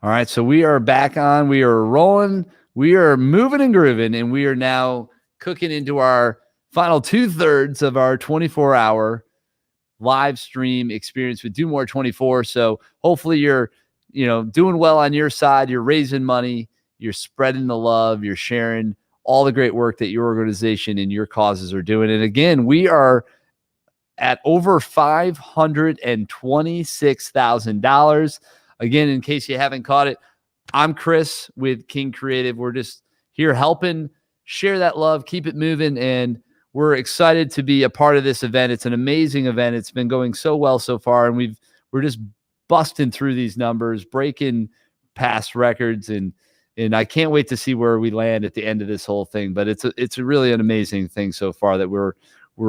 All right, so we are back on. We are rolling. We are moving and grooving, and we are now cooking into our final 2/3 of our 24-hour live stream experience with Do More 24. So hopefully you're, doing well on your side. You're raising money. You're spreading the love. You're sharing all the great work that your organization and your causes are doing. And again, we are at over $526,000. Again, in case you haven't caught it, I'm Chris with King Creative. We're just here helping share that love, keep it moving, and we're excited to be a part of this event. It's an amazing event. It's been going so well so far, and we're just busting through these numbers, breaking past records, and I can't wait to see where we land at the end of this whole thing. But it's really an amazing thing so far that we're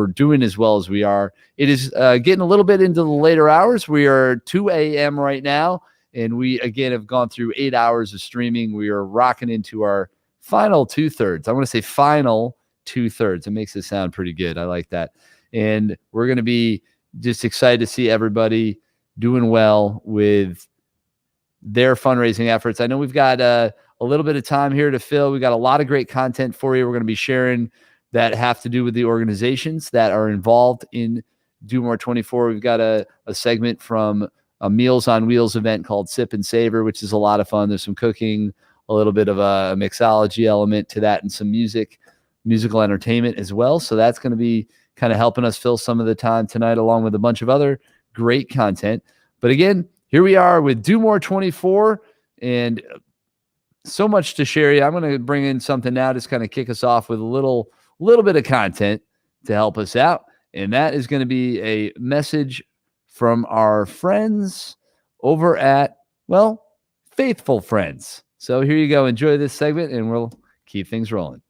doing as well as we are. It is getting a little bit into the later hours. We are 2 a.m. right now, and we, again, have gone through 8 hours of streaming. We are rocking into our final 2/3. I want to say final 2/3. It makes it sound pretty good. I like that. And we're going to be just excited to see everybody doing well with their fundraising efforts. I know we've got a little bit of time here to fill. We've got a lot of great content for you. We're going to be sharing that have to do with the organizations that are involved in Do More 24. We've got a segment from a Meals on Wheels event called Sip and Savor, which is a lot of fun. There's some cooking, a little bit of a mixology element to that, and some musical entertainment as well. So that's going to be kind of helping us fill some of the time tonight, along with a bunch of other great content. But again, here we are with Do More 24, and so much to share you. I'm going to bring in something now to kind of kick us off with a little bit of content to help us out. And that is going to be a message from our friends over at, Faithful Friends. So here you go. Enjoy this segment, and we'll keep things rolling.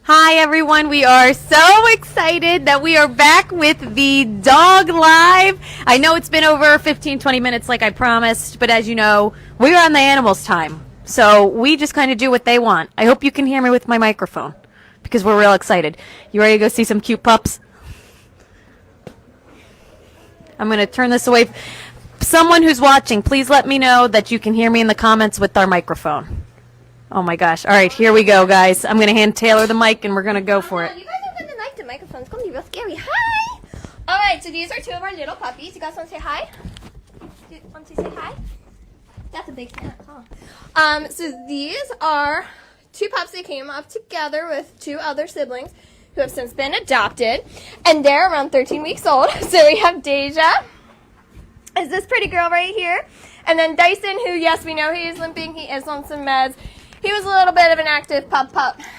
Hi, everyone. We are so excited that we are back with the Dog Live. I know it's been over 15, 20 minutes like I promised, but as you know, we're on the animals' time. So we just kind of do what they want. I hope you can hear me with my microphone because we're real excited. You ready to go see some cute pups? I'm going to turn this away. Someone who's watching, please let me know that you can hear me in the comments with our microphone. Oh my gosh. All right, here we go, guys. I'm going to hand Taylor the mic and we're going to go for it. You guys are going to like the microphone. It's going to be real scary. Hi! All right, so these are two of our little puppies. You guys want to say hi? You want to say hi? That's a big fan, huh? So these are two pups that came up together with two other siblings who have since been adopted, and they're around 13 weeks old. So we have Deja, is this pretty girl right here, and then Dyson, who, yes, we know he is limping. He is on some meds. He was a little bit of an active pup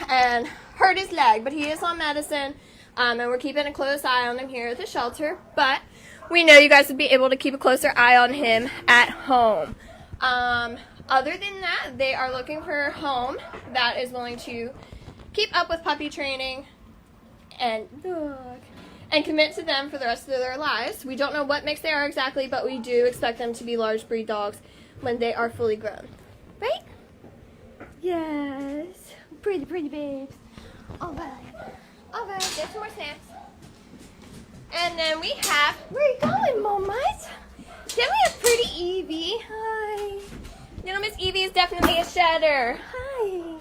and hurt his leg, but he is on medicine, and we're keeping a close eye on him here at the shelter. But we know you guys would be able to keep a closer eye on him at home. Other than that, they are looking for a home that is willing to keep up with puppy training and commit to them for the rest of their lives. We don't know what mix they are exactly, but we do expect them to be large breed dogs when they are fully grown. Right? Yes. Pretty babes. All right, get some more snacks. And then we have, where are you going, Mamas? Then we have pretty Evie. Hi. Little Miss Evie is definitely a shedder. Hi.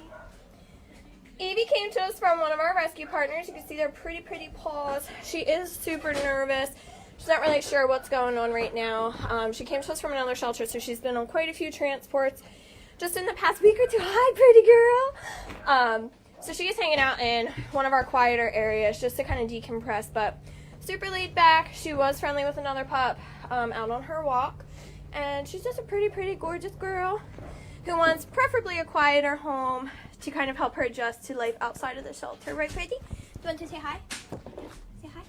Evie came to us from one of our rescue partners. You can see their pretty paws. She is super nervous. She's not really sure what's going on right now. She came to us from another shelter, so she's been on quite a few transports just in the past week or two. Hi, pretty girl. So she's hanging out in one of our quieter areas just to kind of decompress, but super laid back. She was friendly with another pup out on her walk, and she's just a pretty gorgeous girl who wants preferably a quieter home to kind of help her adjust to life outside of the shelter. Right, Pretty? Do you want to say hi? Say hi?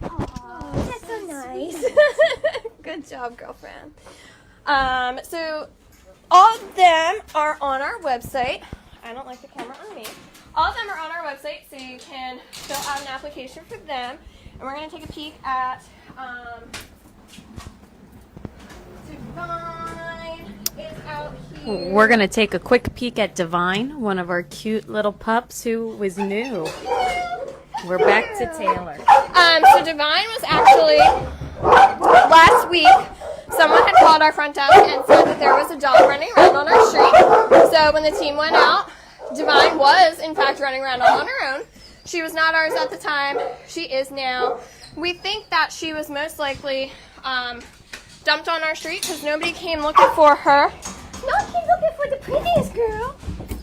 Aww, that's so nice. Good job, girlfriend. So all of them are on our website. I don't like the camera on me. All of them are on our website, so you can fill out an application for them. And we're going to take a peek at Divine is out here. We're going to take a quick peek at Divine, one of our cute little pups who was new. We're back to Taylor. So Divine was actually last week someone had called our front desk and said that there was a dog running around on our street. So when the team went out, Divine was, in fact, running around all on her own. She was not ours at the time. She is now. We think that she was most likely dumped on our street because nobody came looking for her. No, came looking for the prettiest girl.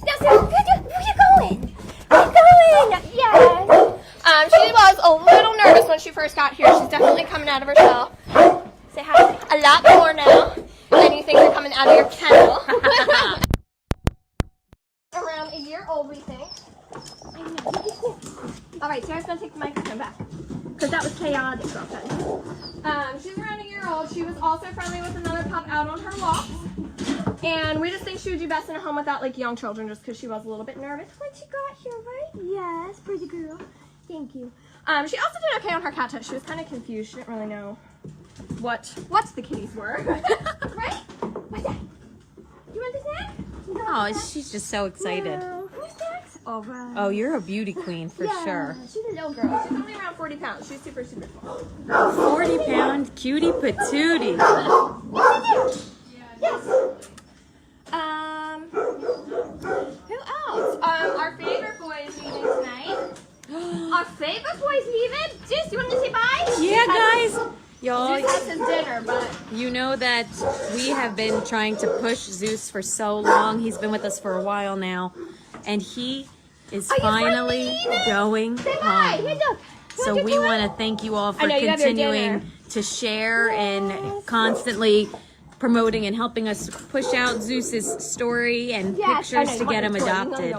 Now, so, where you going? Where you going? Yes. She was a little nervous when she first got here. She's definitely coming out of her shell. Say hi. A lot more now than you think are coming out of your kennel. Around a year old, we think. All right, Sarah's gonna take the microphone back because that was chaotic, girlfriend. She's around a year old. She was also friendly with another pup out on her walks, and we just think she would do best in a home without like young children, just because she was a little bit nervous when she got here, right? Yes, pretty girl. Thank you. She also did okay on her cat touch. She was kind of confused. She didn't really know what the kitties were, right? What's that? You want the snack? Oh, she's just so excited. No. Snacks? All right. Oh, you're a beauty queen for sure. She's a little girl. She's only around 40 pounds. She's super, super small. 40-pound cutie patootie. Yes. Who else? Our favorite boy is leaving tonight. Our favorite boy's leaving. Juice, you want to say bye? Yeah, guys. Y'all, Juice has his dinner, but you know that we have been trying to push Zeus for so long. He's been with us for a while now, and he is finally going home. So we want to thank you all for continuing to share and constantly promoting and helping us push out Zeus's story and pictures to get him adopted.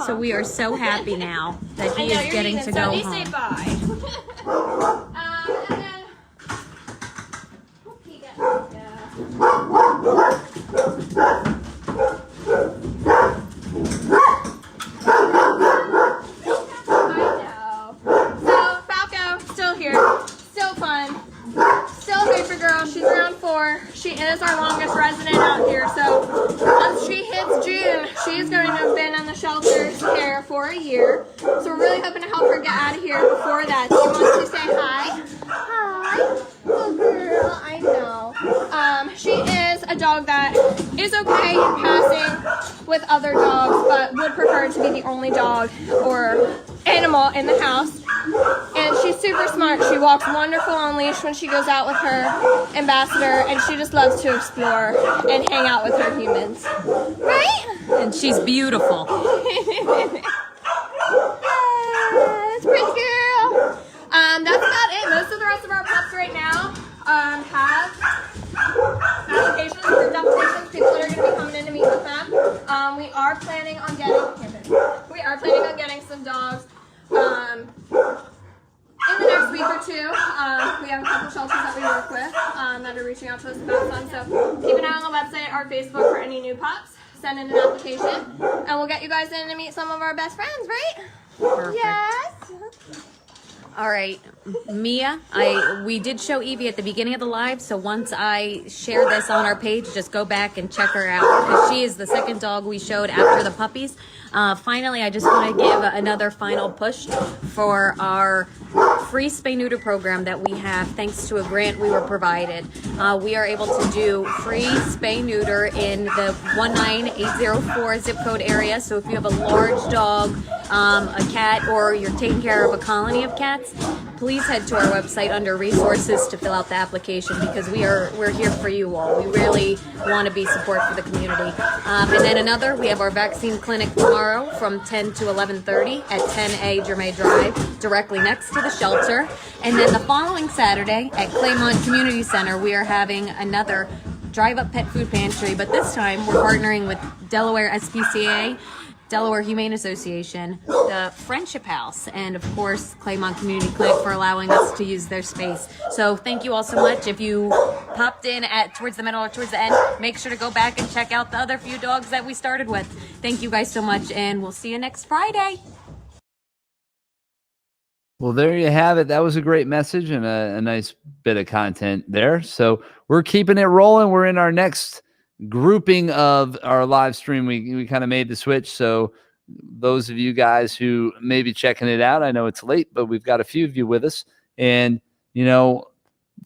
So we are so happy now that he is getting to go home. Say bye. And then still here, still fun, still a paper girl. She's around 4. She is our longest resident out here, so once she hits June, she's going to have been in the shelter care for a year. So we're really hoping to help her get out of here before that. She wants to say hi. Hi. Oh girl, I know. She is a dog that is okay passing with other dogs, but would prefer to be the only dog or animal in the house. And she's super smart. She walks wonderful on leash when she goes out with her ambassador, and she just loves to explore and hang out with her humans. Right? And she's beautiful. Yes, pretty girl. That's about it. Most of the rest of our pups right now have applications for adoptions. People that are going to be coming in to meet with them. We are planning on getting some dogs in the next week or 2. We have a couple shelters that we work with that are reaching out to us about some. So keep an eye on the website or Facebook for any new pups. Send in an application, and we'll get you guys in to meet some of our best friends, right? Perfect. Yes. All right, Mia, we did show Evie at the beginning of the live, so once I share this on our page, just go back and check her out, because she is the second dog we showed after the puppies. Finally, I just want to give another final push for our free spay-neuter program that we have thanks to a grant we were provided. We are able to do free spay-neuter in the 19804 zip code area, so if you have a large dog, a cat, or you're taking care of a colony of cats, please head to our website under resources to fill out the application, because we're here for you all. We really want to be support for the community. And then we have our vaccine clinic tomorrow from 10 to 11:30 at 10A Germain Drive, directly next to the shelter. And then the following Saturday at Claymont Community Center, we are having another drive-up pet food pantry, but this time we're partnering with Delaware SPCA, Delaware Humane Association, the Friendship House, and of course Claymont Community Clinic for allowing us to use their space. So thank you all so much. If you popped in towards the middle or towards the end, make sure to go back and check out the other few dogs that we started with. Thank you guys so much, and we'll see you next Friday. Well, there you have it. That was a great message and a nice bit of content there. So we're keeping it rolling. We're in our next grouping of our live stream. We kind of made the switch. So those of you guys who may be checking it out, I know it's late, but we've got a few of you with us. And,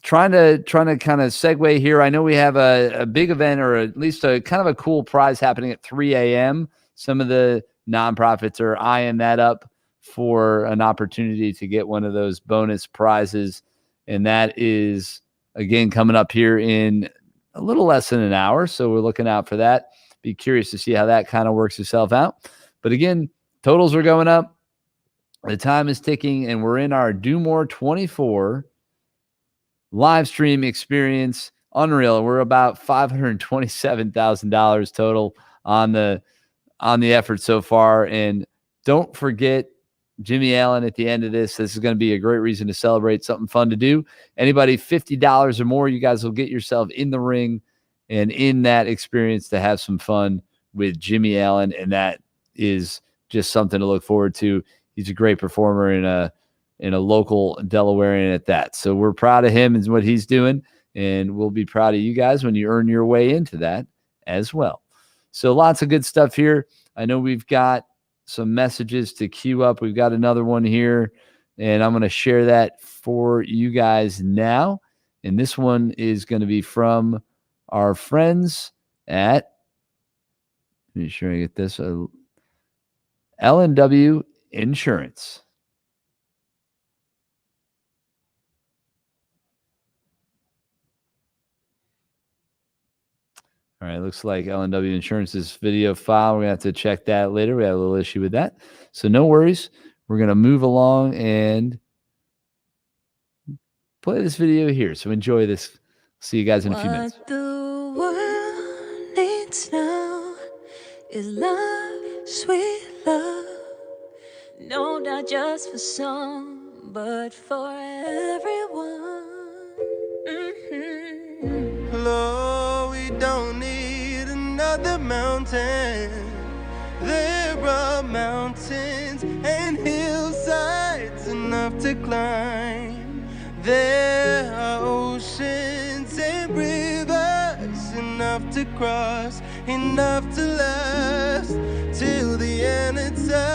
trying to kind of segue here. I know we have a big event, or at least a kind of a cool prize happening at 3 a.m. Some of the nonprofits are eyeing that up for an opportunity to get one of those bonus prizes. And that is, again, coming up here in a little less than an hour. So we're looking out for that. Be curious to see how that kind of works itself out. But again, totals are going up. The time is ticking, and we're in our Do More 24 live stream experience. Unreal. We're about $527,000 total on the effort so far. And don't forget Jimmy Allen at the end of this. This is going to be a great reason to celebrate, something fun to do. Anybody $50 or more, you guys will get yourself in the ring and in that experience to have some fun with Jimmy Allen. And that is just something to look forward to. He's a great performer in a local Delawarean at that. So we're proud of him and what he's doing. And we'll be proud of you guys when you earn your way into that as well. So lots of good stuff here. I know we've got some messages to queue up. We've got another one here, and I'm going to share that for you guys now. And this one is going to be from our friends at, make sure I get this, L&W Insurance. All right, looks like L&W Insurance's video file. We're going to have to check that later. We had a little issue with that. So no worries. We're going to move along and play this video here. So enjoy this. See you guys in a few minutes. What the world needs now is love, sweet love. No, not just for some, but for everyone. Lord, we don't need another mountain. There are mountains and hillsides enough to climb. There are oceans and rivers enough to cross, enough to last till the end of time.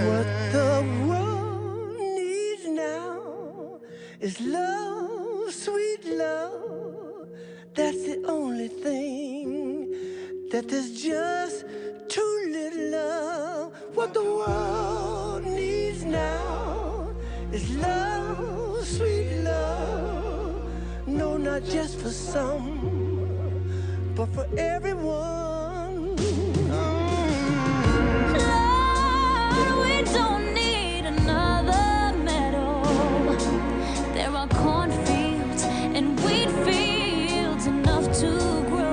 What the world needs now is love, sweet love. That's the only thing that there's just too little of. What the world needs now is love, sweet love. No, not just for some, but for everyone. Lord, we don't need another meadow. There are cornfields and wheat fields enough to grow.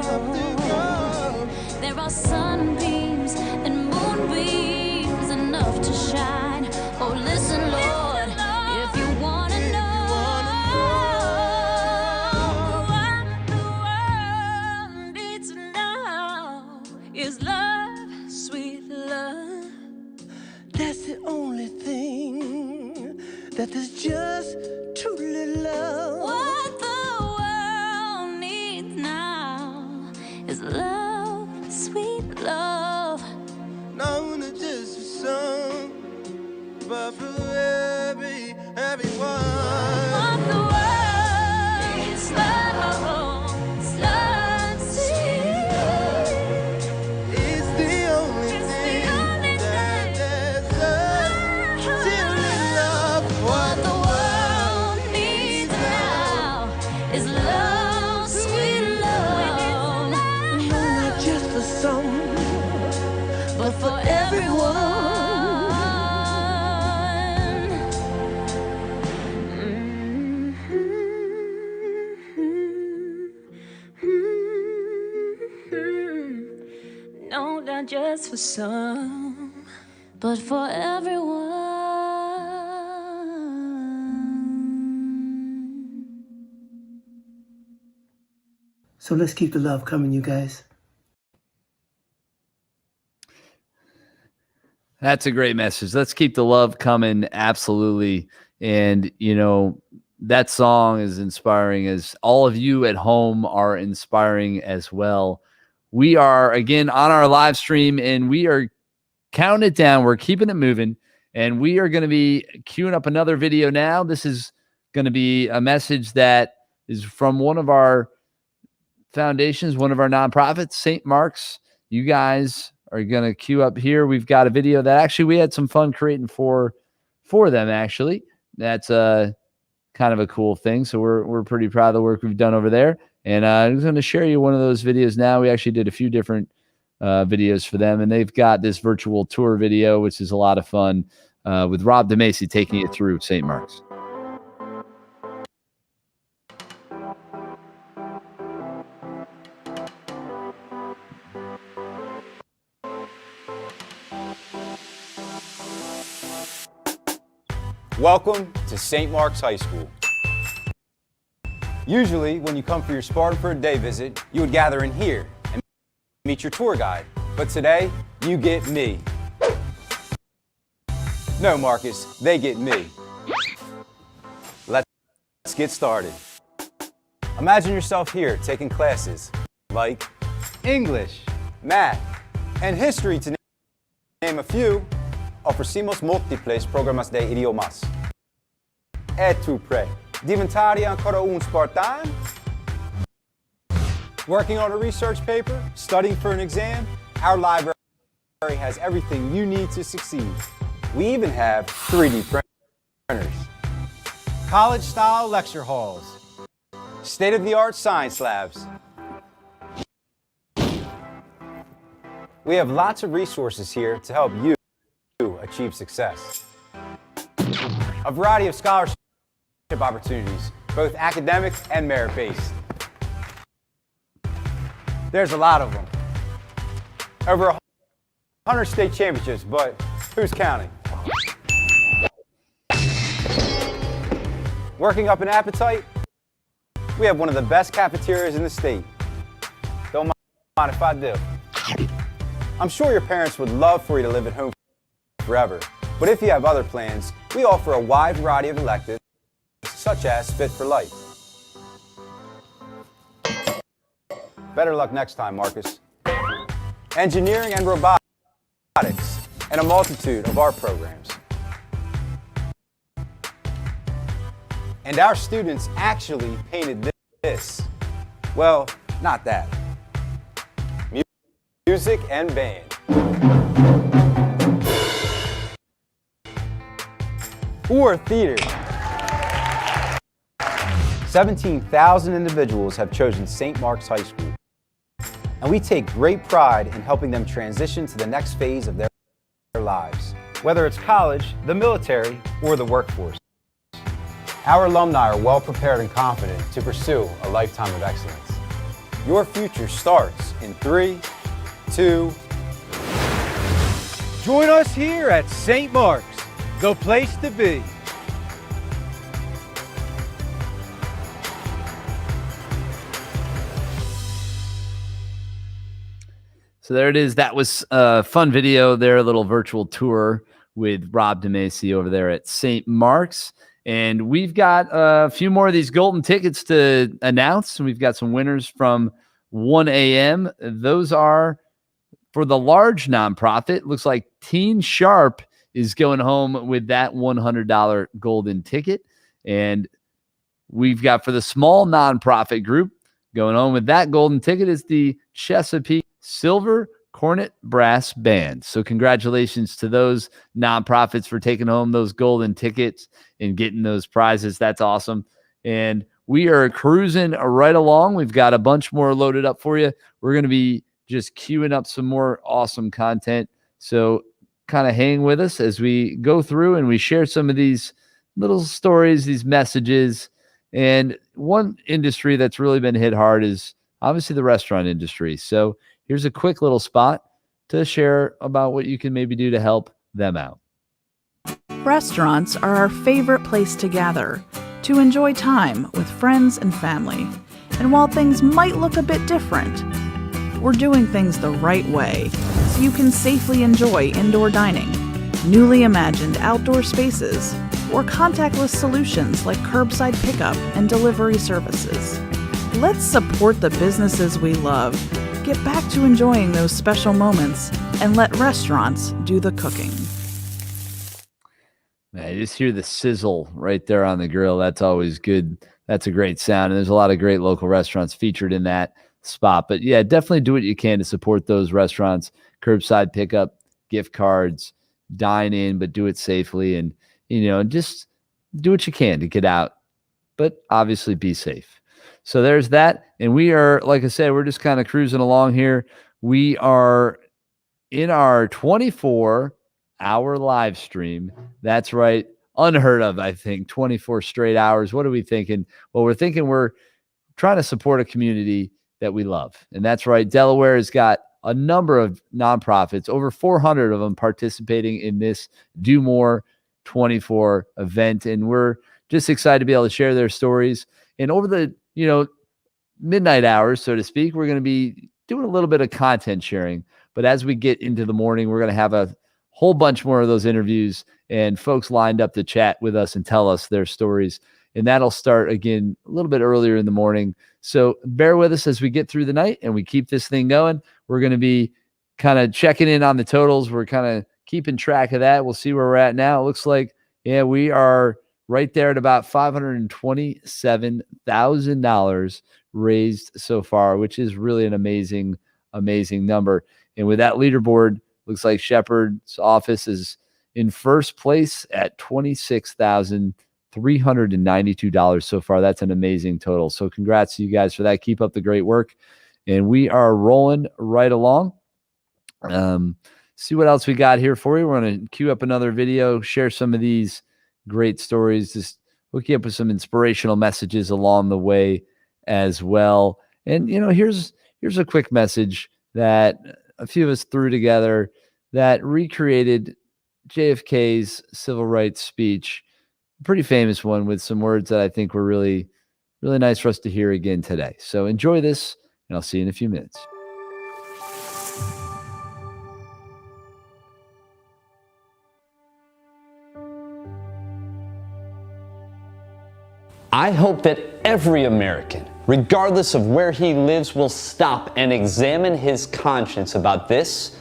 There are sunbeams and moonbeams enough to shine. Oh, listen, Lord, if you want to know what the world needs now is love, sweet love. That's the only thing that there's just too little of. What the world needs now is love, sweet love. Not just for some, but for everyone. What the world needs love, is love, sweet. It's the only thing that there's just too little of. What the world needs now is love, sweet love. Not just for some, But for everyone. No, not just for some, but for everyone. So let's keep the love coming, you guys. That's a great message. Let's keep the love coming. Absolutely. And, you know, that song is inspiring, as all of you at home are inspiring as well. We are, again, on our live stream, and we are counting it down. We're keeping it moving, and we are going to be queuing up another video now. This is going to be a message that is from one of our foundations, one of our nonprofits, St. Mark's. You guys are going to queue up here. We've got a video that actually we had some fun creating for them, actually. That's kind of a cool thing. So we're pretty proud of the work we've done over there. And I'm going to share you one of those videos now. We actually did a few different videos for them, and they've got this virtual tour video, which is a lot of fun, with Rob DeMacy taking it through St. Mark's. Welcome to St. Mark's High School. Usually, when you come for your Spartanburg Day visit, you would gather in here and meet your tour guide. But today, you get me. No, Marcus, they get me. Let's get started. Imagine yourself here taking classes like English, math, and history, to name a few. Ofrecimos múltiples programas de idiomas. E tu pre? Diventare ancora un Spartan? Working on a research paper? Studying for an exam? Our library has everything you need to succeed. We even have 3D printers. College-style lecture halls. State-of-the-art science labs. We have lots of resources here to help you achieve success. A variety of scholarship opportunities, both academic and merit-based. There's a lot of them. Over 100 state championships, but who's counting? Working up an appetite? We have one of the best cafeterias in the state. Don't mind if I do. I'm sure your parents would love for you to live at home forever, but if you have other plans, we offer a wide variety of electives, such as Fit for Life. Better luck next time, Marcus. Engineering and robotics, and a multitude of art programs. And our students actually painted this. Well, not that. Music and band. Or theater. 17,000 individuals have chosen St. Mark's High School, and we take great pride in helping them transition to the next phase of their lives, whether it's college, the military, or the workforce. Our alumni are well prepared and confident to pursue a lifetime of excellence. Your future starts in 3, 2. Join us here at St. Mark's, the place to be. So there it is. That was a fun video there, a little virtual tour with Rob DeMacy over there at St. Mark's. And we've got a few more of these golden tickets to announce. We've got some winners from 1 a.m. Those are for the large nonprofit. Looks like Teen Sharp is going home with that $100 golden ticket. And we've got for the small nonprofit group going home with that golden ticket is the Chesapeake Silver Cornet Brass Band. So congratulations to those nonprofits for taking home those golden tickets and getting those prizes. That's awesome. And we are cruising right along. We've got a bunch more loaded up for you. We're going to be just queuing up some more awesome content. So kind of hang with us as we go through and we share some of these little stories, these messages. And one industry that's really been hit hard is obviously the restaurant industry. So here's a quick little spot to share about what you can maybe do to help them out. Restaurants are our favorite place to gather, to enjoy time with friends and family. And while things might look a bit different, we're doing things the right way so you can safely enjoy indoor dining, newly imagined outdoor spaces, or contactless solutions like curbside pickup and delivery services. Let's support the businesses we love, get back to enjoying those special moments, and let restaurants do the cooking. Man, you just hear the sizzle right there on the grill. That's always good. That's a great sound. And there's a lot of great local restaurants featured in that spot. But yeah, definitely do what you can to support those restaurants. Curbside pickup, gift cards, dine in, but do it safely. And, just do what you can to get out, but obviously be safe. So there's that. And we are, like I said, we're just kind of cruising along here. We are in our 24-hour live stream. That's right. Unheard of, I think. 24 straight hours. What are we thinking? Well, we're thinking we're trying to support a community that we love. And that's right. Delaware has got a number of nonprofits, over 400 of them participating in this Do More 24 event. And we're just excited to be able to share their stories. And over the, midnight hours, so to speak, we're going to be doing a little bit of content sharing. But as we get into the morning, we're going to have a whole bunch more of those interviews and folks lined up to chat with us and tell us their stories. And that'll start again a little bit earlier in the morning. So bear with us as we get through the night and we keep this thing going. We're going to be kind of checking in on the totals. We're kind of keeping track of that. We'll see where we're at now. It looks like, we are right there at about $527,000 raised so far, which is really an amazing, amazing number. And with that leaderboard, looks like Shepard's office is in first place at $26,392 so far. That's an amazing total. So congrats to you guys for that. Keep up the great work. And we are rolling right along. See what else we got here for you. We're going to queue up another video, share some of these great stories, just hook you up with some inspirational messages along the way as well. And, here's a quick message that a few of us threw together that recreated JFK's civil rights speech, a pretty famous one with some words that I think were really, really nice for us to hear again today. So enjoy this, and I'll see you in a few minutes. I hope that every American, regardless of where he lives, will stop and examine his conscience about this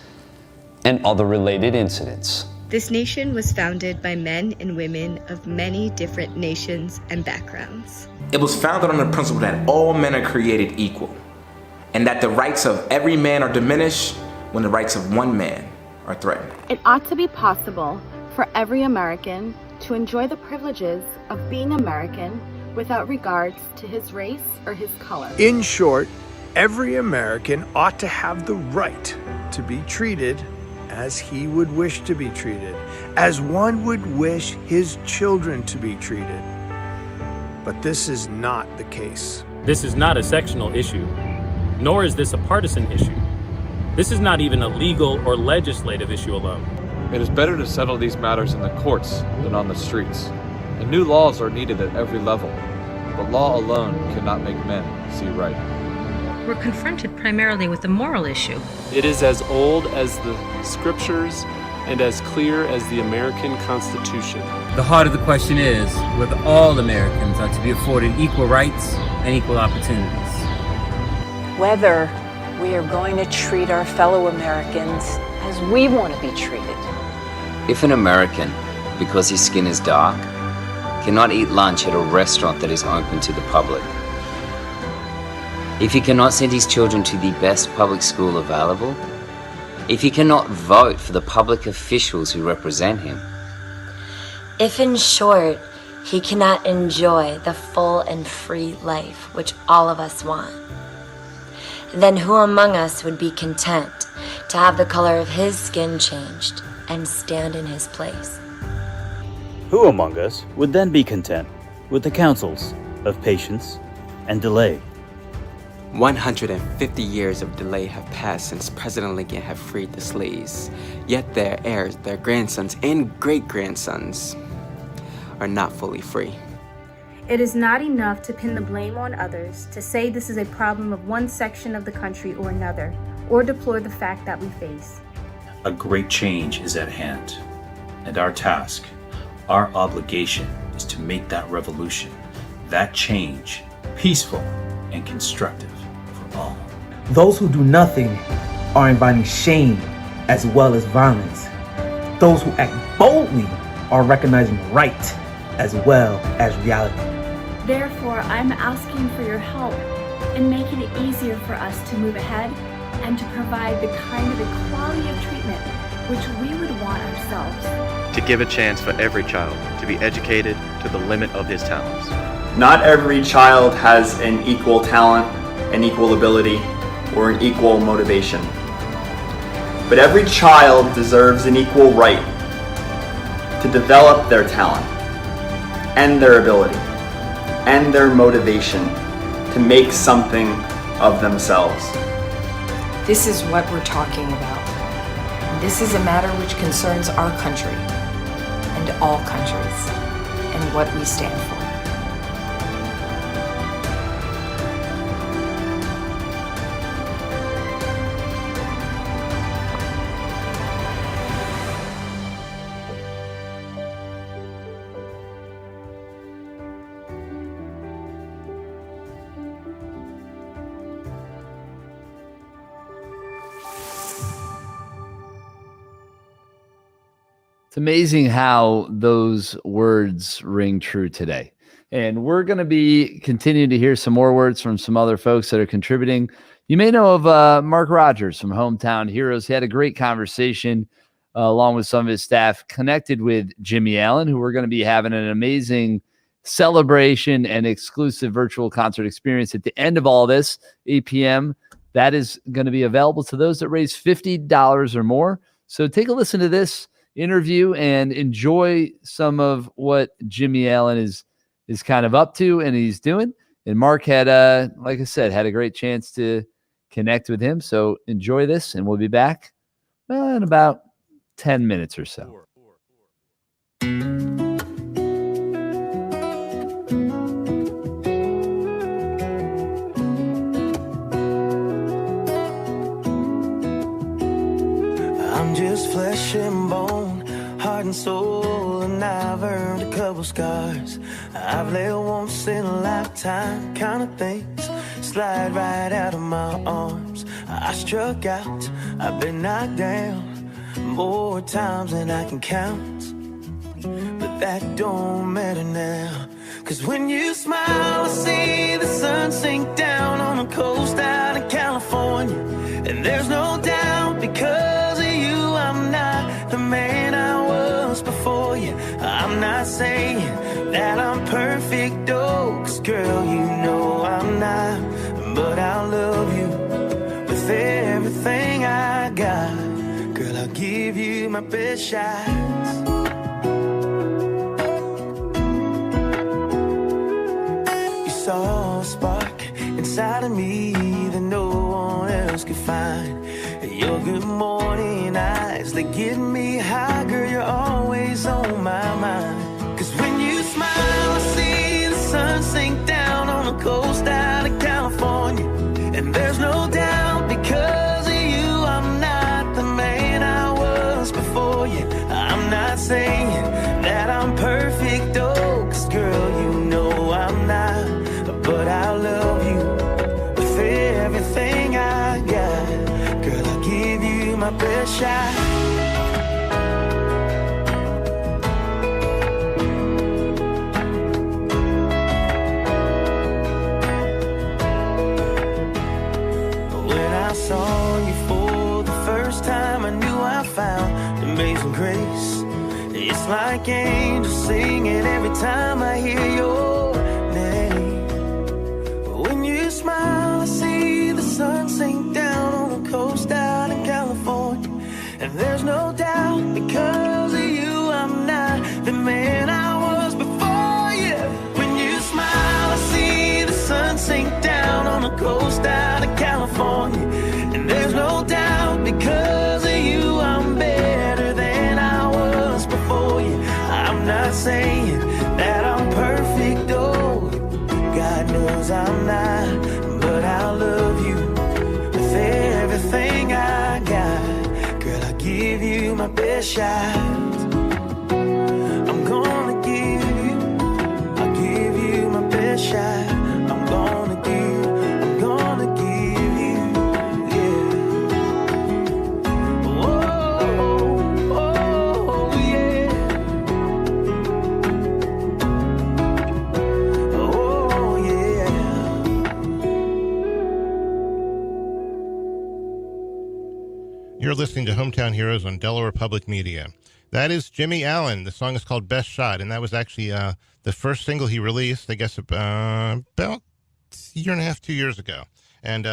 and other related incidents. This nation was founded by men and women of many different nations and backgrounds. It was founded on the principle that all men are created equal, and that the rights of every man are diminished when the rights of one man are threatened. It ought to be possible for every American to enjoy the privileges of being American without regards to his race or his color. In short, every American ought to have the right to be treated as he would wish to be treated, as one would wish his children to be treated. But this is not the case. This is not a sectional issue, nor is this a partisan issue. This is not even a legal or legislative issue alone. It is better to settle these matters in the courts than on the streets. And new laws are needed at every level. But law alone cannot make men see right. We're confronted primarily with the moral issue. It is as old as the scriptures and as clear as the American Constitution. The heart of the question is whether all Americans are to be afforded equal rights and equal opportunities. Whether we are going to treat our fellow Americans as we want to be treated. If an American, because his skin is dark, cannot eat lunch at a restaurant that is open to the public, if he cannot send his children to the best public school available, if he cannot vote for the public officials who represent him, if in short, he cannot enjoy the full and free life which all of us want, then who among us would be content to have the color of his skin changed and stand in his place? Who among us would then be content with the counsels of patience and delay? 150 years of delay have passed since President Lincoln had freed the slaves, yet their heirs, their grandsons and great-grandsons are not fully free. It is not enough to pin the blame on others, to say this is a problem of one section of the country or another, or deplore the fact that we face. A great change is at hand, and our task, our obligation, is to make that revolution, that change, peaceful and constructive for all. Those who do nothing are inviting shame as well as violence. Those who act boldly are recognizing right as well as reality. Therefore, I'm asking for your help in making it easier for us to move ahead and to provide the kind of equality of treatment which we would want ourselves. To give a chance for every child to be educated to the limit of his talents. Not every child has an equal talent, an equal ability, or an equal motivation. But every child deserves an equal right to develop their talent and their ability and their motivation to make something of themselves. This is what we're talking about. This is a matter which concerns our country and all countries and what we stand for. It's amazing how those words ring true today. And we're going to be continuing to hear some more words from some other folks that are contributing. You may know of Mark Rogers from Hometown Heroes. He had a great conversation along with some of his staff, connected with Jimmy Allen, who we're going to be having an amazing celebration and exclusive virtual concert experience at the end of all this, 8 p.m. That is going to be available to those that raise $50 or more. So take a listen to this interview and enjoy some of what Jimmy Allen is kind of up to and he's doing. And Mark had, like I said, had a great chance to connect with him. So enjoy this, and we'll be back in about 10 minutes or so. I'm just flesh and bone, heart and soul, and I've earned a couple scars. I've let once in a lifetime kind of things slide right out of my arms. I struck out, I've been knocked down more times than I can count, but that don't matter now. 'Cause when you smile, I see the sun sink down on the coast out in California. And there's no doubt, because of you, I'm not the man I was before you. I'm not saying that I'm perfect, oh, 'cause girl, you know I'm not. But I'll love you with everything I got. Girl, I'll give you my best shots. You saw a spark inside of me that no one else could find. Your good morning eyes, they get me high. Girl, you're always on my mind. 'Cause when you smile, I see the sun sink down on the coast out of California. And there's no doubt, because of you, I'm not the man I was before you. I'm not saying that I'm perfect, oh, 'cause girl, you know I'm not. But I'll love you with everything I got. Girl, I'll give you my best shot. When I saw you for the first time, I knew I found amazing grace. It's like angels singing every time I hear your name. When you smile, I see the sun sink down on the coast out in California. And there's no doubt, because of you, I'm not the man I was before you. When you smile, I see the sun sink down on the coast out of California. And there's no doubt, because of you, I'm better than I was before you. I'm not saying that I'm perfect, oh, God knows I'm not. But I'll love you with everything I got. Girl, I'll give you my best shot. I'm gonna I'll give you my best shot. I'm gonna give you, yeah. Oh, oh, yeah. You're listening to Hometown Heroes on Delaware Public Media. That is Jimmy Allen. The song is called Best Shot, and that was actually the first single he released, I guess, about a year and a half, 2 years ago. And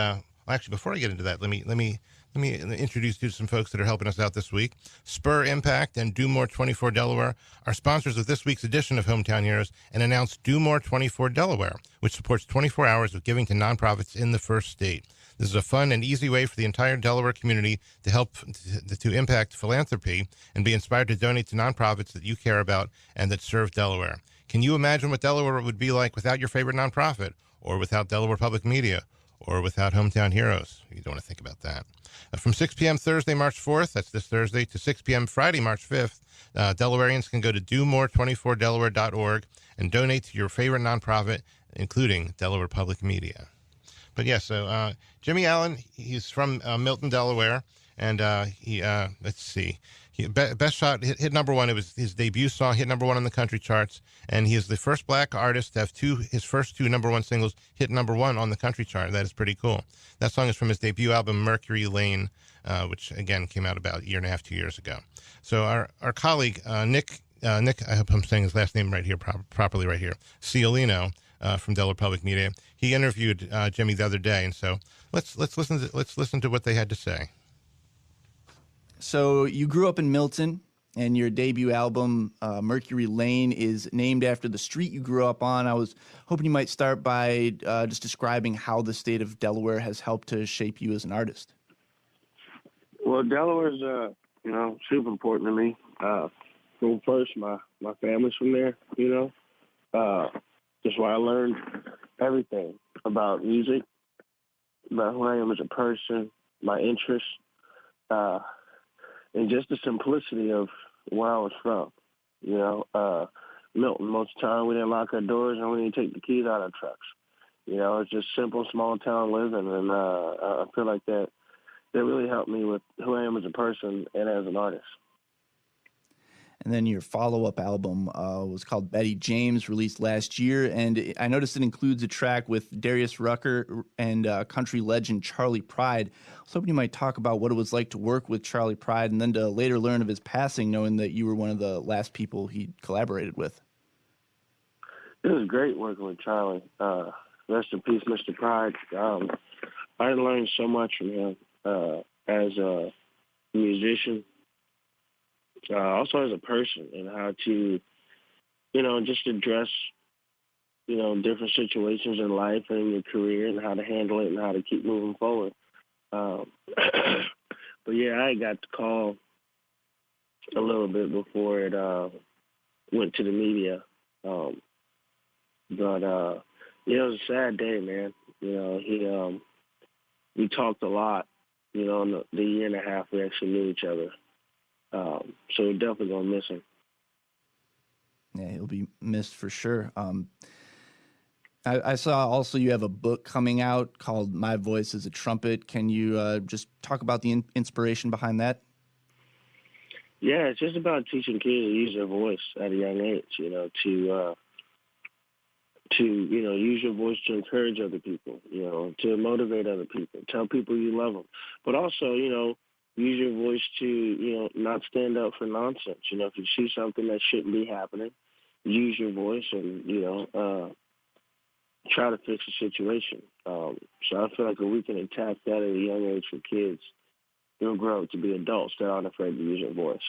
actually, before I get into that, let me introduce you to some folks that are helping us out this week. Spur Impact and Do More 24 Delaware are sponsors of this week's edition of Hometown Heroes and announce Do More 24 Delaware, which supports 24 hours of giving to nonprofits in the first state. This is a fun and easy way for the entire Delaware community to help to impact philanthropy and be inspired to donate to nonprofits that you care about and that serve Delaware. Can you imagine what Delaware would be like without your favorite nonprofit, or without Delaware Public Media, or without Hometown Heroes? You don't want to think about that. From 6 p.m. Thursday, March 4th, that's this Thursday, to 6 p.m. Friday, March 5th, Delawareans can go to domore24delaware.org and donate to your favorite nonprofit, including Delaware Public Media. But yeah, so Jimmy Allen, he's from Milton, Delaware, and let's see, Best Shot hit number one. It was his debut song, hit number one on the country charts, and he is the first black artist to have his first two number one singles hit number one on the country chart. That is pretty cool. That song is from his debut album, Mercury Lane, which again came out about a year and a half, 2 years ago. So our colleague Nick, I hope I'm saying his last name right here, properly right here, Ciolino, from Delaware Public Media. He interviewed Jimmy the other day, and so let's listen to what they had to say. So you grew up in Milton, and your debut album, Mercury Lane, is named after the street you grew up on. I was hoping you might start by just describing how the state of Delaware has helped to shape you as an artist. Well, Delaware's super important to me. Well, first, my family's from there. That's why I learned everything about music, about who I am as a person, my interests, and just the simplicity of where I was from. Milton, most of the time we didn't lock our doors and we didn't take the keys out of our trucks. It's just simple, small town living, and I feel like that really helped me with who I am as a person and as an artist. And then your follow-up album was called Betty James, released last year. And I noticed it includes a track with Darius Rucker and country legend Charlie Pride. I was hoping you might talk about what it was like to work with Charlie Pride and then to later learn of his passing, knowing that you were one of the last people he collaborated with. It was great working with Charlie. Rest in peace, Mr. Pride. I learned so much from him as a musician. Also as a person, and how to, just address, different situations in life and in your career, and how to handle it and how to keep moving forward. But yeah, I got the call a little bit before it went to the media. But it was a sad day, man. We talked a lot, in the year and a half we actually knew each other. So we're definitely going to miss him. Yeah, he'll be missed for sure. I saw also you have a book coming out called My Voice is a Trumpet. Can you just talk about the inspiration behind that? Yeah, it's just about teaching kids to use their voice at a young age, to use your voice to encourage other people, to motivate other people, tell people you love them. But also, use your voice to, not stand up for nonsense. If you see something that shouldn't be happening, use your voice and, try to fix the situation. So I feel like if we can attack that at a young age for kids, they'll grow up to be adults that aren't afraid to use their voice.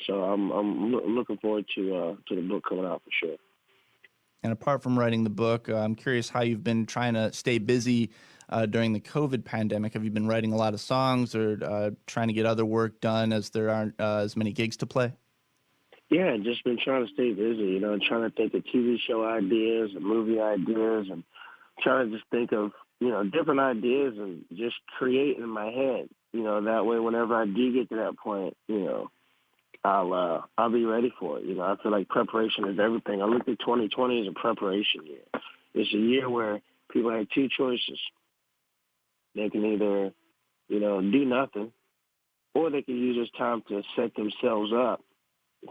So I'm looking forward to the book coming out for sure. And apart from writing the book, I'm curious how you've been trying to stay busy during the COVID pandemic. Have you been writing a lot of songs or trying to get other work done as there aren't as many gigs to play? Yeah, just been trying to stay busy, trying to think of TV show ideas and movie ideas and trying to just think of, different ideas and just create in my head. That way whenever I do get to that point, I'll be ready for it. I feel like preparation is everything. I look at 2020 as a preparation year. It's a year where people have two choices. They can either, do nothing, or they can use this time to set themselves up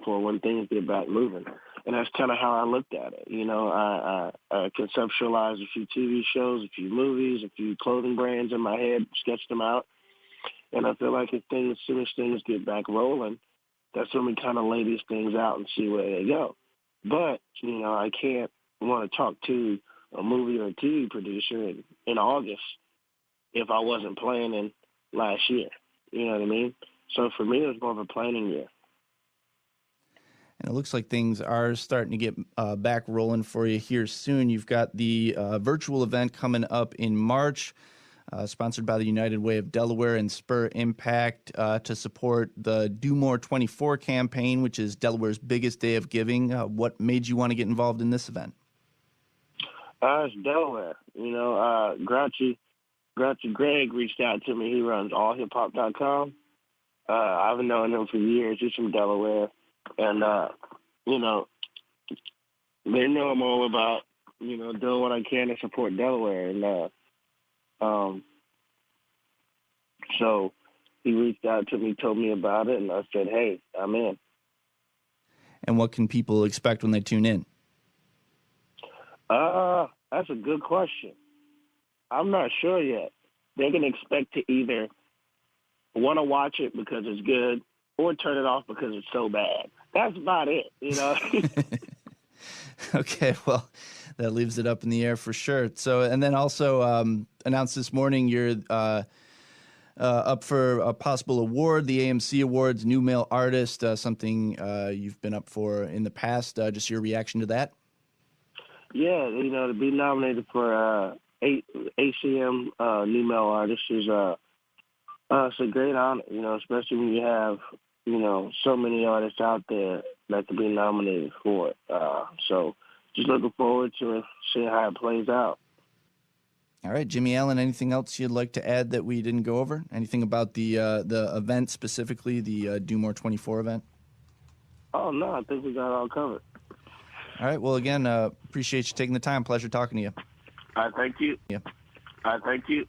for when things get back moving. And that's kind of how I looked at it. I conceptualized a few TV shows, a few movies, a few clothing brands in my head, sketched them out, And I feel like as soon as things get back rolling, that's when we kind of lay these things out and see where they go. But, I can't want to talk to a movie or a TV producer in August if I wasn't planning last year. You know what I mean? So for me, it was more of a planning year. And it looks like things are starting to get back rolling for you here soon. You've got the virtual event coming up in March, sponsored by the United Way of Delaware and Spur Impact to support the Do More 24 campaign, which is Delaware's biggest day of giving. What made you want to get involved in this event? It's Delaware. Grouchy Greg reached out to me. He runs allhiphop.com. I've known him for years. He's from Delaware. And, they know I'm all about, doing what I can to support Delaware. And so he reached out to me, told me about it, and I said, hey, I'm in. And what can people expect when they tune in? That's a good question. I'm not sure yet. They can expect to either want to watch it because it's good or turn it off because it's so bad. That's about it, Okay, well, that leaves it up in the air for sure. So, and then also announced this morning you're up for a possible award, the AMC Awards, New Male Artist, something you've been up for in the past. Just your reaction to that? Yeah, to be nominated for ACM New Male Artist is it's a great honor, especially when you have, so many artists out there that could be nominated for it. So just looking forward to seeing how it plays out. All right, Jimmy Allen, anything else you'd like to add that we didn't go over? Anything about the event specifically, the Do More 24 event? Oh, no, I think we got it all covered. All right, well, again, appreciate you taking the time. Pleasure talking to you. Thank you. Yeah. Thank you.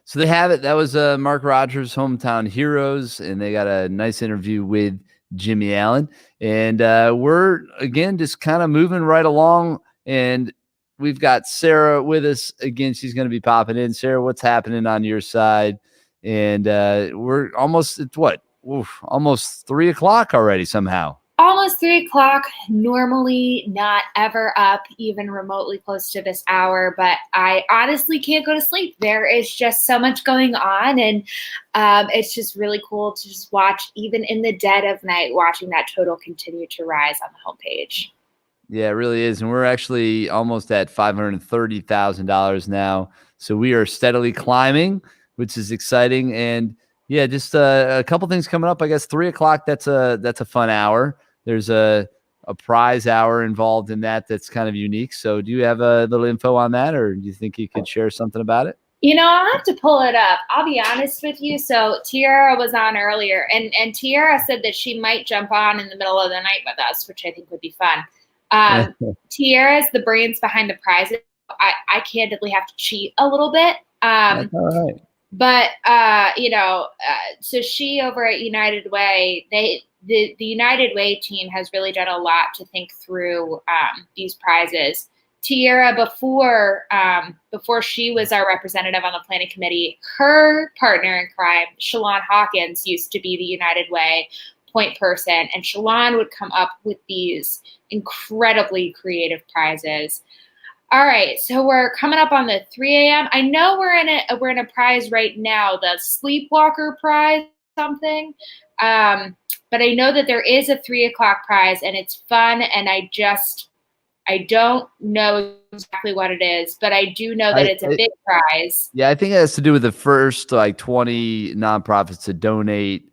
So they have it. That was Mark Rogers' Hometown Heroes, and they got a nice interview with Jimmy Allen. And we're, again, just kind of moving right along, and we've got Sarah with us. Again, she's going to be popping in. Sarah, what's happening on your side? And we're almost at what? Oof, almost 3 o'clock already somehow. Almost 3 o'clock, normally not ever up even remotely close to this hour, but I honestly can't go to sleep. There is just so much going on, and it's just really cool to just watch, even in the dead of night, watching that total continue to rise on the homepage. Yeah, it really is. And we're actually almost at $530,000 now. So we are steadily climbing, which is exciting. And yeah, just a couple things coming up. I guess 3 o'clock, that's a fun hour. There's a prize hour involved in that that's kind of unique. So do you have a little info on that, or do you think you could share something about it? I'll have to pull it up. I'll be honest with you. So Tiara was on earlier, and Tiara said that she might jump on in the middle of the night with us, which I think would be fun. Tiara's the brains behind the prizes. I candidly have to cheat a little bit. That's all right. But, so she over at United Way, the United Way team has really done a lot to think through these prizes. Tiara, before she was our representative on the planning committee, her partner in crime, Shalon Hawkins, used to be the United Way point person, and Shalon would come up with these incredibly creative prizes. All right, so we're coming up on the 3 a.m. I know we're in a prize right now, the Sleepwalker prize something, but I know that there is a 3 o'clock prize, and it's fun, and I don't know exactly what it is, but I do know that it's a big prize. Yeah, I think it has to do with the first 20 nonprofits to donate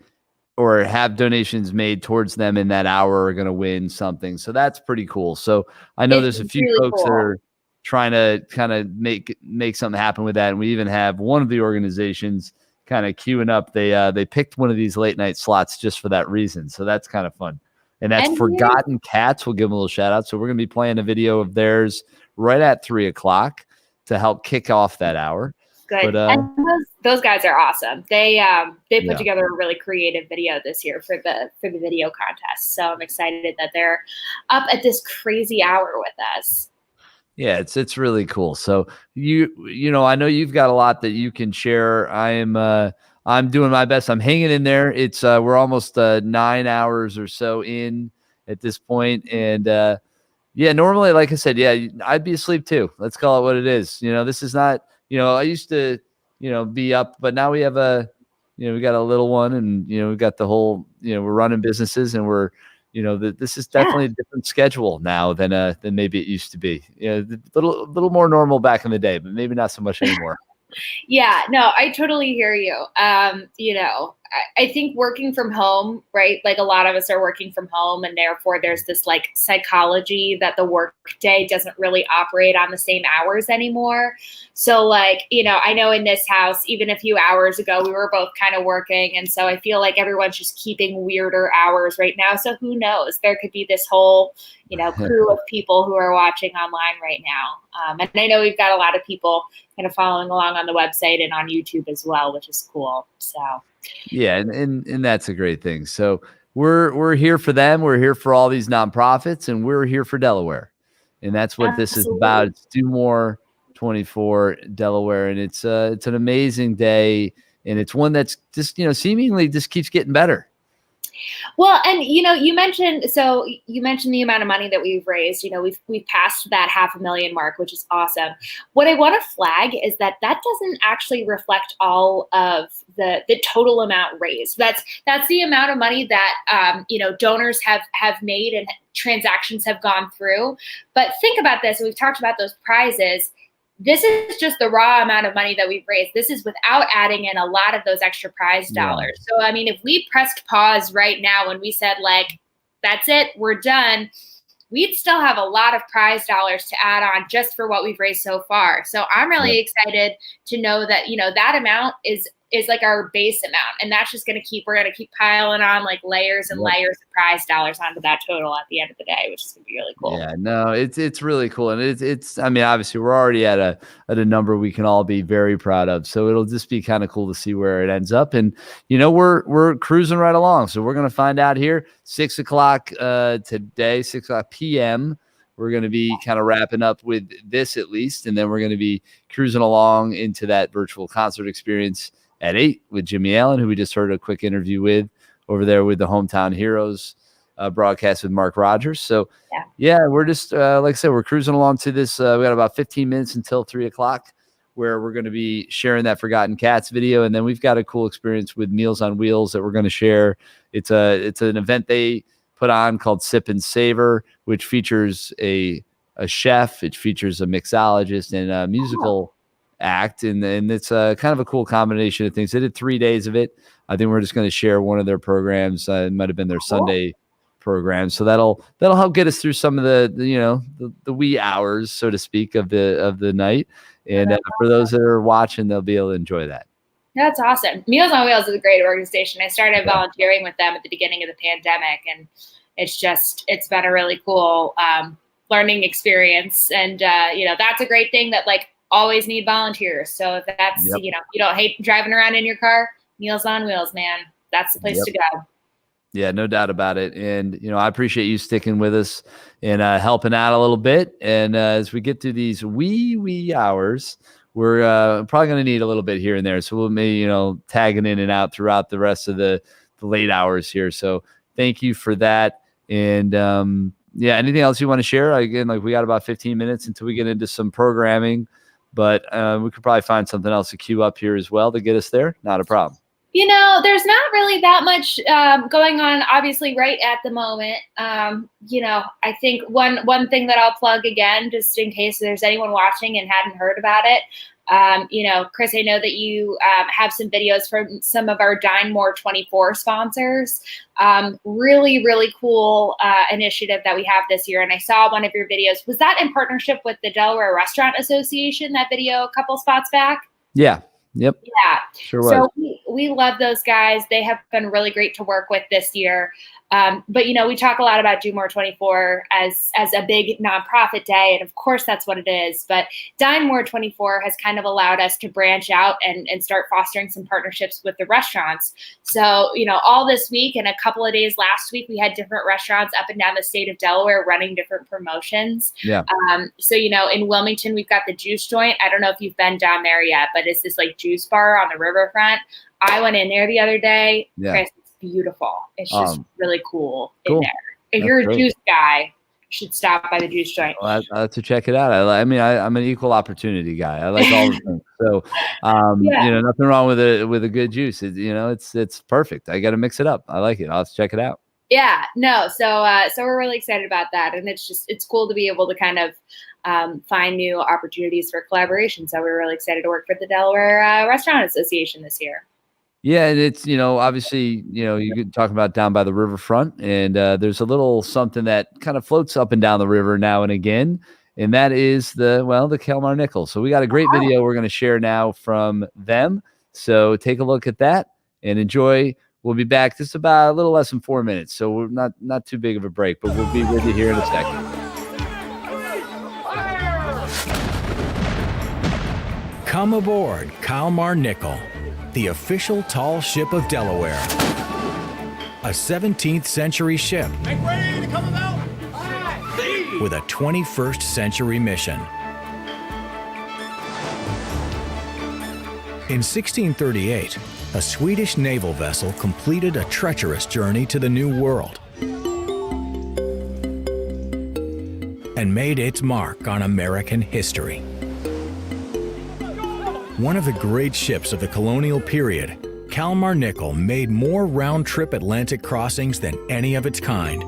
or have donations made towards them in that hour are going to win something. So that's pretty cool. So I know there's a few really folks cool. that are trying to kind of make something happen with that. And we even have one of the organizations kind of queuing up. They picked one of these late night slots just for that reason. So that's kind of fun. And that's Forgotten Cats. We'll give them a little shout out. So we're going to be playing a video of theirs right at 3 o'clock to help kick off that hour. Good. But And those guys are awesome. They put Yeah. together a really creative video this year for the video contest. So I'm excited that they're up at this crazy hour with us. Yeah, it's really cool. So you know, I know you've got a lot that you can share. I'm doing my best. I'm hanging in there. It's we're almost 9 hours or so in at this point, and yeah, normally, like I said, yeah, I'd be asleep too. Let's call it what it is. You know, this is not. You know, I used to, you know, be up, but now we have we got a little one, and we got the whole, we're running businesses, and we're this is definitely a different schedule now than maybe it used to be. Little more normal back in the day, but maybe not so much anymore. Yeah, no, I totally hear you. I think working from home, right? Like a lot of us are working from home, and therefore there's this like psychology that the work day doesn't really operate on the same hours anymore. So like, I know in this house, even a few hours ago, we were both kind of working. And so I feel like everyone's just keeping weirder hours right now. So who knows? There could be this whole, crew of people who are watching online right now. And I know we've got a lot of people kind of following along on the website and on YouTube as well, which is cool. So yeah, and that's a great thing. So we're here for them. We're here for all these nonprofits, and we're here for Delaware, and that's what this is about. It's Do More 24 Delaware, and it's an amazing day, and it's one that's just seemingly just keeps getting better. Well, and you mentioned the amount of money that we've raised. We've passed that $500,000 mark, which is awesome. What I want to flag is that doesn't actually reflect all of the total amount raised. That's the amount of money that donors have made and transactions have gone through. But think about this. We've talked about those prizes. This is just the raw amount of money that we've raised. This is without adding in a lot of those extra prize dollars. So, I mean, if we pressed pause right now and we said, like, that's it, we're done, we'd still have a lot of prize dollars to add on just for what we've raised so far. So I'm really excited to know that, that amount is like our base amount. And that's just we're going to keep piling on like layers and layers of prize dollars onto that total at the end of the day, which is going to be really cool. Yeah, no, it's really cool. And it's, I mean, obviously we're already at a number we can all be very proud of. So it'll just be kind of cool to see where it ends up. And, we're cruising right along. So we're going to find out here 6 o'clock today, 6 o'clock PM. We're going to be kind of wrapping up with this at least. And then we're going to be cruising along into that virtual concert experience at 8 with Jimmy Allen, who we just heard a quick interview with over there with the Hometown Heroes broadcast with Mark Rogers. So yeah, we're just, like I said, we're cruising along to this. We got about 15 minutes until 3 o'clock where we're going to be sharing that Forgotten Cats video. And then we've got a cool experience with Meals on Wheels that we're going to share. It's an event they put on called Sip and Savor, which features a chef. It features a mixologist and a musical act, and it's kind of a cool combination of things. They did 3 days of it. I think we're just going to share one of their programs. It might have been their Sunday program, so that'll help get us through some of the wee hours, so to speak, of the night. And for those that are watching, they'll be able to enjoy that. That's awesome. Meals on Wheels is a great organization. I started volunteering with them at the beginning of the pandemic, and it's been a really cool learning experience. And that's a great thing that like always need volunteers. So if that's, you don't hate driving around in your car, Meals on Wheels, man, that's the place to go. Yeah, no doubt about it. And, I appreciate you sticking with us and helping out a little bit. And as we get through these wee hours, we're probably going to need a little bit here and there. So we'll maybe, tagging in and out throughout the rest of the late hours here. So thank you for that. And anything else you want to share? Again, like we got about 15 minutes until we get into some programming. But we could probably find something else to queue up here as well to get us there. Not a problem. There's not really that much going on, obviously, right at the moment. I think one thing that I'll plug again, just in case there's anyone watching and hadn't heard about it. Chris, I know that you have some videos from some of our Dine More 24 sponsors. Really, really cool initiative that we have this year. And I saw one of your videos. Was that in partnership with the Delaware Restaurant Association, that video a couple spots back? Yeah. Yep. Yeah. Sure was. So we love those guys. They have been really great to work with this year. But, you know, we talk a lot about Do More 24 as a big nonprofit day, and of course that's what it is. But Dine More 24 has kind of allowed us to branch out and start fostering some partnerships with the restaurants. So, you know, all this week and a couple of days last week, we had different restaurants up and down the state of Delaware running different promotions. Yeah. So, you know, in Wilmington, we've got the Juice Joint. I don't know if you've been down there yet, but it's this like juice bar on the riverfront. I went in there the other day. Yeah. Chris, it's beautiful. It's just really cool in Cool. there. If That's you're a great. juice guy, you should stop by the Juice Joint. Well, I have to check it out. I'm an equal opportunity guy. I like all the things. So, Yeah. you know, nothing wrong with a good juice. You know, it's perfect. I got to mix it up. I like it. I'll have to check it out. Yeah, no. So we're really excited about that. And it's cool to be able to kind of find new opportunities for collaboration. So we're really excited to work with the Delaware Restaurant Association this year. Yeah, and it's, you know, obviously, you know, you could talk about down by the riverfront, and there's a little something that kind of floats up and down the river now and again, and that is the Kalmar Nickel. So we got a great video we're going to share now from them. So take a look at that and enjoy. We'll be back just about a little less than 4 minutes, so we're not too big of a break, but we'll be with you here in a second. Come aboard Kalmar Nickel, the official tall ship of Delaware. A 17th century ship Make ready to come about. with a 21st century mission. In 1638, a Swedish naval vessel completed a treacherous journey to the New World and made its mark on American history. One of the great ships of the colonial period, Kalmar Nickel made more round-trip Atlantic crossings than any of its kind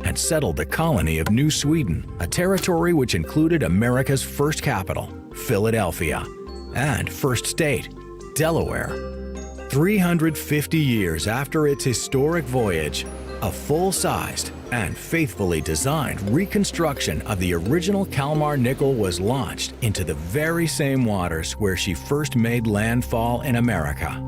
and settled the colony of New Sweden, a territory which included America's first capital, Philadelphia, and first state, Delaware. 350 years after its historic voyage, a full-sized and faithfully designed reconstruction of the original Kalmar Nickel was launched into the very same waters where she first made landfall in America.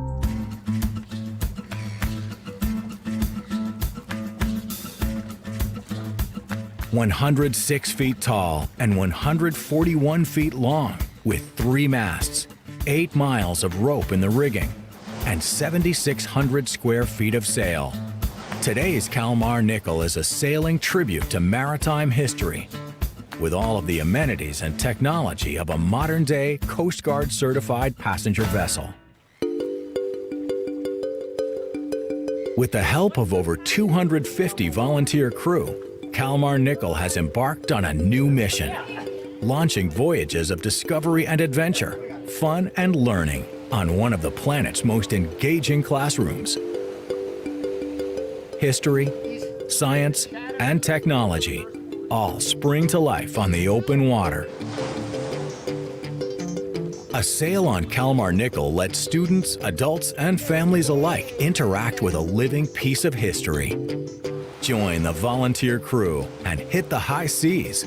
"106 feet tall and 141 feet long, with 3 masts, 8 miles of rope in the rigging, and 7,600 square feet of sail. Today's Kalmar Nickel is a sailing tribute to maritime history, with all of the amenities and technology of a modern-day Coast Guard certified passenger vessel. With the help of over 250 volunteer crew, Kalmar Nickel has embarked on a new mission, launching voyages of discovery and adventure, fun and learning on one of the planet's most engaging classrooms. History, science, and technology all spring to life on the open water. A sail on Kalmar Nickel lets students, adults, and families alike interact with a living piece of history. Join the volunteer crew and hit the high seas,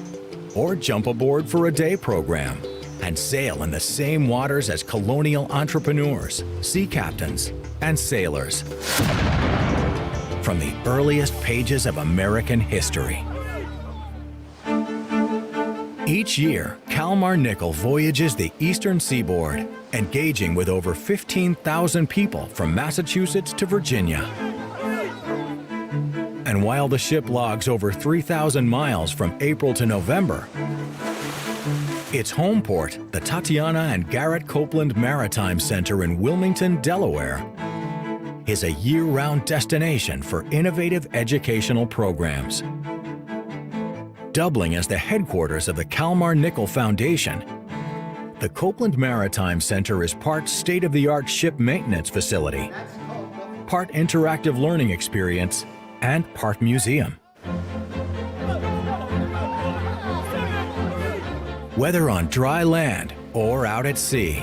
or jump aboard for a day program and sail in the same waters as colonial entrepreneurs, sea captains, and sailors. From the earliest pages of American history. Each year, Kalmar Nickel voyages the eastern seaboard, engaging with over 15,000 people from Massachusetts to Virginia. And while the ship logs over 3,000 miles from April to November, its home port, the Tatiana and Garrett Copeland Maritime Center in Wilmington, Delaware, is a year-round destination for innovative educational programs. Doubling as the headquarters of the Kalmar Nickel Foundation, the Copeland Maritime Center is part state-of-the-art ship maintenance facility, part interactive learning experience, and part museum. Whether on dry land or out at sea,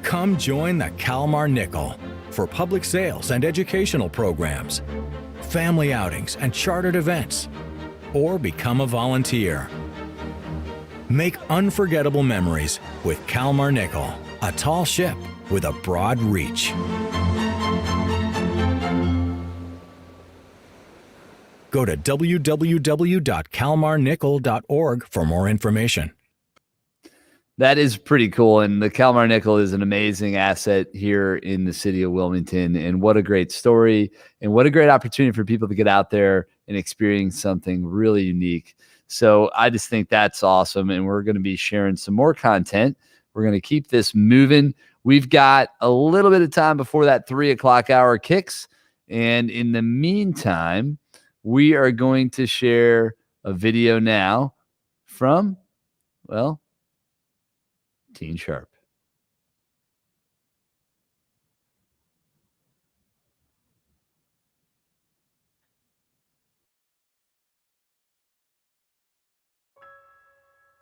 come join the Kalmar Nickel for public sales and educational programs, family outings and chartered events, or become a volunteer. Make unforgettable memories with Kalmar Nickel. A tall ship with a broad reach. Go to www.calmarnickel.org for more information. That is pretty cool. And the Kalmar Nickel is an amazing asset here in the city of Wilmington. And what a great story, and what a great opportunity for people to get out there and experience something really unique. So I just think that's awesome. And we're going to be sharing some more content. We're going to keep this moving. We've got a little bit of time before that 3 o'clock hour kicks. And in the meantime, we are going to share a video now from, well, Teen Sharp.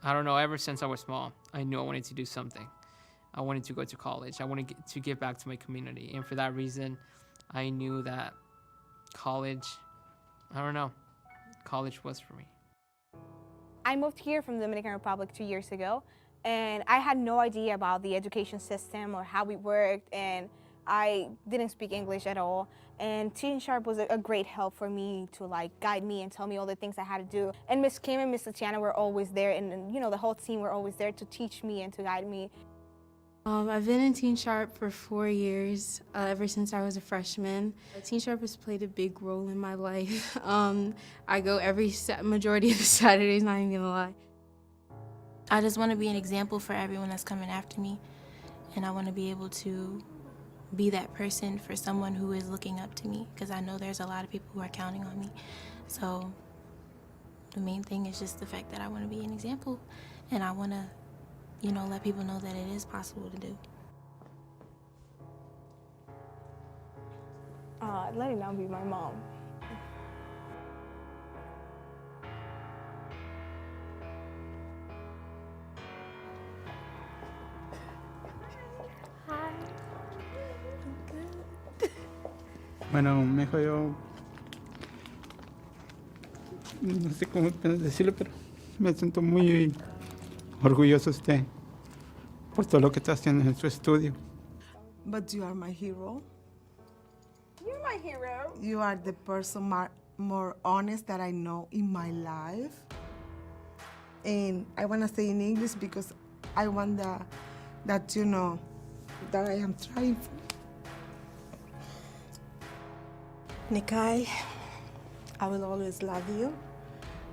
I don't know, ever since I was small, I knew I wanted to do something. I wanted to go to college. I wanted to give back to my community. And for that reason, I knew that college, I don't know, college was for me. I moved here from the Dominican Republic 2 years ago, and I had no idea about the education system or how it worked, and I didn't speak English at all. And Teen Sharp was a great help for me to guide me and tell me all the things I had to do. And Miss Kim and Miss Tatiana were always there, and you know, the whole team were always there to teach me and to guide me. I've been in Teen Sharp for 4 years, ever since I was a freshman. Teen Sharp has played a big role in my life. I go every majority of the Saturdays, not even gonna lie. I just want to be an example for everyone that's coming after me, and I want to be able to be that person for someone who is looking up to me, because I know there's a lot of people who are counting on me. So the main thing is just the fact that I want to be an example, and I want to, you know, let people know that it is possible to do. Let it now be my mom. Bueno, mejor yo no sé cómo decirlo, pero me siento muy orgulloso de usted por todo lo que está haciendo en su estudio. But you are my hero. You're my hero. You are the person more honest that I know in my life. And I want to say in English because I want that you know that I am trying for. Nikai, I will always love you.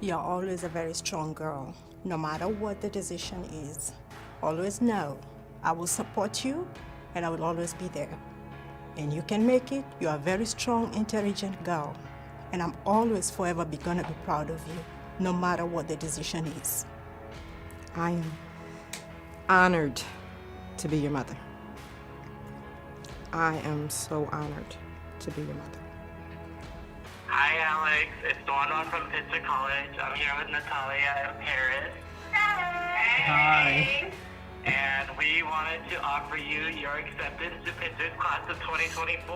You're always a very strong girl, no matter what the decision is. Always know I will support you and I will always be there. And you can make it. You are a very strong, intelligent girl. And I'm always forever gonna be proud of you, no matter what the decision is. I am honored to be your mother. I am so honored to be your mother. Hi, Alex. It's Dawn from Pitzer College. I'm here with Natalia in Paris. Hi. And we wanted to offer you your acceptance to Pitzer's class of 2024.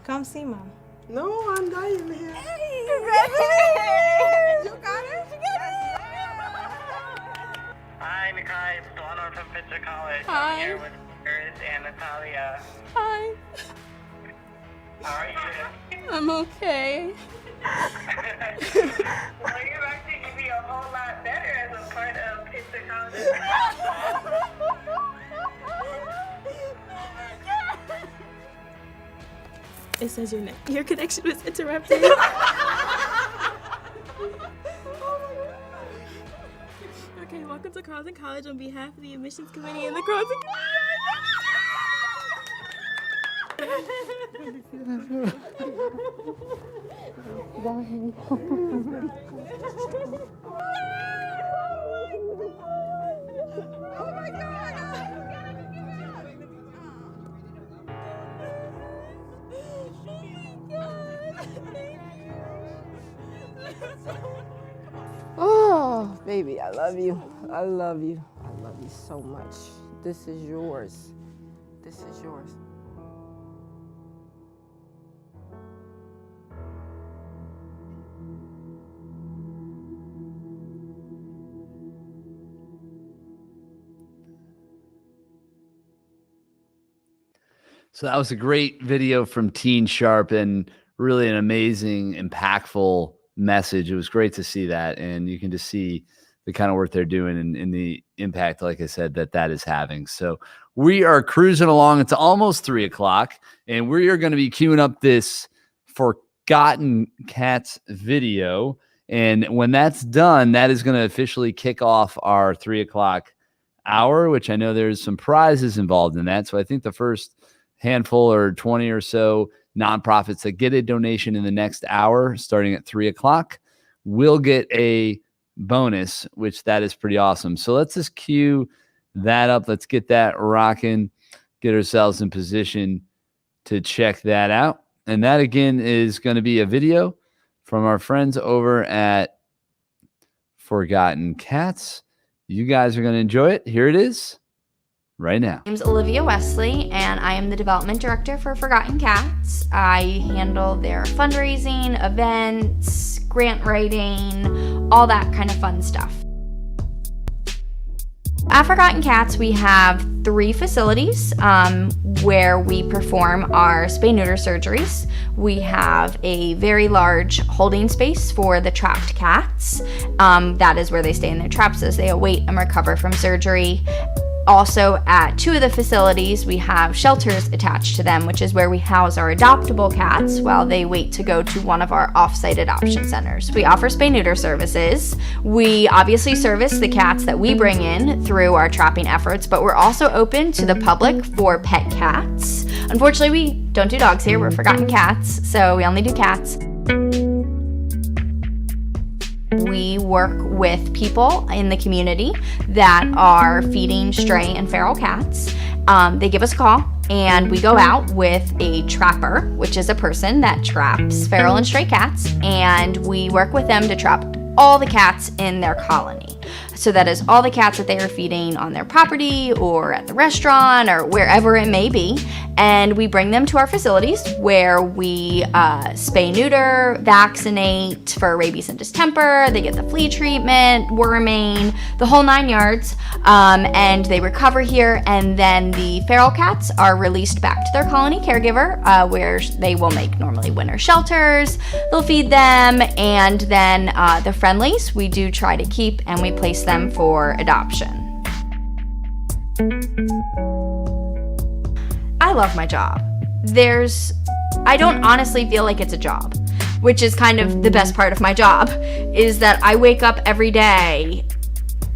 Come see Mom. No, I'm dying here. Hey, you got it? You got it? Hi, Nikai. It's Dawn from Pitzer College. Hi. I'm here with Paris and Natalia. Hi. How are you? I'm okay. Well, you're actually going to be a whole lot better as a part of Pitzer College. It says your connection was interrupted. Okay, welcome to Carleton College on behalf of the admissions committee and the Carleton. Oh, baby, I love you. I love you. I love you so much. This is yours. This is yours. So that was a great video from Teen Sharp and really an amazing, impactful message. It was great to see that. And you can just see the kind of work they're doing and the impact, like I said, that is having. So we are cruising along. It's almost 3:00 and we are going to be queuing up this Forgotten Cats video. And when that's done, that is going to officially kick off our 3:00 hour, which I know there's some prizes involved in that. So I think the first handful or 20 or so nonprofits that get a donation in the next hour, starting at 3:00, will get a bonus, which that is pretty awesome. So let's just cue that up. Let's get that rocking, get ourselves in position to check that out. And that again is going to be a video from our friends over at Forgotten Cats. You guys are going to enjoy it. Here it is right now. My name's Olivia Wesley, and I am the development director for Forgotten Cats. I handle their fundraising, events, grant writing, all that kind of fun stuff. At Forgotten Cats, we have 3 facilities where we perform our spay-neuter surgeries. We have a very large holding space for the trapped cats. That is where they stay in their traps as they await and recover from surgery. Also, at 2 of the facilities, we have shelters attached to them, which is where we house our adoptable cats while they wait to go to one of our off-site adoption centers. We offer spay-neuter services. We obviously service the cats that we bring in through our trapping efforts, but we're also open to the public for pet cats. Unfortunately, we don't do dogs here. We're Forgotten Cats, so we only do cats. We work with people in the community that are feeding stray and feral cats. They give us a call and we go out with a trapper, which is a person that traps feral and stray cats, and we work with them to trap all the cats in their colony. So that is all the cats that they are feeding on their property or at the restaurant or wherever it may be. And we bring them to our facilities where we spay, neuter, vaccinate for rabies and distemper. They get the flea treatment, worming, the whole 9 yards. And they recover here. And then the feral cats are released back to their colony caregiver where they will make normally winter shelters. They'll feed them. And then the friendlies we do try to keep and we place them for adoption. I love my job. I don't honestly feel like it's a job, which is kind of the best part of my job, is that I wake up every day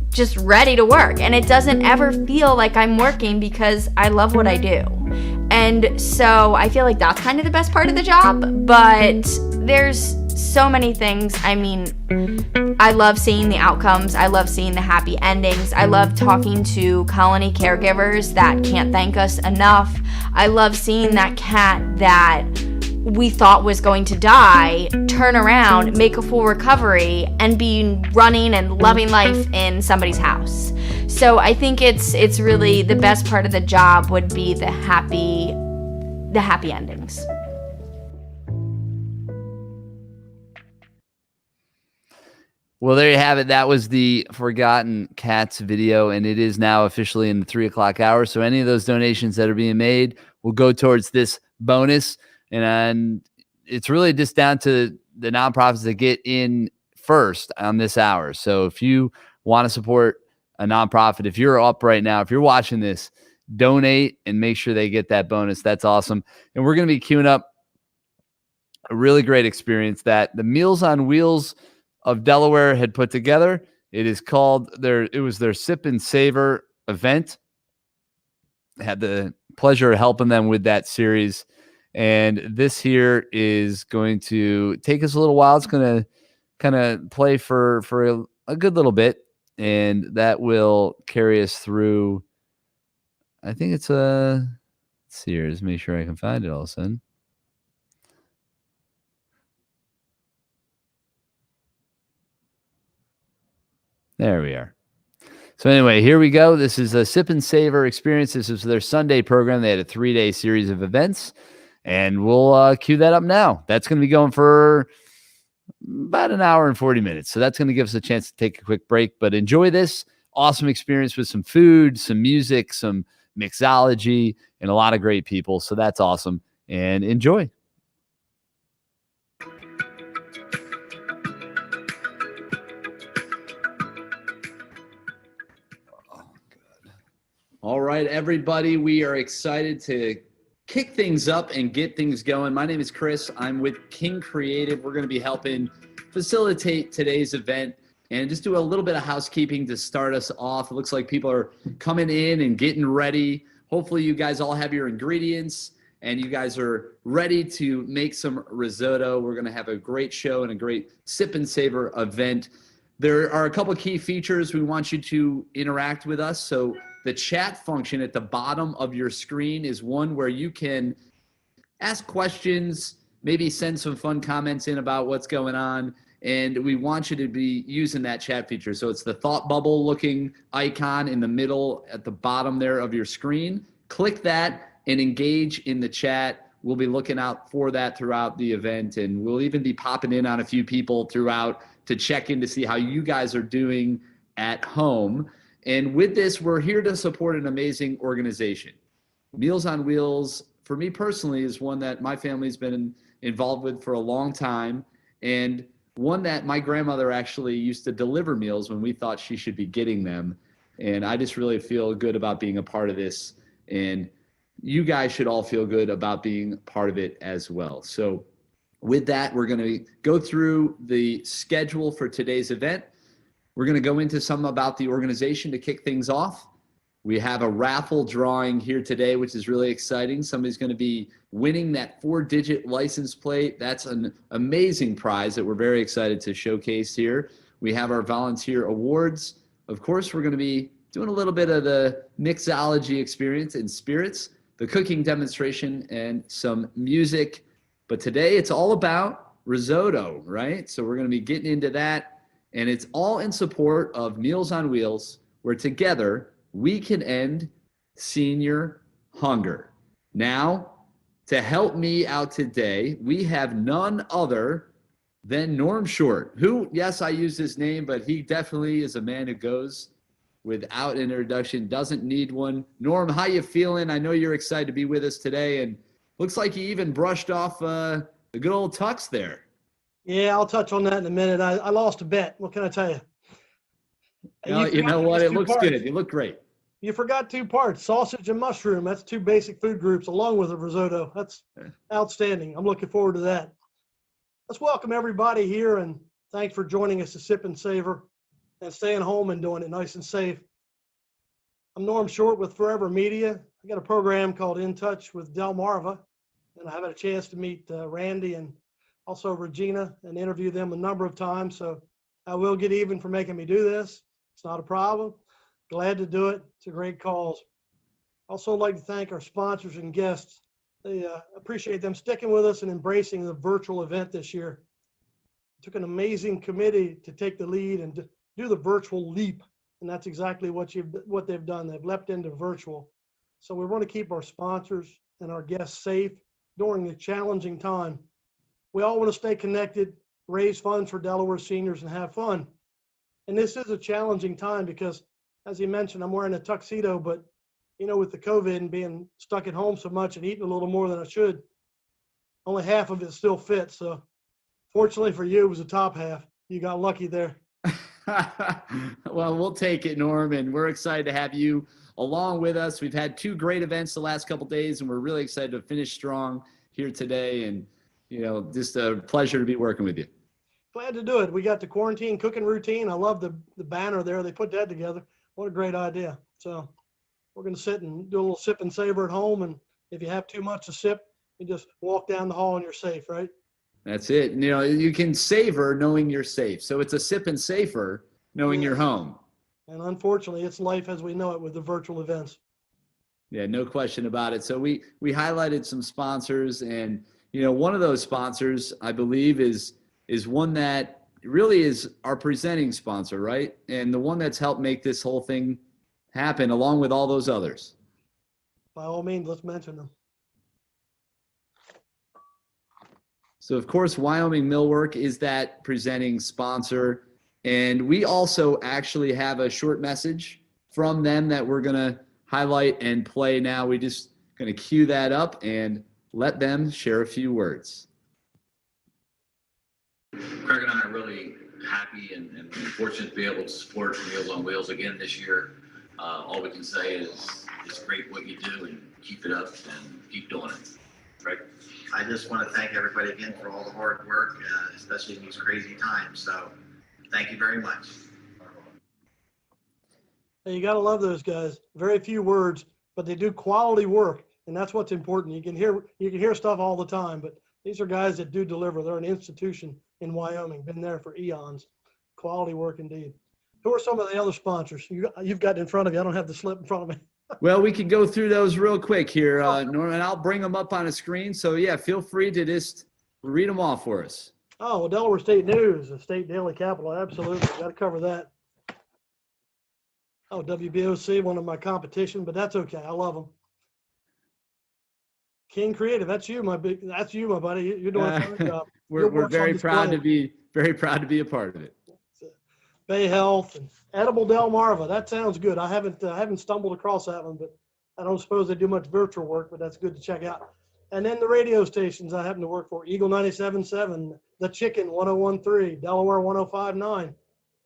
just ready to work, and it doesn't ever feel like I'm working because I love what I do. And so I feel like that's kind of the best part of the job, but there's so many things. I mean, I love seeing the outcomes. I love seeing the happy endings. I love talking to colony caregivers that can't thank us enough. I love seeing that cat that we thought was going to die turn around, make a full recovery, and be running and loving life in somebody's house. So I think it's really the best part of the job would be the happy endings. Well, there you have it. That was the Forgotten Cats video, and it is now officially in the 3:00 hour. So any of those donations that are being made will go towards this bonus. And it's really just down to the nonprofits that get in first on this hour. So if you want to support a nonprofit, if you're up right now, if you're watching this, donate and make sure they get that bonus. That's awesome. And we're going to be queuing up a really great experience that the Meals on Wheels of Delaware had put together. It is called it was their Sip and Savor event. I had the pleasure of helping them with that series. And this here is going to take us a little while. It's going to kind of play for a good little bit. And that will carry us through. I think it's let's see here. Just make sure I can find it all of a sudden. There we are. So anyway, here we go. This is a Sip and Savor experience. This is their Sunday program. They had a 3-day series of events, and we'll cue that up now. That's going to be going for about an hour and 40 minutes. So that's going to give us a chance to take a quick break, but enjoy this awesome experience with some food, some music, some mixology, and a lot of great people. So that's awesome. And enjoy. All right, everybody, we are excited to kick things up and get things going. My name is Chris. I'm with King Creative. We're going to be helping facilitate today's event and just do a little bit of housekeeping to start us off. It looks like people are coming in and getting ready. Hopefully you guys all have your ingredients and you guys are ready to make some risotto. We're going to have a great show and a great sip and savor event. There are a couple key features we want you to interact with us. So the chat function at the bottom of your screen is one where you can ask questions, maybe send some fun comments in about what's going on. And we want you to be using that chat feature. So it's the thought bubble looking icon in the middle at the bottom there of your screen. Click that and engage in the chat. We'll be looking out for that throughout the event. And we'll even be popping in on a few people throughout to check in to see how you guys are doing at home. And with this, we're here to support an amazing organization. Meals on Wheels, for me personally, is one that my family's been involved with for a long time, and one that my grandmother actually used to deliver meals when we thought she should be getting them. And I just really feel good about being a part of this, and you guys should all feel good about being part of it as well. So with that, we're going to go through the schedule for today's event. We're going to go into some about the organization to kick things off. We have a raffle drawing here today, which is really exciting. Somebody's going to be winning that 4-digit license plate. That's an amazing prize that we're very excited to showcase here. We have our volunteer awards. Of course, we're going to be doing a little bit of the mixology experience and spirits, the cooking demonstration, and some music. But today it's all about risotto, right? So we're going to be getting into that. And it's all in support of Meals on Wheels, where together we can end senior hunger. Now, to help me out today, we have none other than Norm Short, who, yes, I use his name, but he definitely is a man who goes without an introduction, doesn't need one. Norm, how you feeling? I know you're excited to be with us today, and looks like you even brushed off the good old tux there. Yeah, I'll touch on that in a minute. I lost a bet. What can I tell you? You know what? It looks good. You look great. You forgot 2 parts, sausage and mushroom. That's 2 basic food groups along with a risotto. That's outstanding. I'm looking forward to that. Let's welcome everybody here, and thanks for joining us to sip and savor and staying home and doing it nice and safe. I'm Norm Short with Forever Media. I got a program called In Touch with Delmarva, and I have had a chance to meet Randy and also Regina and interview them a number of times. So I will get even for making me do this. It's not a problem. Glad to do it. It's a great cause. Also like to thank our sponsors and guests. They appreciate them sticking with us and embracing the virtual event this year. It took an amazing committee to take the lead and to do the virtual leap. And that's exactly what they've done. They've leapt into virtual. So we want to keep our sponsors and our guests safe during the challenging time. We all want to stay connected, raise funds for Delaware seniors, and have fun. And this is a challenging time because, as you mentioned, I'm wearing a tuxedo, but, you know, with the COVID and being stuck at home so much and eating a little more than I should, only half of it still fits. So fortunately for you, it was the top half. You got lucky there. Well, we'll take it, Norm, and we're excited to have you along with us. We've had 2 great events the last couple of days, and we're really excited to finish strong here today. And you know, just a pleasure to be working with you. Glad to do it. We got the quarantine cooking routine. I love the banner there. They put that together. What a great idea. So we're going to sit and do a little sip and savor at home. And if you have too much to sip, you just walk down the hall and you're safe, right? That's it. You know, you can savor knowing you're safe. So it's a sip and savor knowing you're home. And unfortunately, it's life as we know it with the virtual events. Yeah, no question about it. So we highlighted some sponsors, and you know, one of those sponsors, I believe, is one that really is our presenting sponsor, right? And the one that's helped make this whole thing happen, along with all those others. By all means, let's mention them. So, of course, Wyoming Millwork is that presenting sponsor. And we also actually have a short message from them that we're going to highlight and play now. We just going to cue that up and let them share a few words. Craig and I are really happy and fortunate to be able to support Meals on Wheels again this year. All we can say is it's great what you do and keep it up and keep doing it. Craig? I just want to thank everybody again for all the hard work, especially in these crazy times. So thank you very much. Hey, you got to love those guys. Very few words, but they do quality work, and that's what's important. You can hear stuff all the time, but these are guys that do deliver. They're an institution in Wyoming, been there for eons. Quality work indeed. Who are some of the other sponsors you've got in front of you? I don't have the slip in front of me. Well, we can go through those real quick here, Norman. I'll bring them up on a screen. So, yeah, feel free to just read them off for us. Oh, well, Delaware State News, the state daily capital. Absolutely. Got to cover that. Oh, WBOC, one of my competition, but that's okay. I love them. King Creative, that's you, my buddy. You're doing a fine job. We're very proud to be a part of it. Bay Health and Edible Delmarva. That sounds good. I haven't stumbled across that one, but I don't suppose they do much virtual work, but that's good to check out. And then the radio stations I happen to work for: Eagle 97.7, The Chicken 101.3, Delaware 105.9.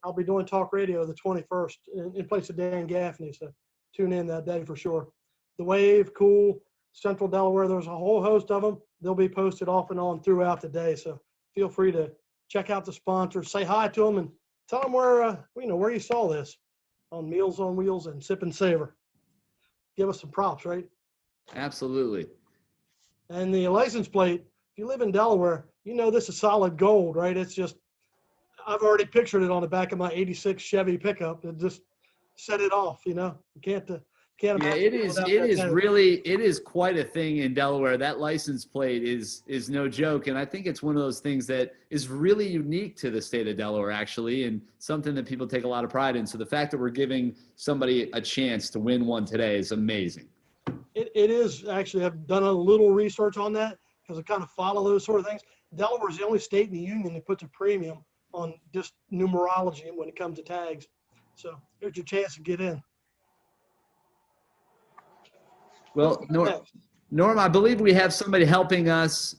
I'll be doing talk radio the 21st in place of Dan Gaffney, so tune in that day for sure. The Wave, Cool, Central Delaware. There's a whole host of them. They'll be posted off and on throughout the day, so feel free to check out the sponsors, say hi to them, and tell them where you saw this on Meals on Wheels and Sip and Savor. Give us some props, right? Absolutely. And the license plate, if you live in Delaware, you know this is solid gold, right? It's just, I've already pictured it on the back of my 86 Chevy pickup and just set it off, You can't Yeah, imagine. it is quite a thing in Delaware. That license plate is no joke. And I think it's one of those things that is really unique to the state of Delaware, actually, and something that people take a lot of pride in. So the fact that we're giving somebody a chance to win one today is amazing. It is actually, I've done a little research on that because I kind of follow those sort of things. Delaware is the only state in the union that puts a premium on just numerology when it comes to tags. So here's your chance to get in. Well, Norm, I believe we have somebody helping us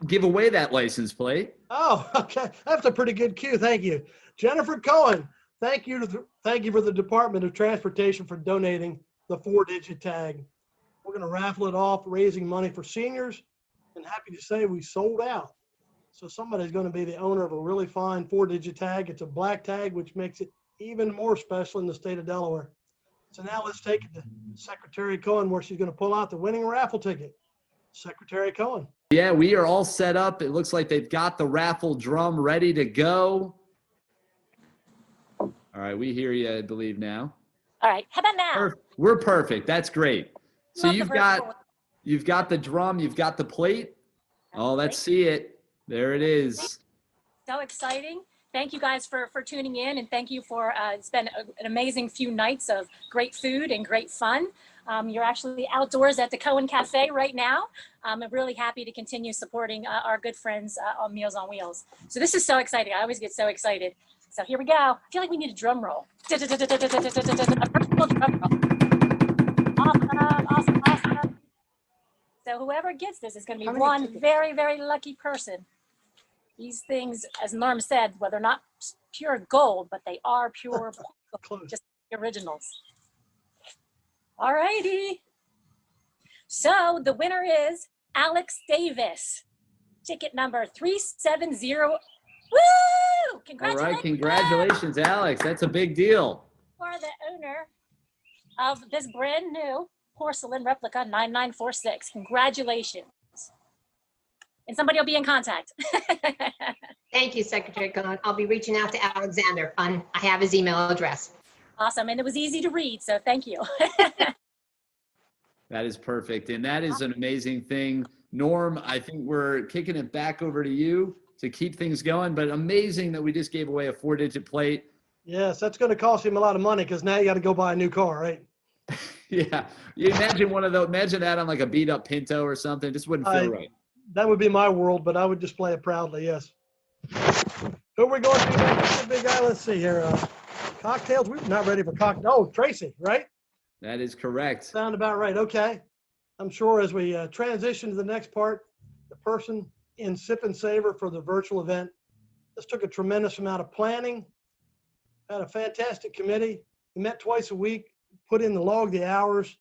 give away that license plate. Oh, okay. That's a pretty good cue. Thank you. Jennifer Cohen, thank you for the Department of Transportation for donating the 4-digit tag. We're going to raffle it off, raising money for seniors, and happy to say we sold out. So somebody's going to be the owner of a really fine 4-digit tag. It's a black tag, which makes it even more special in the state of Delaware. So now let's take it to Secretary Cohen, where she's going to pull out the winning raffle ticket. Secretary Cohen. Yeah, we are all set up. It looks like they've got the raffle drum ready to go. All right, we hear you, I believe, now. All right, how about now? We're perfect. That's great. So Love you've got the drum, you've got the plate. Oh, let's see it. There it is. So exciting. Thank you guys for tuning in, and thank you for it's been an amazing few nights of great food and great fun. You're actually outdoors at the Cohen Cafe right now. I'm really happy to continue supporting our good friends on Meals on Wheels. So this is so exciting. I always get so excited. So here we go. I feel like we need a drum roll. A virtual drum roll. Awesome. So whoever gets this is going to be one very, very lucky person. These things, as Norm said, well, they're not pure gold, but they are pure gold, just the originals. All righty. So the winner is Alex Davis. Ticket number 370. Woo! Congratulations. All right, congratulations, Alex. That's a big deal. You are the owner of this brand new porcelain replica 9946. Congratulations. And somebody will be in contact. Thank you, Secretary Cohen. I'll be reaching out to Alexander. I have his email address. Awesome. And it was easy to read, so thank you. That is perfect. And that is an amazing thing. Norm, I think we're kicking it back over to you to keep things going, but amazing that we just gave away a 4-digit plate. Yes, that's going to cost him a lot of money because now you got to go buy a new car, right? Yeah. You imagine that on like a beat up Pinto or something. It just wouldn't feel right. That would be my world, but I would display it proudly, yes. Who are we going to next? Big guy, let's see here. Cocktails, we're not ready for cocktails. Oh, Tracy, right? That is correct. Sound about right. Okay. I'm sure as we transition to the next part, the person in Sip and Savor for the virtual event, this took a tremendous amount of planning, had a fantastic committee. We met twice a week, put in the log the hours,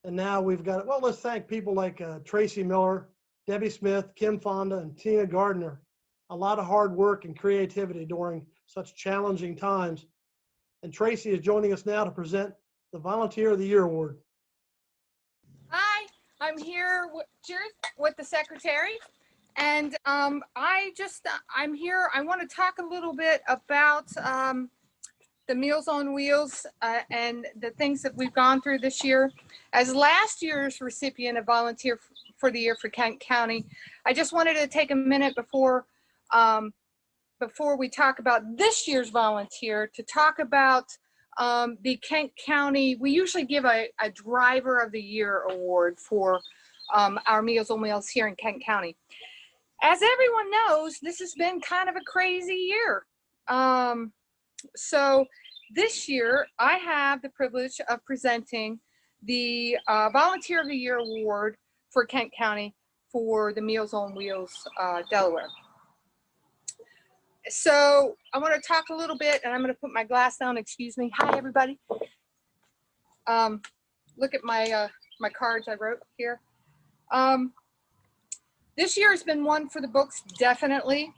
and now we've got, well, let's thank people like Tracy Miller, Debbie Smith, Kim Fonda, and Tina Gardner. A lot of hard work and creativity during such challenging times. And Tracy is joining us now to present the Volunteer of the Year Award. Hi, I'm here with the secretary, and I'm here. I want to talk a little bit about the Meals on Wheels and the things that we've gone through this year. As last year's recipient of Volunteer for the Year for Kent County, I just wanted to take a minute before we talk about this year's volunteer to talk about the Kent County. We usually give a Driver of the Year award for our Meals on Wheels here in Kent County. As everyone knows, this has been kind of a crazy year. So this year, I have the privilege of presenting the Volunteer of the Year award for Kent County for the Meals on Wheels Delaware. So I want to talk a little bit, and I'm going to put my glass down. Excuse me. Hi, everybody. Look at my my cards I wrote here. This year has been one for the books, definitely.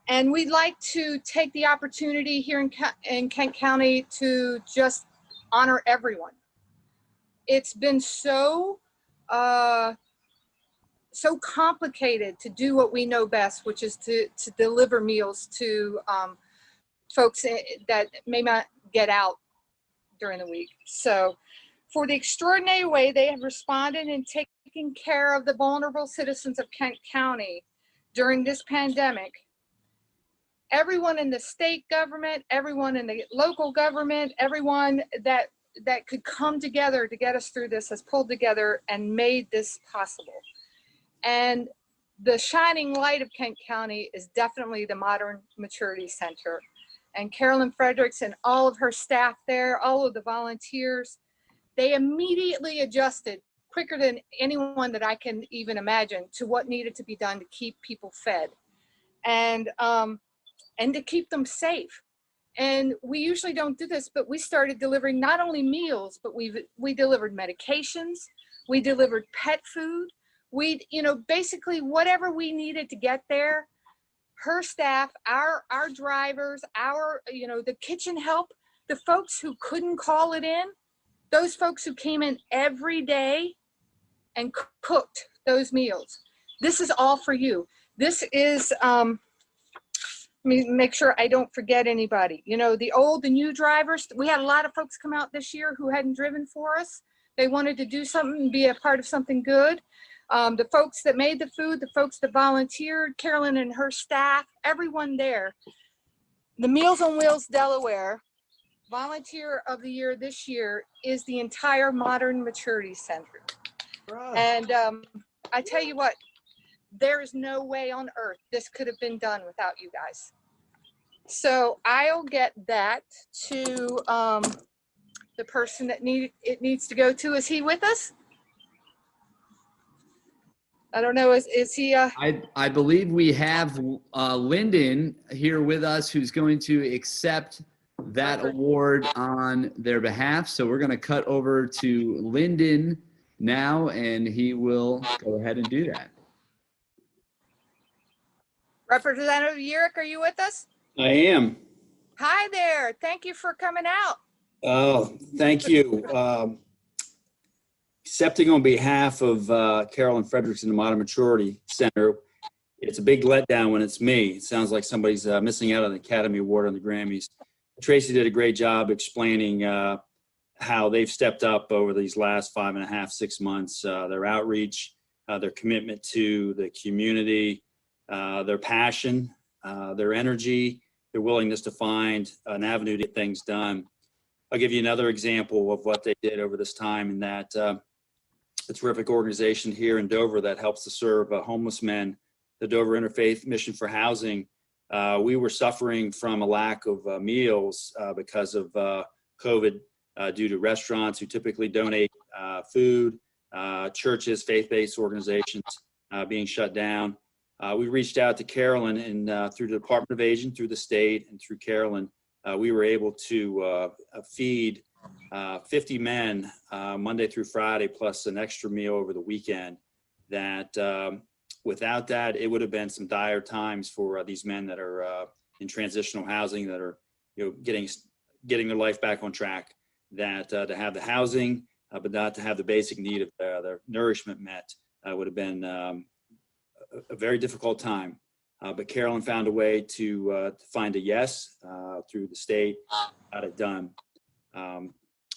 And we'd like to take the opportunity here in Kent County to just honor everyone. It's been so complicated to do what we know best, which is to deliver meals to folks that may not get out during the week. So for the extraordinary way they have responded in taking care of the vulnerable citizens of Kent County during this pandemic, everyone in the state government, everyone in the local government, everyone that could come together to get us through this has pulled together and made this possible. And the shining light of Kent County is definitely the Modern Maturity Center. And Carolyn Fredericks and all of her staff there, all of the volunteers, they immediately adjusted quicker than anyone that I can even imagine to what needed to be done to keep people fed and to keep them safe. And we usually don't do this, but we started delivering not only meals, but we delivered medications, we delivered pet food. We, basically whatever we needed to get there, her staff, our drivers, the kitchen help, the folks who couldn't call it in, those folks who came in every day and cooked those meals. This is all for you. This is, let me make sure I don't forget anybody. The old, the new drivers, we had a lot of folks come out this year who hadn't driven for us. They wanted to do something and be a part of something good. The folks that made the food, the folks that volunteered, Carolyn and her staff, everyone there. The Meals on Wheels Delaware Volunteer of the Year this year is the entire Modern Maturity Center. Right. And I tell you what, there is no way on earth this could have been done without you guys. So I'll get that to the person that it needs to go to. Is he with us? I don't know. Is he? I believe we have Lyndon here with us, who's going to accept that award on their behalf. So we're going to cut over to Lyndon now, and he will go ahead and do that. Representative Urick, are you with us? I am. Hi there. Thank you for coming out. Oh, thank you. Accepting on behalf of Carolyn Fredericks and the Modern Maturity Center, it's a big letdown when it's me. It sounds like somebody's missing out on the Academy Award on the Grammys. Tracy did a great job explaining how they've stepped up over these last 5.5, 6 months, their outreach, their commitment to the community, their passion, their energy, their willingness to find an avenue to get things done. I'll give you another example of what they did over this time, in that a terrific organization here in Dover that helps to serve homeless men, the Dover Interfaith Mission for Housing. We were suffering from a lack of meals because of COVID due to restaurants who typically donate food, churches, faith-based organizations being shut down. We reached out to Carolyn, and through the Department of Aging, through the state, and through Carolyn, we were able to feed 50 men Monday through Friday, plus an extra meal over the weekend. That without that, it would have been some dire times for these men that are in transitional housing, that are getting their life back on track. That to have the housing, but not to have the basic need of their nourishment met would have been a very difficult time. But Carolyn found a way to find a yes through the state, got it done.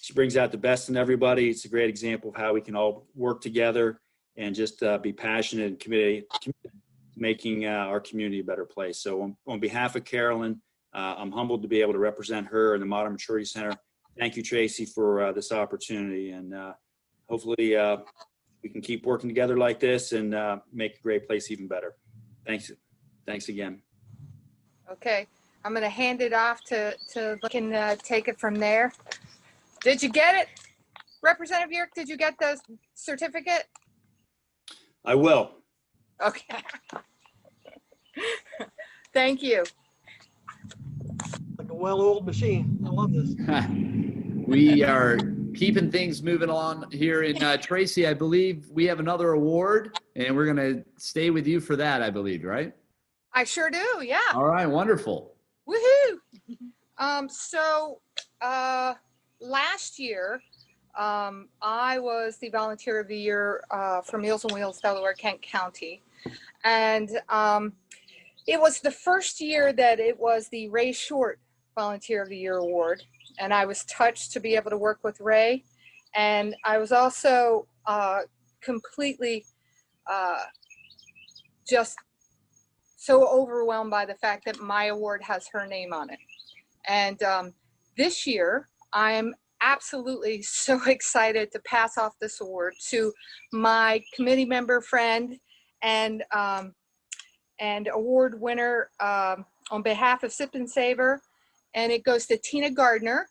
She brings out the best in everybody. It's a great example of how we can all work together and just be passionate and committed to making our community a better place. So on behalf of Carolyn, I'm humbled to be able to represent her in the Modern Maturity Center. Thank you, Tracy, for this opportunity, and hopefully we can keep working together like this and make a great place even better. Thanks again. Okay, I'm going to hand it off to can take it from there. Did you get it, Representative Yerk? Did you get the certificate? I will. Okay. Thank you. Like a well-oiled machine. I love this. We are keeping things moving along here. In Tracy, I believe we have another award, and we're going to stay with you for that, I believe, right? I sure do, yeah. All right, wonderful. Woohoo! So last year, I was the Volunteer of the Year for Meals on Wheels, Delaware, Kent County. And it was the first year that it was the Ray Short Volunteer of the Year Award. And I was touched to be able to work with Ray. And I was also completely just so overwhelmed by the fact that my award has her name on it. And this year, I am absolutely so excited to pass off this award to my committee member friend and award winner on behalf of Sip and Savor. And it goes to Tina Gardner.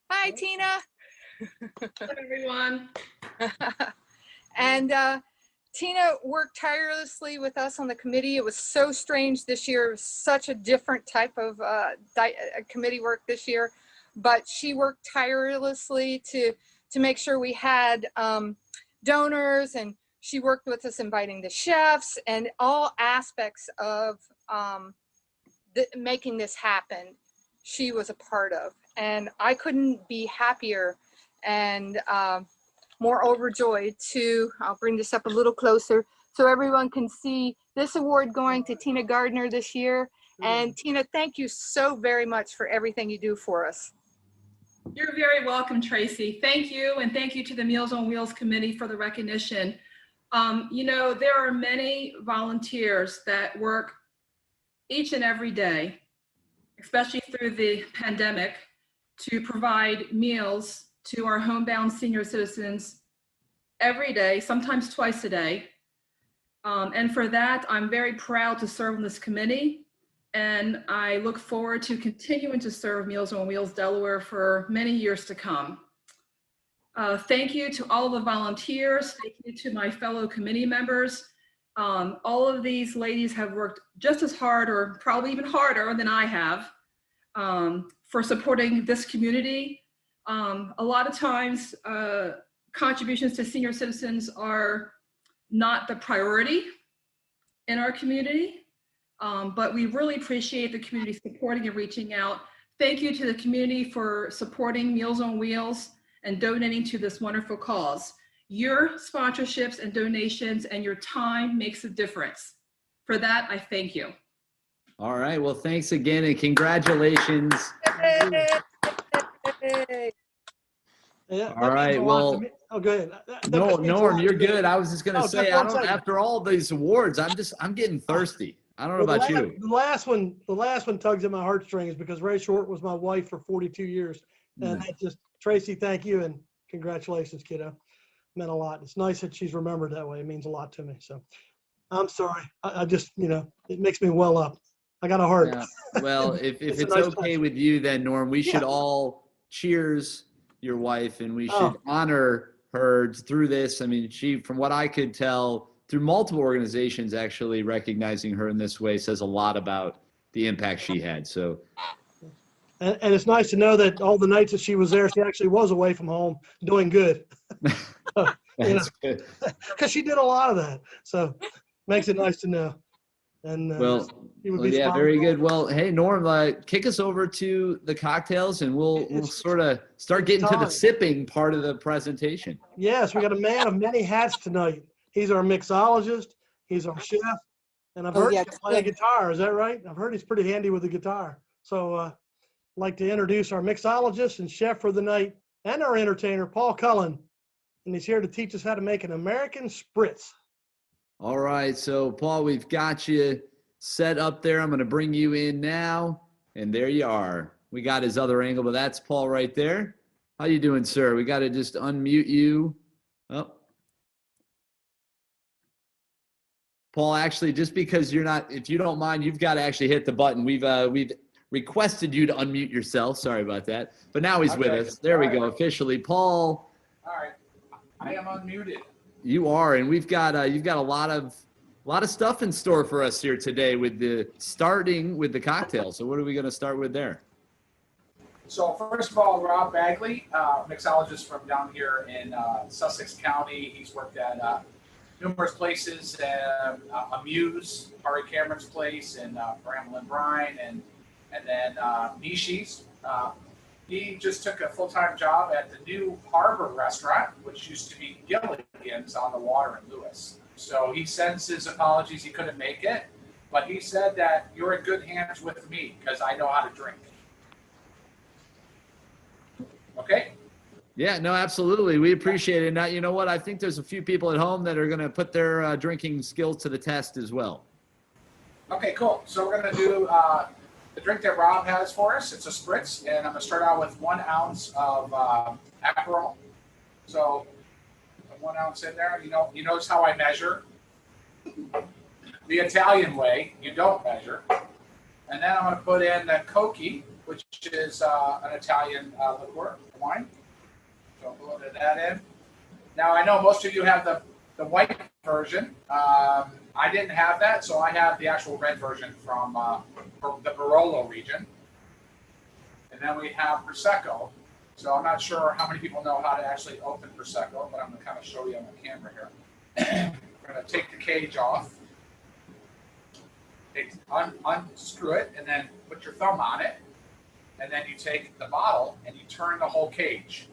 Hi, Tina. Hello, everyone. And Tina worked tirelessly with us on the committee. It was so strange this year. It was such a different type of committee work this year. But she worked tirelessly to make sure we had donors, and she worked with us inviting the chefs and all aspects of making this happen. She was a part of, and I couldn't be happier and more overjoyed to, I'll bring this up a little closer so everyone can see this award going to Tina Gardner this year. And Tina, thank you so very much for everything you do for us. You're very welcome, Tracy. Thank you, and thank you to the Meals on Wheels Committee for the recognition. You know, there are many volunteers that work each and every day, especially through the pandemic, to provide meals to our homebound senior citizens every day, sometimes twice a day. And for that, I'm very proud to serve on this committee. And I look forward to continuing to serve Meals on Wheels Delaware for many years to come. Thank you to all the volunteers. Thank you to my fellow committee members. All of these ladies have worked just as hard, or probably even harder than I have, for supporting this community. A lot of times, contributions to senior citizens are not the priority in our community, but we really appreciate the community supporting and reaching out. Thank you to the community for supporting Meals on Wheels and donating to this wonderful cause. Your sponsorships and donations and your time makes a difference. For that, I thank you. All right. Well, thanks again, and congratulations. Yeah, All right. Well, oh, go ahead. no, Norm, you're good. I was just going to say, just I one don't, second. after all these awards, I'm getting thirsty. I don't know about you. The last one tugs at my heartstrings because Ray Short was my wife for 42 years. And that just, Tracy, thank you and congratulations, kiddo. Meant a lot. It's nice that she's remembered that way. It means a lot to me. So I'm sorry. I just, it makes me well up. I got a heart. Yeah. Well, if it's nice okay with you, then Norm, we should all cheers your wife, and we should honor her through this. I mean, she, from what I could tell, through multiple organizations actually recognizing her in this way says a lot about the impact she had. So, and it's nice to know that all the nights that she was there, she actually was away from home doing good. That's good. Because she did a lot of that. So makes it nice to know. And Well, yeah, very good. Well, hey, Norm, kick us over to the cocktails, and we'll sort of start getting to the sipping part of the presentation. Yes, we got a man of many hats tonight. He's our mixologist. He's our chef. And I've heard he can play a guitar. Is that right? I've heard he's pretty handy with the guitar. So I'd like to introduce our mixologist and chef for the night and our entertainer, Paul Cullen. And he's here to teach us how to make an American spritz. All right. So, Paul, we've got you set up there. I'm going to bring you in now. And there you are. We got his other angle, but that's Paul right there. How you doing, sir? We got to just unmute you. Oh. Paul, actually, just because you're not, if you don't mind, you've got to actually hit the button. We've requested you to unmute yourself. Sorry about that. But now he's with us. There we go. Officially, Paul. All right, I am unmuted. You are, and we've got you've got a lot of stuff in store for us here today with starting with the cocktail. So what are we going to start with there? So first of all, Rob Bagley, mixologist from down here in Sussex County. He's worked at numerous places, Amuse, Ari Cameron's place, and Bramble and Brine, and then Nishi's. He just took a full-time job at the new Harbor restaurant, which used to be Gilligan's on the water in Lewis. So he sends his apologies, he couldn't make it, but he said that you're in good hands with me because I know how to drink. Okay? Yeah, no, absolutely. We appreciate it. Now, you know what? I think there's a few people at home that are going to put their drinking skills to the test as well. Okay, cool. So we're going to do the drink that Rob has for us. It's a spritz, and I'm going to start out with 1 ounce of Aperol. So 1 ounce in there. You notice how I measure. The Italian way, you don't measure. And then I'm going to put in the Cochi, which is an Italian liqueur, wine. So a little bit of that in. Now, I know most of you have the white version. I didn't have that, so I have the actual red version from the Barolo region. And then we have Prosecco. So I'm not sure how many people know how to actually open Prosecco, but I'm going to kind of show you on the camera here. We're going to take the cage off. Unscrew it, and then put your thumb on it. And then you take the bottle, and you turn the whole cage.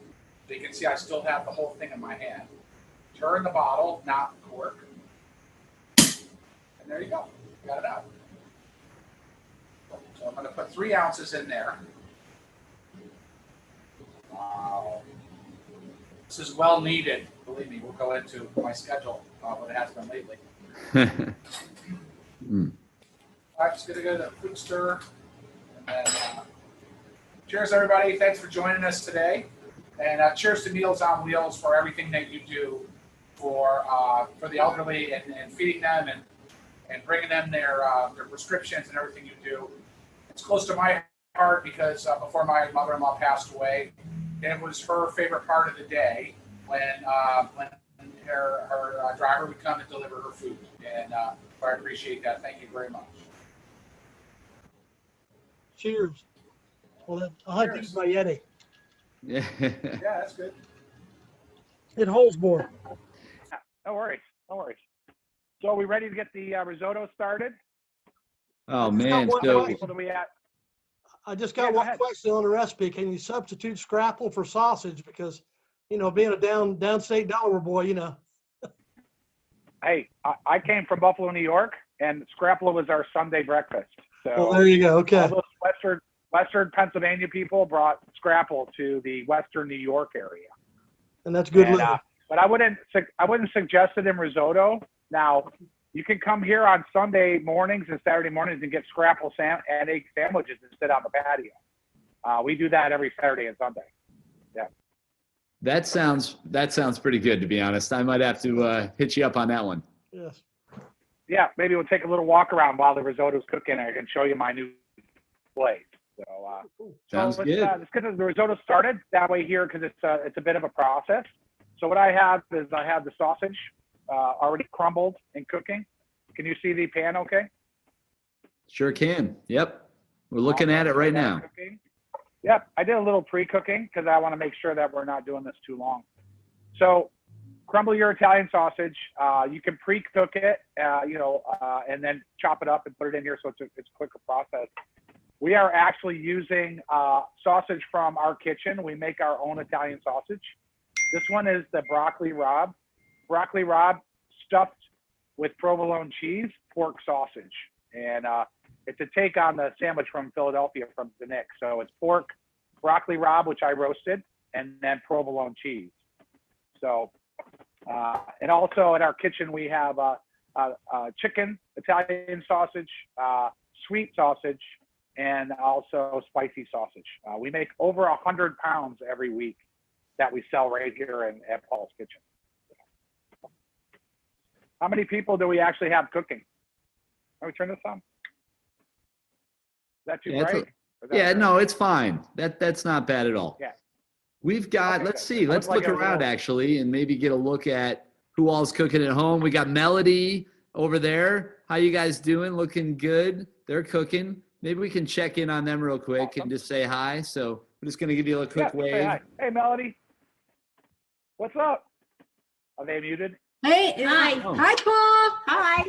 So you can see I still have the whole thing in my hand. Turn the bottle, not the cork. And there you go. You got it out. So I'm going to put 3 ounces in there. Wow. This is well needed. Believe me, we'll go into my schedule, what it has been lately. I'm just going to go to the food stir. And then, cheers, everybody. Thanks for joining us today. And cheers to Meals on Wheels for everything that you do for the elderly and feeding them and bringing them their prescriptions and everything you do. It's close to my heart because before my mother-in-law passed away, it was her favorite part of the day when her driver would come and deliver her food. And I appreciate that. Thank you very much. Cheers. Well, I'll have to use my Yeti. Yeah. Yeah, that's good. It holds more. No worries. No worries. So are we ready to get the risotto started? Oh, man. What do we at? I just got one question on the recipe. Can you substitute scrapple for sausage? Because, being a downstate Delaware boy, Hey, I came from Buffalo, New York, and scrapple was our Sunday breakfast. So well, there you go. Okay. All those Western Pennsylvania people brought scrapple to the Western New York area. And that's good living. But I wouldn't suggest it in risotto. Now, you can come here on Sunday mornings and Saturday mornings and get scrapple and egg sandwiches and sit on the patio. We do that every Saturday and Sunday. Yeah. That sounds pretty good, to be honest. I might have to hit you up on that one. Yes. Yeah, maybe we'll take a little walk around while the risotto's cooking. I can show you my new place. So, Sounds good. let's get the risotto started. That way here, because it's a bit of a process. So what I have is I have the sausage already crumbled and cooking. Can you see the pan okay? Sure can. Yep. We're looking at it right now. Cooking. Yep. I did a little pre-cooking because I want to make sure that we're not doing this too long. So crumble your Italian sausage. You can pre-cook it, and then chop it up and put it in here so it's a quicker process. We are actually using sausage from our kitchen. We make our own Italian sausage. This one is the broccoli rabe. Broccoli rabe stuffed with provolone cheese, pork sausage. And it's a take on the sandwich from Philadelphia from the Nick. So it's pork, broccoli rabe, which I roasted, and then provolone cheese. So, and also in our kitchen, we have chicken, Italian sausage, sweet sausage, and also spicy sausage. We make over 100 pounds every week that we sell right here at Paul's Kitchen. How many people do we actually have cooking? Can we turn this on? Is that too bright? No, it's fine. That's not bad at all. Yeah. We've got, Okay, let's good. see, let's Looks like look a around little- actually and maybe get a look at who all's cooking at home. We got Melody over there. How you guys doing? Looking good. They're cooking. Maybe we can check in on them real quick and just say hi. So we're just going to give you a quick Say wave. hi. Hey, Melody. What's up? Are they muted? Hey, Hi. Hi, Paul. Hi.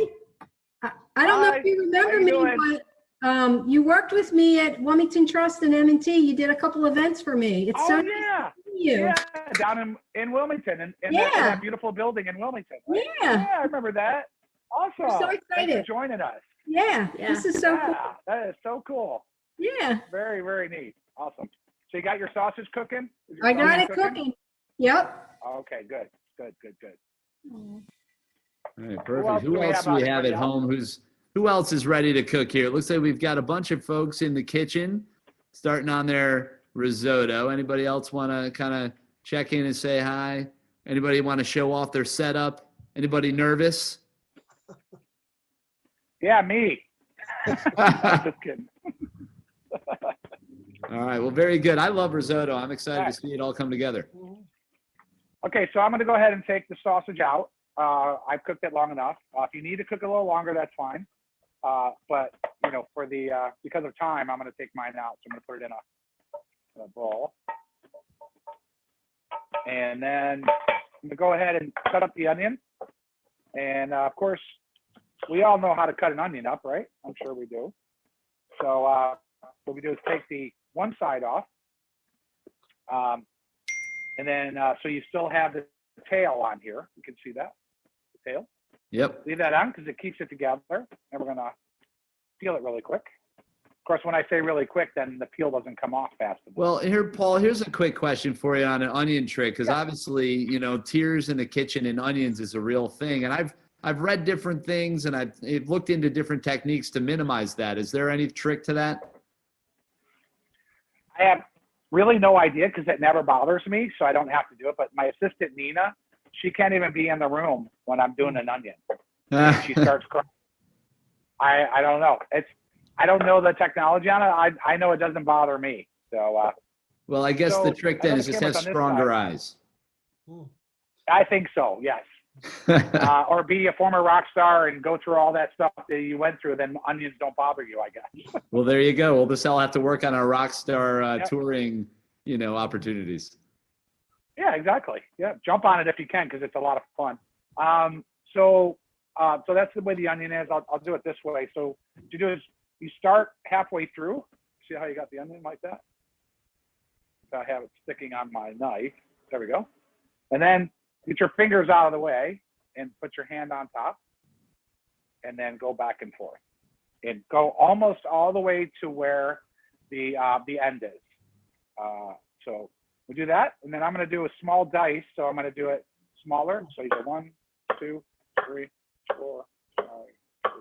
I don't know Hi. if you How remember you me, doing? but you worked with me at Wilmington Trust and M&T. You did a couple events for me. It's so nice to see you. Yeah, down in Wilmington, in that beautiful building in Wilmington. Right? Yeah. I remember that. Awesome. I'm so Thanks excited. for joining us. Yeah, this is so cool. That is so cool. Yeah. Very, very neat. Awesome. So you got your sausage cooking? Is your I got sausage it cooking. Yep. Okay, good. All right, else perfect. do Who we else have do we on? have at Anybody home? Who else is ready to cook here? It looks like we've got a bunch of folks in the kitchen starting on their risotto. Anybody else want to kind of check in and say hi? Anybody want to show off their setup? Anybody nervous? Yeah, me. Just kidding. All right. Well, very good. I love risotto. I'm excited to see it all come together. Okay, so I'm going to go ahead and take the sausage out. I've cooked it long enough. If you need to cook a little longer, that's fine. But for the because of time, I'm going to take mine out. So I'm going to put it in a bowl, and then I'm going to go ahead and cut up the onion. And of course, we all know how to cut an onion up, right? I'm sure we do. So what we do is take the one side off, and then so you still have the tail on here. You can see that, the tail. Yep. Leave that on because it keeps it together. And we're gonna peel it really quick. Of course, when I say really quick, then the peel doesn't come off fast enough. Well, here, Paul, here's a quick question for you on an onion trick, because obviously, tears in the kitchen and onions is a real thing. And I've read different things and I've looked into different techniques to minimize that. Is there any trick to that? I have really no idea because it never bothers me, so I don't have to do it. But my assistant, Nina, she can't even be in the room when I'm doing an onion. She starts crying. I don't know. I don't know the technology on it. I know it doesn't bother me. So. Well, I guess the trick then is just have stronger eyes. I think so. Yes. Or be a former rock star and go through all that stuff that you went through. Then onions don't bother you, I guess. Well, there you go. We'll just all have to work on our rock star touring, opportunities. Yeah, exactly. Yeah, jump on it if you can because it's a lot of fun. So that's the way the onion is. I'll do it this way. So what you do is you start halfway through. See how you got the onion like that? So I have it sticking on my knife. There we go. And then get your fingers out of the way and put your hand on top and then go back and forth and go almost all the way to where the end is. So we do that. And then I'm going to do a small dice. So I'm going to do it smaller. So you go 1, 2, 3, 4, 5, 6,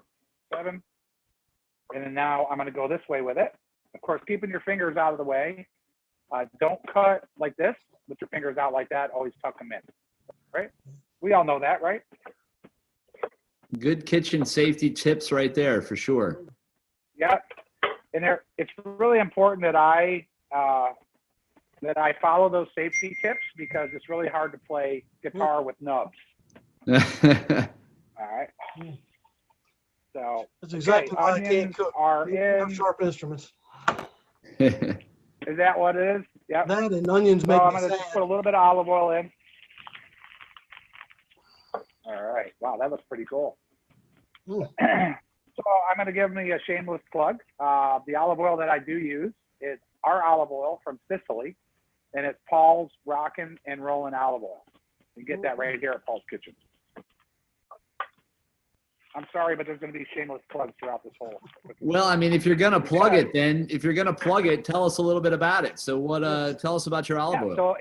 7. And then now I'm going to go this way with it. Of course, keeping your fingers out of the way. Don't cut like this with your fingers out like that. Always tuck them in. Right? We all know that, right? Good kitchen safety tips right there for sure. Yeah. it's really important that I follow those safety tips because it's really hard to play guitar with nubs. All right. So That's exactly why I can't onions cook. are You have in. sharp instruments. Is that what it is? Yeah. That and onions So make I'm me going to sad. put a little bit of olive oil in. All right. Wow, that looks pretty cool. So I'm going to give me a shameless plug. The olive oil that I do use is our olive oil from Sicily, and it's Paul's Rockin' and Rollin' Olive Oil. You get that right here at Paul's Kitchen. I'm sorry, but there's going to be shameless plugs throughout this whole. Well, I mean, if you're going to plug it, then if you're going to plug it, tell us a little bit about it. So tell us about your olive oil. So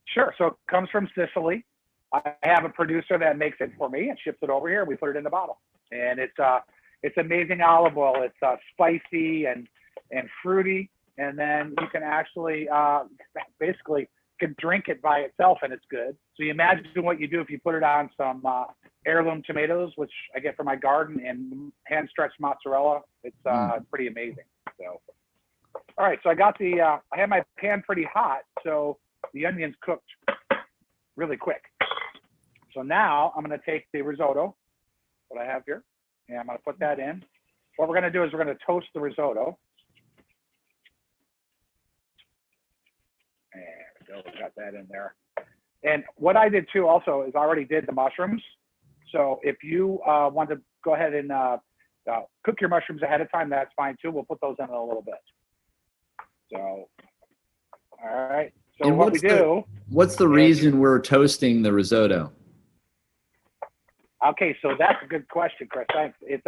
sure. So it comes from Sicily. I have a producer that makes it for me and ships it over here. We put it in the bottle, and it's amazing olive oil. It's spicy and fruity, and then you can actually basically can drink it by itself, and it's good. So you imagine what you do if you put it on some heirloom tomatoes, which I get from my garden, and hand stretched mozzarella. It's pretty amazing. So, all right. So I got I had my pan pretty hot, so the onions cooked really quick. So now I'm going to take the risotto, what I have here, and I'm going to put that in. What we're going to do is we're going to toast the risotto. There we go. We got that in there. And what I did too also is I already did the mushrooms. So if you want to go ahead and cook your mushrooms ahead of time, that's fine too. We'll put those in a little bit. So, all right. So And what we do. What's the reason we're toasting the risotto? Okay, so that's a good question, Chris. Thanks. It's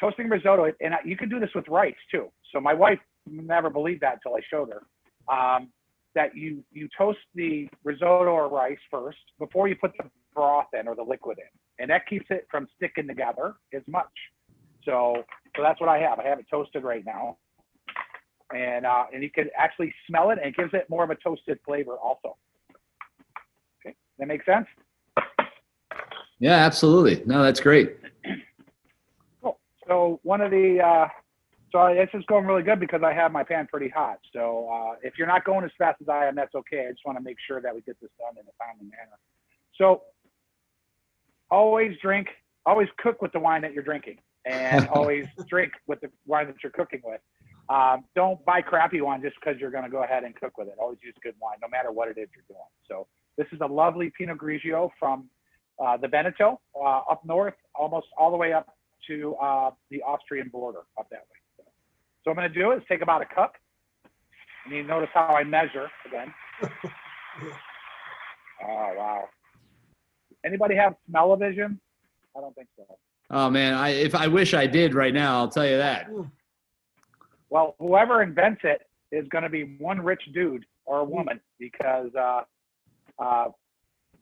toasting risotto, and you can do this with rice too. So my wife never believed that until I showed her. That you toast the risotto or rice first before you put the broth in or the liquid in, and that keeps it from sticking together as much. So that's what I have. I have it toasted right now, and you can actually smell it, and it gives it more of a toasted flavor also. Okay, that makes sense. Yeah, absolutely. No, that's great. Cool. So one of the so this is going really good because I have my pan pretty hot. So if you're not going as fast as I am, that's okay. I just want to make sure that we get this done in a timely manner. So always cook with the wine that you're drinking, and always drink with the wine that you're cooking with. Don't buy crappy wine just because you're going to go ahead and cook with it. Always use good wine, no matter what it is you're doing. So this is a lovely Pinot Grigio from the Veneto up north, almost all the way up to the Austrian border up that way. So what I'm going to do is take about a cup. And you notice how I measure again. Oh, wow. Anybody have smell-o-vision? I don't think so. Oh man, I wish I did right now, I'll tell you that. Well, whoever invents it is going to be one rich dude or a woman, because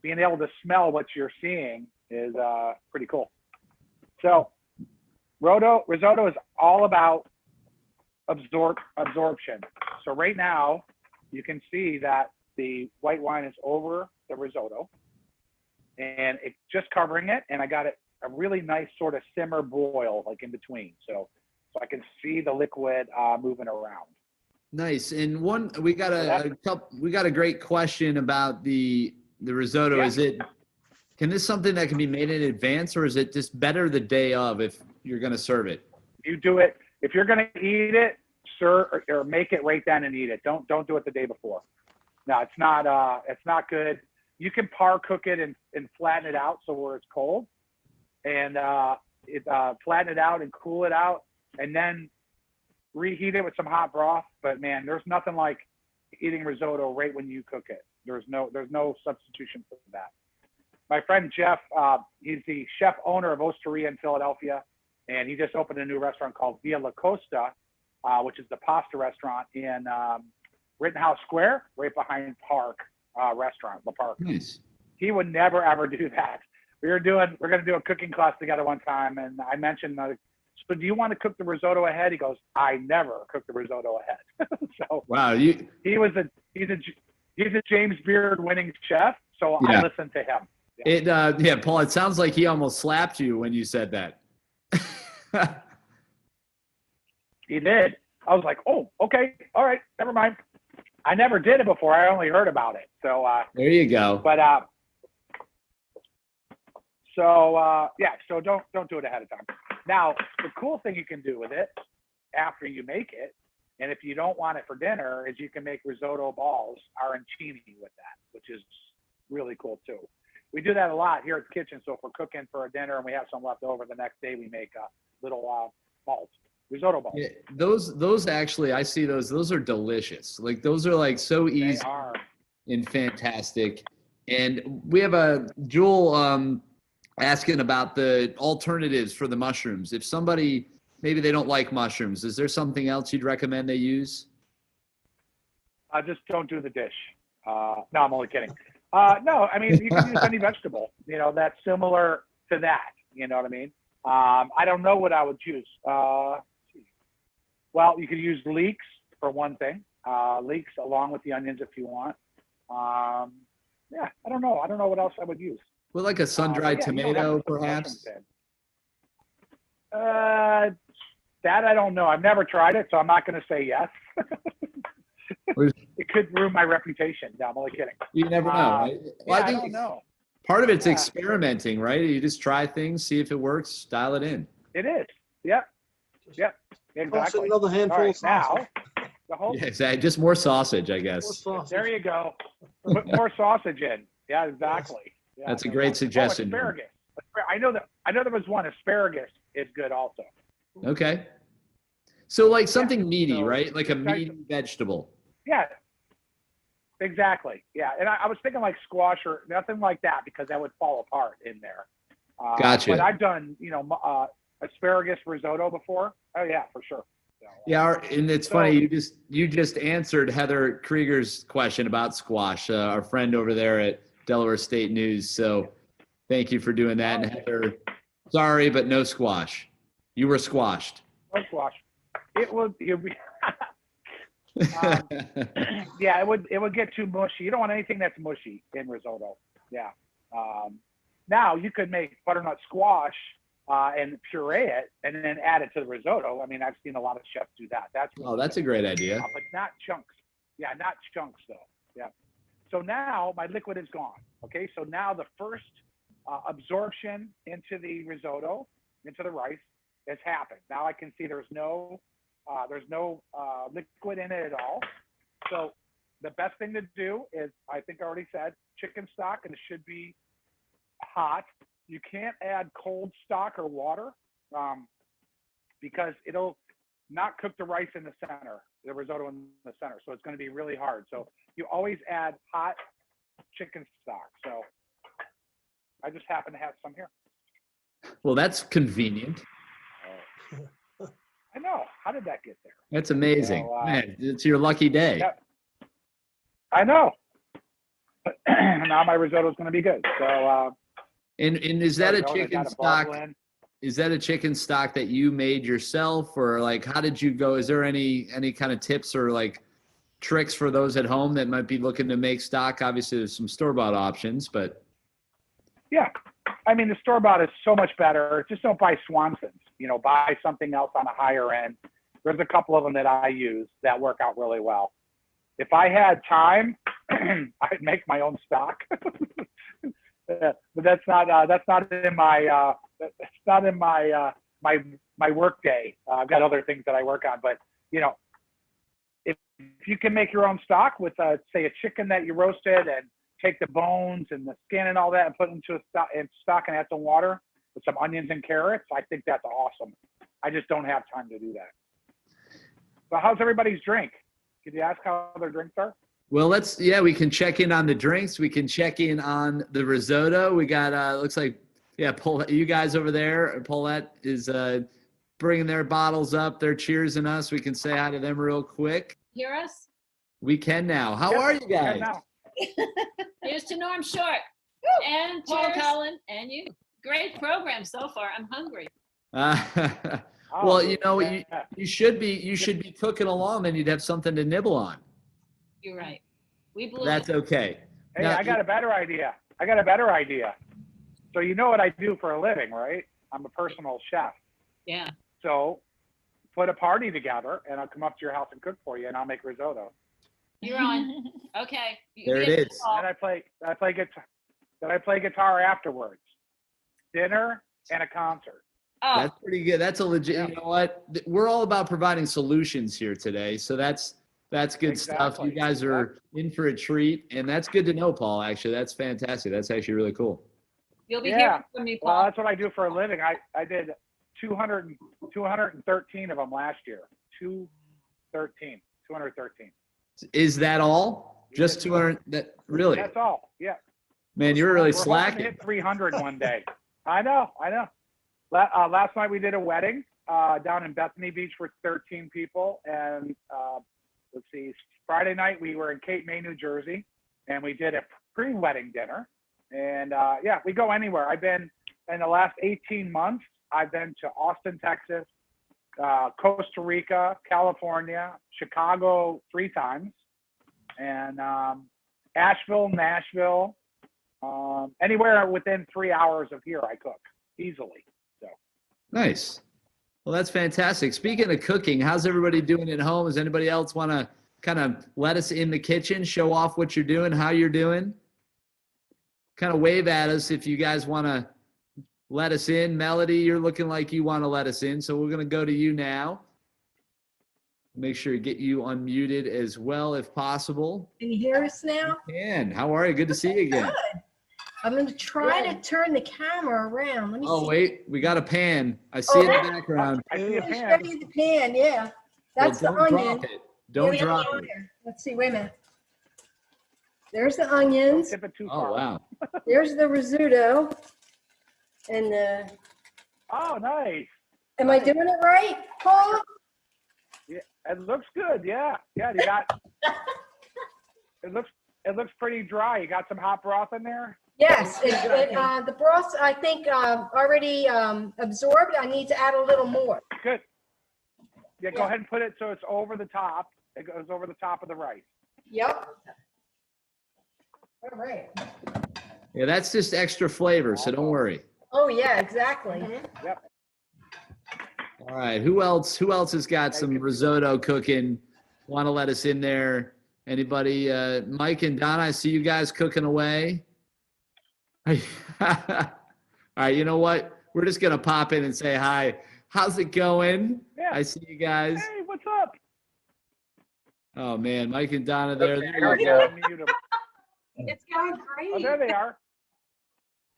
being able to smell what you're seeing is pretty cool. So risotto is all about absorption. So right now you can see that the white wine is over the risotto, and it's just covering it, and I got it a really nice sort of simmer boil like in between, so I can see the liquid moving around. Nice. And we got a great question about the risotto. Yeah. Can this something that can be made in advance, or is it just better the day of if you're going to serve it? You do it if you're going to eat it, sir, or make it right then and eat it. Don't do it the day before. No, it's not good. You can par cook it and flatten it out so where it's cold, and flatten it out and cool it out, and then reheat it with some hot broth. But man, there's nothing like eating risotto right when you cook it. There's no substitution for that. My friend Jeff, he's the chef owner of Osteria in Philadelphia, and he just opened a new restaurant called Via La Costa, which is the pasta restaurant in Rittenhouse Square, right behind Park Restaurant, La Park. Nice. He would never ever do that. We're going to do a cooking class together one time, and I mentioned, so do you want to cook the risotto ahead? He goes, I never cook the risotto ahead. So wow, he's a James Beard winning chef, so yeah. I listened to him. Paul, it sounds like he almost slapped you when you said that. He did. I was like, oh, okay, all right, never mind. I never did it before. I only heard about it. So there you go. But yeah, so don't do it ahead of time. Now, the cool thing you can do with it after you make it, and if you don't want it for dinner, is you can make risotto balls arancini with that, which is really cool too. We do that a lot here at the kitchen. So if we're cooking for a dinner and we have some left over, the next day we make little balls, risotto balls. Yeah, those actually, I see those are delicious. Like those are like so easy and fantastic. And we have a Jewel asking about the alternatives for the mushrooms. If somebody, maybe they don't like mushrooms, is there something else you'd recommend they use? Just don't do the dish. No, I'm only kidding. No, I mean, you can use any vegetable, that's similar to that. You know what I mean? I don't know what I would use. Well, you could use leeks for one thing. Leeks along with the onions if you want. Yeah, I don't know. I don't know what else I would use. Well, like a sun-dried tomato, perhaps? That I don't know. I've never tried it, so I'm not going to say yes. It could ruin my reputation. No, I'm only kidding. You never know, right? Well, Yeah, I don't know. Part of it's experimenting, right? You just try things, see if it works, dial it in. It is. Yep. Yep. Exactly. Another handful of now, the whole Yeah, exactly. Just more sausage, I guess. There you go. Put more sausage in. Yeah, exactly. Yeah, That's a great suggestion. Asparagus. I know there was one. Asparagus is good also. Okay. So like something meaty, right? Like a meaty vegetable. Yeah. Exactly. Yeah. And I was thinking like squash or nothing like that because that would fall apart in there. Gotcha. But I've done, asparagus risotto before. Oh yeah, for sure. Yeah, and it's funny, you just answered Heather Krieger's question about squash, our friend over there at Delaware State News. So thank you for doing that. And Heather, sorry, but no squash. You were squashed. No squash. It would be yeah, it would get too mushy. You don't want anything that's mushy in risotto. Yeah. Now you could make butternut squash and puree it and then add it to the risotto. I mean, I've seen a lot of chefs do that. That's that's a great idea. But not chunks. Yeah, not chunks though. Yeah. So now my liquid is gone. Okay. So now the first absorption into the risotto, into the rice, has happened. Now I can see there's no liquid in it at all. So the best thing to do is, I think I already said, chicken stock, and it should be hot. You can't add cold stock or water because it'll not cook the rice in the center, the risotto in the center. So it's going to be really hard. So you always add hot chicken stock. So I just happen to have some here. Well, that's convenient. I know. How did that get there? That's amazing. Man, it's your lucky day. Yep. I know. Now my risotto is going to be good. So. And is that a chicken stock? Is that a chicken stock that you made yourself, or like how did you go? Is there any kind of tips or like tricks for those at home that might be looking to make stock? Obviously, there's some store-bought options, but yeah, I mean the store-bought is so much better. Just don't buy Swanson's. Buy something else on a higher end. There's a couple of them that I use that work out really well. If I had time, I'd make my own stock. But that's not in my my work day. I've got other things that I work on, but if you can make your own stock with say a chicken that you roasted and take the bones and the skin and all that and put it into stock and add some water with some onions and carrots, I think that's awesome. I just don't have time to do that. So how's everybody's drink? Could you ask how their drinks are? Well, we can check in on the drinks. We can check in on the risotto. We got, looks like, you guys over there, Paulette is bringing their bottles up. They're cheersing us. We can say hi to them real quick. Hear us? We can now. How are you guys? Here's to Norm Short and Paul Cullen and you. Great program so far. I'm hungry. Well, you should be cooking along, then you'd have something to nibble on. You're right. We blew That's it. okay. Hey, now, I got a better idea. So you know what I do for a living, right? I'm a personal chef. Yeah. So put a party together, and I'll come up to your house and cook for you, and I'll make risotto. You're on. Okay. There it is. And I play guitar. Then I play guitar afterwards. Dinner and a concert. Oh, That's pretty good. That's a legit. You know what? We're all about providing solutions here today. So that's good stuff. Exactly. You guys are in for a treat, and that's good to know, Paul. Actually, that's fantastic. That's actually really cool. you'll be hearing from me, Paul. Well, that's what I do for a living. I did 213 of them last year. 213. Is that all? Just 200? That really? That's all. Yeah. Man, you're really We're hoping to slacking. hit 300 one day. I know. Last night we did a wedding down in Bethany Beach for 13 people, and let's see, Friday night we were in Cape May, New Jersey, and we did a pre-wedding dinner. And yeah, we go anywhere. I've been in the last 18 months. I've been to Austin, Texas, Costa Rica, California, Chicago 3 times, and Asheville, Nashville. Anywhere within 3 hours of here, I cook easily. So Nice. Well, that's fantastic. Speaking of cooking, how's everybody doing at home? Does anybody else want to kind of let us in the kitchen, show off what you're doing, how you're doing? Kind of wave at us if you guys want to let us in. Melody, you're looking like you want to let us in, so we're going to go to you now. Make sure to get you unmuted as well if possible. Can you hear us now? And how are you? Good to see you again. Good. I'm going to try to turn the camera around. Let me Oh, see. wait, we got a pan. I see in the background. I see a Let me pan. show you the pan, yeah. That's Well, the don't onion. drop it. Don't Yeah, drop yeah, it. yeah. Let's see, wait a minute. There's the onions. Tip it too Oh, far. wow. There's the risotto. And Oh, nice. am I doing it right, Paul? Yeah, it looks good. Yeah, you got. It looks pretty dry. You got some hot broth in there. Yes, the broth, I think, already absorbed. I need to add a little more. Good. Yeah, go ahead and put it so it's over the top. It goes over the top of the rice. Yep. All right. Yeah, that's just extra flavor, so don't worry. Oh, yeah, exactly. Yep. All right, who else has got some risotto cooking? Want to let us in there? Anybody? Mike and Donna, I see you guys cooking away. All right, you know what? We're just going to pop in and say hi. How's it going? Yeah. I see you guys. Hey, what's up? Oh, man, Mike and Donna there. Okay, There you go. unmute 'em. It's going great. Oh, there they are.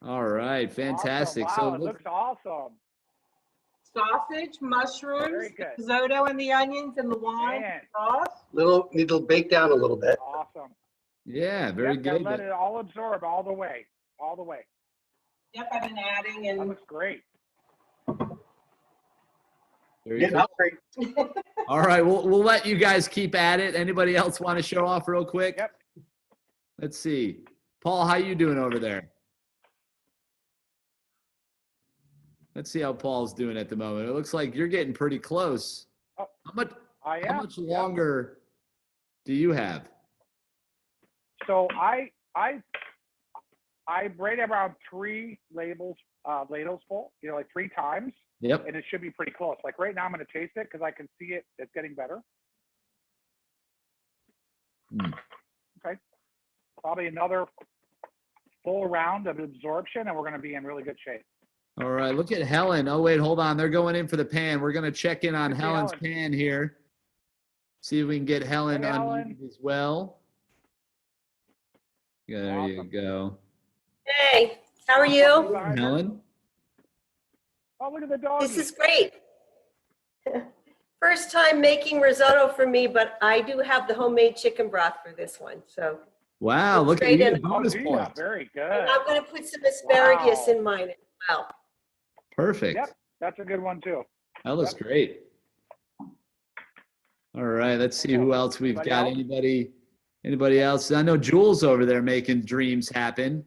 All right, fantastic. Awesome. Wow, So it looks awesome. Sausage, mushrooms, Very good. risotto, and the onions and the wine Man. sauce. Need to bake down a little bit. Awesome. yeah, very Yep, gotta good. let it all absorb all the way. All the way. Yep, I've been adding That and looks great. Very Getting cool. hungry. All right, we'll let you guys keep at it. Anybody else want to show off real quick? Yep. Let's see. Paul, how you doing over there? Let's see how Paul's doing at the moment. It looks like you're getting pretty close. Oh, How I am. much longer do you have? So I rate around 3 ladles full, like 3 times. Yep. And it should be pretty close. Like right now I'm going to taste it because I can see it. It's getting better. Okay. Probably another full round of absorption and we're going to be in really good shape. All right, look at Helen. Oh, wait, hold on. They're going in for the pan. We're going to check in on Hey, Helen's Helen. pan here. See if we can get Helen Hey, unmuted Helen. as well. Yeah, there you Awesome. go. hey, how are you? Helen? Oh, look at the dog. This is great. First time making risotto for me, but I do have the homemade chicken broth for this one. So Wow, look at Straight you. in. Bonus Oh, yeah, point. very good. and I'm going to put some asparagus Wow. in mine as well. Perfect. Yep, that's a good one too. That looks great. All right, let's see who else we've Anybody got. else? Anybody else? I know Jules over there making dreams happen.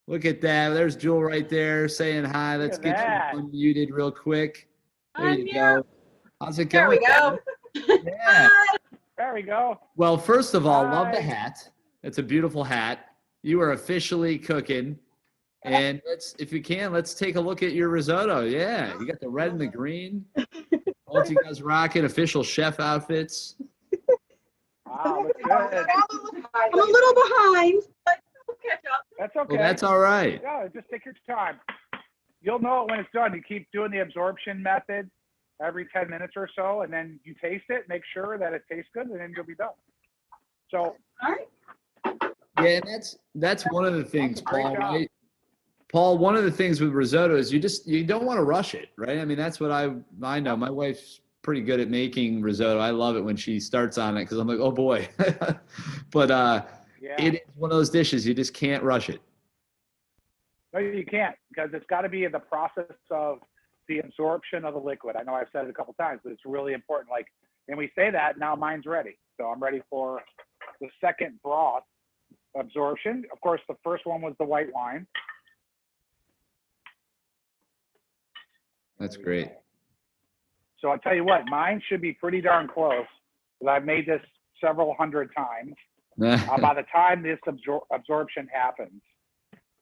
Look at that. There's Jewel right there saying hi. Let's at get that. you unmuted real quick. There I'm you here. go. How's it There going? we go. Yeah. There we go. Well, first of all, love the Hi. hat. It's a beautiful hat. You are officially cooking. And if you can, let's take a look at your risotto. Yeah, you got the red and the green. Both you guys rocking official chef outfits. Wow, looks good. I'm a little behind, but we'll catch up. That's okay. Well, that's all right. Yeah, just take your time. You'll know it when it's done. You keep doing the absorption method every 10 minutes or so, and then you taste it, make sure that it tastes good, and then you'll be done. So, all right. Yeah, and that's one of the things, Great Paul, job. right? Paul, one of the things with risotto is you don't want to rush it, right? I mean, that's what I know. My wife's pretty good at making risotto. I love it when she starts on it because I'm like, oh boy. But it is one of those dishes you just can't rush it. No, you can't, because it's got to be in the process of the absorption of the liquid. I know I've said it a couple times, but it's really important. Like, and we say that, now mine's ready. So I'm ready for the second broth absorption. Of course, the first one was the white wine. That's great. So I'll tell you what, mine should be pretty darn close, because I've made this several hundred times. By the time this absorption happens,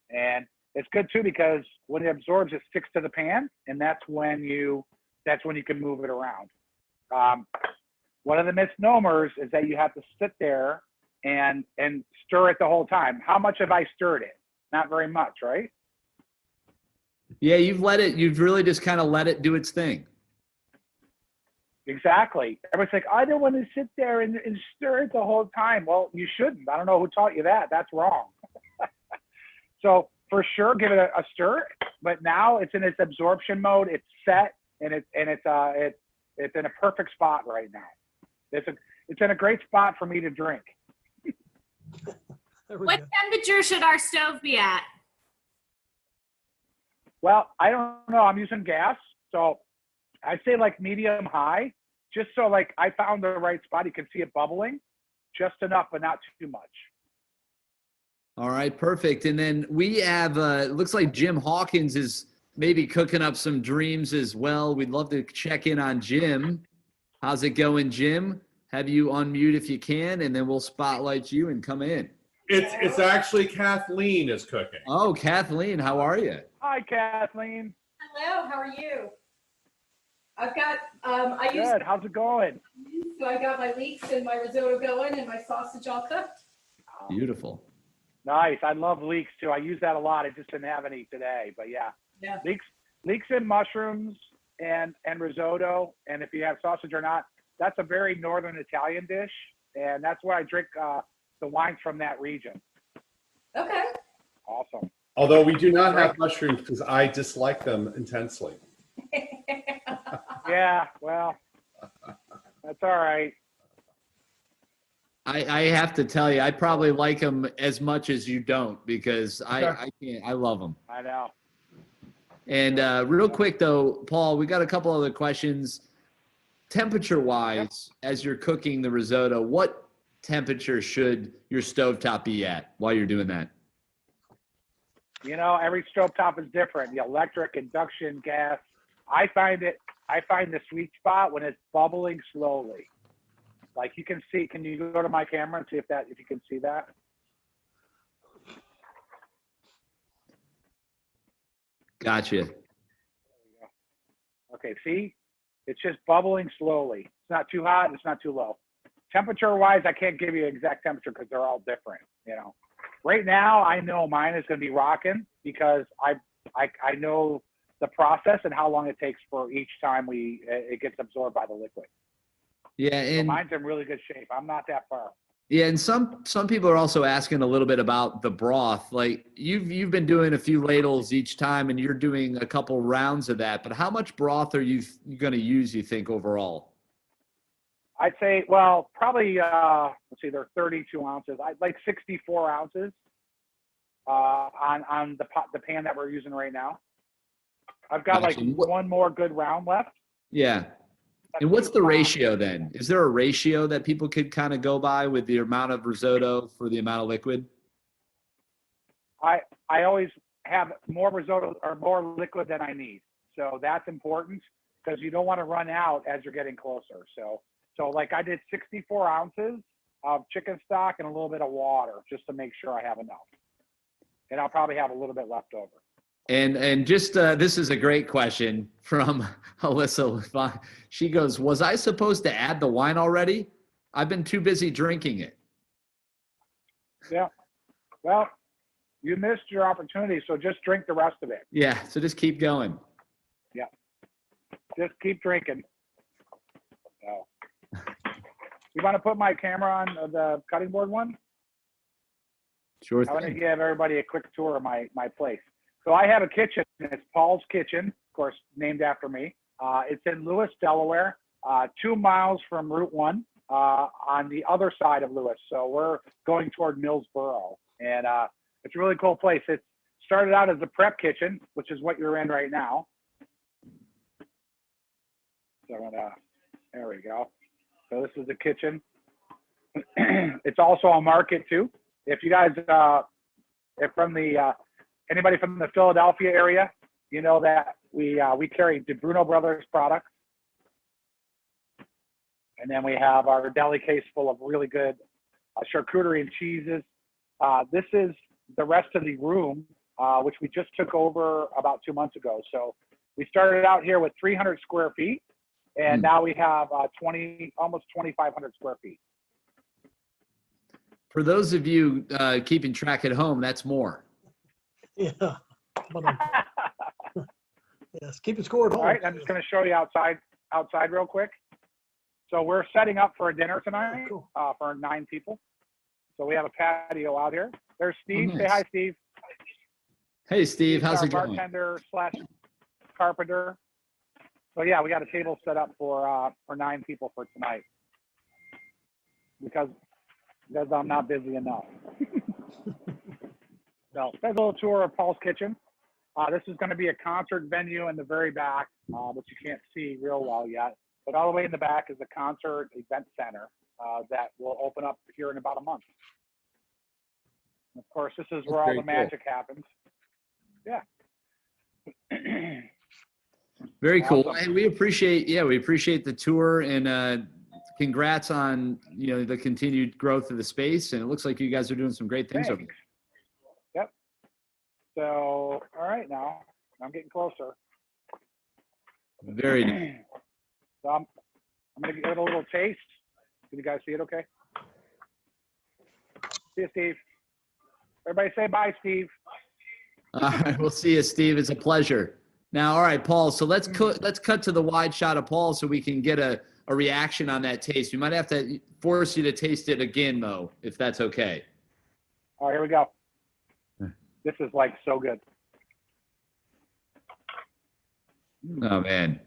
and it's good too, because when it absorbs, it sticks to the pan, and that's when you can move it around. One of the misnomers is that you have to sit there and stir it the whole time. How much have I stirred it? Not very much, right? Yeah, you've really just kind of let it do its thing. Exactly. Everyone's like, I don't want to sit there and stir it the whole time. Well, you shouldn't. I don't know who taught you that. That's wrong. So for sure, give it a stir. But now it's in its absorption mode. It's set, and it's in a perfect spot right now. It's in a great spot for me to drink. What temperature should our stove be at? Well, I don't know. I'm using gas, so I'd say like medium high, just so like I found the right spot. You can see it bubbling, just enough, but not too much. All right, perfect. And then we have, it looks like Jim Hawkins is maybe cooking up some dreams as well. We'd love to check in on Jim. How's it going, Jim? Have you unmute if you can, and then we'll spotlight you and come in. It's actually Kathleen is cooking. Oh, Kathleen, how are you? Hi, Kathleen. Hello, how are you? I've got, I Good. used, How's it going? so I got my leeks and my risotto going and my sausage all cooked. Beautiful. Nice. I love leeks too. I use that a lot. I just didn't have any today, but yeah. Yeah. Leeks and mushrooms and risotto. And if you have sausage or not, that's a very northern Italian dish, and that's why I drink the wines from that region. Okay. Awesome. Although we do not have mushrooms because I dislike them intensely. Yeah, well, that's all right. I have to tell you, I probably like them as much as you don't, because I can't. I love them. I know. And real quick though, Paul, we got a couple other questions. Temperature-wise, as you're cooking the risotto, what temperature should your stovetop be at while you're doing that? You know, every stovetop is different. The electric, induction, gas. I find the sweet spot when it's bubbling slowly. Like you can see, can you go to my camera and see if you can see that? Gotcha. Okay, see? It's just bubbling slowly. It's not too hot, it's not too low. Temperature-wise, I can't give you an exact temperature because they're all different, you know. Right now, I know mine is going to be rocking because I know the process and how long it takes for each time it gets absorbed by the liquid. Yeah, and so mine's in really good shape. I'm not that far. Yeah, and some people are also asking a little bit about the broth. Like you've been doing a few ladles each time, and you're doing a couple rounds of that. But how much broth are you going to use, you think, overall? I'd say, well, probably let's see, they're 32 ounces. I'd like 64 ounces on the pan that we're using right now. I've got like one more good round left. Yeah. And what's the ratio then? Is there a ratio that people could kind of go by with the amount of risotto for the amount of liquid? I always have more risotto or more liquid than I need. So that's important because you don't want to run out as you're getting closer. So like I did 64 ounces of chicken stock and a little bit of water just to make sure I have enough. And I'll probably have a little bit left over. And just this is a great question from Alyssa. She goes, "Was I supposed to add the wine already? I've been too busy drinking it." Yeah. Well, you missed your opportunity, so just drink the rest of it. Yeah. So just keep going. Yeah. Just keep drinking. So. You want to put my camera on the cutting board one? Sure I want to thing. give everybody a quick tour of my place. So I have a kitchen. It's Paul's Kitchen, of course, named after me. It's in Lewis, Delaware, 2 miles from Route 1 on the other side of Lewis. So we're going toward Millsboro. And it's a really cool place. It started out as a prep kitchen, which is what you're in right now. So there we go. So this is the kitchen. It's also a market too. If you guys, if from the anybody from the Philadelphia area, you know that we carry DeBruno Brothers products, and then we have our deli case full of really good charcuterie and cheeses. This is the rest of the room, which we just took over about 2 months ago. So we started out here with 300 square feet. And now we have almost 2,500 square feet. For those of you keeping track at home, that's more. Yeah. Yes, keep it score at home. All right, I'm just going to show you outside real quick. So we're setting up for a dinner tonight for 9 people. So we have a patio out here. There's Steve. Oh, nice. Say hi, Steve. Hey, Steve. How's it going? Bartender / carpenter. So yeah, we got a table set up for 9 people for tonight because I'm not busy enough. So there's a little tour of Paul's Kitchen. This is going to be a concert venue in the very back, which you can't see real well yet. But all the way in the back is a concert event center that will open up here in about a month. And of course, this is where all the magic happens. Yeah. Very cool. Awesome. We appreciate the tour, and congrats on the continued growth of the space. And it looks like you guys are doing some great things over there. Yep. So all right, now I'm getting closer. Very nice. So I'm gonna give it a little taste. Can you guys see it? Okay. See you, Steve. Everybody say bye, Steve. All right, we'll see you, Steve. It's a pleasure. Now, all right, Paul, so let's cut to the wide shot of Paul so we can get a reaction on that taste. We might have to force you to taste it again, though, if that's okay. All right, here we go. This is like so good. Oh, man.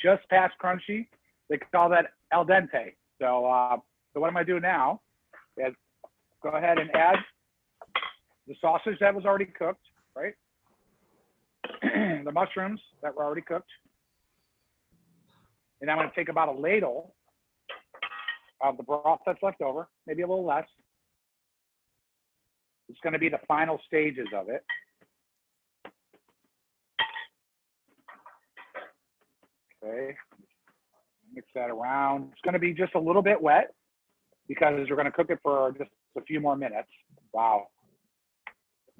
Just past crunchy. They call that al dente. So, so what I'm going to do now is go ahead and add the sausage that was already cooked, right? The mushrooms that were already cooked. And I'm going to take about a ladle of the broth that's left over, maybe a little less. It's going to be the final stages of it. Okay, mix that around. It's going to be just a little bit wet because we're going to cook it for just a few more minutes. Wow.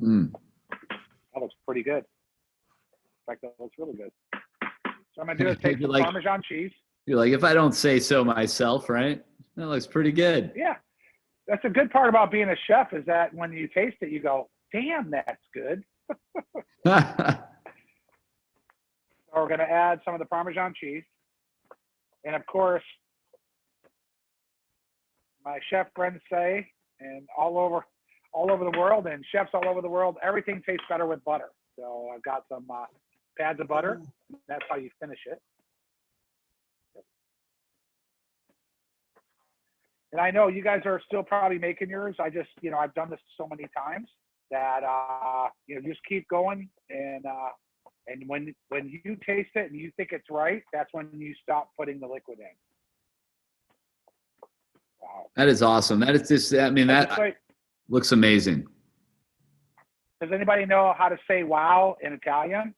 Mm. That looks pretty good. In fact, that looks really good. So I'm going to do is take some Parmesan cheese. You're like, if I don't say so myself, right? That looks pretty good. Yeah. That's a good part about being a chef is that when you taste it, you go, damn, that's good. So we're going to add some of the Parmesan cheese. And of course, my chef friends say, and all over the world, and chefs all over the world, everything tastes better with butter. So I've got some pads of butter. That's how you finish it. And I know you guys are still probably making yours. I just, I've done this so many times that, just keep going. And when you taste it and you think it's right, that's when you stop putting the liquid in. Wow. That is awesome. That is just, I mean, that looks amazing. Does anybody know how to say wow in Italian?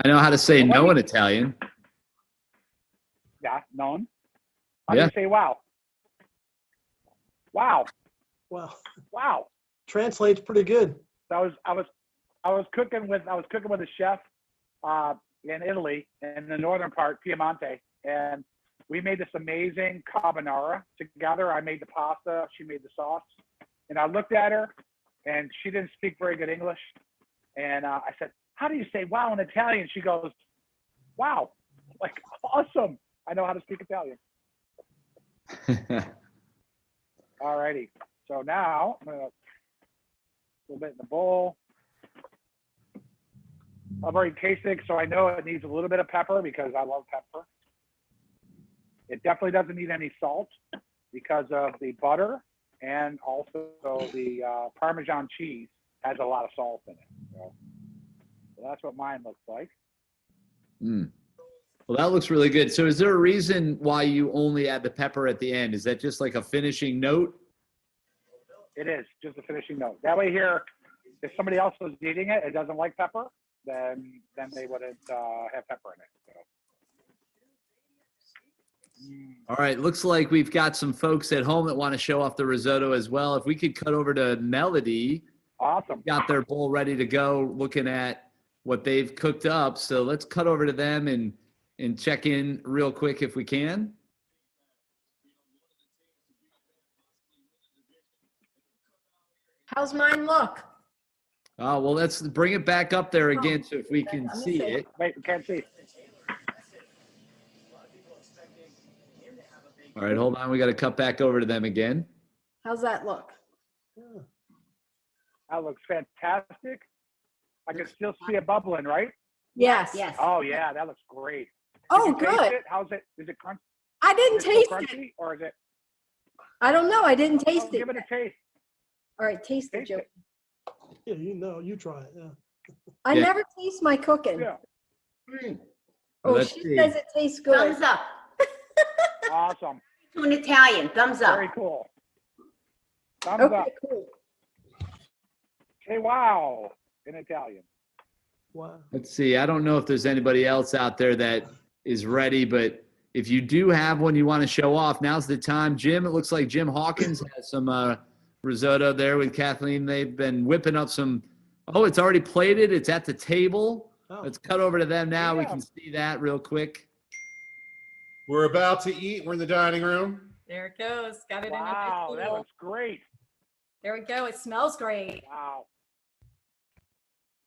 I know how to say no in Italian. Yeah, non. How do you say wow? Wow. Wow. Wow. Translates pretty good. I was cooking with a chef in Italy, in the northern part, Piemonte, and we made this amazing carbonara together. I made the pasta, she made the sauce, and I looked at her, and she didn't speak very good English, and I said, "How do you say wow in Italian?" She goes, "Wow, like awesome! I know how to speak Italian." All righty. So now I'm gonna a little bit in the bowl. I've already tasted it, so I know it needs a little bit of pepper because I love pepper. It definitely doesn't need any salt because of the butter, and also the Parmesan cheese has a lot of salt in it. So that's what mine looks like. Mm. Well, that looks really good. So is there a reason why you only add the pepper at the end? Is that just like a finishing note? It is just a finishing note. That way here, if somebody else was eating it, it doesn't like pepper, then they wouldn't have pepper in it. So. All right. Looks like we've got some folks at home that want to show off the risotto as well. If we could cut over to Melody. Awesome. Got their bowl ready to go, looking at what they've cooked up. So let's cut over to them and check in real quick if we can. How's mine look? Oh, well, let's bring it back up there again so if we can see it. Wait, we can't see. All right, hold on. We got to cut back over to them again. How's that look? That looks fantastic. I can still see it bubbling, right? Yes. Yes. Oh yeah, that looks great. Oh, Did you taste good. it? How's it? Is it crunchy? I didn't Is it taste still it. crunchy, or is it? I don't know. I didn't taste it. Give it a taste. All right, taste it, Taste Joe. it. Yeah, you try it. Yeah. I Yeah. never taste my cooking. Yeah. Oh, Let's she see. says it tastes good. Thumbs up. Awesome. To an Italian, thumbs up. Very cool. Thumbs Okay, up. cool. Say wow in Italian. Wow. Let's see. I don't know if there's anybody else out there that is ready, but if you do have one you want to show off, now's the time. Jim, it looks like Jim Hawkins has some risotto there with Kathleen. They've been whipping up some. Oh, it's already plated. It's at the table. Oh. Let's cut over to them now. We Yeah. can see that real quick. We're about to eat. We're in the dining room. There it goes. Got it Wow, in a that bowl. looks great. There we go. It smells great. Wow.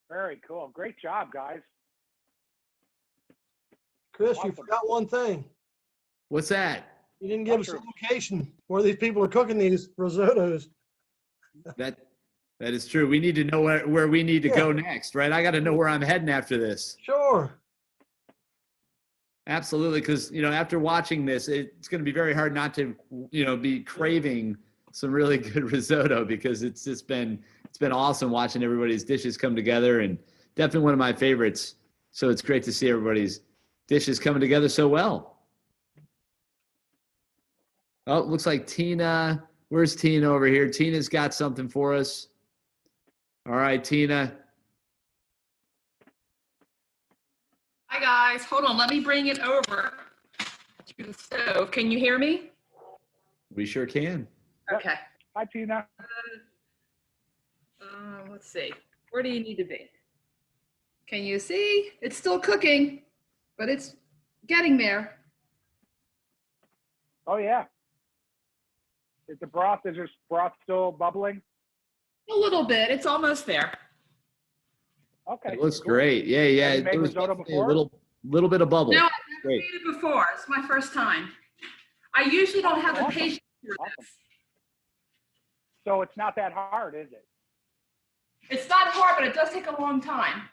Very cool. Great job, guys. Chris, you Awesome. forgot one thing. What's that? You didn't give us a Mushrooms. location where these people are cooking these risottos. That is true. We need to know where we need to go next, right? I got to know where I'm heading after this. Sure. Absolutely, because after watching this, it's going to be very hard not to be craving some really good risotto, because it's been awesome watching everybody's dishes come together, and definitely one of my favorites. So it's great to see everybody's dishes coming together so well. Oh, it looks like Tina. Where's Tina over here? Tina's got something for us. All right, Tina. Hi, guys. Hold on. Let me bring it over to the stove. Can you hear me? We sure can. Okay. Hi, Tina. Let's see. Where do you need to be? Can you see? It's still cooking, but it's getting there. Oh yeah. Is your broth still bubbling? A little bit. It's almost there. Okay. It looks cool. great. Yeah. Have you made There was risotto definitely a before? little bit of bubble. No, I've never Great. made it before. It's my first time. I usually don't have the Awesome. patience for Awesome. this. So it's not that hard, is it? It's not hard, but it does take a long time.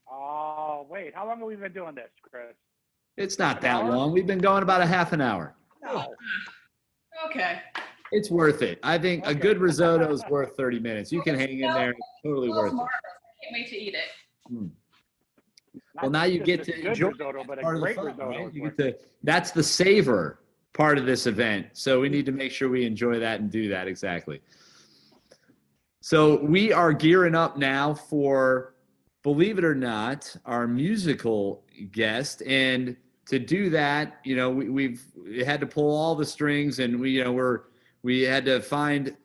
Oh, wait. How long have we been doing this, Chris? It's not that long. We've been going about a half an hour. No. Okay. It's worth it. I think a Okay. good risotto is worth 30 minutes. You can hang in there. It's totally It worth smells it. marvelous. I can't wait to eat it. Well, now you Not get just to a good enjoy risotto, but a part of the great fun, risotto. right? is You worth get to, that's the savor part of this event. So we need to make sure we enjoy that and do that exactly. So we are gearing up now for, believe it or not, our musical guest. And to do that, we've had to pull all the strings, and we're we had to find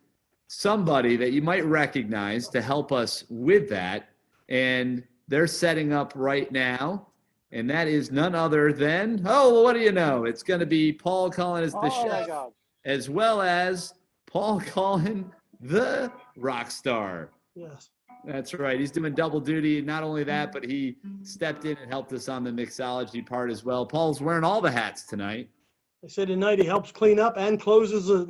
somebody that you might recognize to help us with that. And they're setting up right now. And that is none other than, oh, what do you know? It's going to be Paul Cullen as the Oh my chef, God. as well as Paul Cullen, the rock star. Yes. That's right. He's doing double duty. Not only that, but he stepped in and helped us on the mixology part as well. Paul's wearing all the hats tonight. They said tonight he helps clean up and closes and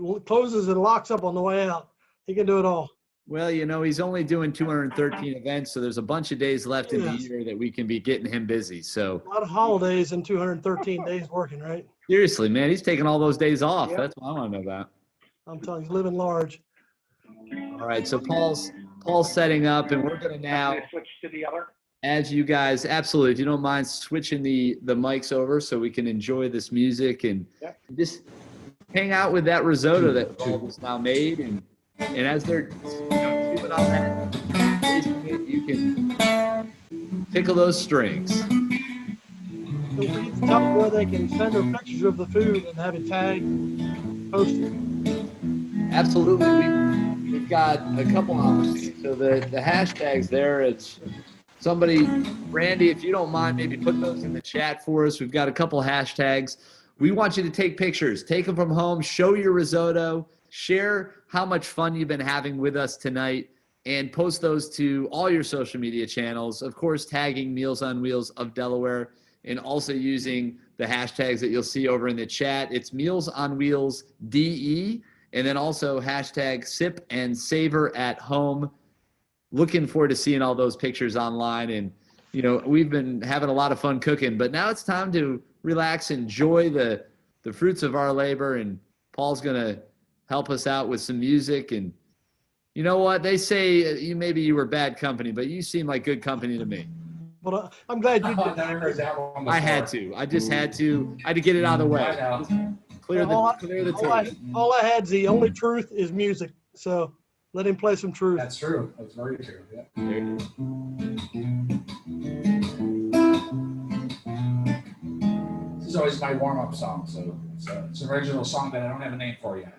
locks up on the way out. He can do it all. Well, you know, he's only doing 213 events, so there's a bunch of days left in the Yes. year that we can be getting him busy. So A lot of holidays and 213 days working, right? seriously, man, he's taking all those days off. That's what I want to know about. I'm telling you, he's living large. All right, so Paul's setting up, and we're going to now, Switch to the other. as you guys, absolutely, if you don't mind switching the mics over so we can enjoy this music and just hang out with that risotto that Paul has now made, and as they're doing all that, you can tickle those strings. Feel free to tell them where they can send their pictures of the food and have it tagged, posted. Absolutely. We've got a couple options. So the hashtags there, it's somebody, Randy, if you don't mind, maybe put those in the chat for us. We've got a couple hashtags. We want you to take pictures. Take them from home. Show your risotto. Share how much fun you've been having with us tonight. And post those to all your social media channels. Of course, tagging Meals on Wheels of Delaware. And also using the hashtags that you'll see over in the chat. It's Meals on Wheels DE. And then also hashtag sip and savor at home. Looking forward to seeing all those pictures online. And, you know, we've been having a lot of fun cooking, but now it's time to relax, enjoy the fruits of our labor. And Paul's going to help us out with some music. And you know what? They say maybe you were bad company, but you seem like good company to me. But I'm glad you did. I had to. I just had to. I had to get it out of the way. Clear the tape. All I had's the only truth is music. So let him play some truth. That's true. That's very true. Yeah. This is always my warm-up song, so it's an original song that I don't have a name for yet.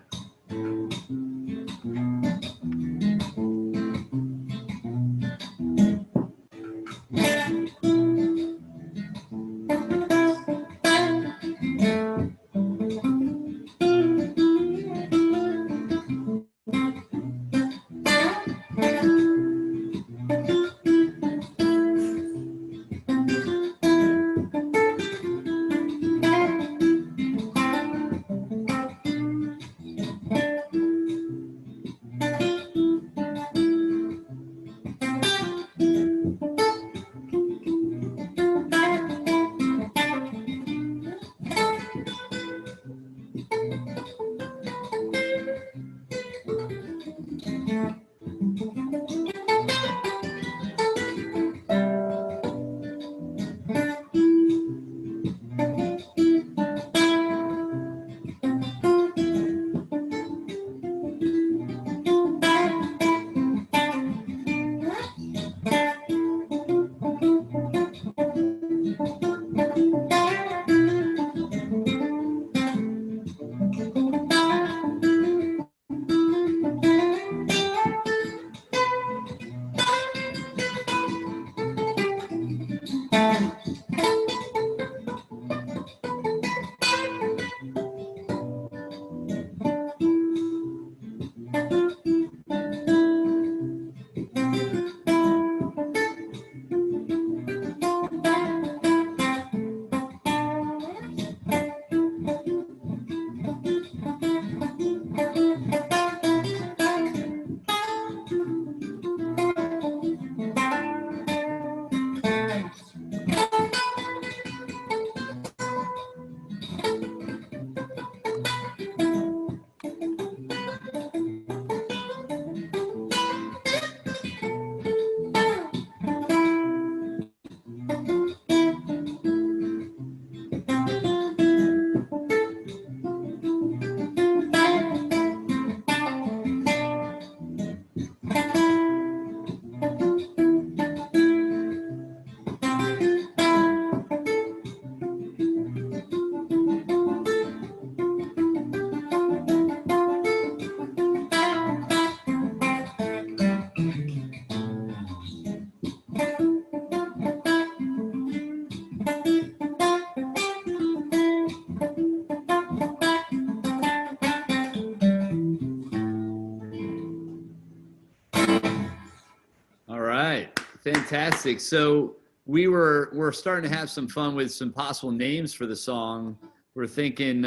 Fantastic. So we're starting to have some fun with some possible names for the song. We're thinking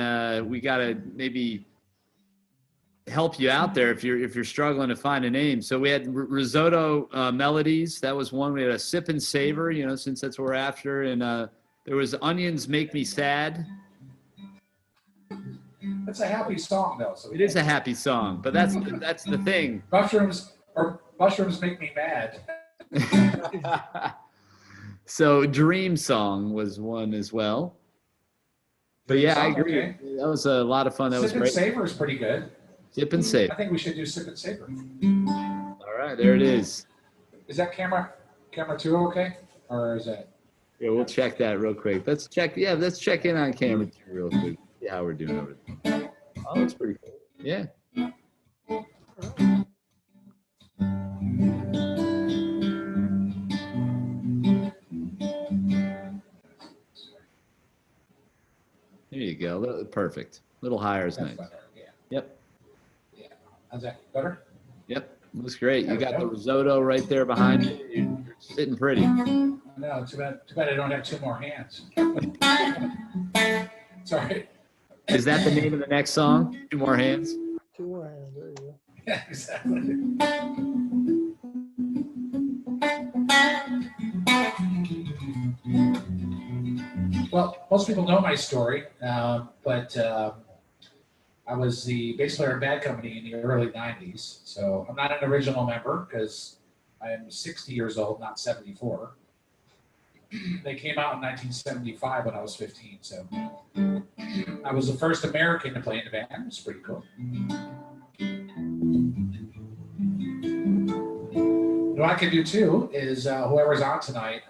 we got to maybe help you out there if you're struggling to find a name. So we had risotto melodies. That was one. We had a sip and savor, since that's what we're after. And there was onions make me sad. It's a happy song though. So it is a happy song, but that's the thing. Mushrooms make me mad. So Dream Song was one as well. But yeah, I agree. Okay. That was a lot of fun. That was great. Sip and Savor is pretty good. Sip and Savor. I think we should do Sip and Savor. All right, there it is. Is that camera 2 okay? Or is that? Yeah, we'll check that real quick. Let's check in on camera 2 real quick. See how we're doing over there. Oh, that's pretty cool. Yeah. There you go. Perfect. A little higher is nice. Better, yeah. Yep. Yeah. How's that better? Yep. Looks great. You got the risotto right there behind you. You're sitting pretty. No, too bad I don't have 2 more hands. Sorry. Is that the name of the next song? 2 More Hands? 2 more hands. There you go. Yeah, exactly. Well, most people know my story, but I was the bass player in Bad Company in the early 90s. So I'm not an original member because I'm 60 years old, not 74. They came out in 1975 when I was 15. So I was the first American to play in the band. It was pretty cool. What I can do too is whoever's on tonight,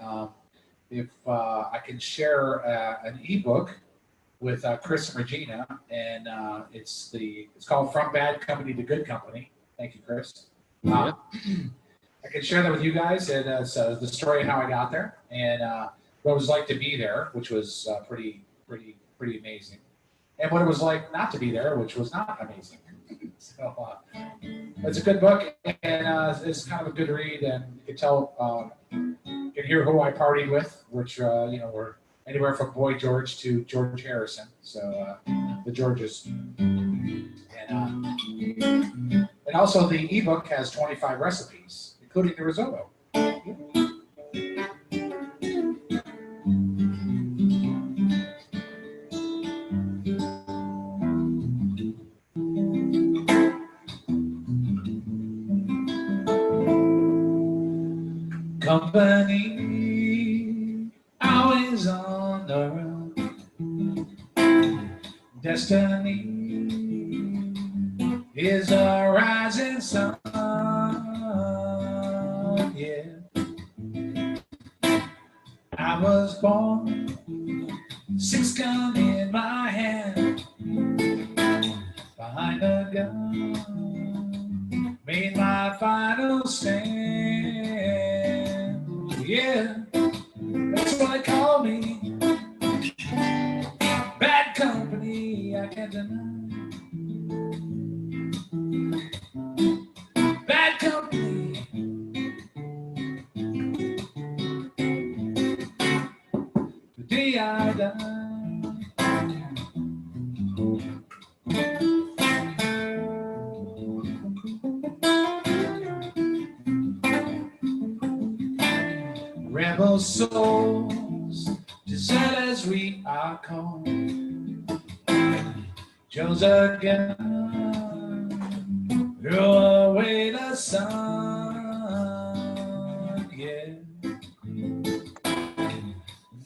if I can share an ebook with Chris and Regina, and it's called From Bad Company to Good Company. Thank you, Chris. I can share that with you guys, and it's the story of how I got there and what it was like to be there, which was pretty amazing, and what it was like not to be there, which was not amazing. So it's a good book, and it's kind of a good read, and you can tell, you can hear who I partied with, which were anywhere from Boy George to George Harrison. So the Georges, and also the ebook has 25 recipes, including the risotto. Company, always on the run. Destiny is a rising sun. Yeah, I was born, 6 gun in my hand, behind a gun, made my final stand. Yeah, that's what they call me. Bad company, I can't deny. Bad company. The day I die. Rebel souls, deserters we are called. Joe's a gun, throw away the sun. Yeah.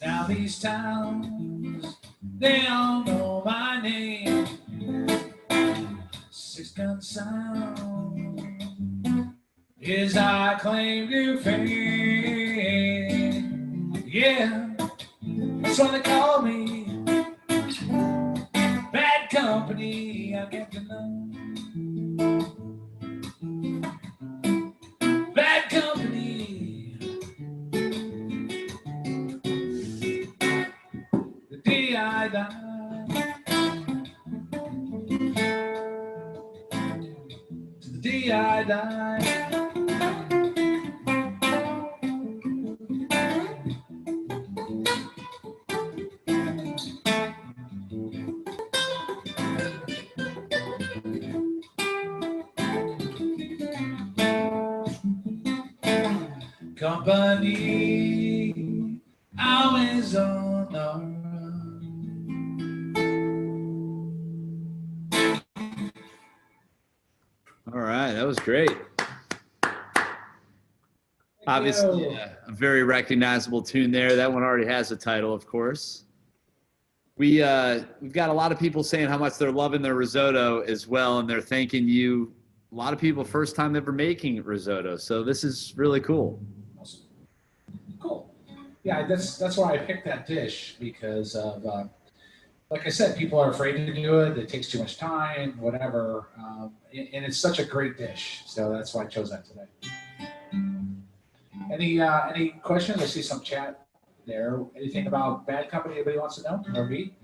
Now these towns, they all know my name. 6 gun sound is our claim to fame. Yeah, that's what they call me. Bad company, I get to know. Bad company. The day I die. To the day I die. company, always on the run. All right, that was great. Obviously, a very recognizable tune there. That one already has a title, of course. We've got a lot of people saying how much they're loving their risotto as well, and they're thanking you. A lot of people first time ever making risotto, so this is really cool. Awesome. Cool. Yeah, that's why I picked that dish, because of like I said, people are afraid to do it. It takes too much time, whatever, and it's such a great dish. So that's why I chose that today. Any questions? I see some chat there. Anything about Bad Company anybody wants to know, or me?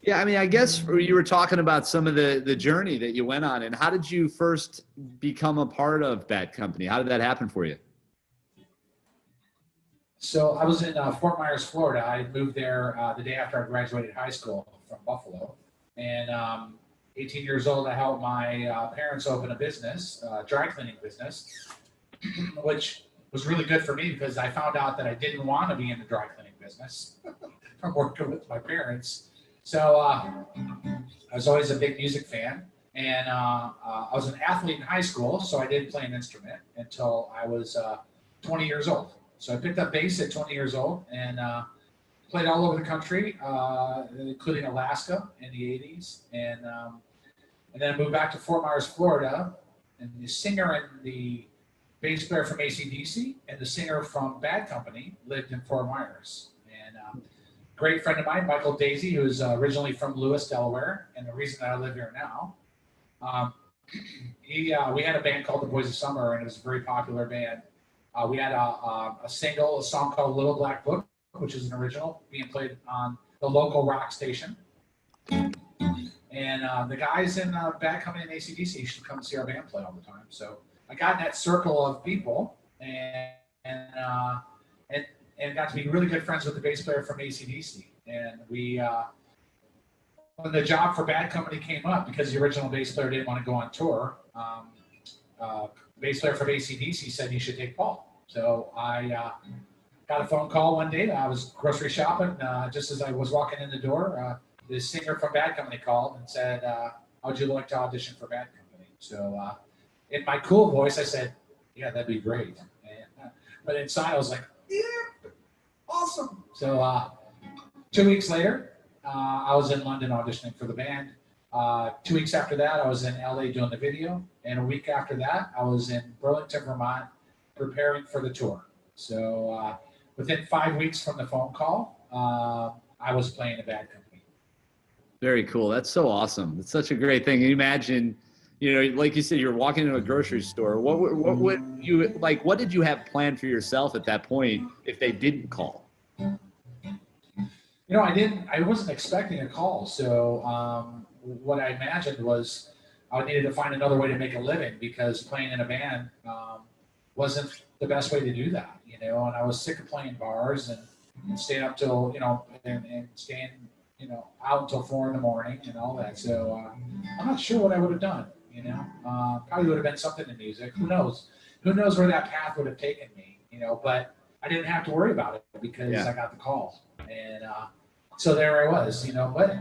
Yeah, I mean, I guess you were talking about some of the journey that you went on, and how did you first become a part of Bad Company? How did that happen for you? So I was in Fort Myers, Florida. I moved there the day after I graduated high school from Buffalo. And 18 years old, I helped my parents open a business, dry cleaning business, which was really good for me because I found out that I didn't want to be in the dry cleaning business from working with my parents. So I was always a big music fan. And I was an athlete in high school, so I didn't play an instrument until I was 20 years old. So I picked up bass at 20 years old and played all over the country, including Alaska in the 80s. And then I moved back to Fort Myers, Florida. And the singer and the bass player from AC/DC and the singer from Bad Company lived in Fort Myers. And great friend of mine, Michael Daisy, who's originally from Lewis, Delaware, and the reason that I live here now. We had a band called the Boys of Summer, and it was a very popular band. We had a song called Little Black Book, which is an original being played on the local rock station. And the guys in Bad Company and AC/DC used to come see our band play all the time. So I got in that circle of people and got to be really good friends with the bass player from AC/DC. And when the job for Bad Company came up, because the original bass player didn't want to go on tour, bass player from AC/DC said you should take Paul. So I got a phone call one day. I was grocery shopping. Just as I was walking in the door, the singer from Bad Company called and said, how would you like to audition for Bad Company? So in my cool voice, I said, yeah, that'd be great. But inside I was like, yeah, awesome. So 2 weeks later, I was in London auditioning for the band. 2 weeks after that, I was in LA doing the video. And a week after that, I was in Burlington, Vermont, preparing for the tour. So within 5 weeks from the phone call, I was playing a Bad Company. Very cool. That's so awesome. It's such a great thing. You imagine, like you said, you're walking into a grocery store. What would you like? What did you have planned for yourself at that point if they didn't call? I wasn't expecting a call. So what I imagined was I needed to find another way to make a living because playing in a band wasn't the best way to do that, and I was sick of playing bars and staying up till, and staying, out until 4 a.m. and all that. So I'm not sure what I would have done, probably would have been something in music. Who knows where that path would have taken me, but I didn't have to worry about it because I got the call. And so there I was, but,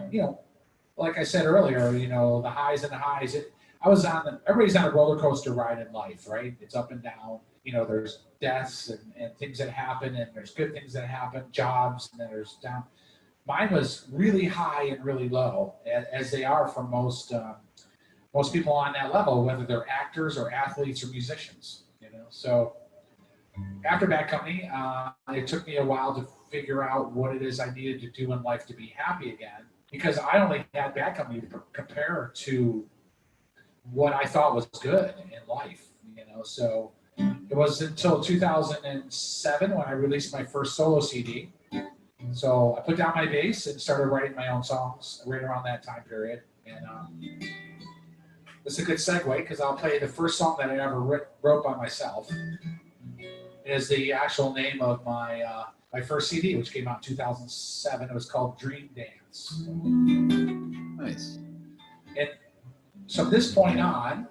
like I said earlier, the highs and the highs, everybody's on a roller coaster ride in life, right? It's up and down. There's deaths and things that happen, and there's good things that happen, jobs, and then there's down. Mine was really high and really low, as they are for most people on that level, whether they're actors or athletes or musicians. So after Bad Company, it took me a while to figure out what it is I needed to do in life to be happy again, because I only had Bad Company to compare to what I thought was good in life. So it was until 2007 when I released my first solo CD. So I put down my bass and started writing my own songs right around that time period. And it's a good segue because I'll play the first song that I ever wrote by myself. It is the actual name of my first CD, which came out in 2007. It was called Dream Dance. Nice. And so from this point on,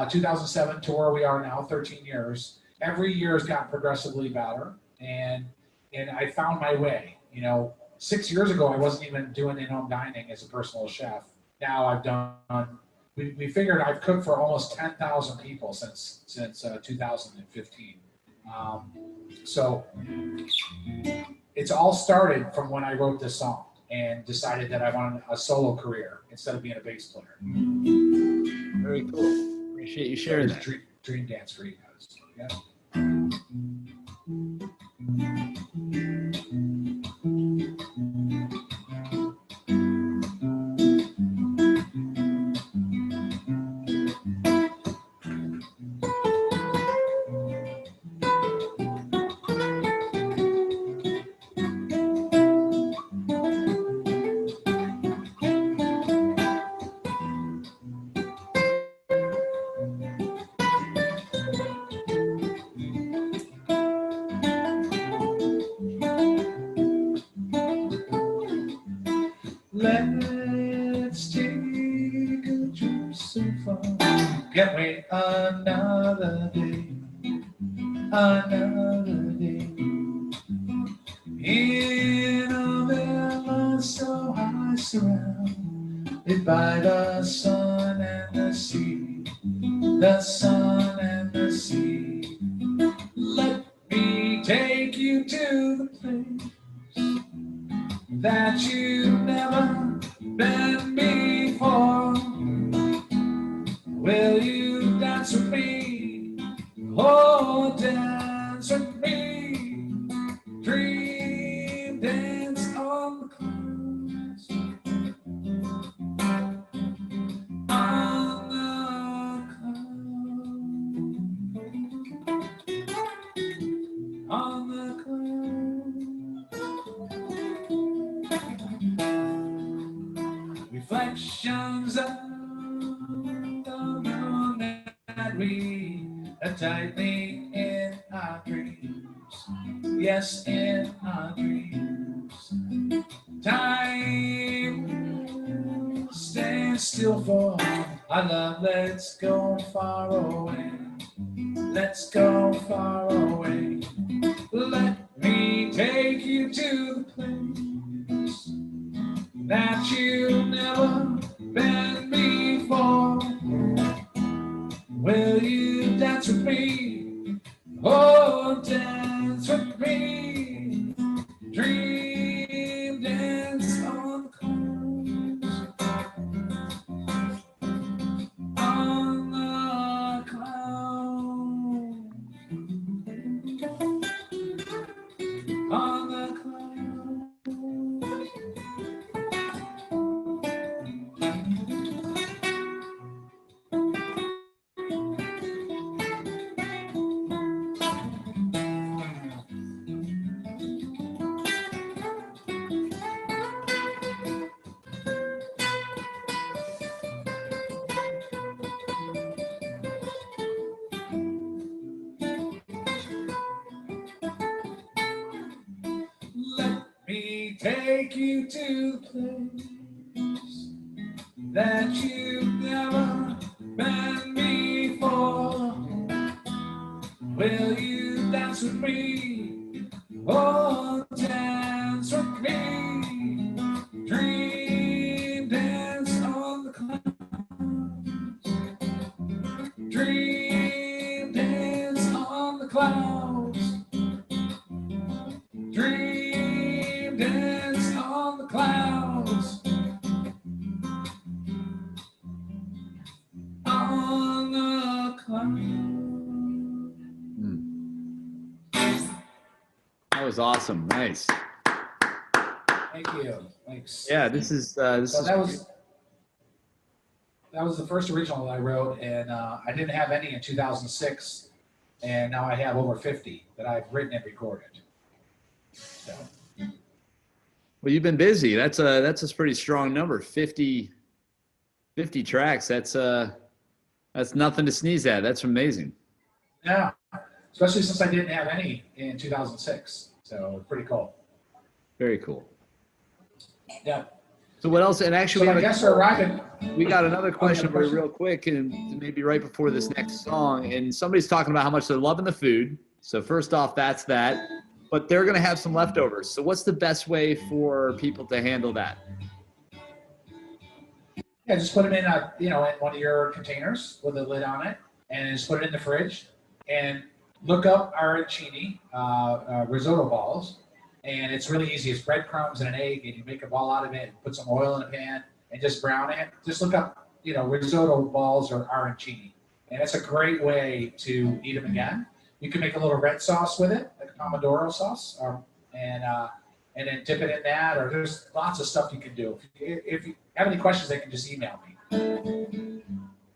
2007 to where we are now, 13 years, every year has gotten progressively better, and I found my way. 6 years ago, I wasn't even doing in-home dining as a personal chef. Now I've done. We figured I've cooked for almost 10,000 people since 2015. So it's all started from when I wrote this song and decided that I wanted a solo career instead of being a bass player. Very cool. Appreciate you sharing that. Dream dance for you guys. Yeah. Let's take a trip so far. Can't wait another day, in a villa so high, surrounded by the sun and the sea, the sun and the sea. Let me take you to the place that you've never been before. Will you dance with me? Oh, dance with me. Dream dance on the clouds. On the clouds. On the clouds. Reflections of the moon that we are tightly in our dreams. Yes, in our dreams. Time stands still for our love. Let's go far away. Let's go far away. Let me take you to the place that you've never been before. Will you dance with me? Oh, dance with me. Dream dance on the clouds. On the clouds. On the clouds. Let me take you to the place that you've never been before. Will you dance with me? Oh, dance with me. Dream dance on the clouds. Dream dance on the clouds. Dream dance on the clouds. On the clouds. That was awesome. Nice. Thank you. Thanks. Yeah, this is So that was the first original that I wrote, and I didn't have any in 2006, and now I have over 50 that I've written and recorded. So. Well, you've been busy. That's a pretty strong number. 50 tracks. That's nothing to sneeze at. That's amazing. Yeah, especially since I didn't have any in 2006. So pretty cool. Very cool. Yeah. So what else? And actually, So my guests are arriving. We got another question for you question? real quick, and maybe right before this next song. And somebody's talking about how much they're loving the food. So first off, that's that. But they're going to have some leftovers. So what's the best way for people to handle that? Yeah, just put them in in one of your containers with a lid on it, and just put it in the fridge. And look up arancini risotto balls, and it's really easy. It's breadcrumbs and an egg, and you make a ball out of it. Put some oil in a pan and just brown it. Just look up, risotto balls or arancini, and it's a great way to eat them again. You can make a little red sauce with it, like a pomodoro sauce, and then dip it in that. Or there's lots of stuff you can do. If you have any questions, they can just email me.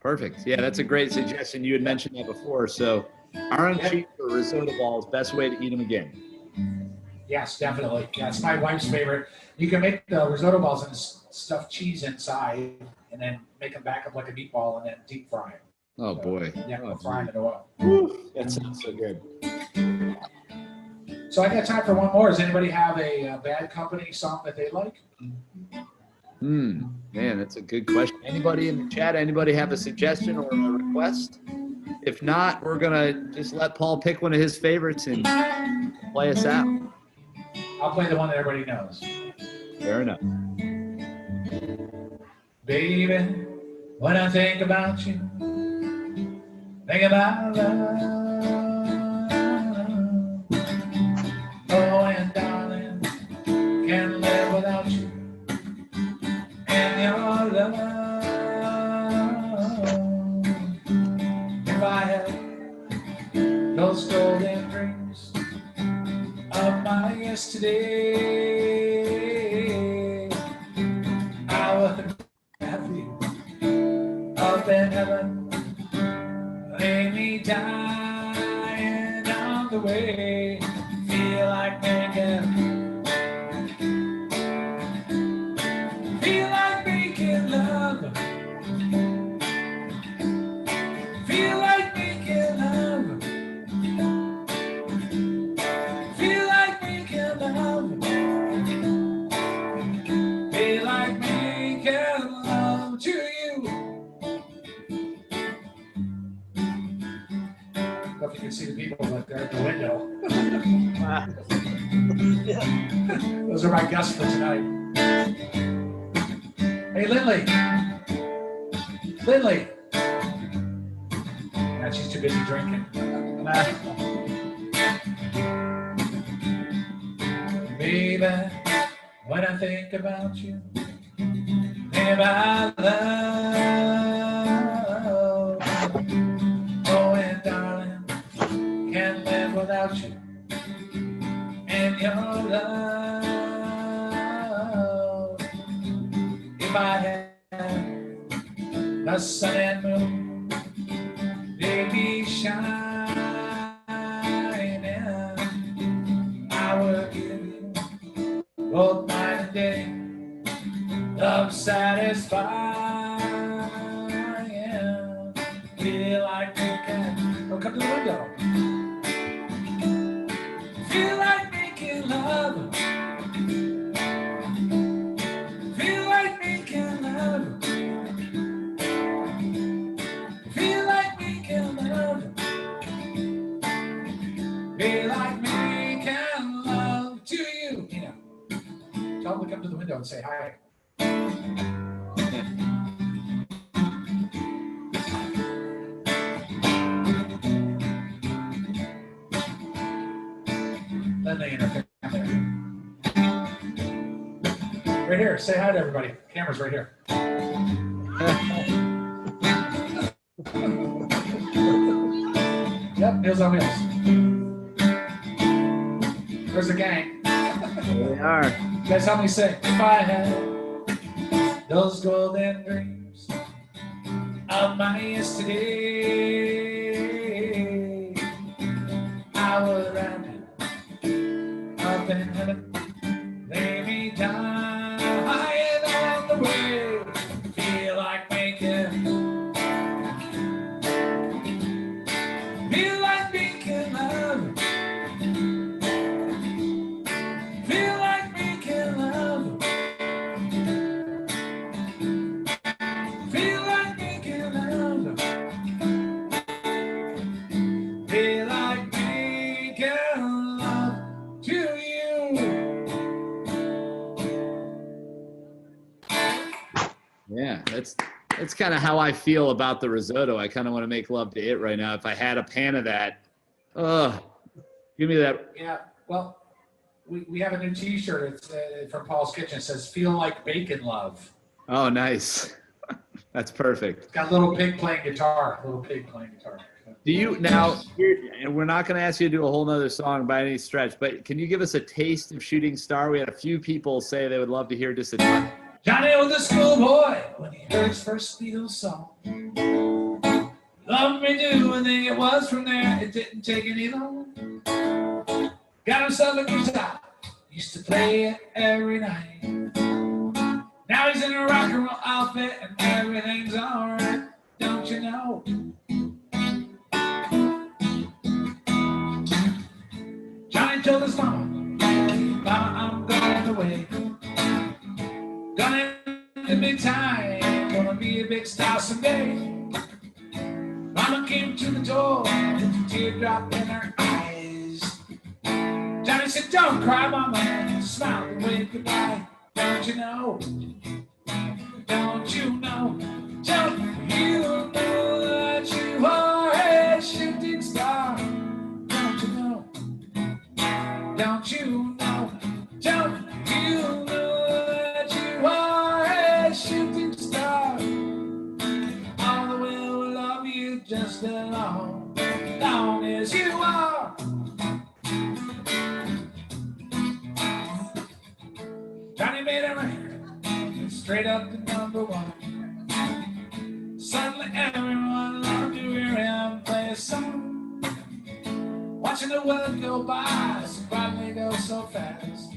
Perfect. Yeah, that's a great suggestion. You had mentioned that before. So arancini or risotto balls, best way to eat them again. Yes, definitely. Yeah, it's my wife's favorite. You can make the risotto balls and stuff cheese inside, and then make them back up like a meatball, and then deep fry it. Oh boy. Yeah, fry them in oil. That sounds so good. So I got time for one more. Does anybody have a Bad Company song that they like? Man, that's a good question. Anybody in the chat? Anybody have a suggestion or a request? If not, we're gonna just let Paul pick one of his favorites and play us out. I'll play the one that everybody knows. Fair enough. Baby, when I think about you, think about love. Oh, and darling, can't live without you and your love. If I had those golden dreams of my yesterday, I would have you up in heaven, lay me dying on the way, feel like making love, feel like making love, feel like making love, feel like making love to you. I don't know if you can see the people, but they're at the window. Those are my guests for tonight. Hey, Lindley. Nah, she's too busy drinking. Baby, when I think about you, think about love. Oh, and darling, can't live without you and your love. If I had the sun and moon, they'd be shining. I would give you both night and day, love satisfying. Feel like we can, oh, come to the window. Feel like making love. Feel like making love. Feel like making love. Feel like making love to you. Tell them to come to the window and say hi. Lindsay and her family. Right here. Say hi to everybody. Camera's right here. Yep, Meals on Wheels. There's the gang. There they are. You guys help me sing. If I had those golden dreams of my yesterday, I would wrap it up in heaven, lay me down high and on the way, feel like making love, feel like making love, kind of how I feel about the risotto. I kind of want to make love to it right now. If I had a pan of that, give me that. Yeah, well, we have a new T-shirt. It's from Paul's Kitchen. It says "Feel like bacon, love." Oh, nice. That's perfect. It's got a little pig playing guitar. Do you now? And we're not going to ask you to do a whole nother song by any stretch, but can you give us a taste of Shooting Star? We had a few people say they would love to hear just a touch. Johnny was a schoolboy when he heard his first Beatles song. Loved me do, and then it was from there. It didn't take any long. Got himself a guitar, used to play it every night. Now he's in a rock and roll outfit, and everything's alright. Don't you know? Johnny told his mama, "Mama, I'm going away. Gonna give me time, gonna be a big star someday." Mama came to the door with a teardrop in her eyes. Johnny said, "Don't cry, Mama," smiled and waved goodbye. Don't you know? Don't you know? Don't you know that you are a shooting star? Don't you know? Don't you know? Don't you know that you are a shooting star? All the world will love you just as long as you are. Johnny made a record straight up to #1. Suddenly everyone loved to hear him play a song. Watching the world go by, so probably go so fast.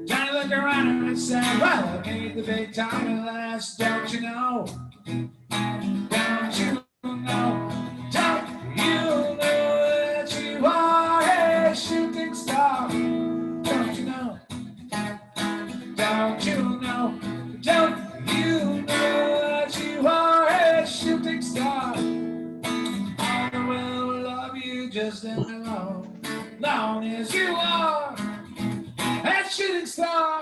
Johnny looked around and said, "Well, I made the big time at last." Don't you know? Don't you know? Don't you know that you are a shooting star? Don't you know? Don't you know? Don't you know that you are a shooting star? All the world will love you just as long as you are a shooting star.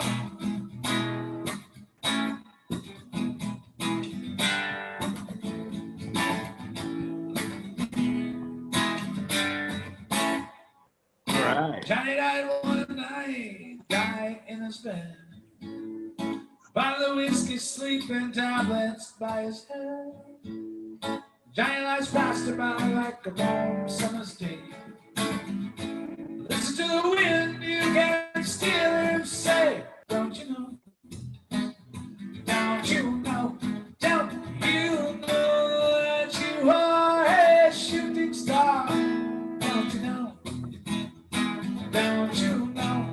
All right. Johnny died one night, died in his bed. Bottle of whiskey, sleeping tablets by his head. Johnny lies fast about like a warm summer's day. Listen to the wind, you can still hear him say, "Don't you know? Don't you know? Don't you know that you are a shooting star? Don't you know? Don't you know?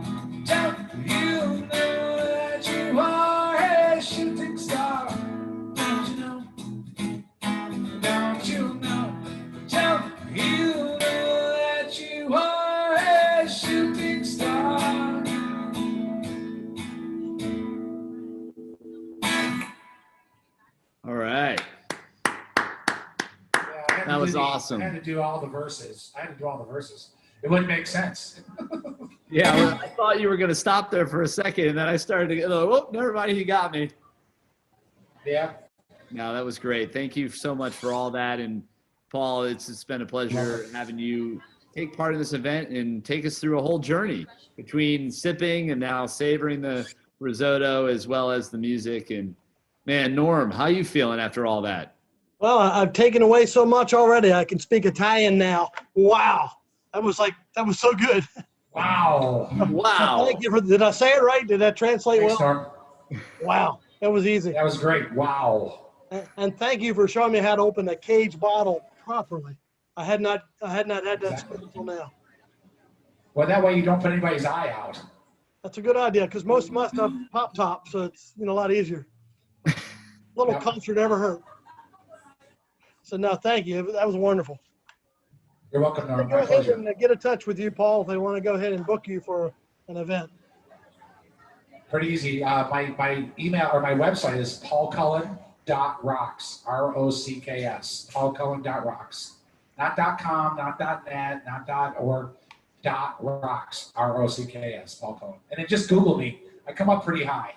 Don't you know that you are a shooting star? Don't you know? Don't you know? Don't you know that you are a shooting star?" All right. Yeah, That was awesome. I had to do all the verses. It wouldn't make sense. Yeah, well, I thought you were going to stop there for a second, and then I started to go, "Oh, never mind, you got me." Yeah. No, that was great. Thank you so much for all that. And Paul, it's been a pleasure having you take part in this event and take us through a whole journey between sipping and now savoring the risotto as well as the music. And man, Norm, how you feeling after all that? Well, I've taken away so much already. I can speak Italian now. Wow. That was so good. Wow. Wow. Thank you did I say it right? Did that translate Thanks, well? Norm. Wow. That was easy. That was great. Wow. And thank you for showing me how to open a cage bottle properly. I had not had that skill until now. Well, that way you don't put anybody's eye out. That's a good idea because most must have pop top, so it's a lot easier. Little concert never hurt. So no, thank you. That was wonderful. You're welcome, Norm. Go My ahead pleasure. and get in touch with you, Paul, if they want to go ahead and book you for an event. Pretty easy. My email or my website is paulcullen.rocks. ROCKS. paulcullen.rocks. Not .com, not .net, not .org. .rocks. ROCKS. Paul Cullen. And then just Google me. I come up pretty high.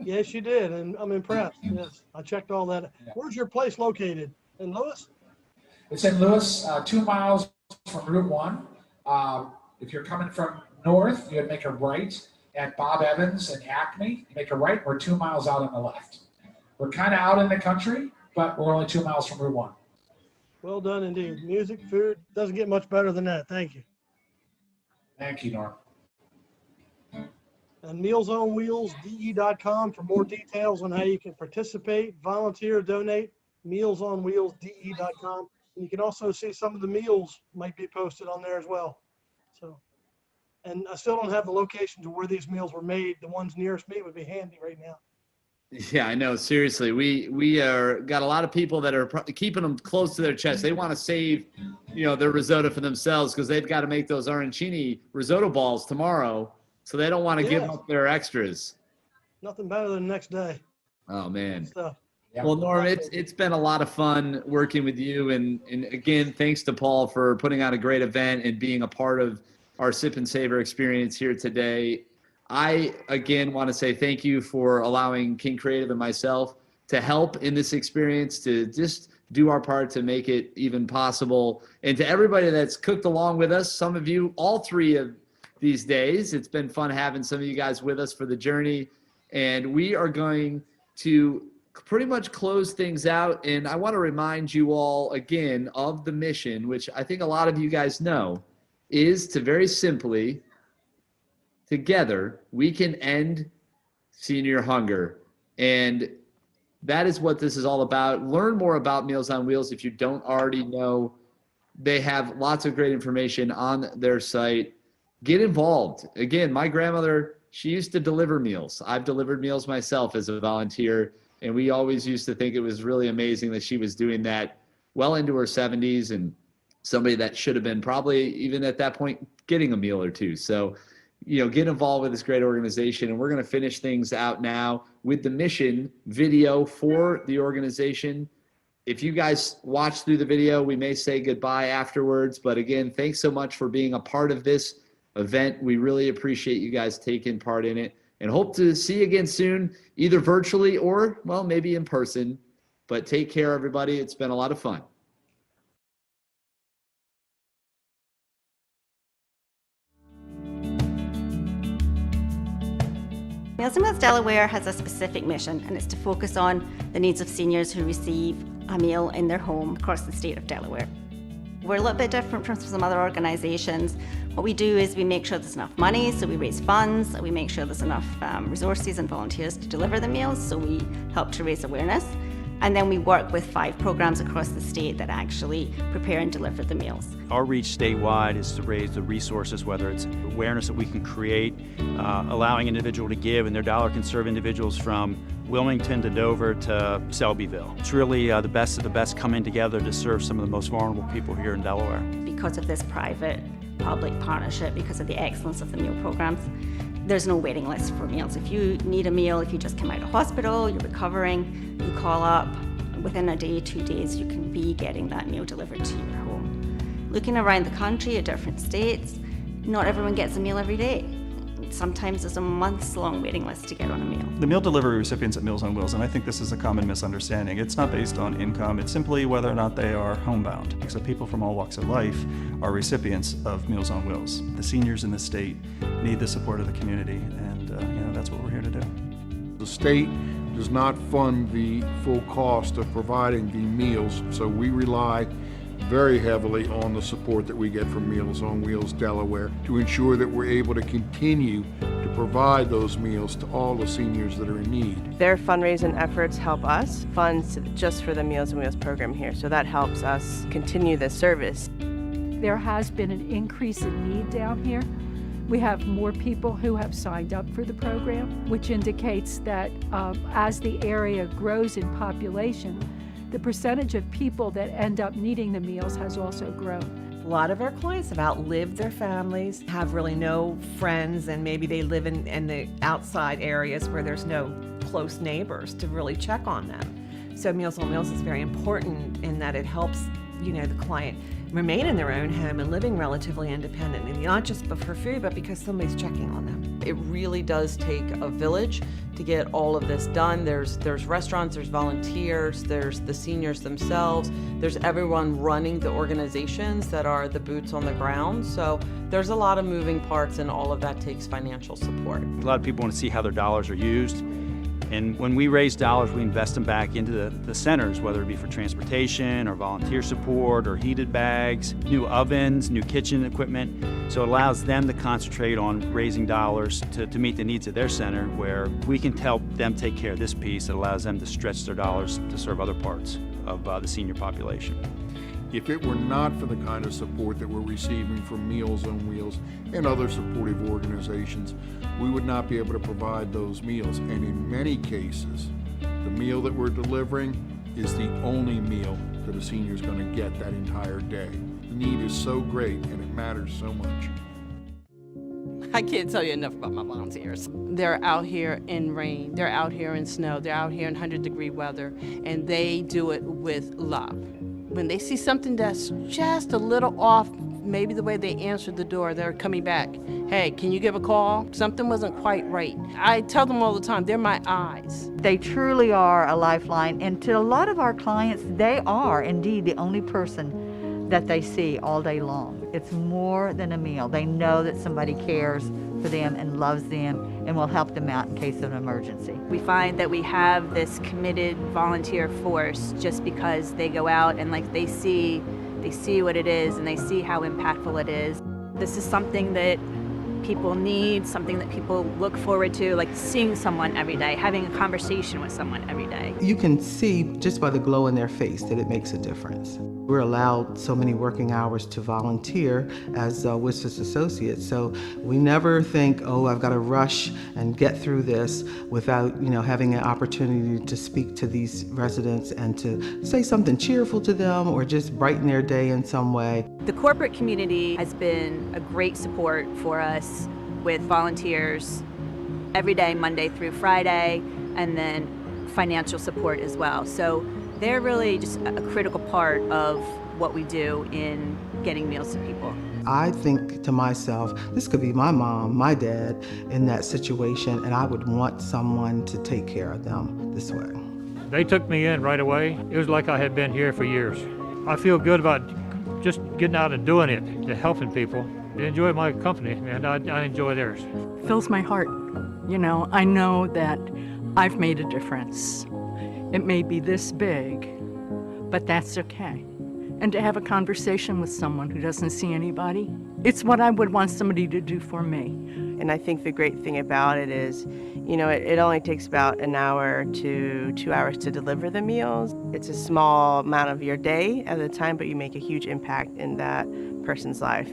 Yes, you did, and I'm impressed. Yes, I checked all that. Where's your place located? In Lewis? It's in Lewis, 2 miles from Route 1. If you're coming from north, you'd make a right at Bob Evans and Acme. You make a right, we're 2 miles out on the left. We're kind of out in the country, but we're only 2 miles from Route 1. Well done indeed. Music, food, doesn't get much better than that. Thank you. Thank you, Norm. And MealsOnWheelsDE.com for more details on how you can participate, volunteer, donate. MealsOnWheelsDE.com. And you can also see some of the meals might be posted on there as well. So, and I still don't have the locations of where these meals were made. The ones nearest me would be handy right now. Yeah, I know. Seriously, we are got a lot of people that are keeping them close to their chest. They want to save, their risotto for themselves because they've got to make those arancini risotto balls tomorrow. So they don't want to give up their extras. Nothing better than the next day. Oh man. Stuff. Well, Norm, it's been a lot of fun working with you, and again, thanks to Paul for putting on a great event and being a part of our Sip and Savor experience here today. I, again, want to say thank you for allowing King Creative and myself to help in this experience, to just do our part to make it even possible. And to everybody that's cooked along with us, some of you, all 3 of these days, it's been fun having some of you guys with us for the journey. And we are going to pretty much close things out. And I want to remind you all again of the mission, which I think a lot of you guys know, is to very simply, together, we can end senior hunger. And that is what this is all about. Learn more about Meals on Wheels if you don't already know. They have lots of great information on their site. Get involved. Again, my grandmother, she used to deliver meals. I've delivered meals myself as a volunteer, and we always used to think it was really amazing that she was doing that well into her 70s, and somebody that should have been probably even at that point getting a meal or two. So, get involved with this great organization. And we're going to finish things out now with the mission video for the organization. If you guys watch through the video, we may say goodbye afterwards. But again, thanks so much for being a part of this event. We really appreciate you guys taking part in it, and hope to see you again soon, either virtually or, well, maybe in person. But take care, everybody. It's been a lot of fun. Meals on Wheels Delaware has a specific mission, and it's to focus on the needs of seniors who receive a meal in their home across the state of Delaware. We're a little bit different from some other organizations. What we do is we make sure there's enough money, so we raise funds, we make sure there's enough resources and volunteers to deliver the meals, so we help to raise awareness. And then we work with 5 programs across the state that actually prepare and deliver the meals. Our reach statewide is to raise the resources, whether it's awareness that we can create, allowing an individual to give, and their dollar can serve individuals from Wilmington to Dover to Selbyville. It's really the best of the best coming together to serve some of the most vulnerable people here in Delaware. Because of this private-public partnership, because of the excellence of the meal programs, there's no waiting list for meals. If you need a meal, if you just came out of hospital, you're recovering, you call up, within a day, 2 days, you can be getting that meal delivered to your home. Looking around the country at different states, not everyone gets a meal every day. Sometimes there's a months-long waiting list to get on a meal. The meal delivery recipients at Meals on Wheels, and I think this is a common misunderstanding, it's not based on income, it's simply whether or not they are homebound. So people from all walks of life are recipients of Meals on Wheels. The seniors in the state need the support of the community, and that's what we're here to do. The state does not fund the full cost of providing the meals, so we rely very heavily on the support that we get from Meals on Wheels Delaware to ensure that we're able to continue to provide those meals to all the seniors that are in need. Their fundraising efforts help us fund just for the Meals on Wheels program here, so that helps us continue this service. There has been an increase in need down here. We have more people who have signed up for the program, which indicates that as the area grows in population, the percentage of people that end up needing the meals has also grown. A lot of our clients have outlived their families, have really no friends, and maybe they live in the outside areas where there's no close neighbors to really check on them. So Meals on Wheels is very important in that it helps, the client remain in their own home and living relatively independent, and not just for food, but because somebody's checking on them. It really does take a village to get all of this done. There's restaurants, there's volunteers, there's the seniors themselves, there's everyone running the organizations that are the boots on the ground. So there's a lot of moving parts, and all of that takes financial support. A lot of people want to see how their dollars are used. And when we raise dollars, we invest them back into the centers, whether it be for transportation or volunteer support or heated bags, new ovens, new kitchen equipment. So it allows them to concentrate on raising dollars to meet the needs of their center, where we can help them take care of this piece. It allows them to stretch their dollars to serve other parts of the senior population. If it were not for the kind of support that we're receiving from Meals on Wheels and other supportive organizations, we would not be able to provide those meals. And in many cases, the meal that we're delivering is the only meal that a senior is going to get that entire day. The need is so great and it matters so much. I can't tell you enough about my volunteers. They're out here in rain, they're out here in snow, they're out here in 100-degree weather, and they do it with love. When they see something that's just a little off, maybe the way they answered the door, they're coming back. Hey, can you give a call? Something wasn't quite right. I tell them all the time, they're my eyes. They truly are a lifeline, and to a lot of our clients, they are indeed the only person that they see all day long. It's more than a meal. They know that somebody cares for them and loves them and will help them out in case of an emergency. We find that we have this committed volunteer force just because they go out and they see what it is and they see how impactful it is. This is something that people need, something that people look forward to, like seeing someone every day, having a conversation with someone every day. You can see just by the glow in their face that it makes a difference. We're allowed so many working hours to volunteer as WSFS associates, so we never think, oh, I've got to rush and get through this without, having an opportunity to speak to these residents and to say something cheerful to them or just brighten their day in some way. The corporate community has been a great support for us with volunteers every day, Monday through Friday, and then financial support as well. So they're really just a critical part of what we do in getting meals to people. I think to myself, this could be my mom, my dad in that situation, and I would want someone to take care of them this way. They took me in right away. It was like I had been here for years. I feel good about just getting out and doing it, and helping people. They enjoy my company, and I enjoy theirs. Fills my heart. I know that I've made a difference. It may be this big, but that's okay. And to have a conversation with someone who doesn't see anybody, it's what I would want somebody to do for me. And I think the great thing about it is, it only takes about an hour to 2 hours to deliver the meals. It's a small amount of your day at a time, but you make a huge impact in that person's life.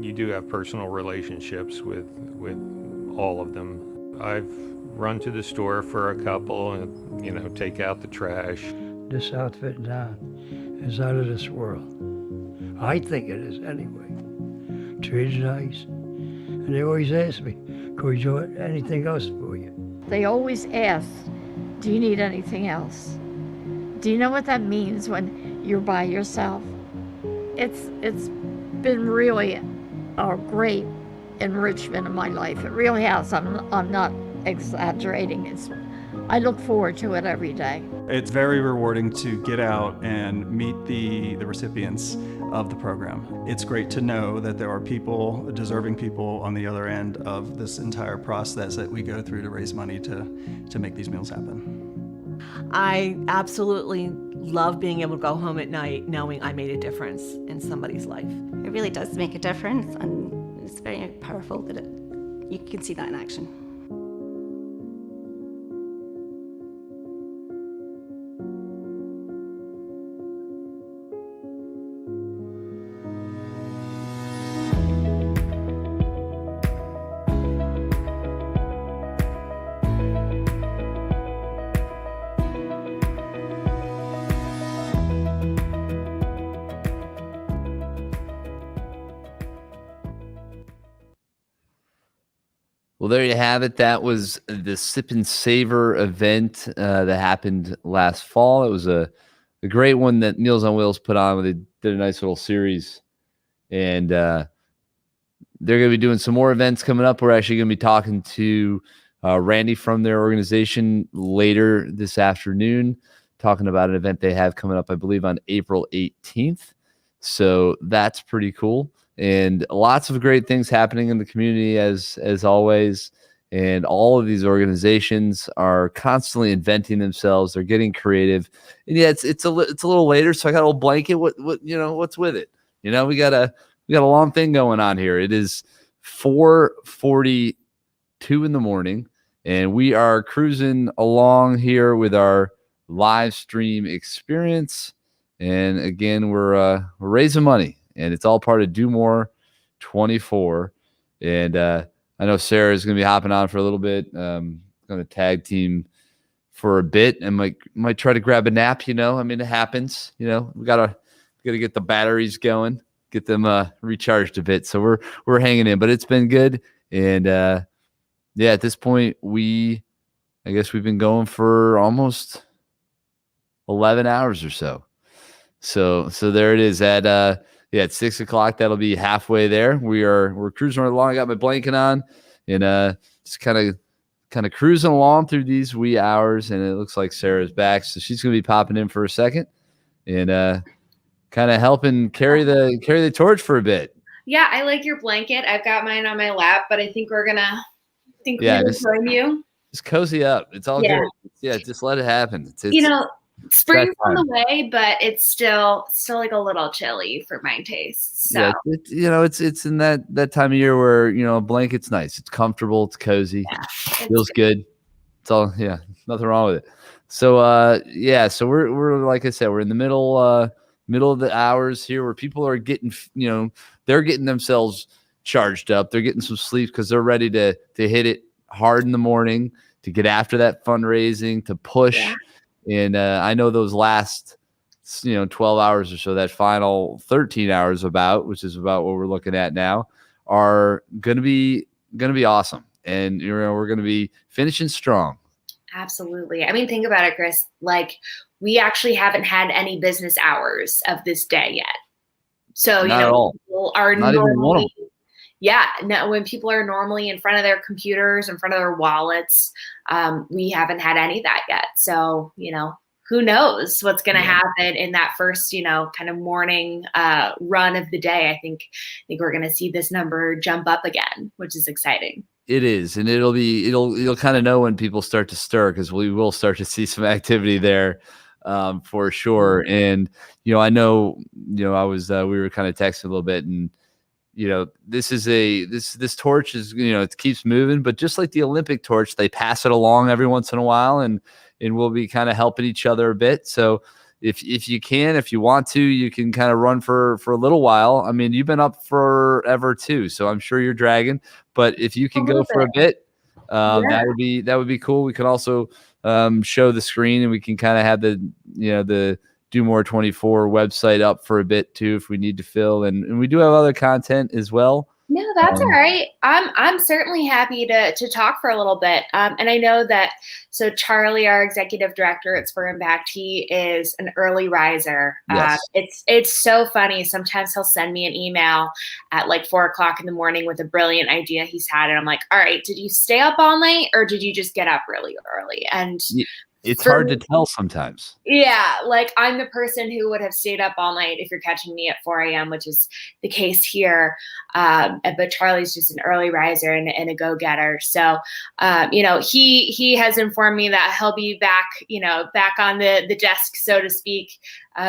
You do have personal relationships with all of them. I've run to the store for a couple and, take out the trash. This outfit now is out of this world. I think it is anyway. Treated nice. And they always ask me, can we do anything else for you? They always ask, do you need anything else? Do you know what that means when you're by yourself? It's been really a great enrichment of my life. It really has. I'm not exaggerating. I look forward to it every day. It's very rewarding to get out and meet the recipients of the program. It's great to know that there are people, deserving people on the other end of this entire process that we go through to raise money to make these meals happen. I absolutely love being able to go home at night knowing I made a difference in somebody's life. It really does make a difference, and it's very powerful that you can see that in action. Well, there you have it. That was the Sip and Savor event that happened last fall. It was a great one that Meals on Wheels put on. They did a nice little series. And they're going to be doing some more events coming up. We're actually going to be talking to Randy from their organization later this afternoon, talking about an event they have coming up, I believe, on April 18th. So that's pretty cool. And lots of great things happening in the community as always. And all of these organizations are constantly inventing themselves. They're getting creative. And yeah, it's a little later, so I got a little blanket. What's with it? We got a long thing going on here. It is 4:42 in the morning, and we are cruising along here with our live stream experience. And again, we're raising money, and it's all part of Do More 24. And I know Sarah is going to be hopping on for a little bit. Going to tag team for a bit, and might try to grab a nap. It happens. We gotta get the batteries going, get them recharged a bit. So we're hanging in, but it's been good. And at this point, I guess we've been going for almost 11 hours or so. So there it is at 6 o'clock. That'll be halfway there. We're cruising right along. I got my blanket on and just kind of cruising along through these wee hours. And it looks like Sarah's back, so she's gonna be popping in for a second and kind of helping carry the torch for a bit. Yeah, I like your blanket. I've got mine on my lap, but I think we're gonna join you. Just cozy up. It's all good. Yeah, just let it happen. Spring's on the way, but it's still like a little chilly for my taste. So it's in that time of year where a blanket's nice. It's comfortable. It's cozy. Feels good. It's all nothing wrong with it. So so we're like I said, we're in the middle of the hours here where people are getting they're getting themselves charged up. They're getting some sleep because they're ready to hit it hard in the morning, to get after that fundraising, to push. Yeah. And I know those last 12 hours or so, that final 13 hours which is about what we're looking at now, are gonna be awesome. And we're gonna be finishing strong. Absolutely. I mean, think about it, Chris. Like, we actually haven't had any business hours of this day yet. So people are normally, when people are normally in front of their computers, in front of their wallets, we haven't had any of that yet. So, who knows what's going to happen in that first, kind of morning run of the day. I think we're going to see this number jump up again, which is exciting. It is. And you'll kind of know when people start to stir, because we will start to see some activity there for sure. And, I know, I was, we were kind of texting a little bit, and, this torch is, it keeps moving, but just like the Olympic torch, they pass it along every once in a while, and we'll be kind of helping each other a bit. So if you want to, you can kind of run for a little while. I mean, you've been up forever too, so I'm sure you're dragging, but if you can go for a bit, that would be cool. We can also show the screen, and we can kind of have the Do More 24 website up for a bit too, if we need to fill. And we do have other content as well. No, that's all right. I'm certainly happy to talk for a little bit. And I know that, so Charlie, our executive director at Spur Impact, he is an early riser. Yes. It's so funny. Sometimes he'll send me an email at like 4 o'clock in the morning with a brilliant idea he's had. And I'm like, all right, did you stay up all night, or did you just get up really early? And it's hard to tell sometimes. Yeah, like, I'm the person who would have stayed up all night if you're catching me at 4 a.m., which is the case here. But Charlie's just an early riser and a go-getter. So, he has informed me that he'll be back on the desk, so to speak,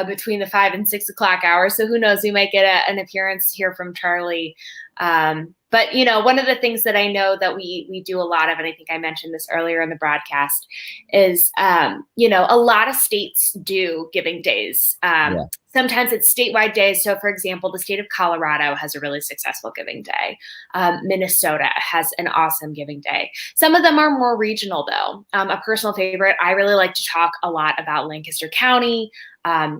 between the 5 and 6 o'clock hours. So who knows, we might get an appearance here from Charlie. But, one of the things that I know that we do a lot of, and I think I mentioned this earlier in the broadcast, is, a lot of states do giving days. Sometimes it's statewide days. So, for example, the state of Colorado has a really successful giving day. Minnesota has an awesome giving day. Some of them are more regional, though. A personal favorite, I really like to talk a lot about Lancaster County.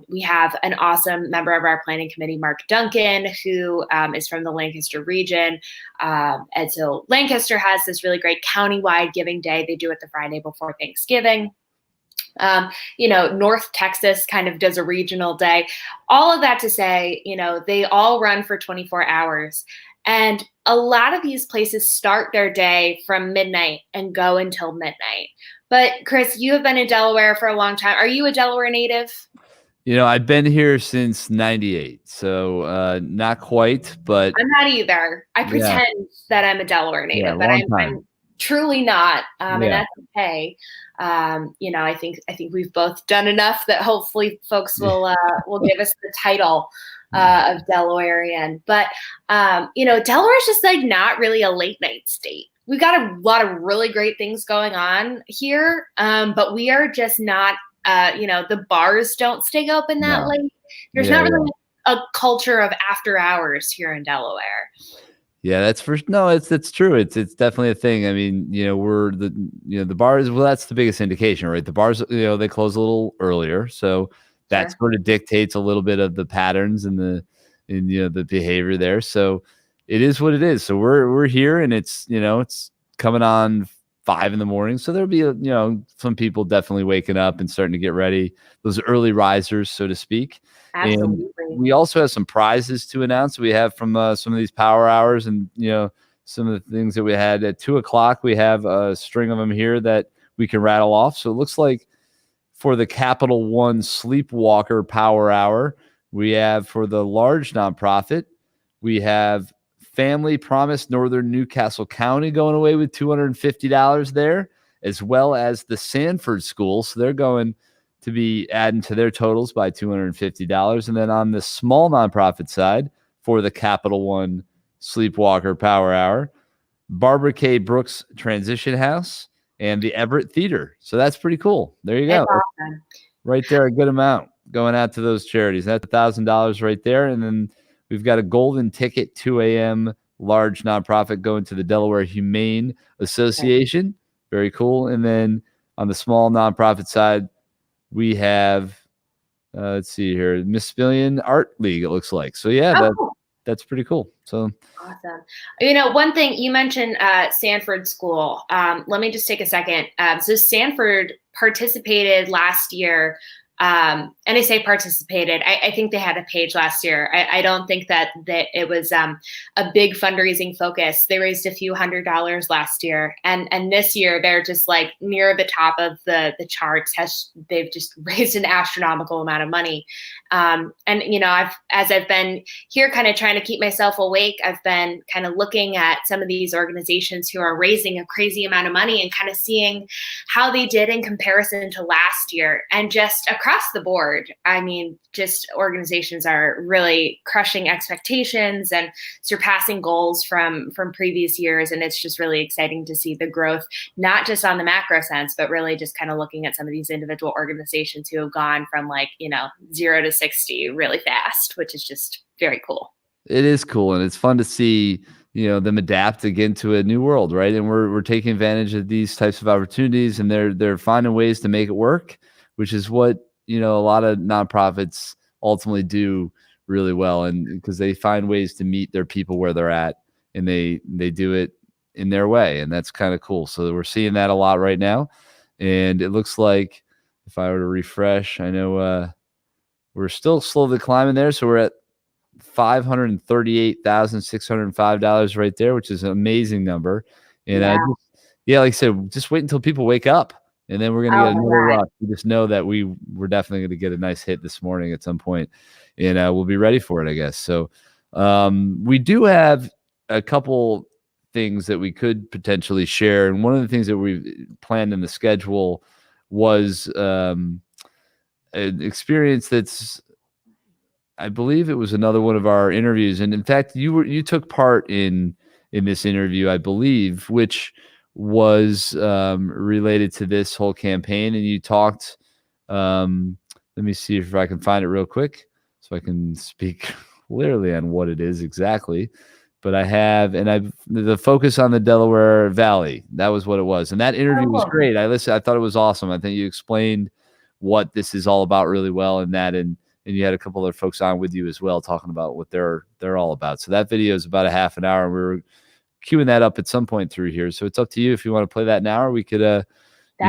We have an awesome member of our planning committee, Mark Duncan, who is from the Lancaster region. And so Lancaster has this really great countywide giving day. They do it the Friday before Thanksgiving. North Texas kind of does a regional day. All of that to say, they all run for 24 hours. And a lot of these places start their day from midnight and go until midnight. But Chris, you have been in Delaware for a long time. Are you a Delaware native? I've been here since '98, so not quite, but I'm not either. I yeah, pretend that I'm a Delaware yeah, native, but long I'm time. truly not, and Yeah. that's okay. I think we've both done enough that hopefully folks will give us the title of Delawarean. But Delaware is just like not really a late night state. We've got a lot of really great things going on here, but we are just not. The bars don't stay open that No. late. There's Yeah, not really a culture of after hours here in Delaware. Yeah, that's true. It's definitely a thing. I mean, we're the bars. Well, that's the biggest indication, right? The bars, they close a little earlier, so that sort of dictates a little bit of the patterns and the behavior there. So it is what it is. So we're here, and it's coming on 5 a.m. So there'll be some people definitely waking up and starting to get ready. Those early risers, so to speak. Absolutely. And we also have some prizes to announce. We have from some of these power hours, and some of the things that we had at 2 o'clock. We have a string of them here that we can rattle off. So it looks like for the Capital One Sleepwalker Power Hour, we have for the large nonprofit, we have Family Promise Northern Newcastle County going away with $250 there, as well as the Sanford School. So they're going to be adding to their totals by $250. And then on the small nonprofit side, for the Capital One Sleepwalker Power Hour, Barbara K. Brooks Transition House and the Everett Theater. So that's pretty cool. There you go. That's awesome. Right there, a good amount going out to those charities. That's $1,000 right there. And then we've got a golden ticket, 2 a.m. large nonprofit going to the Delaware Humane Association. Very cool. And then on the small nonprofit side, we have, let's see here, Miss Billion Art League, it looks like. So, yeah, that's pretty cool. So awesome. One thing you mentioned, Sanford School. Let me just take a second. So Sanford participated last year. And I say participated. I think they had a page last year. I don't think that it was a big fundraising focus. They raised a few $100s last year, and this year they're just like near the top of the charts. They've just raised an astronomical amount of money. And as I've been here, kind of trying to keep myself awake, I've been kind of looking at some of these organizations who are raising a crazy amount of money and kind of seeing how they did in comparison to last year, and just across the board, I mean, just organizations are really crushing expectations and surpassing goals from previous years. And it's just really exciting to see the growth, not just on the macro sense, but really just kind of looking at some of these individual organizations who have gone from 0 to 60 really fast, which is just very cool. It is cool, and it's fun to see them adapt again to a new world, right? And we're taking advantage of these types of opportunities, and they're finding ways to make it work, which is what a lot of nonprofits ultimately do really well, and because they find ways to meet their people where they're at, and they do it in their way, and that's kind of cool. So we're seeing that a lot right now, and it looks like if I were to refresh, I know we're still slowly climbing there, so we're at $538,605 right there, which is an amazing number. And like I said, just wait until people wake up, and then we're going to get another rush. We just know that we're definitely going to get a nice hit this morning at some point, and we'll be ready for it, I guess. So we do have a couple things that we could potentially share. And one of the things that we planned in the schedule was an experience that's, I believe it was another one of our interviews. And in fact, you took part in this interview, I believe, which was related to this whole campaign. And you talked, let me see if I can find it real quick so I can speak clearly on what it is exactly. But the focus on the Delaware Valley, that was what it was. And that interview was great. I thought it was awesome. I think you explained what this is all about really well in that. And you had a couple other folks on with you as well, talking about what they're all about. So that video is about a half an hour, and we were queuing that up at some point through here. So it's up to you if you want to play that now, or we could. That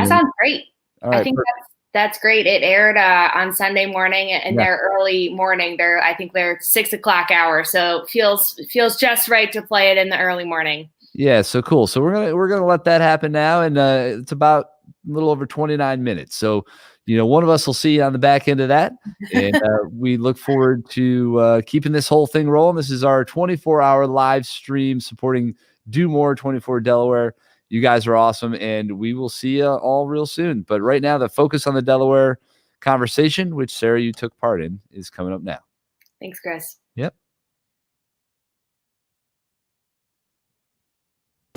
sounds great. All right, I think That's great. It aired on Sunday morning in their early morning. I think they're 6 o'clock hour. So feels just right to play it in the early morning. Yeah, so cool. So we're gonna let that happen now, and it's about a little over 29 minutes. So one of us will see you on the back end of that, and we look forward to keeping this whole thing rolling. This is our 24-hour live stream supporting Do More 24 Delaware. You guys are awesome, and we will see you all real soon. But right now, the Focus on the Delaware conversation, which Sarah, you took part in, is coming up now. Thanks, Chris. Yep.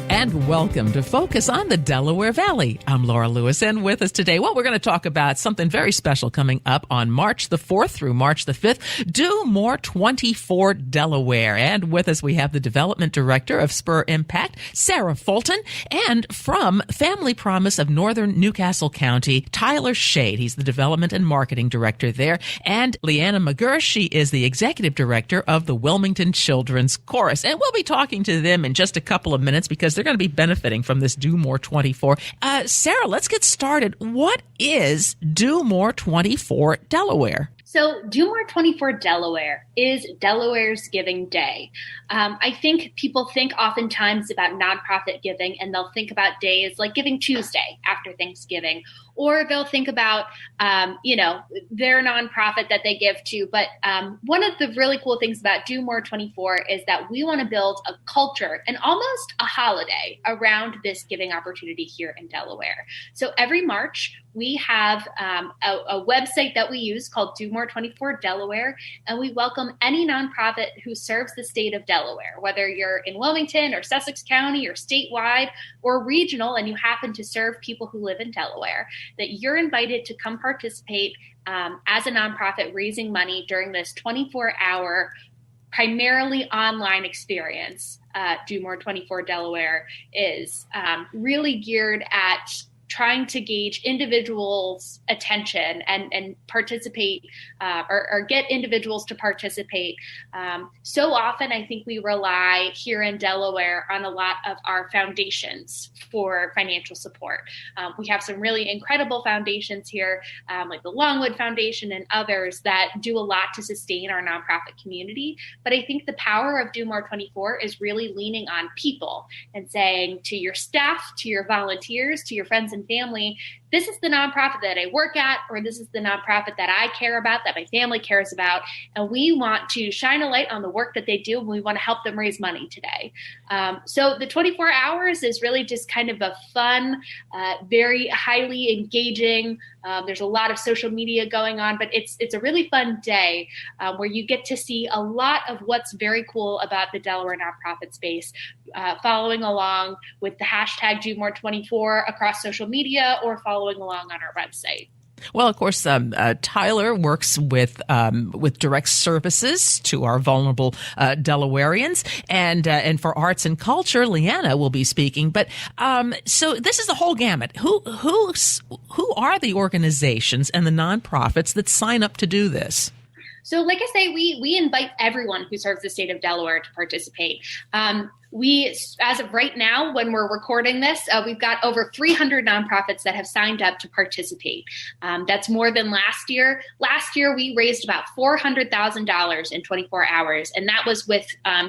And welcome to Focus on the Delaware Valley. I'm Laura Lewis, and with us today, we're going to talk about something very special coming up on March the 4th through March the 5th, Do More 24 Delaware. And with us, we have the Development Director of Spur Impact, Sarah Fulton, and from Family Promise of Northern Newcastle County, Tyler Shade. He's the Development and Marketing Director there. And Leanna McGurr, she is the Executive Director of the Wilmington Children's Chorus. And we'll be talking to them in just a couple of minutes because they're going to be benefiting from this Do More 24. Sarah, let's get started. What is Do More 24 Delaware? So Do More 24 Delaware is Delaware's Giving Day. I think people think oftentimes about nonprofit giving, and they'll think about days like Giving Tuesday after Thanksgiving, or they'll think about, their nonprofit that they give to. But one of the really cool things about Do More 24 is that we want to build a culture and almost a holiday around this giving opportunity here in Delaware. So every March, we have a website that we use called Do More 24 Delaware, and we welcome any nonprofit who serves the state of Delaware, whether you're in Wilmington or Sussex County or statewide or regional, and you happen to serve people who live in Delaware, that you're invited to come participate as a nonprofit raising money during this 24-hour primarily online experience. Do More 24 Delaware is really geared at trying to gauge individuals' attention and participate or get individuals to participate. So often, I think we rely here in Delaware on a lot of our foundations for financial support. We have some really incredible foundations here, like the Longwood Foundation and others that do a lot to sustain our nonprofit community. But I think the power of Do More 24 is really leaning on people and saying to your staff, to your volunteers, to your friends and family, this is the nonprofit that I work at, or this is the nonprofit that I care about, that my family cares about, and we want to shine a light on the work that they do, and we want to help them raise money today. So the 24 hours is really just kind of a fun, very highly engaging, there's a lot of social media going on, but it's a really fun day where you get to see a lot of what's very cool about the Delaware nonprofit space, following along with the hashtag Do More 24 across social media or following along on our website. Well, of course, Tyler works with direct services to our vulnerable Delawareans, and for arts and culture, Leanna will be speaking. But so this is the whole gamut. Who are the organizations and the nonprofits that sign up to do this? So, like I say, we invite everyone who serves the state of Delaware to participate. We, as of right now, when we're recording this, we've got over 300 nonprofits that have signed up to participate. That's more than last year. Last year, we raised about $400,000 in 24 hours, and that was with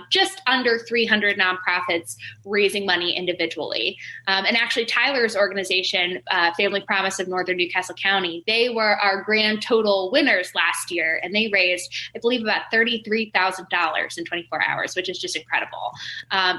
just under 300 nonprofits raising money individually. And actually, Tyler's organization, Family Promise of Northern Newcastle County, they were our grand total winners last year, and they raised, I believe, about $33,000 in 24 hours, which is just incredible.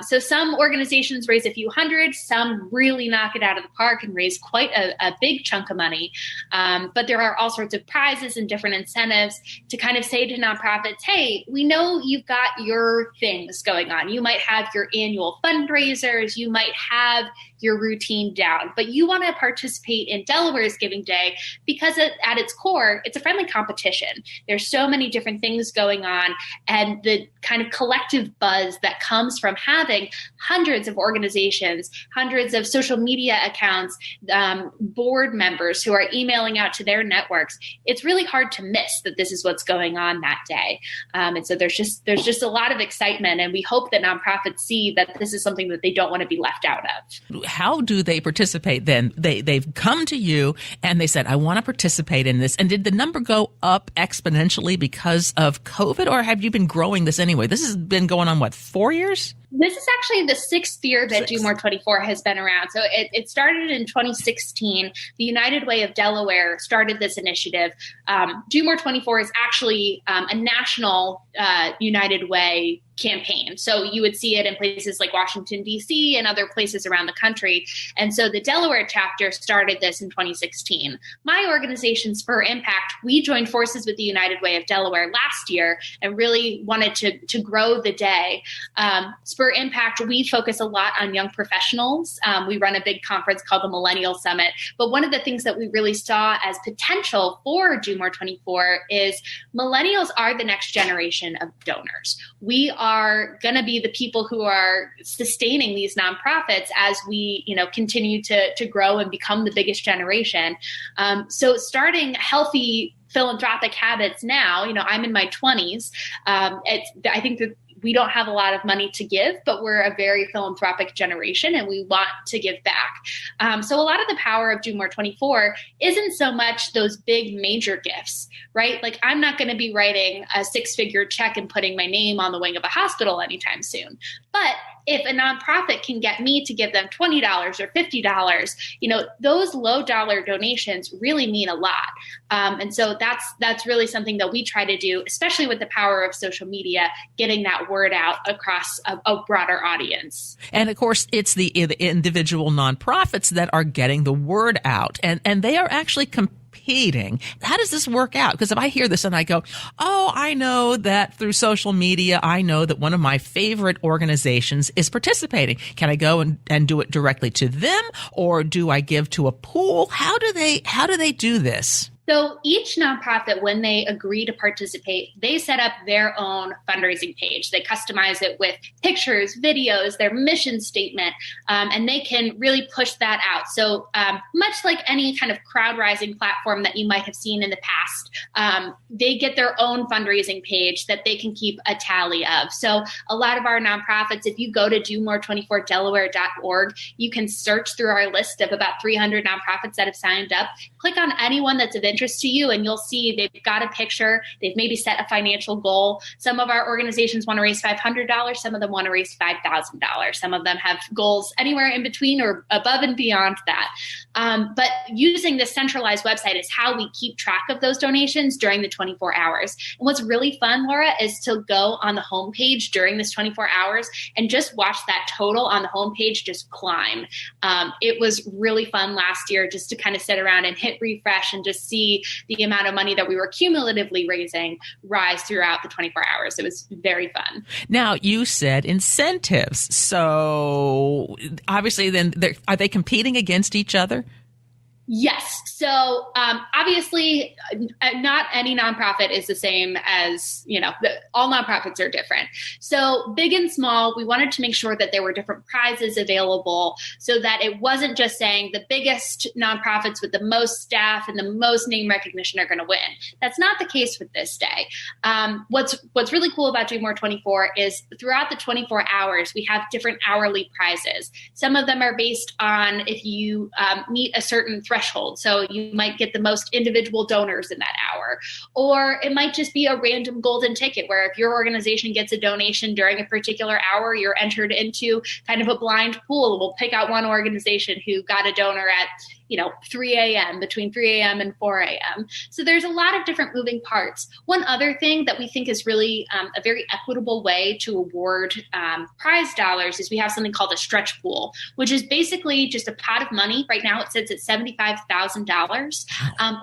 So some organizations raise a few hundred, some really knock it out of the park and raise quite a big chunk of money. But there are all sorts of prizes and different incentives to kind of say to nonprofits, hey, we know you've got your things going on. You might have your annual fundraisers, you might have your routine down, but you want to participate in Delaware's Giving Day because at its core, it's a friendly competition. There's so many different things going on, and the kind of collective buzz that comes from having hundreds of organizations, hundreds of social media accounts, board members who are emailing out to their networks. It's really hard to miss that this is what's going on that day. And so there's just a lot of excitement, and we hope that nonprofits see that this is something that they don't want to be left out of. how do they participate then? They've come to you and they said, I want to participate in this. And did the number go up exponentially because of COVID, or have you been growing this anyway? This has been going on, 4 years? This is actually the sixth year that Do More 24 has been around. So it started in 2016. The United Way of Delaware started this initiative. Do More 24 is actually a national United Way campaign. So you would see it in places like Washington, D.C. and other places around the country. And so the Delaware chapter started this in 2016. My organization, Spur Impact, we joined forces with the United Way of Delaware last year and really wanted to grow the day. Spur Impact, we focus a lot on young professionals. We run a big conference called the Millennial Summit. But one of the things that we really saw as potential for Do More 24 is millennials are the next generation of donors. We are going to be the people who are sustaining these nonprofits as we, continue to grow and become the biggest generation. So starting healthy philanthropic habits now, I'm in my 20s. I think that we don't have a lot of money to give, but we're a very philanthropic generation and we want to give back. So a lot of the power of Do More 24 isn't so much those big major gifts, right? Like I'm not going to be writing a 6-figure check and putting my name on the wing of a hospital anytime soon. But if a nonprofit can get me to give them $20 or $50, those low dollar donations really mean a lot. And so that's really something that we try to do, especially with the power of social media, getting that word out across a broader audience. And of course, it's the individual nonprofits that are getting the word out, and they are actually competing. How does this work out? Because if I hear this and I go, oh, I know that through social media, I know that one of my favorite organizations is participating. Can I go and do it directly to them, or do I give to a pool? How do they do this? So each nonprofit, when they agree to participate, they set up their own fundraising page. They customize it with pictures, videos, their mission statement, and they can really push that out. So much like any kind of crowd rising platform that you might have seen in the past, they get their own fundraising page that they can keep a tally of. So a lot of our nonprofits, if you go to domore24delaware.org, you can search through our list of about 300 nonprofits that have signed up. Click on anyone that's of interest to you, and you'll see they've got a picture. They've maybe set a financial goal. Some of our organizations want to raise $500. Some of them want to raise $5,000. Some of them have goals anywhere in between or above and beyond that. But using this centralized website is how we keep track of those donations during the 24 hours. And what's really fun, Laura, is to go on the homepage during this 24 hours and just watch that total on the homepage just climb. It was really fun last year just to kind of sit around and hit refresh and just see the amount of money that we were cumulatively raising rise throughout the 24 hours. It was very fun. Now, you said incentives. So obviously then are they competing against each other? Yes. So obviously, not any nonprofit is the same as, all nonprofits are different. So big and small, we wanted to make sure that there were different prizes available so that it wasn't just saying the biggest nonprofits with the most staff and the most name recognition are going to win. That's not the case with this day. What's really cool about Do More 24 is throughout the 24 hours, we have different hourly prizes. Some of them are based on if you meet a certain threshold. So you might get the most individual donors in that hour, or it might just be a random golden ticket where if your organization gets a donation during a particular hour, you're entered into kind of a blind pool. We'll pick out one organization who got a donor at 3 a.m., between 3 a.m. and 4 a.m. So there's a lot of different moving parts. One other thing that we think is really a very equitable way to award prize dollars is we have something called a stretch pool, which is basically just a pot of money. Right now it sits at $75,000.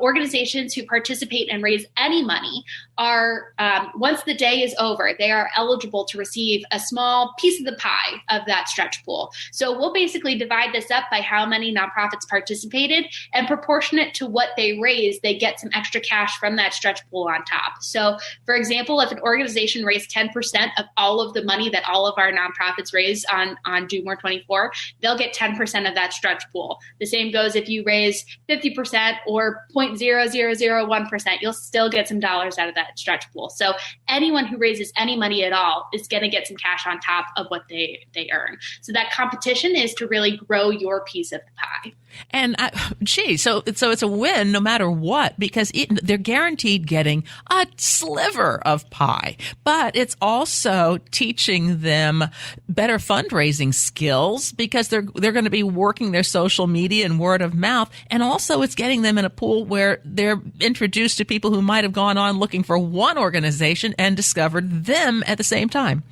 Organizations who participate and raise any money are, once the day is over, they are eligible to receive a small piece of the pie of that stretch pool. So we'll basically divide this up by how many nonprofits participate anticipated, and proportionate to what they raise, they get some extra cash from that stretch pool on top. So for example, if an organization raised 10% of all of the money that all of our nonprofits raise on Do More 24, they'll get 10% of that stretch pool. The same goes if you raise 50% or 0.0001%, you'll still get some dollars out of that stretch pool. So anyone who raises any money at all is going to get some cash on top of what they earn. So that competition is to really grow your piece of the pie. And so it's a win no matter what, because they're guaranteed getting a sliver of pie. But it's also teaching them better fundraising skills, because they're going to be working their social media and word of mouth. And also it's getting them in a pool where they're introduced to people who might have gone on looking for one organization and discovered them at the same time.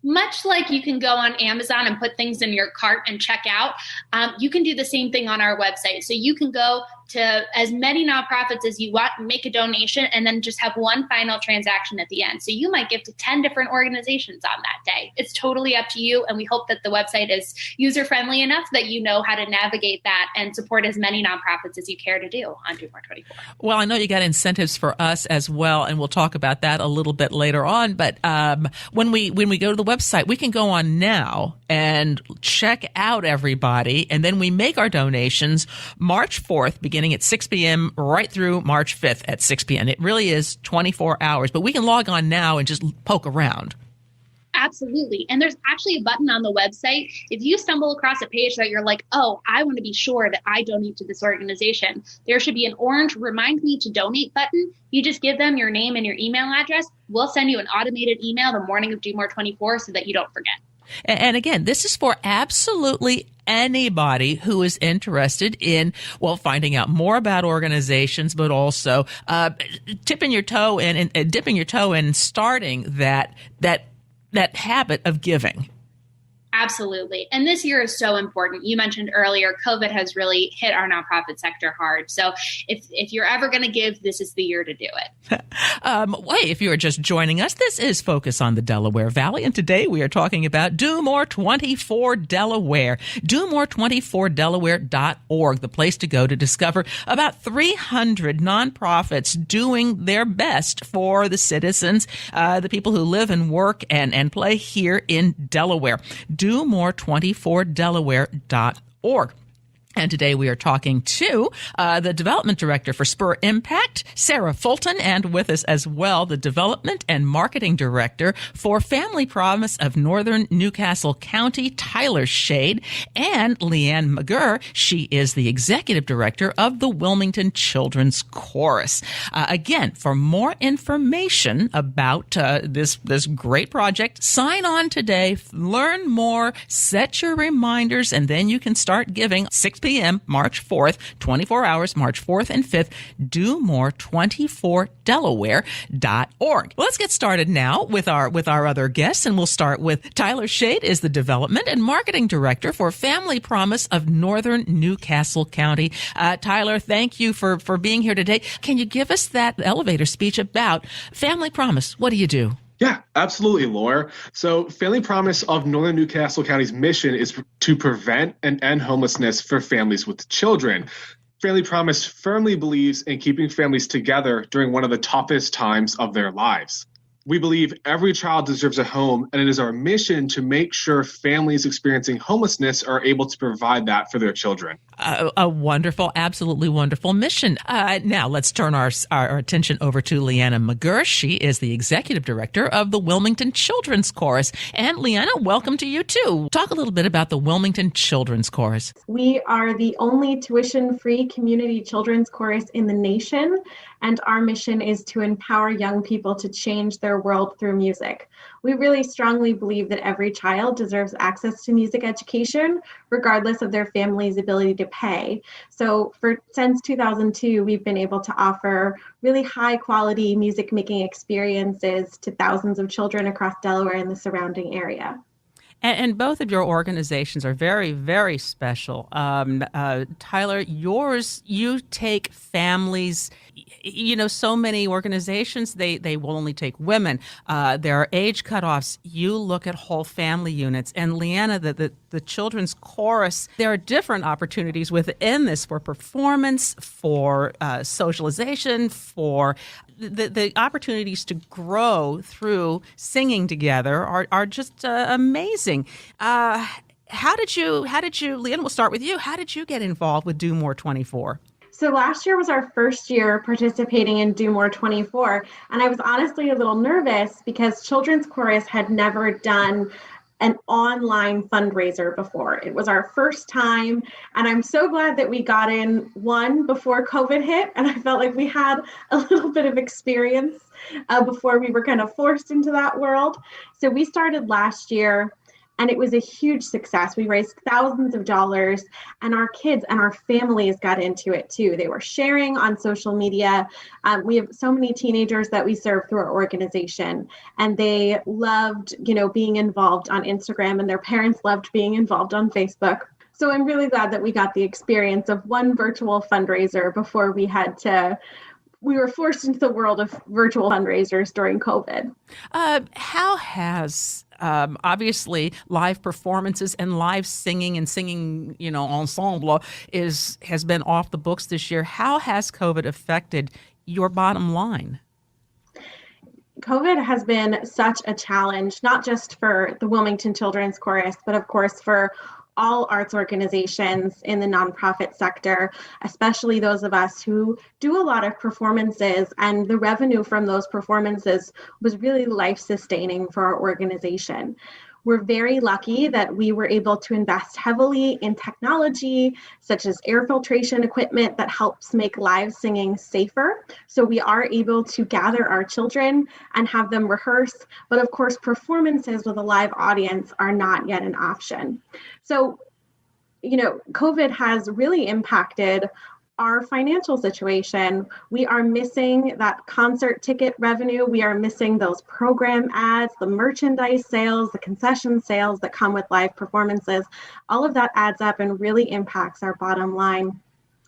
Much like you can go on Amazon and put things in your cart and check out, you can do the same thing on our website. So you can go to as many nonprofits as you want, make a donation, and then just have one final transaction at the end. So you might give to 10 different organizations on that day. It's totally up to you, and we hope that the website is user-friendly enough that you know how to navigate that and support as many nonprofits as you care to do on Do More 24. Well, I know you got incentives for us as well, and we'll talk about that a little bit later on. But when we go to the website, we can go on now and check out everybody, and then we make our donations March 4th, beginning at 6 p.m. right through March 5th at 6 p.m. It really is 24 hours, but we can log on now and just poke around. Absolutely. And there's actually a button on the website. If you stumble across a page that you're like, oh, I want to be sure that I donate to this organization, there should be an orange remind me to donate button. You just give them your name and your email address. We'll send you an automated email the morning of Do More 24 so that you don't forget. And again, this is for absolutely anybody who is interested in, well, finding out more about organizations, but also dipping your toe in and starting that habit of giving. Absolutely. And this year is so important. You mentioned earlier, COVID has really hit our nonprofit sector hard. So if you're ever going to give, this is the year to do it. If you are just joining us, this is Focus on the Delaware Valley. And today we are talking about Do More 24 Delaware. DoMore24Delaware.org, the place to go to discover about 300 nonprofits doing their best for the citizens, the people who live and work and play here in Delaware. DoMore24Delaware.org. And today we are talking to the Development Director for Spur Impact, Sarah Fulton, and with us as well, the Development and Marketing Director for Family Promise of Northern Newcastle County, Tyler Shade, and Leanne McGurr. She is the Executive Director of the Wilmington Children's Chorus. Again, for more information about this great project, sign on today, learn more, set your reminders, and then you can start giving 6 p.m. March 4th, 24 hours, March 4th and 5th, DoMore24Delaware.org. Let's get started now with our other guests, and we'll start with Tyler Shade is the Development and Marketing Director for Family Promise of Northern Newcastle County. Tyler, thank you for being here today. Can you give us that elevator speech about Family Promise? What do you do? Yeah, absolutely, Laura. So Family Promise of Northern Newcastle County's mission is to prevent and end homelessness for families with children. Family Promise firmly believes in keeping families together during one of the toughest times of their lives. We believe every child deserves a home, and it is our mission to make sure families experiencing homelessness are able to provide that for their children. A wonderful, absolutely wonderful mission. Now let's turn our attention over to Leanna McGurr. She is the Executive Director of the Wilmington Children's Chorus. And Leanna, welcome to you too. Talk a little bit about the Wilmington Children's Chorus. We are the only tuition-free community children's chorus in the nation, and our mission is to empower young people to change their world through music. We really strongly believe that every child deserves access to music education, regardless of their family's ability to pay. So since 2002, we've been able to offer really high quality music making experiences to thousands of children across Delaware and the surrounding area. And both of your organizations are very, very special. Tyler, yours, you take families. So many organizations, they will only take women. There are age cutoffs. You look at whole family units. And Leanna, the children's chorus, there are different opportunities within this for performance, for socialization, for the opportunities to grow through singing together are just amazing. How did you, Leanna, we'll start with you. How did you get involved with Do More 24? So last year was our first year participating in Do More 24, and I was honestly a little nervous because Children's Chorus had never done an online fundraiser before. It was our first time, and I'm so glad that we got in one before COVID hit, and I felt like we had a little bit of experience before we were kind of forced into that world. So we started last year, and it was a huge success. We raised thousands of dollars, and our kids and our families got into it too. They were sharing on social media. We have so many teenagers that we serve through our organization, and they loved, being involved on Instagram, and their parents loved being involved on Facebook. So I'm really glad that we got the experience of one virtual fundraiser before we were forced into the world of virtual fundraisers during COVID. How has obviously live performances and live singing and singing, ensemble has been off the books this year. How has COVID affected your bottom line? COVID has been such a challenge, not just for the Wilmington Children's Chorus, but of course for all arts organizations in the nonprofit sector, especially those of us who do a lot of performances, and the revenue from those performances was really life-sustaining for our organization. We're very lucky that we were able to invest heavily in technology, such as air filtration equipment that helps make live singing safer. So we are able to gather our children and have them rehearse. But of course, performances with a live audience are not yet an option. So, COVID has really impacted our financial situation. We are missing that concert ticket revenue. We are missing those program ads, the merchandise sales, the concession sales that come with live performances. All of that adds up and really impacts our bottom line.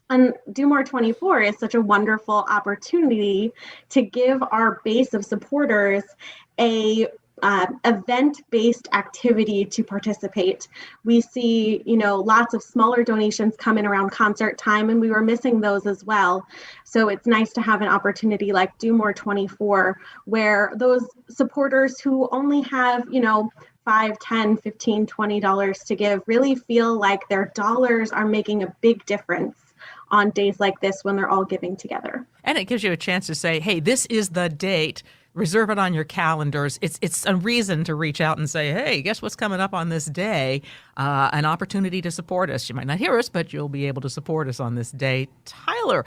And Do More 24 is such a wonderful opportunity to give our base of supporters a event-based activity to participate. We see, lots of smaller donations come in around concert time, and we were missing those as well. So it's nice to have an opportunity like Do More 24, where those supporters who only have, $5, $10, $15, $20 to give really feel like their dollars are making a big difference on days like this when they're all giving together. And it gives you a chance to say, hey, this is the date. Reserve it on your calendars. It's a reason to reach out and say, hey, guess what's coming up on this day? An opportunity to support us. You might not hear us, but you'll be able to support us on this day. Tyler,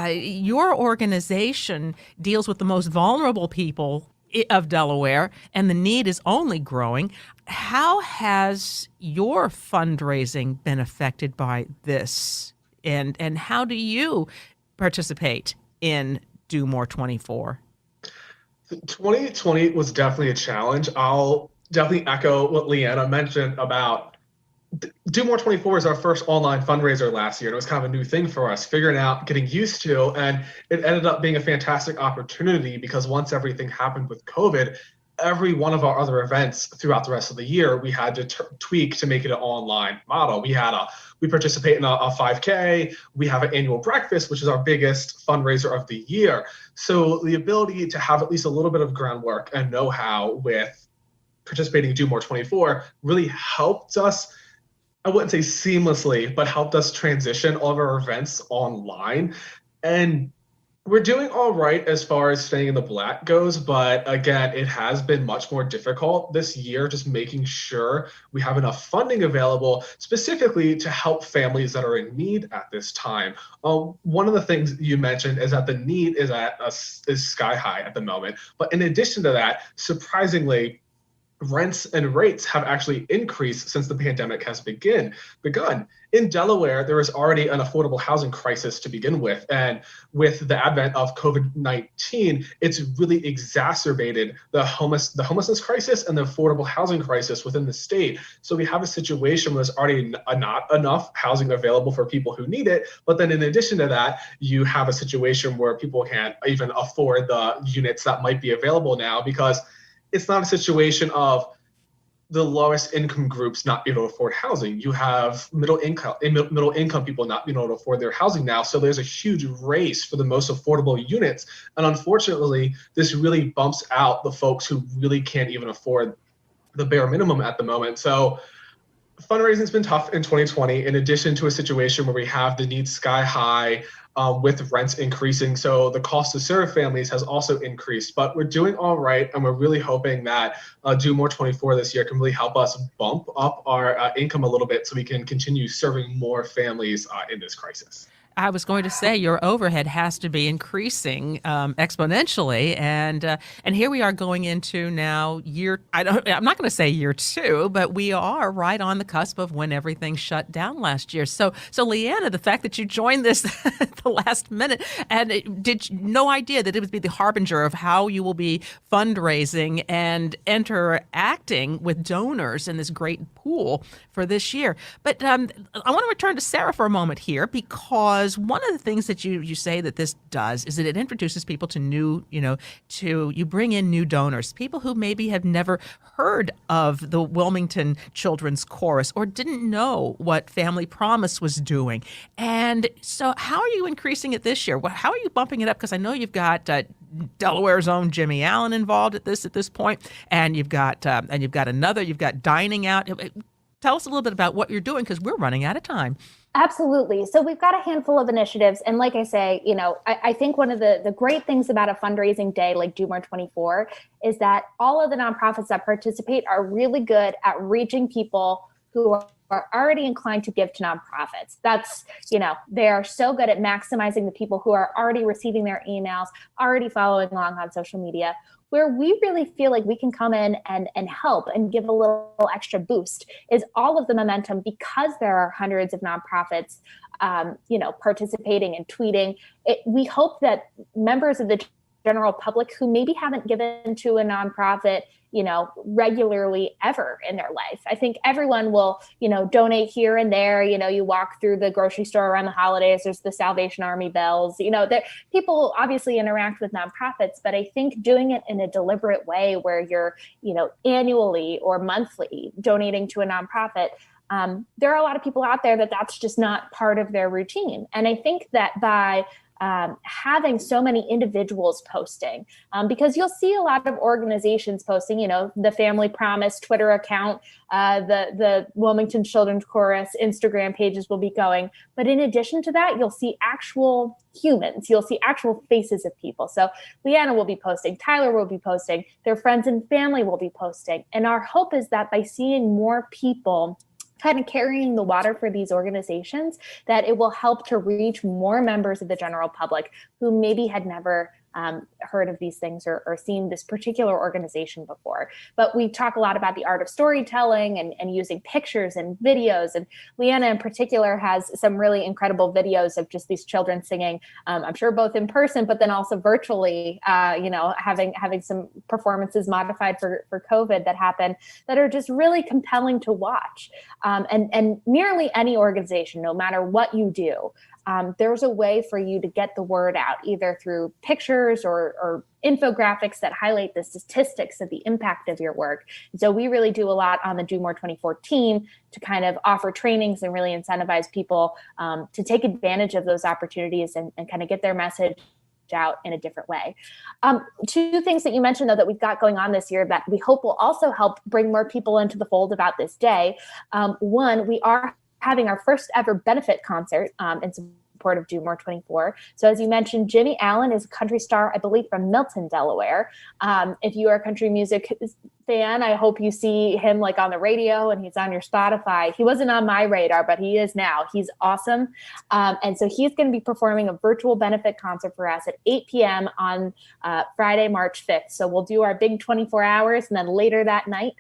your organization deals with the most vulnerable people of Delaware, and the need is only growing. How has your fundraising been affected by this? And how do you participate in Do More 24? 2020 was definitely a challenge. I'll definitely echo what Leanna mentioned about Do More 24 is our first online fundraiser last year. And it was kind of a new thing for us, figuring out, getting used to, and it ended up being a fantastic opportunity because once everything happened with COVID, every one of our other events throughout the rest of the year, we had to tweak to make it an online model. We participate in a 5K. We have an annual breakfast, which is our biggest fundraiser of the year. So the ability to have at least a little bit of groundwork and know-how with participating in Do More 24 really helped us, I wouldn't say seamlessly, but helped us transition all of our events online. And we're doing all right as far as staying in the black goes, but again, it has been much more difficult this year, just making sure we have enough funding available specifically to help families that are in need at this time. One of the things you mentioned is that the need is sky high at the moment. But in addition to that, surprisingly, rents and rates have actually increased since the pandemic has begun. in Delaware, there is already an affordable housing crisis to begin with. And with the advent of COVID-19, it's really exacerbated the homelessness crisis and the affordable housing crisis within the state. So we have a situation where there's already not enough housing available for people who need it. But then in addition to that, you have a situation where people can't even afford the units that might be available now, because it's not a situation of the lowest income groups not being able to afford housing. You have middle income people not being able to afford their housing now. So there's a huge race for the most affordable units. And unfortunately, this really bumps out the folks who really can't even afford the bare minimum at the moment. So fundraising's been tough in 2020, in addition to a situation where we have the needs sky high, with rents increasing. So the cost to serve families has also increased, but we're doing all right. And we're really hoping that Do More 24 this year can really help us bump up our income a little bit so we can continue serving more families in this crisis. I was going to say your overhead has to be increasing exponentially, and here we are going into now I'm not going to say year 2, but we are right on the cusp of when everything shut down last year. So Leanna, the fact that you joined this at the last minute and no idea that it would be the harbinger of how you will be fundraising and interacting with donors in this great pool for this year. But I want to return to Sarah for a moment here, because one of the things that you say that this does is that it introduces people to you bring in new donors, people who maybe have never heard of the Wilmington Children's Chorus or didn't know what Family Promise was doing. And so how are you increasing it this year? How are you bumping it up? Because I know you've got Delaware's own Jimmy Allen involved at this point, and you've got dining out. Tell us a little bit about what you're doing, because we're running out of time. Absolutely. So we've got a handful of initiatives. And like I say, I think one of the great things about a fundraising day like Do More 24 is that all of the nonprofits that participate are really good at reaching people who are already inclined to give to nonprofits. That's, they are so good at maximizing the people who are already receiving their emails, already following along on social media. Where we really feel like we can come in and help and give a little extra boost is all of the momentum, because there are hundreds of nonprofits, participating and tweeting. We hope that members of the general public who maybe haven't given to a nonprofit, regularly ever in their life. I think everyone will, donate here and there. You walk through the grocery store around the holidays, there's the Salvation Army bells, people obviously interact with nonprofits, but I think doing it in a deliberate way where you're, annually or monthly donating to a nonprofit, there are a lot of people out there that's just not part of their routine. And I think that by having so many individuals posting, because you'll see a lot of organizations posting, the Family Promise Twitter account, the Wilmington Children's Chorus Instagram pages will be going. But in addition to that, you'll see actual humans. You'll see actual faces of people. So Leanna will be posting, Tyler will be posting, their friends and family will be posting. And our hope is that by seeing more people kind of carrying the water for these organizations, that it will help to reach more members of the general public who maybe had never heard of these things or seen this particular organization before. But we talk a lot about the art of storytelling and using pictures and videos. And Leanna in particular has some really incredible videos of just these children singing, I'm sure both in person, but then also virtually, having some performances modified for COVID that happen that are just really compelling to watch. And nearly any organization, no matter what you do, there's a way for you to get the word out, either through pictures or infographics that highlight the statistics of the impact of your work. And so we really do a lot on the Do More 24 team to kind of offer trainings and really incentivize people to take advantage of those opportunities and kind of get their message out in a different way. Two things that you mentioned, though, that we've got going on this year that we hope will also help bring more people into the fold about this day. One, we are having our first ever benefit concert in support support of Do More 24. So as you mentioned, Jimmy Allen is a country star, I believe, from Milton, Delaware. If you are a country music fan, I hope you see him like on the radio and he's on your Spotify. He wasn't on my radar, but he is now. He's awesome. And so he's going to be performing a virtual benefit concert for us at 8 p.m. on Friday, March 5th. So we'll do our big 24 hours, and then later that night,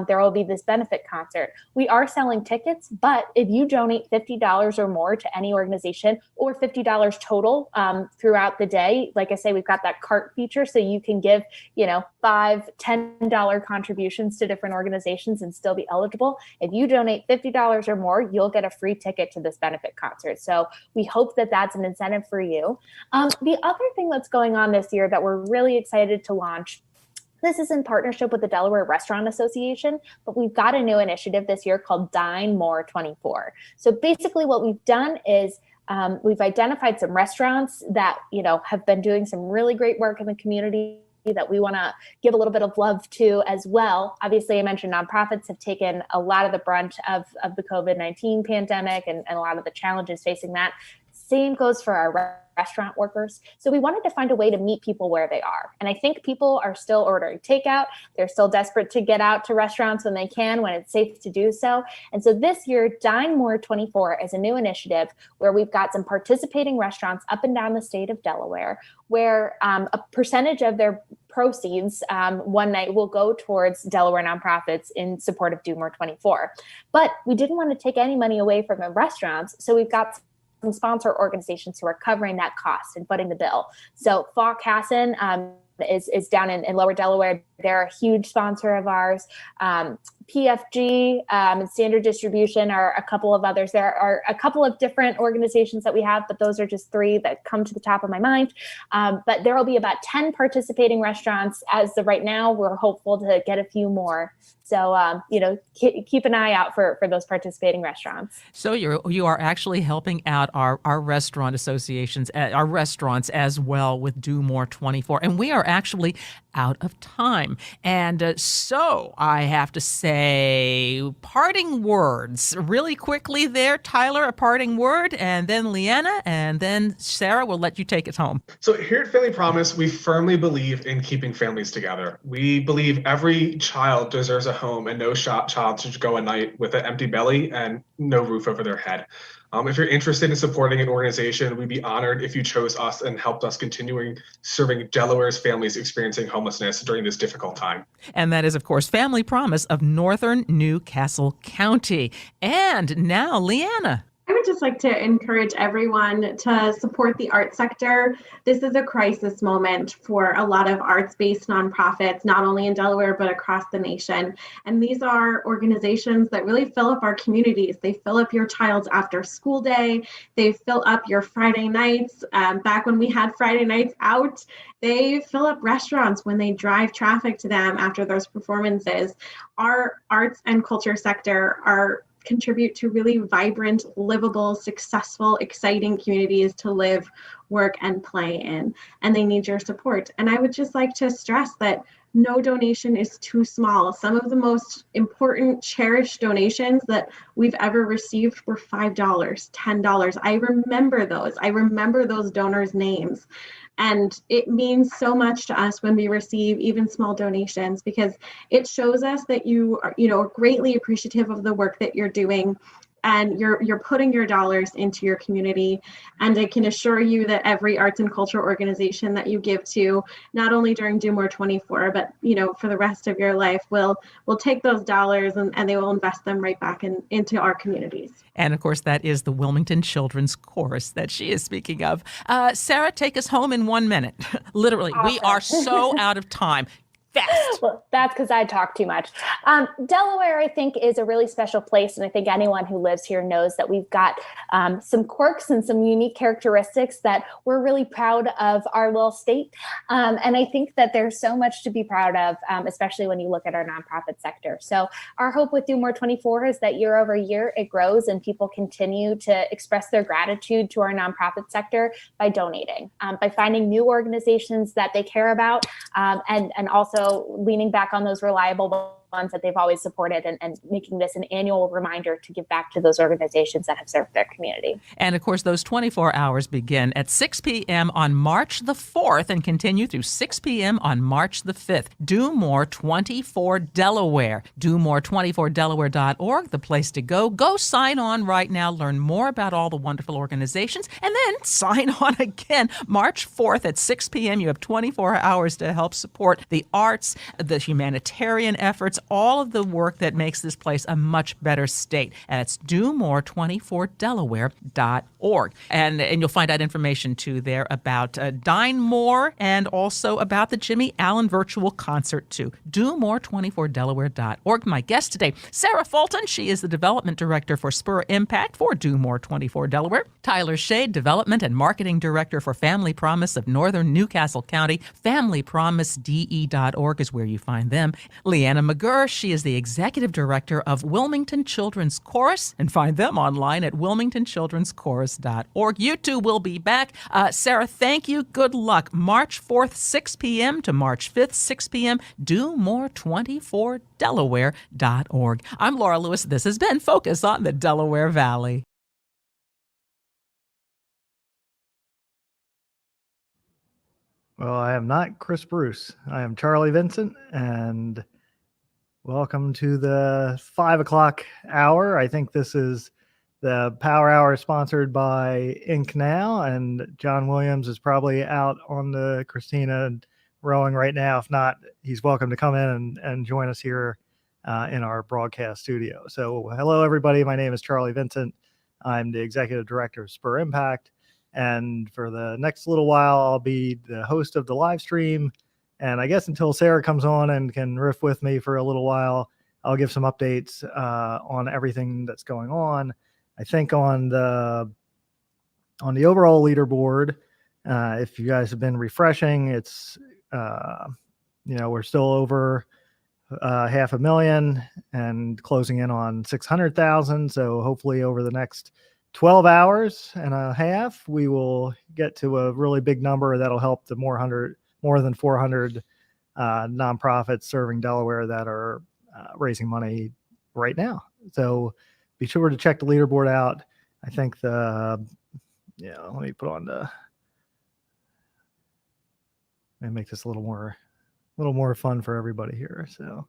there will be this benefit concert. We are selling tickets, but if you donate $50 or more to any organization, or $50 total throughout the day, like I say, we've got that cart feature, so you can give, $5, $10 contributions to different organizations and still be eligible. If you donate $50 or more, you'll get a free ticket to this benefit concert. So we hope that that's an incentive for you. The other thing that's going on this year that we're really excited to launch, this is in partnership with the Delaware Restaurant Association, but we've got a new initiative this year called Dine More 24. So basically what we've done is we've identified some restaurants that, have been doing some really great work in the community that we want to give a little bit of love to as well. Obviously, I mentioned nonprofits have taken a lot of the brunt of the COVID-19 pandemic and a lot of the challenges facing that. Same goes for our restaurant workers. So we wanted to find a way to meet people where they are. And I think people are still ordering takeout. They're still desperate to get out to restaurants when they can, when it's safe to do so. And so this year, Dine More 24 is a new initiative where we've got some participating restaurants up and down the state of Delaware, where a percentage of their proceeds one night will go towards Delaware nonprofits in support of Do More 24. But we didn't want to take any money away from the restaurants. So we've got some sponsor organizations who are covering that cost and footing the bill. So Falk Hassan is down in Lower Delaware. They're a huge sponsor of ours. PFG and Standard Distribution are a couple of others. There are a couple of different organizations that we have, but those are just three that come to the top of my mind. But there will be about 10 participating restaurants. As of right now, we're hopeful to get a few more. So, keep an eye out for those participating restaurants. So you are actually helping out our restaurant associations, our restaurants as well with Do More 24. And we are actually out of time. And so I have to say, parting words really quickly there. Tyler, a parting word, and then Leanna, and then Sarah will let you take us home. So here at Family Promise, we firmly believe in keeping families together. We believe every child deserves a home, and no child should go a night with an empty belly and no roof over their head. If you're interested in supporting an organization, we'd be honored if you chose us and helped us continuing serving Delaware's families experiencing homelessness during this difficult time. And that is, of course, Family Promise of Northern New Castle County. And now, Leanna. I would just like to encourage everyone to support the art sector. This is a crisis moment for a lot of arts-based nonprofits, not only in Delaware, but across the nation. And these are organizations that really fill up our communities. They fill up your child's after school day. They fill up your Friday nights. Back when we had Friday nights out, they fill up restaurants when they drive traffic to them after those performances. Our arts and culture sector contribute to really vibrant, livable, successful, exciting communities to live, work, and play in. And they need your support. And I would just like to stress that no donation is too small. Some of the most important, cherished donations that we've ever received were $5, $10. I remember those. I remember those donors' names. And it means so much to us when we receive even small donations, because it shows us that you are, greatly appreciative of the work that you're doing, and you're putting your dollars into your community. And I can assure you that every arts and culture organization that you give to, not only during Do More 24, but for the rest of your life, will take those dollars and they will invest them right back into our communities. And of course, that is the Wilmington Children's Chorus that she is speaking of. Sarah, take us home in 1 minute. Literally, Awesome. We are so out of time. Fast. Well, that's because I talk too much. Delaware, I think, is a really special place. And I think anyone who lives here knows that we've got some quirks and some unique characteristics that we're really proud of our little state. And I think that there's so much to be proud of, especially when you look at our nonprofit sector. So our hope with Do More 24 is that year over year, it grows and people continue to express their gratitude to our nonprofit sector by donating, by finding new organizations that they care about, and also leaning back on those reliable ones that they've always supported, and making this an annual reminder to give back to those organizations that have served their community. And of course, those 24 hours begin at 6 p.m. on March the 4th and continue through 6 p.m. on March the 5th. Do More 24 Delaware. DoMore24Delaware.org, the place to go. Go sign on right now. Learn more about all the wonderful organizations, and then sign on again. March 4th at 6 p.m. You have 24 hours to help support the arts, the humanitarian efforts, all of the work that makes this place a much better state. And it's DoMore24Delaware.org. And you'll find out information, too, there about Dine More and also about the Jimmy Allen virtual concert, too. DoMore24Delaware.org. My guest today, Sarah Fulton. She is the Development Director for Spur Impact for Do More 24 Delaware. Tyler Shade, Development and Marketing Director for Family Promise of Northern Newcastle County. FamilyPromiseDE.org is where you find them. Leanna McGurr, she is the Executive Director of Wilmington Children's Chorus, and find them online at wilmingtonchildrenschorus.org. You two will be back. Sarah, thank you. Good luck. March 4th, 6 p.m. to March 5th, 6 p.m. DoMore24Delaware.org. I'm Laura Lewis. This has been Focus on the Delaware Valley. Well, I am not Chris Bruce. I am Charlie Vincent, and welcome to the 5 o'clock hour. I think this is the Power Hour sponsored by Inc. Now, and John Williams is probably out on the Christina rowing right now. If not, he's welcome to come in and join us here in our broadcast studio. So hello, everybody. My name is Charlie Vincent. I'm the Executive Director of Spur Impact. And for the next little while, I'll be the host of the live stream. And I guess until Sarah comes on and can riff with me for a little while, I'll give some updates on everything that's going on. I think on the overall leaderboard, if you guys have been refreshing, it's we're still over 500,000 and closing in on 600,000. So hopefully over the next 12 hours and a half, we will get to a really big number that'll help the more than 400 nonprofits serving Delaware that are raising money right now. So be sure to check the leaderboard out. I think let me put on and make this a little more fun for everybody here. So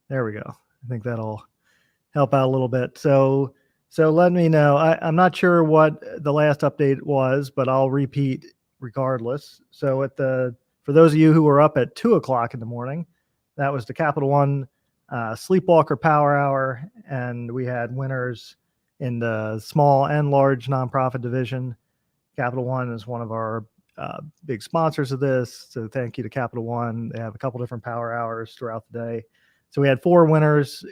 there we go. I think that'll help out a little bit. So let me know. I'm not sure what the last update was, but I'll repeat regardless. So for those of you who were up at 2 o'clock in the morning, that was the Capital One Sleepwalker Power Hour, and we had winners in the small and large nonprofit division. Capital One is one of our big sponsors of this, so thank you to Capital One. They have a couple different power hours throughout the day. So we had 4 winners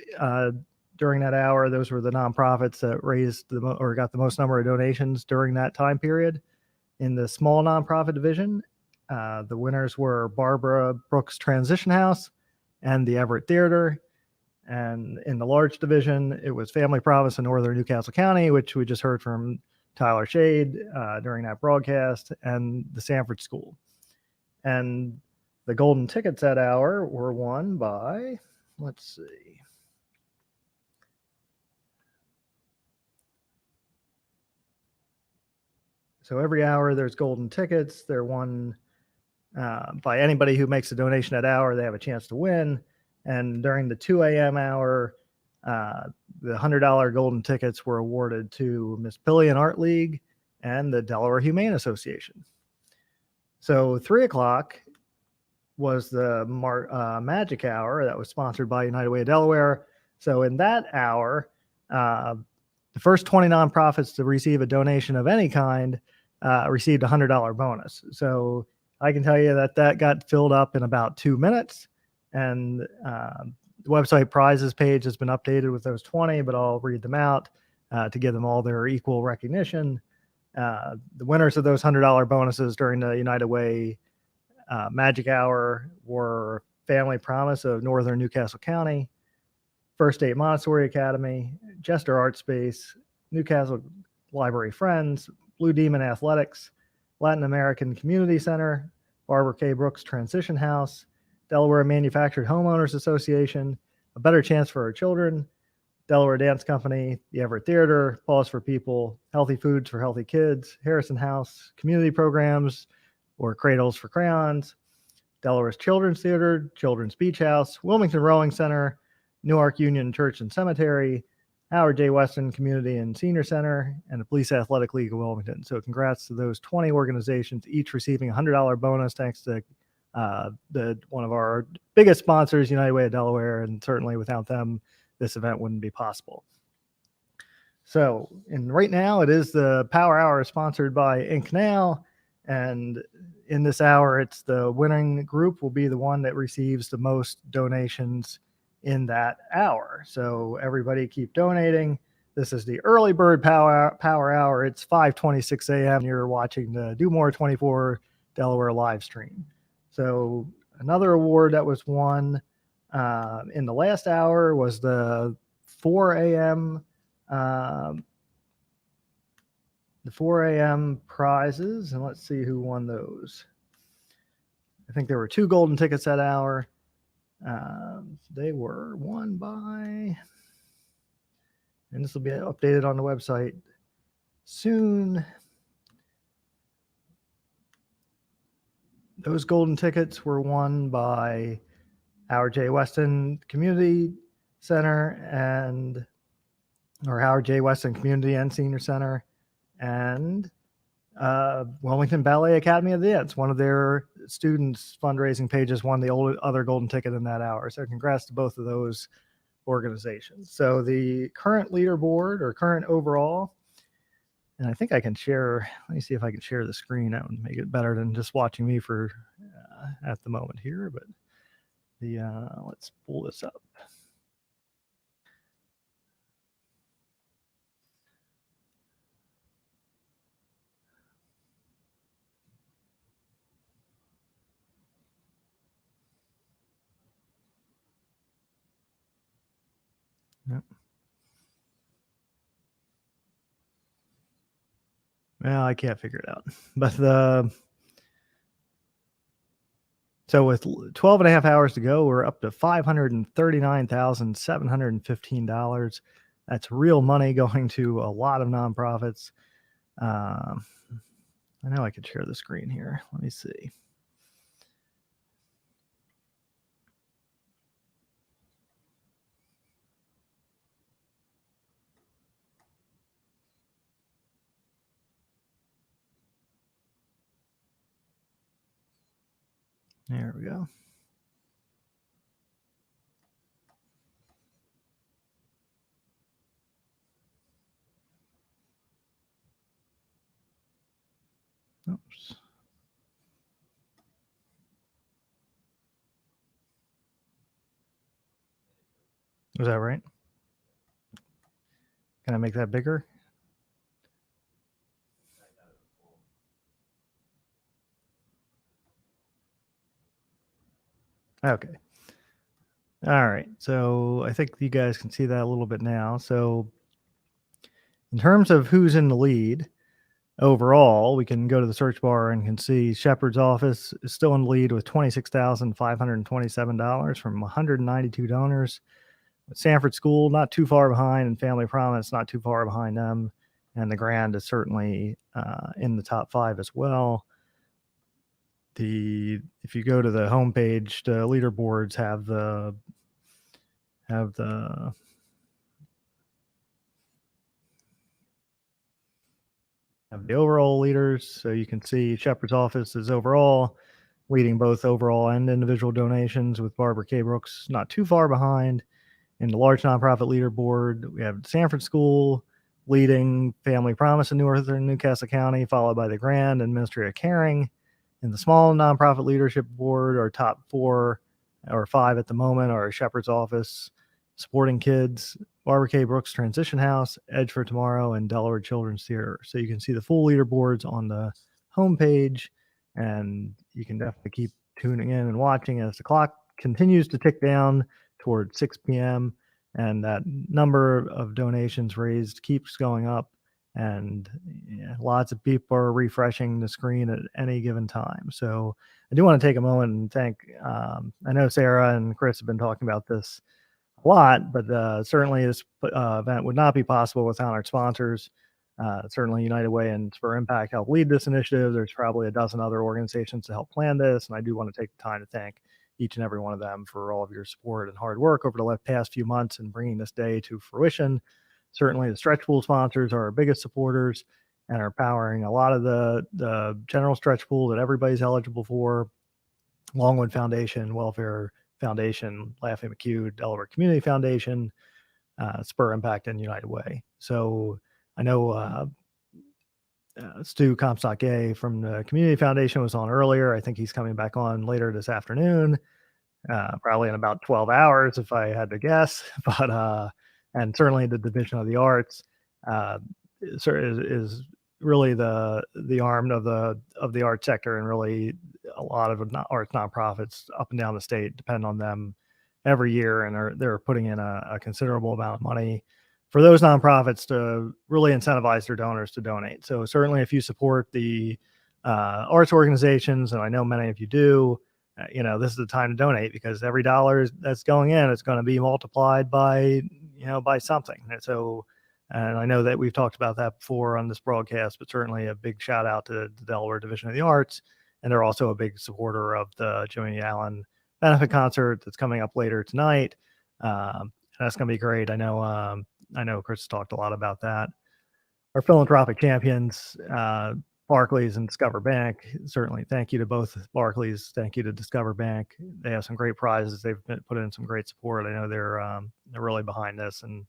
during that hour. Those were the nonprofits that raised or got the most number of donations during that time period. In the small nonprofit division, the winners were Barbara Brooks Transition House and the Everett Theater. And in the large division, it was Family Promise in Northern Newcastle County, which we just heard from Tyler Shade during that broadcast, and the Sanford School. And the golden tickets that hour were won by, let's see. So every hour there's golden tickets. They're won by anybody who makes a donation that hour. They have a chance to win. And during the 2 a.m. hour, the $100 golden tickets were awarded to Miss Pillion Art League and the Delaware Humane Association. So 3 o'clock was the Magic Hour that was sponsored by United Way of Delaware. So in that hour, the first 20 nonprofits to receive a donation of any kind received a $100 bonus. So I can tell you that got filled up in about 2 minutes. And the website prizes page has been updated with those 20, but I'll read them out to give them all their equal recognition. The winners of those $100 bonuses during the United Way Magic Hour were Family Promise of Northern Newcastle County, First State Montessori Academy, Jester Art Space, Newcastle Library Friends, Blue Demon Athletics, Latin American Community Center, Barbara K. Brooks Transition House, Delaware Manufactured Homeowners Association, A Better Chance for Our Children, Delaware Dance Company, the Everett Theater, Pause for People, Healthy Foods for Healthy Kids, Harrison House, community programs, or Cradles for Crayons, Delaware's Children's Theater, Children's Beach House, Wilmington Rowing Center, Newark Union Church and Cemetery, Howard J. Weston Community and Senior Center, and the Police Athletic League of Wilmington. So congrats to those 20 organizations, each receiving a $100 bonus thanks to one of our biggest sponsors, United Way of Delaware, and certainly without them, this event wouldn't be possible. So, and right now it is the Power Hour sponsored by Ink Now, and in this hour, it's the winning group will be the one that receives the most donations in that hour. So everybody keep donating. This is the early bird power hour. It's 5:26 a.m. You're watching the Do More 24 Delaware live stream. So another award that was won in the last hour was the 4 a.m. The 4 a.m. prizes, and let's see who won those. I think there were 2 golden tickets that hour. They were won by, and this will be updated on the website soon. Those golden tickets were won by Howard J. Weston Community Center or Howard J. Weston Community and Senior Center, and Wilmington Ballet Academy of the Arts. One of their students' fundraising pages won the other golden ticket in that hour. So congrats to both of those organizations. So the current leaderboard or current overall, and I think I can share, let me see if I can share the screen. That would make it better than just watching me for at the moment here, but let's pull this up. Yep. Well, I can't figure it out. But so with 12 and a half hours to go, we're up to $539,715. That's real money going to a lot of nonprofits. I know I could share the screen here. Let me see. There we go. Oops. Was that right? Can I make that bigger? Okay. All right. So I think you guys can see that a little bit now. So in terms of who's in the lead overall, we can go to the search bar and can see Shepherd's Office is still in the lead with $26,527 from 192 donors. Sanford School, not too far behind, and Family Promise, not too far behind them. And the Grand is certainly in the top 5 as well. If you go to the homepage, the leaderboards have the overall leaders. So you can see Shepherd's Office is overall leading both overall and individual donations, with Barbara K. Brooks not too far behind. In the large nonprofit leaderboard, we have Sanford School leading Family Promise in Northern Newcastle County, followed by the Grand and Ministry of Caring. In the small nonprofit leadership board, our top 4 or 5 at the moment are Shepherd's Office, Supporting Kids, Barbara K. Brooks Transition House, Edge for Tomorrow, and Delaware Children's Theater. So you can see the full leaderboards on the homepage, and you can definitely keep tuning in and watching as the clock continues to tick down toward 6 p.m. and that number of donations raised keeps going up, and lots of people are refreshing the screen at any given time. So I do want to take a moment and thank, I know Sarah and Chris have been talking about this a lot, but certainly this event would not be possible without our sponsors. Certainly United Way and Spur Impact help lead this initiative. There's probably a dozen other organizations to help plan this, and I do want to take the time to thank each and every one of them for all of your support and hard work over the past few months in bringing this day to fruition. Certainly the stretch pool sponsors are our biggest supporters and are powering a lot of the general stretch pool that everybody's eligible for. Longwood Foundation, Welfare Foundation, Laughing McHugh, Delaware Community Foundation, Spur Impact, and United Way. So I know Stu Comstock-Gay from the Community Foundation was on earlier. I think he's coming back on later this afternoon, probably in about 12 hours if I had to guess. But and certainly the Division of the Arts is really the arm of the art sector, and really a lot of arts nonprofits up and down the state depend on them every year, and they're putting in a considerable amount of money for those nonprofits to really incentivize their donors to donate. So certainly if you support the arts organizations, and I know many of you do, this is the time to donate, because every dollar that's going in, it's going to be multiplied by something. And I know that we've talked about that before on this broadcast, but certainly a big shout out to the Delaware Division of the Arts. And they're also a big supporter of the Jimmy Allen benefit concert that's coming up later tonight. That's going to be great. I know Chris talked a lot about that. Our philanthropic champions, Barclays and Discover Bank. Certainly thank you to both Barclays. Thank you to Discover Bank. They have some great prizes. They've put in some great support. I know they're really behind this. And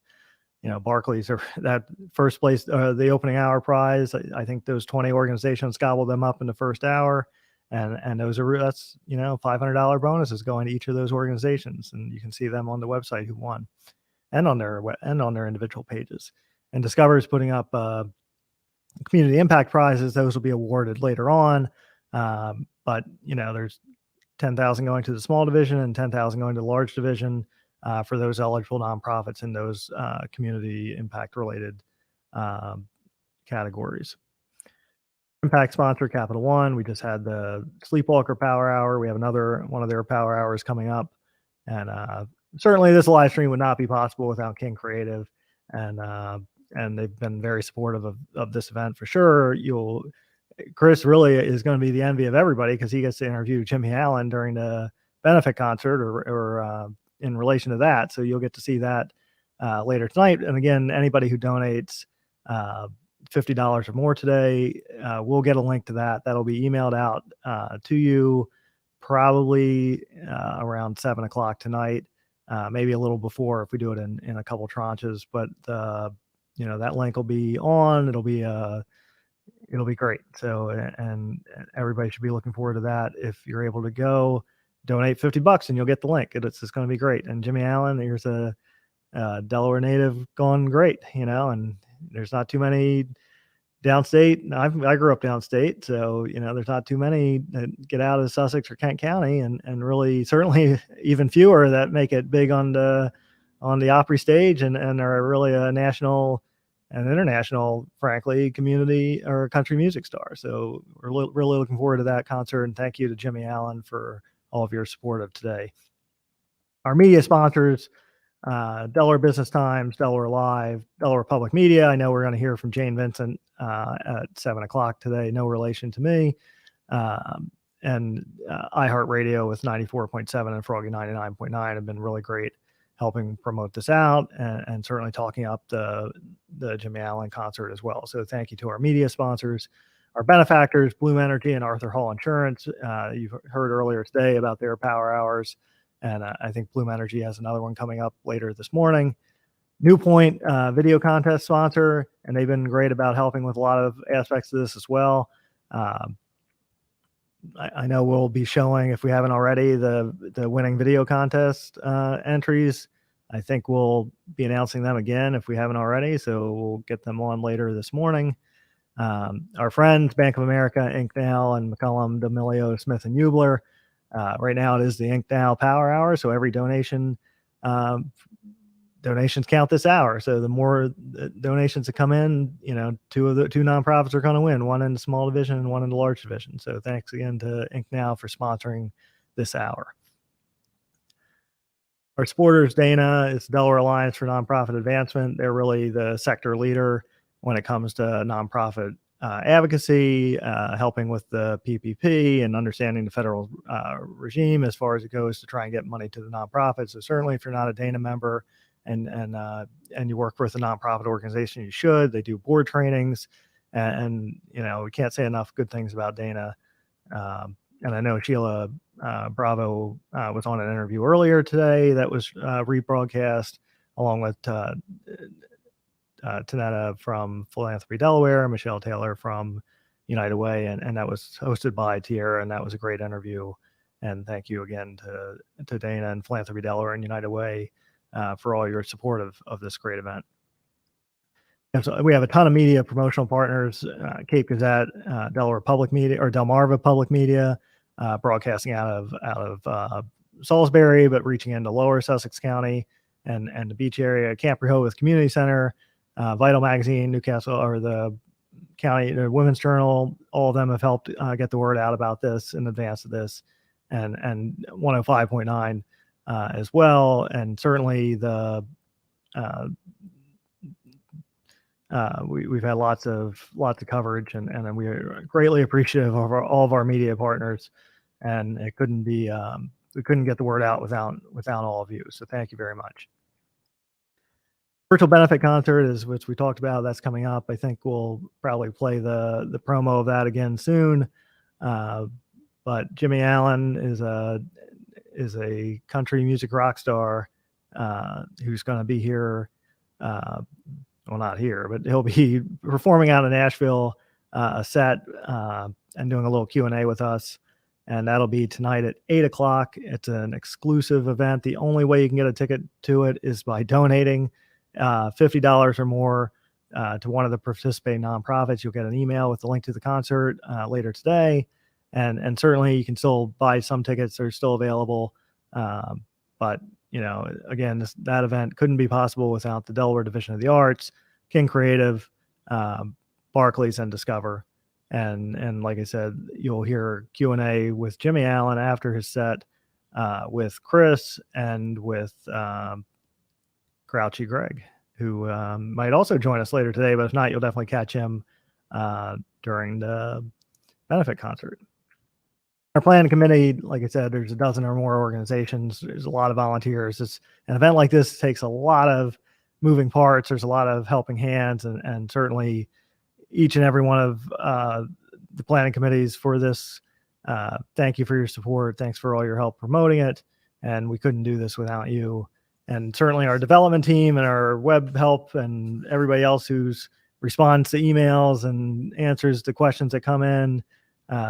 Barclays are that first place, the opening hour prize. I think those 20 organizations gobbled them up in the first hour, and that's $500 bonuses going to each of those organizations, and you can see them on the website who won, and on their individual pages. And Discover is putting up community impact prizes. Those will be awarded later on, but there's 10,000 going to the small division and 10,000 going to the large division. For those eligible nonprofits in those community impact related categories. Impact sponsor, Capital One. We just had the Sleepwalker Power Hour. We have another one of their power hours coming up. And certainly this live stream would not be possible without King Creative. And they've been very supportive of this event for sure. Chris really is going to be the envy of everybody, because he gets to interview Jimmy Allen during the benefit concert or in relation to that. So you'll get to see that later tonight. And again, anybody who donates $50 or more today, we'll get a link to that. That'll be emailed out to you probably around 7 o'clock tonight, maybe a little before if we do it in a couple tranches. But that link will be on. It'll be great. So, and everybody should be looking forward to that. If you're able to go, donate $50 and you'll get the link. It's just going to be great. And Jimmy Allen, here's a Delaware native going great, and there's not too many downstate. I grew up downstate, so there's not too many that get out of Sussex or Kent County, and really certainly even fewer that make it big on the Opry stage and are really a national and international, frankly, community or country music star. So we're really looking forward to that concert, and thank you to Jimmy Allen for all of your support of today. Our media sponsors, Delaware Business Times, Delaware Live, Delaware Public Media. I know we're going to hear from Jane Vincent at 7 o'clock today. No relation to me. And iHeartRadio with 94.7 and Froggy 99.9 have been really great helping promote this out and certainly talking up the Jimmy Allen concert as well. So thank you to our media sponsors. Our benefactors, Bloom Energy and Arthur Hall Insurance. You've heard earlier today about their power hours, and I think Bloom Energy has another one coming up later this morning. New Point video contest sponsor, and they've been great about helping with a lot of aspects of this as well. I know we'll be showing, if we haven't already, the winning video contest entries. I think we'll be announcing them again if we haven't already, so we'll get them on later this morning. Our friends, Bank of America, Inc. Now, and McCollum, D'Amelio, Smith, and Hubler. Right now it is the Inc. Now Power Hour, so every donations count this hour. So the more donations that come in, two nonprofits are going to win, one in the small division and one in the large division. So thanks again to Inc. Now for sponsoring this hour. our supporters, Dana, is Delaware Alliance for Nonprofit Advancement. They're really the sector leader when it comes to nonprofit advocacy, helping with the PPP and understanding the federal regime as far as it goes to try and get money to the nonprofits. So certainly if you're not a Dana member and you work with a nonprofit organization, you should. They do board trainings and we can't say enough good things about Dana. And I know Sheila Bravo was on an interview earlier today that was rebroadcast along with Tanetta from Philanthropy Delaware, Michelle Taylor from United Way, and that was hosted by Tierra, and that was a great interview. And thank you again to Dana and Philanthropy Delaware and United Way for all your support of this great event. And so we have a ton of media promotional partners, Cape Gazette, Delaware Public Media, or Delmarva Public Media, broadcasting out of Salisbury, but reaching into lower Sussex County and the beach area, Camp Rehoboth Community Center, Vital Magazine, Newcastle, or the county the Women's Journal. All of them have helped get the word out about this in advance of this, and 105.9 as well. And certainly the we've had lots of coverage, and we are greatly appreciative of all of our media partners. And it couldn't be we couldn't get the word out without all of you. So thank you very much. Virtual benefit concert is which we talked about. That's coming up. I think we'll probably play the promo of that again soon. But Jimmy Allen is a country music rock star who's going to be here. Well, not here, but he'll be performing out in Nashville, a set and doing a little Q&A with us. And that'll be tonight at 8 o'clock. It's an exclusive event. The only way you can get a ticket to it is by donating $50 or more to one of the participating nonprofits. You'll get an email with the link to the concert later today. And certainly you can still buy some tickets. They're still available. But, again, that event couldn't be possible without the Delaware Division of the Arts, King Creative, Barclays, and Discover. And like I said, you'll hear Q&A with Jimmy Allen after his set with Chris and with Grouchy Greg, who might also join us later today. But if not, you'll definitely catch him during the benefit concert. Our planning committee, like I said, there's a dozen or more organizations. There's a lot of volunteers. It's an event like this takes a lot of moving parts. There's a lot of helping hands, and certainly each and every one of the planning committees for this. Thank you for your support. Thanks for all your help promoting it. And we couldn't do this without you. And certainly our development team and our web help and everybody else who's responds to emails and answers the questions that come in.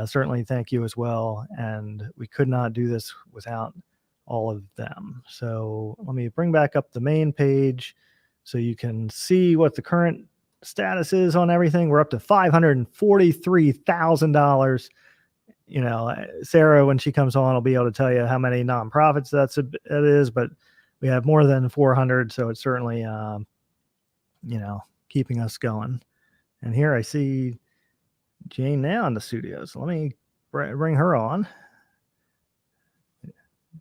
Certainly thank you as well. And we could not do this without all of them. So let me bring back up the main page so you can see what the current status is on everything. We're up to $543,000. Sarah, when she comes on, will be able to tell you how many nonprofits that is, but we have more than 400. So it's certainly, keeping us going. And here I see Jane now in the studio. So let me bring her on.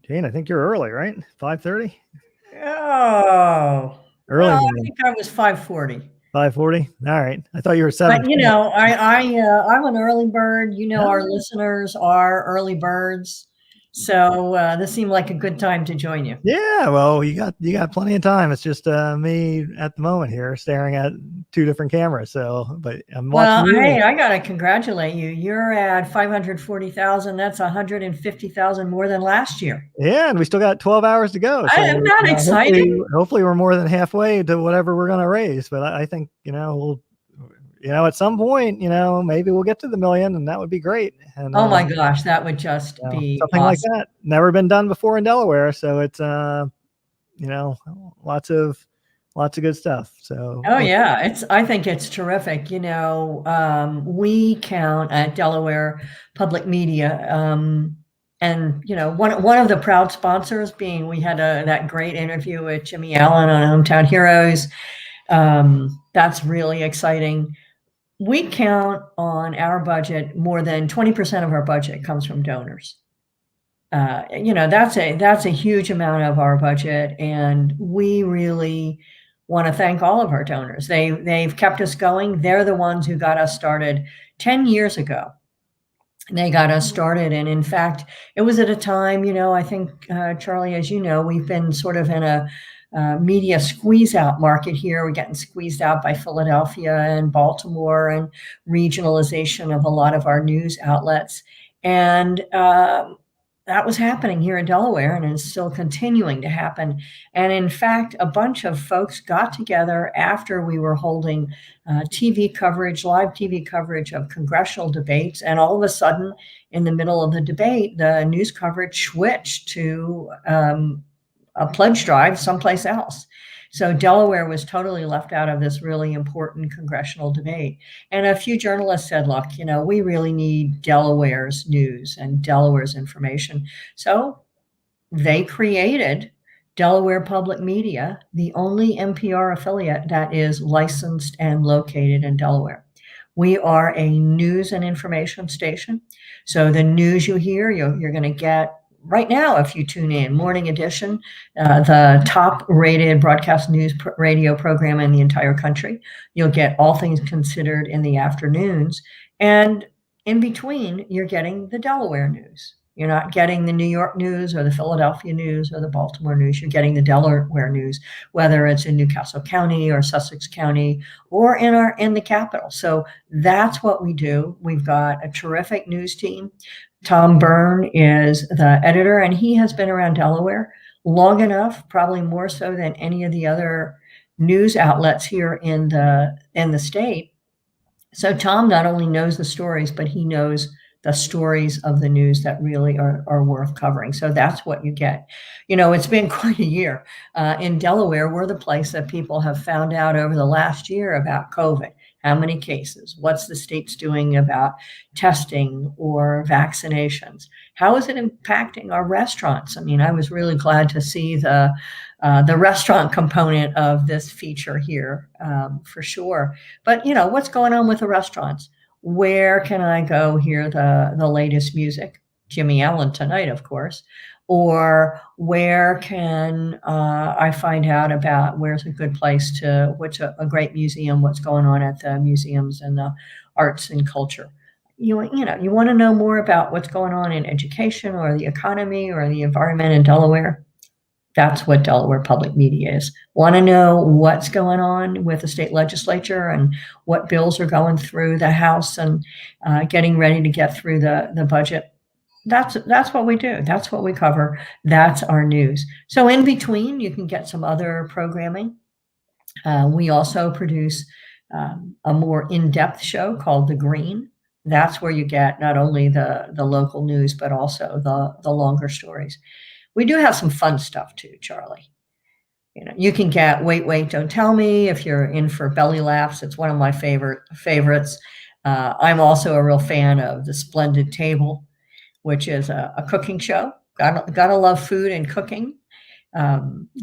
Jane, I think you're early, right? 5:30? Oh. Early. Well, I think I was 5:40. 5:40? All right. I thought you were 7. But, I'm an early bird. Our listeners are early birds. So this seemed like a good time to join you. Yeah, well, you got plenty of time. It's just me at the moment here staring at 2 different cameras. So, but I'm watching. Well, hey, I gotta congratulate you. You're at 540,000. That's 150,000 more than last year. Yeah, and we still got 12 hours to go. So I'm not excited. Hopefully, we're more than halfway to whatever we're going to raise. But I think we'll. At some point, maybe we'll get to the million, and that would be great. And, oh my gosh, that would just be something awesome. like that. Never been done before in Delaware, so it's lots of good stuff. So yeah, I think it's terrific. We count at Delaware Public Media, and one of the proud sponsors being we had that great interview with Jimmy Allen on Hometown Heroes. That's really exciting. We count on our budget, more than 20% of our budget comes from donors. that's a huge amount of our budget, and we really want to thank all of our donors. They've kept us going. They're the ones who got us started 10 years ago. They got us started, and in fact, it was at a time, I think, Charlie, as you know, we've been sort of in a media squeeze out market here. We're getting squeezed out by Philadelphia and Baltimore and regionalization of a lot of our news outlets. And that was happening here in Delaware, and is still continuing to happen. And in fact, a bunch of folks got together after we were holding TV coverage, live TV coverage of congressional debates. And all of a sudden, in the middle of the debate, the news coverage switched to a pledge drive someplace else. So Delaware was totally left out of this really important congressional debate. And a few journalists said, look, we really need Delaware's news and Delaware's information. So they created Delaware Public Media, the only NPR affiliate that is licensed and located in Delaware. We are a news and information station. So the news you hear, you're going to get right now, if you tune in, Morning Edition, the top rated broadcast news radio program in the entire country. You'll get All Things Considered in the afternoons. And in between, you're getting the Delaware news. You're not getting the New York news or the Philadelphia news or the Baltimore news. You're getting the Delaware news, whether it's in Newcastle County or Sussex County or in the capital. So that's what we do. We've got a terrific news team. Tom Byrne is the editor, and he has been around Delaware long enough, probably more so than any of the other news outlets here in the state. So Tom not only knows the stories, but he knows the stories of the news that really are worth covering. So that's what you get. It's been quite a year. In Delaware, we're the place that people have found out over the last year about COVID. How many cases? What's the state's doing about testing or vaccinations? How is it impacting our restaurants? I mean, I was really glad to see the restaurant component of this feature here, for sure. But what's going on with the restaurants? Where can I go hear the latest music? Jimmy Allen tonight, of course. Or where can I find out about where's a good place what's a great museum, what's going on at the museums and the arts and culture. You want to know more about what's going on in education or the economy or the environment in Delaware? That's what Delaware Public Media is. Want to know what's going on with the state legislature and what bills are going through the House and getting ready to get through the budget? That's what we do. That's what we cover. That's our news. So in between, you can get some other programming. We also produce a more in-depth show called The Green. That's where you get not only the local news, but also the longer stories. We do have some fun stuff too, Charlie. You can get Wait, Don't Tell Me if you're in for belly laughs. It's one of my favorites. I'm also a real fan of The Splendid Table, which is a cooking show. Gotta love food and cooking.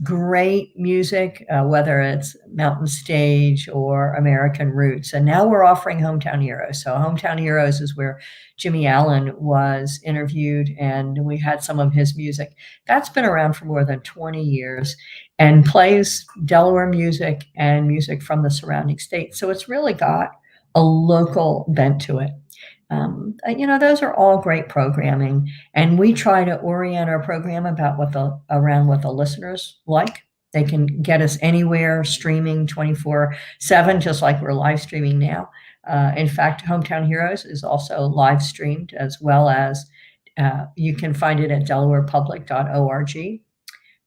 Great music, whether it's Mountain Stage or American Roots. And now we're offering Hometown Heroes. So Hometown Heroes is where Jimmy Allen was interviewed, and we had some of his music. That's been around for more than 20 years and plays Delaware music and music from the surrounding states. So it's really got a local bent to it. Those are all great programming, and we try to orient our program around what the listeners like. They can get us anywhere, streaming 24/7, just like we're live streaming now. In fact, Hometown Heroes is also live streamed, as well as you can find it at delawarepublic.org.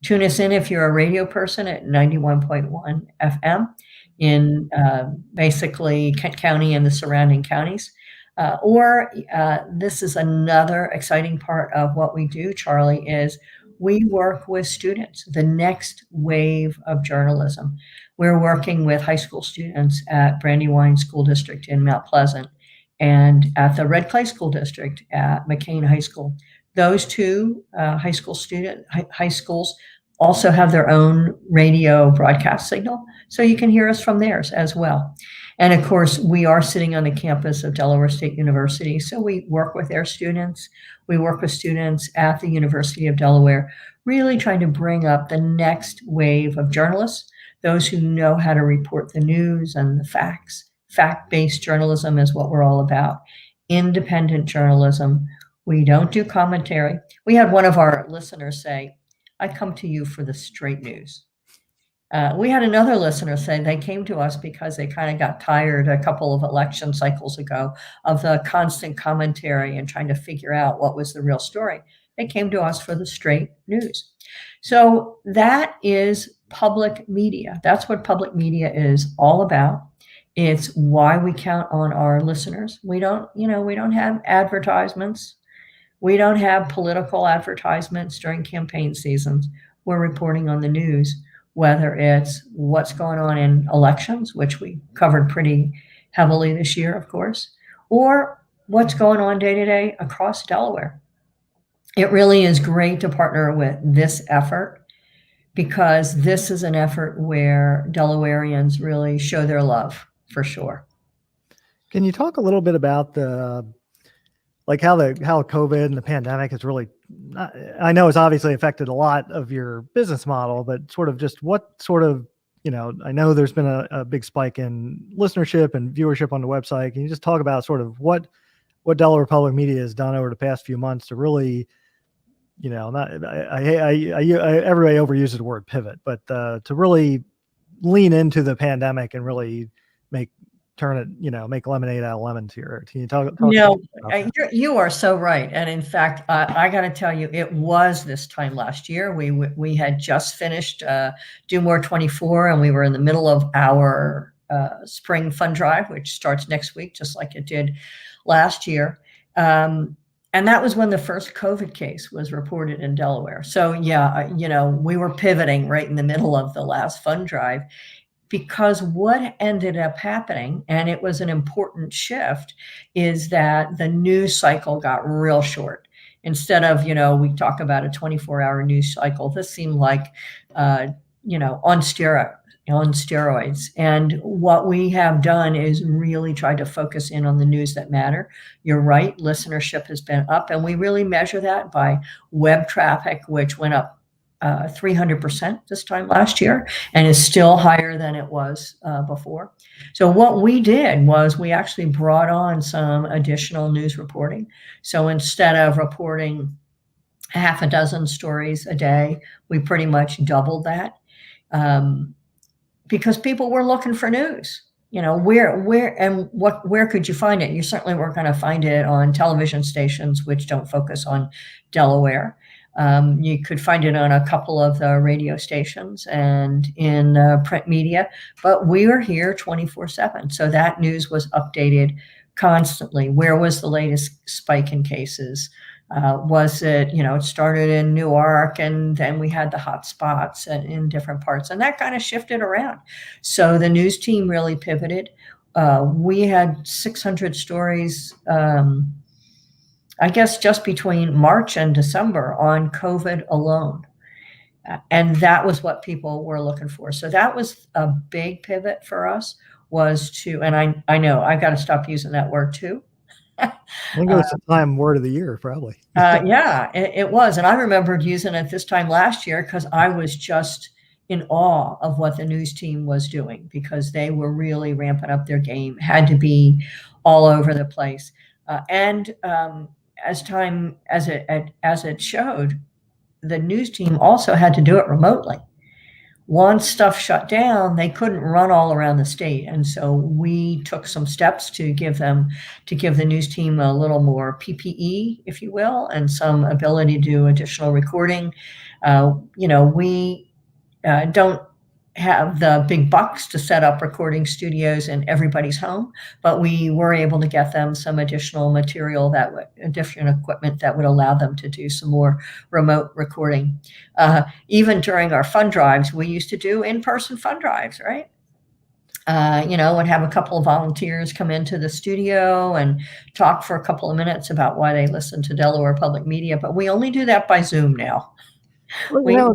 Tune us in if you're a radio person at 91.1 FM in basically Kent County and the surrounding counties. Or this is another exciting part of what we do, Charlie, is we work with students, the next wave of journalism. We're working with high school students at Brandywine School District in Mount Pleasant and at the Red Clay School District at McCain High School. Those two high schools also have their own radio broadcast signal, so you can hear us from theirs as well. And of course, we are sitting on the campus of Delaware State University. So we work with their students. We work with students at the University of Delaware, really trying to bring up the next wave of journalists, those who know how to report the news and the facts. Fact-based journalism is what we're all about. Independent journalism. We don't do commentary. We had one of our listeners say, I come to you for the straight news. We had another listener say they came to us because they kind of got tired a couple of election cycles ago of the constant commentary and trying to figure out what was the real story. They came to us for the straight news. So that is public media. That's what public media is all about. It's why we count on our listeners. We don't have advertisements. We don't have political advertisements during campaign seasons. We're reporting on the news, whether it's what's going on in elections, which we covered pretty heavily this year, of course, or what's going on day to day across Delaware. It really is great to partner with this effort because this is an effort where Delawareans really show their love, for sure. Can you talk a little bit about how COVID and the pandemic has really, I know it's obviously affected a lot of your business model, but sort of just what sort of, I know there's been a big spike in listenership and viewership on the website. Can you just talk about sort of what Delaware Public Media has done over the past few months to really, everybody overuses the word pivot, but to really lean into the pandemic and really make lemonade out of lemons here. Can you talk you are so right. And in fact, I got to tell you, it was this time last year. We had just finished Do More 24, and we were in the middle of our spring fund drive, which starts next week, just like it did last year. And that was when the first COVID case was reported in Delaware. So yeah, we were pivoting right in the middle of the last fund drive. Because what ended up happening, and it was an important shift, is that the news cycle got real short. Instead of, we talk about a 24-hour news cycle, this seemed like, on steroids. And what we have done is really try to focus in on the news that matter. You're right, listenership has been up, and we really measure that by web traffic, which went up 300% this time last year and is still higher than it was before. So what we did was we actually brought on some additional news reporting. So instead of reporting half a dozen stories a day, we pretty much doubled that because people were looking for news. Where could you find it? You certainly weren't going to find it on television stations, which don't focus on Delaware. You could find it on a couple of the radio stations and in print media, but we are here 24/7. So that news was updated constantly. Where was the latest spike in cases? Was it, it started in Newark and then we had the hot spots in different parts, and that kind of shifted around. So the news team really pivoted. We had 600 stories, I guess just between March and December on COVID alone. And that was what people were looking for. So that was a big pivot for us, and I know I've got to stop using that word too. I think it was the Time Word of the Year, probably. Yeah, it was. And I remembered using it this time last year because I was just in awe of what the news team was doing because they were really ramping up their game, had to be all over the place. As it showed, the news team also had to do it remotely. Once stuff shut down, they couldn't run all around the state. And so we took some steps to give the news team a little more PPE, if you will, and some ability to do additional recording. We don't have the big bucks to set up recording studios in everybody's home, but we were able to get them some additional material different equipment that would allow them to do some more remote recording. Even during our fund drives, we used to do in-person fund drives, right? And have a couple of volunteers come into the studio and talk for a couple of minutes about why they listen to Delaware Public Media, but we only do that by Zoom now. We are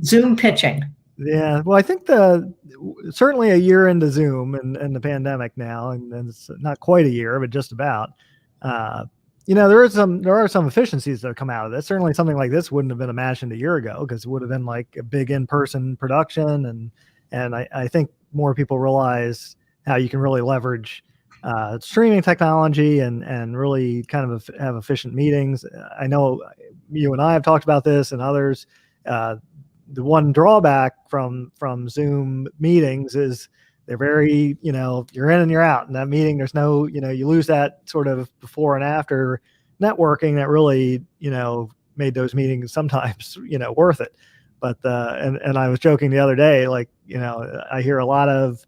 Zoom pitching. Yeah, well, I think certainly a year into Zoom and the pandemic now, and it's not quite a year, but just about. There are some efficiencies that have come out of this. Certainly, something like this wouldn't have been imagined a year ago because it would have been like a big in-person production, and I think more people realize how you can really leverage streaming technology and really kind of have efficient meetings. I know you and I have talked about this and others. The one drawback from Zoom meetings is they're very, you're in and you're out. In that meeting, there's no, you lose that sort of before and after networking that really, made those meetings sometimes, worth it. But, and I was joking the other day, like, I hear a lot of,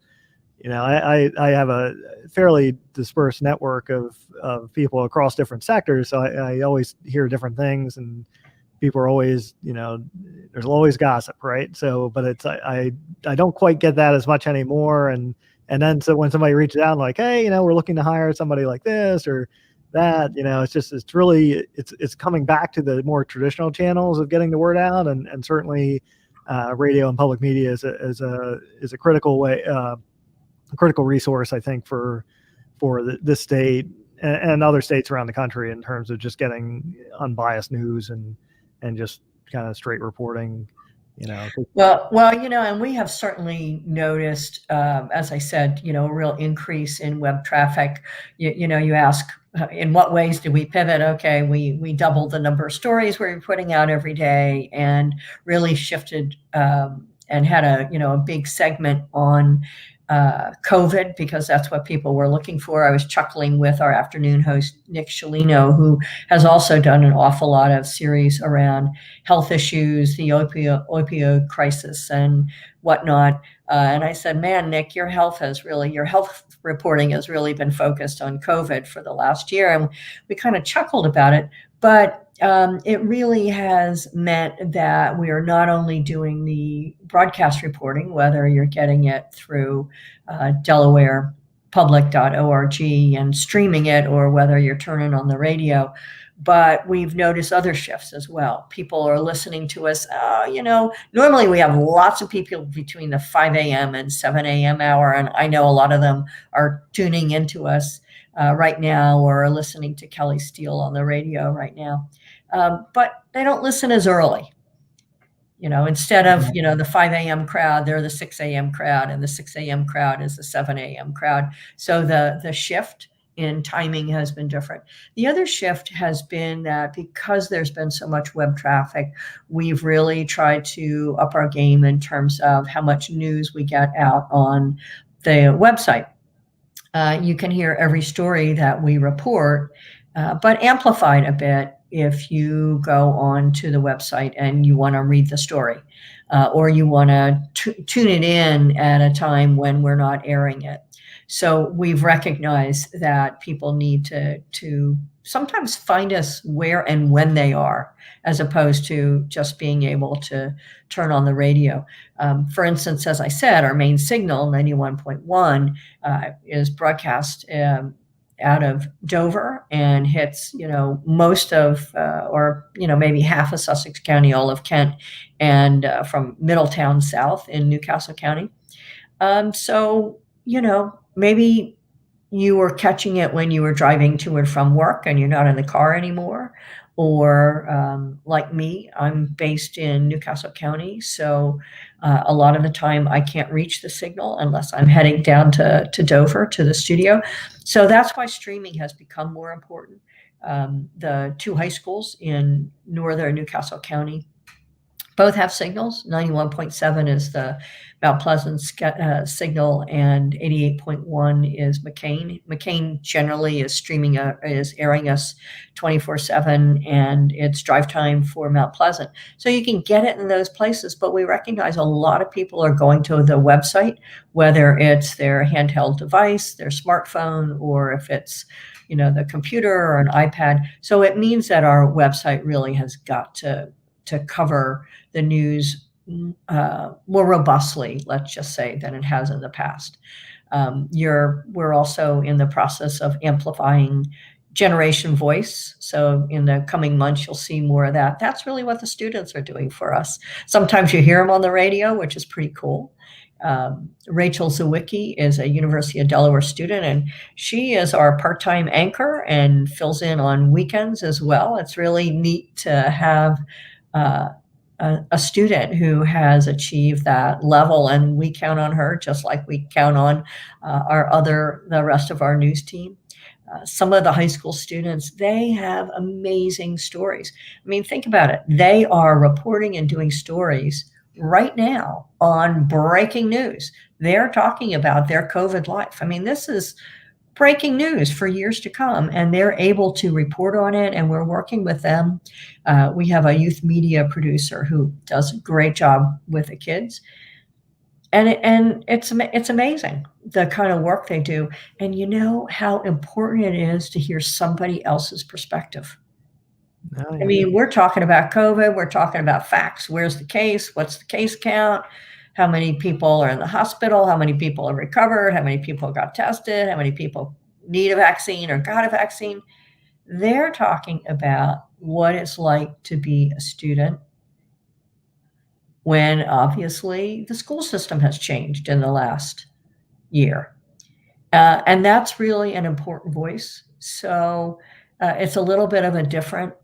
I have a fairly dispersed network of people across different sectors. So I always hear different things, and people are always, there's always gossip, right? So, but it's, I don't quite get that as much anymore. And then, so when somebody reaches out like, hey, we're looking to hire somebody like this or that, it's coming back to the more traditional channels of getting the word out. And certainly radio and public media is a critical way, a critical resource, I think, for this state and other states around the country in terms of just getting unbiased news and just kind of straight reporting, Well, and we have certainly noticed, as I said, a real increase in web traffic. You ask, in what ways do we pivot? Okay, we doubled the number of stories we're putting out every day, and really shifted and had a big segment on COVID, because that's what people were looking for. I was chuckling with our afternoon host, Nick Shalino, who has also done an awful lot of series around health issues, the opioid crisis and whatnot. And I said, man, Nick, your health reporting has really been focused on COVID for the last year. And we kind of chuckled about it, but it really has meant that we are not only doing the broadcast reporting, whether you're getting it through DelawarePublic.org and streaming it, or whether you're turning on the radio, but we've noticed other shifts as well. People are listening to us. Normally we have lots of people between the 5 a.m. and 7 a.m. hour, and I know a lot of them are tuning into us right now, or are listening to Kelly Steele on the radio right now. But they don't listen as early. Instead of, the 5 a.m. crowd, they're the 6 a.m. crowd, and the 6 a.m. crowd is the 7 a.m. crowd. So the shift in timing has been different. The other shift has been that because there's been so much web traffic, we've really tried to up our game in terms of how much news we get out on the website. You can hear every story that we report, but amplified a bit if you go on to the website and you want to read the story, or you want to tune it in at a time when we're not airing it. So we've recognized that people need to sometimes find us where and when they are, as opposed to just being able to turn on the radio. For instance, as I said, our main signal, 91.1, is broadcast out of Dover and hits, most of, or, maybe half of Sussex County, all of Kent, and from Middletown south in Newcastle County. So, maybe you were catching it when you were driving to and from work and you're not in the car anymore. Or like me, I'm based in Newcastle County. So a lot of the time I can't reach the signal unless I'm heading down to Dover, to the studio. So that's why streaming has become more important. The two high schools in northern Newcastle County both have signals. 91.7 is the Mount Pleasant signal, and 88.1 is McCain. McCain generally is is airing us 24/7, and it's drive time for Mount Pleasant. So you can get it in those places, but we recognize a lot of people are going to the website, whether it's their handheld device, their smartphone, or if it's the computer or an iPad. So it means that our website really has got to cover the news more robustly, let's just say, than it has in the past. We're also in the process of amplifying generation voice. So in the coming months, you'll see more of that. That's really what the students are doing for us. Sometimes you hear them on the radio, which is pretty cool. Rachel Zawicki is a University of Delaware student, and she is our part-time anchor and fills in on weekends as well. It's really neat to have a student who has achieved that level, and we count on her just like we count on the rest of our news team. Some of the high school students, they have amazing stories. I mean, think about it. They are reporting and doing stories right now on breaking news. They're talking about their COVID life. I mean, this is breaking news for years to come, and they're able to report on it, and we're working with them. We have a youth media producer who does a great job with the kids. And it's amazing the kind of work they do. And you know how important it is to hear somebody else's perspective. Oh, I mean, we're talking about COVID, we're talking about facts. Where's the case? What's the case count? How many people are in the hospital? How many people are recovered? How many people got tested? How many people need a vaccine or got a vaccine? They're talking about what it's like to be a student when obviously the school system has changed in the last year. And that's really an important voice. So it's a little bit of a different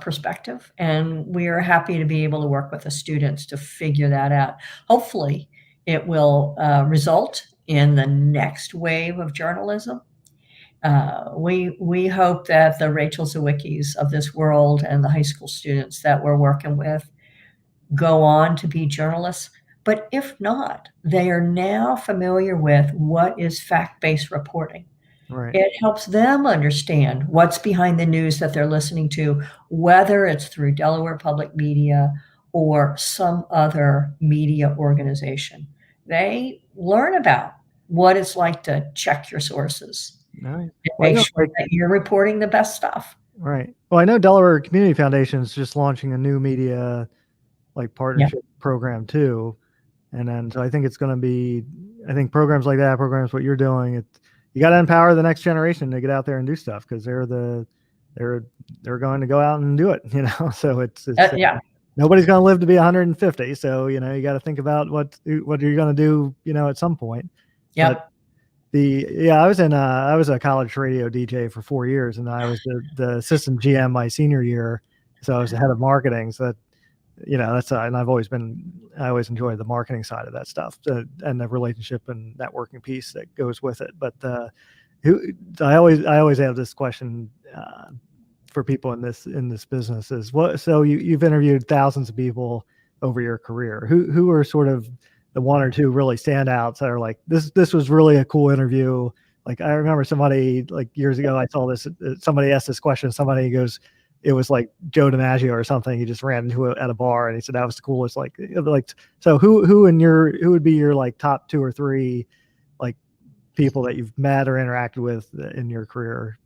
perspective, and we are happy to be able to work with the students to figure that out. Hopefully it will result in the next wave of journalism. We hope that the Rachel Zawickis of this world and the high school students that we're working with go on to be journalists. But if not, they are now familiar with what is fact-based reporting. Right. It helps them understand what's behind the news that they're listening to, whether it's through Delaware Public Media or some other media organization. They learn about what it's like to check your sources and make sure that you're reporting the best stuff. Right. Well, I know Delaware Community Foundation is just launching a new media partnership program too. And then so I think it's going to be, I think programs like that, programs what you're doing, you got to empower the next generation to get out there and do stuff, because they're going to go out and do it, So it's nobody's going to live to be 150. So, you got to think about what you're going to do, at some point. Yeah. I was a college radio DJ for 4 years, and I was the assistant GM my senior year. So I was the head of marketing. So that, and I always enjoyed the marketing side of that stuff, and the relationship and networking piece that goes with it. But I always have this question for people in this business is what. So you've interviewed thousands of people over your career. Who are sort of the one or two really standouts that are like this was really a cool interview? Like I remember somebody years ago, I saw this. Somebody asked this question. Somebody goes, it was like Joe DiMaggio or something. He just ran into at a bar, and he said that was the coolest. So who would be your top 2 or 3 people that you've met or interacted with in your career?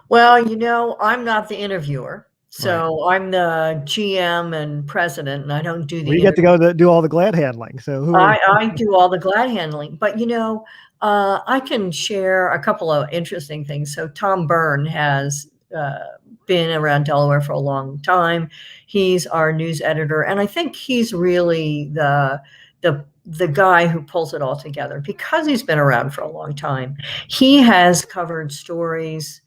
Well, I'm not the interviewer, so right. I'm the GM and president, and I don't do the. You get to go do all the glad handling. So I do all the glad handling, but I can share a couple of interesting things. So Tom Byrne has been around Delaware for a long time. He's our news editor, and I think he's really the guy who pulls it all together because he's been around for a long time. He has covered stories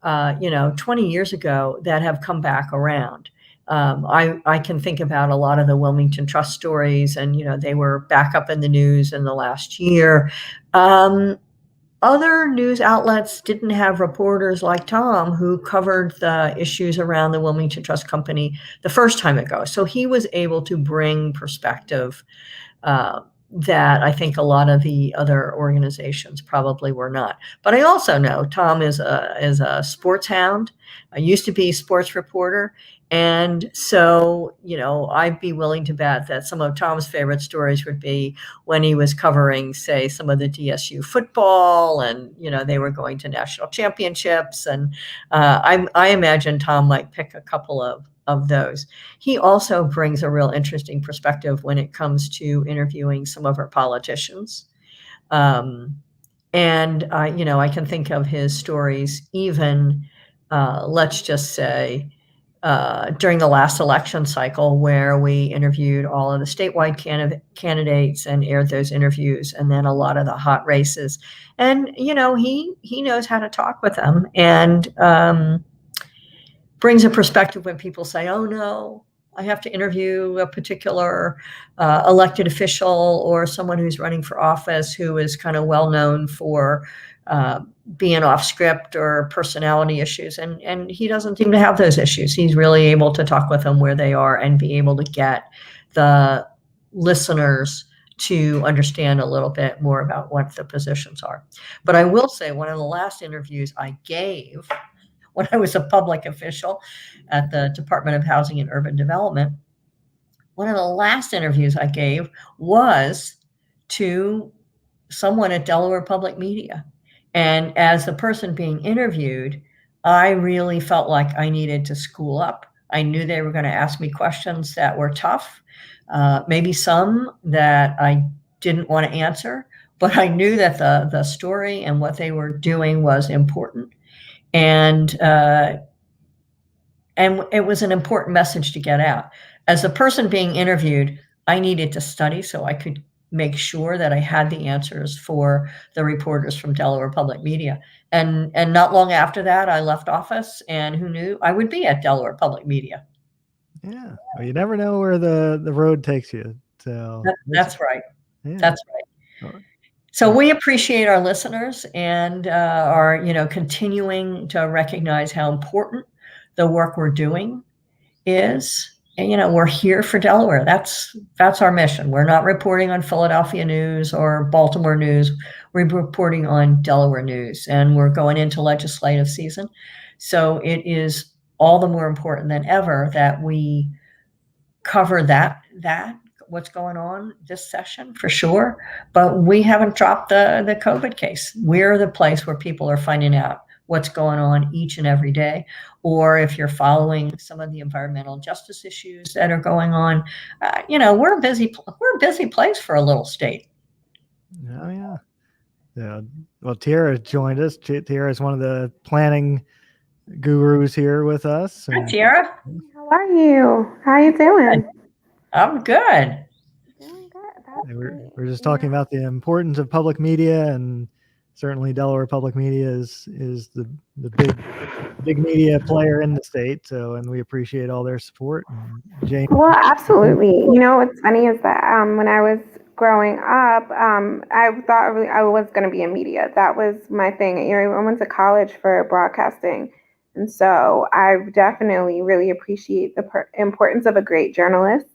20 years ago that have come back around. I can think about a lot of the Wilmington Trust stories, and they were back up in the news in the last year. Other news outlets didn't have reporters like Tom who covered the issues around the Wilmington Trust Company the first time ago. So he was able to bring perspective that I think a lot of the other organizations probably were not. But I also know Tom is a sports hound. I used to be a sports reporter. And so, I'd be willing to bet that some of Tom's favorite stories would be when he was covering, say, some of the DSU football, and, they were going to national championships. And I imagine Tom might pick a couple of those. He also brings a real interesting perspective when it comes to interviewing some of our politicians. And I can think of his stories even, let's just say, during the last election cycle, where we interviewed all of the statewide candidates and aired those interviews, and then a lot of the hot races. And he knows how to talk with them, and brings a perspective when people say, "Oh no, I have to interview a particular elected official or someone who's running for office who is kind of well known for being off script or personality issues." And he doesn't seem to have those issues. He's really able to talk with them where they are and be able to get the listeners to understand a little bit more about what the positions are. But I will say, one of the last interviews I gave when I was a public official at the Department of Housing and Urban Development, one of the last interviews I gave was to someone at Delaware Public Media. And as the person being interviewed, I really felt like I needed to school up. I knew they were going to ask me questions that were tough, maybe some that I didn't want to answer, but I knew that the story and what they were doing was important. And it was an important message to get out. As the person being interviewed, I needed to study so I could make sure that I had the answers for the reporters from Delaware Public Media. And not long after that, I left office, and who knew I would be at Delaware Public Media. Yeah, well, you never know where the road takes you. So that's right. Yeah. That's right. So we appreciate our listeners and are continuing to recognize how important the work we're doing is. And we're here for Delaware. That's our mission. We're not reporting on Philadelphia news or Baltimore news. We're reporting on Delaware news, and we're going into legislative season. So it is all the more important than ever that we cover that what's going on this session for sure. But we haven't dropped the COVID case. We're the place where people are finding out what's going on each and every day. Or if you're following some of the environmental justice issues that are going on, we're a busy place for a little state. Oh yeah. Yeah. Well, Tiara joined us. Tiara is one of the planning gurus here with us. Hi, Tiara. How are you? How are you doing? I'm good. Doing good. We're just talking about the importance of public media, and certainly Delaware Public Media is the big media player in the state. So, and we appreciate all their support. Jane. Well, absolutely. What's funny is that when I was growing up, I thought I was going to be in media. That was my thing. I went to college for broadcasting. And so I definitely really appreciate the importance of a great journalist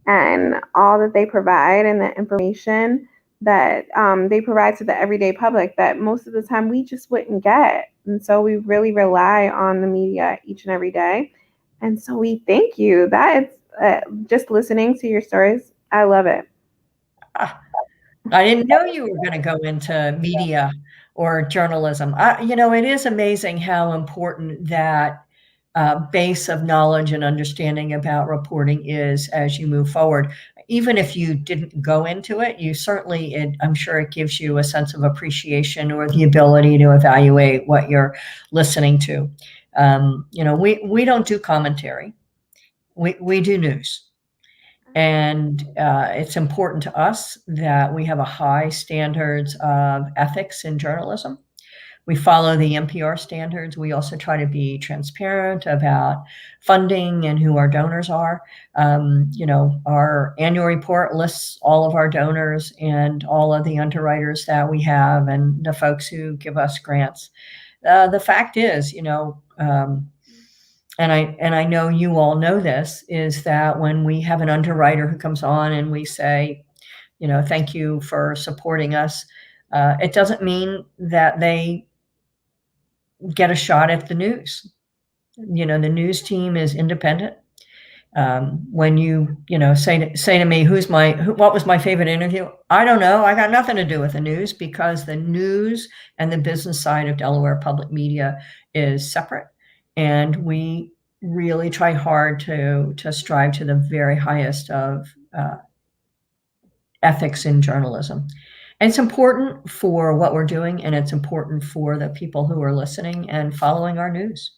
and all that they provide and the information that they provide to the everyday public that most of the time we just wouldn't get. And so we really rely on the media each and every day. And so we thank you. That is just listening to your stories. I love it. I didn't know you were going to go into media or journalism. It is amazing how important that base of knowledge and understanding about reporting is as you move forward. Even if you didn't go into it, you certainly, I'm sure it gives you a sense of appreciation or the ability to evaluate what you're listening to. We don't do commentary. We do news. And it's important to us that we have a high standards of ethics in journalism. We follow the NPR standards. We also try to be transparent about funding and who our donors are. Our annual report lists all of our donors and all of the underwriters that we have and the folks who give us grants. The fact is, and I know you all know this, is that when we have an underwriter who comes on and we say, thank you for supporting us, it doesn't mean that they get a shot at the news. The news team is independent. When you say to me, what was my favorite interview? I don't know. I got nothing to do with the news, because the news and the business side of Delaware Public Media is separate. And we really try hard to strive to the very highest of ethics in journalism. it's important for what we're doing, and it's important for the people who are listening and following our news.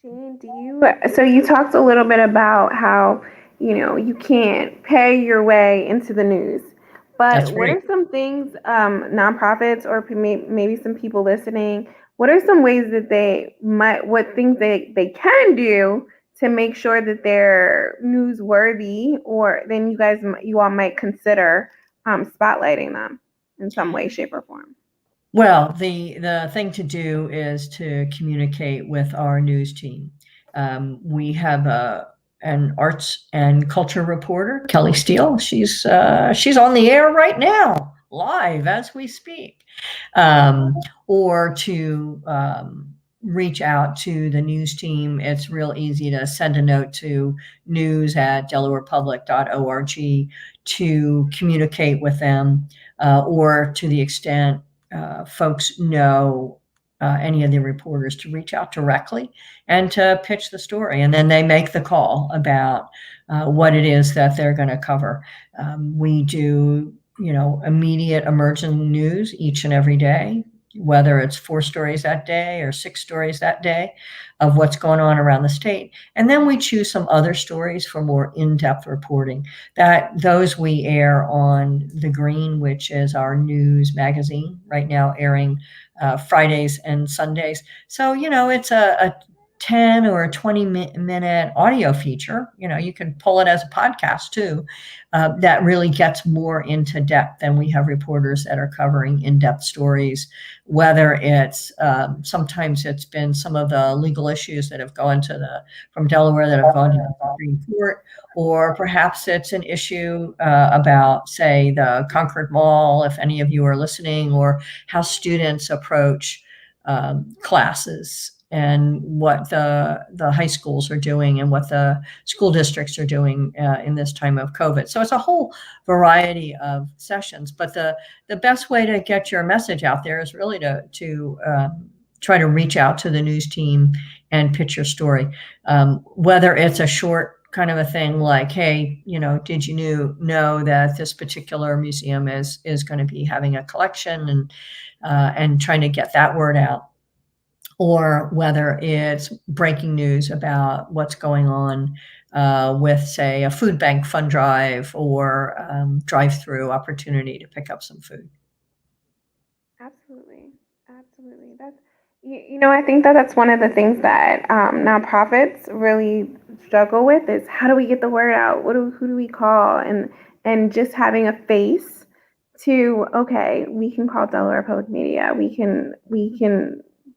Jane, so you talked a little bit about how, you can't pay your way into the news, but That's what right. are some things, nonprofits or maybe some people listening, what are some ways that what things they can do to make sure that they're newsworthy, or then you all might consider spotlighting them in some way, shape, or form? Well, the thing to do is to communicate with our news team. We have an arts and culture reporter, Kelly Steele. She's on the air right now, live as we speak. Or to reach out to the news team. It's real easy to send a note to news@delawarepublic.org to communicate with them, or to the extent folks know any of the reporters, to reach out directly and to pitch the story. And then they make the call about what it is that they're going to cover. We do, immediate emerging news each and every day, whether it's 4 stories that day or 6 stories that day of what's going on around the state. And then we choose some other stories for more in-depth reporting. Those we air on The Green, which is our news magazine, right now airing Fridays and Sundays. So, it's a 10 or a 20-minute audio feature. You can pull it as a podcast too. That really gets more into depth, and we have reporters that are covering in-depth stories, whether it's sometimes it's been some of the legal issues that have gone from Delaware that have gone to the Supreme Court, or perhaps it's an issue about, say, the Concord Mall, if any of you are listening, or how students approach classes, and what the high schools are doing and what the school districts are doing in this time of COVID. So it's a whole variety of sessions, but the best way to get your message out there is really to try to reach out to the news team and pitch your story. Whether it's a short kind of a thing like, hey, did you know that this particular museum is going to be having a collection, and trying to get that word out. Or whether it's breaking news about what's going on with, say, a food bank fund drive, or drive-through opportunity to pick up some food. Absolutely. That's, I think that's one of the things that nonprofits really struggle with, is how do we get the word out? Who do we call? And just having a face to, okay, we can call Delaware Public Media. We can.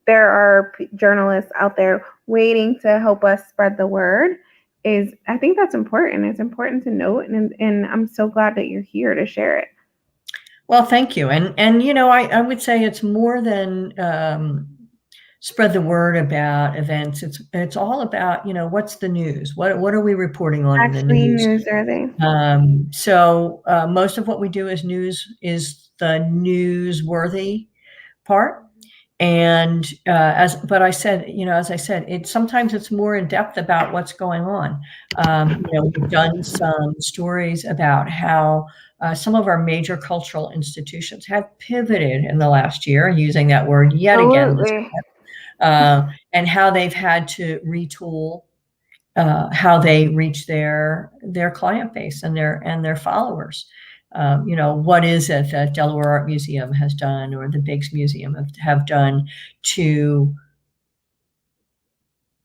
There are journalists out there waiting to help us spread the word. I think that's important. It's important to note, and I'm so glad that you're here to share it. Well, thank you. And I would say it's more than spread the word about events. It's all about, what's the news? What are we reporting on in the news? Newsworthy. So most of what we do is the newsworthy part. And as I said, sometimes it's more in depth about what's going on. We've done some stories about how some of our major cultural institutions have pivoted in the last year, using that word yet again, and how they've had to retool how they reach their client base and their followers. What is it that Delaware Art Museum has done, or the Biggs Museum have done to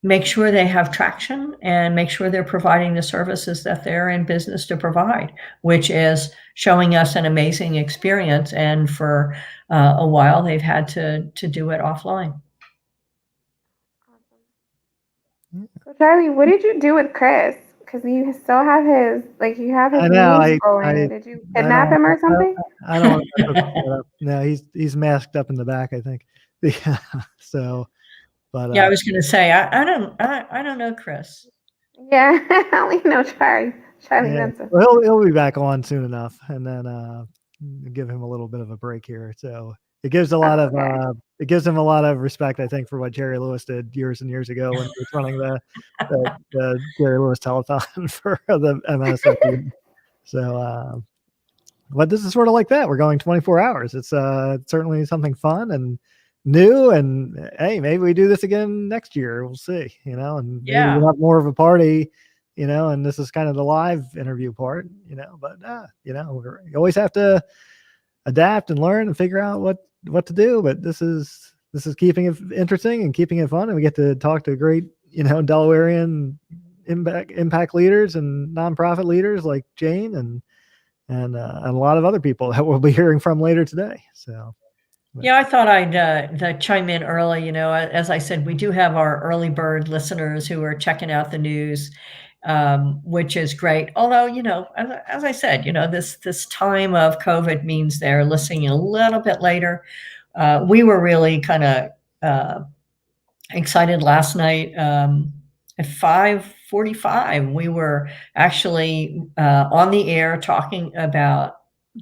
make sure they have traction and make sure they're providing the services that they're in business to provide, which is showing us an amazing experience. And for a while, they've had to do it offline. So Charlie, what did you do with Chris? Because you still have his, you have his news rolling. Did you kidnap him or something? I don't know. No, he's masked up in the back, I think. Yeah. So, but yeah, I was going to say I don't know Chris. Yeah, I only know Charlie Vincent. Well, he'll be back on soon enough, and then give him a little bit of a break here. So it gives him a lot of respect, I think, for what Jerry Lewis did years and years ago when he was running the Jerry Lewis telethon for the MSFU. So but this is sort of like that. We're going 24 hours. It's certainly something fun and new. And hey, maybe we do this again next year. We'll see, and maybe Yeah. we'll have more of a party, and this is kind of the live interview part, but you always have to adapt and learn and figure out what to do. But this is keeping it interesting and keeping it fun. And we get to talk to great, Delawarean impact leaders and nonprofit leaders like Jane and a lot of other people that we'll be hearing from later today. So. Yeah, I thought I'd chime in early. As I said, we do have our early bird listeners who are checking out the news, which is great. Although, as I said, this time of COVID means they're listening a little bit later. We were really kind of excited last night. At 5:45, we were actually on the air talking about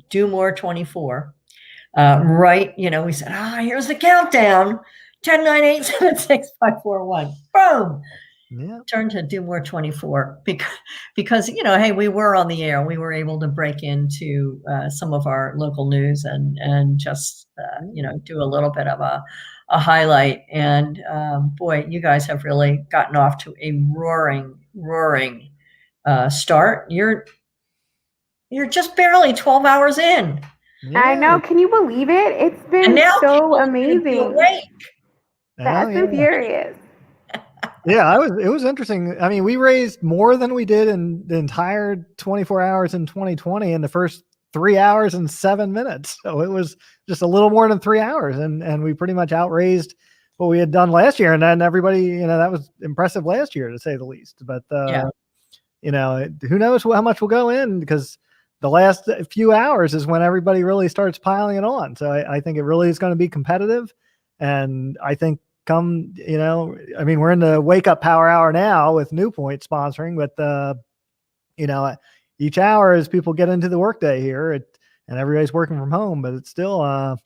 Do More 24. Right, we said, here's the countdown, 10, 9, 8, 7, 6, 5, 4, 1. Boom. Yeah. Turn to Do More 24 because hey, we were on the air. We were able to break into some of our local news and just do a little bit of a highlight. And boy, you guys have really gotten off to a roaring start. You're just barely 12 hours in. Yeah. I know. Can you believe it? It's been so amazing. Fast and furious. Yeah, it was interesting. I mean, we raised more than we did in the entire 24 hours in 2020 in the first 3 hours and 7 minutes. So it was just a little more than 3 hours. And we pretty much outraised what we had done last year. And then everybody, that was impressive last year to say the least. But, who knows how much will go in, because the last few hours is when everybody really starts piling it on. So I think it really is going to be competitive. And I think we're in the wake up power hour now with New Point sponsoring, but each hour as people get into the workday here, and everybody's working from home, but it's still,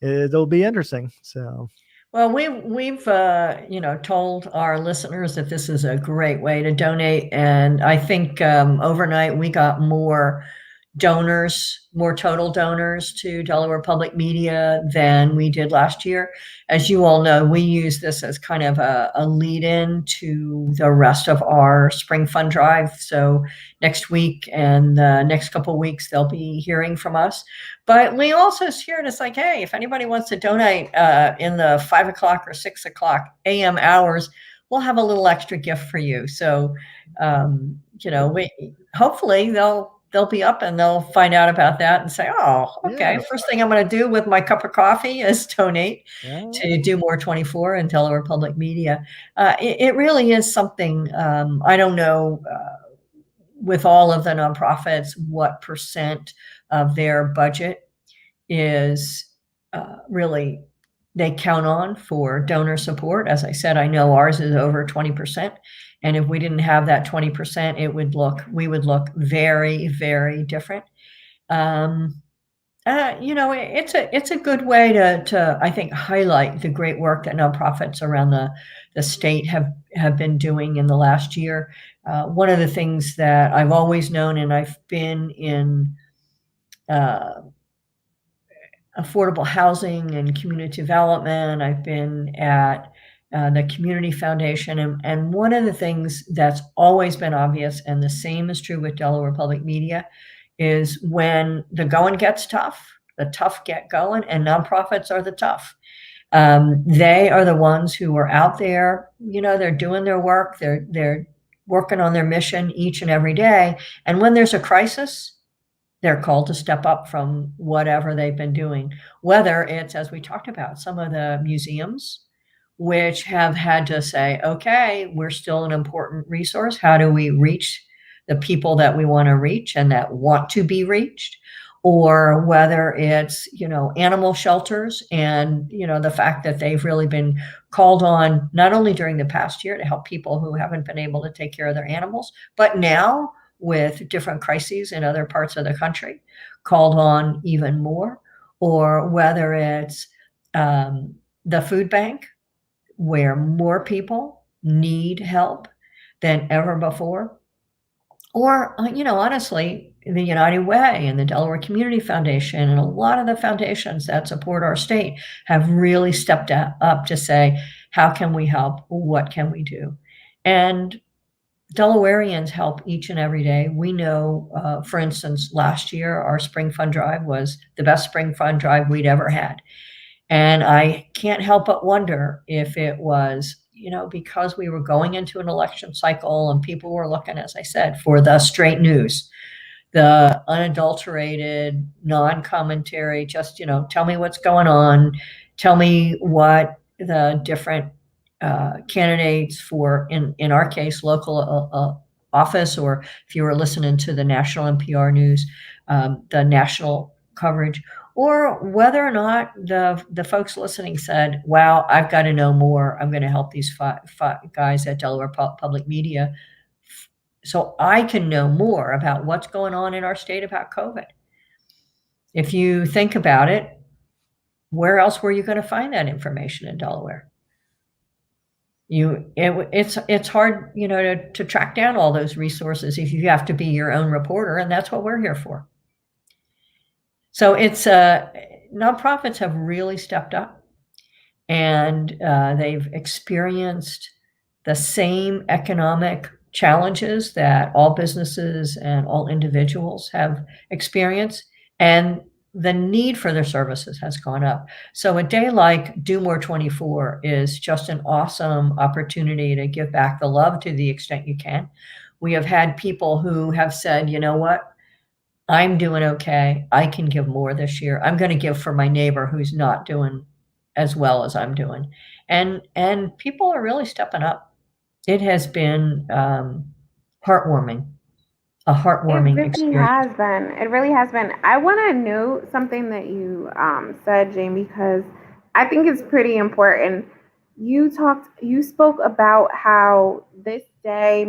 it'll be interesting. So. Well, we've told our listeners that this is a great way to donate, and I think overnight we got more total donors to Delaware Public Media than we did last year. As you all know, we use this as kind of a lead-in to the rest of our spring fund drive. So next week and the next couple of weeks, they'll be hearing from us. But we also shared, it's like, hey, if anybody wants to donate in the 5 o'clock or 6 o'clock a.m. hours, we'll have a little extra gift for you. So, hopefully they'll be up and they'll find out about that and say, oh, okay, first thing I'm going to do with my cup of coffee is donate to Do More 24 and Delaware Public Media. It really is something, I don't know, with all of the nonprofits, what percent of their budget is really they count on for donor support. As I said, I know ours is over 20%. And if we didn't have that 20%, we would look very, very different. It's a good way to I think highlight the great work that nonprofits around the state have been doing in the last year. One of the things that I've always known, and I've been in affordable housing and community development. I've been at the Community Foundation. And one of the things that's always been obvious, and the same is true with Delaware Public Media, is when the going gets tough, the tough get going, and nonprofits are the tough. They are the ones who are out there, they're doing their work, they're working on their mission each and every day. And when there's a crisis, they're called to step up from whatever they've been doing, whether it's, as we talked about, some of the museums, which have had to say, okay, we're still an important resource. How do we reach the people that we want to reach and that want to be reached? Or whether it's, animal shelters and, the fact that they've really been called on not only during the past year to help people who haven't been able to take care of their animals, but now with different crises in other parts of the country, called on even more. Or whether it's the food bank, where more people need help than ever before. Or, honestly, the United Way and the Delaware Community Foundation and a lot of the foundations that support our state have really stepped up to say, how can we help? What can we do? And Delawareans help each and every day. We know, for instance, last year, our spring fund drive was the best spring fund drive we'd ever had. And I can't help but wonder if it was, because we were going into an election cycle and people were looking, as I said, for the straight news, the unadulterated, non-commentary, just, tell me what's going on, tell me what the different candidates for, in our case, local office, or if you were listening to the national NPR news, the national coverage, or whether or not the folks listening said, wow, I've got to know more. I'm going to help these five guys at Delaware Public Media so I can know more about what's going on in our state about COVID. If you think about it, where else were you going to find that information in Delaware? It's hard, to track down all those resources if you have to be your own reporter, and that's what we're here for. So it's nonprofits have really stepped up, and they've experienced the same economic challenges that all businesses and all individuals have experienced, and the need for their services has gone up. So a day like Do More 24 is just an awesome opportunity to give back the love to the extent you can. We have had people who have said, you know what, I'm doing okay. I can give more this year. I'm going to give for my neighbor who's not doing as well as I'm doing. And people are really stepping up. It has been heartwarming. A heartwarming experience. It really has been. I want to note something that you said, Jane, because I think it's pretty important. You spoke about how this day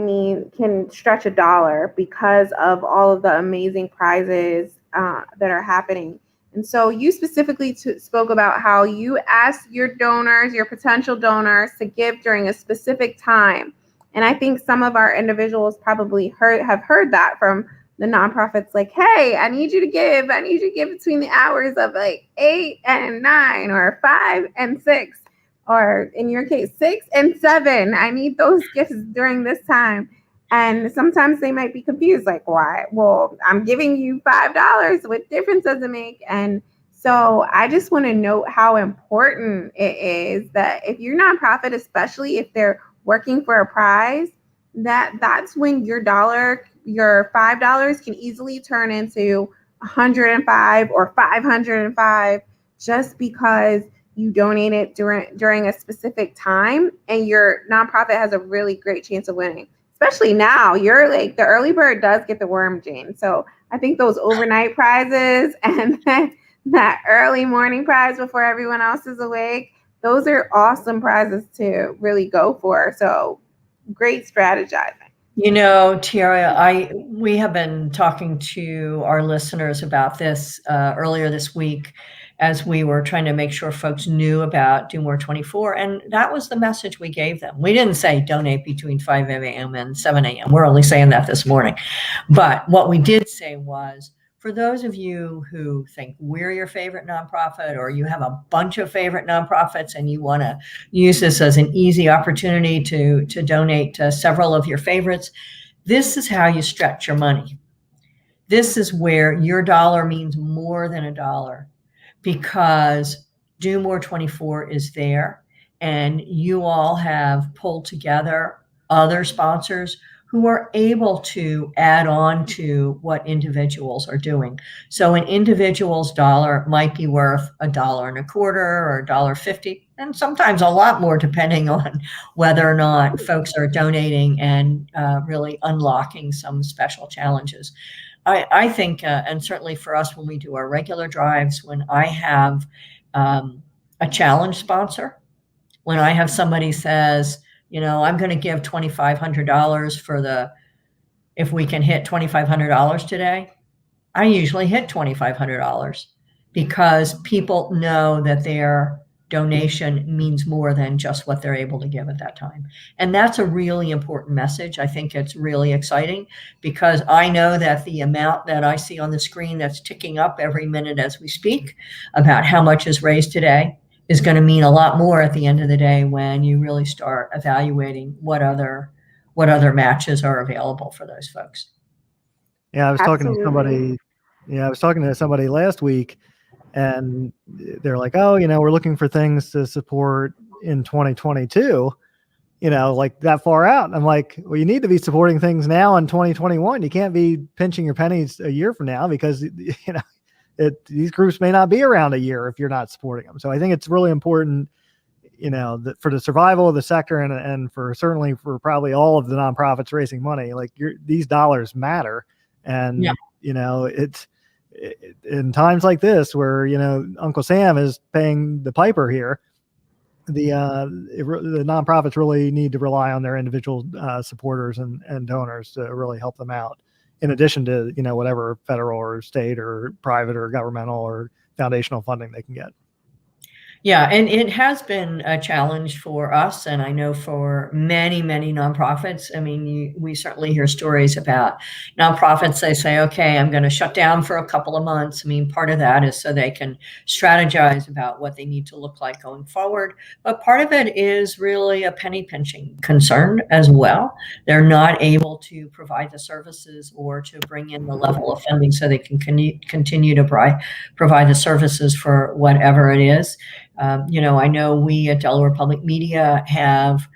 can stretch $1 because of all of the amazing prizes that are happening. And so you specifically spoke about how you asked your donors, your potential donors, to give during a specific time. And I think some of our individuals probably have heard that from the nonprofits, like, hey, I need you to give between the hours of like 8 and 9 or 5 and 6, or in your case, 6 and 7. I need those gifts during this time. And sometimes they might be confused, like, why? Well, I'm giving you $5. What difference does it make? And so I just want to note how important it is that if your nonprofit, especially if they're working for a prize, that's when your $5 can easily turn into $105 or $505 just because you donate it during a specific time, and your nonprofit has a really great chance of winning. Especially now, you're like, the early bird does get the worm, Jane. So I think those overnight prizes and then that early morning prize before everyone else is awake, those are awesome prizes to really go for. So great strategizing. Tiara, we have been talking to our listeners about this earlier this week as we were trying to make sure folks knew about Do More 24. And that was the message we gave them. We didn't say donate between 5 a.m. and 7 a.m. We're only saying that this morning. But what we did say was, for those of you who think we're your favorite nonprofit, or you have a bunch of favorite nonprofits and you want to use this as an easy opportunity to donate to several of your favorites, this is how you stretch your money. This is where your dollar means more than $1, because Do More 24 is there, and you all have pulled together other sponsors who are able to add on to what individuals are doing. So an individual's dollar might be worth $1.25 or $1.50, and sometimes a lot more, depending on whether or not folks are donating and really unlocking some special challenges. I think, and certainly for us, when we do our regular drives, when I have a challenge sponsor, when I have somebody says, I'm going to give $2,500 for if we can hit $2,500 today, I usually hit $2,500 because people know that they're donation means more than just what they're able to give at that time. And that's a really important message. I think it's really exciting because I know that the amount that I see on the screen that's ticking up every minute as we speak about how much is raised today is going to mean a lot more at the end of the day when you really start evaluating what other matches are available for those folks. Yeah, I was talking to Absolutely. somebody. Yeah, I was talking to somebody last week, and they're like, "Oh, we're looking for things to support in 2022." Like that far out. I'm like, well, you need to be supporting things now in 2021. You can't be pinching your pennies a year from now because these groups may not be around a year if you're not supporting them. So I think it's really important, that for the survival of the sector and for certainly for probably all of the nonprofits raising money, like these dollars matter. And, it's in times like this where, Uncle Sam is paying the piper here, the nonprofits really need to rely on their individual supporters and donors to really help them out, in addition to, whatever federal or state or private or governmental or foundational funding they can get. Yeah, and it has been a challenge for us, and I know for many, many nonprofits. I mean, we certainly hear stories about nonprofits. They say, okay, I'm going to shut down for a couple of months. I mean, part of that is so they can strategize about what they need to look like going forward. But part of it is really a penny pinching concern as well. They're not able to provide the services or to bring in the level of funding so they can continue to provide the services for whatever it is. I know we at Delaware Public Media have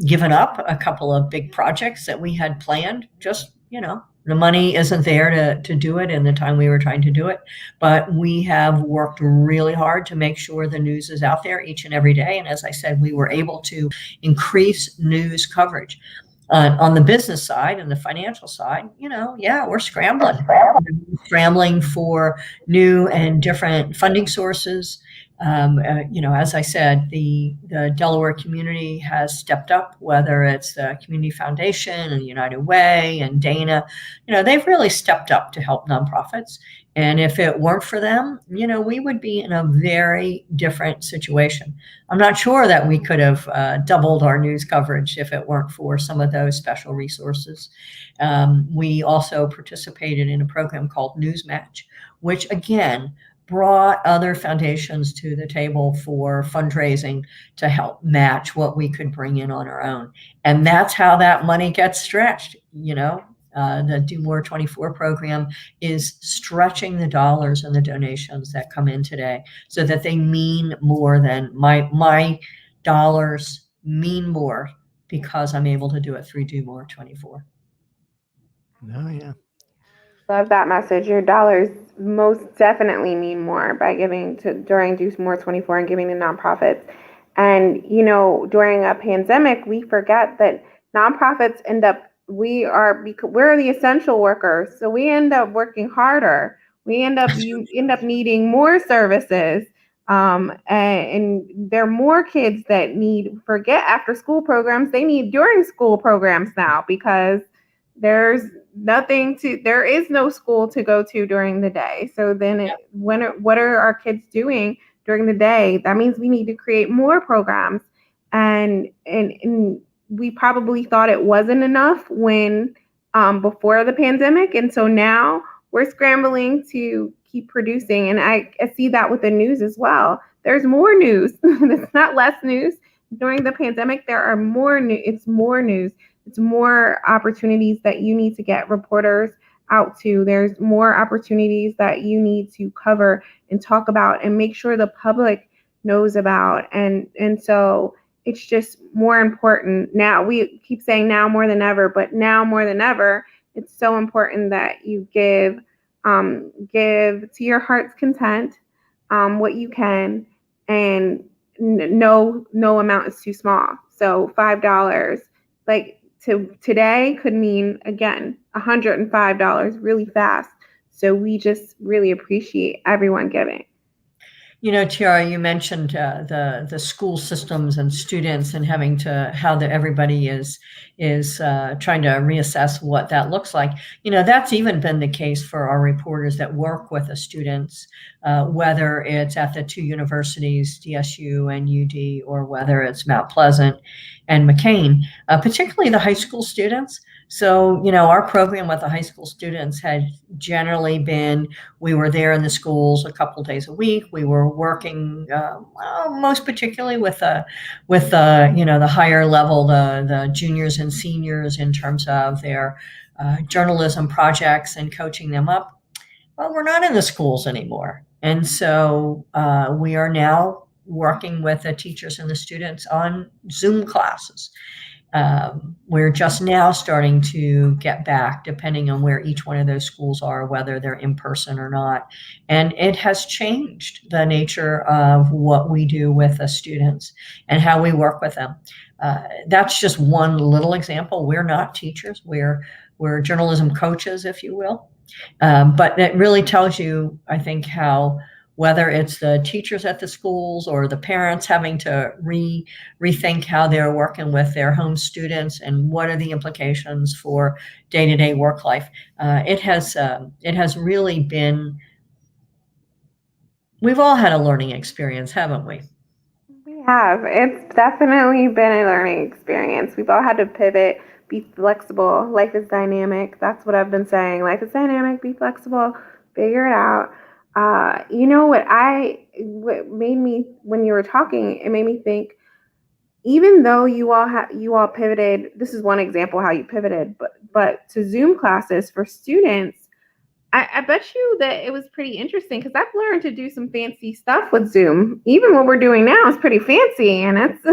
given up a couple of big projects that we had planned. Just, the money isn't there to do it in the time we were trying to do it. But we have worked really hard to make sure the news is out there each and every day. And as I said, we were able to increase news coverage. On the business side and the financial side, we're scrambling for new and different funding sources. As I said, the Delaware community has stepped up, whether it's the Community Foundation and United Way and Dana. They've really stepped up to help nonprofits. And if it weren't for them, we would be in a very different situation. I'm not sure that we could have doubled our news coverage if it weren't for some of those special resources. We also participated in a program called News Match, which again brought other foundations to the table for fundraising to help match what we could bring in on our own. And that's how that money gets stretched. The Do More 24 program is stretching the dollars and the donations that come in today so that they mean more than my dollars mean more because I'm able to do it through Do More 24. Oh, yeah. Love that message. Your dollars most definitely mean more by giving during Do More 24 and giving to nonprofits. And, during a pandemic, we forget that nonprofits we're the essential workers. So we end up working harder. You end up needing more services. And there are more kids that forget after school programs. They need during school programs now because there is no school to go to during the day. So then what are our kids doing during the day? That means we need to create more programs. And we probably thought it wasn't enough when before the pandemic. And so now we're scrambling to keep producing. And I see that with the news as well. There's more news. It's not less news. During the pandemic, there are more news. It's more news. It's more opportunities that you need to get reporters out to. There's more opportunities that you need to cover and talk about and make sure the public knows about. And so it's just more important now. We keep saying now more than ever, but now more than ever, it's so important that you give to your heart's content what you can, and no amount is too small. So $5, today could mean, again, $105 really fast. So we just really appreciate everyone giving. You know, Tiara, you mentioned the school systems and students and having to how everybody is trying to reassess what that looks like. You know, that's even been the case for our reporters that work with the students, whether it's at the two universities, DSU and UD, or whether it's Mount Pleasant and McCain, particularly the high school students. So, you know, our program with the high school students had generally been, we were there in the schools a couple days a week. We were working most particularly with the you know, the higher level, the juniors and seniors in terms of their journalism projects and coaching them up. Well, we're not in the schools anymore. And so we are now working with the teachers and the students on Zoom classes. We're just now starting to get back, depending on where each one of those schools are, whether they're in person or not. And it has changed the nature of what we do with the students and how we work with them. That's just one little example. We're not teachers. We're journalism coaches, if you will. But it really tells you, I think, how whether it's the teachers at the schools or the parents having to rethink how they're working with their home students and what are the implications for day-to-day work life. It has really been, we've all had a learning experience, haven't we? We have. It's definitely been a learning experience. We've all had to pivot, be flexible. Life is dynamic. That's what I've been saying. Life is dynamic, be flexible, figure it out. You know what made me, when you were talking, it made me think, even though you all pivoted, this is one example how you pivoted, but to Zoom classes for students, I bet you that it was pretty interesting because I've learned to do some fancy stuff with Zoom. Even what we're doing now is pretty fancy, and it's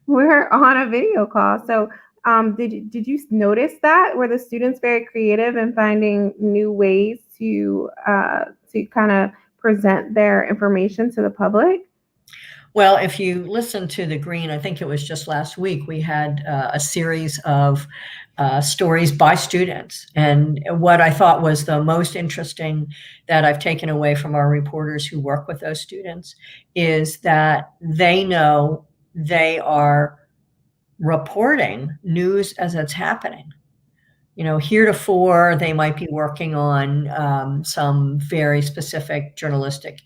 we're on a video call. So did you notice that? Were the students very creative in finding new ways to kind of present their information to the public? Well, if you listen to The Green, I think it was just last week, we had a series of stories by students. And what I thought was the most interesting that I've taken away from our reporters who work with those students is that they know they are reporting news as it's happening. You know, heretofore, they might be working on some very specific journalistic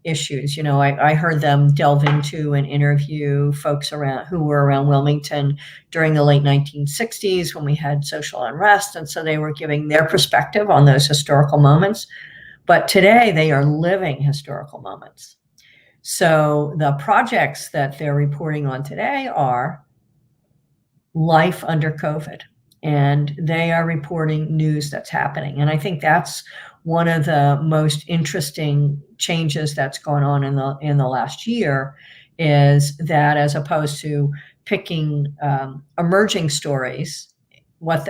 issues. You know, I heard them delve into and interview folks who were around Wilmington during the late 1960s when we had social unrest. And so they were giving their perspective on those historical moments. But today they are living historical moments. So the projects that they're reporting on today are life under COVID. And they are reporting news that's happening. And I think that's one of the most interesting changes that's gone on in the last year, is that as opposed to picking emerging stories,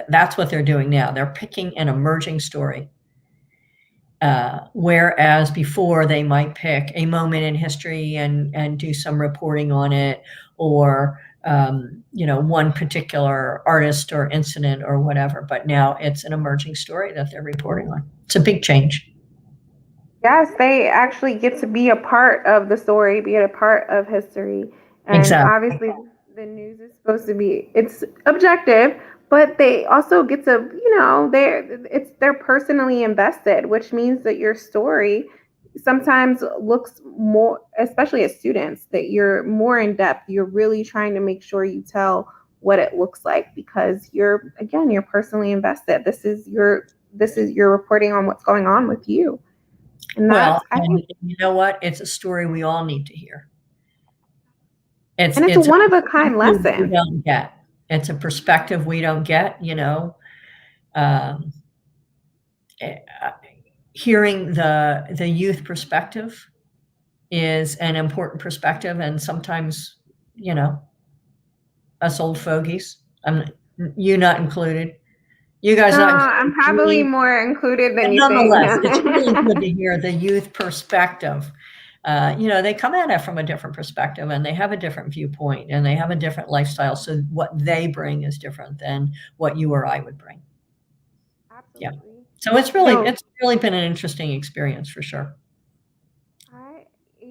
that's what they're doing now. They're picking an emerging story. Whereas before they might pick a moment in history and do some reporting on it, or you know, one particular artist or incident or whatever, but now it's an emerging story that they're reporting on. It's a big change. Yes, they actually get to be a part of the story, be a part of history. And exactly. Obviously the news is supposed to be, it's objective, but they also get to, you know, they're personally invested, which means that your story sometimes looks more, especially as students, that you're more in depth. You're really trying to make sure you tell what it looks like because you're personally invested. This is your reporting on what's going on with you. And well, and you know what? It's a story we all need to hear. It's a one of a kind lesson. We don't get. It's a perspective we don't get. You know, hearing the youth perspective is an important perspective, and sometimes, you know, us old fogies, you not included. You guys I'm probably more included than you think. Nonetheless, it's really good to hear the youth perspective. You know, they come at it from a different perspective, and they have a different viewpoint, and they have a different lifestyle. So what they bring is different than what you or I would bring. Absolutely. Yeah. So it's really been an interesting experience for sure.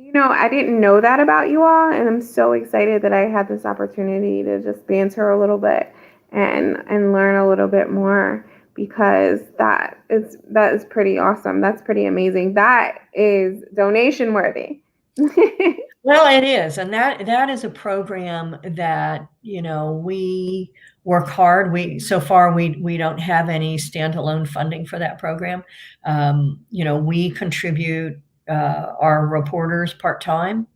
You know, I didn't know that about you all, and I'm so excited that I had this opportunity to just banter a little bit and learn a little bit more, because that is pretty awesome. That's pretty amazing. That is donation worthy. Well, it is, and that is a program that, you know, we work hard. So far we don't have any standalone funding for that program. You know, we contribute our reporters part-time.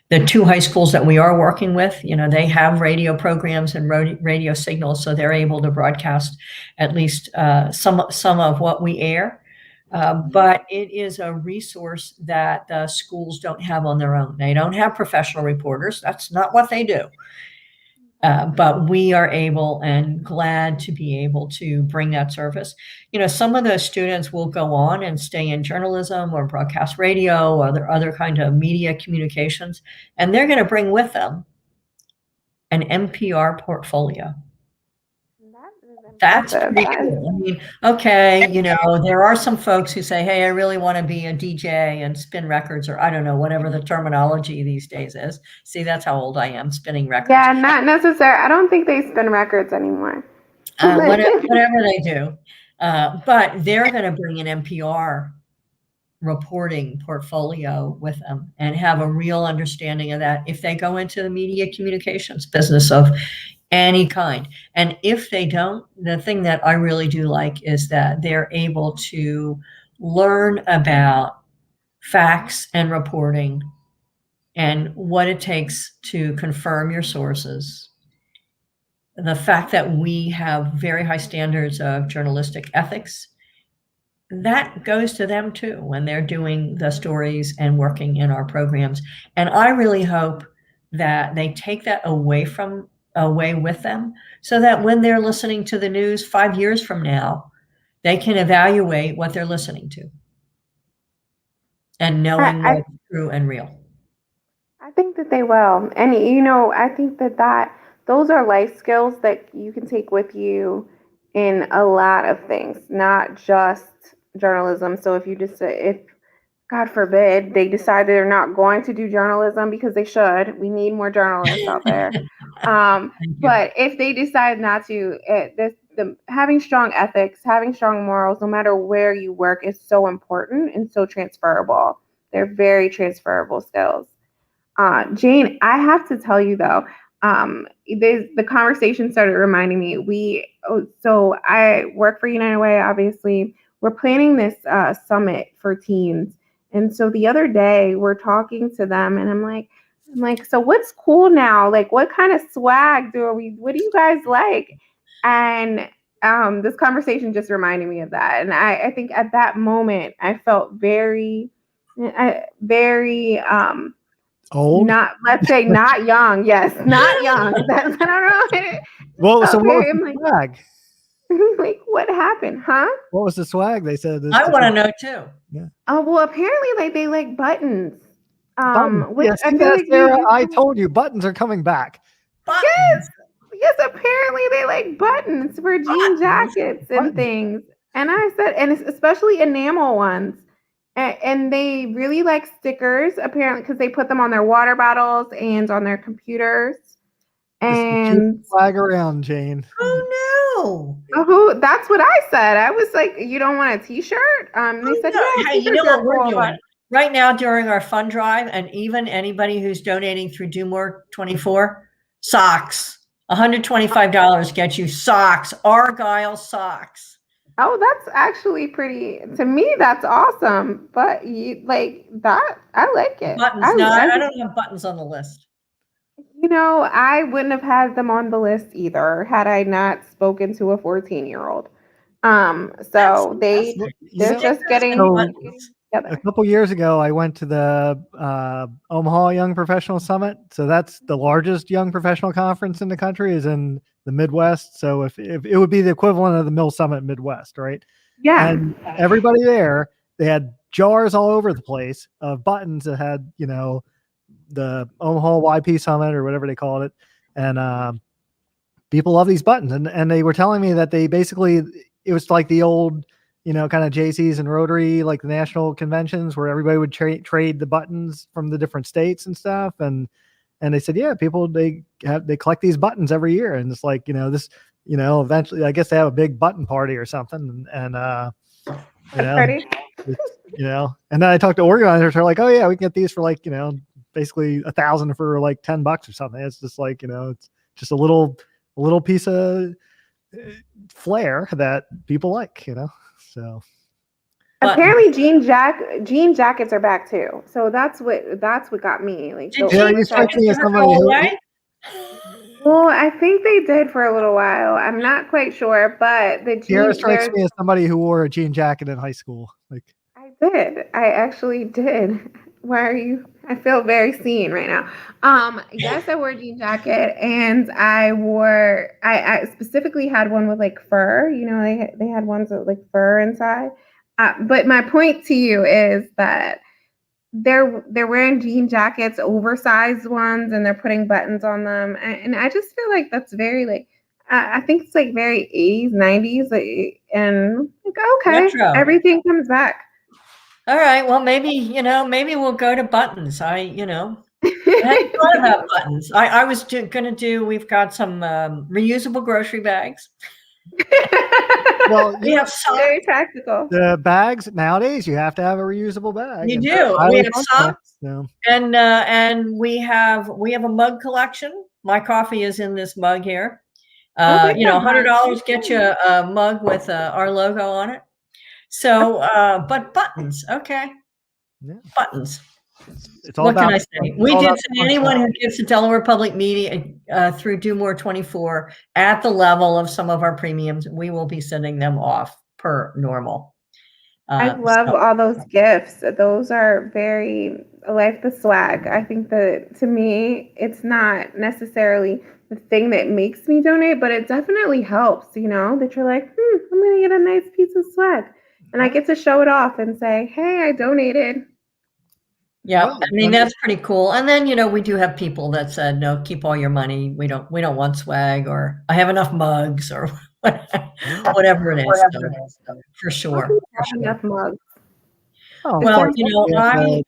The 2 high schools that we are working with, you know, they have radio programs and radio signals, so they're able to broadcast at least some of what we air. But it is a resource that the schools don't have on their own. They don't have professional reporters. That's not what they do. But we are able and glad to be able to bring that service. You know, some of those students will go on and stay in journalism or broadcast radio or other kind of media communications, and they're going to bring with them an NPR portfolio. That's pretty cool. I mean, okay, you know, there are some folks who say, hey, I really want to be a DJ and spin records, or I don't know, whatever the terminology these days is. See, that's how old I am, spinning records. Yeah, not necessarily. I don't think they spin records anymore. Whatever they do. But they're going to bring an NPR reporting portfolio with them and have a real understanding of that if they go into the media communications business of any kind. And if they don't, the thing that I really do like is that they're able to learn about facts and reporting and what it takes to confirm your sources. The fact that we have very high standards of journalistic ethics, that goes to them too when they're doing the stories and working in our programs. And I really hope that they take that away with them, so that when they're listening to the news 5 years from now, they can evaluate what they're listening to and knowing what's true and real. I think that they will. And, you know, I think that those are life skills that you can take with you in a lot of things, not just journalism. So if God forbid they decide they're not going to do journalism, because they should, we need more journalists out there. But if they decide not to, having strong ethics, having strong morals, no matter where you work, is so important and so transferable. They're very transferable skills. Jane, I have to tell you though, the conversation started reminding me, so I work for United Way, obviously. We're planning this summit for teens. And so the other day we're talking to them and I'm like, so what's cool now? Like, what kind of swag what do you guys like? And this conversation just reminded me of that. And I think at that moment I felt very old. Let's say not young. Yes, not young. I don't know. Well, so what was the swag? Like, what happened, huh? What was the swag? They said. I want to know too. Yeah. Oh, well, apparently, like, they like buttons. Yes, Sarah, I told you buttons are coming back. Yes, apparently they like buttons for jean jackets and things. And I said, and it's especially enamel ones. And they really like stickers, apparently, because they put them on their water bottles and on their computers. And flag around, Jane. Oh no! Oh, that's what I said. I was like, "You don't want a T-shirt?" They said, "No." Hey, you know what we're doing right now during our fund drive, and even anybody who's donating through Do More 24, socks. $125 gets you socks, Argyle socks. Oh, that's actually pretty. To me, that's awesome. But you like that? I like it. Buttons? I don't have buttons on the list. You know, I wouldn't have had them on the list either had I not spoken to a 14-year-old. So they're just getting together. A couple years ago, I went to the Omaha Young Professional Summit. So that's the largest young professional conference in the country, is in the Midwest. So if it would be the equivalent of the Mill Summit Midwest, right? Yeah. And everybody there, they had jars all over the place of buttons that had, you know, the Omaha YP Summit or whatever they called it. And people love these buttons. And they were telling me that they basically, it was like the old, kind of JC's and Rotary, like the national conventions where everybody would trade the buttons from the different states and stuff. And they said, yeah, people, they collect these buttons every year. And it's like, this, eventually I guess they have a big button party or something. And Party. And then I talked to organizers. They're like, oh yeah, we can get these for like, basically $1,000 for like $10 or something. It's just like, it's just a little piece of flair that people like, so. Apparently jean jackets are back too. So that's what got me. Like, you strike me as somebody who, well, I think they did for a little while. I'm not quite sure, but the Kiara strikes me as somebody who wore a jean jacket in high school. Like, I did. I actually did. Why are you? I feel very seen right now. Yes, I wore a jean jacket, and I specifically had one with like fur. They had ones with like fur inside. But my point to you is that they're wearing jean jackets, oversized ones, and they're putting buttons on them. And I just feel like that's very like, I think it's like very 80s, 90s, and like, okay, Retro. Everything comes back. All right. Well, maybe we'll go to buttons. I hadn't thought about buttons. I was going to do, we've got some reusable grocery bags. Well, we have socks. Very practical. The bags nowadays, you have to have a reusable bag. You do. We have socks, and we have a mug collection. My coffee is in this mug here. $100 get you a mug with our logo on it. So, but buttons, okay, buttons. It's all what about, can I say? We did say anyone who gives to Delaware Public Media through Do More 24 at the level of some of our premiums, we will be sending them off per normal. I love all those gifts. Those are very like the swag. I think that to me, it's not necessarily the thing that makes me donate, but it definitely helps, that you're like, I'm going to get a nice piece of swag. And I get to show it off and say, hey, I donated. Yeah, I mean, that's pretty cool. And then, we do have people that said, no, keep all your money. We don't want swag, or I have enough mugs, or whatever it is. For sure. Enough mugs. Well,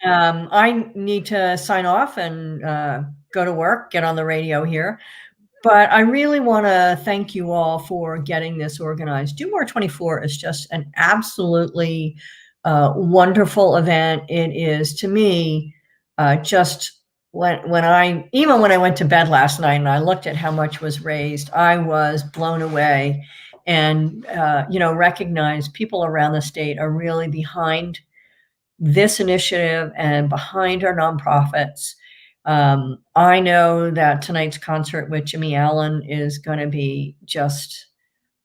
I need to sign off and go to work, get on the radio here. But I really want to thank you all for getting this organized. Do More 24 is just an absolutely wonderful event. It is, to me, just when I went to bed last night and I looked at how much was raised, I was blown away, and recognized people around the state are really behind this initiative and behind our nonprofits. I know that tonight's concert with Jimmy Allen is going to be just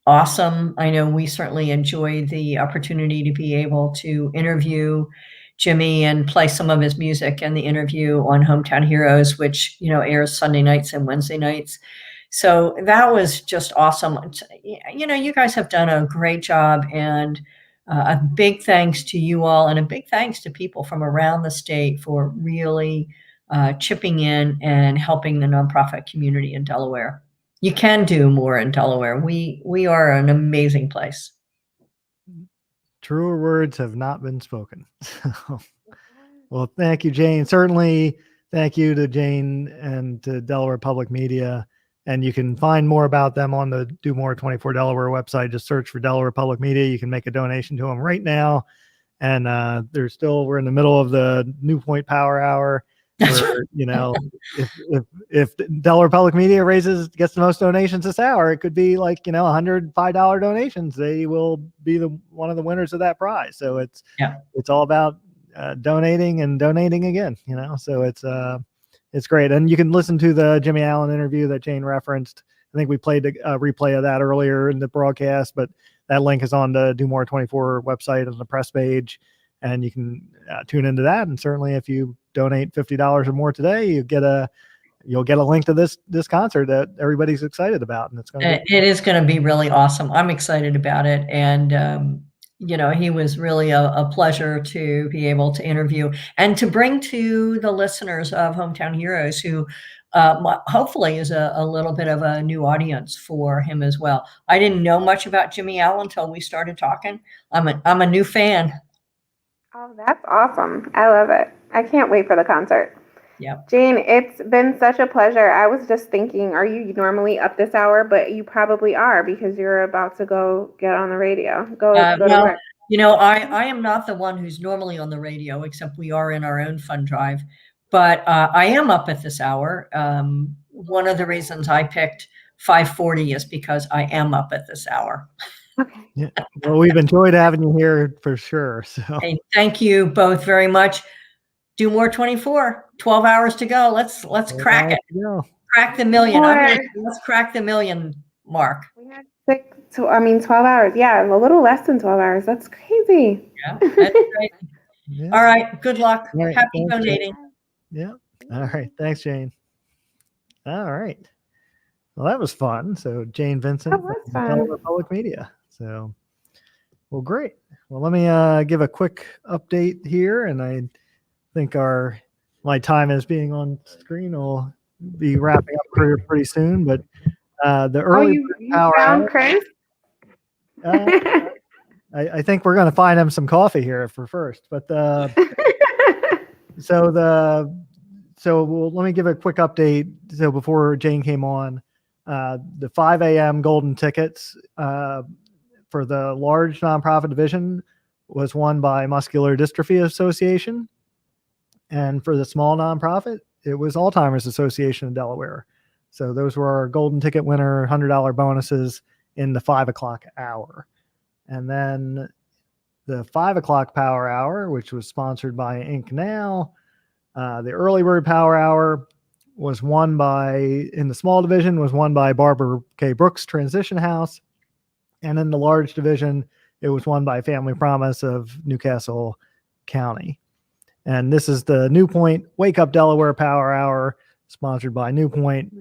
awesome. I know we certainly enjoyed the opportunity to be able to interview Jimmy and play some of his music and the interview on Hometown Heroes, which, airs Sunday nights and Wednesday nights. So that was just awesome. You guys have done a great job, and a big thanks to you all, and a big thanks to people from around the state for really chipping in and helping the nonprofit community in Delaware. You can do more in Delaware. We are an amazing place. Truer words have not been spoken. Well, thank you, Jane. Certainly thank you to Jane and to Delaware Public Media. And you can find more about them on the Do More 24 Delaware website. Just search for Delaware Public Media. You can make a donation to them right now. And we're in the middle of the New Point Power Hour. Where, if Delaware Public Media gets the most donations this hour, it could be like, $105 donations. They will be one of the winners of that prize. So it's all about donating and donating again, so it's great. And you can listen to the Jimmy Allen interview that Jane referenced. I think we played a replay of that earlier in the broadcast, but that link is on the Do More 24 website on the press page, and you can tune into that. And certainly if you donate $50 or more today, you'll get a link to this concert that everybody's excited about. And it is going to be really awesome. I'm excited about it. And, he was really a pleasure to be able to interview and to bring to the listeners of Hometown Heroes, who hopefully is a little bit of a new audience for him as well. I didn't know much about Jimmy Allen until we started talking. I'm a new fan. Oh, that's awesome. I love it. I can't wait for the concert. Yep. Jane, it's been such a pleasure. I was just thinking, are you normally up this hour? But you probably are because you're about to go get on the radio. Go to Well, work. I am not the one who's normally on the radio, except we are in our own fund drive. But I am up at this hour. One of the reasons I picked 5:40 is because I am up at this hour. Yeah. Well, we've enjoyed having you here for sure. So hey, thank you both very much. Do more 24, 12 hours to go. Let's crack it. Crack the million. Let's crack the million mark. We had 12 hours. Yeah, a little less than 12 hours. That's crazy. Yeah, that's great. Yeah. All right. Good luck. Right, Happy donating. Yeah. All right. Thanks, Jane. All right. Well, that was fun. So Jane Vincent from Delaware Public Media. So, well, great. Well, let me give a quick update here, and I think my time as being on screen will be wrapping up pretty soon. But the early power found hour, Chris? I think we're going to find him some coffee here for first. But let me give a quick update. So before Jane came on, the 5 a.m. golden tickets for the large nonprofit division was won by Muscular Dystrophy Association. And for the small nonprofit, it was Alzheimer's Association of Delaware. So those were our golden ticket winner $100 bonuses in the 5 o'clock hour. And then the 5 o'clock power hour, which was sponsored by Inc. Now, the early bird power hour was won in the small division, was won by Barbara K. Brooks Transition House. And in the large division, it was won by Family Promise of Newcastle County. And this is the New Point Wake Up Delaware Power Hour, sponsored by New Point.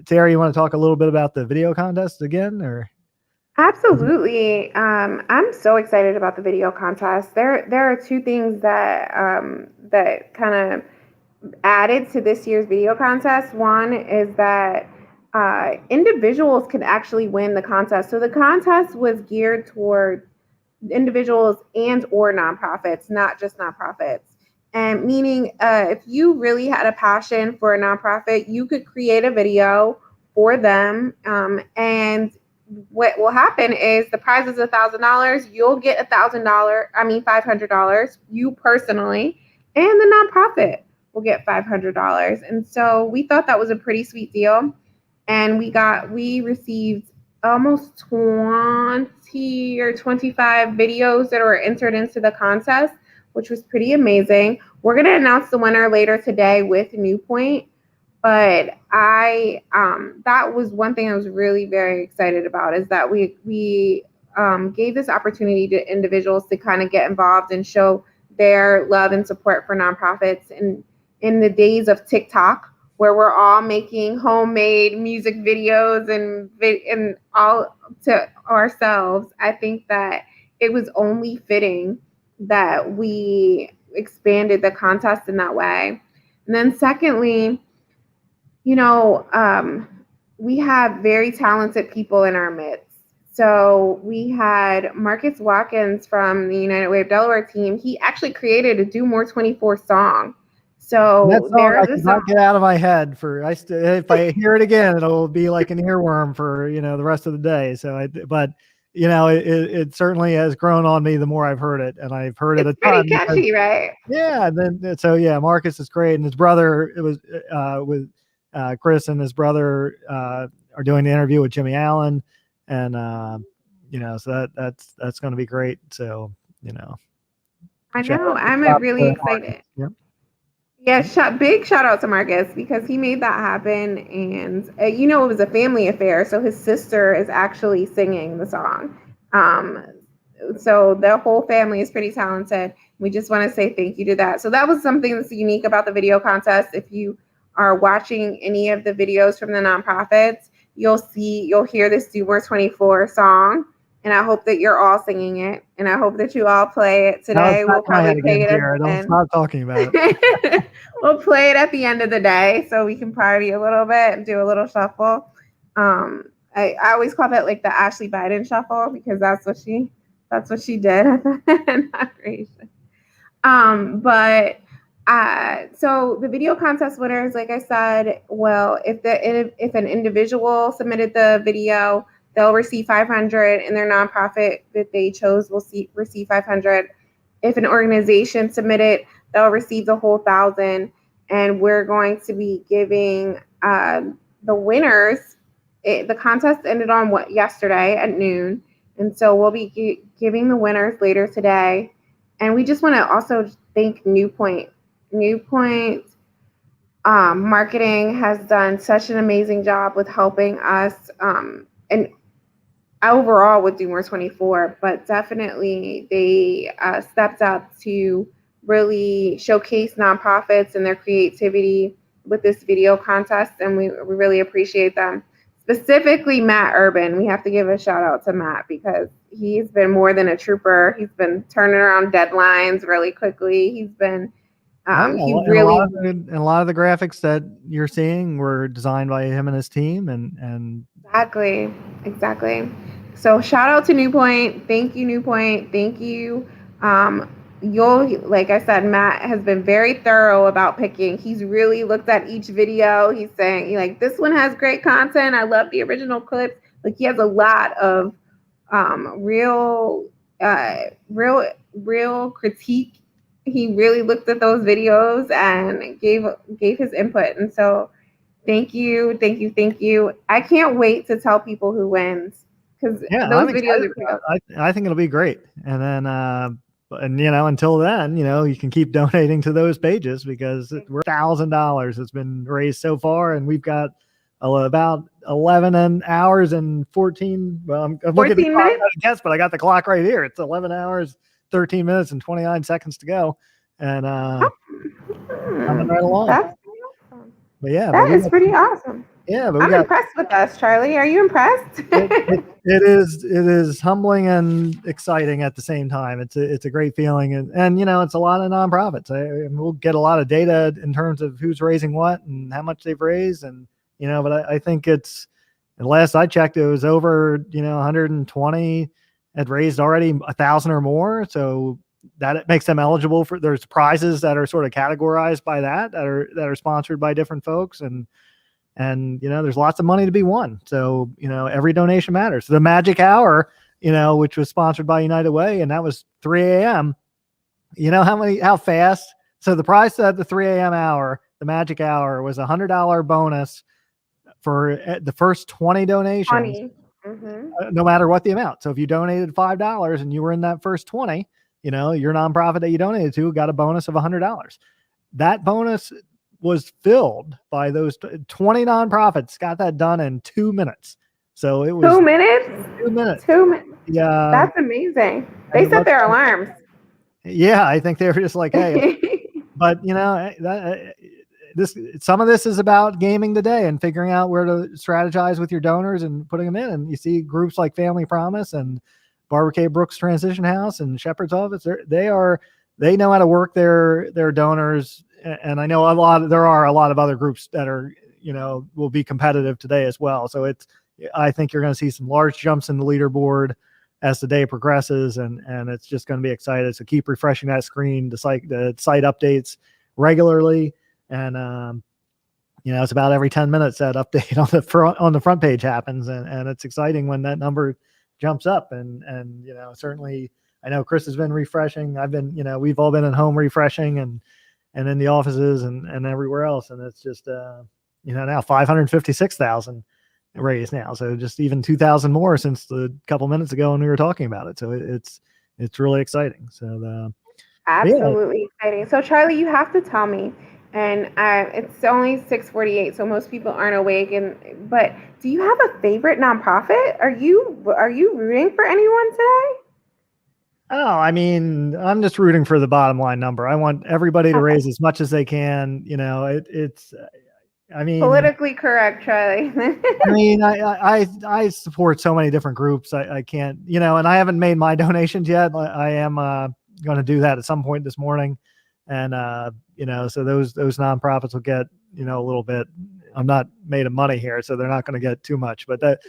Terry, you want to talk a little bit about the video contest again, or? Absolutely. I'm so excited about the video contest. There are two things that that kind of added to this year's video contest. One is that individuals can actually win the contest. So the contest was geared toward individuals and or nonprofits, not just nonprofits. And meaning if you really had a passion for a nonprofit, you could create a video for them. And what will happen is the prize is $1,000. You'll get $500, you personally, and the nonprofit will get $500. And so we thought that was a pretty sweet deal. And we received almost 20 or 25 videos that were entered into the contest, which was pretty amazing. We're going to announce the winner later today with New Point. But that was one thing I was really very excited about, is that we gave this opportunity to individuals to kind of get involved and show their love and support for nonprofits. And in the days of TikTok, where we're all making homemade music videos and all to ourselves, I think that it was only fitting that we expanded the contest in that way. And then secondly, we have very talented people in our midst. So we had Marcus Watkins from the United Way of Delaware team. He actually created a Do More 24 song. So that song I cannot get out of my head. If I hear it again, it'll be like an earworm for the rest of the day. So it certainly has grown on me the more I've heard it, and I've heard it a ton. Pretty catchy, right? Yeah. And then Marcus is great, and his brother with Chris and his brother are doing the interview with Jimmy Allen, and so that's going to be great. So I know I'm really excited. Yep. Yeah, big shout out to Marcus, because he made that happen, and it was a family affair. So his sister is actually singing the song. So the whole family is pretty talented. We just want to say thank you to that. So that was something that's unique about the video contest. If you are watching any of the videos from the nonprofits, you'll hear this Do More 24 song And I hope that you're all singing it. And I hope that you all play it today. We'll probably play it again, Don't stop talking about it. We'll play it at the end of the day so we can party a little bit and do a little shuffle. I always call that like the Ashley Biden shuffle because that's what she did at the inauguration. So the video contest winners, like I said, well, if an individual submitted the video, they'll receive $500, and their nonprofit that they chose will receive $500. If an organization submitted, they'll receive the whole $1,000. And we're going to be giving the winners. The contest ended on yesterday at noon, and so we'll be giving the winners later today. And we just want to also thank NewPoint. NewPoint marketing has done such an amazing job with helping us, and overall with Do More 24. But definitely they stepped up to really showcase nonprofits and their creativity with this video contest, and we really appreciate them. Specifically, Matt Urban. We have to give a shout out to Matt because he's been more than a trooper. He's been turning around deadlines really quickly. He's been, he really. And a lot of the graphics that you're seeing were designed by him and his team. And Exactly. So shout out to NewPoint. Thank you, NewPoint. Thank you. Like I said, Matt has been very thorough about picking. He's really looked at each video. He's saying, like, this one has great content. I love the original clips. Like, he has a lot of real critique. He really looked at those videos and gave his input. And so thank you. I can't wait to tell people who wins because those videos are cool. I think it'll be great. And then until then, you can keep donating to those pages because we're $1,000 has been raised so far, and we've got about 11 hours and 14. Well, I'm looking at the clock, yes, but I got the clock right here. It's 11 hours, 13 minutes, and 29 seconds to go, and coming right along. That's but yeah, that is pretty awesome. Yeah, but I'm impressed with us, Charlie. Are you impressed? It is humbling and exciting at the same time. It's a great feeling, and it's a lot of nonprofits. We'll get a lot of data in terms of who's raising what and how much they've raised, and but I think it's, last I checked, it was over 120 had raised already 1,000 or more, so that it makes them eligible for. There's prizes that are sort of categorized by that are sponsored by different folks, and there's lots of money to be won. So, every donation matters. The magic hour, which was sponsored by United Way, and that was 3 a.m. How fast? So the price at the 3 a.m. hour, the magic hour, was $100 bonus for the first 20 donations, 20. Mm-hmm. No matter what the amount. So if you donated $5 and you were in that first 20, your nonprofit that you donated to got a bonus of $100. That bonus was filled by those 20 nonprofits, got that done in 2 minutes. So it was 2 minutes. 2 minutes. 2 minutes. Yeah, that's amazing. They set their alarms. Yeah, I think they were just like, hey, but some of this is about gaming today and figuring out where to strategize with your donors and putting them in. And you see groups like Family Promise and Barbara K. Brooks Transition House and Shepherd's Office. They know how to work their donors. And I know there are a lot of other groups that are, will be competitive today as well. So I think you're going to see some large jumps in the leaderboard as the day progresses, and it's just going to be exciting. So keep refreshing that screen. The site updates regularly, and it's about every 10 minutes that update on the front page happens, and it's exciting when that number jumps up. And certainly I know Chris has been refreshing. I've been, we've all been at home refreshing and in the offices and everywhere else. And it's just, now 556,000 raised now. So just even 2,000 more since the couple minutes ago when we were talking about it. So it's really exciting. So absolutely exciting. So Charlie, you have to tell me, and it's only 6:48, so most people aren't awake. But do you have a favorite nonprofit? Are you rooting for anyone today? Oh, I mean, I'm just rooting for the bottom line number. I want everybody to raise as much as they can. I mean, politically correct, Charlie. I mean, I support so many different groups. I can't, and I haven't made my donations yet. I am going to do that at some point this morning, and so those nonprofits will get a little bit. I'm not made of money here, so they're not going to get too much. But that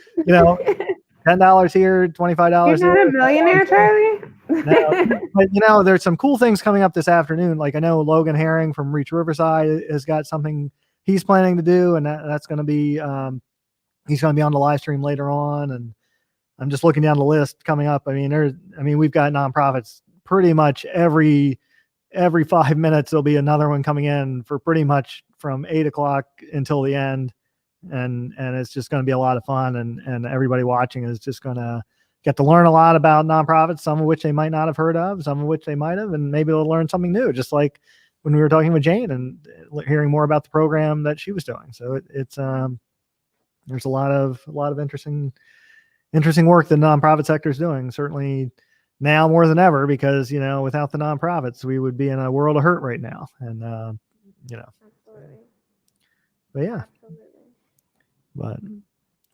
$10 here, $25 You're here. not a millionaire, Charlie. No, but there's some cool things coming up this afternoon. Like I know Logan Herring from Reach Riverside has got something he's planning to do, and that's going to be he's going to be on the live stream later on. And I'm just looking down the list coming up. I mean, we've got nonprofits pretty much every 5 minutes. There'll be another one coming in for pretty much from 8 o'clock until the end. And it's just going to be a lot of fun, and everybody watching is just going to get to learn a lot about nonprofits, some of which they might not have heard of, some of which they might have, and maybe they'll learn something new, just like when we were talking with Jane and hearing more about the program that she was doing. So it's there's a lot of interesting work the nonprofit sector is doing, certainly now more than ever, because without the nonprofits we would be in a world of hurt right now. And Absolutely. but yeah. But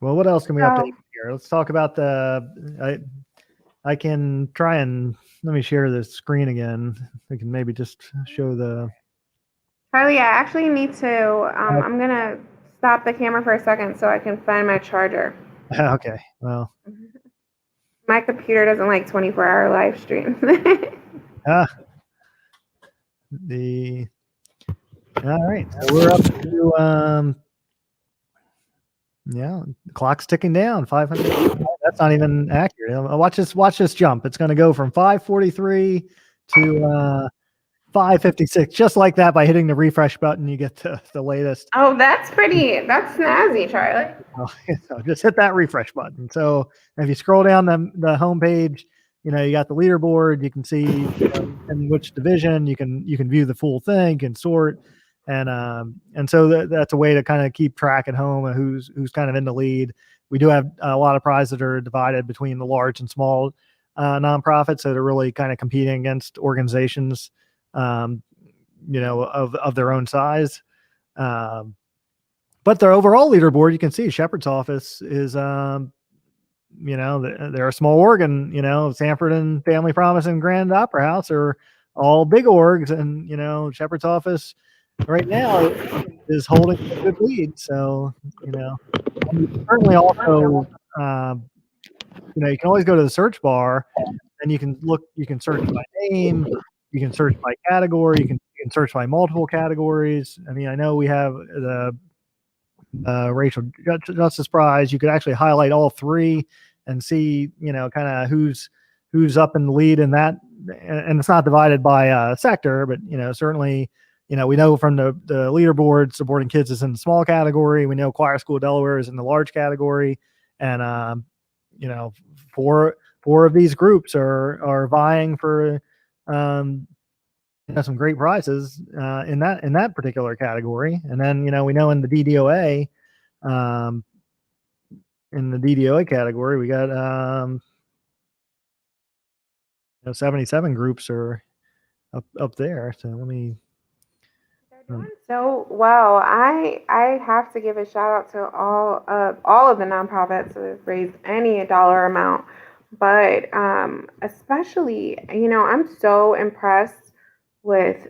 well, what else can we update here? Let's talk about I can try and let me share the screen again. We can maybe just show the. Charlie, I actually need to. I'm gonna stop the camera for a second so I can find my charger. Okay. Well. My computer doesn't like 24-hour live stream. All right. So we're up to yeah, the clock's ticking down. 500. That's not even accurate. Watch this jump. It's going to go from 543 to 556, just like that. By hitting the refresh button, you get to the latest. Oh, that's snazzy, Charlie. So just hit that refresh button. So if you scroll down the homepage, you got the leaderboard. You can see in which division you can view the full thing, you can sort. And so that's a way to kind of keep track at home of who's kind of in the lead. We do have a lot of prizes that are divided between the large and small nonprofits, so they're really kind of competing against organizations, of their own size. But their overall leaderboard, you can see Shepherd's Office is, they're a small org, and Sanford and Family Promise and Grand Opera House are all big orgs, and Shepherd's Office right now is holding a good lead. So, certainly also, you can always go to the search bar and you can search by name, you can search by category, you can search by multiple categories. I mean, I know we have the Racial Justice Prize. You could actually highlight all three and see, kind of who's up in the lead in that. And it's not divided by sector, but, certainly, we know from the leaderboard, supporting kids is in the small category. We know Choir School Delaware is in the large category, and four of these groups are vying for some great prizes in that particular category. And then we know in the DDOA, category, we got 77 groups are up there. So let me. So well, I have to give a shout out to all of the nonprofits that have raised any dollar amount, but especially I'm so impressed with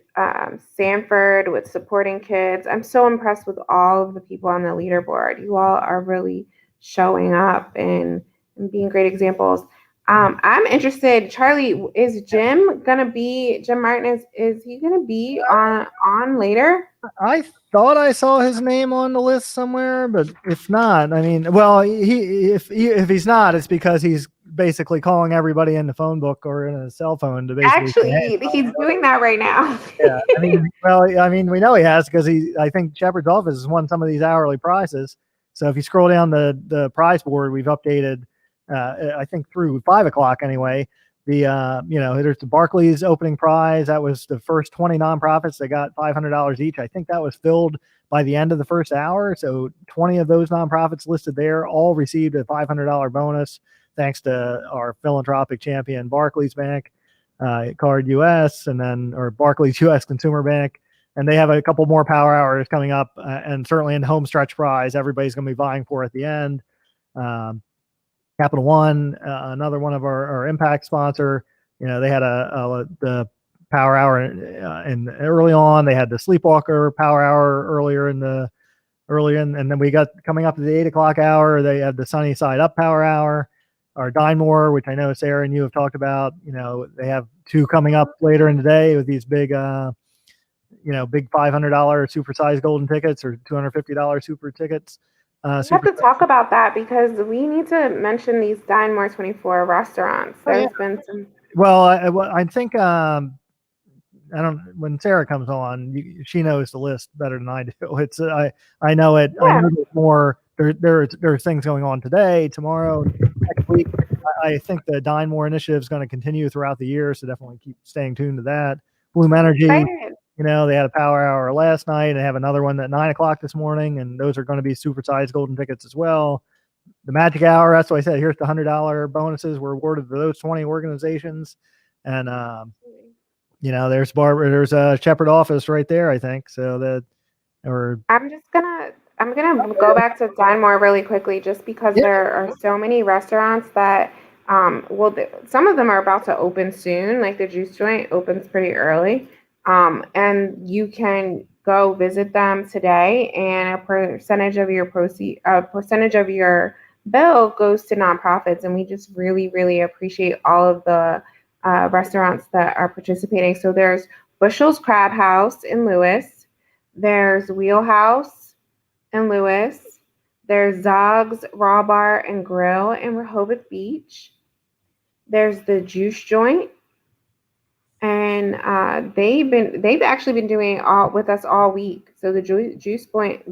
Sanford, with supporting kids. I'm so impressed with all of the people on the leaderboard. You all are really showing up and being great examples. I'm interested, Charlie, is Jim Martin, is he gonna be on later? I thought I saw his name on the list somewhere, but if not, I mean, well, if he's not, it's because he's basically calling everybody in the phone book or in a cell phone to basically. Actually, he's doing that right now. Yeah, we know he has, because I think Shepherd's Office has won some of these hourly prizes. So if you scroll down the prize board, we've updated. I think through 5 o'clock anyway, there's the Barclays opening prize. That was the first 20 nonprofits that got $500 each. I think that was filled by the end of the first hour. So 20 of those nonprofits listed there all received a $500 bonus, thanks to our philanthropic champion, Barclays Bank, Card US, or Barclays US Consumer Bank. and they have a couple more power hours coming up, and certainly in home stretch prize, everybody's going to be vying for at the end. Capital One, another one of our impact sponsor, they had the power hour and early on. They had the Sleepwalker power hour earlier, and then we got coming up to the 8 o'clock hour. They had the Sunny Side Up power hour. Our Dine More, which I know Sarah and you have talked about, they have 2 coming up later in the day with these big, big $500 supersized golden tickets or $250 super tickets. We have to talk about that because we need to mention these Dine More 24 restaurants. There's been some. Well, I think when Sarah comes on, she knows the list better than I do. It's I know it. Yeah. I know there's more. There's things going on today, tomorrow, next week. I think the Dine More initiative is going to continue throughout the year, so definitely keep staying tuned to that. Bloom Energy, they had a power hour last night. They have another one at 9 o'clock this morning, and those are going to be supersized golden tickets as well. The Magic Hour, that's what I said. Here's the $100 bonuses were awarded to those 20 organizations, and there's a Shepherd office right there, I think. So I'm gonna go back to Dine More really quickly, just because there are so many restaurants that some of them are about to open soon. Like the Juice Joint opens pretty early, and you can go visit them today, and a percentage of your bill goes to nonprofits. And we just really, really appreciate all of the restaurants that are participating. So there's Bushell's Crab House in Lewis. There's Wheelhouse in Lewis. There's Zog's Raw Bar and Grill in Rehoboth Beach. There's the Juice Joint, and they've actually been doing with us all week. So the Juice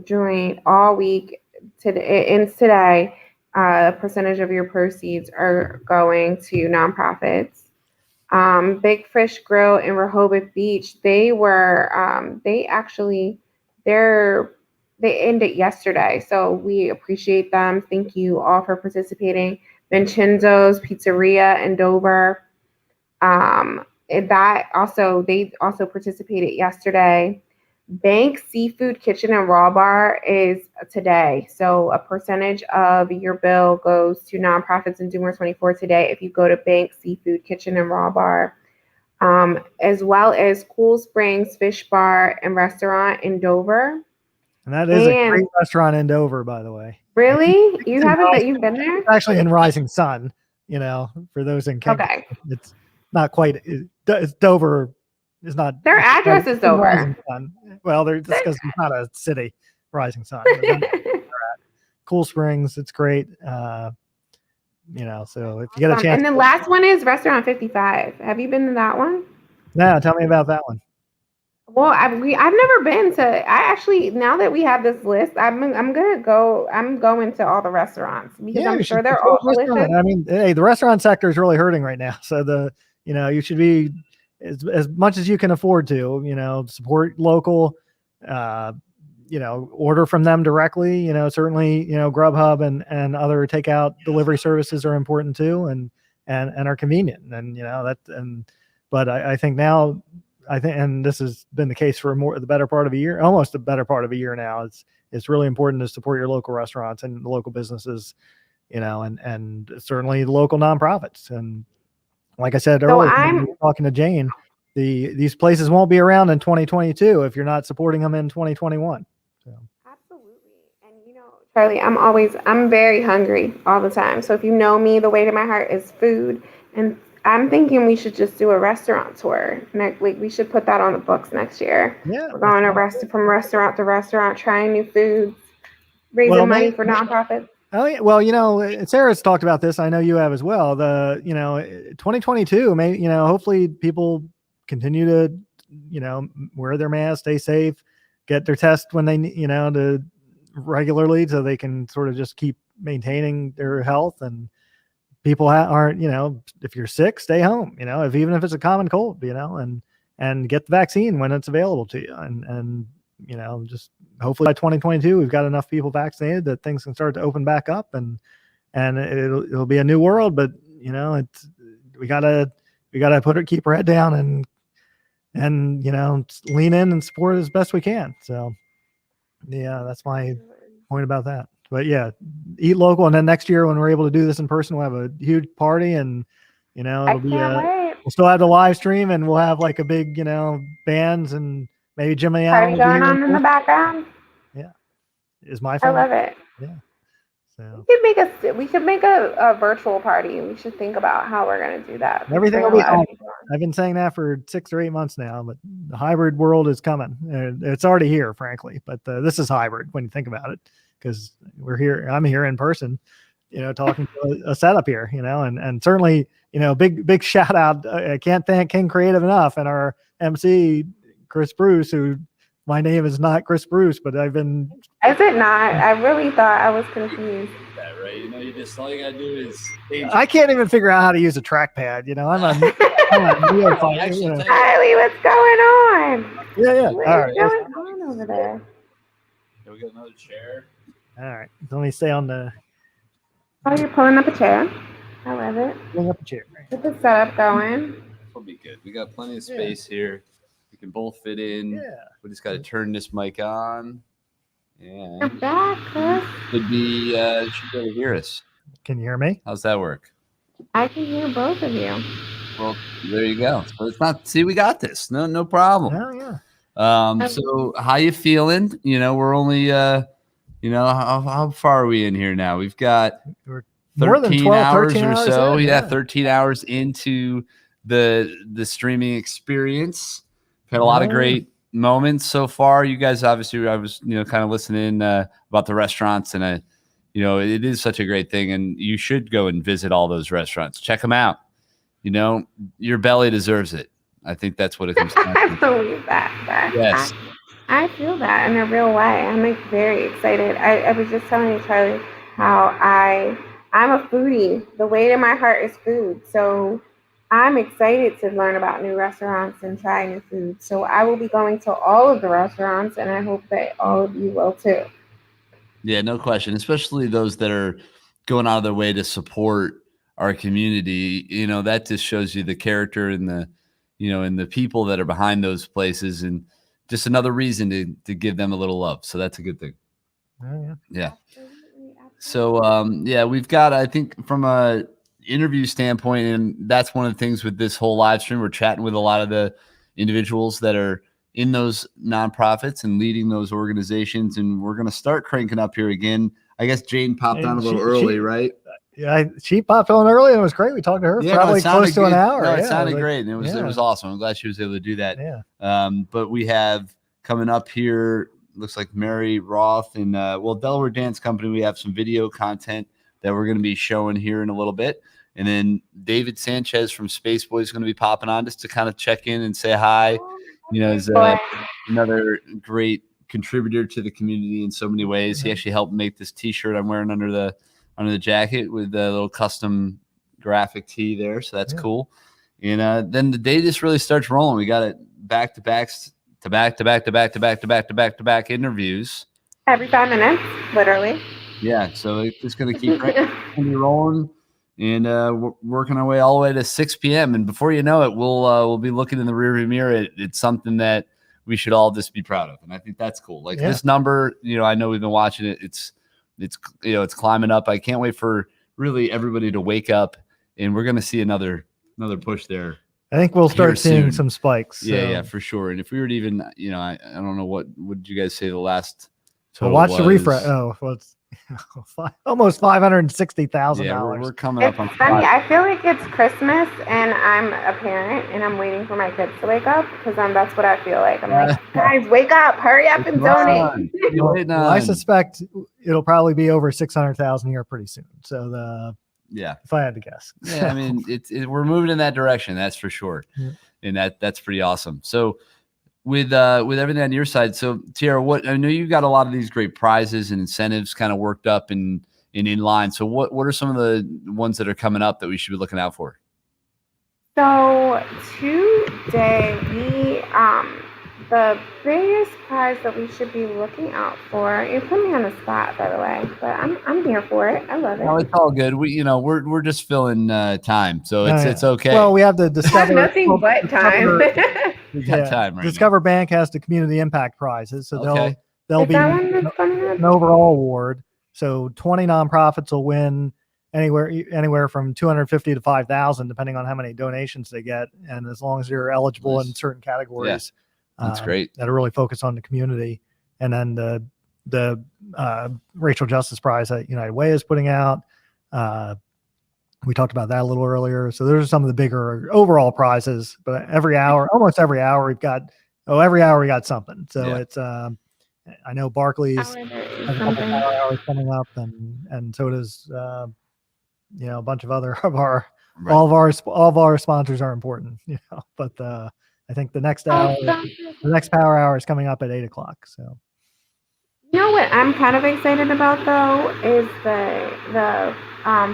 Joint all week today. A percentage of your proceeds are going to nonprofits. Big Fish Grill in Rehoboth Beach. They ended yesterday, so we appreciate them. Thank you all for participating. Vincenzo's Pizzeria in Dover. They also participated yesterday. Bank Seafood Kitchen and Raw Bar is today, so a percentage of your bill goes to nonprofits in Doomer 24 today if you go to Bank Seafood Kitchen and Raw Bar, as well as Cool Springs Fish Bar and Restaurant in Dover. And that is a great restaurant in Dover, by the way. Really? You've been there? It's actually in Rising Sun, for those in Kent. Okay. It's not quite, it's Dover is not. Their address is Dover. Well, just because it's not a city, Rising Sun. Cool Springs, it's great. So if you get a chance. And the last one is Restaurant 55. Have you been to that one? No, tell me about that one. Well, I've never been to. Now that we have this list, I'm going to all the restaurants because I'm sure they're all delicious. I mean, hey, the restaurant sector is really hurting right now. So you should be as much as you can afford to, support local, order from them directly. Certainly, Grubhub and other takeout delivery services are important too, and are convenient. And but I think now. And this has been the case for the better part of a year, almost the better part of a year now. It's really important to support your local restaurants and the local businesses, and certainly the local nonprofits. And like I said earlier, when we were talking to Jane, these places won't be around in 2022 if you're not supporting them in 2021. So. Absolutely. And Charlie, I'm very hungry all the time. So if you know me, the way to my heart is food, and I'm thinking we should just do a restaurant tour next week. We should put that on the books next year. Yeah, we're going from restaurant to restaurant, trying new foods, raising money for nonprofits. Oh yeah, well, Sarah's talked about this. I know you have as well. 2022, hopefully people continue to, wear their mask, stay safe, get their test when they, to regularly, so they can sort of just keep maintaining their health. And people aren't, if you're sick, stay home, even if it's a common cold, and get the vaccine when it's available to you. And just hopefully by 2022, we've got enough people vaccinated that things can start to open back up, and it'll be a new world. But, we gotta keep our head down and and lean in and support as best we can. So yeah, that's my point about that. But yeah, eat local, and then next year when we're able to do this in person, we'll have a huge party, and it'll be we'll still have the live stream, and we'll have like a big bands, and maybe Jimmy Allen Party going on in the background. Yeah, is my I phone? love it. Yeah. So We should make a virtual party. We should think about how we're going to do that. everything Bring will a be lot of on. people on. I've been saying that for 6 or 8 months now, but the hybrid world is coming. It's already here, frankly, but this is hybrid when you think about it, because we're here. I'm here in person, talking to a setup here, and certainly, big shout out. I can't thank King Creative enough, and our MC, Chris Bruce, who my name is not Chris Bruce, but I've been. Is it not? I really thought I was confused. That right? You just all you gotta do is. I can't even figure out how to use a trackpad. I'm a neophyte. Kylie, what's going on? Yeah. What All is right. going on over there? We got another chair. All right. Let me stay on the. Oh, you're pulling up a chair. I love it. Pulling up a chair. Get the setup going. This will be good. We got plenty of space here. We can both fit in. Yeah. We just got to turn this mic on. Yeah. You're back, Chris. Should be should be able to hear us. Can you hear me? How's that work? I can hear both of you. Well, there you go. So it's not. See, we got this. No problem. Oh yeah. So how you feeling? We're only how far are we in here now? We've got We're 13 more than 12, hours 13 or hours so. in, Yeah, yeah. 13 hours into the streaming experience. We've had a lot of great moments so far. You guys, obviously, I was kind of listening about the restaurants, and it is such a great thing, and you should go and visit all those restaurants. Check them out. Your belly deserves it. I think that's what it comes down I to. believe that. Yes. I feel that in a real way. I'm very excited. I was just telling you, Charlie, how I'm a foodie. The weight of my heart is food. So I'm excited to learn about new restaurants and try new food. So I will be going to all of the restaurants, and I hope that all of you will too. Yeah, no question. Especially those that are going out of their way to support our community. That just shows you the character and the people that are behind those places, and just another reason to give them a little love. So that's a good thing. Oh, Yeah. So we've got, I think, from a interview standpoint, and that's one of the things with this whole live stream, we're chatting with a lot of the individuals that are in those nonprofits and leading those organizations, and we're going to start cranking up here again. I guess Jane popped on a little early, right? Yeah, she popped on early, and it was great. We talked to her probably close to an hour. No, it Yeah, sounded like- great, and it was awesome. I'm glad she was able to do that. Yeah. But we have coming up here, looks like Mary Roth and Delaware Dance Company. We have some video content that we're going to be showing here in a little bit, and then David Sanchez from Space Boy is going to be popping on just to kind of check in and say hi. Is another great contributor to the community in so many ways. He actually helped make this T-shirt I'm wearing under the jacket with the little custom graphic tee there, so that's cool. And then the day just really starts rolling. We got it back to back interviews Every 5 minutes, literally. Yeah, so it's just going to keep rolling, and we're working our way all the way to 6 p.m. And before you know it, we'll be looking in the rearview mirror. It's something that we should all just be proud of, and I think that's cool. Like this number, I know we've been watching it. It's climbing up. I can't wait for really everybody to wake up, and we're going to see another push there. I think we'll start seeing soon. some spikes. So. Yeah, for sure. And if we were to even, I don't know what did you guys say the last total watch the refresh. Oh, well, it's almost $560,000. Yeah, we're coming up on. Funny. I feel like it's Christmas, and I'm a parent, and I'm waiting for my kids to wake up because that's what I feel like. I'm like, guys, wake up, hurry up and donate. Well, I suspect it'll probably be over 600,000 here pretty soon. So if I had to guess. Yeah, I mean, we're moving in that direction, that's for sure, and that's pretty awesome. So with everything on your side, so Tiara, I know you got a lot of these great prizes and incentives kind of worked up and in line. So what are some of the ones that are coming up that we should be looking out for? So today the biggest prize that we should be looking out for. You put me on the spot, by the way, but I'm here for it. I love it. No, it's all good. We're just filling time, so it's okay. Well, we have to discover nothing but time. We got time right Discover Bank has the community impact prizes, so Okay. they'll Is be that one that's coming up? an overall award. So 20 nonprofits will win anywhere from 250 to 5,000, depending on how many donations they get, and as long as you're eligible in certain categories, That's great. that are really focused on the community. And then the Racial Justice Prize that United Way is putting out. We talked about that a little earlier. So those are some of the bigger overall prizes. But almost every hour, we got something. So it's I know Barclays has a couple power hours coming up, and so does a bunch of other of our all of our sponsors are important. But I think the next power hour is coming up at 8:00. So. You know what I'm kind of excited about though is the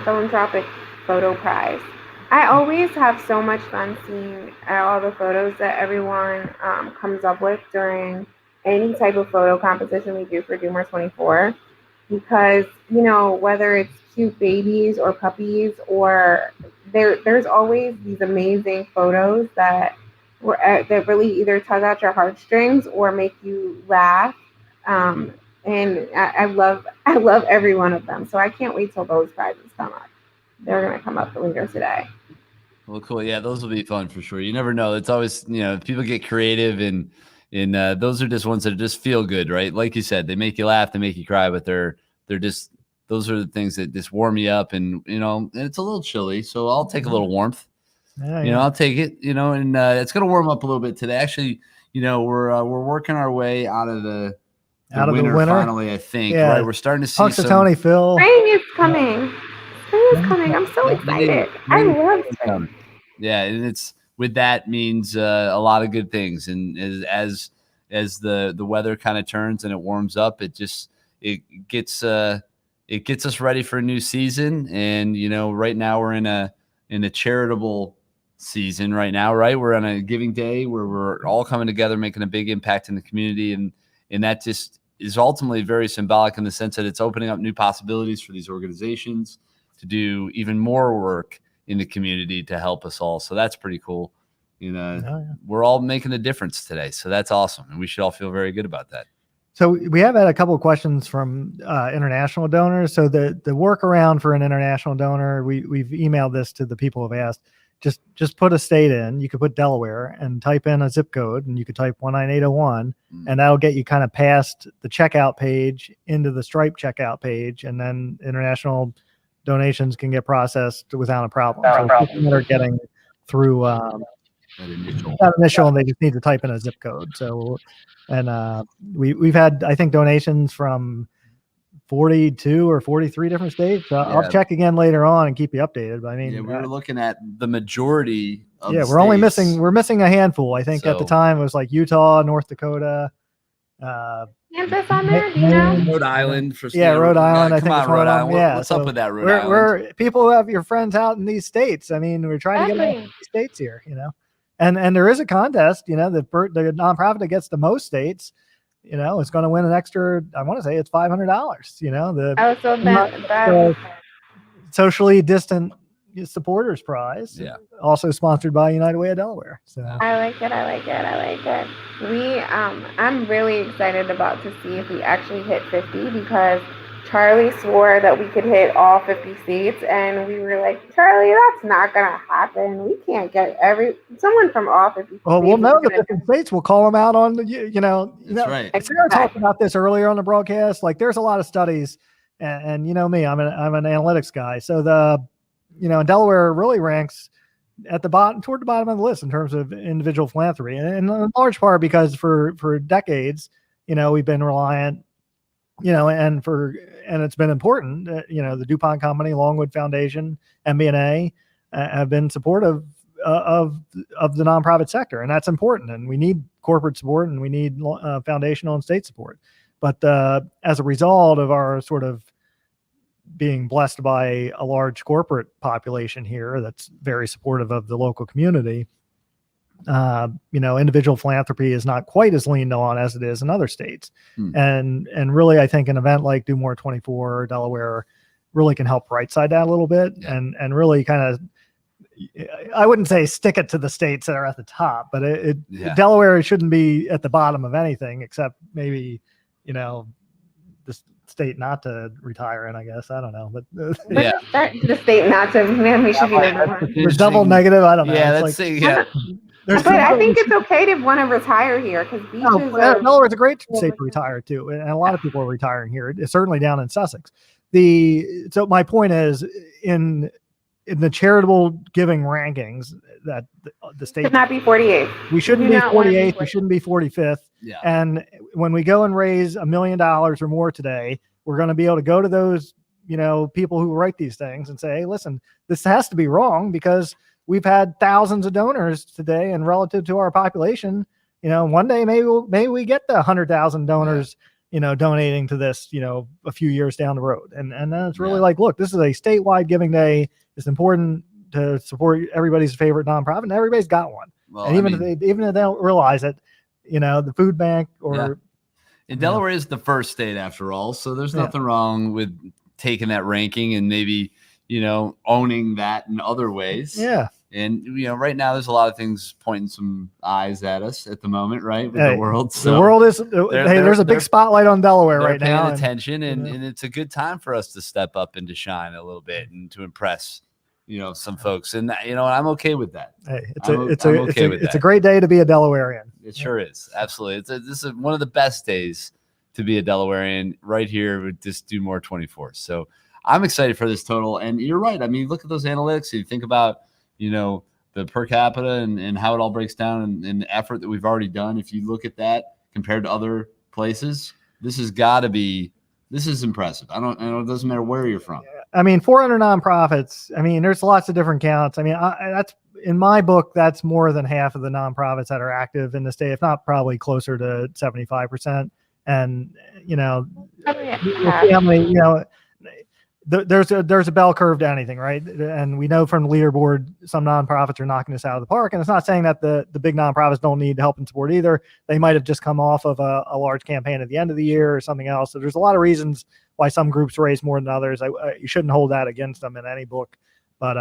philanthropic photo prize. I always have so much fun seeing all the photos that everyone comes up with during any type of photo composition we do for Doomer 24, because whether it's cute babies or puppies, or there's always these amazing photos that really either tug out your heartstrings or make you laugh. And I love every one of them. So I can't wait till those prizes come up. They're going to come up later today. Well, cool. Yeah, those will be fun for sure. You never know. It's always, people get creative, and those are just ones that just feel good, right? Like you said, they make you laugh, they make you cry, but they're just, those are the things that just warm you up. And, and it's a little chilly, so I'll take a little warmth. I'll take it, and it's going to warm up a little bit today. Actually, we're working our way out of the winter finally, I think, right? We're starting to see Punxsutawney Phil. Spring is coming. I'm so excited. I love spring. Yeah, and it's with that means a lot of good things. And as the weather kind of turns and it warms up, it gets us ready for a new season. And right now we're in a charitable season right now, right? We're on a giving day where we're all coming together, making a big impact in the community, and that just is ultimately very symbolic in the sense that it's opening up new possibilities for these organizations to do even more work in the community to help us all. So that's pretty cool. We're all making a difference today. So that's awesome. And we should all feel very good about that. So we have had a couple of questions from international donors. So the workaround for an international donor, we've emailed this to the people who've asked, just put a state in. You could put Delaware and type in a zip code, and you could type 19801, and that'll get you kind of past the checkout page into the Stripe checkout page, and then international donations can get processed without a problem. So people that are getting through that initial, and they just need to type in a zip code. So, and we've had, I think, donations from 42 or 43 different states. I'll check again later on and keep you updated. But I mean, we were looking at the majority of the we're missing a handful. I think at the time it was like Utah, North Dakota, Kansas on there, do you know? Rhode Island for Rhode Island. I come think on, it's one Rhode of them. Island. Yeah, What's up with that, Rhode Island? We're people who have your friends out in these states. I mean, we're trying to get all these states here, and there is a contest. The nonprofit that gets the most states, is going to win an extra. I want to say it's $500. The socially distant supporters prize. Yeah. Also sponsored by United Way of Delaware. So I like it. I'm really excited about to see if we actually hit 50, because Charlie swore that we could hit all 50 states, and we were like, Charlie, that's not gonna happen. We can't get someone from all 50 states. Well, we'll know the different states. We'll call them out on the, That's right. Sarah talked about this earlier on the broadcast. Like, there's a lot of studies, and me, I'm an analytics guy. So Delaware really ranks at the bottom, toward the bottom of the list in terms of individual philanthropy, and in large part because for decades, we've been reliant, and it's been important. The DuPont Company, Longwood Foundation, MBNA have been supportive of the nonprofit sector, and that's important. And we need corporate support, and we need foundational and state support. But as a result of our sort of being blessed by a large corporate population here that's very supportive of the local community, individual philanthropy is not quite as leaned on as it is in other states. And really, I think an event like Do More 24 Delaware really can help right side that a little bit, and really kind of, I wouldn't say stick it to the states that are at the top, but Yeah. Delaware shouldn't be at the bottom of anything except maybe, the state not to retire in, I guess. I don't know, but Yeah. The state not to, man, we should be number one. the double negative. I don't know. Yeah, It's let's like, see. Yeah. there's But I think it's okay to want to retire here because beaches are. Delaware's a great state to retire to, and a lot of people are retiring here. It's certainly down in Sussex. So my point is, in the charitable giving rankings, that the state should not be 48th. We shouldn't Do be not want to be 48th. We shouldn't be 45th. Yeah. And when we go and raise $1 million or more today, we're going to be able to go to those, people who write these things and say, hey, listen, this has to be wrong because we've had thousands of donors today, and relative to our population, one day maybe we get the 100,000 donors, donating to this, a few years down the road. And then it's really like, look, this is a statewide giving day. It's important to support everybody's favorite nonprofit, and everybody's got one. Well, and even if they don't realize it, the food bank or And Delaware is the first state after all, so there's nothing wrong with taking that ranking and maybe owning that in other ways. Yeah. And right now there's a lot of things pointing some eyes at us at the moment, right? With the world. So the world is there's a big spotlight on Delaware right now. Paying attention, and it's a good time for us to step up and to shine a little bit and to impress some folks. And I'm okay with that. Hey, it's a great day to be a Delawarean. It sure is. Absolutely. This is one of the best days to be a Delawarean right here with this Do More 24. So I'm excited for this total. And you're right. I mean, look at those analytics. You think about, the per capita and how it all breaks down and the effort that we've already done. If you look at that compared to other places, this is impressive. I don't know. It doesn't matter where you're from. I mean, 400 nonprofits. I mean, there's lots of different counts. I mean, that's in my book, that's more than half of the nonprofits that are active in the state, if not probably closer to 75%. And, family, there's a bell curve to anything, right? And we know from the leaderboard, some nonprofits are knocking us out of the park. And it's not saying that the big nonprofits don't need help and support either. They might have just come off of a large campaign at the end of the year or something else. So there's a lot of reasons why some groups raise more than others. You shouldn't hold that against them in any book, but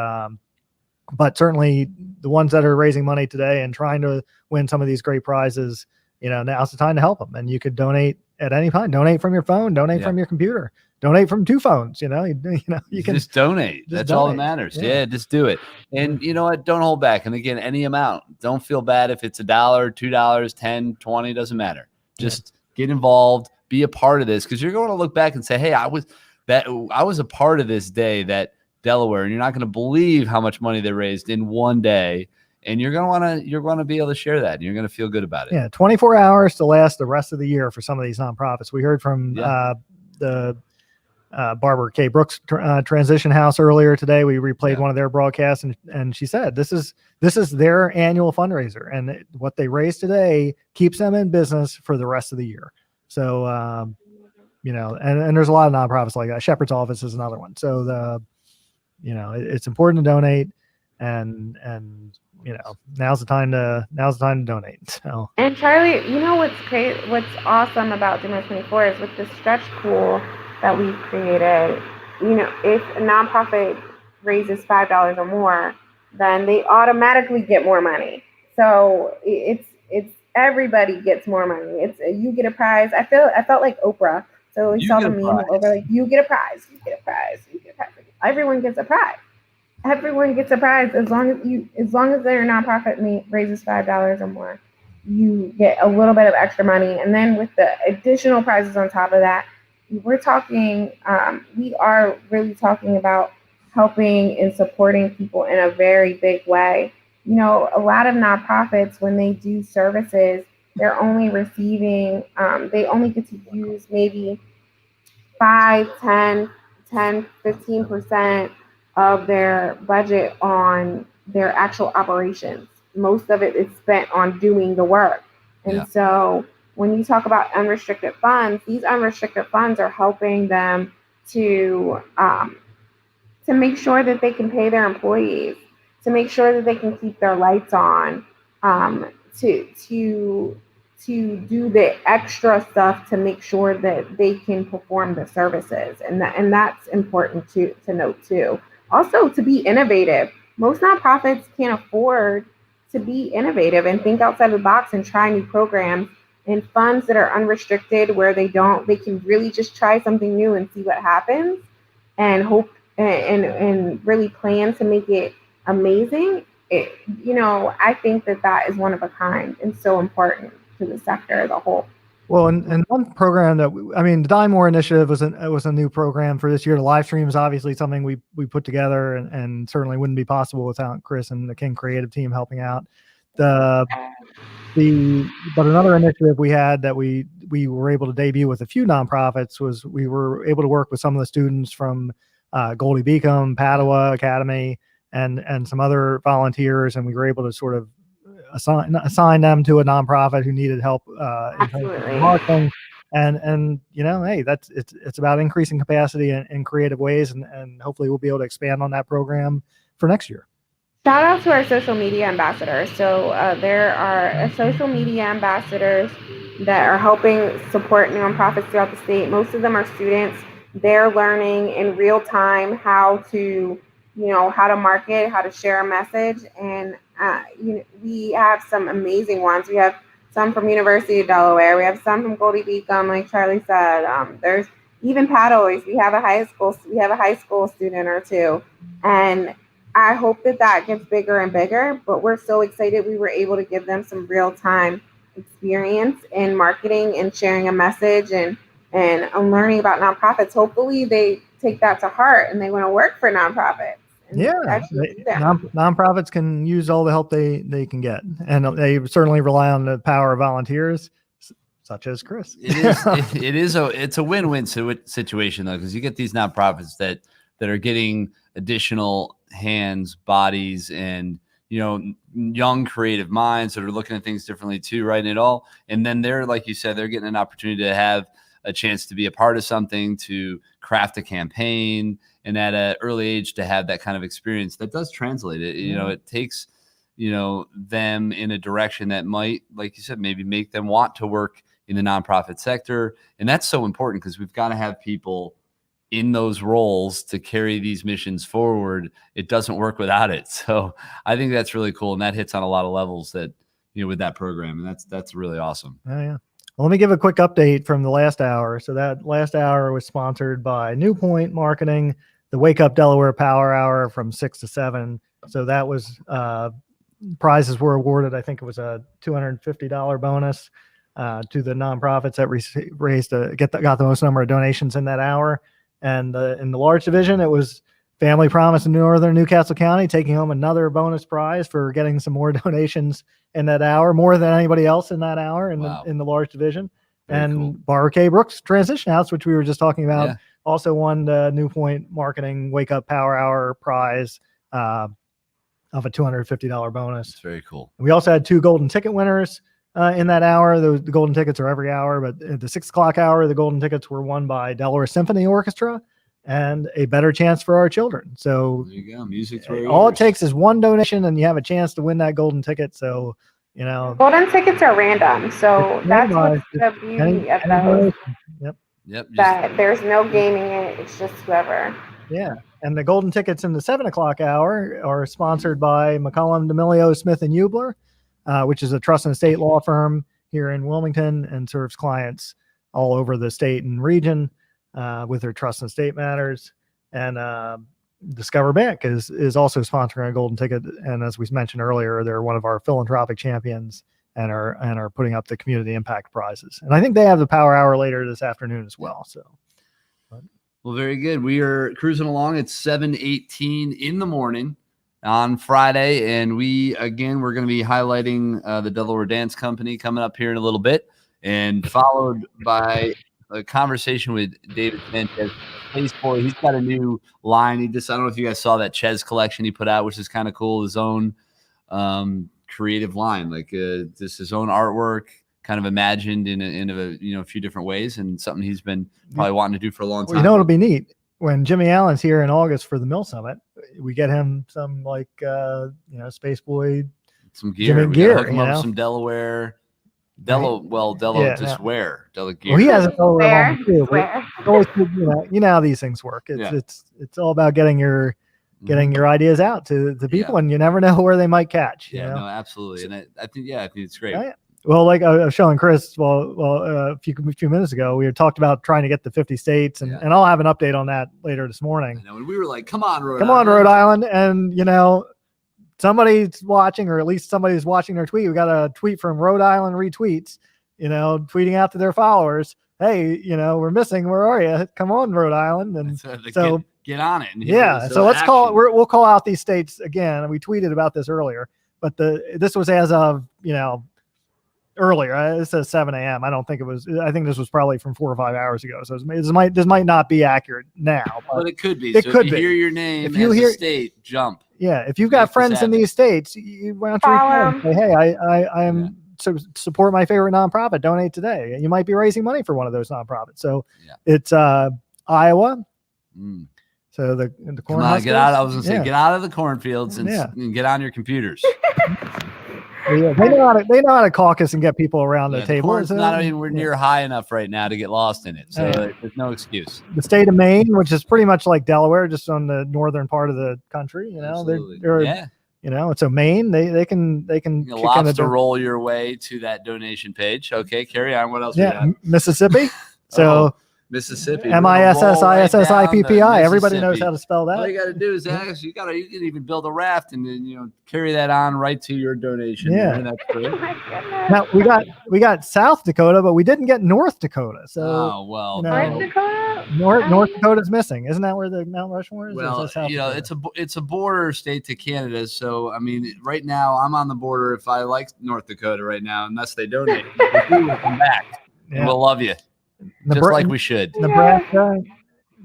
certainly the ones that are raising money today and trying to win some of these great prizes, now's the time to help them. And you could donate at any time. Donate from your phone. Donate from your computer. Donate from 2 phones. You can just donate. That's all that matters. Yeah, just do it. And you know what? Don't hold back. And again, any amount. Don't feel bad if it's $1, $2, 10, 20. Doesn't matter. Just get involved. Be a part of this, because you're going to look back and say, "Hey, I was a part of this day that Delaware," and you're not going to believe how much money they raised in one day. And you're going to be able to share that, and you're going to feel good about it. Yeah, 24 hours to last the rest of the year for some of these nonprofits. We heard from the Barbara K. Brooks Transition House earlier today. We replayed one of their broadcasts, and she said this is their annual fundraiser, and what they raise today keeps them in business for the rest of the year. So, and there's a lot of nonprofits like that. Shepherd's Office is another one. So it's important to donate, and now's the time to donate. So. And Charlie, what's awesome about Do More 24 is with the stretch pool that we've created. If a nonprofit raises $5 or more, then they automatically get more money. So it's everybody gets more money. It's you get a prize. I felt like Oprah. So we saw the meme over like, you get a prize, you get a prize, you get a prize. Everyone gets a prize. Everyone gets a prize as long as their nonprofit raises $5 or more. You get a little bit of extra money, and then with the additional prizes on top of that, we're talking. We are really talking about helping and supporting people in a very big way. A lot of nonprofits, when they do services, they're only receiving. They only get to use maybe 5, 10, 15% of their budget on their actual operations. Most of it is spent on doing the work. And so when you talk about unrestricted funds, these unrestricted funds are helping them to make sure that they can pay their employees, to make sure that they can keep their lights on, to do the extra stuff to make sure that they can perform the services. And that's important to note too. Also, to be innovative. most nonprofits can't afford to be innovative and think outside the box and try new programs and funds that are unrestricted where they can really just try something new and see what happens and hope and really plan to make it amazing. I think that is one of a kind and so important to the sector as a whole. Well, and one program that the Die More initiative was a new program for this year. The Livestream is obviously something we put together and certainly wouldn't be possible without Chris and the King Creative team helping out. But another initiative we had that we were able to debut with a few nonprofits was we were able to work with some of the students from Goldie Beacom, Padua Academy, and some other volunteers, and we were able to sort of assign them to a nonprofit who needed help in marketing. And hey, it's about increasing capacity in creative ways, and hopefully we'll be able to expand on that program for next year. Shout out to our social media ambassadors. So there are social media ambassadors that are helping support nonprofits throughout the state. Most of them are students. They're learning in real time how to market, how to share a message. And we have some amazing ones. We have some from University of Delaware. We have some from Goldie Beacom, like Charlie said. There's even Paddles. We have a high school student or two. And I hope that gets bigger and bigger, but we're so excited we were able to give them some real-time experience in marketing and sharing a message and learning about nonprofits. Hopefully they take that to heart and they want to work for nonprofits. Yeah, nonprofits can use all the help they can get, and they certainly rely on the power of volunteers, such as Chris. It's a win-win situation though, because you get these nonprofits that are getting additional hands, bodies, and young creative minds that are looking at things differently too, right? And then they're, like you said, they're getting an opportunity to have a chance to be a part of something, to craft a campaign, and at an early age to have that kind of experience that does translate it. It takes, them in a direction that might, like you said, maybe make them want to work in the nonprofit sector. And that's so important because we've got to have people in those roles to carry these missions forward. It doesn't work without it. So I think that's really cool. And that hits on a lot of levels that, with that program. And that's really awesome. Oh, yeah. Well, let me give a quick update from the last hour. So that last hour was sponsored by New Point Marketing, the Wake Up Delaware Power Hour from 6 to 7. So that was prizes were awarded. I think it was a $250 bonus to the nonprofits that got the most number of donations in that hour. And in the large division, it was Family Promise in Northern Newcastle County taking home another bonus prize for getting some more donations in that hour, more than anybody else in that hour in the large division. Very and cool. Barbara K. Brooks Transition House, which we were just talking about, also won the New Point Marketing Wake Up Power Hour prize of a $250 bonus. It's very cool. We also had 2 golden ticket winners in that hour. The golden tickets are every hour, but at the 6 o'clock hour, the golden tickets were won by Delaware Symphony Orchestra and A Better Chance for Our Children. So there you go. Music all it takes is one donation and you have a chance to win that golden ticket. So, golden tickets are random. So that's what's the beauty of those. Yep. That there's no gaming it. It's just whoever. Yeah. And the golden tickets in the 7 o'clock hour are sponsored by McCollum, D'Amelio, Smith & Hubler, which is a trust and estate law firm here in Wilmington and serves clients all over the state and region with their trust and estate matters. And Discover Bank is also sponsoring a golden ticket. And as we mentioned earlier, they're one of our philanthropic champions and are putting up the community impact prizes. And I think they have the power hour later this afternoon as well. So. Well, very good. We are cruising along. It's 7:18 in the morning on Friday, and we're going to be highlighting the Delaware Dance Company coming up here in a little bit, and followed by a conversation with David Sanchez, Space Boy. He's got a new line. I don't know if you guys saw that Chez collection he put out, which is kind of cool. His own creative line, like just his own artwork, kind of imagined in a few different ways, and something he's been probably wanting to do for a long time. Well, it'll be neat when Jimmy Allen's here in August for the Mill Summit. We get him some Space Boy, some gear. Jimmy we gear, hook him up with some Delaware. Wear Della gear. Well, he has a Delaware one too. But always, how these things work. It's all about getting your getting your ideas out to the people, and you never know where they might catch. Yeah, you know? no, absolutely. And I think it's great. Right. Well, like I was showing Chris, a few minutes ago, we had talked about trying to get to 50 states, and I'll have an update on that later this morning. I know, and we were like, come on, Rhode Rhode Island. And, somebody's watching, or at least somebody's watching their tweet. We got a tweet from Rhode Island retweets, tweeting out to their followers, hey, we're missing. Where are you? Come on, Rhode Island. And so get on it. So let's we'll call out these states again. We tweeted about this earlier, but this was as of, earlier. It says 7 a.m. I don't think it was. I think this was probably from 4 or 5 hours ago. So this might not be accurate now, but it could be. It so could if you be. Hear your name if you as hear a state, jump. Yeah, if you've got friends in these states, why don't you reach out and say, hey, I am support my favorite nonprofit. Donate today. You might be raising money for one of those nonprofits. So it's Iowa. So the corn. Come on, get out. I was gonna say, get out of the cornfields and get on your computers. Yeah, they know how to caucus and get people around the table. Corn's not even near high enough right now to get lost in it, so there's no excuse. The state of Maine, which is pretty much like Delaware, just on the northern part of the country, so Maine, they can lobster roll your way to that donation page. Okay, carry on. What else? Yeah, Mississippi. So. Mississippi. MISSISSIPPI. Everybody knows how to spell that. All you got to do is ask. You can even build a raft and then carry that on right to your donation. Yeah. That's great. Now we got South Dakota, but we didn't get North Dakota. So North Dakota. North Dakota's missing. Isn't that where the Mount Rushmore is? Well, it's a border state to Canada. So I mean, right now I'm on the border. If I like North Dakota right now, unless they donate, we'll come back. Yeah. And we'll love you. Just like we should. Nebraska.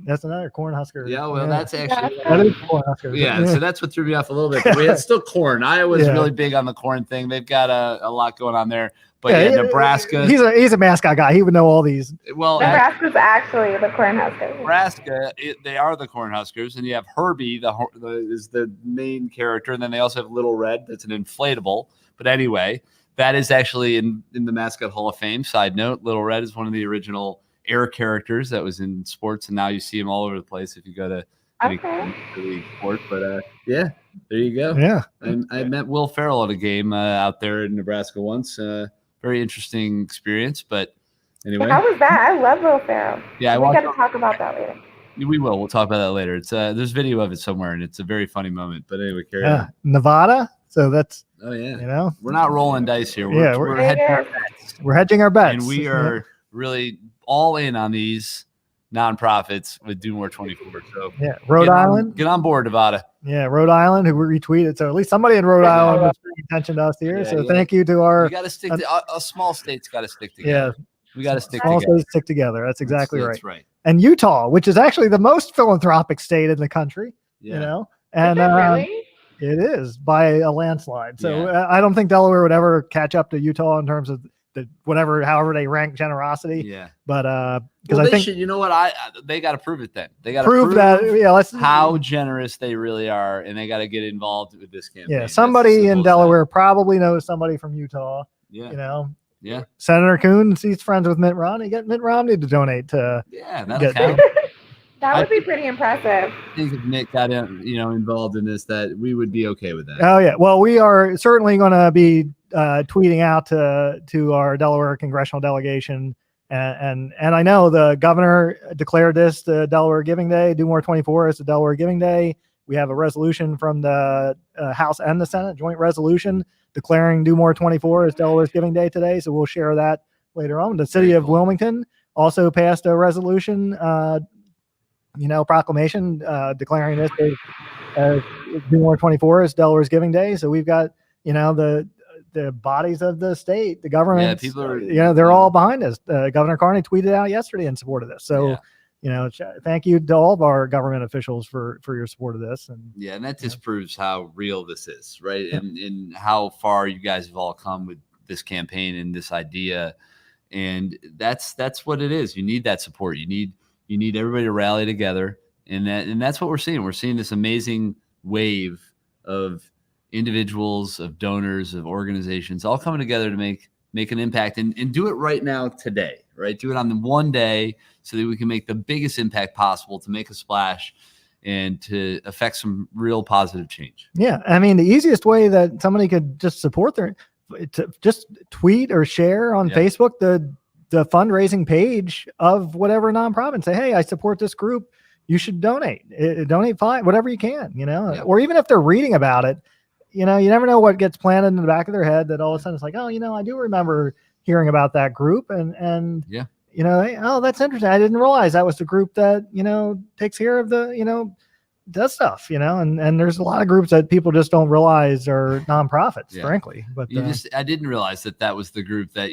That's another Cornhusker. Yeah, well, that's actually that is Cornhusker. Yeah, so that's what threw me off a little bit. It's still corn. Iowa's really big on the corn thing. They've got a lot going on there. But Nebraska. He's a mascot guy. He would know all these. Well, Nebraska's actually the Cornhuskers. Nebraska, they are the Cornhuskers, and you have Herbie, is the main character, and then they also have Little Red. That's an inflatable. But anyway. That is actually in the Mascot Hall of Fame. Side note, Little Red is one of the original air characters that was in sports, and now you see him all over the place if you go to any sport. But there you go. Yeah, I met Will Ferrell at a game out there in Nebraska once. Very interesting experience. But anyway, how was that? I love Will Ferrell. Yeah, we got to talk about that later. We will. We'll talk about that later. It's there's video of it somewhere, and it's a very funny moment. But anyway, carry on. Nevada. So that's we're not rolling dice here. We're hedging our bets. We're hedging our bets, and we are really all in on these nonprofits with Do More 24. So Rhode Island, get on board, Nevada. Yeah, Rhode Island, who retweeted. So at least somebody in Rhode Island was paying attention to us here. So thank you to our. You got to stick. A small state's got to stick together. Yeah, we got to stick together. Small states stick together. That's exactly right. That's right. And Utah, which is actually the most philanthropic state in the country. Yeah. And really? It is by a landslide. So I don't think Delaware would ever catch up to Utah in terms of however they rank generosity. Yeah. But because I think you know what, they got to prove it. Then they got to prove that. Yeah, how generous they really are, and they got to get involved with this campaign. Yeah, somebody in Delaware probably knows somebody from Utah. Yeah. Yeah. Senator Coons, he's friends with Mitt Romney. Get Mitt Romney to donate to. Yeah, that'll count. That would be pretty impressive. I think if Nick got involved in this, that we would be okay with that. Oh yeah. Well, we are certainly going to be tweeting out to our Delaware congressional delegation, and I know the governor declared this the Delaware Giving Day. Do More 24 is the Delaware Giving Day. We have a resolution from the House and the Senate, joint resolution declaring Do More 24 is Delaware's Giving Day today. So we'll share that later on. The city of Wilmington also passed a resolution. Proclamation declaring this as Do More 24 is Delaware's Giving Day. So we've got, the bodies of the state, the government. Yeah, people are, they're all behind us. Governor Carney tweeted out yesterday in support of this. So, thank you to all of our government officials for your support of this. And that just proves how real this is, right? Yeah. And how far you guys have all come with this campaign and this idea. And that's what it is. You need that support. You need everybody to rally together, and that's what we're seeing. We're seeing this amazing wave of individuals, of donors, of organizations, all coming together to make an impact and do it right now today, right? Do it on the one day so that we can make the biggest impact possible to make a splash and to affect some real positive change. Yeah. I mean, the easiest way that somebody could just support just tweet or share on Facebook the fundraising page of whatever nonprofit and say, hey, I support this group. You should donate. Donate fine, whatever you can, or even if they're reading about it, you never know what gets planted in the back of their head that all of a sudden it's like, oh, I do remember hearing about that group. And oh, that's interesting. I didn't realize that was the group that, takes care of the, does stuff, and there's a lot of groups that people just don't realize are nonprofits, frankly. But I didn't realize that was the group that,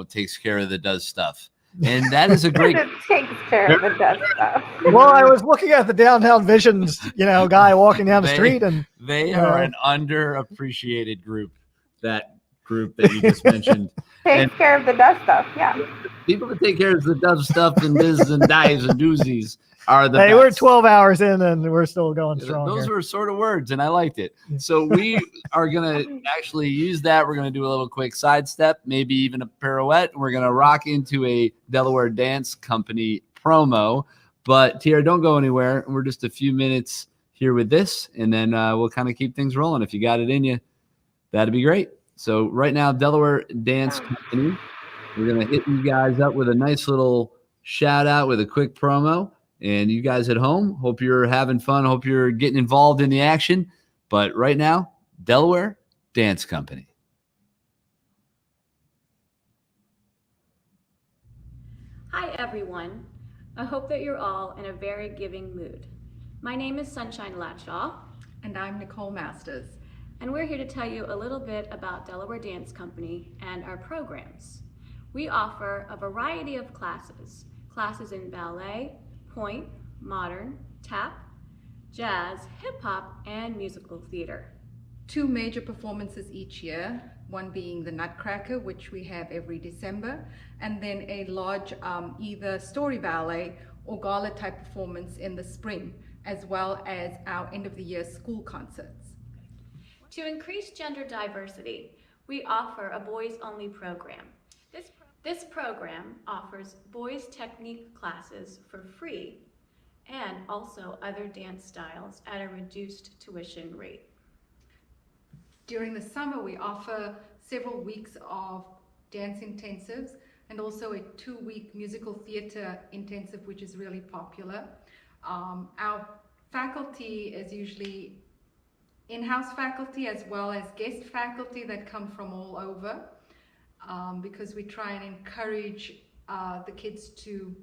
takes care of the does stuff. And that is a great takes care of the does stuff. Well, I was looking at the Downtown Visions, guy walking down the street, and they are an underappreciated group. That group that you just mentioned takes care of the does stuff. Yeah. People that take care of the does stuff and biz and dives and doozies are the best. We're 12 hours in and we're still going strong. Those here. were sort of words and I liked it. So we are going to actually use that. We're going to do a little quick sidestep, maybe even a pirouette. We're going to rock into a Delaware Dance Company promo. But Tiara, don't go anywhere. We're just a few minutes here with this, and then we'll kind of keep things rolling. If you got it in you, that'd be great. So right now, Delaware Dance Company, we're going to hit you guys up with a nice little shout out with a quick promo. And you guys at home, hope you're having fun. Hope you're getting involved in the action. But right now, Delaware Dance Company. Hi, everyone. I hope that you're all in a very giving mood. My name is Sunshine Latshaw. And I'm Nicole Masters. And we're here to tell you a little bit about Delaware Dance Company and our programs. We offer a variety of classes in ballet, point, modern, tap, jazz, hip-hop, and musical theater. 2 major performances each year, one being the Nutcracker, which we have every December, and then a large either story ballet or gala type performance in the spring, as well as our end of the year school concerts. To increase gender diversity, we offer a boys-only program. This program offers boys' technique classes for free and also other dance styles at a reduced tuition rate. During the summer, we offer several weeks of dance intensives and also a 2-week musical theater intensive, which is really popular. Our faculty is usually in-house faculty as well as guest faculty that come from all over. Because we try and encourage the kids to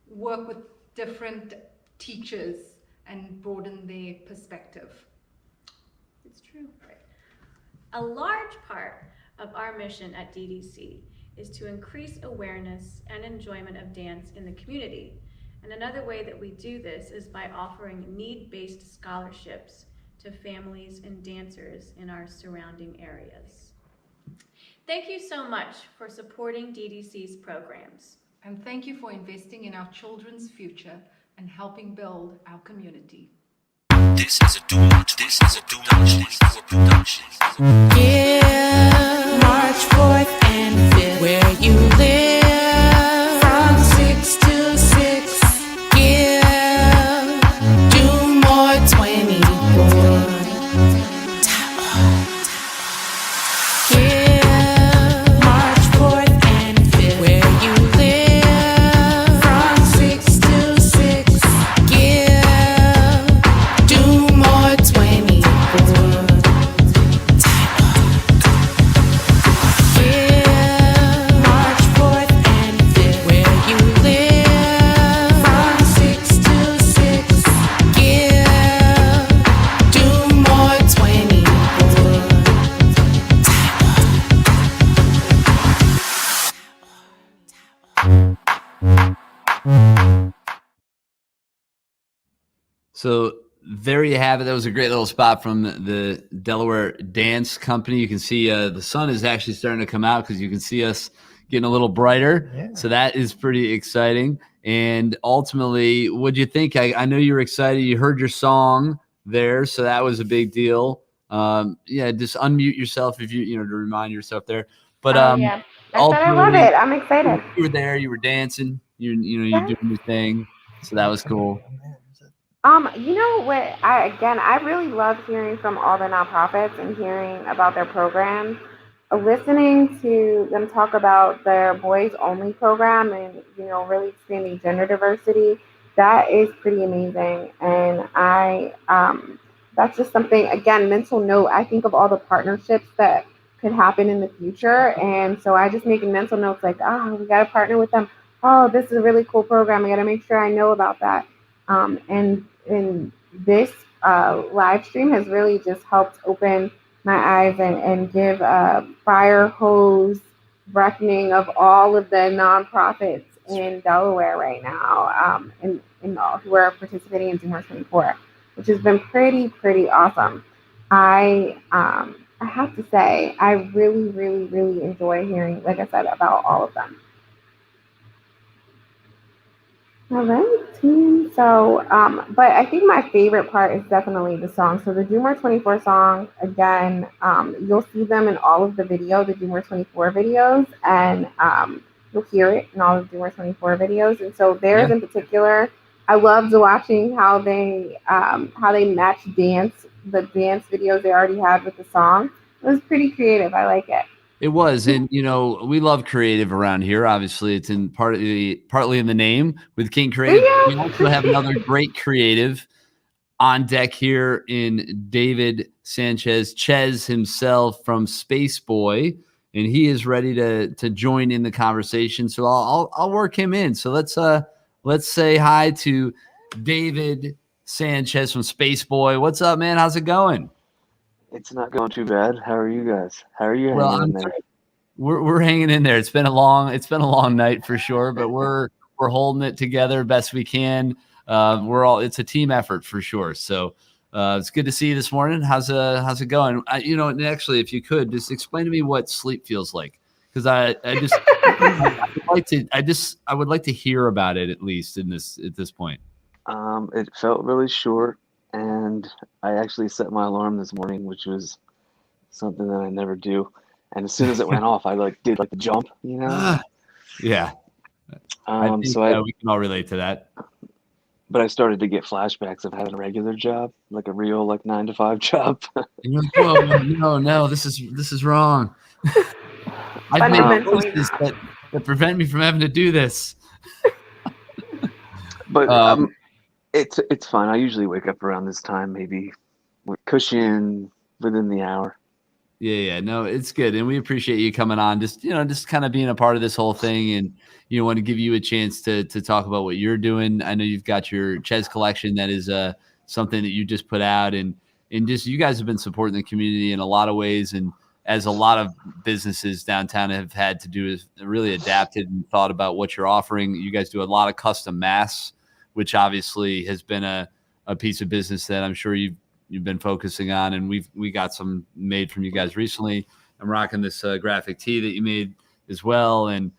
work with different teachers and broaden their perspective. It's true. Right. A large part of our mission at DDC is to increase awareness and enjoyment of dance in the community. And another way that we do this is by offering need-based scholarships to families and dancers in our surrounding areas. Thank you so much for supporting DDC's programs. And thank you for investing in our children's future and helping build our community. This is a production. Yeah, March 4th and 5th, where you live, from 6 to 6. Yeah, do more 24. So there you have it. That was a great little spot from the Delaware Dance Company. You can see the sun is actually starting to come out because you can see us getting a little brighter. Yeah. So that is pretty exciting. And ultimately, what'd you think? I know you were excited. You heard your song there, so that was a big deal. Just unmute yourself if you to remind yourself there. But yeah, I love it. I'm excited. You were there. You were dancing. You're doing your thing. So that was cool. You know what? I really love hearing from all the nonprofits and hearing about their programs. Listening to them talk about their boys only program and really expanding gender diversity, that is pretty amazing. And that's just something, again, mental note. I think of all the partnerships that could happen in the future, and so I just make mental notes like, we got to partner with them. Oh, this is a really cool program. I got to make sure I know about that. And this live stream has really just helped open my eyes and give a fire hose reckoning of all of the nonprofits in Delaware right now, and all who are participating in Dreamers 24, which has been pretty awesome. I have to say, I really enjoy hearing, like I said, about all of them. All right, team. So, but I think my favorite part is definitely the song. So the Doomer 24 song, again, you'll see them in all of the video, the Doomer 24 videos, and you'll hear it in all of the Doomer 24 videos. And so theirs in particular, I loved watching how they match the dance videos they already had with the song. It was pretty creative. I like it. It was, and we love creative around here. Obviously, it's partly in the name with King Creative. Yeah. We also have another great creative on deck here in David Sanchez, Ches himself from Space Boy, and he is ready to join in the conversation. So I'll work him in. So let's say hi to David Sanchez from Space Boy. What's up, man? How's it going? It's not going too bad. How are you guys? How are you hanging in there? We're hanging in there. It's been a long night for sure, but we're holding it together best we can. It's a team effort for sure. So it's good to see you this morning. How's it going? And actually, if you could just explain to me what sleep feels like, because I would like to hear about it at least at this point. It felt really short. And I actually set my alarm this morning, which was something that I never do. And as soon as it went off, I did the jump, Yeah. I think, we can all relate to that. But I started to get flashbacks of having a regular job, like a real 9-to-5 job. And you're like, whoa, no, this is wrong. I've made choices that prevent me from having to do this. But it's fine. I usually wake up around this time, maybe cushion within the hour. Yeah. No, it's good. And we appreciate you coming on, just kind of being a part of this whole thing. And, want to give you a chance to talk about what you're doing. I know you've got your Ches collection. That is something that you just put out, and just, you guys have been supporting the community in a lot of ways. And as a lot of businesses downtown have had to do, is really adapted and thought about what you're offering. You guys do a lot of custom masks, which obviously has been a piece of business that I'm sure you've been focusing on. And we got some made from you guys recently. I'm rocking this graphic tee that you made as well. And,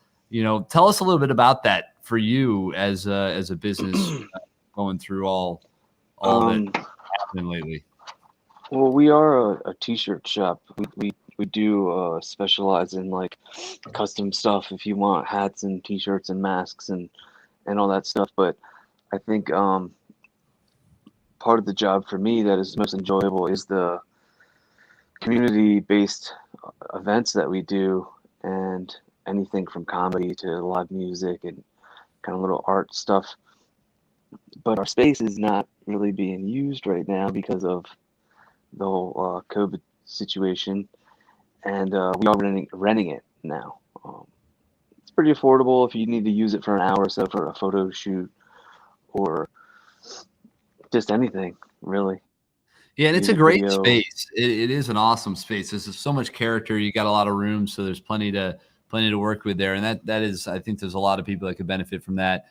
tell us a little bit about that for you as a business going through all that happened lately. Well, we are a t-shirt shop. We do specialize in custom stuff if you want hats and t-shirts and masks and all that stuff. But I think part of the job for me that is most enjoyable is the community-based events that we do, and anything from comedy to live music and kind of little art stuff. But our space is not really being used right now because of the whole COVID situation, and we are renting it now. It's pretty affordable if you need to use it for an hour or so for a photo shoot or just anything, really. Yeah, and it's a great space. It is an awesome space. There's so much character. You got a lot of room, so there's plenty to work with there. And that is, I think there's a lot of people that could benefit from that.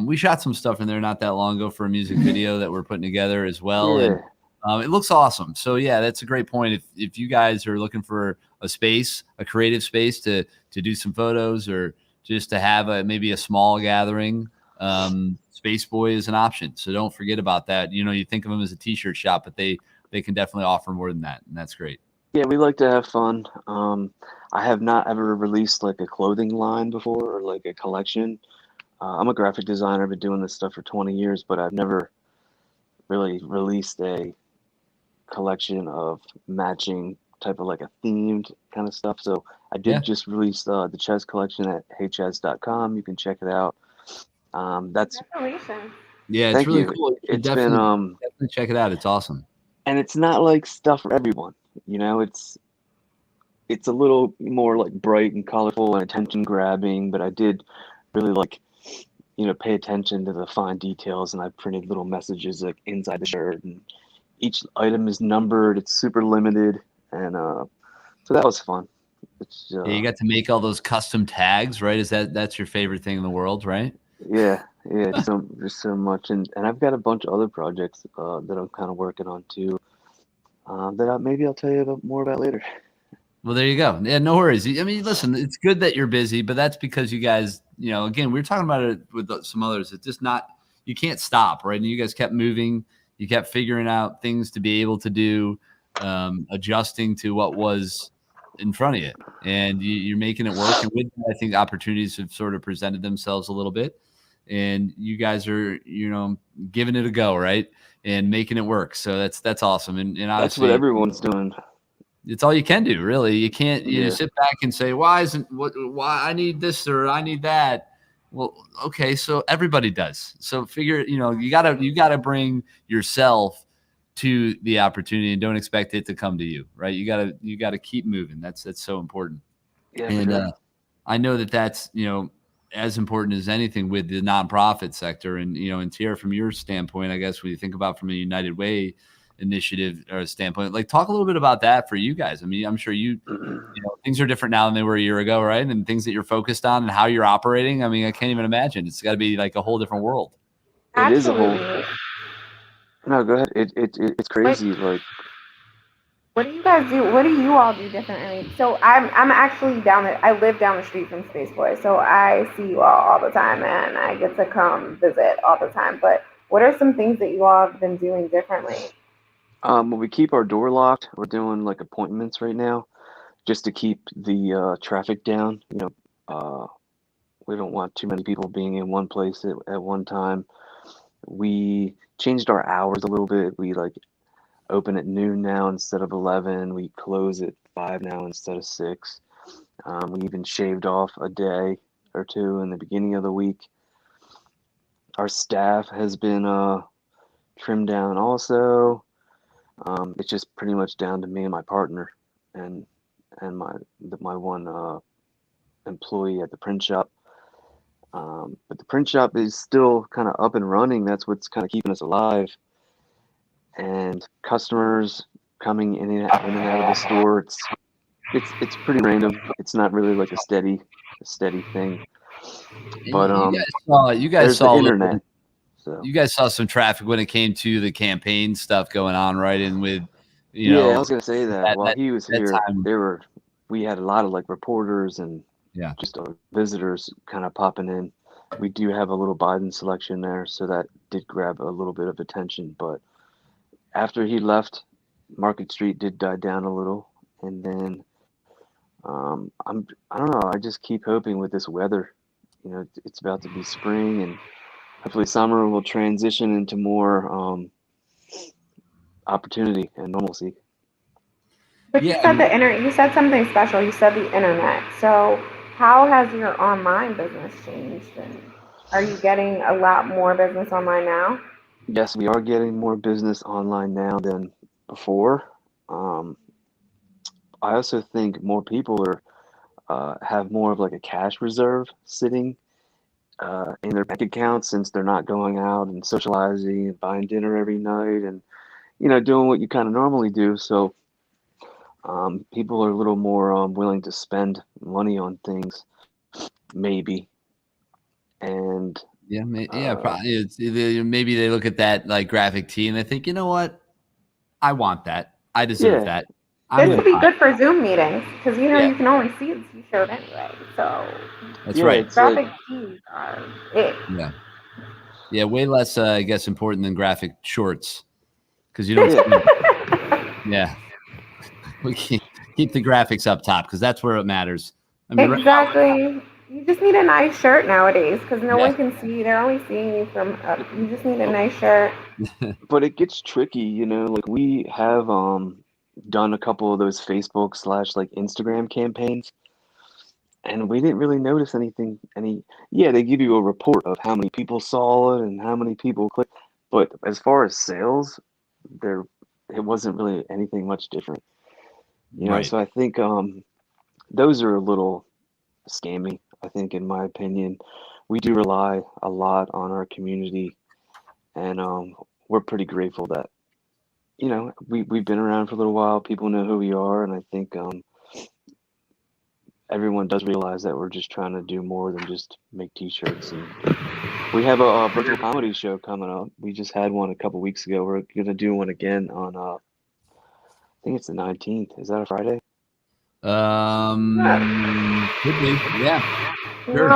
We shot some stuff in there not that long ago for a music video that we're putting together as well. Yeah. And it looks awesome. So yeah, that's a great point. If you guys are looking for a space, a creative space to do some photos or just to have maybe a small gathering, Space Boy is an option. So don't forget about that. You think of them as a t-shirt shop, but they can definitely offer more than that. And that's great. Yeah, we like to have fun. I have not ever released a clothing line before or a collection. I'm a graphic designer. I've been doing this stuff for 20 years, but I've never really released a collection of matching type of like a themed kind of stuff. So I did just release the chess collection at heychess.com. You can check it out. That's Congratulations. Yeah, it's thank really you. cool. You should It's been definitely check it out. It's awesome. and it's not like stuff for everyone. You know, it's a little more like bright and colorful and attention grabbing, but I did really like, you know, pay attention to the fine details, and I printed little messages like inside the shirt, and each item is numbered. It's super limited, and so that was fun. It's Yeah, you got to make all those custom tags, right? That's your favorite thing in the world, right? yeah. There's so much, and I've got a bunch of other projects that I'm kind of working on too. That maybe I'll tell you more about later. Well, there you go. Yeah, no worries. I mean, listen, it's good that you're busy, but that's because you guys, you know, again, we were talking about it with some others. It's just not, you can't stop, right? And you guys kept moving. You kept figuring out things to be able to do, adjusting to what was in front of you. And you're making it work. And with that, I think opportunities have sort of presented themselves a little bit. And you guys are, you know, giving it a go, right? And making it work. So that's awesome. And That's what everyone's doing. It's all you can do, really. You can't Yeah. sit back and say, why I need this or I need that. Well, okay, so everybody does. So figure, you know, you gotta bring yourself to the opportunity and don't expect it to come to you, right? You gotta keep moving. That's so important. Yeah, And sure. I know that's, you know, as important as anything with the nonprofit sector. And, you know, and Tiara, from your standpoint, I guess when you think about from a United Way initiative or standpoint, like talk a little bit about that for you guys. I mean, I'm sure you know, things are different now than they were a year ago, right? And things that you're focused on and how you're operating. I mean, I can't even imagine. It's got to be like a whole different world. It is a whole. No, go ahead. It's crazy. Like, What do you guys do? What do you all do differently? So I'm actually I live down the street from Space Boy, so I see you all the time, and I get to come visit all the time. But what are some things that you all have been doing differently? we keep our door locked. We're doing like appointments right now, just to keep the traffic down. You know, we don't want too many people being in one place at one time. We changed our hours a little bit. We like open at noon now instead of 11. We close at 5 now instead of 6. We even shaved off a day or two in the beginning of the week. Our staff has been trimmed down also. It's just pretty much down to me and my partner and my one employee at the print shop. But the print shop is still kind of up and running. That's what's kind of keeping us alive. And customers coming in and out of the store, it's pretty random. It's not really like a steady thing. But you guys there's saw the a little internet. bit- So You guys saw some traffic when it came to the campaign stuff going on, right? And with, you yeah, know, I was gonna say that while he was that here, time- we had a lot of like reporters and just visitors kind of popping in. We do have a little Biden selection there, so that did grab a little bit of attention. But after he left, Market Street did die down a little, and then I don't know. I just keep hoping with this weather. You know, it's about to be spring, and hopefully summer will transition into more opportunity and normalcy. But you said you said something special. You said the internet. So how has your online business changed? And are you getting a lot more business online now? Yes, we are getting more business online now than before. I also think more people have more of like a cash reserve sitting in their bank accounts, since they're not going out and socializing and buying dinner every night and, you know, doing what you kind of normally do. So people are a little more willing to spend money on things, maybe. And probably maybe they look at that like graphic tee and they think, you know what, I want that, I deserve that. This would be good for Zoom meetings because you know you can only see the t-shirt anyway. So That's right. Graphic tees are it. Yeah, way less, I guess, important than graphic shorts because you don't. We keep the graphics up top because that's where it matters. I mean, exactly. You just need a nice shirt nowadays because no Yeah. one can see. They're only seeing you from up. You just need a nice shirt. But it gets tricky, like we have done a couple of those Facebook / like Instagram campaigns, and we didn't really notice yeah, they give you a report of how many people saw it and how many people clicked, but as far as sales, it wasn't really anything much different. Right. So I think those are a little scammy, I think, in my opinion. We do rely a lot on our community, and we're pretty grateful that we've been around for a little while. People know who we are, and I think everyone does realize that we're just trying to do more than just make T-shirts. And we have a virtual comedy show coming up. We just had one a couple weeks ago. We're gonna do one again on I think it's the 19th. Is that a Friday? Could be. Yeah. Sure.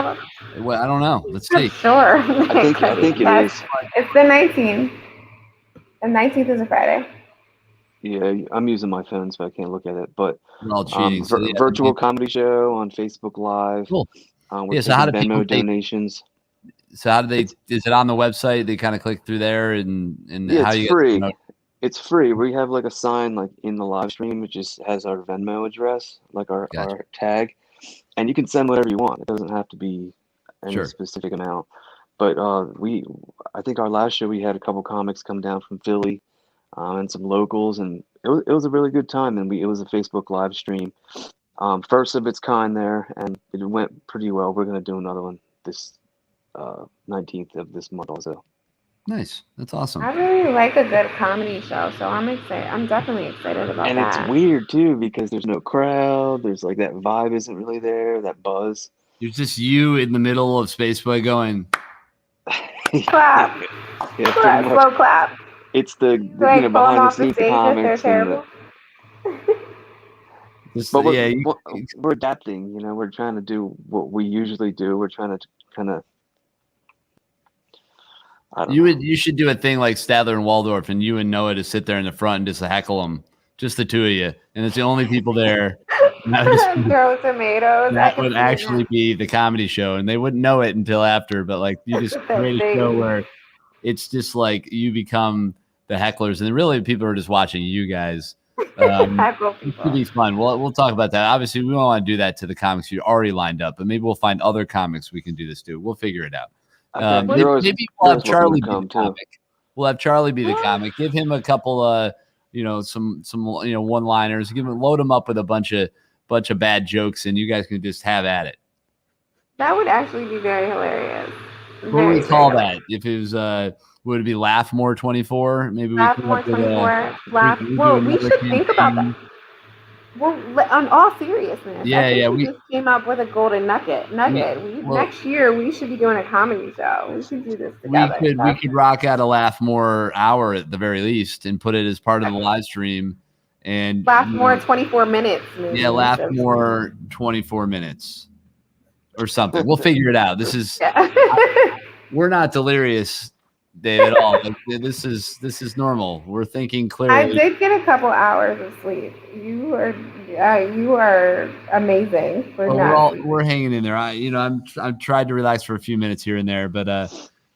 Well, I don't know. Let's see. Sure. I think it is. It's the 19th. The 19th is a Friday. Yeah, I'm using my phone, so I can't look at it. But we're all cheating. So yeah, virtual comedy show on Facebook Live. Cool. We're so how do taking people Venmo donations? So how do they? Is it on the website? They kind of click through there, and Yeah, how it's you free. Get, It's free. We have like a sign like in the live stream. It just has our Venmo address, like our tag, and you can send whatever you want. It doesn't have to be any specific amount. But I think our last show we had a couple comics come down from Philly, and some locals, and it was a really good time. And it was a Facebook live stream, first of its kind there, and it went pretty well. We're gonna do another one this 19th of this month also. Nice. That's awesome. I really like a good comedy show, so I'm excited. I'm definitely excited about And that. it's weird too because there's no crowd. There's like that vibe isn't really there. That buzz. There's just you in the middle of Space Boy going clap. Yeah, Clap, slow clap. It's the Like behind the off the scenes stage if they're comics and Just, but we're adapting. We're trying to do what we usually do. We're trying to kind of. You should do a thing like Statler and Waldorf, and you and Noah to sit there in the front and just heckle them, just the two of you, and it's the only people there. Throw tomatoes. That would actually be the comedy show, and they wouldn't know it until after. But like, you just create a show where it's just like you become the hecklers, and really people are just watching you guys. It could be fun. We'll talk about that. Obviously, we don't want to do that to the comics you already lined up, but maybe we'll find other comics we can do this to. We'll figure it out. Maybe we'll have Charlie be the comic. We'll have Charlie be the comic. Give him a couple some one-liners. Load him up with a bunch of bad jokes, and you guys can just have at it. That would actually be very hilarious. What would we call that? If it was would it be Laugh More 24? Maybe Laugh we More 24. Laugh. Well, we should think about that. Well, on all seriousness, we just came up with a golden nugget. Next year we should be doing a comedy show. We should do this together. We could rock out a Laugh More hour at the very least and put it as part of the live stream. And Laugh More 24 minutes. Maybe. Yeah, Laugh More 24 minutes or something. We'll figure it out. This is we're not delirious, Dave, at all. This is normal. We're thinking clearly. I did get a couple hours of sleep. You are amazing. We're hanging in there. I've tried to relax for a few minutes here and there, but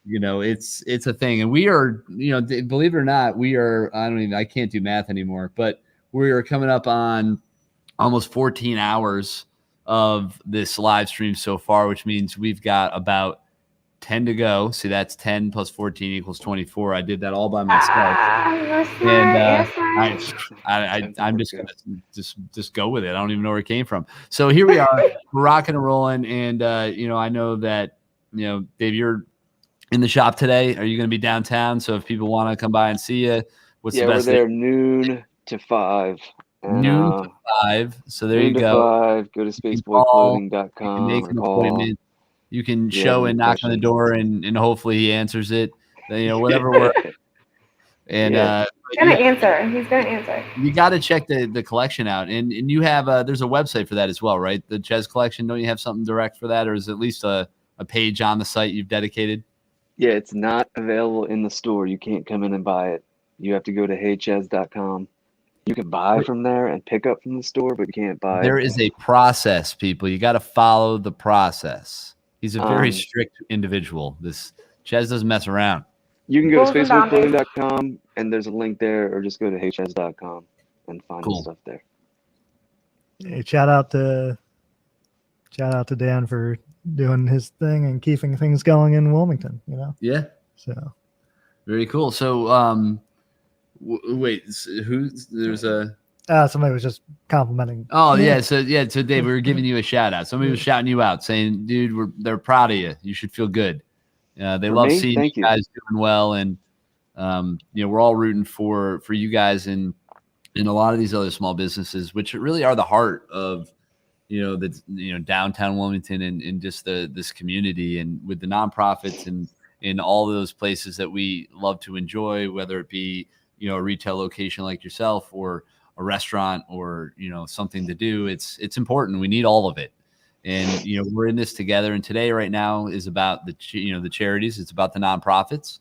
it's a thing. And we are, believe it or not, we are. I can't do math anymore, but we are coming up on almost 14 hours of this live stream so far, which means we've got about 10 to go. See, that's 10 plus 14 equals 24. I did that all by myself. I'm just gonna just go with it. I don't even know where it came from. So here we are, we're rocking and rolling, and I know that Dave, you're in the shop today. Are you going to be downtown? So if people want to come by and see you, what's the best? We're there noon to 5. Noon to 5. So there you go. 5. Go to spaceboyclothing.com. Make an appointment. You can show and knock on the door, and hopefully he answers it. Whatever works. And he's gonna answer. He's gonna answer. You got to check the collection out, and you have there's a website for that as well, right? The Chez collection. Don't you have something direct for that, or is it at least a page on the site you've dedicated? Yeah, it's not available in the store. You can't come in and buy it. You have to go to heychez.com. You can buy from there and pick up from the store, but you can't buy. There is a process, people. You got to follow the process. He's a very strict individual. This Ches doesn't mess around. You can go to spacewalkclothing.com and there's a link there, or just go to heyches.com and find the stuff there. Hey, shout out to Dan for doing his thing and keeping things going in Wilmington, you know? Yeah. So very cool. So wait, there's a somebody was just complimenting. Oh yeah. So Dave, we were giving you a shout out. Somebody was shouting you out saying, dude, they're proud of you. You should feel good. They love seeing you guys doing well. And we're all rooting for you guys and a lot of these other small businesses, which really are the heart of downtown Wilmington and just this community, and with the nonprofits and in all of those places that we love to enjoy, whether it be a retail location like yourself or a restaurant or something to do. It's important. We need all of it, and we're in this together. And today, right now, is about the charities. It's about the nonprofits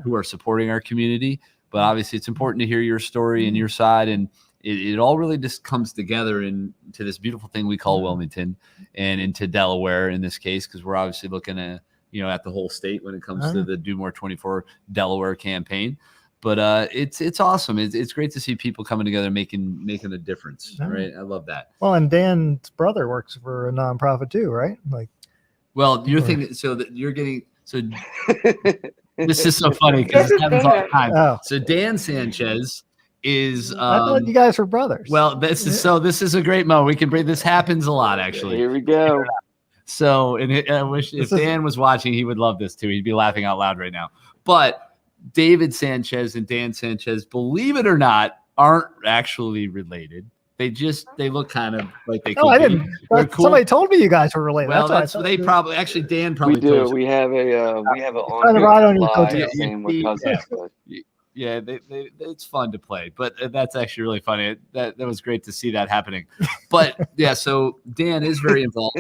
who are supporting our community. But obviously, it's important to hear your story and your side, and it all really just comes together into this beautiful thing we call Wilmington, and into Delaware in this case, because we're obviously looking at at the whole state when it comes to the Do More 24 Delaware campaign. But it's awesome. It's great to see people coming together, making a difference. Right? I love that. Well, and Dan's brother works for a nonprofit too, right? Well, you're thinking so that you're getting so. This is so funny because it happens all the time. Oh. So Dan Sanchez is. I thought you guys were brothers. Well, this is a great moment. We can bring this happens a lot actually. Here we go. So, and I wish if Dan was watching, he would love this too. He'd be laughing out loud right now. But David Sanchez and Dan Sanchez, believe it or not, aren't actually related. They look kind of like they. No, I didn't. Cool. Somebody told me you guys were related. Well, that's they probably actually Dan probably. We do. We have a Yeah, it's fun to play, but that's actually really funny. That was great to see that happening. But yeah, so Dan is very involved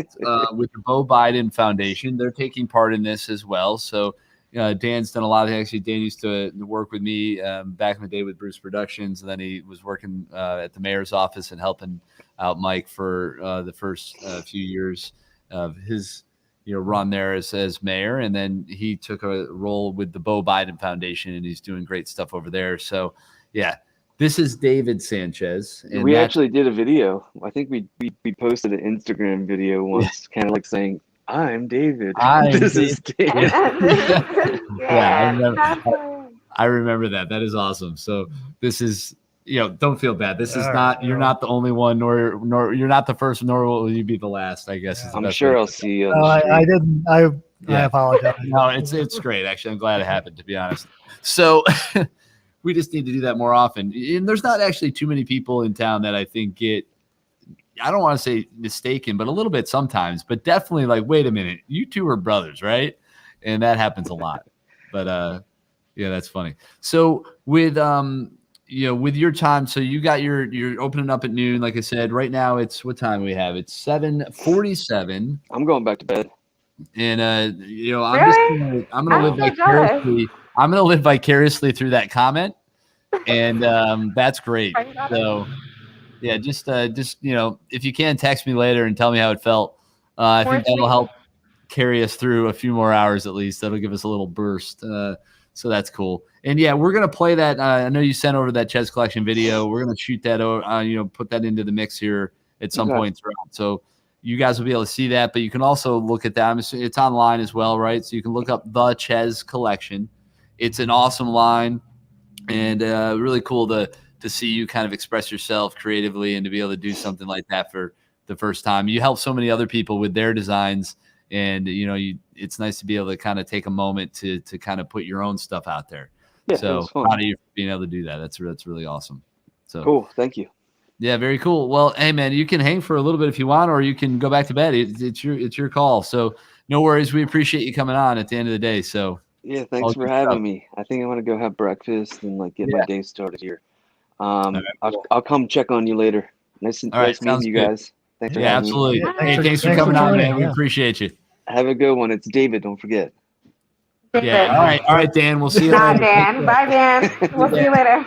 with the Beau Biden Foundation. They're taking part in this as well. So Dan's done a lot of actually. Dan used to work with me back in the day with Bruce Productions, and then he was working at the mayor's office and helping out Mike for the first few years of his run there as mayor, and then he took a role with the Beau Biden Foundation, and he's doing great stuff over there. So yeah, this is David Sanchez. And we actually did a video. I think we posted an Instagram video once, kind of like saying, I'm David. This is David. I remember that. That is awesome. So this is, don't feel bad. This is not, you're not the only one, nor you're not the first, nor will you be the last, I guess. I'm sure I'll see you. I didn't. I apologize. No, it's great. Actually, I'm glad it happened, to be honest. So we just need to do that more often. And there's not actually too many people in town that I think get, I don't want to say mistaken, but a little bit sometimes, but definitely like, wait a minute, you two are brothers, right? And that happens a lot. But yeah, that's funny. So with with your time, so you're opening up at noon, like I said. Right now, it's what time we have? It's 7:47. I'm going back to bed. And I'm gonna live vicariously. I'm gonna live vicariously through that comment, and that's great. So yeah, just if you can, text me later and tell me how it felt. I think that'll help carry us through a few more hours at least. That'll give us a little burst. So that's cool. And yeah, we're gonna play that. I know you sent over that Ches Collection video. We're gonna shoot that over. Put that into the mix here at some point throughout. So you guys will be able to see that. But you can also look at that. It's online as well, right? So you can look up the Ches Collection. It's an awesome line, and really cool to see you kind of express yourself creatively and to be able to do something like that for the first time. You help so many other people with their designs, and it's nice to be able to kind of take a moment to kind of put your own stuff out there. Yeah, so proud of you for being able to do that. That's really awesome. So cool. Thank you. Yeah, very cool. Well, hey man, you can hang for a little bit if you want, or you can go back to bed. It's your call. So no worries. We appreciate you coming on at the end of the day. So yeah, thanks for having me. I think I'm gonna go have breakfast and get my day started here. I'll come check on you later. Nice meeting you guys. Thanks for having absolutely. me. Hey, thanks for coming on, man. We appreciate you. Have a good one. It's David. Don't forget. Yeah. All right, Dan. We'll see you Bye, later. Dan. Bye, Dan. We'll see you later.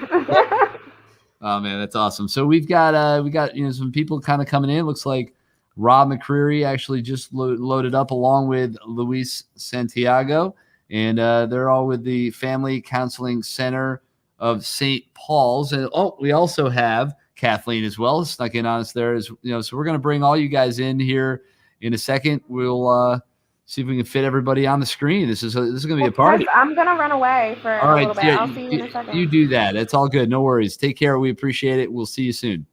Oh man, that's awesome. So we got some people kind of coming in. Looks like Rob McCreary actually just loaded up along with Luis Santiago, and they're all with the Family Counseling Center of St. Paul's. And we also have Kathleen as well, snuck in on us there, as so we're going to bring all you guys in here in a second. We'll see if we can fit everybody on the screen. This is going to be a party. Chris, I'm gonna run away for a little bit. I'll see you in a second. You do that. It's all good. No worries. Take care. We appreciate it. We'll see you soon.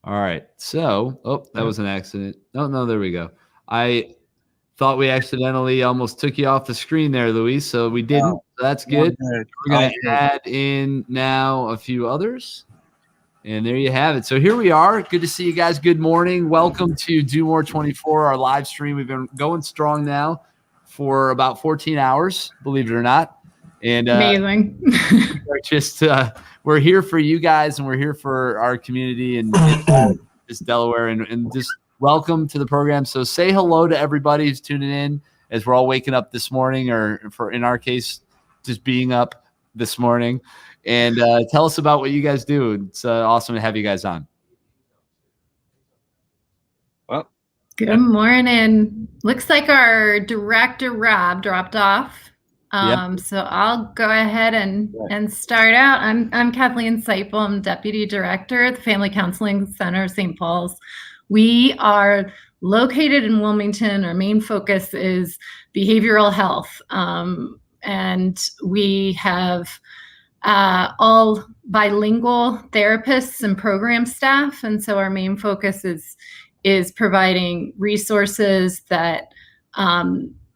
All right. So, that was an accident. No, there we go. I thought we accidentally almost took you off the screen there, Luis. So we didn't. So that's good. We're going to add in now a few others. And there you have it. So here we are. Good to see you guys. Good morning. Welcome to Do More 24, our live stream. We've been going strong now for about 14 hours, believe it or not. And amazing. We're here for you guys, and we're here for our community and just Delaware, and just welcome to the program. So say hello to everybody who's tuning in as we're all waking up this morning, or in our case, just being up this morning. And tell us about what you guys do. It's awesome to have you guys on. Well, good morning. Looks like our director, Rob, dropped off. So I'll go ahead and start out. I'm Kathleen Seipel. I'm Deputy Director at the Family Counseling Center of St. Paul's. We are located in Wilmington. Our main focus is behavioral health. And we have all bilingual therapists and program staff. And so our main focus is providing resources that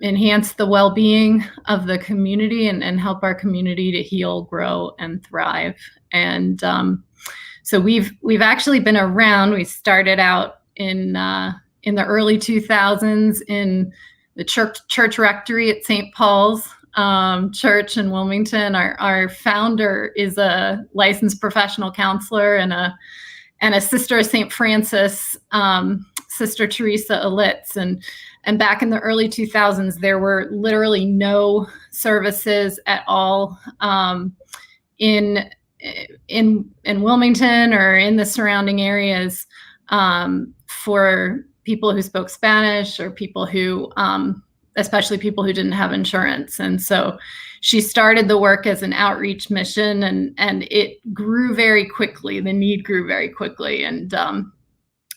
enhance the well-being of the community and help our community to heal, grow, and thrive. And so we've actually been around. We started out in the early 2000s in the church rectory at St. Paul's Church in Wilmington. Our founder is a licensed professional counselor and a sister of St. Francis, Sister Teresa Elitz. And back in the early 2000s, there were literally no services at all in Wilmington or in the surrounding areas for people who spoke Spanish or people who, especially people who didn't have insurance. And so she started the work as an outreach mission, and it grew very quickly. The need grew very quickly. And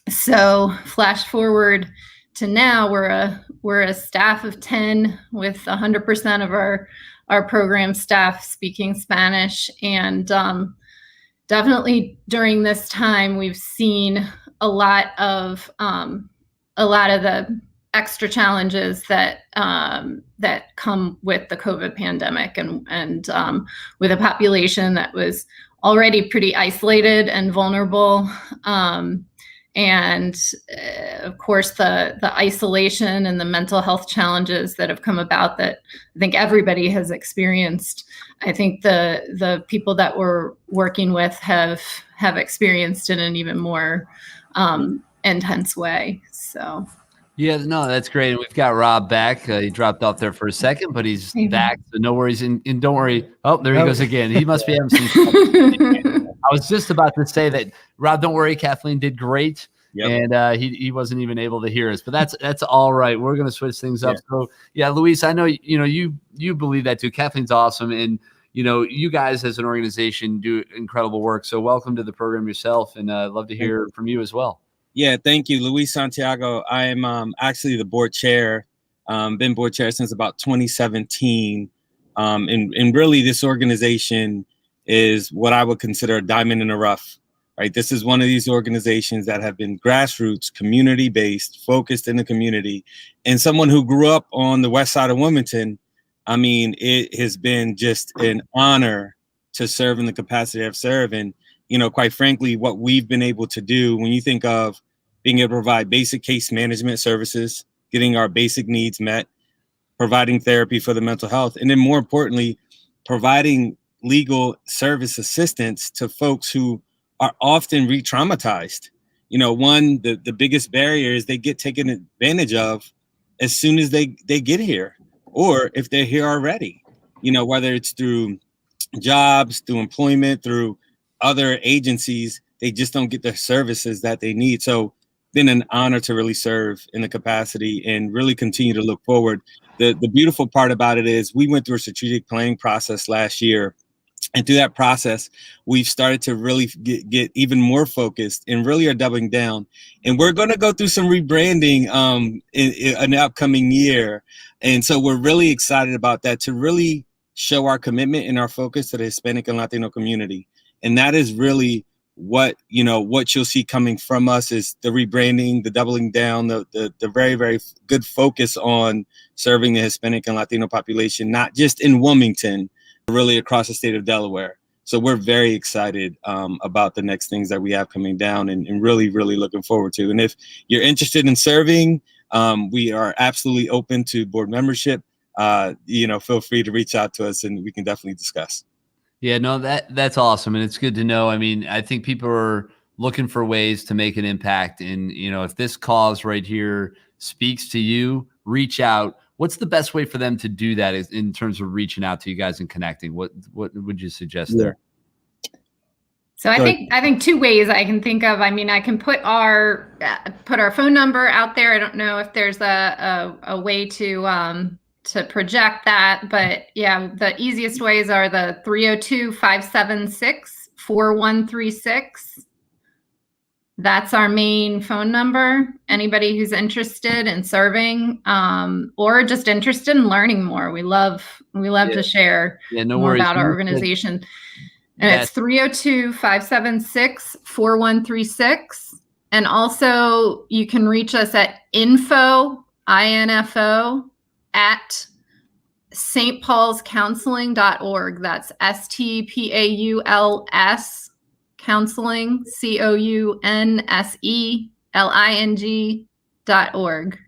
so flash forward to now, we're a staff of 10 with 100% of our program staff speaking Spanish. And definitely during this time, we've seen a lot of the extra challenges that come with the COVID pandemic, and with a population that was already pretty isolated and vulnerable. And of course, the isolation and the mental health challenges that have come about that I think everybody has experienced. I think the people that we're working with have experienced in an even more intense way. So. Yeah, no, that's great. And we've got Rob back. He dropped off there for a second, but he's back. So no worries. And don't worry. Oh, there he goes again. He must be having some. I was just about to say that, Rob, don't worry. Kathleen did great. Yep. And he wasn't even able to hear us, but that's all right. We're going to switch things up. So yeah, Luis, I know, you believe that too. Kathleen's awesome. And, you guys as an organization do incredible work. So welcome to the program yourself. And I'd love to hear from you as well. Yeah, thank you. Luis Santiago. I am actually the board chair, been board chair since about 2017. And really this organization is what I would consider a diamond in the rough, right? This is one of these organizations that have been grassroots, community-based, focused in the community. And someone who grew up on the west side of Wilmington, I mean, it has been just an honor to serve in the capacity I've served. And, quite frankly, what we've been able to do when you think of being able to provide basic case management services, getting our basic needs met, providing therapy for the mental health, and then more importantly, providing legal service assistance to folks who are often re-traumatized. The biggest barrier is they get taken advantage of as soon as they get here, or if they're here already, whether it's through jobs, through employment, through other agencies. They just don't get the services that they need. So been an honor to really serve in the capacity and really continue to look forward. The beautiful part about it is we went through a strategic planning process last year. And through that process, we've started to really get even more focused and really are doubling down. And we're going to go through some rebranding in the upcoming year. And so we're really excited about that, to really show our commitment and our focus to the Hispanic and Latino community. And that is really what you'll see coming from us, is the rebranding, the doubling down, the very, very good focus on serving the Hispanic and Latino population, not just in Wilmington, really across the state of Delaware. So we're very excited about the next things that we have coming down, and really, really looking forward to. And if you're interested in serving, we are absolutely open to board membership. Feel free to reach out to us and we can definitely discuss. Yeah, no, that's awesome. And it's good to know. I mean, I think people are looking for ways to make an impact. And, if this cause right here speaks to you, reach out. What's the best way for them to do that in terms of reaching out to you guys and connecting? What would you suggest there? So I think two ways I can think of. I mean, I can put our phone number out there. I don't know if there's a way to project that, but yeah, the easiest ways are the 302-576-4136. That's our main phone number. Anybody who's interested in serving, or just interested in learning more, we love to share more about our organization. And it's 302-576-4136. And also you can reach us at info at stpaulscounseling.org. That's STPAULS counseling, COUNSELING.org.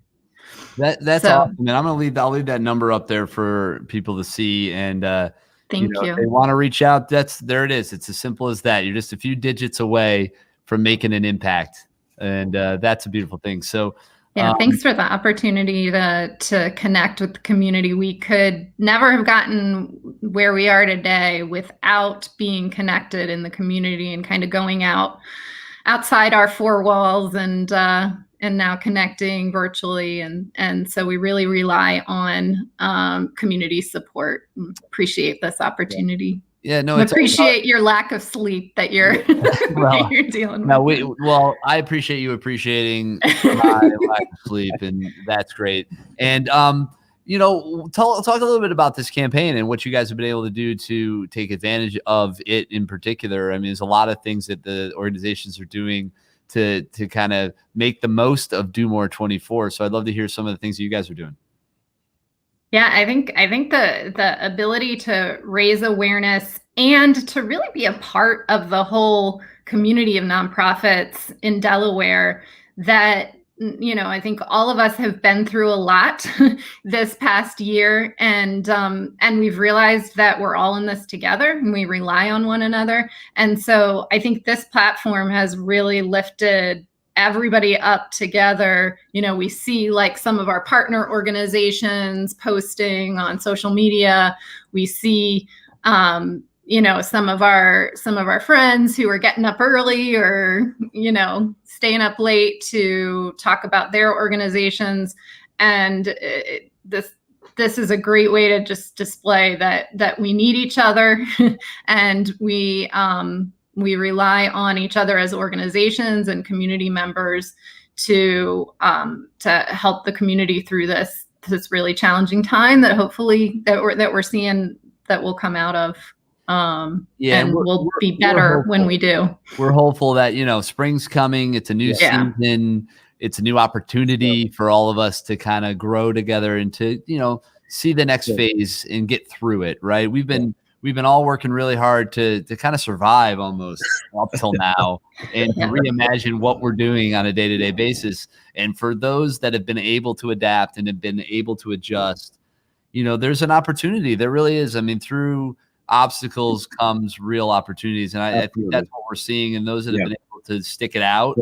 That's awesome. And I'll leave that number up there for people to see. And thank you. If they want to reach out, there it is. It's as simple as that. You're just a few digits away from making an impact. And that's a beautiful thing. So yeah, thanks for the opportunity to connect with the community. We could never have gotten where we are today without being connected in the community and kind of going outside our four walls and now connecting virtually. And so we really rely on community support. Appreciate this opportunity. Yeah, no, appreciate your lack of sleep that you're you're dealing with. I appreciate you appreciating my lack of sleep, and that's great. And talk a little bit about this campaign and what you guys have been able to do to take advantage of it in particular. I mean, there's a lot of things that the organizations are doing to kind of make the most of Do More 24. So I'd love to hear some of the things that you guys are doing. Yeah, I think the ability to raise awareness and to really be a part of the whole community of nonprofits in Delaware that, I think all of us have been through a lot this past year, and we've realized that we're all in this together and we rely on one another. And so I think this platform has really lifted everybody up together. We see like some of our partner organizations posting on social media. We see, some of our friends who are getting up early or, staying up late to talk about their organizations. And this is a great way to just display that we need each other and we rely on each other as organizations and community members to help the community through this really challenging time that hopefully that we're seeing that we'll come out of. And we'll be better when we do. We're hopeful that, spring's coming. It's a new season. It's a new opportunity for all of us to kind of grow together and to, see the next phase and get through it. Right. We've been all working really hard to kind of survive almost up till now and to reimagine what we're doing on a day-to-day basis. And for those that have been able to adapt and have been able to adjust, there's an opportunity. There really is. I mean, through obstacles comes real opportunities. And I think that's what we're seeing. And those that have been able to stick it out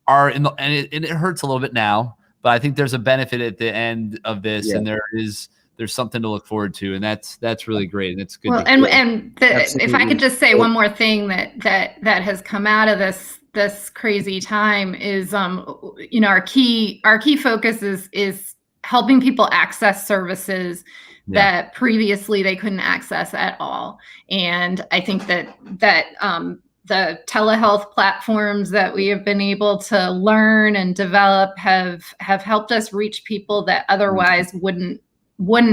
are and it hurts a little bit now, but I think there's a benefit at the end of this. And there is there's something to look forward to, and that's really great, and it's good. Well, if I could just say one more thing that has come out of this crazy time is, our key focus is helping people access services that previously they couldn't access at all. And I think that the telehealth platforms that we have been able to learn and develop have helped us reach people that otherwise wouldn't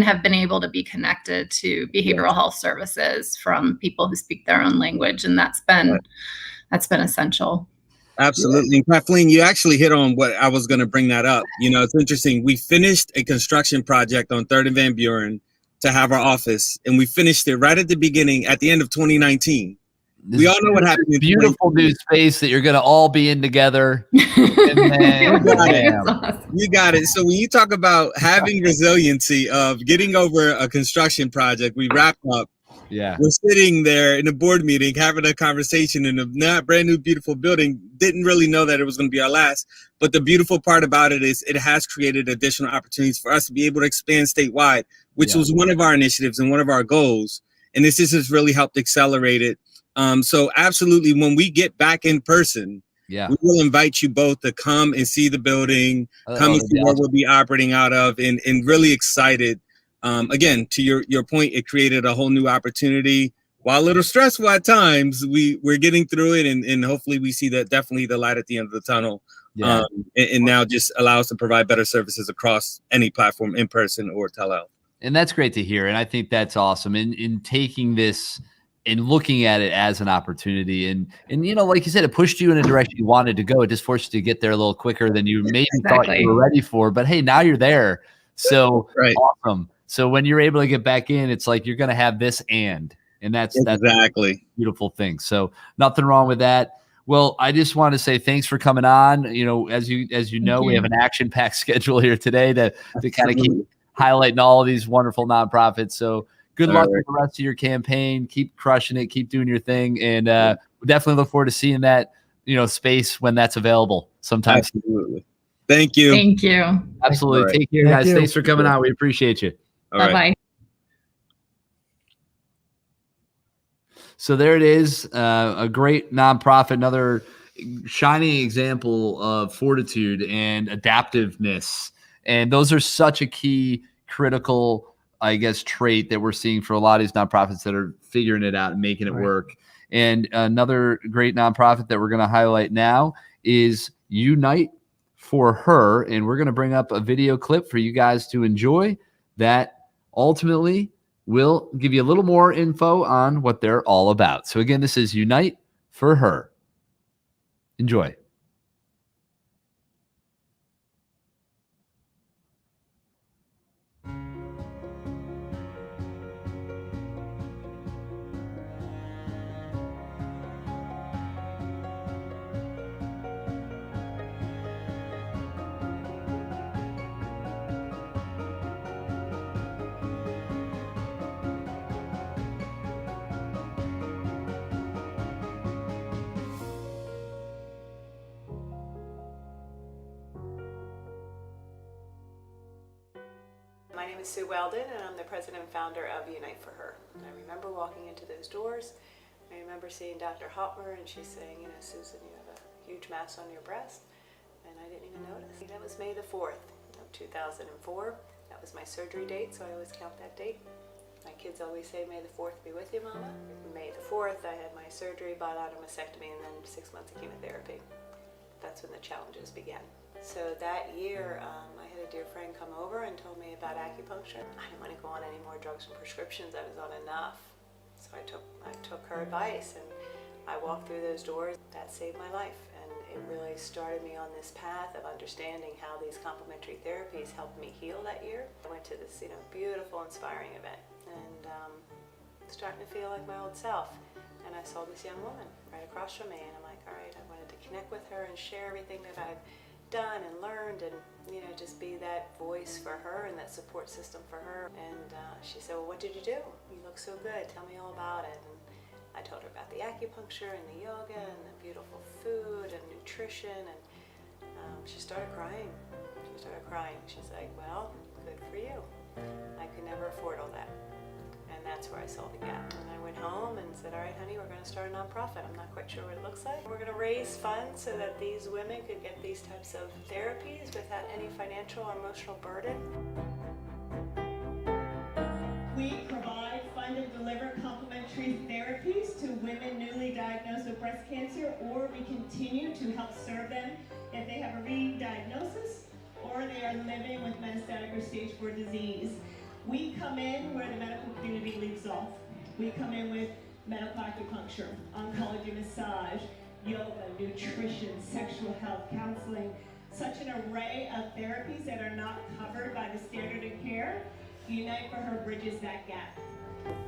have been able to be connected to behavioral health services from people who speak their own language. And that's been essential. Absolutely. And Kathleen, you actually hit on what I was going to bring that up. It's interesting. We finished a construction project on 3rd and Van Buren to have our office, and we finished it right at the beginning, at the end of 2019. We all know what happened. Beautiful new space that you're going to all be in together. And then, you got it. So when you talk about having resiliency of getting over a construction project, we wrapped up. Yeah. We're sitting there in a board meeting, having a conversation in a brand new, beautiful building. Didn't really know that it was going to be our last. But the beautiful part about it is it has created additional opportunities for us to be able to expand statewide, which was one of our initiatives and one of our goals. And this has really helped accelerate it. So absolutely, when we get back in person, we will invite you both to come and see the building, come and see where we'll be operating out of, and really excited. Again, to your point, it created a whole new opportunity. While a little stressful at times, we're getting through it, and hopefully we see that definitely the light at the end of the tunnel. And now just allow us to provide better services across any platform, in person or telehealth. And that's great to hear. And I think that's awesome in taking this and looking at it as an opportunity. And like you said, it pushed you in a direction you wanted to go. It just forced you to get there a little quicker than you maybe thought you were ready for. But hey, now you're there. So awesome. So when you're able to get back in, it's like you're going to have this and that's exactly a beautiful thing. So nothing wrong with that. Well, I just want to say thanks for coming on. As you know, we have an action-packed schedule here today to kind of keep highlighting all of these wonderful nonprofits. So good luck with the rest of your campaign. Keep crushing it. Keep doing your thing. And we definitely look forward to seeing that, space when that's available sometime. Absolutely. Thank you. Thank you. Absolutely. Take care, guys. Thanks for coming on. We appreciate you. Bye-bye. So there it is. A great nonprofit, another shining example of fortitude and adaptiveness. And those are such a key, critical, I guess, trait that we're seeing for a lot of these nonprofits that are figuring it out and making it work. And another great nonprofit that we're going to highlight now is Unite for Her. And we're going to bring up a video clip for you guys to enjoy that ultimately will give you a little more info on what they're all about. So again, this is Unite for Her. Enjoy. My name is Sue Weldon, and I'm the president and founder of Unite for Her. And I remember walking into those doors. I remember seeing Dr. Hopmer, and she's saying, Susan, you have a huge mass on your breast. And I didn't even notice. That was May the 4th of 2004. That was my surgery date, so I always count that date. My kids always say, May the 4th be with you, Mama. May the 4th, I had my surgery, bilateral mastectomy, and then 6 months of chemotherapy. That's when the challenges began. So that year, I had a dear friend come over and told me about acupuncture. I didn't want to go on any more drugs and prescriptions. I was on enough. So I took her advice, and I walked through those doors. That saved my life, and it really started me on this path of understanding how these complementary therapies helped me heal that year. I went to this, beautiful, inspiring event, and starting to feel like my old self. And I saw this young woman right across from me, and I'm like, all right, I wanted to connect with her and share everything that I've done and learned, and just be that voice for her and that support system for her. And she said, well, what did you do? You look so good. Tell me all about it. And I told her about the acupuncture and the yoga and the beautiful food and nutrition, and she started crying. She's like, well, good for you. I could never And that's where I saw the gap. And I went home and said, all right, honey, we're going to start a nonprofit. I'm not quite sure what it looks like. We're going to raise funds so that these women could get these types of therapies without any financial or emotional burden. We provide, fund, and deliver complementary therapies to women newly diagnosed with breast cancer, or we continue to help serve them if they have a re-diagnosis or they are living with metastatic or stage 4 disease. We come in where the medical community leaves off. We come in with medical acupuncture, oncology massage, yoga, nutrition, sexual health, counseling, such an array of therapies that are not covered by the standard of care. Unite for Her bridges that gap.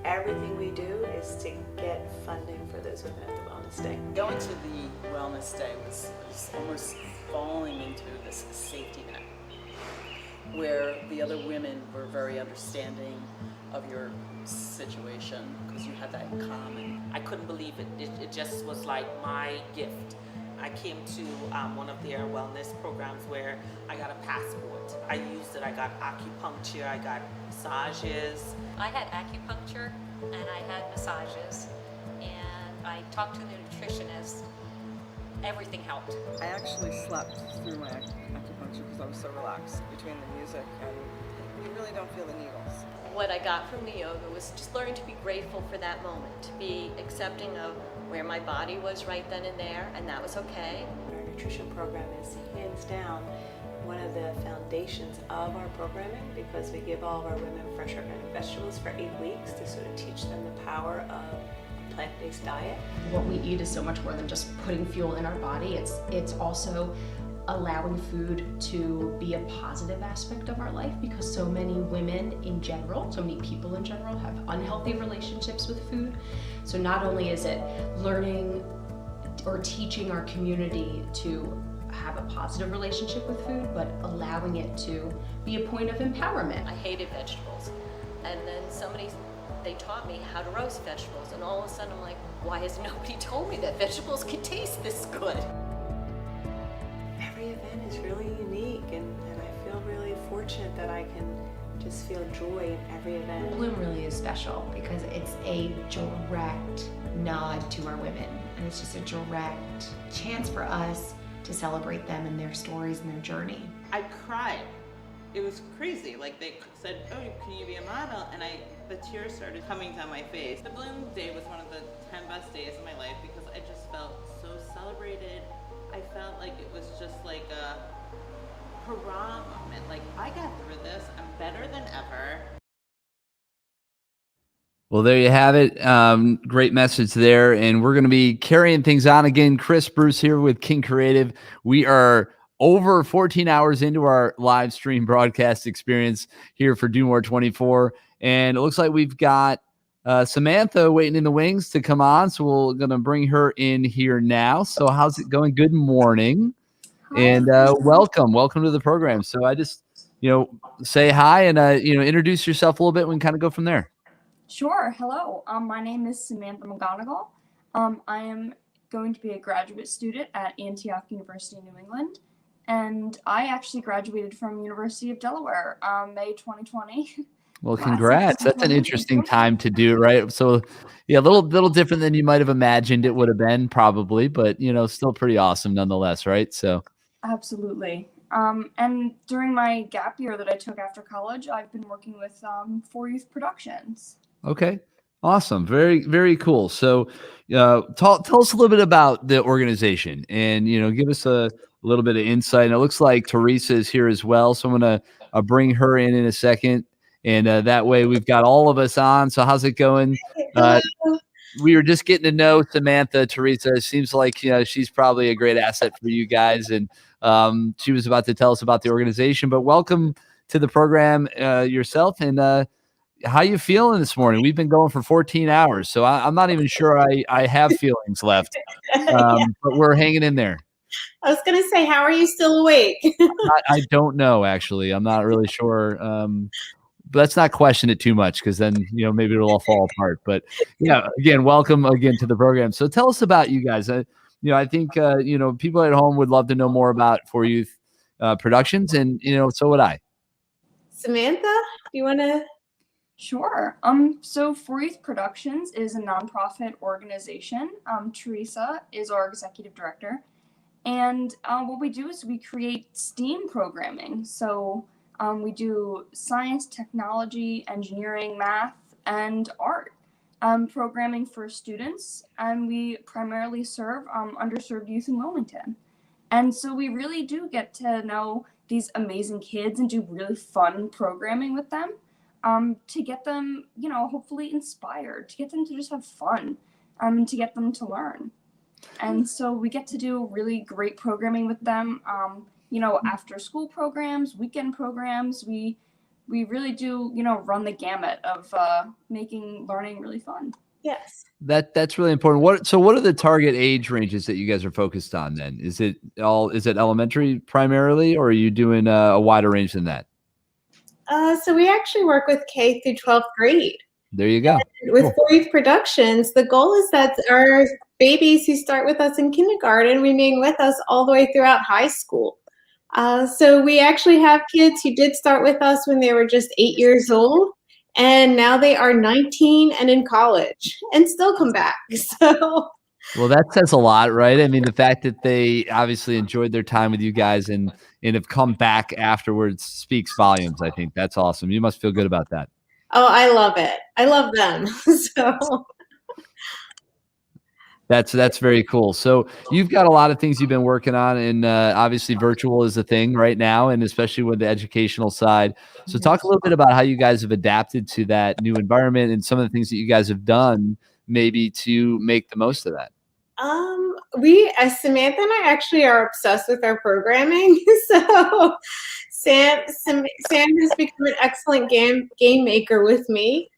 Everything we do is to get funding for those women at the Wellness Day. Going to the Wellness Day was almost falling into this safety net, where the other women were very understanding of your situation because you had that in common. I couldn't believe it. It just was like my gift. I came to one of their wellness programs where I got a passport. I used it. I got acupuncture. I got massages. I had acupuncture and I had massages, and I talked to the nutritionist. Everything helped. I actually slept through my acupuncture because I was so relaxed between the music and you really don't feel the needles. What I got from the yoga was just learning to be grateful for that moment, to be accepting of where my body was right then and there, and that was okay. Our nutrition program is hands down one of the foundations of our programming because we give all of our women fresh organic vegetables for 8 weeks to sort of teach them the power of a plant-based diet. What we eat is so much more than just putting fuel in our body. It's also allowing food to be a positive aspect of our life because so many women in general, so many people in general have unhealthy relationships with food. So not only is it learning or teaching our community to have a positive relationship with food, but allowing it to be a point of empowerment. I hated vegetables. And then they taught me how to roast vegetables, and all of a sudden I'm like, why has nobody told me that vegetables can taste this good? Every event is really unique, and I feel really fortunate that I can just feel joy in every event. Bloom really is special because it's a direct nod to our women, and it's just a direct chance for us to celebrate them and their stories and their journey. I cried. It was crazy. Like they said, oh, can you be a model? And the tears started coming down my face. The Bloom Day was one of the 10 best days of my life because I just felt so celebrated. I felt like it was just like a hurrah moment. Like, I got through this. I'm better than ever. Well, there you have it. Great message there. And we're going to be carrying things on again. Chris Bruce here with King Creative. We are over 14 hours into our live stream broadcast experience here for Do More 24. And it looks like we've got Samantha waiting in the wings to come on. So we're going to bring her in here now. So how's it going? Good morning. Hi. And welcome to the program. So I just, say hi and, introduce yourself a little bit. We can kind of go from there. Sure. Hello. My name is Samantha McGonigal. I am going to be a graduate student at Antioch University, New England. And I actually graduated from University of Delaware, May 2020. Well, congrats. That's an interesting time to do, right? So, yeah, a little different than you might have imagined it would have been probably, but, still pretty awesome nonetheless, right? So. Absolutely. And during my gap year that I took after college, I've been working with 4 Youth Productions. Okay. Awesome. Very, very cool. So tell us a little bit about the organization and, give us a little bit of insight. And it looks like Teresa is here as well. So I'm going to bring her in a second. And that way we've got all of us on. So how's it going? We were just getting to know Samantha. Teresa, it seems like, she's probably a great asset for you guys. And she was about to tell us about the organization, but welcome to the program yourself. And how you feeling this morning? We've been going for 14 hours, so I'm not even sure I have feelings left, but we're hanging in there. I was going to say, how are you still awake? I don't know, actually. I'm not really sure. But let's not question it too much because then, maybe it'll all fall apart. But yeah, again, welcome again to the program. So tell us about you guys. I think, people at home would love to know more about 4 Youth Productions, and, so would I. Samantha, do you want to? Sure. So 4 Youth Productions is a nonprofit organization. Teresa is our executive director. And what we do is we create STEAM programming. So we do science, technology, engineering, math, and art programming for students. And we primarily serve underserved youth in Wilmington. And so we really do get to know these amazing kids and do really fun programming with them. To get them, hopefully inspired, to get them to just have fun, to get them to learn. And so we get to do really great programming with them, after school programs, weekend programs. We really do, run the gamut of making learning really fun. Yes. That's really important. What are the target age ranges that you guys are focused on then? Is it elementary primarily, or are you doing a wider range than that? So we actually work with K through 12th grade. There you go. And with Cool. 4 Youth Productions, the goal is that our babies who start with us in kindergarten remain with us all the way throughout high school. So we actually have kids who did start with us when they were just 8 years old, and now they are 19 and in college and still come back. So Well, that says a lot, right? I mean, the fact that they obviously enjoyed their time with you guys and have come back afterwards speaks volumes. I think that's awesome. You must feel good about that. oh, I love it. I love them. So That's very cool. So you've got a lot of things you've been working on, and obviously virtual is a thing right now, and especially with the educational side. So talk a little bit about how you guys have adapted to that new environment and some of the things that you guys have done maybe to make the most of that. we, as Samantha and I, actually are obsessed with our programming. So Sam has become an excellent game maker with me.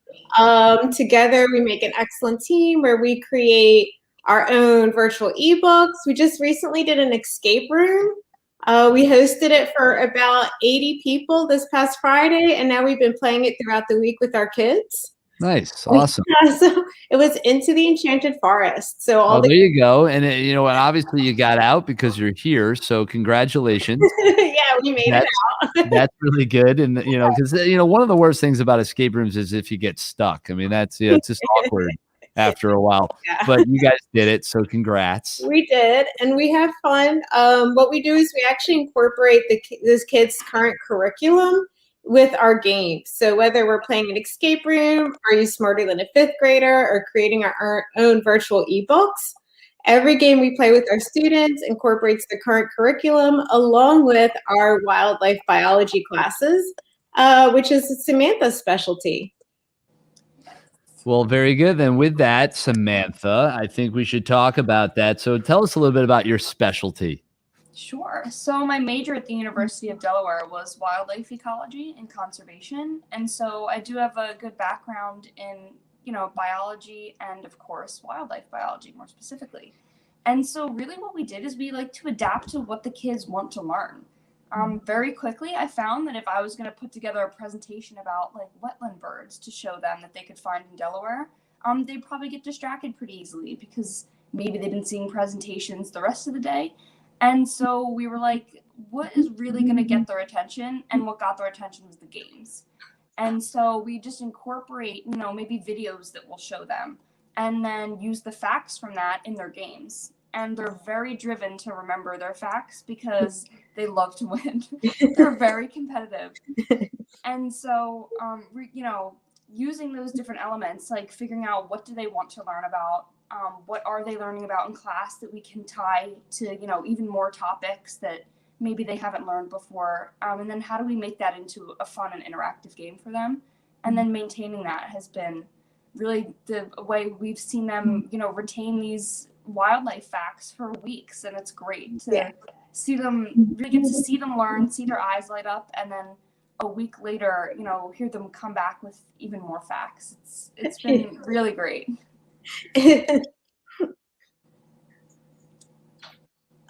Together, we make an excellent team where we create our own virtual ebooks. We just recently did an escape room. We hosted it for about 80 people this past Friday, and now we've been playing it throughout the week with our kids. Nice. Awesome. So it was Into the Enchanted Forest. So all there you go. And and obviously you got out because you're here. So congratulations. yeah, we made it out. That's really good. And because one of the worst things about escape rooms is if you get stuck. I mean, that's it's just awkward after a while. Yeah. But you guys did it, so congrats. We did, and we had fun. What we do is we actually incorporate this kid's current curriculum with our games. So whether we're playing an escape room, Are You Smarter Than a Fifth Grader, or creating our own virtual ebooks, every game we play with our students incorporates the current curriculum along with our wildlife biology classes, which is Samantha's specialty. Well, very good. Then with that, Samantha, I think we should talk about that. So tell us a little bit about your specialty. Sure. So my major at the University of Delaware was wildlife ecology and conservation. And so I do have a good background in, biology and, of course, wildlife biology more specifically. And so really what we did is we like to adapt to what the kids want to learn. Very quickly, I found that if I was going to put together a presentation about like wetland birds to show them that they could find in Delaware, they'd probably get distracted pretty easily because maybe they've been seeing presentations the rest of the day. And so we were like, what is really going to get their attention? And what got their attention was the games. And so we just incorporate, maybe videos that will show them and then use the facts from that in their games. And they're very driven to remember their facts because they love to win. They're very competitive. And so, using those different elements, like figuring out what do they want to learn about, what are they learning about in class that we can tie to, even more topics that maybe they haven't learned before. And then how do we make that into a fun and interactive game for them? And then maintaining that has been really the way we've seen them, retain these wildlife facts for weeks. And it's great to see them, really get to see them learn, see their eyes light up, and then a week later, hear them come back with even more facts. It's been really great.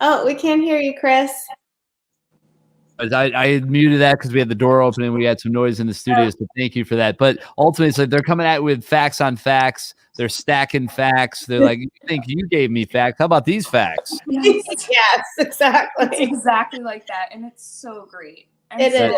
Oh, we can't hear you, Chris. I had muted that because we had the door open and we had some noise in the studio, so thank you for that. But ultimately, it's like they're coming at with facts on facts. They're stacking facts. They're like, you think you gave me facts? How about these facts? Yes, yes, exactly. It's exactly like that, and it's so great. And so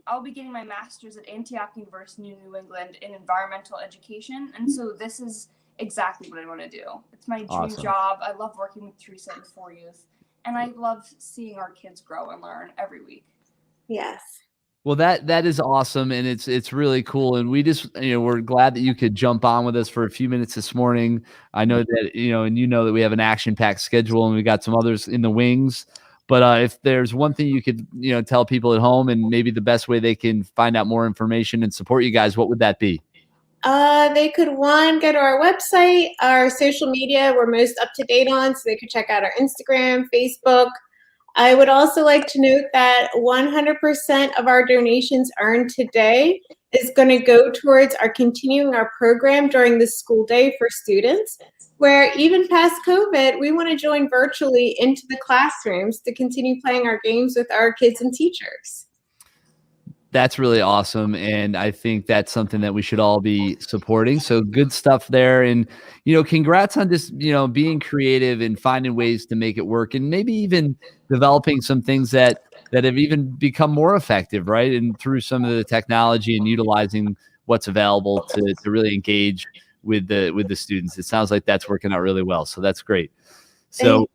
I'll be getting my master's at Antioch University in New England in environmental education. And so this is exactly what I want to do. It's my dream job. I love working with 374 youth. And I love seeing our kids grow and learn every week. Yes. Well, that is awesome, and it's really cool. And we just, we're glad that you could jump on with us for a few minutes this morning. I know that, that we have an action-packed schedule, and we got some others in the wings. But if there's one thing you could, tell people at home, and maybe the best way they can find out more information and support you guys, what would that be? They could, go to our website, our social media we're most up to date on, so they could check out our Instagram, Facebook. I would also like to note that 100% of our donations earned today is going to go towards continuing our program during the school day for students, where even past COVID, we want to join virtually into the classrooms to continue playing our games with our kids and teachers. That's really awesome. And I think that's something that we should all be supporting. So good stuff there. And, congrats on just, being creative and finding ways to make it work, and maybe even developing some things that have even become more effective, right? And through some of the technology and utilizing what's available to really engage with the students. It sounds like that's working out really well. So that's great. So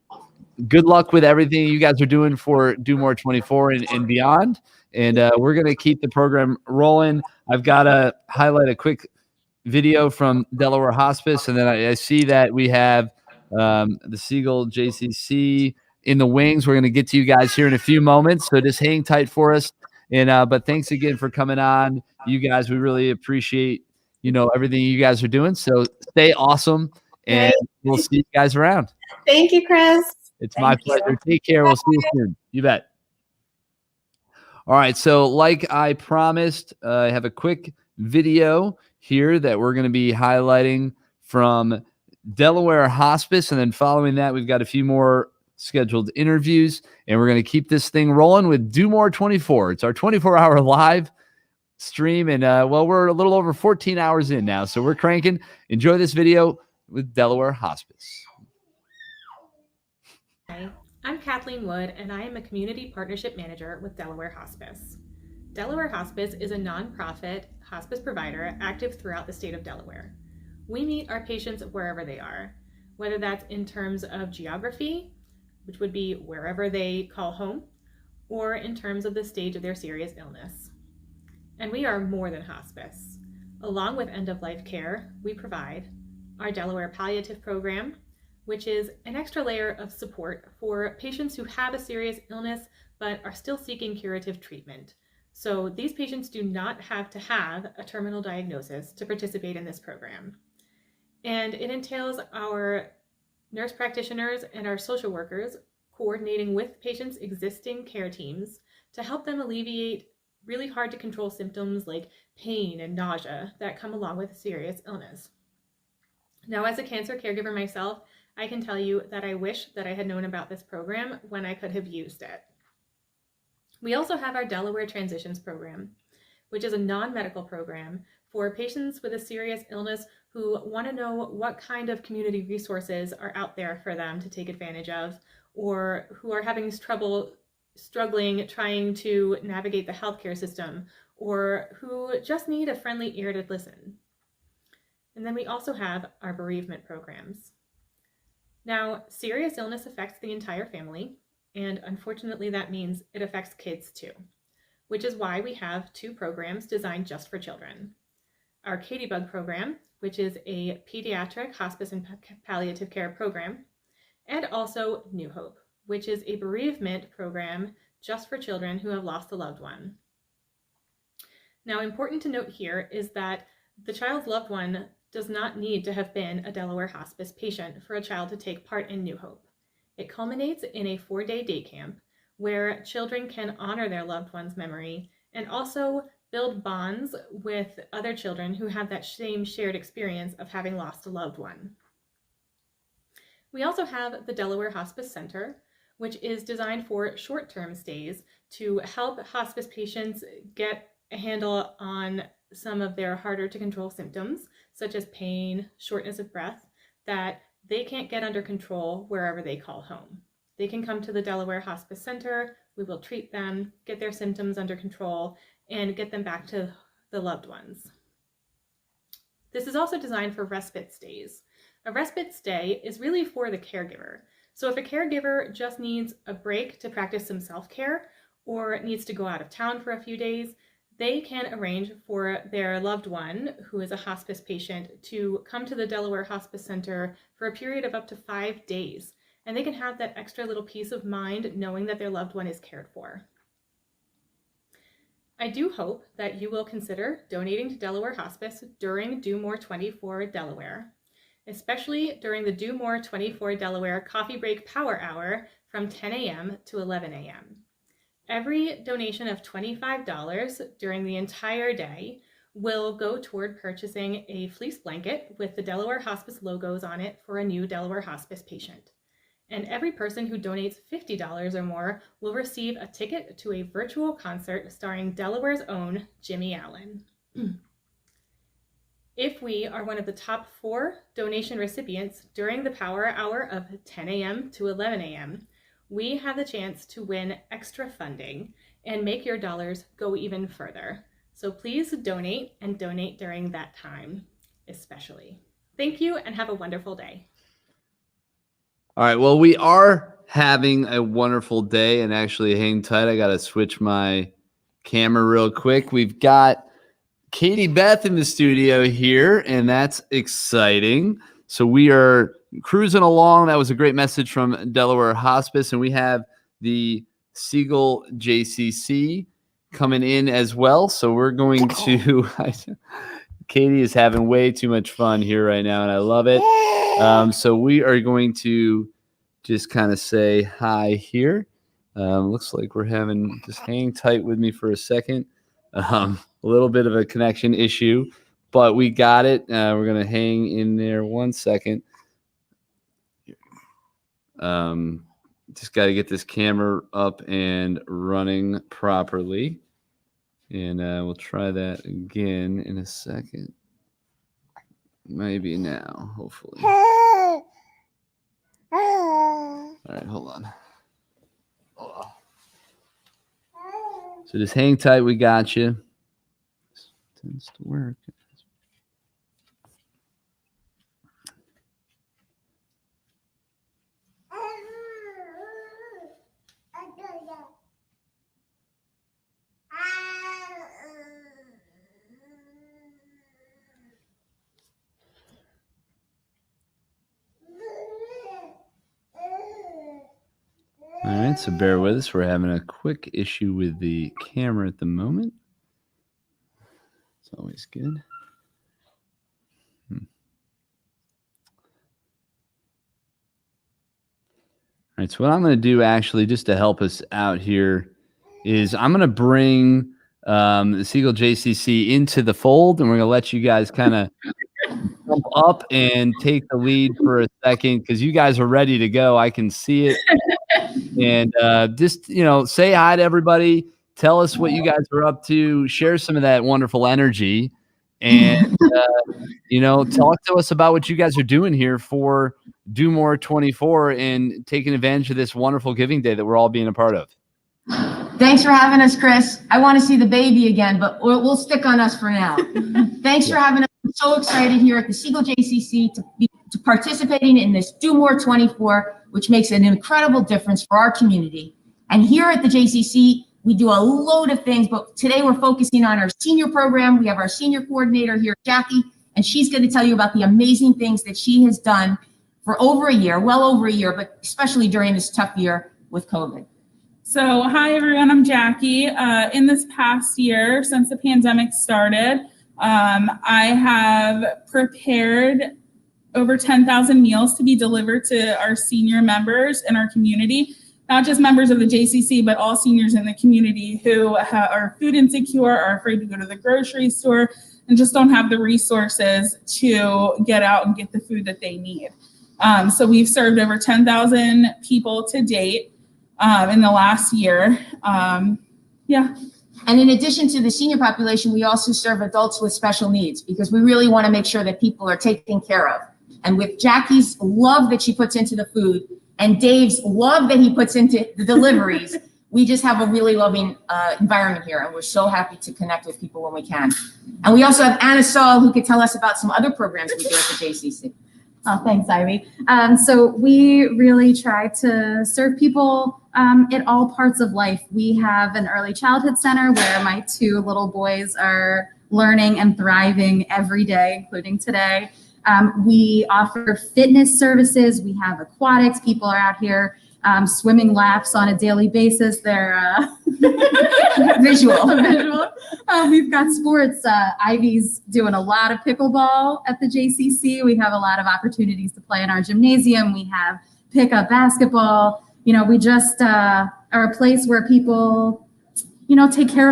good luck with everything you guys are doing for Do More 24 and beyond. And we're going to keep the program rolling. I've got to highlight a quick video from Delaware Hospice. And then I see that we have the Siegel JCC in the wings. We're going to get to you guys here in a few moments. So just hang tight for us. And but thanks again for coming on. You guys, we really appreciate, everything you guys are doing. So stay awesome. And we'll see you guys around. Thank you, Chris. It's my pleasure. Take care. We'll see you soon. You bet. All right. So like I promised, I have a quick video here that we're going to be highlighting from Delaware Hospice. And then following that, we've got a few more scheduled interviews. And we're going to keep this thing rolling with Do More 24. It's our 24-hour live stream. And, we're a little over 14 hours in now. So we're cranking. Enjoy this video with Delaware Hospice. Hi, I'm Kathleen Wood, and I am a Community Partnership Manager with Delaware Hospice. Delaware Hospice is a nonprofit hospice provider active throughout the state of Delaware. We meet our patients wherever they are, whether that's in terms of geography, which would be wherever they call home, or in terms of the stage of their serious illness. And we are more than hospice. Along with end-of-life care, we provide our Delaware Palliative Program, which is an extra layer of support for patients who have a serious illness but are still seeking curative treatment. So these patients do not have to have a terminal diagnosis to participate in this program. And it entails our nurse practitioners and our social workers coordinating with patients' existing care teams to help them alleviate really hard to control symptoms like pain and nausea that come along with a serious illness. Now, as a cancer caregiver myself, I can tell you that I wish that I had known about this program when I could have used it. We also have our Delaware Transitions Program, which is a non-medical program for patients with a serious illness who want to know what kind of community resources are out there for them to take advantage of, or who are having trouble struggling trying to navigate the healthcare system, or who just need a friendly ear to listen. And then we also have our bereavement programs. Now, serious illness affects the entire family, and unfortunately that means it affects kids too, which is why we have two programs designed just for children. Our Katybug program, which is a pediatric hospice and palliative care program, and also New Hope, which is a bereavement program just for children who have lost a loved one. Now, important to note here is that the child's loved one does not need to have been a Delaware Hospice patient for a child to take part in New Hope. It culminates in a 4-day day camp where children can honor their loved one's memory and also build bonds with other children who have that same shared experience of having lost a loved one. We also have the Delaware Hospice Center, which is designed for short-term stays to help hospice patients get a handle on some of their harder to control symptoms, such as pain, shortness of breath, that they can't get under control wherever they call home. they can come to the Delaware Hospice Center. We will treat them, get their symptoms under control, and get them back to the loved ones. This is also designed for respite stays. A respite stay is really for the caregiver. So if a caregiver just needs a break to practice some self-care or needs to go out of town for a few days, they can arrange for their loved one who is a hospice patient to come to the Delaware Hospice Center for a period of up to 5 days. And they can have that extra little peace of mind knowing that their loved one is cared for. I do hope that you will consider donating to Delaware Hospice during Do More 24 Delaware, especially during the Do More 24 Delaware Coffee Break Power Hour from 10 a.m. to 11 a.m. Every donation of $25 during the entire day will go toward purchasing a fleece blanket with the Delaware Hospice logos on it for a new Delaware Hospice patient. And every person who donates $50 or more will receive a ticket to a virtual concert starring Delaware's own Jimmy Allen. If we are one of the top 4 donation recipients during the power hour of 10 a.m. to 11 a.m., we have the chance to win extra funding and make your dollars go even further. So please donate, and donate during that time, especially. Thank you, and have a wonderful day. All right. Well, we are having a wonderful day, and actually hang tight. I got to switch my camera real quick. We've got Katie Beth in the studio here, and that's exciting. So we are cruising along. That was a great message from Delaware Hospice, and we have the Siegel JCC coming in as well. So we're going to Katie is having way too much fun here right now, and I love it. So we are going to just kind of say hi here. Looks like we're having, just hang tight with me for a second. A little bit of a connection issue, but we got it. We're going to hang in there 1 second. Just got to get this camera up and running properly. And we'll try that again in a second. Maybe now, hopefully. All right, hold on. So just hang tight. We got you. This tends to work. All right, so bear with us. We're having a quick issue with the camera at the moment. It's always good. All right, so what I'm going to do actually, just to help us out here, is I'm going to bring the Siegel JCC into the fold, and we're going to let you guys kind of jump up and take the lead for a second, because you guys are ready to go. I can see it. And just, say hi to everybody. Tell us what you guys are up to. Share some of that wonderful energy. And, talk to us about what you guys are doing here for Do More 24 and taking advantage of this wonderful giving day that we're all being a part of. Thanks for having us, Chris. I want to see the baby again, but we'll stick on us for now. Thanks for having us. I'm so excited here at the Siegel JCC to be participating in this Do More 24, which makes an incredible difference for our community. And here at the JCC, we do a load of things, but today we're focusing on our senior program. We have our senior coordinator here, Jackie, and she's going to tell you about the amazing things that she has done for over a year, well over a year, but especially during this tough year with COVID. So hi, everyone. I'm Jackie. In this past year, since the pandemic started, I have prepared over 10,000 meals to be delivered to our senior members in our community, not just members of the JCC, but all seniors in the community who are food insecure, are afraid to go to the grocery store, and just don't have the resources to get out and get the food that they need. So we've served over 10,000 people to date in the last year. And in addition to the senior population, we also serve adults with special needs, because we really want to make sure that people are taken care of. And with Jackie's love that she puts into the food and Dave's love that he puts into the deliveries. We just have a really loving environment here, and we're so happy to connect with people when we can. And we also have Anna Saul, who could tell us about some other programs we do at the JCC. Oh, thanks, Ivy. So we really try to serve people at all parts of life. We have an early childhood center where my 2 little boys are learning and thriving every day, including today. We offer fitness services. We have aquatics. People are out here swimming laps on a daily basis. They're visual. We've got sports. Ivy's doing a lot of pickleball at the JCC. We have a lot of opportunities to play in our gymnasium. We have pickup basketball. You know, we just are a place where people, you know, take care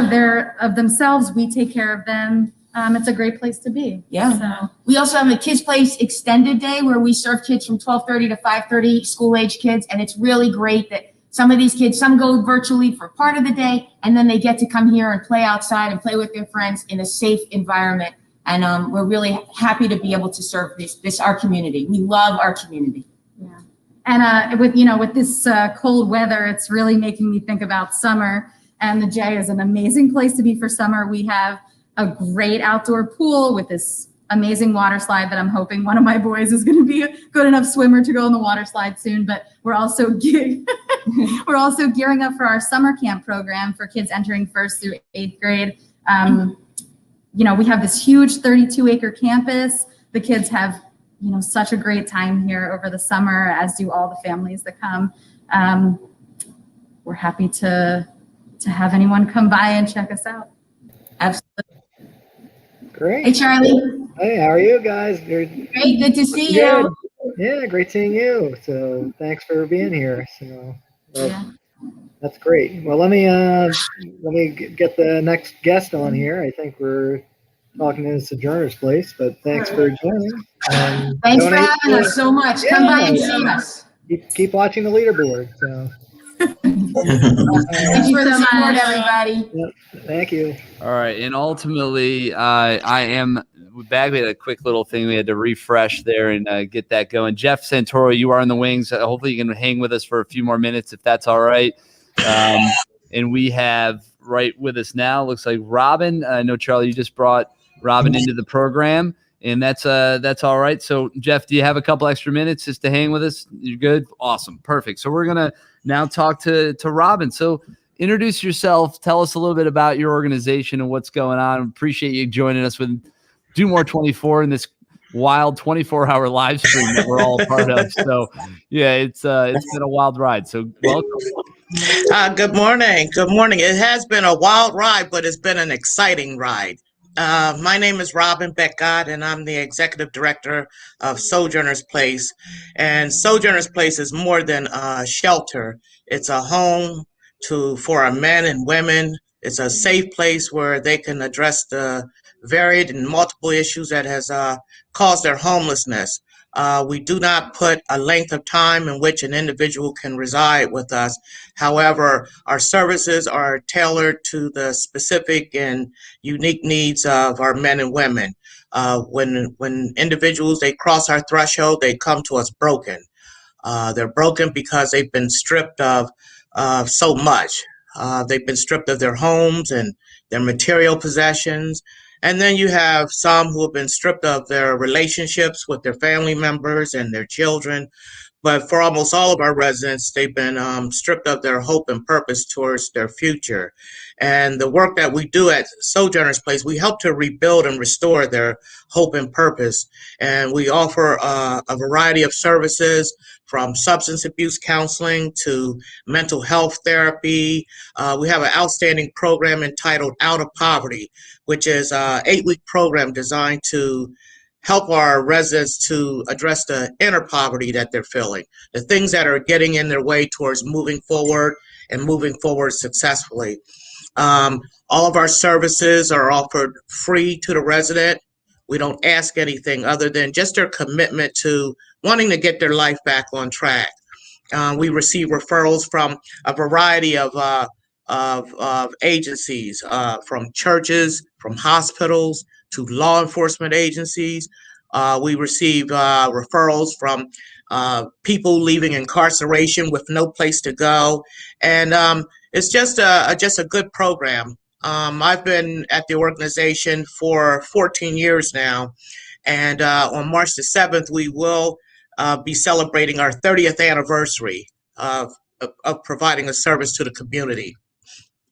of themselves. We take care of them. It's a great place to be. Yeah. So. We also have a Kids Place extended day where we serve kids from 12:30 to 5:30, school-age kids, and it's really great that some of these kids, some go virtually for part of the day, and then they get to come here and play outside and play with their friends in a safe environment. And we're really happy to be able to serve this our community. We love our community. Yeah. And with this cold weather, it's really making me think about summer. And the J is an amazing place to be for summer. We have a great outdoor pool with this amazing water slide that I'm hoping one of my boys is going to be a good enough swimmer to go in the water slide soon. But we're also gearing up for our summer camp program for kids entering 1st through 8th grade. We have this huge 32-acre campus. The kids have, such a great time here over the summer, as do all the families that come. We're happy to have anyone come by and check us out. Absolutely. Great. Hey, Charlie. Hey, how are you guys? Great, good to see you. Yeah, great seeing you. So thanks for being here. So that's great. Well, let me get the next guest on here. I think we're talking to Sojourner's Place, but thanks for joining. Thanks for having us so much. Yeah, Come by and see us. Keep watching the leaderboard. So. Thank you for the support, everybody. Yep, thank you. All right, and ultimately, I am back. We had a quick little thing we had to refresh there and get that going. Jeff Santoro, you are in the wings. Hopefully, you can hang with us for a few more minutes if that's all right. And we have right with us now. Looks like Robin. I know Charlie, you just brought Robin into the program, and that's all right. So, Jeff, do you have a couple extra minutes just to hang with us? You're good. Awesome, perfect. So we're gonna now talk to Robin. So introduce yourself. Tell us a little bit about your organization and what's going on. Appreciate you joining us with Do More 24 in this wild 24-hour live stream that we're all a part of. So yeah, it's been a wild ride. So welcome. Good morning. Good morning. It has been a wild ride, but it's been an exciting ride. My name is Robin Beckgott, and I'm the executive director of Sojourner's Place. And Sojourner's Place is more than a shelter. It's a home for our men and women. It's a safe place where they can address the varied and multiple issues that has caused their homelessness. We do not put a length of time in which an individual can reside with us. However, our services are tailored to the specific and unique needs of our men and women. When individuals, they cross our threshold, they come to us broken. They're broken because they've been stripped of so much. They've been stripped of their homes and their material possessions. And then you have some who have been stripped of their relationships with their family members and their children. But for almost all of our residents, they've been stripped of their hope and purpose towards their future. And the work that we do at Sojourner's Place, we help to rebuild and restore their hope and purpose. And we offer a variety of services, from substance abuse counseling to mental health therapy. We have an outstanding program entitled Out of Poverty, which is an 8-week program designed to help our residents to address the inner poverty that they're feeling, the things that are getting in their way towards moving forward and moving forward successfully. All of our services are offered free to the resident. We don't ask anything other than just their commitment to wanting to get their life back on track. We receive referrals from a variety of agencies, from churches, from hospitals, to law enforcement agencies. We receive referrals from people leaving incarceration with no place to go, and it's just a good program. I've been at the organization for 14 years now, and on March the 7th, we will be celebrating our 30th anniversary of providing a service to the community.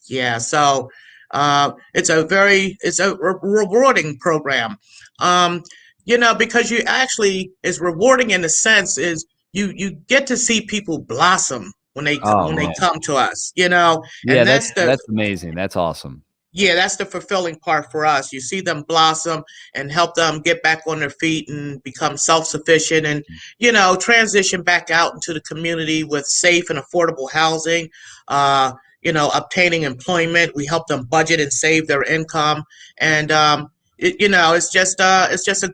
Yeah, so it's a rewarding program. Because you actually is rewarding in the sense is you get to see people blossom when they come to us, Yeah, and that's amazing. That's awesome. that's the fulfilling part for us. You see them blossom and help them get back on their feet and become self-sufficient and, transition back out into the community with safe and affordable housing, obtaining employment. We help them budget and save their income. And, it's just a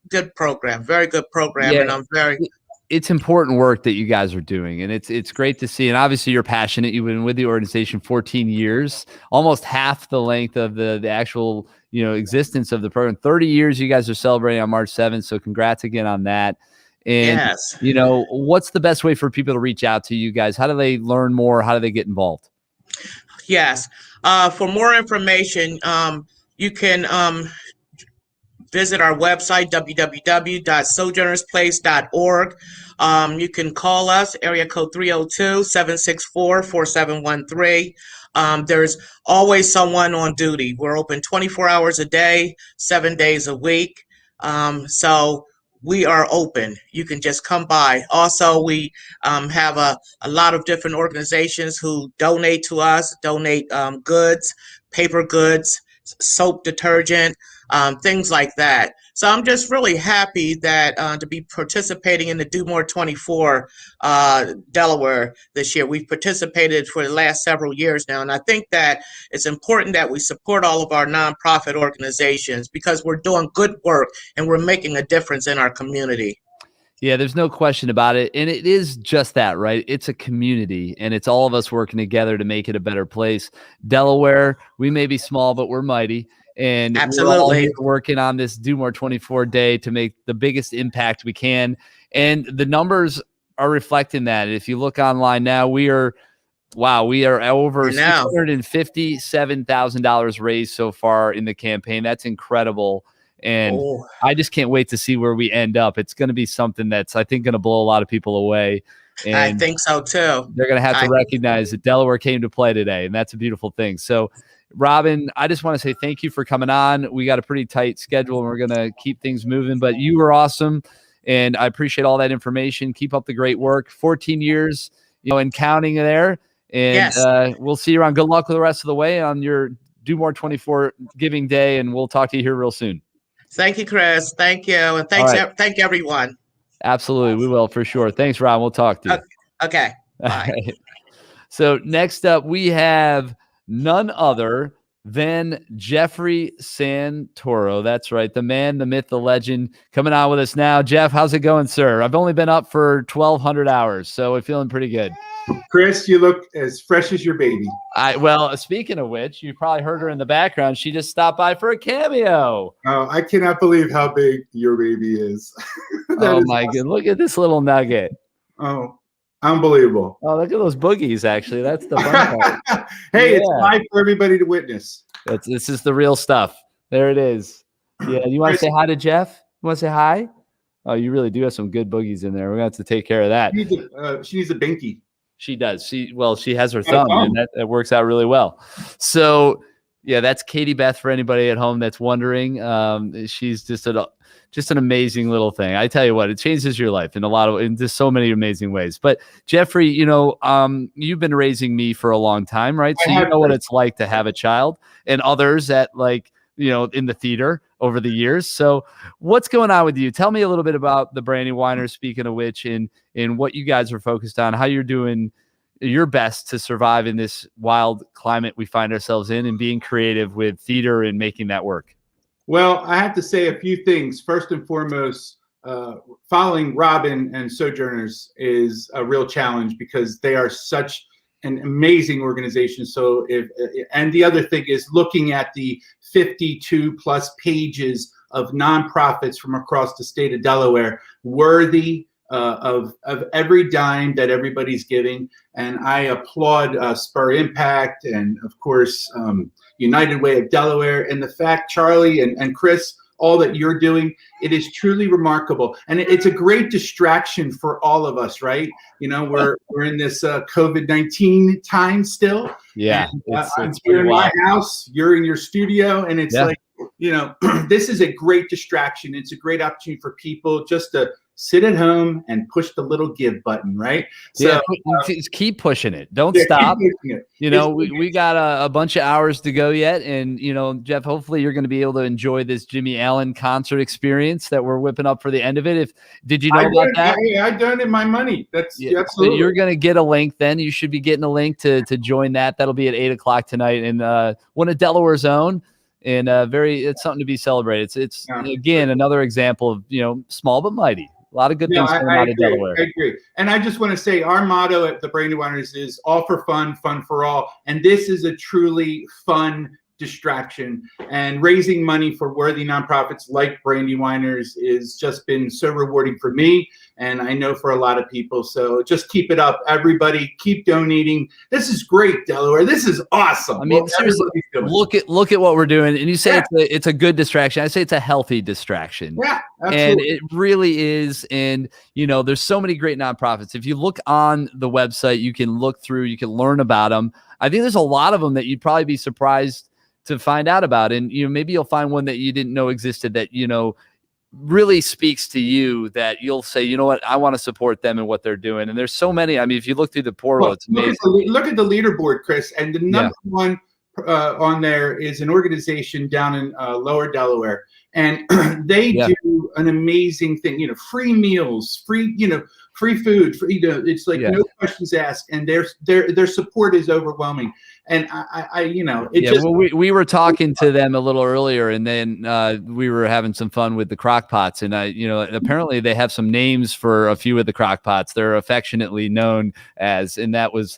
good program, very good program. Yeah. And I'm very, It's important work that you guys are doing, and it's great to see. And obviously, you're passionate. You've been with the organization 14 years, almost half the length of the actual existence of the program. 30 years you guys are celebrating on March 7th. So congrats again on that. And yes. What's the best way for people to reach out to you guys? How do they learn more? How do they get involved? Yes. For more information, you can visit our website, www.sojournersplace.org. You can call us, area code 302-764-4713. There's always someone on duty. We're open 24 hours a day, 7 days a week. So we are open. You can just come by. Also, we have a lot of different organizations who donate to us, donate goods, paper goods, soap, detergent, things like that. So I'm just really happy that to be participating in the Do More 24 Delaware this year. We've participated for the last several years now, and I think that it's important that we support all of our nonprofit organizations because we're doing good work and we're making a difference in our community. Yeah, there's no question about it. And it is just that, right? It's a community and it's all of us working together to make it a better place. Delaware, we may be small, but we're mighty. And we're all here working on this Do More 24 day to make the biggest impact we can. And the numbers are reflecting that. If you look online now, we are over $657,000 raised so far in the campaign. That's incredible. And I just can't wait to see where we end up. It's going to be something that's, I think, going to blow a lot of people away. And I think so too. They're going to have to recognize that Delaware came to play today, and that's a beautiful thing. So, Robin, I just want to say thank you for coming on. We got a pretty tight schedule, and we're going to keep things moving, but you were awesome, and I appreciate all that information. Keep up the great work. 14 years, and counting there, and we'll see you around. Good luck with the rest of the way on your Do More 24 Giving Day, and we'll talk to you here real soon. Thank you, Chris. Thank you. And thank everyone. Absolutely. We will for sure. Thanks, Ron. We'll talk to you. Okay. Bye. Right. So next up, we have none other than Jeffrey Santoro. That's right. The man, the myth, the legend coming on with us now. Jeff, how's it going, sir? I've only been up for 1,200 hours, so we're feeling pretty good. Chris, you look as fresh as your baby. Well, speaking of which, you probably heard her in the background. She just stopped by for a cameo. Oh, I cannot believe how big your baby is. Oh, my God. Look at this little nugget. Oh, unbelievable. Oh, look at those boogies, actually. That's the fun part. Hey, it's live for everybody to witness. This is the real stuff. There it is. Yeah, you want to say hi to Jeff? You want to say hi? Oh, you really do have some good boogies in there. We're going to have to take care of that. She needs a binky. She does. She has her thumb, and that works out really well. So, yeah, that's Katie Beth for anybody at home that's wondering. She's just an amazing little thing. I tell you what, it changes your life in just so many amazing ways. But Jeffrey, you've been raising me for a long time, right? So you know what it's like to have a child, and others that in the theater over the years. So what's going on with you? Tell me a little bit about the Brandy Winer, speaking of which, and what you guys are focused on, how you're doing your best to survive in this wild climate we find ourselves in, and being creative with theater and making that work. Well, I have to say a few things. First and foremost, following Robin and Sojourners is a real challenge because they are such an amazing organization. So and the other thing is looking at the 52 plus pages of nonprofits from across the state of Delaware, worthy of every dime that everybody's giving. And I applaud Spur Impact and, of course, United Way of Delaware, and the fact, Charlie and Chris, all that you're doing. It is truly remarkable. And it's a great distraction for all of us, right? You know, we're in this COVID-19 time still. Yeah. And, I'm here in my house, you're in your studio, and it's like, you know, this is a great distraction. It's a great opportunity for people just to sit at home and push the little give button, right? So just keep pushing it. Don't stop. You know, we got a bunch of hours to go yet. And, you know, Jeff, hopefully you're going to be able to enjoy this Jimmy Allen concert experience that we're whipping up for the end of it. Did you know about that? I donated my money. That's absolutely. So you're going to get a link then. You should be getting a link to join that. That'll be at 8 o'clock tonight. And one of Delaware's own. And it's something to be celebrated. It's again, another example of, you know, small but mighty. A lot of good things coming out of Delaware. I agree. And I just want to say our motto at the Brandy Winers is all for fun, fun for all. And this is a truly fun distraction. And raising money for worthy nonprofits like Brandy Winers is just been so rewarding for me. And I know for a lot of people. So just keep it up. Everybody keep donating. This is great, Delaware. This is awesome. I mean, seriously, look at what we're doing. And you say it's a good distraction. I say it's a healthy distraction. Yeah, absolutely. And it really is. And, you know, there's so many great nonprofits. If you look on the website, you can look through, you can learn about them. I think there's a lot of them that you'd probably be surprised to find out about. And, you know, maybe you'll find one that you didn't know existed that, you know, really speaks to you, that you'll say, you know what, I want to support them and what they're doing. And there's so many. I mean, if you look through the portal, it's amazing. Look at the leaderboard, Chris. And the number one on there is an organization down in Lower Delaware. And they do an amazing thing, you know, free meals, free food, it's like no questions asked. And their support is overwhelming. And I you know, we were talking to them a little earlier, and then we were having some fun with the crock pots. And you know, apparently they have some names for a few of the crock pots. They're affectionately known as, and that was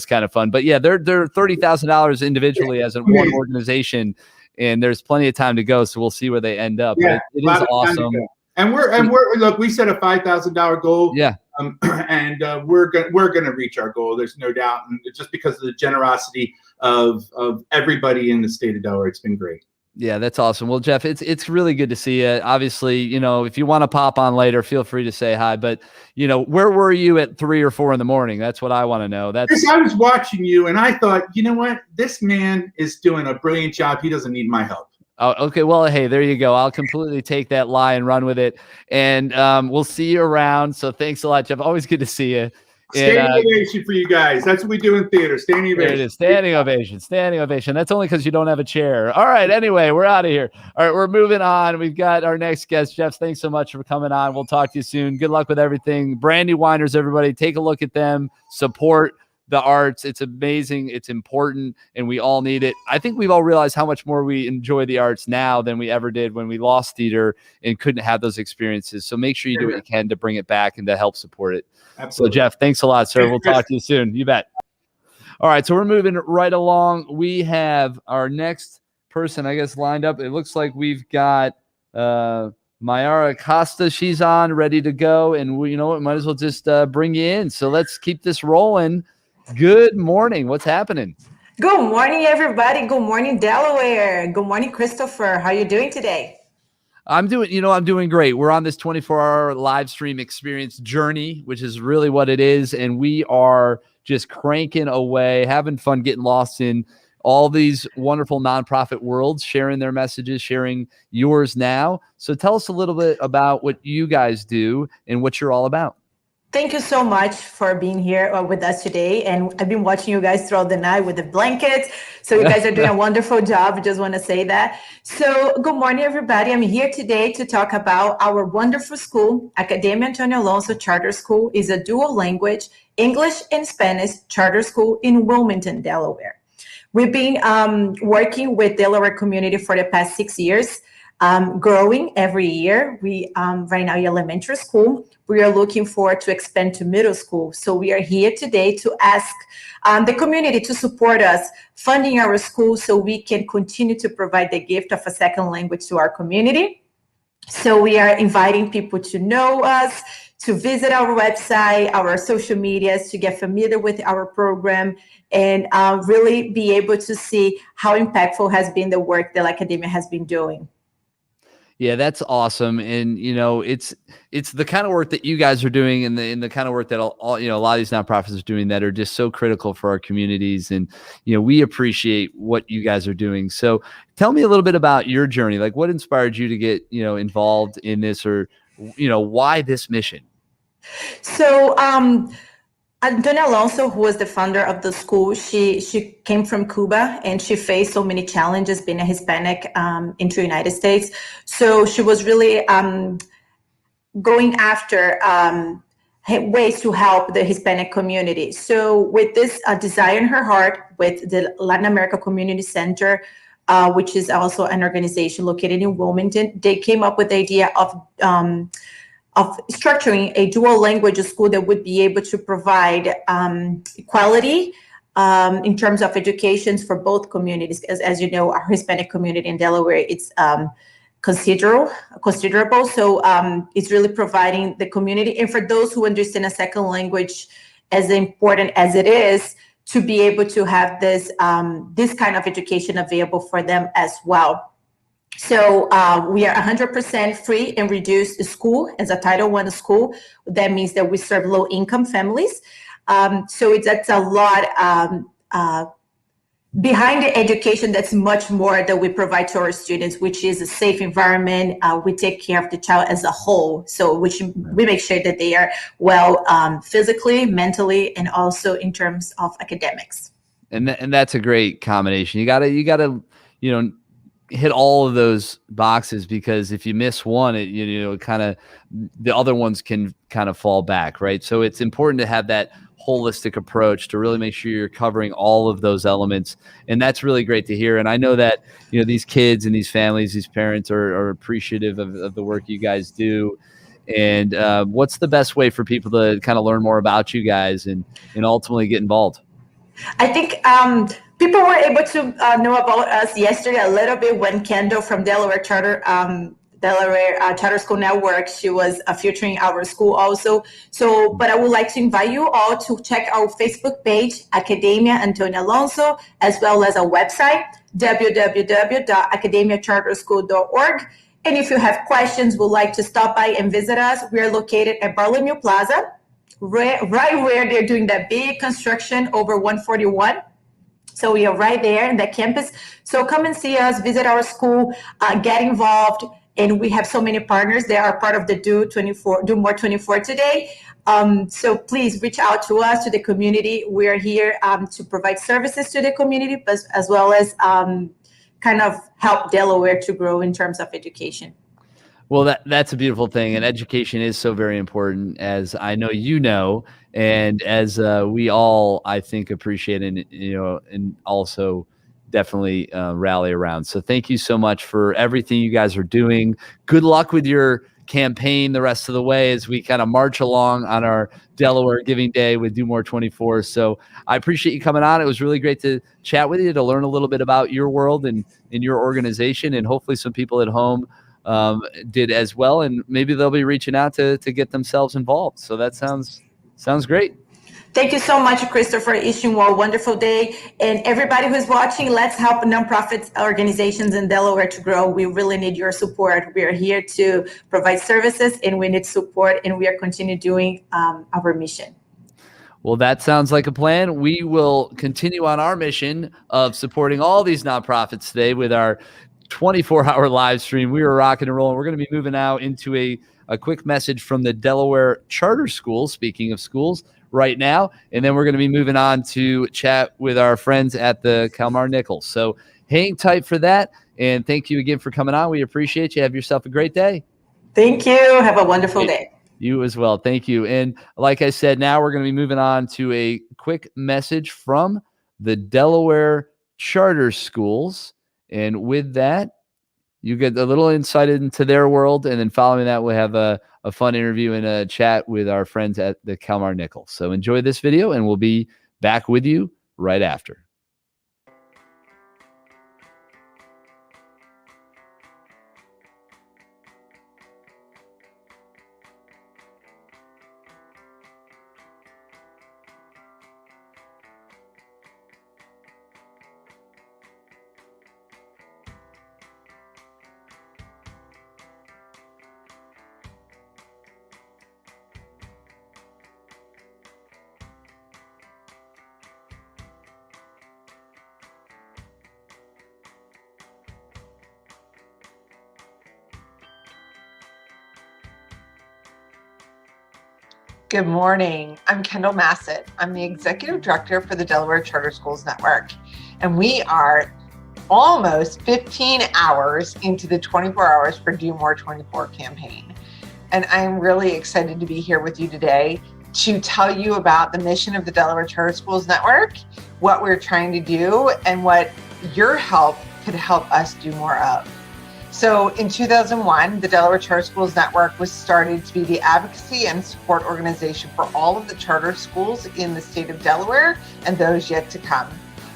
kind of fun. But yeah, they're $30,000 individually as one organization. And there's plenty of time to go, so we'll see where they end up. Yeah, it is awesome. And we're look, we set a $5,000 goal. Yeah. And we're gonna reach our goal. There's no doubt. And just because of the generosity of everybody in the state of Delaware, it's been great. Yeah, that's awesome. Well, Jeff, it's really good to see you. Obviously, you know, if you want to pop on later, feel free to say hi. But, you know, where were you at 3 or 4 in the morning? That's what I want to know. I was watching you, and I thought, you know what? This man is doing a brilliant job. He doesn't need my help. Oh, okay. Well, hey, there you go. I'll completely take that lie and run with it. And we'll see you around. So thanks a lot, Jeff. Always good to see you. Standing ovation for you guys. That's what we do in theater. Standing ovation. There it is. Standing ovation. Standing ovation. That's only because you don't have a chair. All right. Anyway, we're out of here. All right. We're moving on. We've got our next guest. Jeff, thanks so much for coming on. We'll talk to you soon. Good luck with everything. Brandy Winers, everybody. Take a look at them. Support the arts. It's amazing. It's important, and we all need it. I think we've all realized how much more we enjoy the arts now than we ever did when we lost theater and couldn't have those experiences. So make sure you do what you can to bring it back and to help support it. Absolutely. So Jeff, thanks a lot, sir. We'll talk to you soon. You bet. All right. So we're moving right along. We have our next person, I guess, lined up. It looks like we've got Mayara Costa. She's on, ready to go. And we, you know what, might as well just bring you in. So let's keep this rolling. Good morning. What's happening? Good morning, everybody. Good morning, Delaware. Good morning, Christopher. How are you doing today? I'm doing great. We're on this 24-hour live stream experience journey, which is really what it is. And we are just cranking away, having fun, getting lost in all these wonderful nonprofit worlds, sharing their messages, sharing yours now. So tell us a little bit about what you guys do and what you're all about. Thank you so much for being here with us today. And I've been watching you guys throughout the night with the blankets. So you guys are doing a wonderful job. I just want to say that. So good morning, everybody. I'm here today to talk about our wonderful school. Academia Antonio Alonso Charter School is a dual language, English and Spanish charter school in Wilmington, Delaware. We've been working with Delaware community for the past 6 years. Growing every year. We right now elementary school. We are looking forward to expand to middle school. So we are here today to ask the community to support us, funding our school so we can continue to provide the gift of a second language to our community. So we are inviting people to know us, to visit our website, our social medias, to get familiar with our program, and really be able to see how impactful has been the work that academia has been doing. Yeah, that's awesome. And it's the kind of work that you guys are doing, and the kind of work that all a lot of these nonprofits are doing that are just so critical for our communities. And we appreciate what you guys are doing. So tell me a little bit about your journey. Like, what inspired you to get involved in this, or why this mission? So Antonia Alonso, who was the founder of the school, she came from Cuba, and she faced so many challenges being a Hispanic into the United States. So she was really going after ways to help the Hispanic community. So with this desire in her heart, with the Latin America Community Center, which is also an organization located in Wilmington, they came up with the idea of structuring a dual language school that would be able to provide equality in terms of educations for both communities. As you know, our Hispanic community in Delaware, it's considerable. So it's really providing the community, and for those who understand a second language as important as it is, to be able to have this kind of education available for them as well. So we are 100% free and reduced school as a Title I school. That means that we serve low-income families. So that's a lot behind the education. That's much more that we provide to our students, which is a safe environment. We take care of the child as a whole. So we make sure that they are well physically, mentally, and also in terms of academics. And that's a great combination. You gotta hit all of those boxes, because if you miss one, it kind of, the other ones can kind of fall back, right? So it's important to have that holistic approach to really make sure you're covering all of those elements. And that's really great to hear. And I know that these kids and these families, these parents are appreciative of the work you guys do. And what's the best way for people to kind of learn more about you guys and ultimately get involved? I think people were able to know about us yesterday a little bit when Kendall from Delaware Charter School Network, she was featuring our school also. So, but I would like to invite you all to check our Facebook page, Academia Antonia Alonso, as well as our website, www.academiacharterschool.org. And if you have questions, would like to stop by and visit us, we are located at Bartholomew Plaza, right where they're doing that big construction over 141. So we are right there in that campus. So come and see us, visit our school, get involved. And we have so many partners that are part of the Do More 24 today. So please reach out to us, to the community. We are here to provide services to the community, but as well as kind of help Delaware to grow in terms of education. Well, that's a beautiful thing, and education is so very important, as I know and as we all, I think, appreciate and also definitely rally around. So thank you so much for everything you guys are doing. Good luck with your campaign the rest of the way as we kind of march along on our Delaware Giving Day with Do More 24. So I appreciate you coming on. It was really great to chat with you, to learn a little bit about your world and your organization, and hopefully some people at home did as well, and maybe they'll be reaching out to get themselves involved. So that sounds great. Thank you so much, Christopher Ishimwa. Wonderful day. And everybody who's watching, let's help nonprofit organizations in Delaware to grow. We really need your support. We are here to provide services, and we need support, and we are continue doing our mission. Well, that sounds like a plan. We will continue on our mission of supporting all these nonprofits today with our 24-hour live stream. We are rocking and rolling. We're going to be moving now into a quick message from the Delaware Charter School, speaking of schools, right now. And then we're going to be moving on to chat with our friends at the Kalmar-Nichols. So hang tight for that. And thank you again for coming on. We appreciate you. Have yourself a great day. Thank you. Have a wonderful day. You as well. Thank you. And like I said, now we're going to be moving on to a quick message from the Delaware Charter Schools. And with that, you get a little insight into their world. And then following that, we'll have a fun interview and a chat with our friends at the Kalmar-Nichols. So enjoy this video, and we'll be back with you right after. Good morning. I'm Kendall Massett. I'm the Executive Director for the Delaware Charter Schools Network. And we are almost 15 hours into the 24 Hours for Do More 24 campaign. And I'm really excited to be here with you today to tell you about the mission of the Delaware Charter Schools Network, what we're trying to do, and what your help could help us do more of. So in 2001, the Delaware Charter Schools Network was started to be the advocacy and support organization for all of the charter schools in the state of Delaware and those yet to come.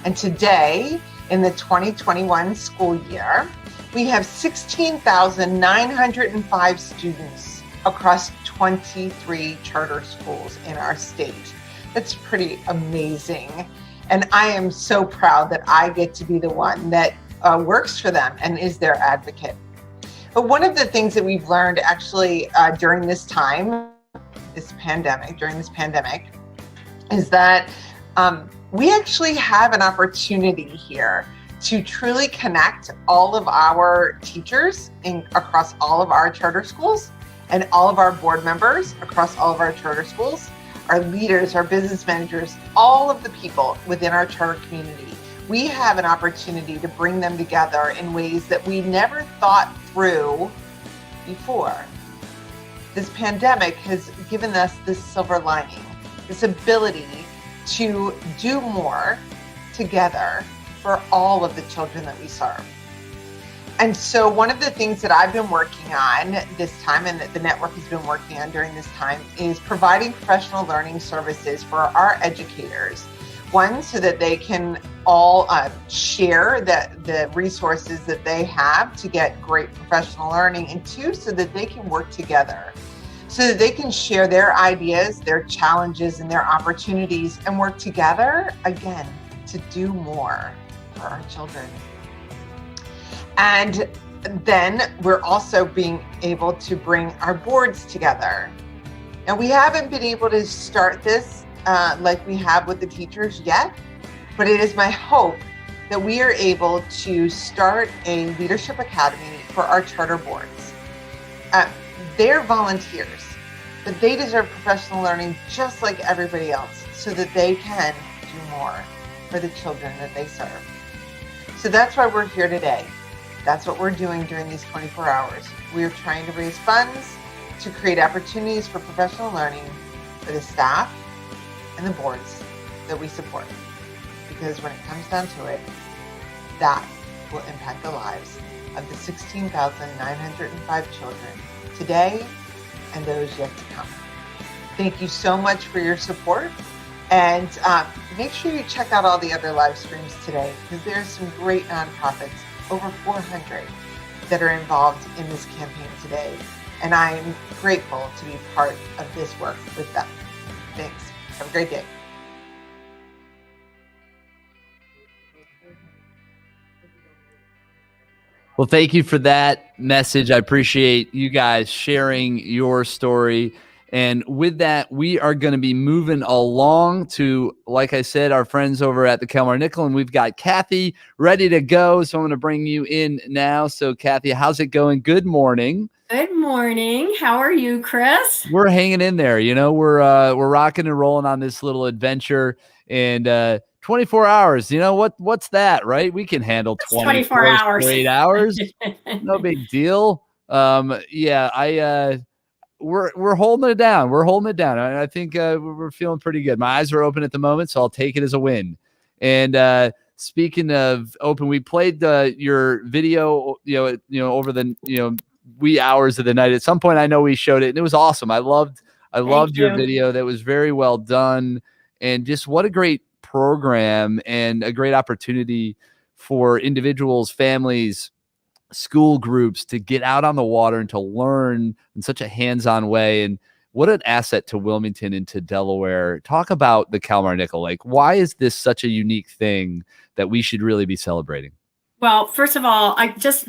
And today, in the 2021 school year, we have 16,905 students across 23 charter schools in our state. That's pretty amazing. And I am so proud that I get to be the one that works for them and is their advocate. But one of the things that we've learned actually during this time, during this pandemic, is that we actually have an opportunity here to truly connect all of our teachers across all of our charter schools and all of our board members across all of our charter schools, our leaders, our business managers, all of the people within our charter community. We have an opportunity to bring them together in ways that we never thought through before. This pandemic has given us this silver lining, this ability to do more together for all of the children that we serve. And so one of the things that I've been working on this time, and that the network has been working on during this time, is providing professional learning services for our educators. One, so that they can all share the resources that they have to get great professional learning, and two, so that they can work together, so that they can share their ideas, their challenges, and their opportunities, and work together, again, to do more for our children. And then we're also being able to bring our boards together. Now, we haven't been able to start this like we have with the teachers yet, but it is my hope that we are able to start a leadership academy for our charter boards. They're volunteers, but they deserve professional learning just like everybody else, so that they can do more for the children that they serve. So that's why we're here today. That's what we're doing during these 24 hours. We're trying to raise funds to create opportunities for professional learning for the staff and the boards that we support. Because when it comes down to it, that will impact the lives of the 16,905 children today and those yet to come. Thank you so much for your support. And make sure you check out all the other live streams today, because there's some great nonprofits, over 400, that are involved in this campaign today. And I'm grateful to be part of this work with them. Thanks. Have a great day. Well, thank you for that message. I appreciate you guys sharing your story. And with that, we are going to be moving along to, like I said, our friends over at the Kalmar-Nickel, and we've got Kathy ready to go. So I'm going to bring you in now. So Kathy, how's it going? Good morning. Good morning. How are you, Chris? We're hanging in there. You know, we're rocking and rolling on this little adventure, and 24 hours. You know what's that, right? We can handle 24 hours. 8 hours. No big deal. Yeah, we're holding it down. We're holding it down. I think we're feeling pretty good. My eyes are open at the moment, so I'll take it as a win. And speaking of open, we played your video, over the wee hours of the night. At some point, I know we showed it, and it was awesome. I loved your video. That was very well done, and just what a great program and a great opportunity for individuals, families, school groups to get out on the water and to learn in such a hands-on way. And what an asset to Wilmington and to Delaware. Talk about the Kalmar-Nickel. Like, why is this such a unique thing that we should really be celebrating? Well, first of all,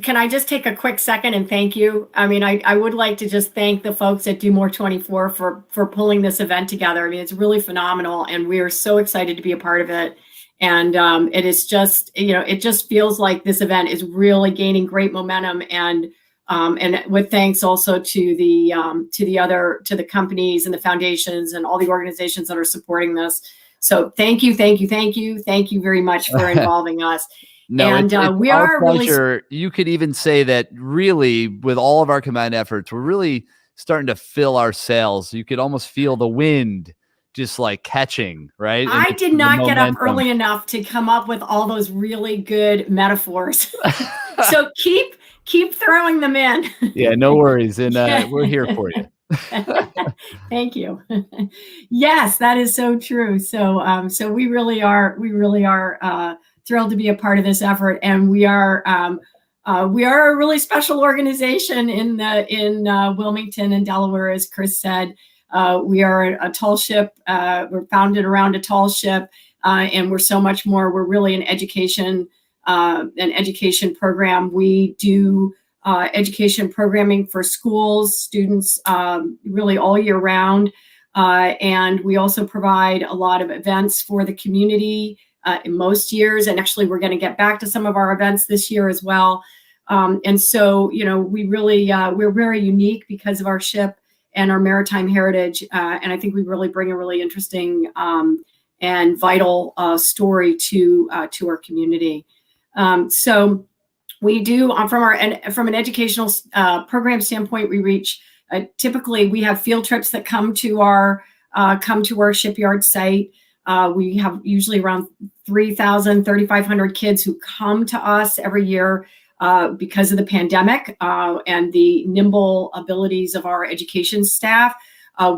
can I just take a quick second and thank you? I mean, I would like to just thank the folks at Do More 24 for pulling this event together. I mean, it's really phenomenal, and we are so excited to be a part of it. And it is just, it just feels like this event is really gaining great momentum, and And with thanks also to the companies and the foundations and all the organizations that are supporting this. So thank you very much for involving us. No, and it's we our are really pleasure. You could even say that really with all of our combined efforts, we're really starting to fill our sails. You could almost feel the wind just like catching, right? And I did the not get up momentum. early enough to come up with all those really good metaphors. So keep throwing them in. Yeah, no worries. And we're here for you. Thank you. Yes, that is so true. So so we really are thrilled to be a part of this effort, and we are a really special organization in Wilmington and Delaware, as Chris said. We are a tall ship. We're founded around a tall ship, and we're so much more. We're really an education program. We do education programming for schools, students, really all year round. And we also provide a lot of events for the community in most years. And actually, we're going to get back to some of our events this year as well. And so, we really, we're very unique because of our ship and our maritime heritage. And I think we really bring a really interesting and vital story to our community. So we do from an educational program standpoint, we reach typically we have field trips that come to our shipyard site. We have usually around 3,500 kids who come to us every year because of the pandemic and the nimble abilities of our education staff.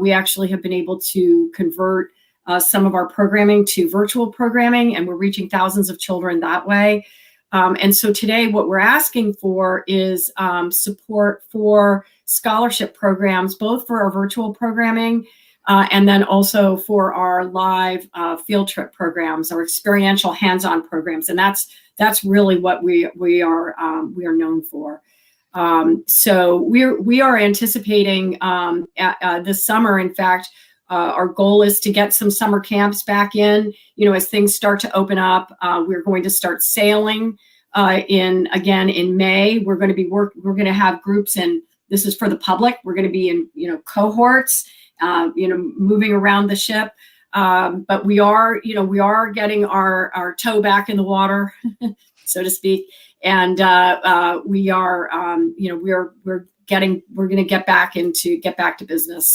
We actually have been able to convert some of our programming to virtual programming, and we're reaching thousands of children that way. And so today what we're asking for is support for scholarship programs, both for our virtual programming and then also for our live field trip programs, our experiential hands-on programs. And that's really what we are known for. So we are anticipating this summer, in fact, our goal is to get some summer camps back in, as things start to open up. We're going to start sailing in May. We're going to have groups, and this is for the public. We're going to be in, cohorts, moving around the ship. But we are getting our toe back in the water, so to speak. And we're going to get back to business.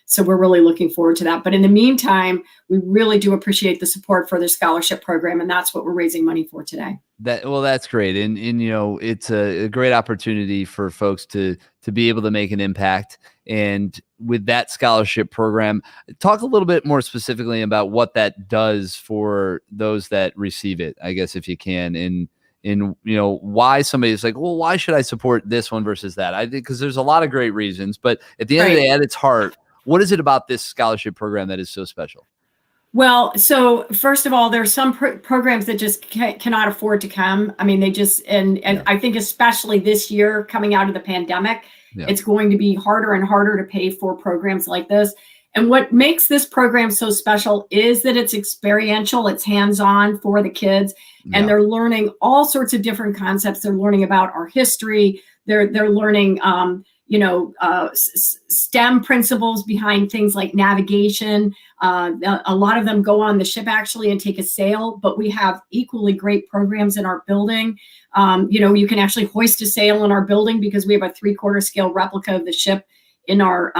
So we're really looking forward to that. But in the meantime, we really do appreciate the support for the scholarship program, and that's what we're raising money for today. That's great. And it's a great opportunity for folks to be able to make an impact. And with that scholarship program, talk a little bit more specifically about what that does for those that receive it, I guess, if you can, in why somebody's like, well, why should I support this one versus that? I think because there's a lot of great reasons, but at the end of the day, at its heart, what is it about this scholarship program that is so special? Well, so first of all, there's some programs that just cannot afford to come. I mean, they just, and I think especially this year coming out of the pandemic, it's going to be harder and harder to pay for programs like this. And what makes this program so special is that it's experiential, it's hands-on for the kids, and they're learning all sorts of different concepts. They're learning about our history. They're learning, STEM principles behind things like navigation. A lot of them go on the ship actually and take a sail, but we have equally great programs in our building. You can actually hoist a sail in our building because we have a 3/4 scale replica of the ship in our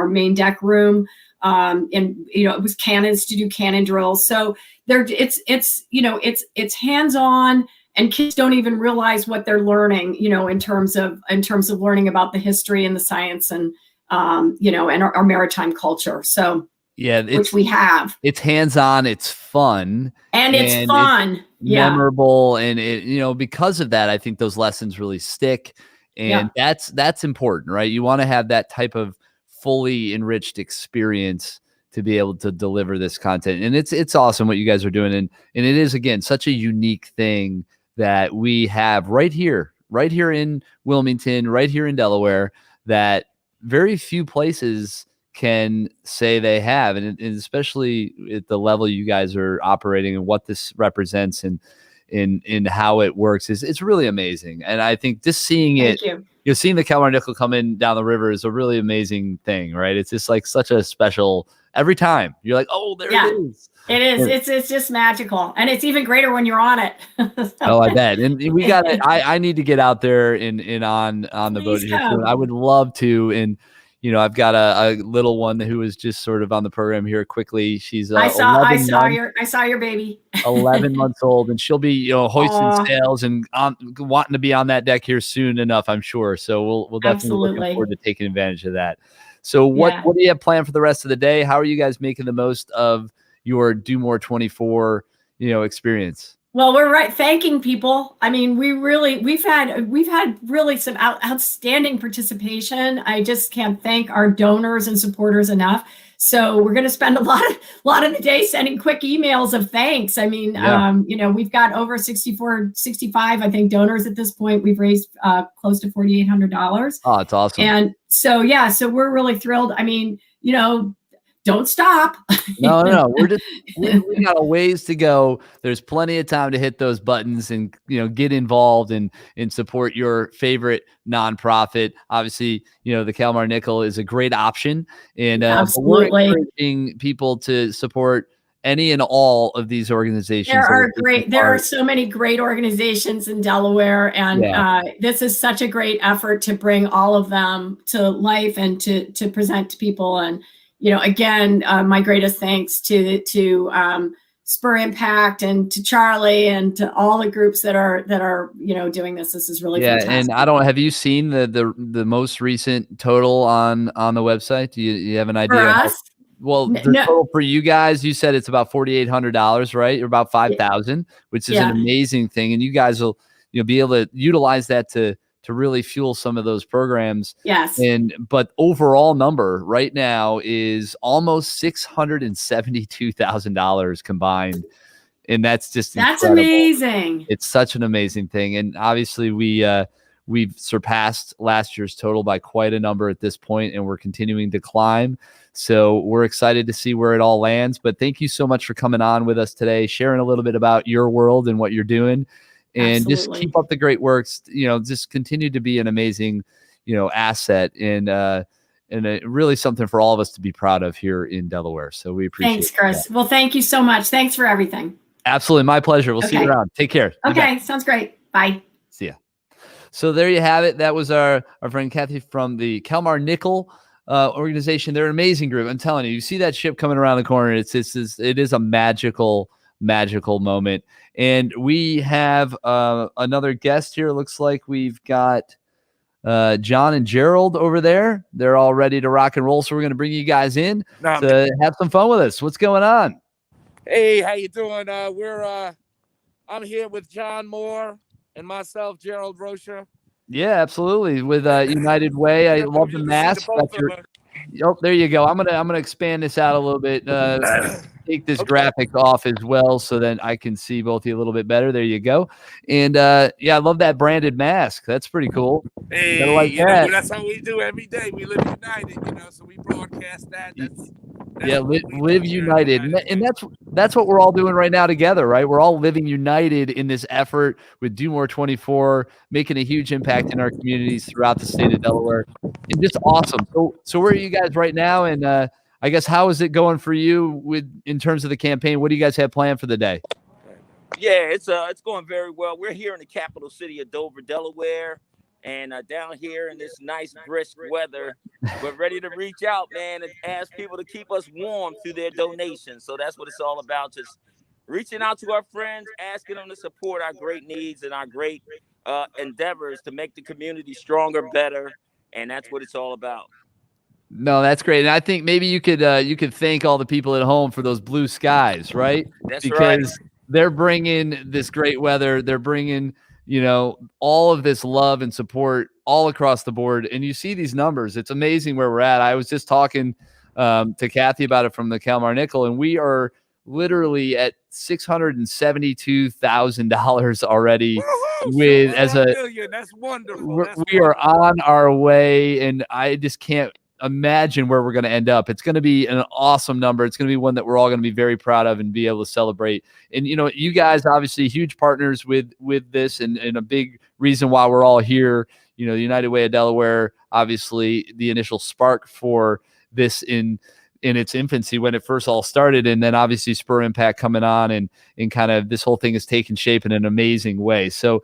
main deck room. And it was cannons to do cannon drills. So it's hands-on. And kids don't even realize what they're learning, in terms of learning about the history and the science and and our maritime culture. So which we have. It's hands-on, it's fun, and it's fun, memorable, and because of that, I think those lessons really stick, and that's important, right? You want to have that type of fully enriched experience to be able to deliver this content, and it's awesome what you guys are doing, and it is, again, such a unique thing that we have right here in Wilmington, right here in Delaware, that very few places can say they have. And especially at the level you guys are operating and what this represents. And in how it works it's really amazing. And I think just seeing Thank it, you. seeing the Kalmar Nickel come in down the river is a really amazing thing, right? It's just like such a special every time. You're like, oh, there it is. It is. It's just magical, and it's even greater when you're on it. Oh, I bet. And we got it. I need to get out there and on the boat here soon. I would love to. And I've got a little one who is just sort of on the program here quickly. She's I saw your baby. 11 months old, and she'll be hoisting sails and wanting to be on that deck here soon enough, I'm sure. So we'll definitely looking forward to taking advantage of that. So what do you have planned for the rest of the day? How are you guys making the most of your Do More 24 experience? Well, we're thanking people. I mean, we've had really some outstanding participation. I just can't thank our donors and supporters enough. So we're going to spend a lot of the day sending quick emails of thanks. I mean, we've got over 65, I think, donors at this point. We've raised close to $4,800. Oh, it's awesome. And so, so we're really thrilled. I mean, don't stop. No, we got a ways to go. There's plenty of time to hit those buttons and get involved and support your favorite nonprofit. Obviously, the Kalmar Nickel is a great option, and we're encouraging people to support any and all of these organizations. There are so many great organizations in Delaware, and this is such a great effort to bring all of them to life and to present to people. And again, my greatest thanks to Spur Impact and to Charlie and to all the groups that are doing this. This is really fantastic. And have you seen the most recent total on the website? Do you have an idea? For us? Well, the total for you guys, you said it's about $4,800, right? Or about $5,000, which is an amazing thing. And you guys will be able to utilize that to really fuel some of those programs. Yes. But overall number right now is almost $672,000 combined. And that's just incredible. Amazing. It's such an amazing thing. And obviously we've surpassed last year's total by quite a number at this point, and we're continuing to climb. So we're excited to see where it all lands. But thank you so much for coming on with us today, sharing a little bit about your world and what you're doing. And just keep up the great works. Just continue to be an amazing, asset and really something for all of us to be proud of here in Delaware. So we appreciate it. Thanks, Chris. That. Well, thank you so much. Thanks for everything. Absolutely. My pleasure. We'll see you around. Take care. Okay. Sounds great. Bye. See ya. So there you have it. That was our friend Kathy from the Kalmar Nickel organization. They're an amazing group. I'm telling you, you see that ship coming around the corner. It is a magical moment. And we have another guest here. Looks like we've got John and Gerald over there. They're all ready to rock and roll. So we're going to bring you guys in to have some fun with us. What's going on? Hey, how you doing? I'm here with John Moore and myself, Gerald Rocha. Yeah, absolutely. With United Way. I love the mask. There you go. I'm gonna expand this out a little bit. Take this graphic off as well, so then I can see both of you a little bit better. There you go. And I love that branded mask. That's pretty cool. Hey, like that. That's how we do every day. We live united, so we broadcast that. That's live united, and that's what we're all doing right now together, right? We're all living united in this effort with Do More 24, making a huge impact in our communities throughout the state of Delaware, and just awesome. So where are you guys right now? And I guess how is it going for you in terms of the campaign? What do you guys have planned for the day? Yeah, it's going very well. We're here in the capital city of Dover, Delaware. And down here in this nice brisk weather, we're ready to reach out, man, and ask people to keep us warm through their donations. So that's what it's all about, just reaching out to our friends, asking them to support our great needs and our great endeavors to make the community stronger, better. And that's what it's all about. No, that's great. And I think maybe you could thank all the people at home for those blue skies, right? That's right. Because they're bringing this great weather. They're bringing all of this love and support all across the board. And you see these numbers. It's amazing where we're at. I was just talking to Kathy about it from the Kalmar Nickel, and we are literally at $672,000 already. That's wonderful. We are on our way, and I just can't imagine where we're going to end up. It's going to be an awesome number. It's going to be one that we're all going to be very proud of and be able to celebrate. And, you guys obviously huge partners with this and a big reason why we're all here. The United Way of Delaware, obviously the initial spark for this in its infancy when it first all started. And then obviously Spur Impact coming on and kind of this whole thing has taken shape in an amazing way. So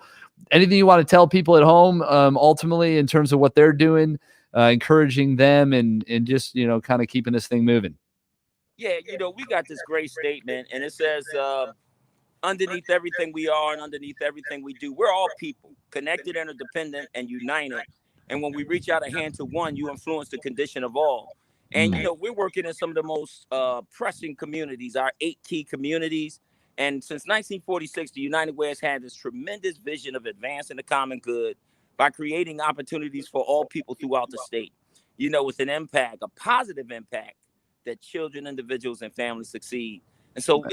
anything you want to tell people at home, ultimately in terms of what they're doing, encouraging them and just, kind of keeping this thing moving? Yeah, we got this great statement, and it says, underneath everything we are and underneath everything we do, we're all people, connected, interdependent, and united. And when we reach out a hand to one, you influence the condition of all. And, we're working in some of the most pressing communities, our 8 key communities. And since 1946, the United Way has had this tremendous vision of advancing the common good by creating opportunities for all people throughout the state, with an impact, a positive impact that children, individuals, and families succeed. And so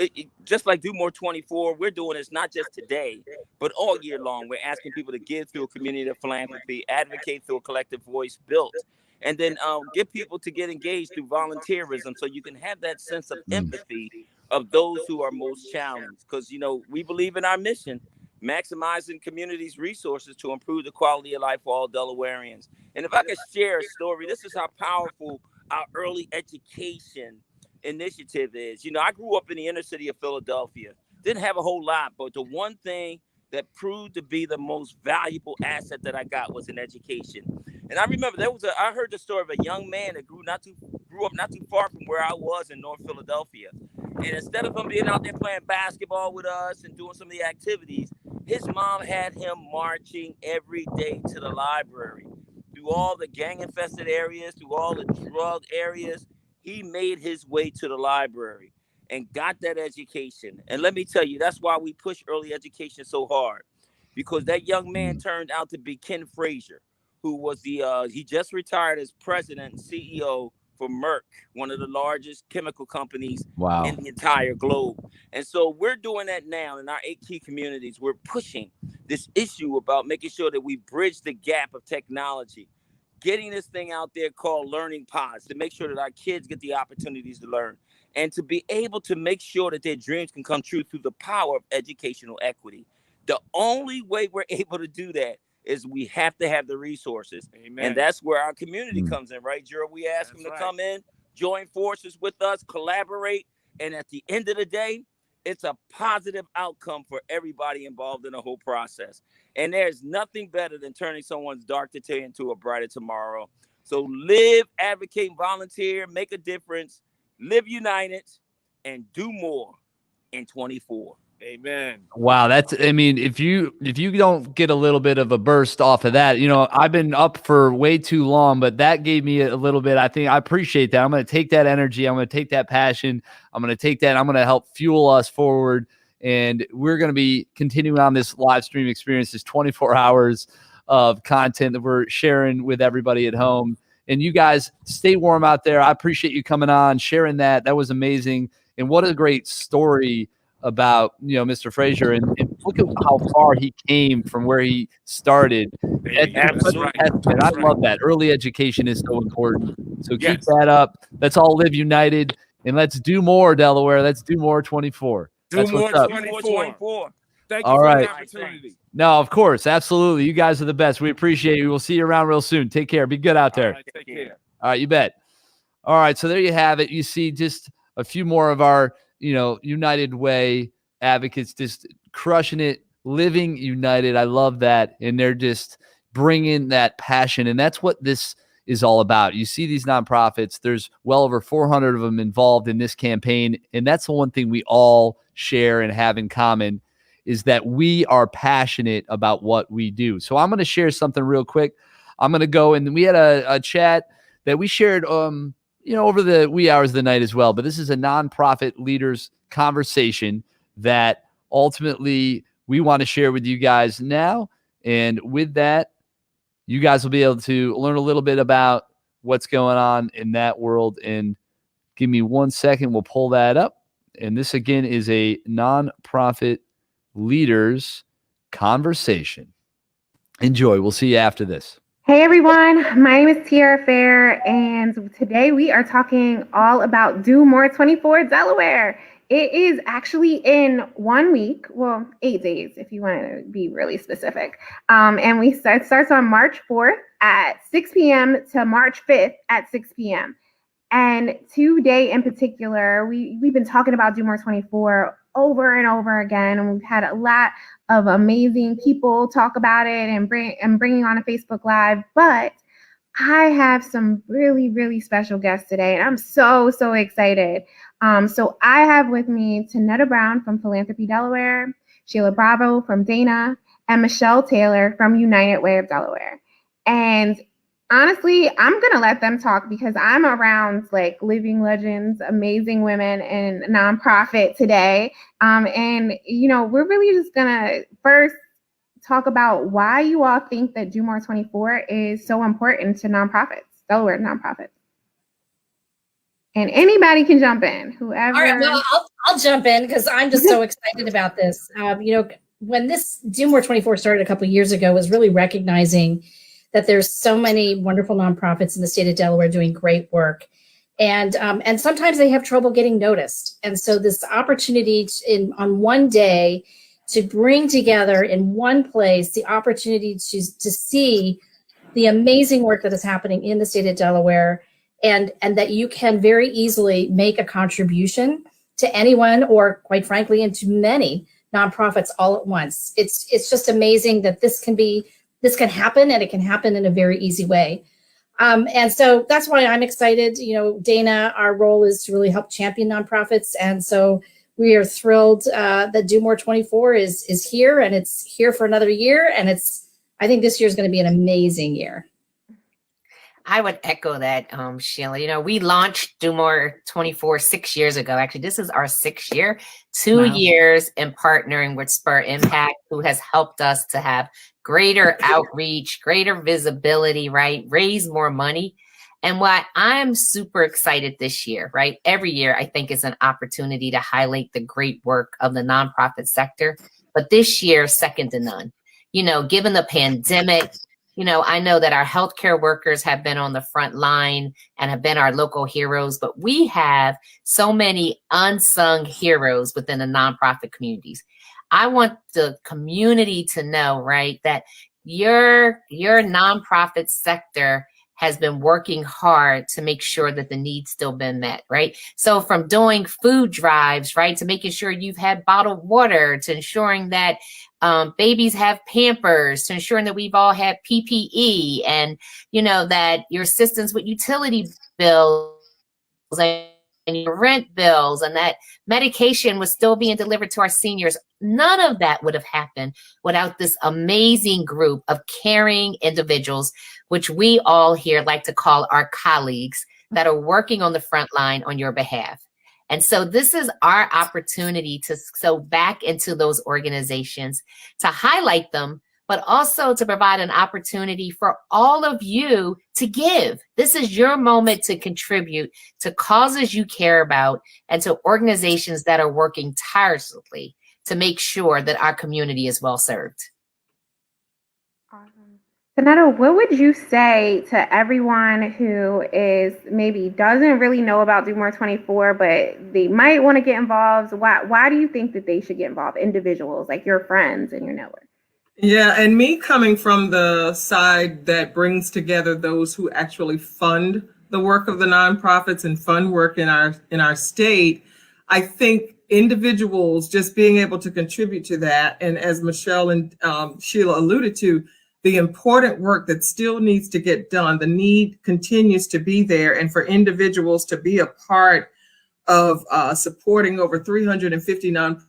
just like Do More 24, we're doing this not just today, but all year long. We're asking people to give through a community of philanthropy, advocate through a collective voice built, and then get people to get engaged through volunteerism so you can have that sense of empathy of those who are most challenged. Because, we believe in our mission, maximizing communities' resources to improve the quality of life for all Delawareans. And if I could share a story, this is how powerful our early education initiative is. I grew up in the inner city of Philadelphia, didn't have a whole lot, but the one thing that proved to be the most valuable asset that I got was an education. And I remember I heard the story of a young man that grew up not too far from where I was in North Philadelphia. And instead of him being out there playing basketball with us and doing some of the activities, his mom had him marching every day to the library. Through all the gang-infested areas, through all the drug areas, he made his way to the library and got that education. And let me tell you, that's why we push early education so hard, because that young man turned out to be Ken Frazier, who was he just retired as president and CEO for Merck, one of the largest chemical companies in the entire globe. And so we're doing that now in our 8 key communities. We're pushing this issue about making sure that we bridge the gap of technology, getting this thing out there called learning pods to make sure that our kids get the opportunities to learn and to be able to make sure that their dreams can come true through the power of educational equity. The only way we're able to do that is we have to have the resources. Amen. And that's where our community comes in, right, Gerald? We ask them to come in, join forces with us, collaborate. And at the end of the day, it's a positive outcome for everybody involved in the whole process. And there's nothing better than turning someone's dark today into a brighter tomorrow. So live, advocate, volunteer, make a difference, live united, and do more in 24. Amen. Wow, if you don't get a little bit of a burst off of that, I've been up for way too long, but that gave me a little bit. I think I appreciate that. I'm going to take that energy. I'm going to take that passion. I'm going to take that. I'm going to help fuel us forward. And we're going to be continuing on this live stream experience, this 24 hours of content that we're sharing with everybody at home. And you guys stay warm out there. I appreciate you coming on, sharing that. That was amazing. And what a great story about Mr. Frazier and look at how far he came from where he started. Absolutely. I love that. Early education is so important. So keep that up. Let's all live united and let's do more, Delaware. Let's do more 24. That's what's up. 24. Thank you all for right. the opportunity. No, of course. Absolutely. You guys are the best. We appreciate you. We'll see you around real soon. Take care. Be good out there. All right, take care. All right, you bet. All right, so there you have it. You see just a few more of our United Way advocates just crushing it, living united. I love that. And they're just bringing that passion. And that's what this is all about. You see these nonprofits, there's well over 400 of them involved in this campaign. And that's the one thing we all share and have in common is that we are passionate about what we do. So I'm going to share something real quick. I'm going to go and we had a chat that we shared over the wee hours of the night as well. But this is a nonprofit leaders conversation that ultimately we want to share with you guys now. And with that, you guys will be able to learn a little bit about what's going on in that world. And give me 1 second. We'll pull that up. And this, again, is a nonprofit leaders conversation. Enjoy. We'll see you after this. Hey everyone, my name is Tiara Fair, and today we are talking all about Do More 24 Delaware. It is actually in 1 week, well, 8 days if you want to be really specific. And it starts on March 4th at 6 p.m. to March 5th at 6 p.m. And today in particular, we've been talking about Do More 24 over and over again, and we've had a lot of amazing people talk about it and bringing on a Facebook Live. But I have some really, really special guests today, and I'm so excited. So I have with me Tanetta Brown from Philanthropy Delaware, Sheila Bravo from Dana, and Michelle Taylor from United Way of Delaware. And honestly, I'm going to let them talk because I'm around like living legends, amazing women in nonprofit today. And, you know, we're really just going to first talk about why you all think that Do More 24 is so important to nonprofits, Delaware nonprofits. And anybody can jump in, whoever. All right, well, I'll jump in because I'm just so excited about this. You know, when this Do More 24 started a couple of years ago, was really recognizing that there's so many wonderful nonprofits in the state of Delaware doing great work. And sometimes they have trouble getting noticed. And so this opportunity on one day to bring together in one place the opportunity to see the amazing work that is happening in the state of Delaware, and that you can very easily make a contribution to anyone, or quite frankly, into many nonprofits all at once. It's just amazing that this can happen, and it can happen in a very easy way. And so that's why I'm excited. You know, Dana, our role is to really help champion nonprofits. And so we are thrilled that Do More 24 is here, and it's here for another year. And I think this year is going to be an amazing year. I would echo that, Sheila. You know, we launched Do More 24 6 years ago. Actually, this is our 6th year, 2 years in partnering with Spur Impact, who has helped us to have greater outreach, greater visibility, right? Raise more money. And why I'm super excited this year, right? Every year, I think is an opportunity to highlight the great work of the nonprofit sector. But this year, second to none. You know, given the pandemic, you know, I know that our healthcare workers have been on the front line and have been our local heroes, but we have so many unsung heroes within the nonprofit communities. I want the community to know, right, that your nonprofit sector has been working hard to make sure that the needs still been met, right? So from doing food drives, right, to making sure you've had bottled water, to ensuring that babies have Pampers, to ensuring that we've all had PPE, and, you know, that your assistance with utility bills and your rent bills, and that medication was still being delivered to our seniors. None of that would have happened without this amazing group of caring individuals, which we all here like to call our colleagues, that are working on the front line on your behalf. And so this is our opportunity to go back into those organizations, to highlight them, but also to provide an opportunity for all of you to give. This is your moment to contribute to causes you care about and to organizations that are working tirelessly to make sure that our community is well served. Awesome. Tanetta, what would you say to everyone who maybe doesn't really know about Do More 24, but they might want to get involved? Why do you think that they should get involved? Individuals, like your friends and your network. Yeah, and me coming from the side that brings together those who actually fund the work of the nonprofits and fund work in our state, I think individuals just being able to contribute to that, and as Michelle and Sheila alluded to, the important work that still needs to get done, the need continues to be there, and for individuals to be a part of supporting over 350 nonprofits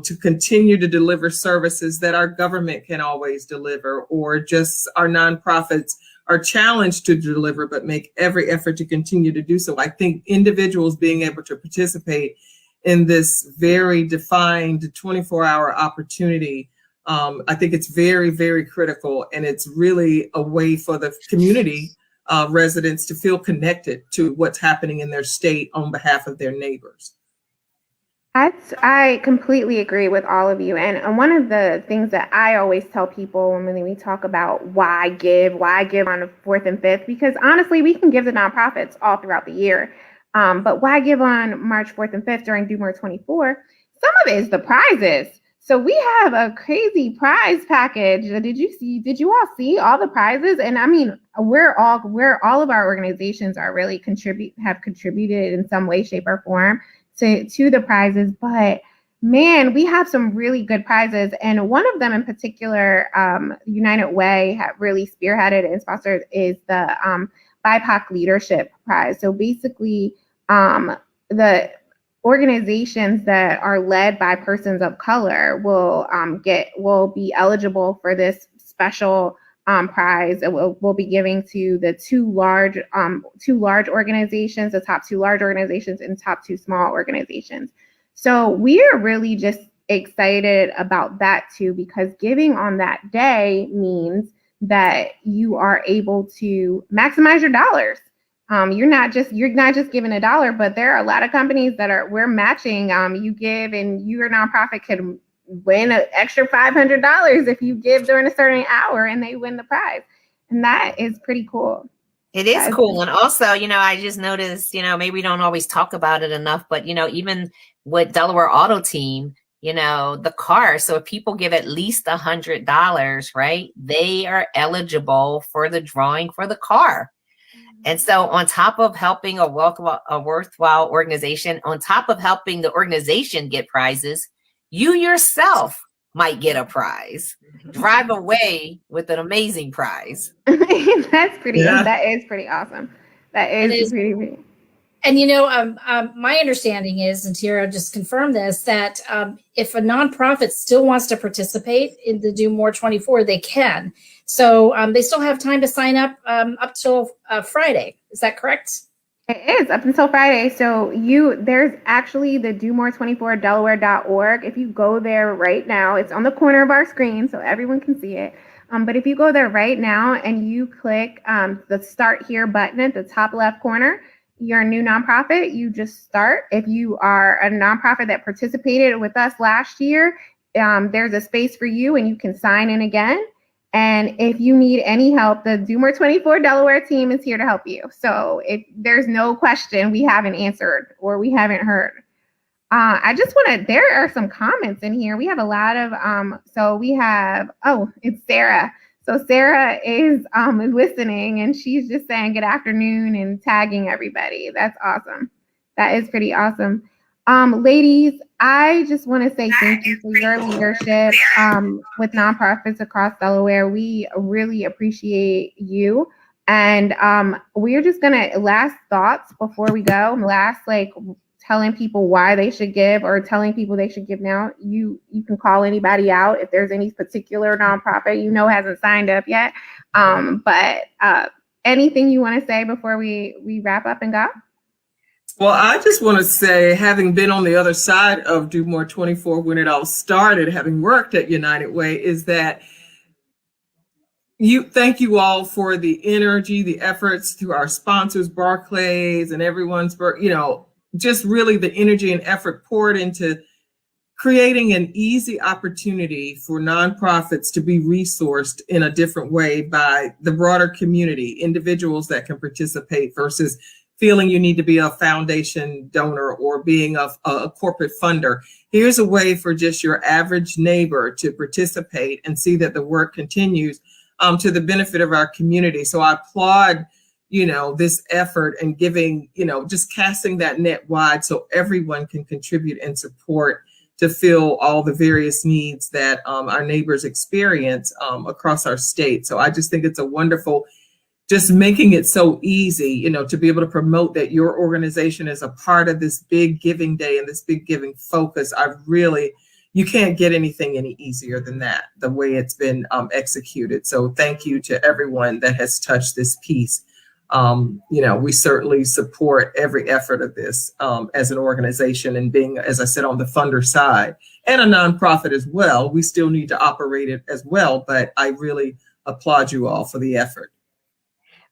to continue to deliver services that our government can always deliver, or just our nonprofits are challenged to deliver, but make every effort to continue to do so. I think individuals being able to participate in this very defined 24-hour opportunity, I think it's very, very critical, and it's really a way for the community residents to feel connected to what's happening in their state on behalf of their neighbors. I completely agree with all of you. And one of the things that I always tell people when we talk about why give on the 4th and 5th, because honestly, we can give to nonprofits all throughout the year. But why give on March 4th and 5th during Do More 24? Some of it is the prizes. So we have a crazy prize package. Did you all see all the prizes? And I mean, all of our organizations are really have contributed in some way, shape, or form to the prizes, but man, we have some really good prizes. And one of them in particular, United Way really spearheaded and sponsored is the BIPOC Leadership Prize. So basically, the organizations that are led by persons of color will be eligible for this special prize. We'll be giving to the two large organizations, the top 2 large organizations and top 2 small organizations. So we are really just excited about that too, because giving on that day means that you are able to maximize your dollars. You're not just giving $1, but there are a lot of companies that we're matching. You give and your nonprofit can win an extra $500 if you give during a certain hour and they win the prize. And that is pretty cool. It is cool. And also, I just noticed, maybe we don't always talk about it enough, but, even with Delaware Auto Team, the car. So if people give at least $100, right, they are eligible for the drawing for the car. And so on top of helping a worthwhile organization, on top of helping the organization get prizes, you yourself might get a prize. Drive away with an amazing prize. That is pretty awesome. That is pretty. And my understanding is, and Tira just confirmed this, that if a nonprofit still wants to participate in the Do More 24, they can. So they still have time to sign up till Friday. Is that correct? It is up until Friday. So there's actually the domore24delaware.org. If you go there right now, it's on the corner of our screen so everyone can see it. But if you go there right now and you click the Start Here button at the top left corner, you're a new nonprofit, you just start. If you are a nonprofit that participated with us last year, there's a space for you and you can sign in again. And if you need any help, the Do More 24 Delaware team is here to help you. So if there's no question we haven't answered or we haven't heard. There are some comments in here. We have a lot of, it's Sarah. So Sarah is listening and she's just saying good afternoon and tagging everybody. That's awesome. That is pretty awesome. Ladies, I just want to say thank you for your leadership with nonprofits across Delaware. We really appreciate you. And we're just gonna last thoughts before we go. Telling people why they should give or telling people they should give now. You can call anybody out if there's any particular nonprofit hasn't signed up yet. But anything you want to say before we wrap up and go? Well, I just want to say, having been on the other side of Do More 24 when it all started, having worked at United Way, is that thank you all for the energy, the efforts through our sponsors, Barclays, and everyone's, just really the energy and effort poured into creating an easy opportunity for nonprofits to be resourced in a different way by the broader community, individuals that can participate versus feeling you need to be a foundation donor or being a corporate funder. Here's a way for just your average neighbor to participate and see that the work continues to the benefit of our community. So I applaud, this effort and giving, just casting that net wide so everyone can contribute and support to fill all the various needs that our neighbors experience across our state. So I just think it's a wonderful, just making it so easy, to be able to promote that your organization is a part of this big giving day and this big giving focus. You can't get anything any easier than that, the way it's been executed. So thank you to everyone that has touched this piece. We certainly support every effort of this as an organization, and being, as I said, on the funder side and a nonprofit as well. We still need to operate it as well, but I really applaud you all for the effort.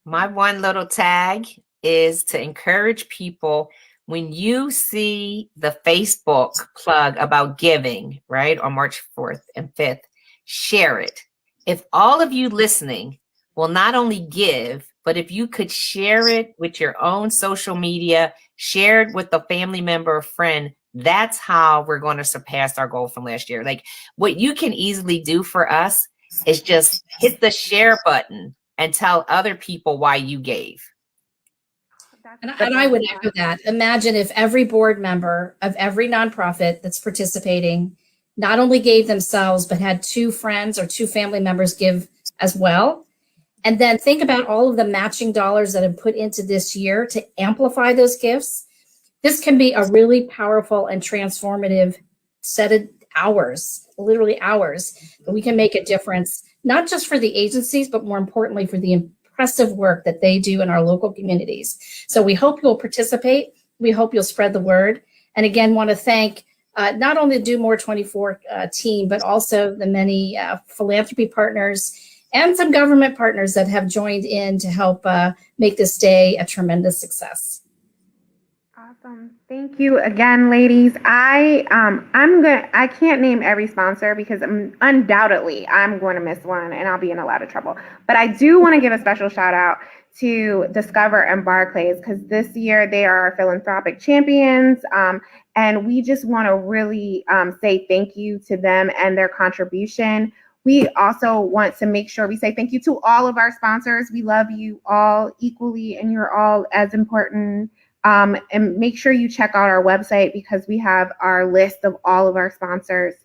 My one little tag is to encourage people, when you see the Facebook plug about giving, right, on March 4th and 5th, share it. If all of you listening will not only give, but if you could share it with your own social media, share it with a family member or friend, that's how we're going to surpass our goal from last year. Like, what you can easily do for us is just hit the share button and tell other people why you gave. And I would echo that. Imagine if every board member of every nonprofit that's participating not only gave themselves, but had 2 friends or 2 family members give as well. And then think about all of the matching dollars that have put into this year to amplify those gifts. This can be a really powerful and transformative set of hours, literally hours, that we can make a difference, not just for the agencies, but more importantly for the impressive work that they do in our local communities. So we hope you'll participate. We hope you'll spread the word. And again, want to thank not only the Do More 24 team, but also the many philanthropy partners and some government partners that have joined in to help make this day a tremendous success. Awesome. Thank you again, ladies. I can't name every sponsor because undoubtedly I'm going to miss one and I'll be in a lot of trouble. But I do want to give a special shout out to Discover and Barclays, because this year they are our philanthropic champions. And we just want to really say thank you to them and their contribution. We also want to make sure we say thank you to all of our sponsors. We love you all equally, and you're all as important. And make sure you check out our website because we have our list of all of our sponsors.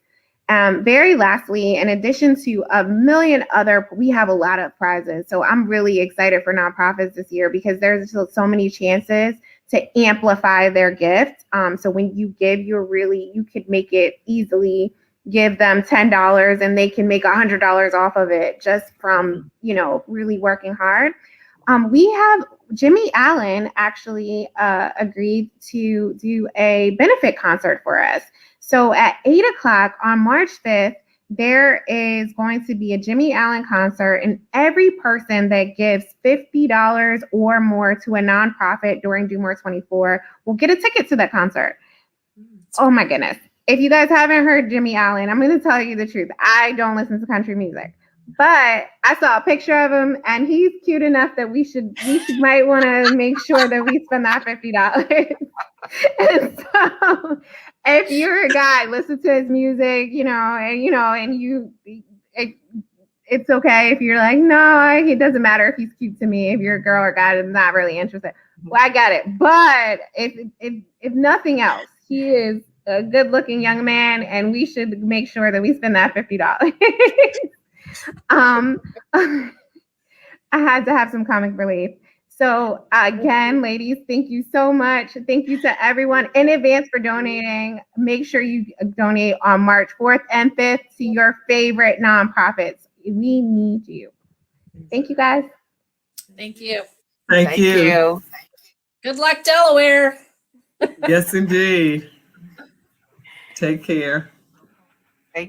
Very lastly, in addition to a million other, we have a lot of prizes. So I'm really excited for nonprofits this year because there's so many chances to amplify their gift. So when you give, you could make it easily. Give them $10 and they can make $100 off of it just from, really working hard. We have Jimmy Allen actually agreed to do a benefit concert for us. So at 8:00 on March 5th, there is going to be a Jimmy Allen concert, and every person that gives $50 or more to a nonprofit during Do More 24 will get a ticket to that concert. Oh my goodness. If you guys haven't heard Jimmy Allen, I'm going to tell you the truth. I don't listen to country music, but I saw a picture of him and he's cute enough that we might want to make sure that we spend that $50. And so if you're a guy, listen to his music, it's okay if you're like, no, it doesn't matter if he's cute to me. If you're a girl or guy, I'm not really interested. Well, I got it. But if nothing else, he is a good-looking young man, and we should make sure that we spend that $50. I had to have some comic relief. So again, ladies, thank you so much. Thank you to everyone in advance for donating. Make sure you donate on March 4th and 5th to your favorite nonprofits. We need you. Thank you, guys. Thank you. Thank you. Good luck, Delaware. Yes, indeed. Take care. All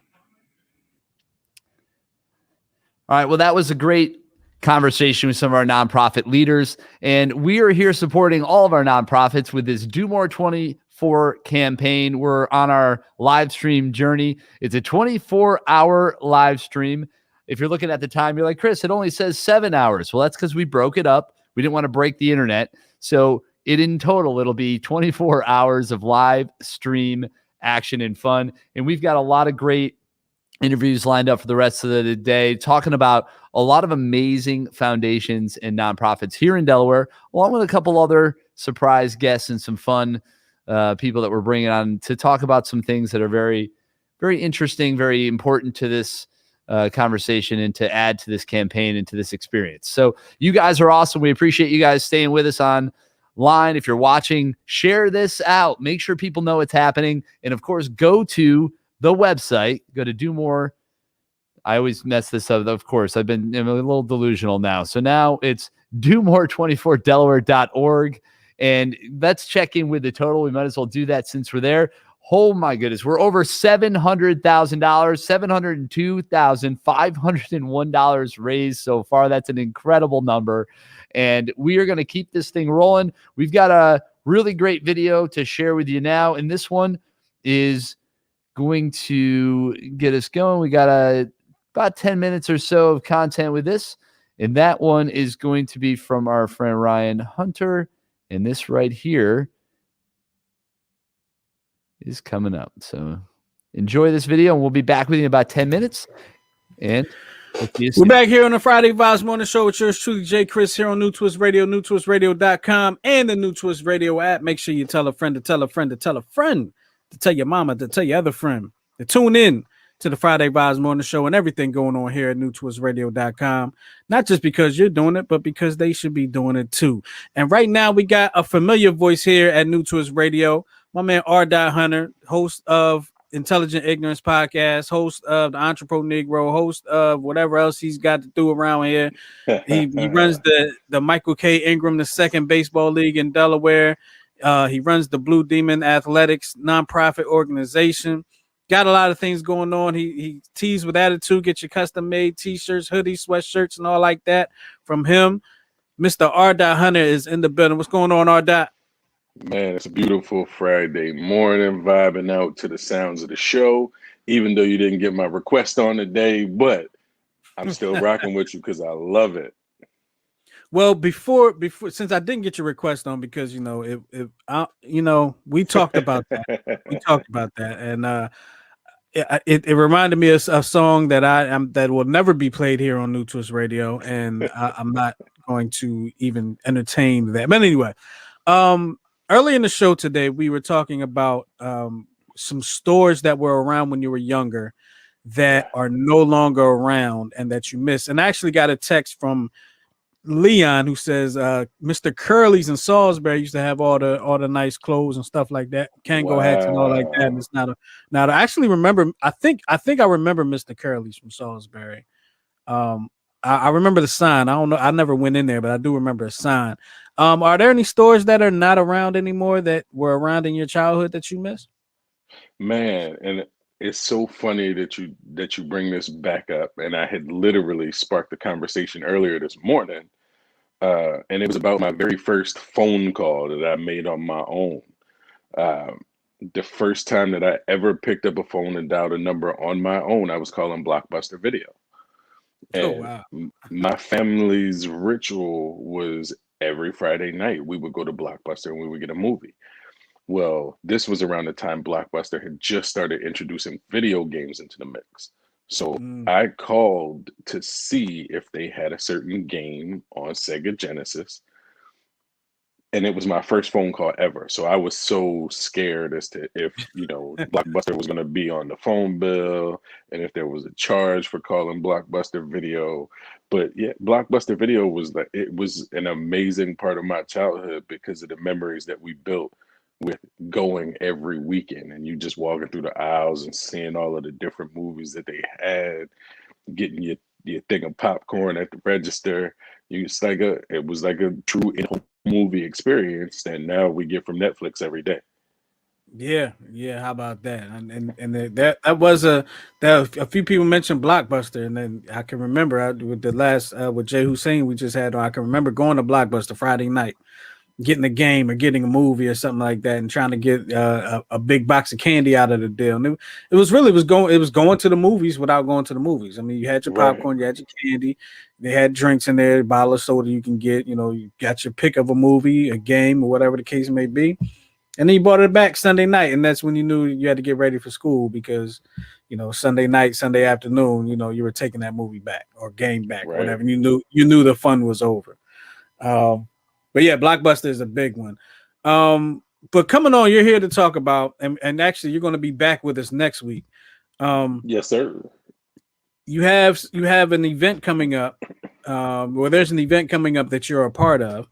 right. Well, that was a great conversation with some of our nonprofit leaders. And we are here supporting all of our nonprofits with this Do More 24 campaign. We're on our live stream journey. It's a 24-hour live stream. If you're looking at the time, you're like, Chris, it only says 7 hours. Well, that's because we broke it up. We didn't want to break the internet. So in total, it'll be 24 hours of live stream action and fun. And we've got a lot of great interviews lined up for the rest of the day, talking about a lot of amazing foundations and nonprofits here in Delaware, along with a couple other surprise guests and some fun people that we're bringing on to talk about some things that are very, very interesting, very important to this conversation and to add to this campaign and to this experience. So you guys are awesome. We appreciate you guys staying with us online. If you're watching, share this out. Make sure people know it's happening. And of course, go to the website, go to Do More. I always mess this up. Of course, I'm a little delusional now. So now it's domore24delaware.org. And let's check in with the total. We might as well do that since we're there. Oh my goodness, we're over $700,000, $702,501 raised so far. That's an incredible number. And we are going to keep this thing rolling. We've got a really great video to share with you now. And this one is going to get us going. We got about 10 minutes or so of content with this. And that one is going to be from our friend Ryan Hunter. And this right here is coming up. So enjoy this video, and we'll be back with you in about 10 minutes. And we're back here on the Friday Vibes Morning Show with yours truly, Jay Chris, here on New Twist Radio, newtwistradio.com, and the New Twist Radio app. Make sure you tell a friend to tell a friend to tell a friend to tell your mama to tell your other friend to tune in to the Friday Vibes Morning Show and everything going on here at newtwistradio.com. Not just because you're doing it, but because they should be doing it too. And right now we got a familiar voice here at New Twist Radio. My man R. Hunter, host of Intelligent Ignorance Podcast, host of the Entrepreneur Negro, host of whatever else he's got to do around here. He runs the Michael K. Ingram II Baseball League in Delaware. He runs the Blue Demon Athletics nonprofit organization. Got a lot of things going on. He tees with attitude. Get your custom made t-shirts, hoodies, sweatshirts, and all like that from him. Mr. R. Hunter is in the building. What's going on, R. Man, it's a beautiful Friday morning, vibing out to the sounds of the show, even though you didn't get my request on today, but I'm still rocking with you because I love it. Well, before since I didn't get your request on, because we talked about that, and it reminded me of a song that that will never be played here on New Twist Radio, and I'm not going to even entertain that. But anyway, early in the show today, we were talking about some stores that were around when you were younger that are no longer around and that you miss. And I actually got a text from Leon who says Mr. Curly's in Salisbury used to have all the nice clothes and stuff like that. Kango hats and all like that. And it's not I actually remember. I think I remember Mr. Curly's from Salisbury. I remember the sign. I don't know. I never went in there, but I do remember a sign. Are there any stores that are not around anymore that were around in your childhood that you miss? Man, and it's so funny that you bring this back up. And I had literally sparked the conversation earlier this morning. And it was about my very first phone call that I made on my own. The first time that I ever picked up a phone and dialed a number on my own, I was calling Blockbuster Video. And my family's ritual was every Friday night we would go to Blockbuster and we would get a movie. Well, this was around the time Blockbuster had just started introducing video games into the mix. So I called to see if they had a certain game on Sega Genesis. And it was my first phone call ever. So I was so scared as to if, Blockbuster was going to be on the phone bill and if there was a charge for calling Blockbuster Video. But yeah, Blockbuster Video was an amazing part of my childhood because of the memories that we built with going every weekend and you just walking through the aisles and seeing all of the different movies that they had, getting your thing of popcorn at the register. It was like a true in-home movie experience, and now we get from Netflix every day. Yeah. How about that? And that was a few people mentioned Blockbuster, and then I can remember with the last with Jay Hussein we just had. I can remember going to Blockbuster Friday night, getting a game or getting a movie or something like that, and trying to get a big box of candy out of the deal. And it was going to the movies without going to the movies. I mean, you had your popcorn, you had your candy, they had drinks in there, a bottle of soda you can get. You got your pick of a movie, a game, or whatever the case may be. And then you brought it back Sunday night, and that's when you knew you had to get ready for school because, Sunday night, Sunday afternoon, you were taking that movie back or game back, whatever. And you knew the fun was over. But yeah, Blockbuster is a big one. But coming on, you're here to talk about, and actually you're going to be back with us next week. Yes, sir. You have an event coming up. There's an event coming up that you're a part of.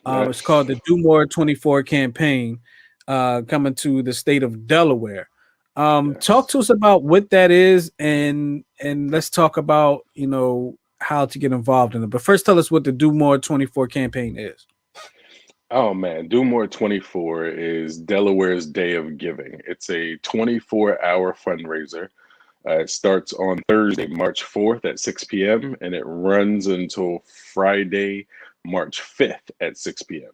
It's called the Do More 24 campaign, coming to the state of Delaware. Talk to us about what that is, and let's talk about how to get involved in it. But first, tell us what the Do More 24 campaign is. Oh man, Do More 24 is Delaware's Day of Giving. It's a 24-hour fundraiser. It starts on Thursday, March 4th at 6 p.m. and it runs until Friday, March 5th at 6 p.m.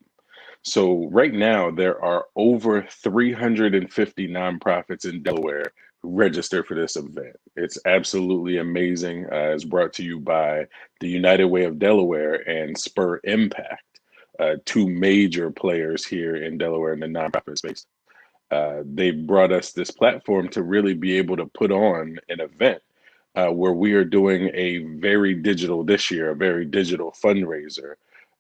So right now there are over 350 nonprofits in Delaware who register for this event. It's absolutely amazing. It's brought to you by the United Way of Delaware and Spur Impact, two major players here in Delaware in the nonprofit space. They brought us this platform to really be able to put on an event where we are doing a very digital this year, a very digital fundraiser,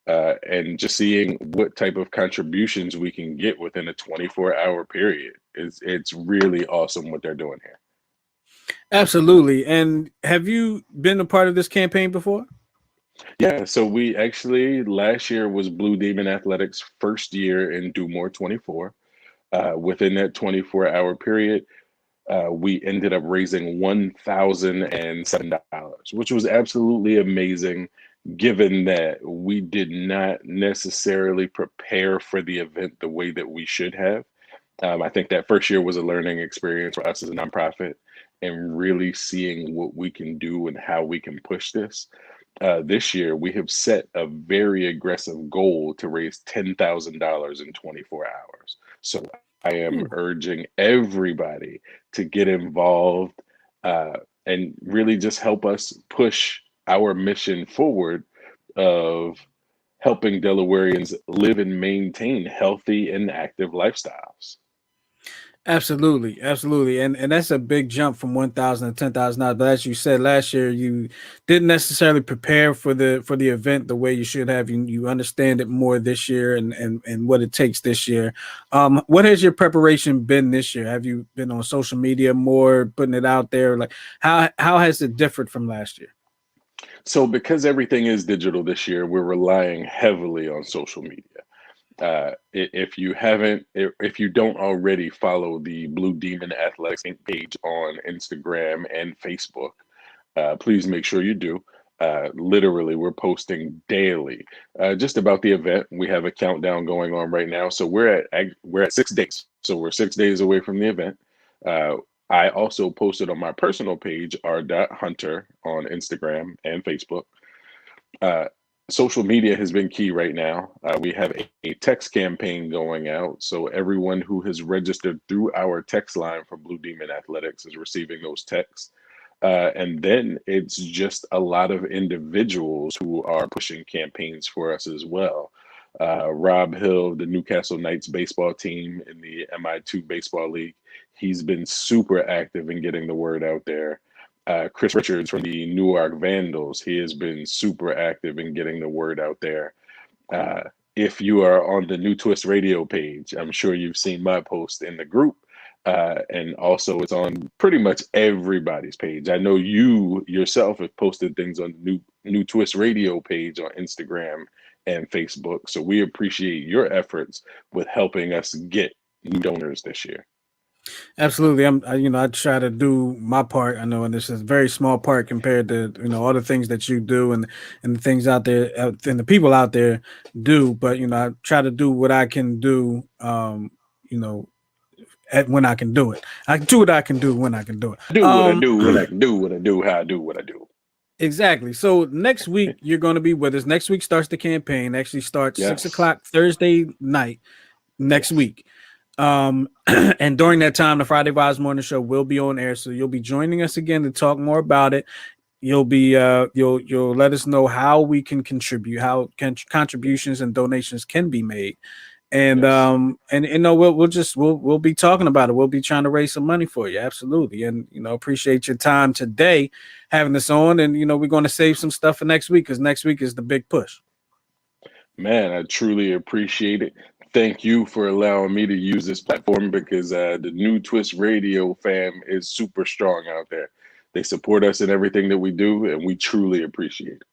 and just seeing what type of contributions we can get within a 24-hour period. It's really awesome what they're doing here. Absolutely. And have you been a part of this campaign before? Yeah, so we actually last year was Blue Demon Athletics' first year in Do More 24. Within that 24-hour period, we ended up raising $1,007, which was absolutely amazing, given that we did not necessarily prepare for the event the way that we should have. I think that first year was a learning experience for us as a nonprofit and really seeing what we can do and how we can push this. This year, we have set a very aggressive goal to raise $10,000 in 24 hours. So I am urging everybody to get involved and really just help us push our mission forward of helping Delawareans live and maintain healthy and active lifestyles. Absolutely, absolutely, and that's a big jump from $1,000 to $10,000. But as you said, last year you didn't necessarily prepare for the event the way you should have. You understand it more this year and what it takes this year. What has your preparation been this year? Have you been on social media more, putting it out there? Like how has it differed from last year? So because everything is digital this year, we're relying heavily on social media. If you don't already follow the Blue Demon Athletics page on Instagram and Facebook, please make sure you do. Literally, we're posting daily just about the event. We have a countdown going on right now, so we're at 6 days. So we're 6 days away from the event. I also posted on my personal page, r.hunter, on Instagram and Facebook. Social media has been key right now. We have a text campaign going out. So everyone who has registered through our text line for Blue Demon Athletics is receiving those texts. And then it's just a lot of individuals who are pushing campaigns for us as well. Rob Hill, the Newcastle Knights baseball team in the MI2 Baseball League, he's been super active in getting the word out there. Chris Richards from the Newark Vandals, he has been super active in getting the word out there. If you are on the New Twist Radio page, I'm sure you've seen my post in the group. And also it's on pretty much everybody's page. I know you yourself have posted things on the New Twist Radio page on Instagram and Facebook. So we appreciate your efforts with helping us get new donors this year. Absolutely. I try to do my part. I know, and this is a very small part compared to, all the things that you do and the things out there and the people out there do. But, I try to do what I can do, when I can do it. I can do what I can do when I can do it. Do what I do, when I can do what I do, how I do what I do. Exactly. So next week, you're going to be with us. Next week starts the campaign. Actually starts 6 o'clock Thursday night next week. And during that time, the Friday Vibes Morning Show will be on air. So you'll be joining us again to talk more about it. You'll be you'll let us know how we can contribute, how contributions and donations can be made. And we'll be talking about it. We'll be trying to raise some money for you. Absolutely. And appreciate your time today having this on. And we're going to save some stuff for next week because next week is the big push. Man, I truly appreciate it. Thank you for allowing me to use this platform because the New Twist Radio fam is super strong out there. They support us in everything that we do, and we truly appreciate it.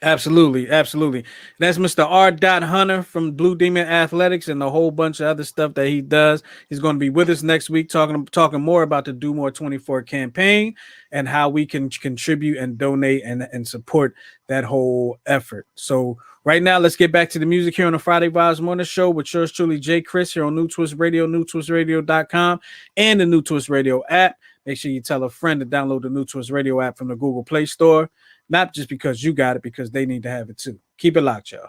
Absolutely, absolutely. That's Mr. R. Hunter from Blue Demon Athletics and a whole bunch of other stuff that he does. He's going to be with us next week talking more about the Do More 24 campaign and how we can contribute and donate and support that whole effort. So right now, let's get back to the music here on the Friday Vibes Morning Show with yours truly, Jay Chris, here on New Twist Radio, newtwistradio.com, and the New Twist Radio app. Make sure you tell a friend to download the New Twist Radio app from the Google Play Store. Not just because you got it, because they need to have it too. Keep it locked, y'all.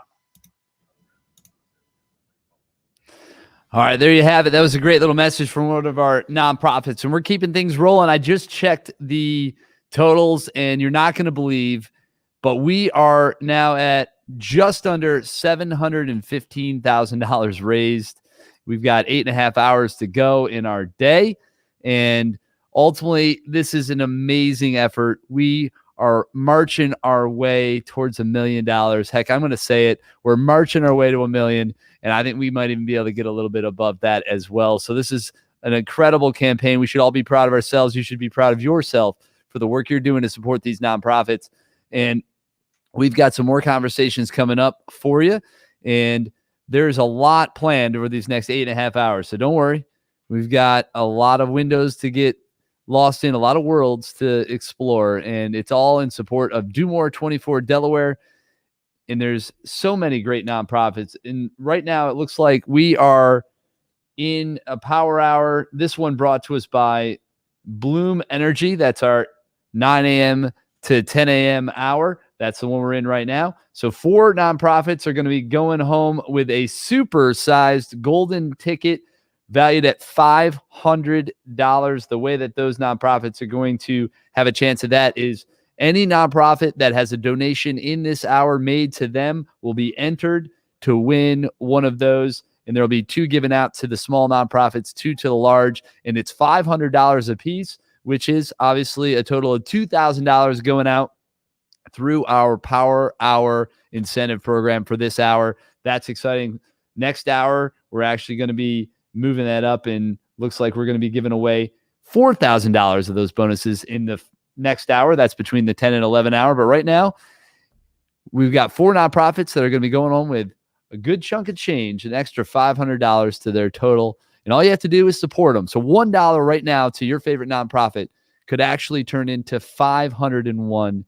All right, there you have it. That was a great little message from one of our nonprofits, and we're keeping things rolling. I just checked the totals, and you're not going to believe, but we are now at just under $715,000 raised. We've got 8.5 hours to go in our day, and ultimately, this is an amazing effort. We are marching our way towards $1 million. Heck, I'm going to say it. We're marching our way to $1 million, and I think we might even be able to get a little bit above that as well. So this is an incredible campaign. We should all be proud of ourselves. You should be proud of yourself for the work you're doing to support these nonprofits. And we've got some more conversations coming up for you, and there's a lot planned over these next 8.5 hours. So don't worry. We've got a lot of windows to get lost in, a lot of worlds to explore, and it's all in support of Do More 24 Delaware. And there's so many great nonprofits. And right now it looks like we are in a power hour. This one brought to us by Bloom Energy. That's our 9 a.m. to 10 a.m. hour. That's the one we're in right now. So 4 nonprofits are going to be going home with a super-sized golden ticket valued at $500. The way that those nonprofits are going to have a chance of that is any nonprofit that has a donation in this hour made to them will be entered to win one of those. And there will be 2 given out to the small nonprofits, 2 to the large. And it's $500 a piece, which is obviously a total of $2,000 going out through our Power Hour incentive program for this hour. That's exciting. Next hour, we're actually going to be moving that up, and looks like we're going to be giving away $4,000 of those bonuses in the next hour. That's between the 10 and 11 hour. But right now, we've got 4 nonprofits that are going to be going on with a good chunk of change, an extra $500 to their total. And all you have to do is support them. So $1 right now to your favorite nonprofit could actually turn into $501.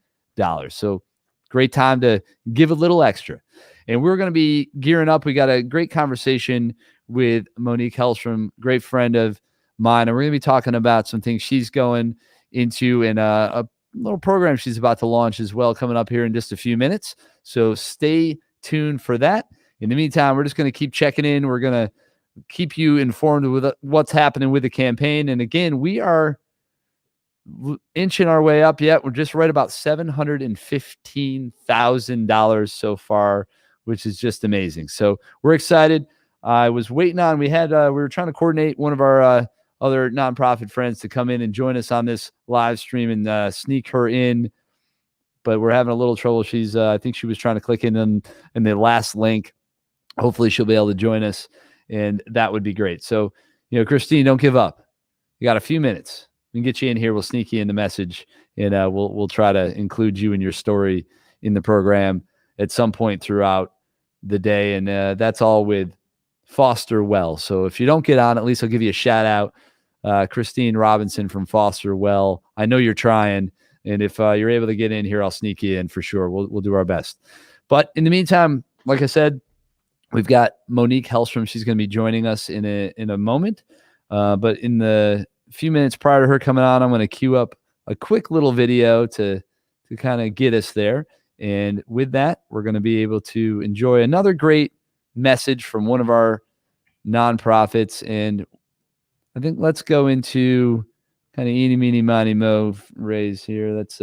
So great time to give a little extra. And we're going to be gearing up. We got a great conversation with Monique Hellstrom, great friend of mine. And we're going to be talking about some things she's going into and a little program she's about to launch as well, coming up here in just a few minutes. So stay tuned for that. In the meantime, we're just going to keep checking in. We're going to keep you informed with what's happening with the campaign. And again, we are inching our way up yet. We're just right about $715,000 so far, which is just amazing. So we're excited. I was waiting on, we were trying to coordinate one of our other nonprofit friends to come in and join us on this live stream and sneak her in, but we're having a little trouble. She's, I think she was trying to click in the last link. Hopefully she'll be able to join us, and that would be great. So, Christine, don't give up. You got a few minutes. We can get you in here. We'll sneak you in the message, and we'll try to include you and your story in the program at some point throughout the day. And that's all with Foster Well. So if you don't get on, at least I'll give you a shout out. Christine Robinson from Foster Well. I know you're trying. And if you're able to get in here, I'll sneak you in for sure. We'll do our best. But in the meantime, like I said, we've got Monique Hellstrom. She's going to be joining us in a moment. But in the few minutes prior to her coming on, I'm going to queue up a quick little video to kind of get us there. And with that, we're going to be able to enjoy another great message from one of our nonprofits. And I think let's go into kind of eeny, meeny, miny, mo raise here. Let's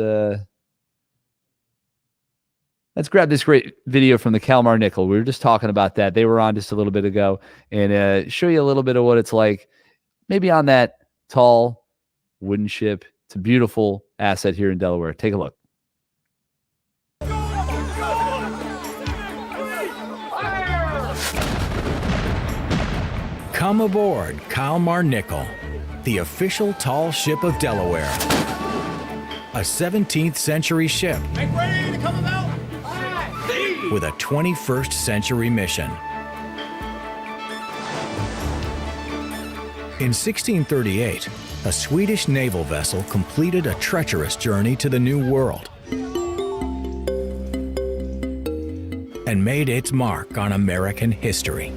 grab this great video from the Kalmar Nickel. We were just talking about that. They were on just a little bit ago, and show you a little bit of what it's like maybe on that tall wooden ship. It's a beautiful asset here in Delaware. Take a look. Come aboard Kalmar Nickel, the official tall ship of Delaware. A 17th century ship. Make ready to come about. with a 21st century mission. In 1638, a Swedish naval vessel completed a treacherous journey to the New World and made its mark on American history.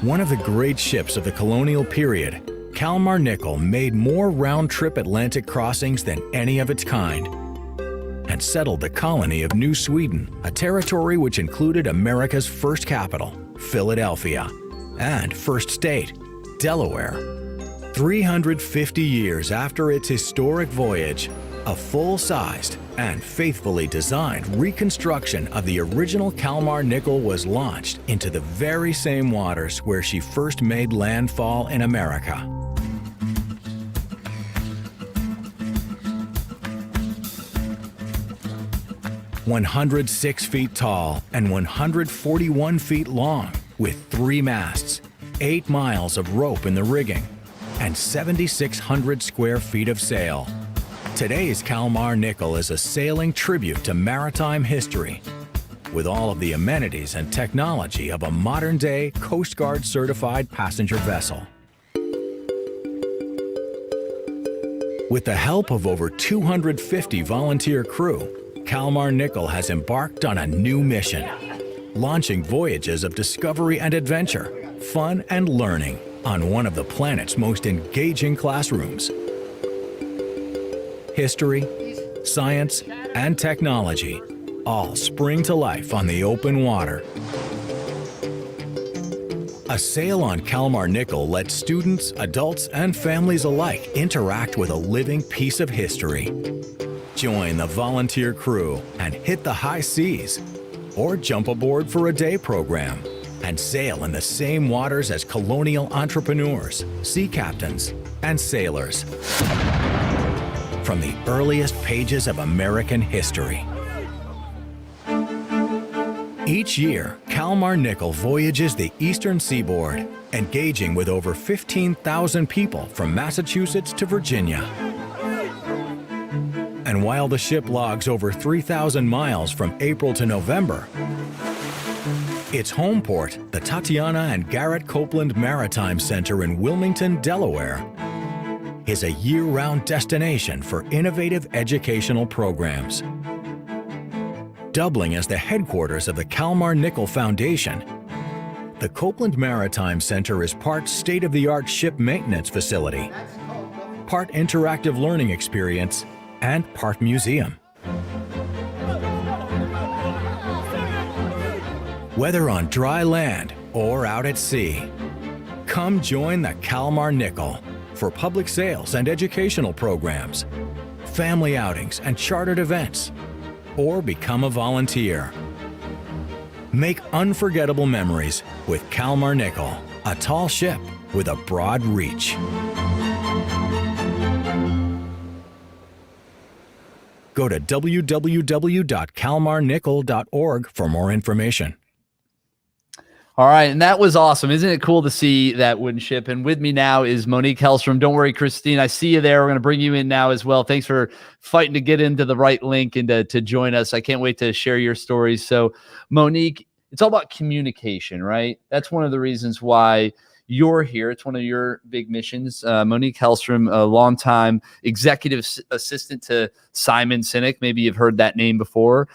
One of the great ships of the colonial period, Kalmar Nickel made more round-trip Atlantic crossings than any of its kind and settled the colony of New Sweden, a territory which included America's first capital, Philadelphia, and first state, Delaware. 350 years after its historic voyage, a full-sized and faithfully designed reconstruction of the original Kalmar Nickel was launched into the very same waters where she first made landfall in America. "106 feet tall and 141 feet long, with 3 masts, 8 miles of rope in the rigging, and 7,600 square feet of sail. Today's Kalmar Nickel is a sailing tribute to maritime history, with all of the amenities and technology of a modern-day Coast Guard certified passenger vessel. With the help of over 250 volunteer crew, Kalmar Nickel has embarked on a new mission, launching voyages of discovery and adventure, fun and learning on one of the planet's most engaging classrooms. History, science, and technology all spring to life on the open water. A sail on Kalmar Nickel lets students, adults, and families alike interact with a living piece of history. Join the volunteer crew and hit the high seas, or jump aboard for a day program and sail in the same waters as colonial entrepreneurs, sea captains, and sailors. From the earliest pages of American history. Each year, Kalmar Nickel voyages the eastern seaboard, engaging with over 15,000 people from Massachusetts to Virginia. And while the ship logs over 3,000 miles from April to November, its home port, the Tatiana and Garrett Copeland Maritime Center in Wilmington, Delaware, is a year-round destination for innovative educational programs. Doubling as the headquarters of the Kalmar Nickel Foundation, the Copeland Maritime Center is part state-of-the-art ship maintenance facility, part interactive learning experience, and part museum. Whether on dry land or out at sea, come join the Kalmar Nickel for public sales and educational programs, family outings and chartered events, or become a volunteer. Make unforgettable memories with Kalmar Nickel, a tall ship with a broad reach. Go to www.kalmarnickel.org for more information. All right, and that was awesome. Isn't it cool to see that wooden ship? And with me now is Monique Hellstrom. Don't worry, Christine, I see you there. We're going to bring you in now as well. Thanks for fighting to get into the right link and to join us. I can't wait to share your stories. So, Monique, it's all about communication, right? That's one of the reasons why you're here. It's one of your big missions. Monique Hellstrom, a longtime executive assistant to Simon Sinek. Maybe you've heard that name before.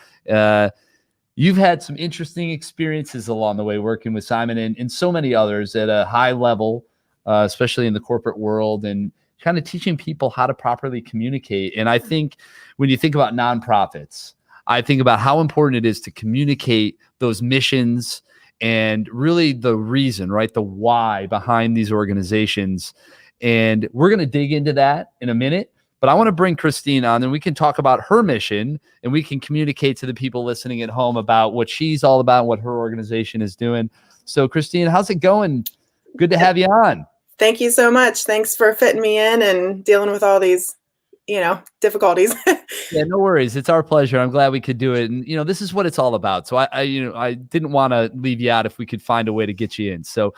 You've had some interesting experiences along the way working with Simon and so many others at a high level, especially in the corporate world, and kind of teaching people how to properly communicate. And I think when you think about nonprofits, I think about how important it is to communicate those missions and really the reason, right? The why behind these organizations. And we're going to dig into that in a minute. But I want to bring Christine on, and we can talk about her mission, and we can communicate to the people listening at home about what she's all about, what her organization is doing. So, Christine, how's it going? Good to have you on. Thank you so much. Thanks for fitting me in and dealing with all these, difficulties. Yeah, no worries. It's our pleasure. I'm glad we could do it. And, this is what it's all about. So I didn't want to leave you out if we could find a way to get you in. So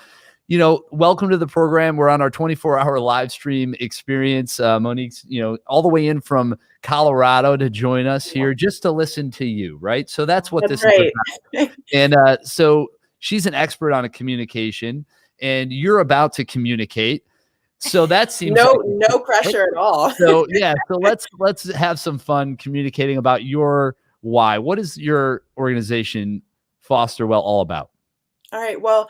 welcome to the program. We're on our 24-hour live stream experience. Monique's, all the way in from Colorado to join us here just to listen to you, right? So that's what this is about. And so she's an expert on communication, and you're about to communicate. So that seems no pressure at all. So yeah, so let's have some fun communicating about your why. What is your organization Foster Well all about? All right. Well,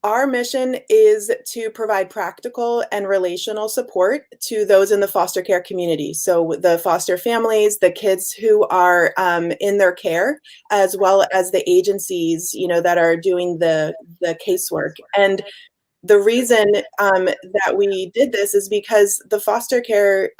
our mission is to provide practical and relational support to those in the foster care community. So the foster families, the kids who are in their care, as well as the agencies, that are doing the casework. And the reason that we did this is because the foster care,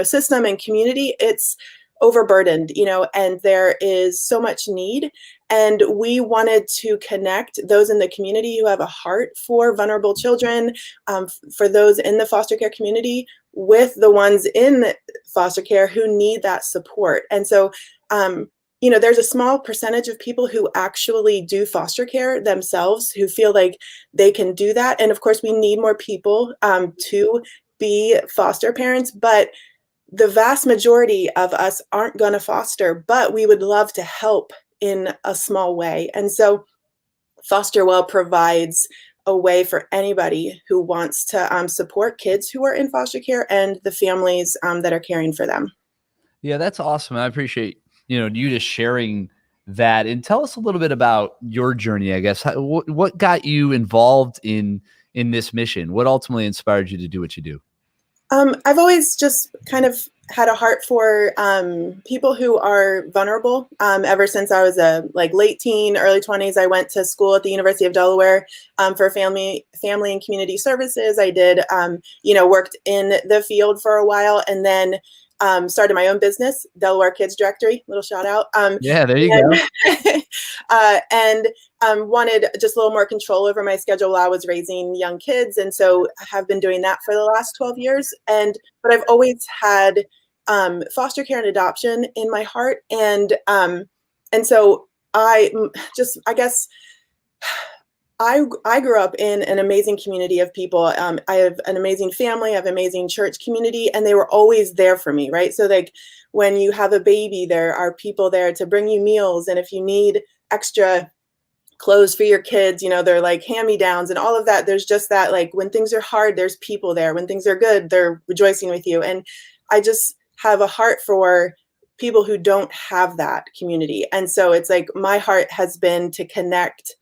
system and community, it's overburdened, and there is so much need. And we wanted to connect those in the community who have a heart for vulnerable children, for those in the foster care community, with the ones in foster care who need that support. And so, there's a small percentage of people who actually do foster care themselves, who feel like they can do that. And of course, we need more people to be foster parents, but the vast majority of us aren't going to foster, but we would love to help in a small way. And so Foster Well provides a way for anybody who wants to support kids who are in foster care and the families that are caring for them. Yeah, that's awesome. I appreciate you just sharing that. And tell us a little bit about your journey, I guess. What got you involved in this mission? What ultimately inspired you to do what you do? I've always just kind of had a heart for people who are vulnerable. Ever since I was a late teen, early 20s, I went to school at the University of Delaware for family and community services. I did, worked in the field for a while, and then started my own business, Delaware Kids Directory, little shout out. Yeah, there you go. And wanted just a little more control over my schedule while I was raising young kids. And so I have been doing that for the last 12 years. But I've always had foster care and adoption in my heart. And so I guess I grew up in an amazing community of people. I have an amazing family, I have an amazing church community, and they were always there for me, right? So when you have a baby, there are people there to bring you meals. And if you need extra clothes for your kids, they're like hand-me-downs and all of that. There's just that, when things are hard, there's people there. When things are good, they're rejoicing with you. And I just have a heart for people who don't have that community. And so it's my heart has been to connect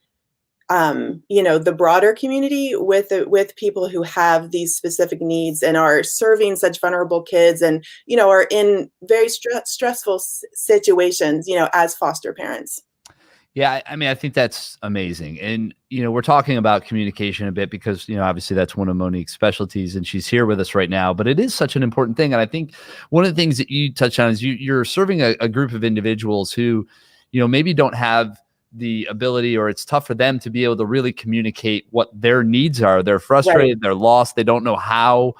the broader community with people who have these specific needs and are serving such vulnerable kids and, are in very stressful situations, as foster parents. Yeah, I think that's amazing. And, we're talking about communication a bit because, obviously that's one of Monique's specialties and she's here with us right now, but it is such an important thing. And I think one of the things that you touched on is you're serving a group of individuals who, maybe don't have the ability, or it's tough for them to be able to really communicate what their needs are. They're frustrated, They're lost, they don't know how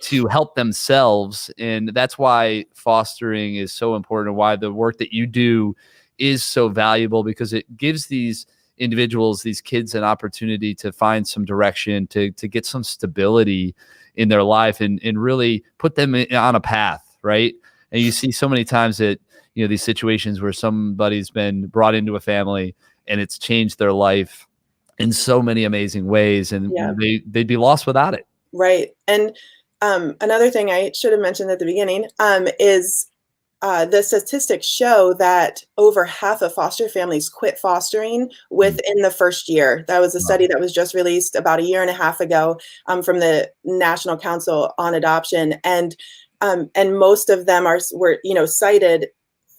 to help themselves. And that's why fostering is so important, why the work that you do is so valuable, because it gives these individuals, these kids, an opportunity to find some direction, to get some stability in their life and really put them on a path, right? And you see so many times that these situations where somebody's been brought into a family and it's changed their life in so many amazing ways, and they'd be lost without it. Right. And another thing I should have mentioned at the beginning is the statistics show that over half of foster families quit fostering within the first year. That was a study that was just released about a year and a half ago from the National Council on Adoption. And most of them were cited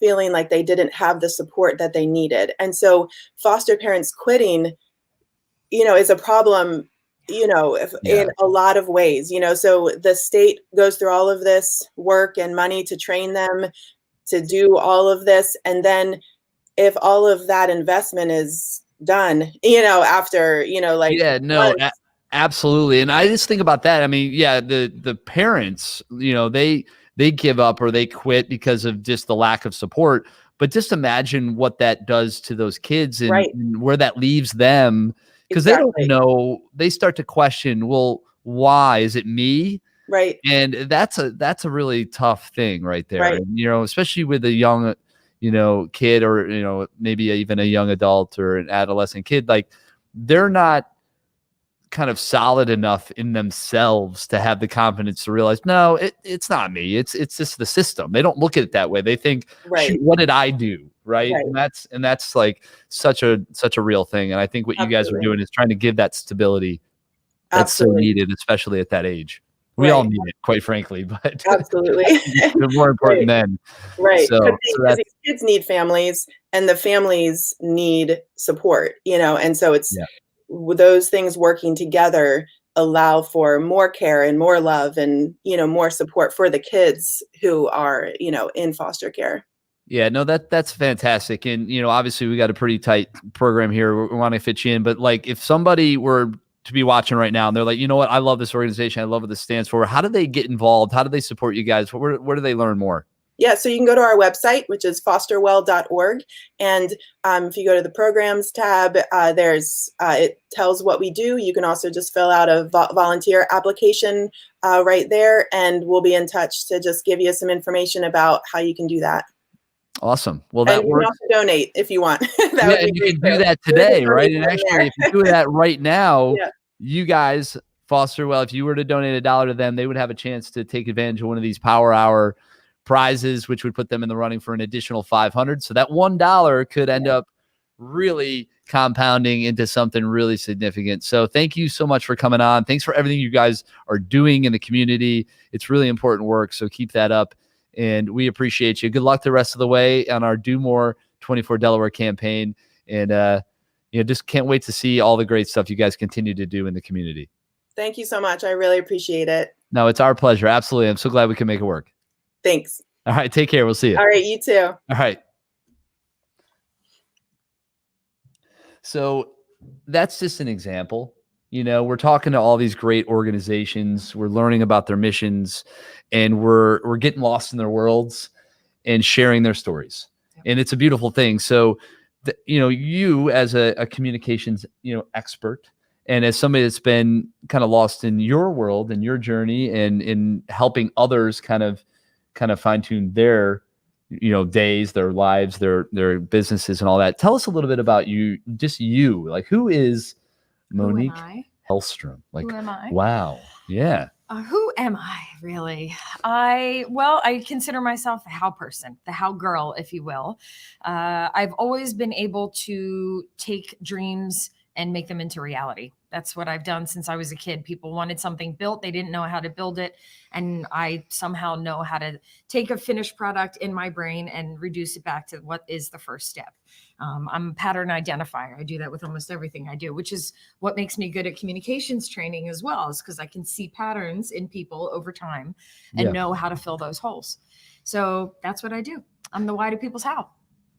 feeling like they didn't have the support that they needed. And so foster parents quitting, is a problem, in a lot of ways, so the state goes through all of this work and money to train them to do all of this. And then if all of that investment is done, after, absolutely. And I just think about that. I mean, the parents, they give up or they quit because of just the lack of support. But just imagine what that does to those kids and where that leaves them because they don't know. They start to question, well, why is it me? Right. And that's a really tough thing right there. Right. And, especially with a young, kid, or, maybe even a young adult or an adolescent kid, like they're not kind of solid enough in themselves to have the confidence to realize, no, it's not me. It's just the system. They don't look at it that way. They think, shoot, what did I do? Right. And that's like such a real thing. And I think what you guys are doing is trying to give that stability that's so needed, especially at that age. We all need it, quite frankly, but absolutely, they're more important then. Right. So Because these kids need families and the families need support, and so it's those things working together allow for more care and more love and, more support for the kids who are, in foster care. Yeah, no, that's fantastic. And, obviously we got a pretty tight program here. We want to fit you in, but like if somebody were to be watching right now and they're like, you know what, I love this organization. I love what this stands for. How do they get involved? How do they support you guys? Where do they learn more? Yeah, so you can go to our website, which is fosterwell.org. And if you go to the programs tab, it tells what we do. You can also just fill out a volunteer application right there, and we'll be in touch to just give you some information about how you can do that. Awesome. Well, that works. You can also donate if you want. And you can do that today, right? And actually, if you do that right now, you guys, Fosterwell, if you were to donate $1 to them, they would have a chance to take advantage of one of these Power Hour prizes, which would put them in the running for an additional $500. So that $1 could end up really compounding into something really significant. So thank you so much for coming on. Thanks for everything you guys are doing in the community. It's really important work. So keep that up. And we appreciate you. Good luck the rest of the way on our Do More 24 Delaware campaign. And, just can't wait to see all the great stuff you guys continue to do in the community. Thank you so much. I really appreciate it. No, it's our pleasure. Absolutely. I'm so glad we can make it work. Thanks. All right. Take care. We'll see you. All right. You too. All right. So that's just an example. We're talking to all these great organizations. We're learning about their missions, and we're getting lost in their worlds and sharing their stories. And it's a beautiful thing. So, you as a communications, expert, and as somebody that's been kind of lost in your world and your journey and in helping others kind of fine tune their, days, their lives, their businesses and all that. Tell us a little bit about you, just you, like who is Monique Hellstrom? Like, who am I? Wow. Yeah. Who am I really? I consider myself a how person, the how girl, if you will. I've always been able to take dreams and make them into reality. That's what I've done since I was a kid. People wanted something built. They didn't know how to build it. And I somehow know how to take a finished product in my brain and reduce it back to what is the first step. I'm a pattern identifier. I do that with almost everything I do, which is what makes me good at communications training as well, is because I can see patterns in people over time and know how to fill those holes. So that's what I do. I'm the why to people's how.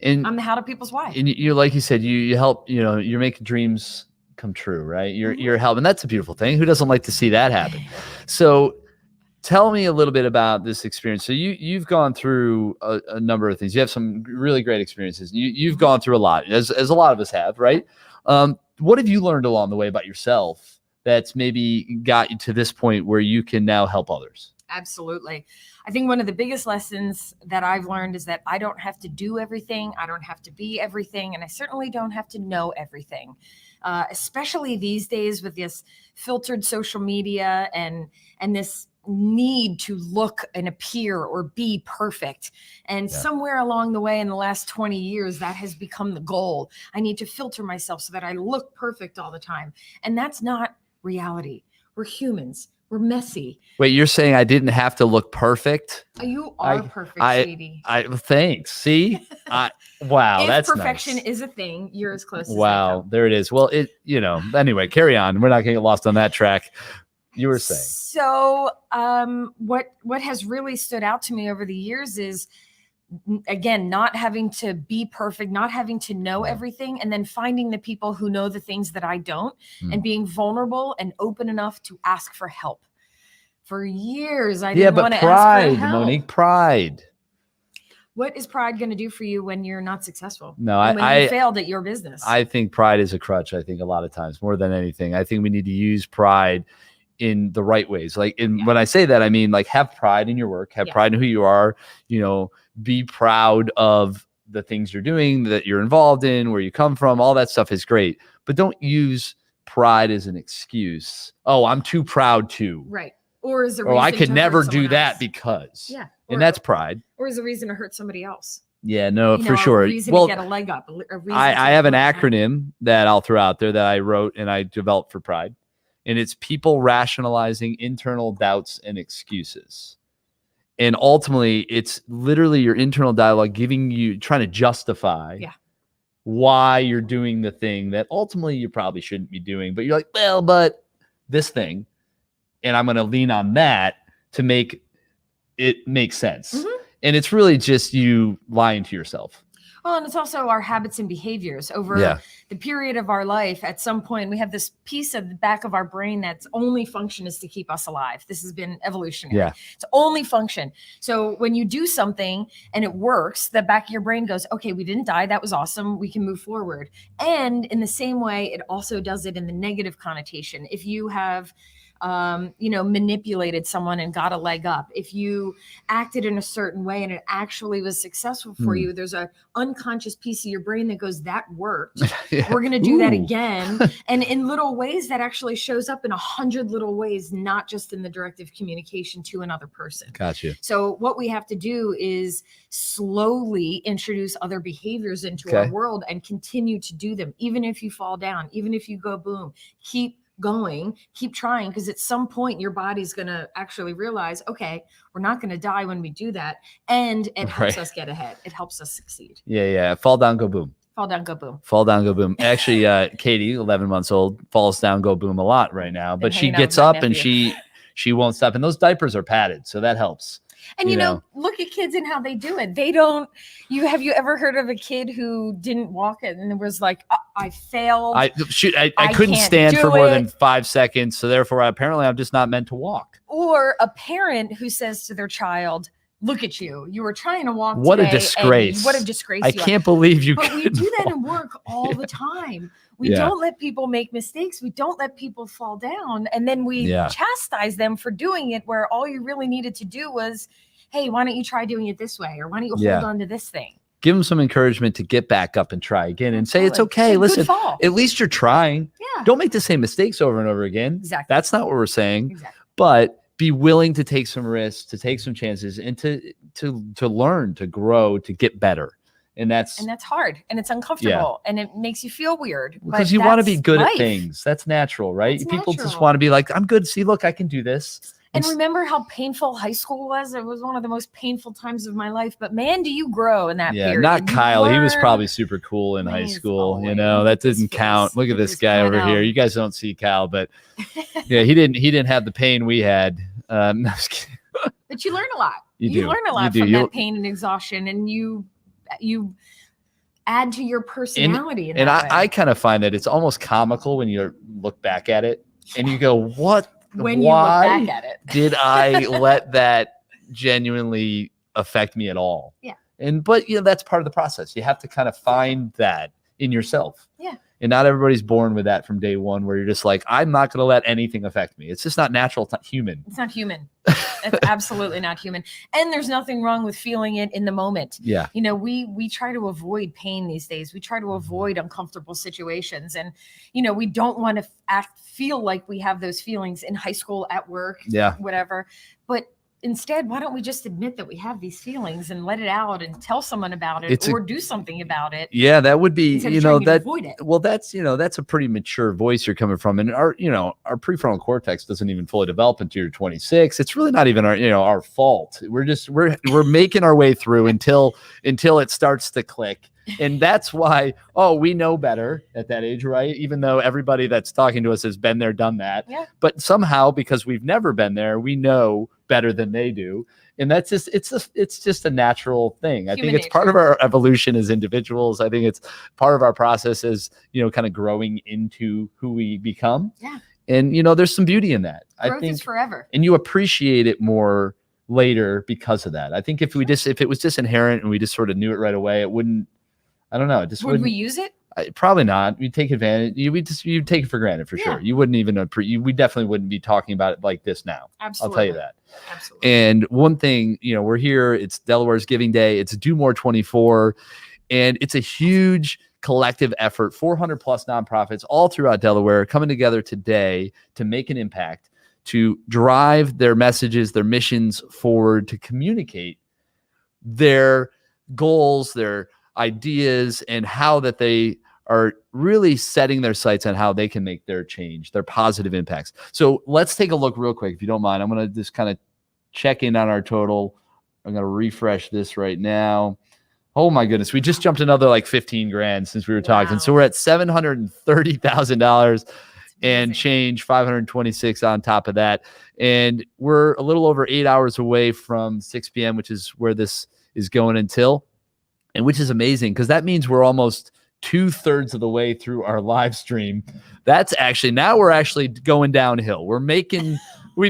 And I'm the how to people's why. And you, like you said, you help, you're making dreams come true, right? You're helping. That's a beautiful thing. Who doesn't like to see that happen? So tell me a little bit about this experience. So you've gone through a number of things. You have some really great experiences. You've gone through a lot, as a lot of us have, right? What have you learned along the way about yourself that's maybe got you to this point where you can now help others? Absolutely. I think one of the biggest lessons that I've learned is that I don't have to do everything. I don't have to be everything. And I certainly don't have to know everything, especially these days with this filtered social media and this need to look and appear or be perfect. And somewhere along the way in the last 20 years, that has become the goal. I need to filter myself so that I look perfect all the time. And that's not reality. We're humans. We're messy. Wait, you're saying I didn't have to look perfect? You are perfect, sweetie. Thanks. See? Wow, if that's perfection nice. is a thing, you're as close as Wow, there it is. Well, anyway, carry on. We're not going to get lost on that track. You were saying. So what has really stood out to me over the years is, again, not having to be perfect, not having to know everything, and then finding the people who know the things that I don't, and being vulnerable and open enough to ask for help. For years, I didn't want to ask for help. Monique, pride. What is pride going to do for you when you're not successful? No, And when you failed at your business. I think pride is a crutch. I think a lot of times, more than anything, I think we need to use pride in the right ways. Like when I say that, I mean, like, have pride in your work, have pride in who you are, be proud of the things you're doing, that you're involved in, where you come from. All that stuff is great, but don't use pride as an excuse. Oh, I'm too proud to. Right. Or is a Oh, I reason could to never hurt do someone that else. because. Yeah. And that's pride. Or is a reason to hurt somebody else. Yeah, no, You for know, sure. A reason Well, to get a leg up. A reason I have an acronym that I'll throw out there that I wrote and I developed for pride. And it's people rationalizing internal doubts and excuses. And ultimately, it's literally your internal dialogue trying to justify why you're doing the thing that ultimately you probably shouldn't be doing. But you're like, well, but this thing, and I'm going to lean on that to make it make sense. Mm-hmm. And it's really just you lying to yourself. Well, and it's also our habits and behaviors over the period of our life. At some point, we have this piece of the back of our brain that's only function is to keep us alive. This has been evolutionary. Yeah. It's only function. So when you do something and it works, the back of your brain goes, okay, we didn't die. That was awesome. We can move forward. And in the same way, it also does it in the negative connotation. If you have manipulated someone and got a leg up, if you acted in a certain way and it actually was successful for you, there's a unconscious piece of your brain that goes, that worked. We're going to do that again. And in little ways that actually shows up in 100 little ways, not just in the directive communication to another person. Gotcha. So what we have to do is slowly introduce other behaviors into our world and continue to do them. Even if you fall down, even if you go boom, keep going, keep trying, because at some point your body's going to actually realize, okay, we're not going to die when we do that. And it helps us get ahead. It helps us succeed. Yeah. Fall down, go boom. Fall down, go boom. Fall down, go boom. Actually, Katie, 11 months old, falls down, go boom a lot right now, but she gets up and she won't stop. And those diapers are padded, so that helps. And you know, look at kids and how they do it. They don't. Have you ever heard of a kid who didn't walk it and it was like, I failed. I couldn't stand for more than 5 seconds, so therefore apparently I'm just not meant to walk. Or a parent who says to their child, "Look at you! You were trying to walk. What today, a disgrace! What a disgrace! I can't believe you. But we do that in work all the time. We don't let people make mistakes. We don't let people fall down. And then we chastise them for doing it, where all you really needed to do was, hey, why don't you try doing it this way? Or why don't you hold on to this thing? Give them some encouragement to get back up and try again and say, it's okay. Listen, at least you're trying. Yeah. Don't make the same mistakes over and over again. Exactly. That's not what we're saying. Exactly. But be willing to take some risks, to take some chances, and to learn, to grow, to get better. And that's hard, and it's uncomfortable, and it makes you feel weird. Because you want to be good at things. That's natural, right? People just want to be like, I'm good. See, look, I can do this. And remember how painful high school was? It was one of the most painful times of my life. But man, do you grow in that period. Not Kyle. He was probably super cool in high school. That didn't count. Look at this guy over here. You guys don't see Kyle, but yeah, he didn't have the pain we had. No, I was kidding. But you learn a lot. You learn a lot from that pain and exhaustion, and you add to your personality. And I kind of find that it's almost comical when you look back at it and you go, what? When why you look back at it. did I let that genuinely affect me at all? Yeah. But that's part of the process. You have to kind of find that in yourself. Yeah. And not everybody's born with that from day one, where you're just like, I'm not going to let anything affect me. It's just not natural. It's not human. It's not human. It's absolutely not human. And there's nothing wrong with feeling it in the moment. Yeah. We try to avoid pain these days. We try to avoid uncomfortable situations. And, we don't want to feel like we have those feelings in high school, at work, whatever. But instead, why don't we just admit that we have these feelings and let it out and tell someone about it, or do something about it? Yeah, that would be, that. Avoid it. Well, that's a pretty mature voice you're coming from. And our prefrontal cortex doesn't even fully develop until you're 26. It's really not even our fault. We're making our way through until it starts to click. And that's why, we know better at that age, right? Even though everybody that's talking to us has been there, done that. Yeah. But somehow, because we've never been there, we know better than they do. And that's it's just a natural thing. I think it's part of our evolution as individuals. I think it's part of our process as, kind of growing into who we become. Yeah. And, there's some beauty in that. Growth is forever. And you appreciate it more later because of that. I think if it was just inherent and we just sort of knew it right away, it wouldn't, I don't know. It just Would we use it? Probably not. We'd take advantage. You'd take it for granted for sure. You wouldn't even, we definitely wouldn't be talking about it like this now. Absolutely. I'll tell you that. Absolutely. And one thing, we're here, it's Delaware's Giving Day. It's Do More 24. And it's a huge collective effort, 400 plus nonprofits all throughout Delaware coming together today to make an impact, to drive their messages, their missions forward, to communicate their goals, their ideas, and how that they are really setting their sights on how they can make their change, their positive impacts. So let's take a look real quick, if you don't mind. I'm going to just kind of check in on our total. I'm going to refresh this right now. Oh my goodness. We just jumped another like 15 grand since we were talking. So we're at $730,000 and change, 526 on top of that. And we're a little over 8 hours away from 6 p.m., which is where this is going until, and which is amazing because that means we're almost 2/3 of the way through our live stream. That's actually, now we're actually going downhill. We've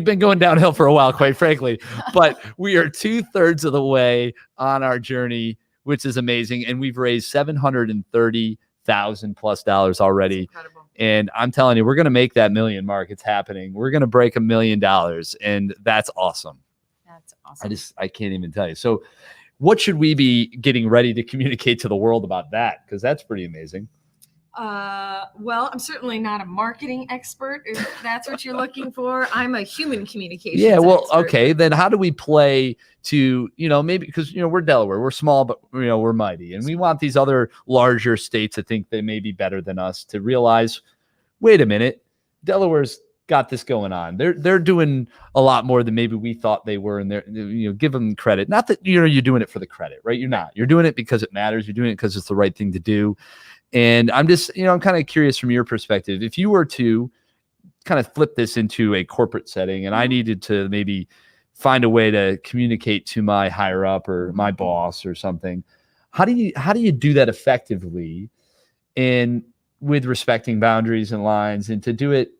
been going downhill for a while, quite frankly, but we are 2/3 of the way on our journey, which is amazing. And we've raised $730,000 plus already. And I'm telling you, we're going to make that million mark. It's happening. We're going to break $1 million. And that's awesome. That's awesome. I can't even tell you. So what should we be getting ready to communicate to the world about that? Because that's pretty amazing. Well, I'm certainly not a marketing expert, if that's what you're looking for. I'm a human communications expert. Okay. Then how do we play to, maybe because, we're Delaware, we're small, but, we're mighty. And we want these other larger states to think they may be better than us, to realize, wait a minute, Delaware's got this going on. They're doing a lot more than maybe we thought they were, and they're, give them credit. Not that you're doing it for the credit, right? You're not. You're doing it because it matters. You're doing it because it's the right thing to do. And I'm just, I'm kind of curious from your perspective, if you were to kind of flip this into a corporate setting, and I needed to maybe find a way to communicate to my higher up or my boss or something, how do you do that effectively, and with respecting boundaries and lines, and to do it,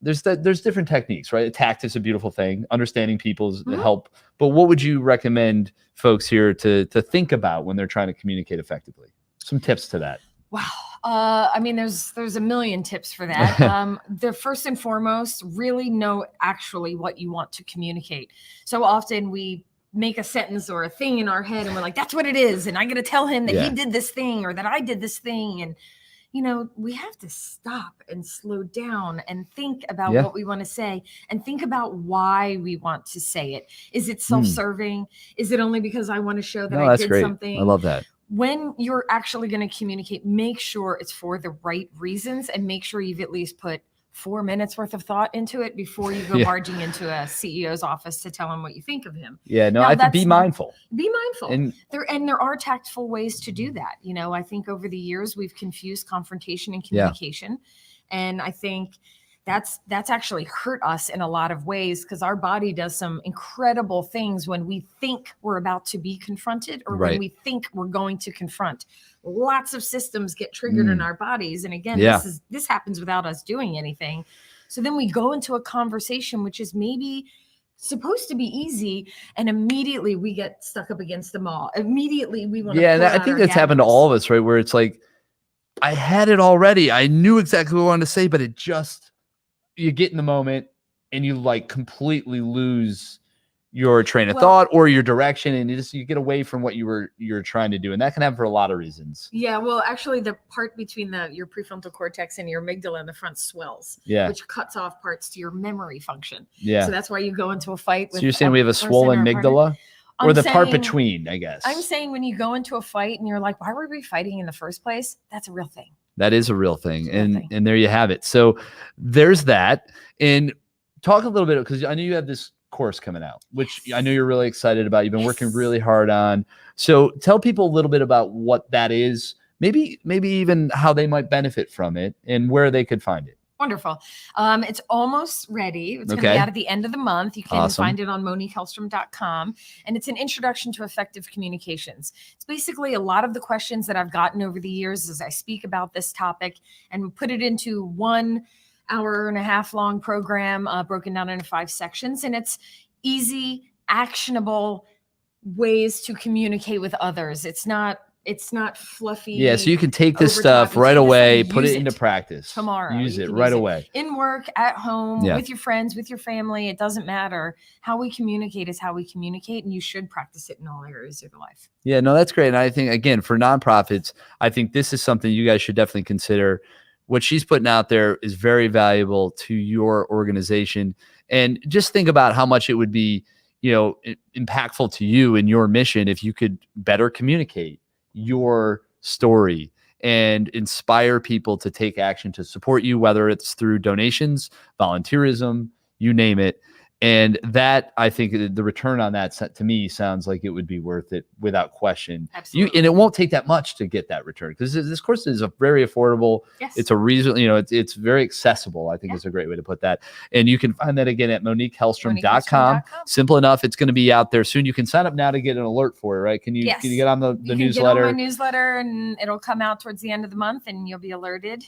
there's different techniques, right? Tact is a beautiful thing. Understanding people's help. But what would you recommend folks here to think about when they're trying to communicate effectively? Some tips to that. Wow. I mean, there's a million tips for that. The first and foremost, really know actually what you want to communicate. So often we make a sentence or a thing in our head and we're like, that's what it is. And I'm going to tell him that he did this thing or that I did this thing. And we have to stop and slow down and think about what we want to say, and think about why we want to say it. Is it self-serving? Is it only because I want to show that I did something? I love that. When you're actually going to communicate, make sure it's for the right reasons, and make sure you've at least put 4 minutes worth of thought into it before you go barging into a CEO's office to tell him what you think of him. Yeah, no, I have to be mindful. Be mindful. And there are tactful ways to do that. I think over the years we've confused confrontation and communication. And I think that's actually hurt us in a lot of ways, because our body does some incredible things when we think we're about to be confronted, or when we think we're going to confront. Lots of systems get triggered in our bodies. And again, this happens without us doing anything. So then we go into a conversation, which is maybe supposed to be easy, and immediately we get stuck up against the wall. Immediately we want to and I think that's happened to all of us, right? Where it's like, I had it already. I knew exactly what I wanted to say, but it just, you get in the moment and you like completely lose your train of thought or your direction, and you get away from what you're trying to do. And that can happen for a lot of reasons. Yeah. Well, actually the part between your prefrontal cortex and your amygdala in the front swells, which cuts off parts to your memory function. Yeah. So that's why you go into a fight. So you're saying we have a swollen amygdala? Or the part between, I guess. I'm saying when you go into a fight and you're like, why were we fighting in the first place? That's a real thing. That is a real thing. And there you have it. So there's that. And talk a little bit, because I know you have this course coming out, which I know you're really excited about. You've been working really hard on. So tell people a little bit about what that is, maybe even how they might benefit from it and where they could find it. Wonderful. It's almost ready. It's going to be out at the end of the month. You can find it on MoniqueHellstrom.com. And it's an introduction to effective communications. It's basically a lot of the questions that I've gotten over the years as I speak about this topic, and put it into 1 hour and a half long program, broken down into 5 sections. And it's easy, actionable ways to communicate with others. It's not fluffy. Yeah, so you can take this over stuff top. You right take this stuff away, and put use it into practice. tomorrow. Use You it can right use away. in work, at home, Yeah. with your friends, with your family. It doesn't matter. How we communicate is how we communicate, and you should practice it in all areas of your life. Yeah, no, that's great. And I think, again, for nonprofits, I think this is something you guys should definitely consider. What she's putting out there is very valuable to your organization. And just think about how much it would be, impactful to you and your mission if you could better communicate your story and inspire people to take action to support you, whether it's through donations, volunteerism, you name it. And that, I think the return on that, to me, sounds like it would be worth it without question. Absolutely. And it won't take that much to get that return, because this course is very affordable. Yes. It's a reason, it's very accessible, I think is a great way to put that. And you can find that again at MoniqueHellstrom.com. Simple enough. It's going to be out there soon. You can sign up now to get an alert for it, right? Can you get on the You newsletter? Get on my newsletter, and it'll come out towards the end of the month, and you'll be alerted.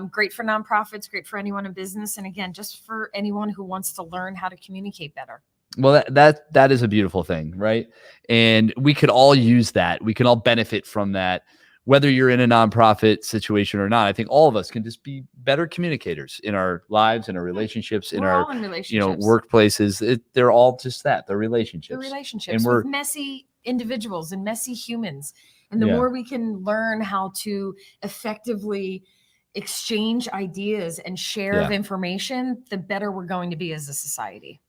Great for nonprofits, great for anyone in business, and again, just for anyone who wants to learn how to communicate better. Well, that is a beautiful thing, right? And we could all use that. We can all benefit from that, whether you're in a nonprofit situation or not. I think all of us can just be better communicators in our lives, in our relationships, in We're our all in relationships. workplaces. They're all just that. They're relationships. The relationships And we're with messy individuals and messy humans. And the Yeah. more we can learn how to effectively exchange ideas and share of Yeah. information, the better we're going to be as a society,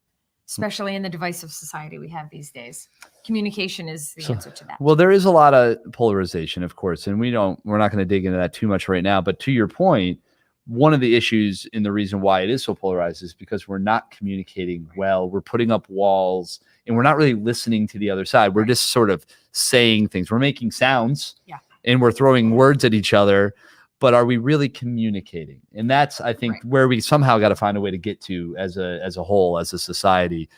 especially in the divisive society we have these days. Communication is the answer to that. Well, there is a lot of polarization, of course, and we're not going to dig into that too much right now. But to your point, one of the issues and the reason why it is so polarized is because we're not communicating well. We're putting up walls and we're not really listening to the other side. We're just sort of saying things. We're making sounds and we're throwing words at each other, but are we really communicating? And that's, I think, where we somehow got to find a way to get to as a whole, as a society,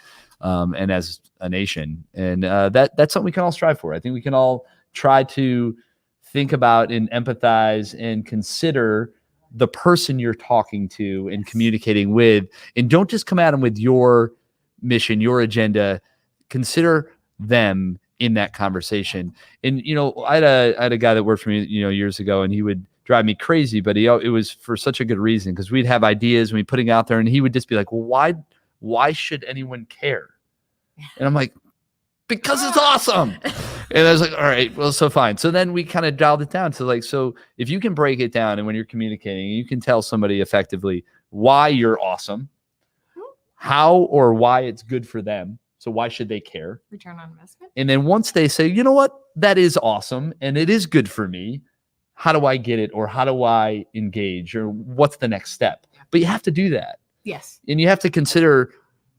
and as a nation. And that's something we can all strive for. I think we can all try to think about and empathize and consider the person you're talking to and communicating with, and don't just come at them with your mission, your agenda. Consider them in that conversation. And I had a guy that worked for me years ago, and he would drive me crazy, but it was for such a good reason, because we'd have ideas and we'd putting out there, and he would just be like, well, why should anyone care? And I'm like, because it's awesome. And I was like, all right, well, so fine. So then we kind of dialed it down to so if you can break it down, and when you're communicating, you can tell somebody effectively why you're awesome, how or why it's good for them. So why should they care? Return on investment. And then once they say, you know what, that is awesome and it is good for me, how do I get it? Or how do I engage? Or what's the next step? But you have to do that. Yes. And you have to consider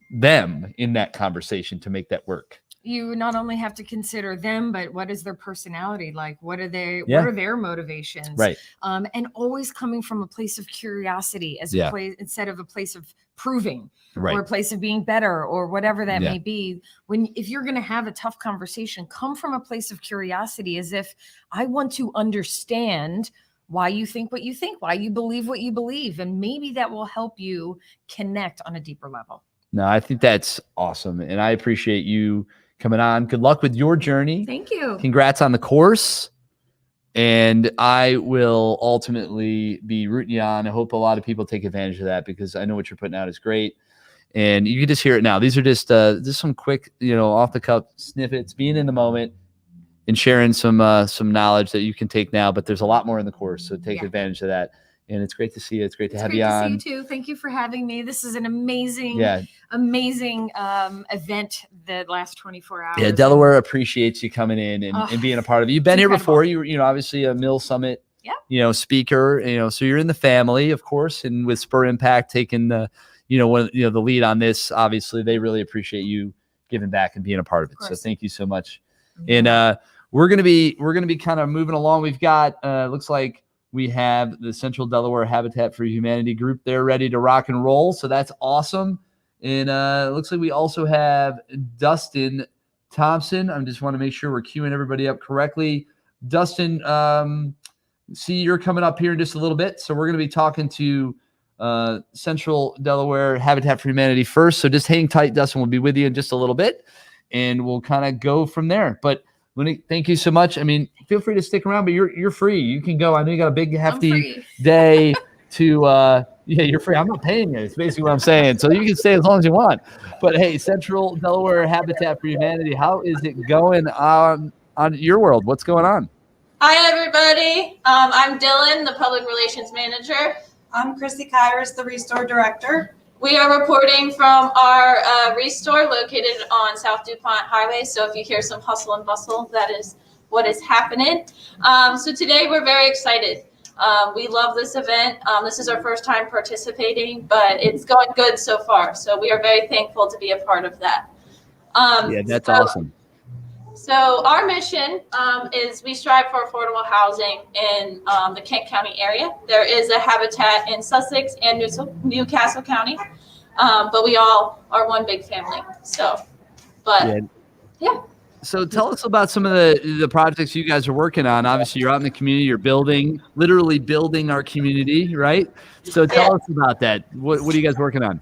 them in that conversation to make that work. You not only have to consider them, but what is their personality like? What are they? Yeah. What are their motivations? Right. And always coming from a place of curiosity, Yeah. instead of a place of proving, Right. or a place of being better, or whatever that Yeah. may be. If you're going to have a tough conversation, come from a place of curiosity, as if I want to understand why you think what you think, why you believe what you believe, and maybe that will help you connect on a deeper level. No, I think that's awesome. And I appreciate you coming on. Good luck with your journey. Thank you. Congrats on the course. And I will ultimately be rooting you on. I hope a lot of people take advantage of that, because I know what you're putting out is great. And you can just hear it now. These are just some quick, off the cuff snippets, being in the moment and sharing some knowledge that you can take now. But there's a lot more in the course, so take advantage of that. And it's great to see you. It's great to have you on. Great to see you too. Thank you for having me. This is an amazing, amazing event the last 24 hours. Yeah, Delaware appreciates you coming in and being a part of it. You've been here before. You obviously a Mill Summit, speaker. So you're in the family, of course, and with Spur Impact taking the, the lead on this. Obviously, they really appreciate you giving back and being a part of it. So thank you so much. And we're gonna be kind of moving along. We've got looks like we have the Central Delaware Habitat for Humanity group there ready to rock and roll. So that's awesome. And it looks like we also have Dustin Thompson. I just want to make sure we're queuing everybody up correctly. Dustin, see, you're coming up here in just a little bit. So we're going to be talking to Central Delaware Habitat for Humanity first. So just hang tight, Dustin. We'll be with you in just a little bit, and we'll kind of go from there. But Monique, thank you so much. I mean, feel free to stick around, but you're free. You can go. I know you got a big, hefty day to yeah, you're free. I'm not paying you. It's basically what I'm saying. So you can stay as long as you want. But hey, Central Delaware Habitat for Humanity, how is it going on your world? What's going on? Hi, everybody. I'm Dylan, the Public Relations Manager. I'm Chrissy Kyrus, the Restore Director. We are reporting from our Restore located on South DuPont Highway. So if you hear some hustle and bustle, that is what is happening. So today we're very excited. We love this event. This is our first time participating, but it's going good so far. So we are very thankful to be a part of that. Yeah, that's awesome. So our mission is we strive for affordable housing in the Kent County area. There is a habitat in Sussex and Newcastle County, but we all are one big family. So, but yeah. So tell us about some of the projects you guys are working on. Obviously, you're out in the community, you're literally building our community, right? So tell us about that. What are you guys working on?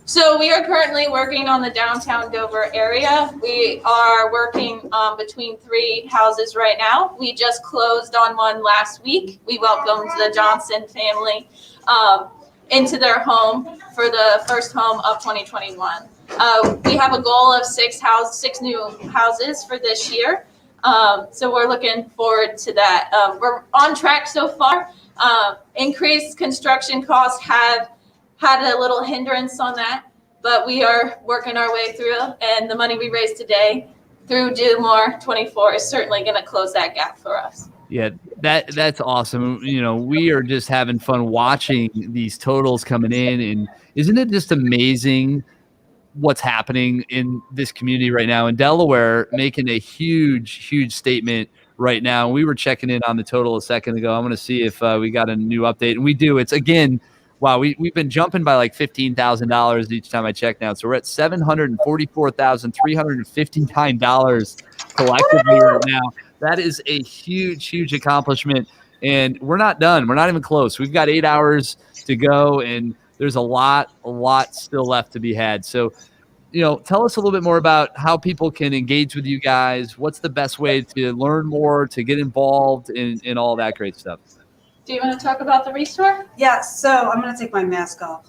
So we are currently working on the downtown Dover area. We are working between 3 houses right now. We just closed on one last week. We welcomed the Johnson family into their home for the first home of 2021. We have a goal of 6 new houses for this year. So we're looking forward to that. We're on track so far. Increased construction costs have had a little hindrance on that, but we are working our way through, and the money we raised today through Do More 24 is certainly going to close that gap for us. Yeah, that's awesome. You know, we are just having fun watching these totals coming in, and isn't it just amazing what's happening in this community right now in Delaware, making a huge statement right now. We were checking in on the total a second ago. I'm going to see if we got a new update, and we do. It's again, wow, we've been jumping by like $15,000 each time I check now. So we're at $744,359 collectively right now. That is a huge accomplishment, and we're not done. We're not even close. We've got 8 hours to go, and there's a lot still left to be had. So, you know, tell us a little bit more about how people can engage with you guys. What's the best way to learn more, to get involved in all that great stuff? Do you want to talk about the Restore? Yes, so I'm going to take my mask off.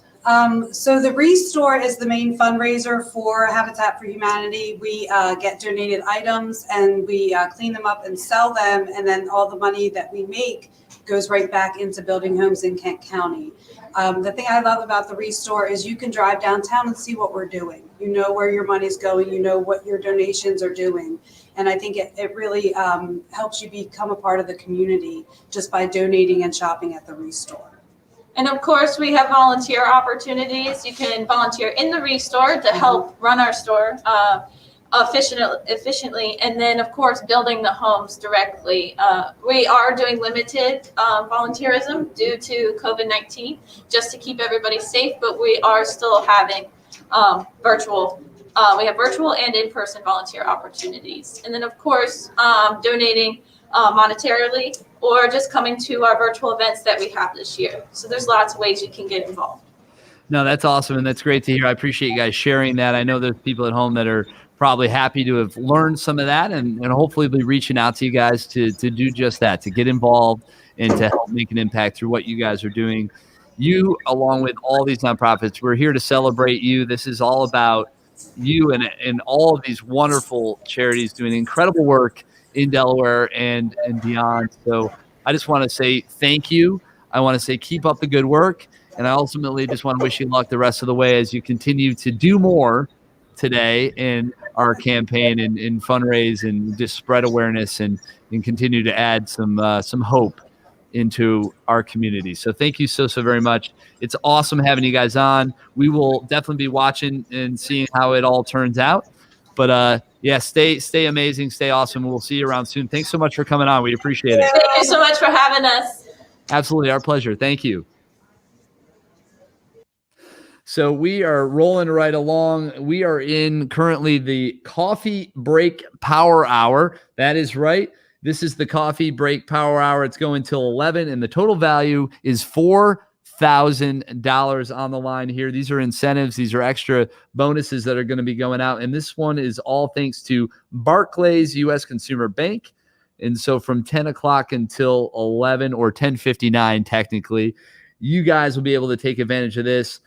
So the Restore is the main fundraiser for Habitat for Humanity. We get donated items and we clean them up and sell them. And then all the money that we make goes right back into building homes in Kent County. The thing I love about the Restore is you can drive downtown and see what we're doing. You know where your money's going. You know what your donations are doing. And I think it really helps you become a part of the community just by donating and shopping at the Restore. And of course, we have volunteer opportunities. You can volunteer in the Restore to help run our store efficiently. And then, of course, building the homes directly. We are doing limited volunteerism due to COVID-19 just to keep everybody safe, but we are still having virtual. We have virtual and in-person volunteer opportunities. And then, of course, donating monetarily or just coming to our virtual events that we have this year. So there's lots of ways you can get involved. No, that's awesome, and that's great to hear. I appreciate you guys sharing that. I know there's people at home that are probably happy to have learned some of that, and hopefully be reaching out to you guys to do just that, to get involved and to help make an impact through what you guys are doing. You, along with all these nonprofits, we're here to celebrate you. This is all about you and all of these wonderful charities doing incredible work in Delaware and beyond. So I just want to say thank you. I want to say keep up the good work. And I ultimately just want to wish you luck the rest of the way as you continue to do more today in our campaign and fundraise and just spread awareness and continue to add some hope into our community. So thank you so very much. It's awesome having you guys on. We will definitely be watching and seeing how it all turns out. But yeah, stay amazing, stay awesome. We'll see you around soon. Thanks so much for coming on. We appreciate it. Thank you so much for having us. Absolutely, our pleasure. Thank you. So we are rolling right along. We are in currently the coffee break power hour. That is right. This is the coffee break power hour. It's going till 11, and the total value is $4 $1,000 on the line here. These are incentives. These are extra bonuses that are going to be going out. And this one is all thanks to Barclays U.S. Consumer Bank. And so from 10 o'clock until 11 or 10:59, technically, you guys will be able to take advantage of this.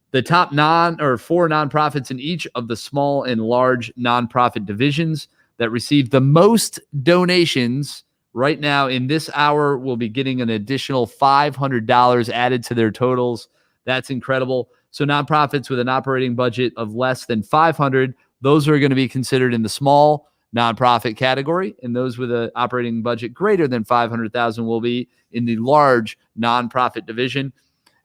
The top 4 nonprofits in each of the small and large nonprofit divisions that receive the most donations right now in this hour will be getting an additional $500 added to their totals. That's incredible. So nonprofits with an operating budget of less than $500, those are going to be considered in the small nonprofit category, and those with an operating budget greater than $500,000 will be in the large nonprofit division.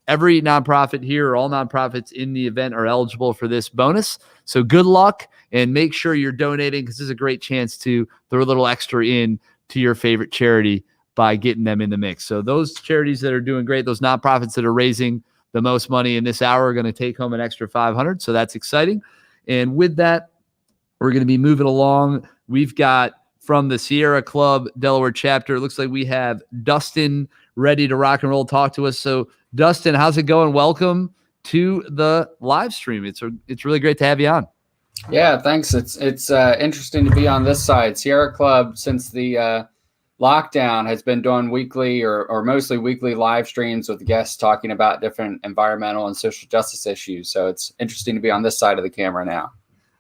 Every nonprofit here, or all nonprofits in the event, are eligible for this bonus. So good luck, and make sure you're donating, because this is a great chance to throw a little extra in to your favorite charity by getting them in the mix. So those charities that are doing great, those nonprofits that are raising the most money in this hour, are going to take home an extra $500. So that's exciting. And with that, we're going to be moving along. We've got from the Sierra Club Delaware chapter, it looks like we have Dustin ready to rock and roll, talk to us. So Dustin, how's it going? Welcome to the live stream. It's really great to have you on. Yeah, thanks. It's interesting to be on this side. Sierra Club, since the lockdown, has been doing weekly or mostly weekly live streams with guests talking about different environmental and social justice issues. So it's interesting to be on this side of the camera now.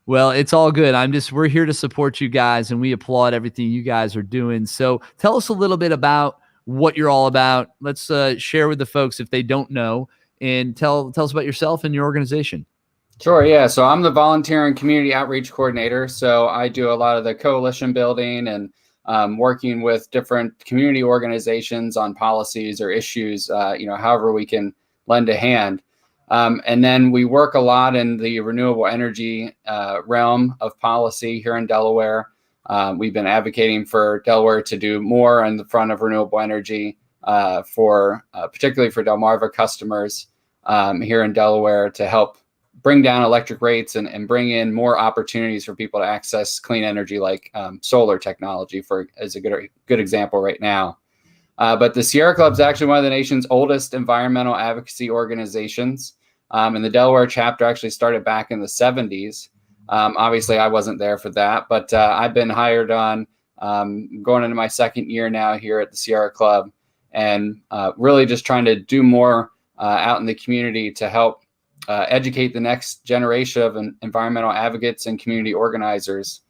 Well, it's all good. We're here to support you guys, and we applaud everything you guys are doing. So tell us a little bit about what you're all about. Let's share with the folks if they don't know, and tell us about yourself and your organization. Sure, yeah. So I'm the volunteer and community outreach coordinator. So I do a lot of the coalition building and working with different community organizations on policies or issues, however we can lend a hand. And then we work a lot in the renewable energy realm of policy here in Delaware. We've been advocating for Delaware to do more on the front of renewable energy particularly for Delmarva customers here in Delaware, to help bring down electric rates and bring in more opportunities for people to access clean energy like solar technology as a good example right now. But the Sierra Club is actually one of the nation's oldest environmental advocacy organizations. And the Delaware chapter actually started back in the 70s. Obviously, I wasn't there for that, but I've been hired on going into my second year now here at the Sierra Club, and really just trying to do more out in the community to help educate the next generation of environmental advocates and community organizers.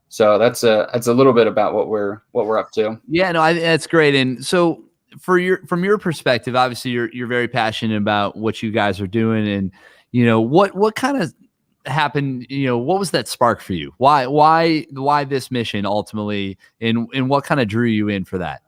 So that's a little bit about what we're up to. Yeah, no, that's great. And so from your perspective, obviously you're very passionate about what you guys are doing, and what kind of happened, what was that spark for you? Why this mission ultimately, and what kind of drew you in for that?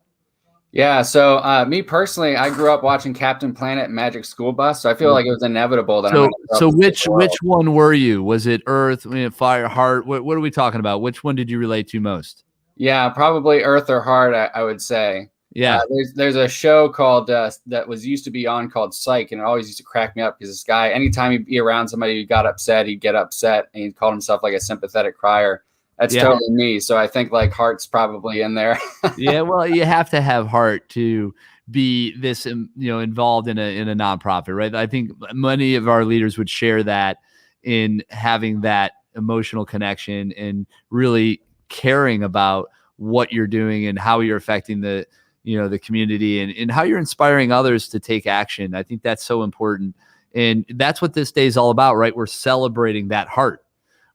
Yeah, so me personally, I grew up watching Captain Planet and Magic School Bus, so I feel like it was inevitable that So which one were you? Was it Earth, Fire, Heart? What are we talking about? Which one did you relate to most? Yeah, probably Earth or Heart, I would say. Yeah, there's a show called that used to be on called Psych, and it always used to crack me up because this guy, anytime he'd be around somebody who got upset, he'd get upset, and he called himself like a sympathetic crier. That's totally me. So I think like Heart's probably in there. Yeah, well, you have to have heart to be this, involved in a nonprofit, right? I think many of our leaders would share that, in having that emotional connection and really caring about what you're doing and how you're affecting the community, and how you're inspiring others to take action. I think that's so important. And that's what this day is all about, right? We're celebrating that heart.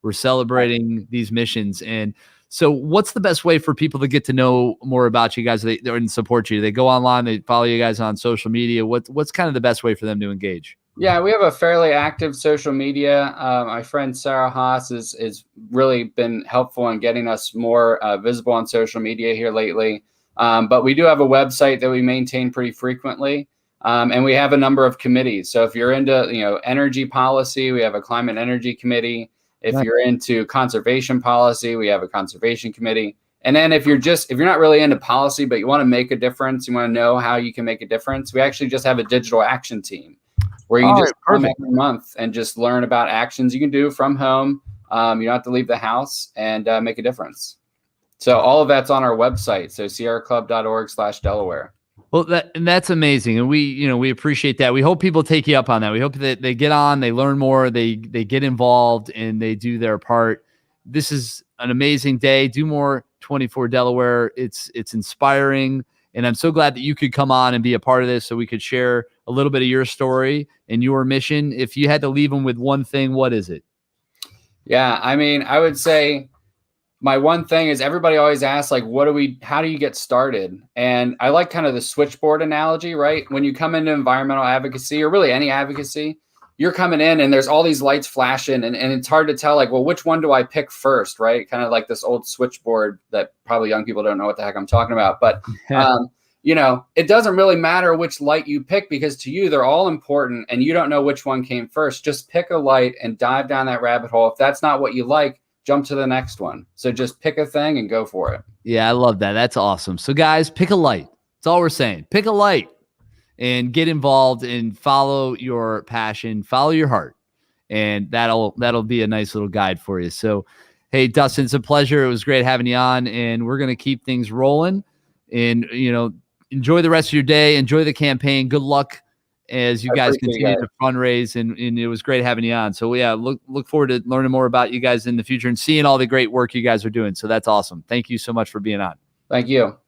We're celebrating these missions. And so what's the best way for people to get to know more about you guys and support you? They go online, they follow you guys on social media. What's kind of the best way for them to engage? Yeah, we have a fairly active social media. My friend Sarah Haas is really been helpful in getting us more visible on social media here lately. But we do have a website that we maintain pretty frequently. And we have a number of committees. So if you're into, energy policy, we have a climate energy committee. If you're into conservation policy, we have a conservation committee. And then if you're not really into policy, but you want to make a difference, you want to know how you can make a difference, we actually just have a digital action team where you can just come every month and just learn about actions you can do from home. You don't have to leave the house, and make a difference. So all of that's on our website. So sierraclub.org/Delaware. Well, that's amazing, and we appreciate that. We hope people take you up on that. We hope that they get on, they learn more, they get involved, and they do their part. This is an amazing day. Do more 24 Delaware. It's inspiring, and I'm so glad that you could come on and be a part of this, so we could share a little bit of your story and your mission. If you had to leave them with one thing, what is it? Yeah, I mean, I would say my one thing is everybody always asks, like, how do you get started? And I like kind of the switchboard analogy, right? When you come into environmental advocacy or really any advocacy, you're coming in and there's all these lights flashing and it's hard to tell, like, well, which one do I pick first, right? Kind of like this old switchboard that probably young people don't know what the heck I'm talking about. But, it doesn't really matter which light you pick because to you, they're all important and you don't know which one came first. Just pick a light and dive down that rabbit hole. If that's not what you like, jump to the next one. So just pick a thing and go for it. Yeah, I love that. That's awesome. So guys, pick a light. That's all we're saying. Pick a light and get involved and follow your passion, follow your heart. And that'll be a nice little guide for you. So, hey, Dustin, it's a pleasure. It was great having you on, and we're going to keep things rolling and, enjoy the rest of your day. Enjoy the campaign. Good luck as you guys continue to fundraise, and it was great having you on. So yeah, look forward to learning more about you guys in the future and seeing all the great work you guys are doing. So that's awesome. Thank you so much for being on. Thank you.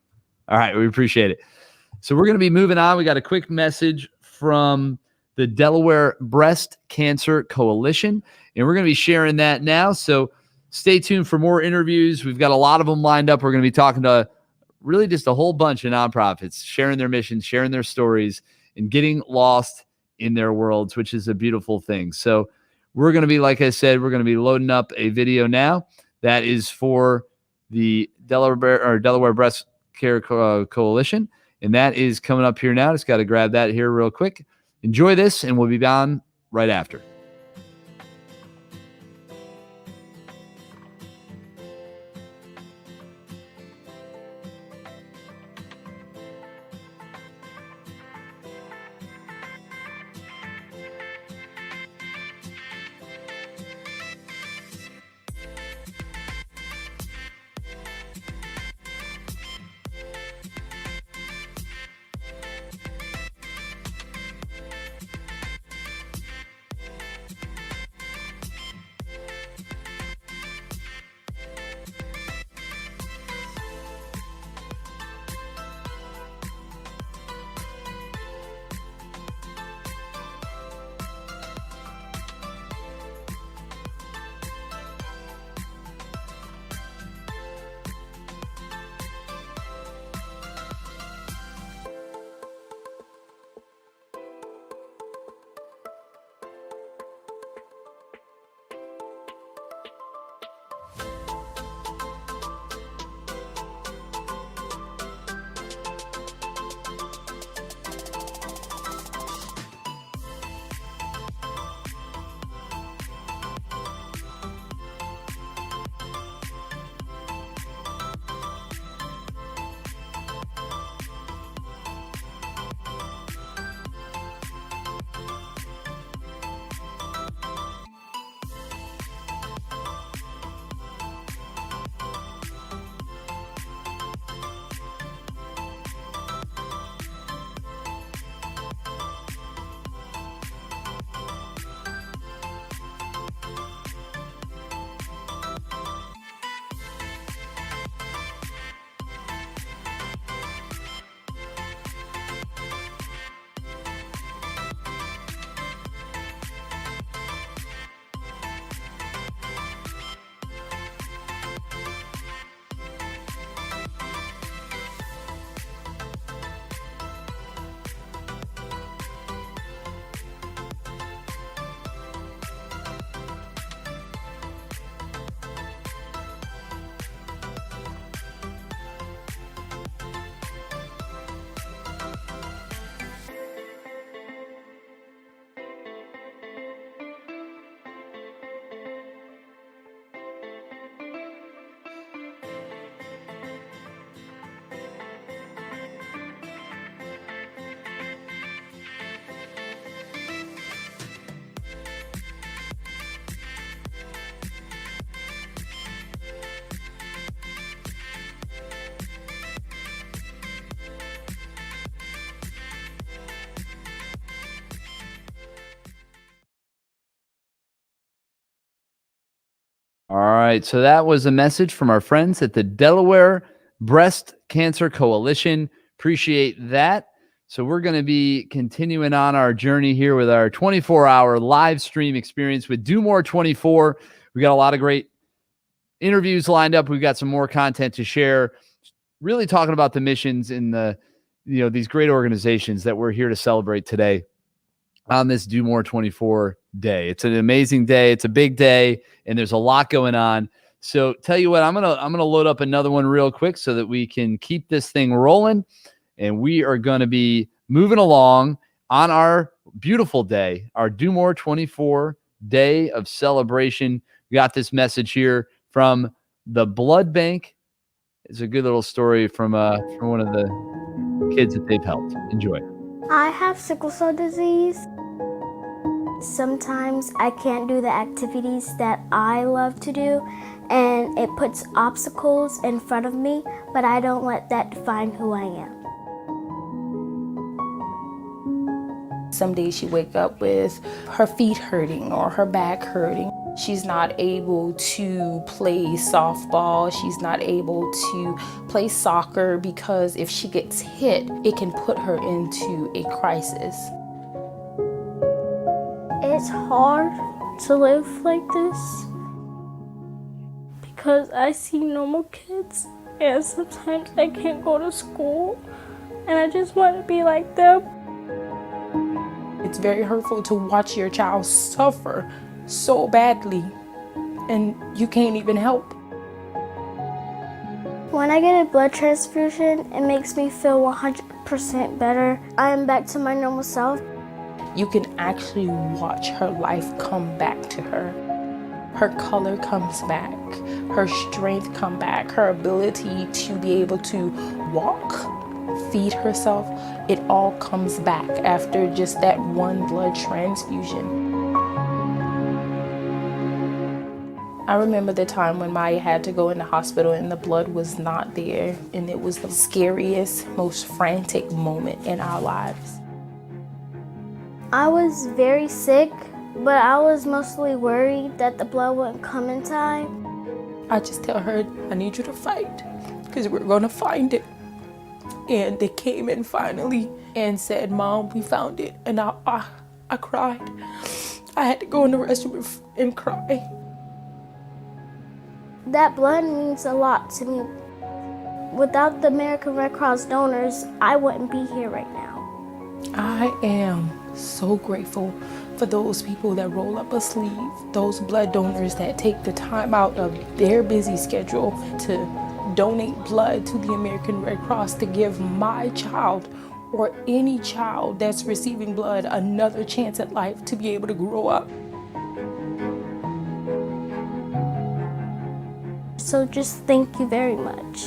All right, we appreciate it. So we're going to be moving on. We got a quick message from the Delaware Breast Cancer Coalition, and we're going to be sharing that now. So stay tuned for more interviews. We've got a lot of them lined up. We're going to be talking to really just a whole bunch of nonprofits, sharing their missions, sharing their stories, and getting lost in their worlds, which is a beautiful thing. So we're going to be, like I said, we're going to be loading up a video now that is for the Delaware Breast Care Coalition. And that is coming up here now. Just got to grab that here real quick. Enjoy this, and we'll be on right after. All right. So that was a message from our friends at the Delaware Breast Cancer Coalition. Appreciate that. So we're going to be continuing on our journey here with our 24-hour live stream experience with Do More 24. We got a lot of great interviews lined up. We've got some more content to share, really talking about the missions in the, these great organizations that we're here to celebrate today on this Do More 24 day. It's an amazing day. It's a big day, and there's a lot going on. So tell you what, I'm gonna load up another one real quick so that we can keep this thing rolling. And we are going to be moving along on our beautiful day, our Do More 24 day of celebration. We got this message here from the blood bank. It's a good little story from one of the kids that they've helped. Enjoy. I have sickle cell disease. Sometimes I can't do the activities that I love to do, and it puts obstacles in front of me, but I don't let that define who I am. Some days she wake up with her feet hurting or her back hurting. She's not able to play softball. She's not able to play soccer because if she gets hit, it can put her into a crisis. It's hard to live like this because I see normal kids and sometimes I can't go to school and I just want to be like them. It's very hurtful to watch your child suffer so badly and you can't even help. When I get a blood transfusion, it makes me feel 100% better. I am back to my normal self. You can actually watch her life come back to her. Her color comes back, her strength come back, her ability to be able to walk, feed herself, it all comes back after just that one blood transfusion. I remember the time when Maya had to go in the hospital and the blood was not there, and it was the scariest, most frantic moment in our lives. I was very sick, but I was mostly worried that the blood wouldn't come in time. I just tell her, I need you to fight, because we're gonna find it. And they came in finally and said, Mom, we found it. And I cried. I had to go in the restroom and cry. That blood means a lot to me. Without the American Red Cross donors, I wouldn't be here right now. I am so grateful for those people that roll up a sleeve, those blood donors that take the time out of their busy schedule to donate blood to the American Red Cross to give my child or any child that's receiving blood another chance at life to be able to grow up. So just thank you very much.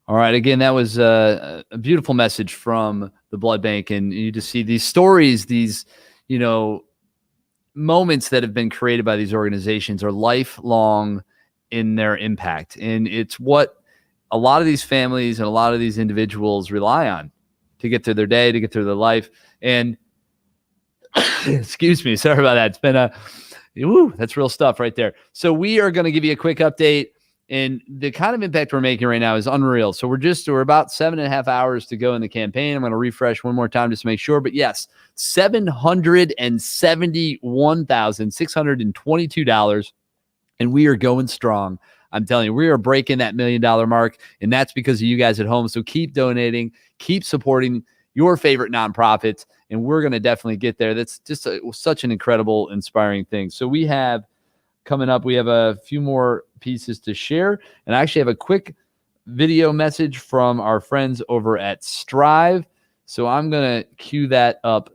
All right. Again, that was a beautiful message from the blood bank. And you just see these stories, these, moments that have been created by these organizations are lifelong in their impact. And it's what a lot of these families and a lot of these individuals rely on to get through their day, to get through their life. And excuse me, sorry about that. It's been that's real stuff right there. So we are going to give you a quick update. And the kind of impact we're making right now is unreal. So we're about 7.5 hours to go in the campaign. I'm going to refresh one more time just to make sure. But yes, $771,622. And we are going strong. I'm telling you, we are breaking that $1 million mark. And that's because of you guys at home. So keep donating, keep supporting your favorite nonprofits. And we're going to definitely get there. That's just such an incredible, inspiring thing. So we have coming up, we have a few more pieces to share. And I actually have a quick video message from our friends over at Strive. So I'm going to cue that up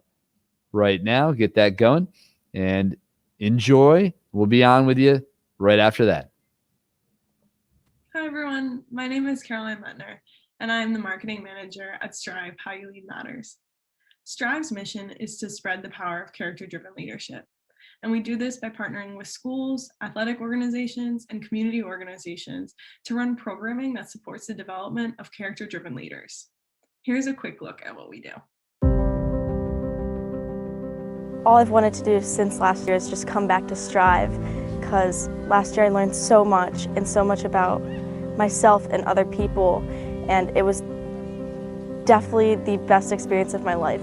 right now, get that going, and enjoy. We'll be on with you right after that. Hi, everyone. My name is Caroline Lettner, and I'm the marketing manager at Strive, How You Lead Matters. Strive's mission is to spread the power of character-driven leadership. And we do this by partnering with schools, athletic organizations, and community organizations to run programming that supports the development of character-driven leaders. Here's a quick look at what we do. All I've wanted to do since last year is just come back to Strive, because last year I learned so much about myself and other people, and it was definitely the best experience of my life.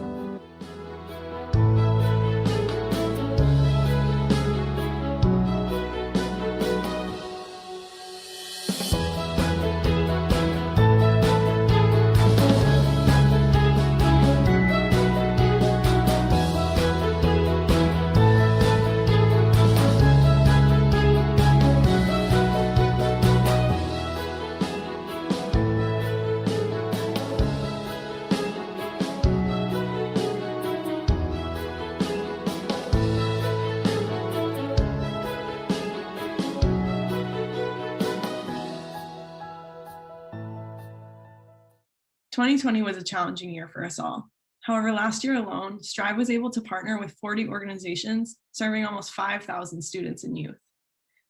"2020 was a challenging year for us all. However, last year alone, Strive was able to partner with 40 organizations serving almost 5,000 students and youth.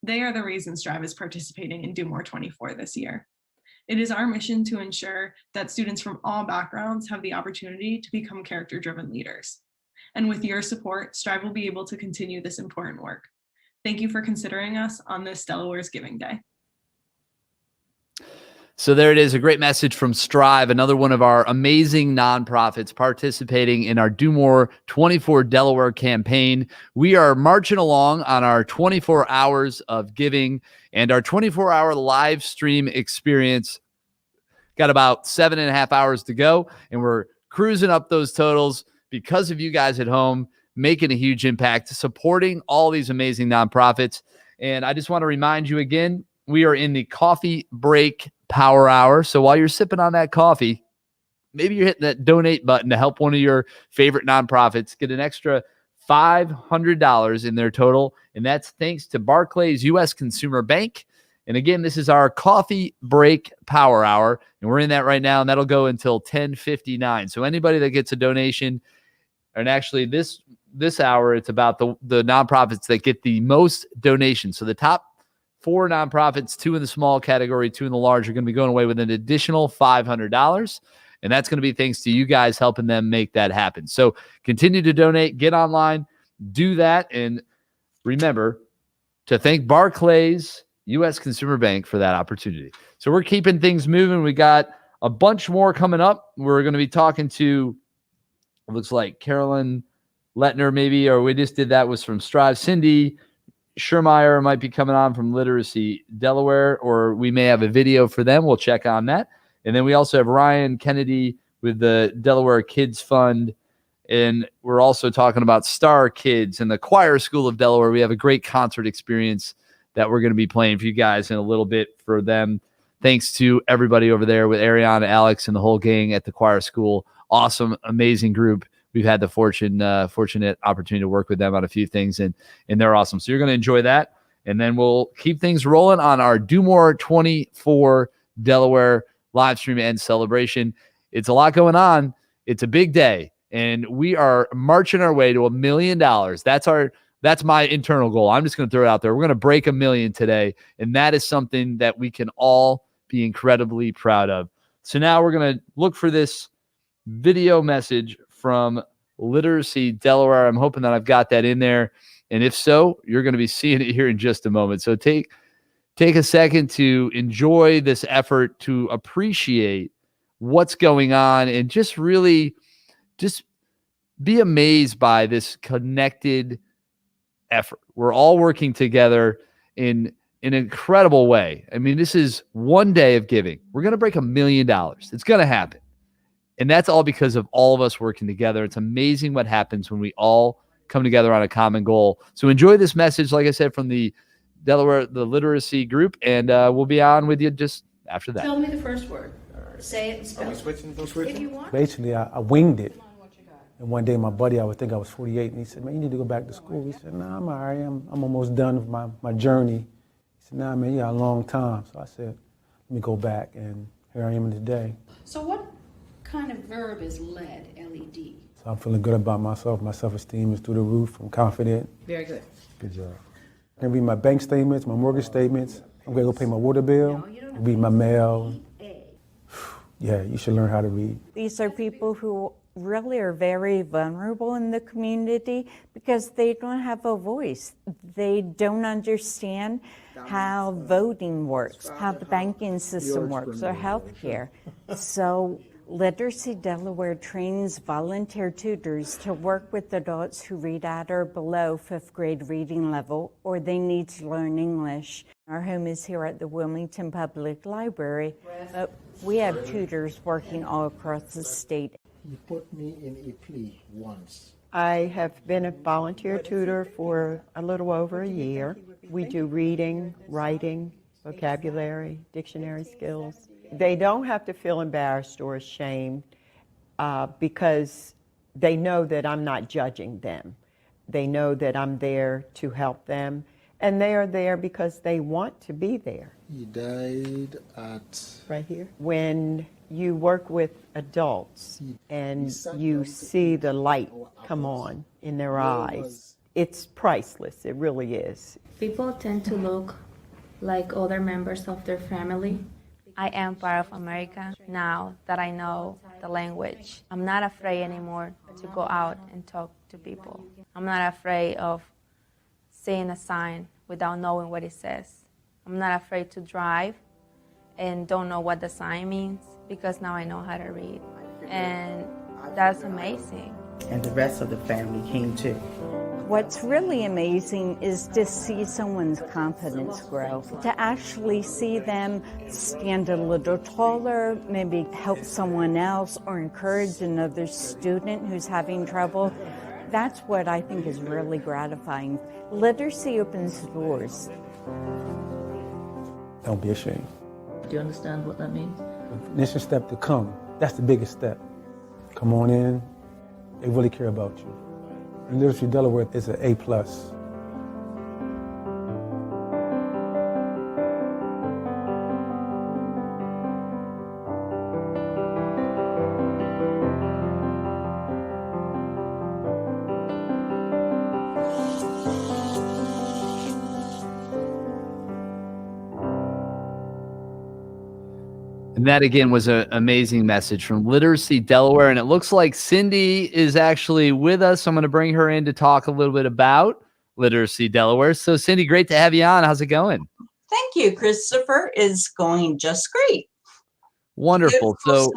They are the reason Strive is participating in Do More 24 this year. It is our mission to ensure that students from all backgrounds have the opportunity to become character-driven leaders. And with your support, Strive will be able to continue this important work. Thank you for considering us on this Delaware's Giving Day." So there it is, a great message from Strive, another one of our amazing nonprofits participating in our Do More 24 Delaware campaign. We are marching along on our 24 hours of giving and our 24-hour live stream experience. Got about 7.5 hours to go, and we're cruising up those totals because of you guys at home, making a huge impact, supporting all these amazing nonprofits. And I just want to remind you again, we are in the coffee break power hour. So while you're sipping on that coffee, maybe you're hitting that donate button to help one of your favorite nonprofits get an extra $500 in their total. And that's thanks to Barclays U.S. Consumer Bank. And again, this is our coffee break power hour. And we're in that right now. And that'll go until 10:59. So anybody that gets a donation, and actually this hour, it's about the nonprofits that get the most donations. So the top 4 nonprofits, 2 in the small category, 2 in the large, are going to be going away with an additional $500. And that's going to be thanks to you guys helping them make that happen. So continue to donate, get online, do that. And remember to thank Barclays U.S. Consumer Bank for that opportunity. So we're keeping things moving. We got a bunch more coming up. We're going to be talking to, it looks like Carolyn Lettner maybe, or we just did that, was from Strive. Cindy Schermeyer might be coming on from Literacy Delaware, or we may have a video for them. We'll check on that. And then we also have Ryan Kennedy with the Delaware Kids Fund. And we're also talking about Star Kids and the Choir School of Delaware. We have a great concert experience that we're going to be playing for you guys in a little bit for them. Thanks to everybody over there with Ariana, Alex, and the whole gang at the Choir School. Awesome, amazing group. We've had the fortunate opportunity to work with them on a few things, and they're awesome. So you're going to enjoy that. And then we'll keep things rolling on our Do More 24 Delaware live stream and celebration. It's a lot going on. It's a big day, and we are marching our way to $1 million. That's my internal goal. I'm just going to throw it out there. We're going to break 1 million today, and that is something that we can all be incredibly proud of. So now we're going to look for this video message from Literacy Delaware. I'm hoping that I've got that in there. And if so, you're going to be seeing it here in just a moment. So take a second to enjoy this effort, to appreciate what's going on, and just really just be amazed by this connected effort. We're all working together in an incredible way. I mean, this is one day of giving. We're going to break $1 million. It's going to happen. And that's all because of all of us working together. It's amazing what happens when we all come together on a common goal. So enjoy this message, like I said, from the Delaware, the Literacy Group, and we'll be on with you just after that. Tell me the first word. Say it and spell it. If you want. Basically, I winged it. And one day my buddy, I would think I was 48, and he said, "Man, you need to go back to school." He said, "Nah, I'm all right. I'm almost done with my journey." He said, "Nah, man, you got a long time." So I said, "Let me go back," and here I am today. So what kind of verb is led, L-E-D? So I'm feeling good about myself. My self-esteem is through the roof. I'm confident. Very good. Good job. I can read my bank statements, my mortgage statements. I'm gonna go pay my water bill, read my mail. Yeah, you should learn how to read. These are people who really are very vulnerable in the community because they don't have a voice. They don't understand how voting works, how the banking system works, or healthcare. So Literacy Delaware trains volunteer tutors to work with adults who read at or below 5th grade reading level, or they need to learn English. Our home is here at the Wilmington Public Library, but we have tutors working all across the state. You put me in a plea once. I have been a volunteer tutor for a little over a year. We do reading, writing, vocabulary, dictionary skills. They don't have to feel embarrassed or ashamed because they know that I'm not judging them. They know that I'm there to help them, and they are there because they want to be there. He died at... Right here. When you work with adults and you see the light come on in their eyes, it's priceless. It really is. People tend to look like other members of their family. I am part of America now that I know the language. I'm not afraid anymore to go out and talk to people. I'm not afraid of seeing a sign without knowing what it says. I'm not afraid to drive and don't know what the sign means because now I know how to read. And that's amazing. And the rest of the family came too. What's really amazing is to see someone's confidence grow, to actually see them stand a little taller, maybe help someone else or encourage another student who's having trouble. That's what I think is really gratifying. Literacy opens doors. Don't be ashamed. Do you understand what that means? The initial step to come, that's the biggest step. Come on in, they really care about you. And Literacy Delaware is an A+. And that, again, was an amazing message from Literacy Delaware. And it looks like Cindy is actually with us. So I'm going to bring her in to talk a little bit about Literacy Delaware. So, Cindy, great to have you on. How's it going? Thank you, Christopher. It's going just great. Wonderful. Beautiful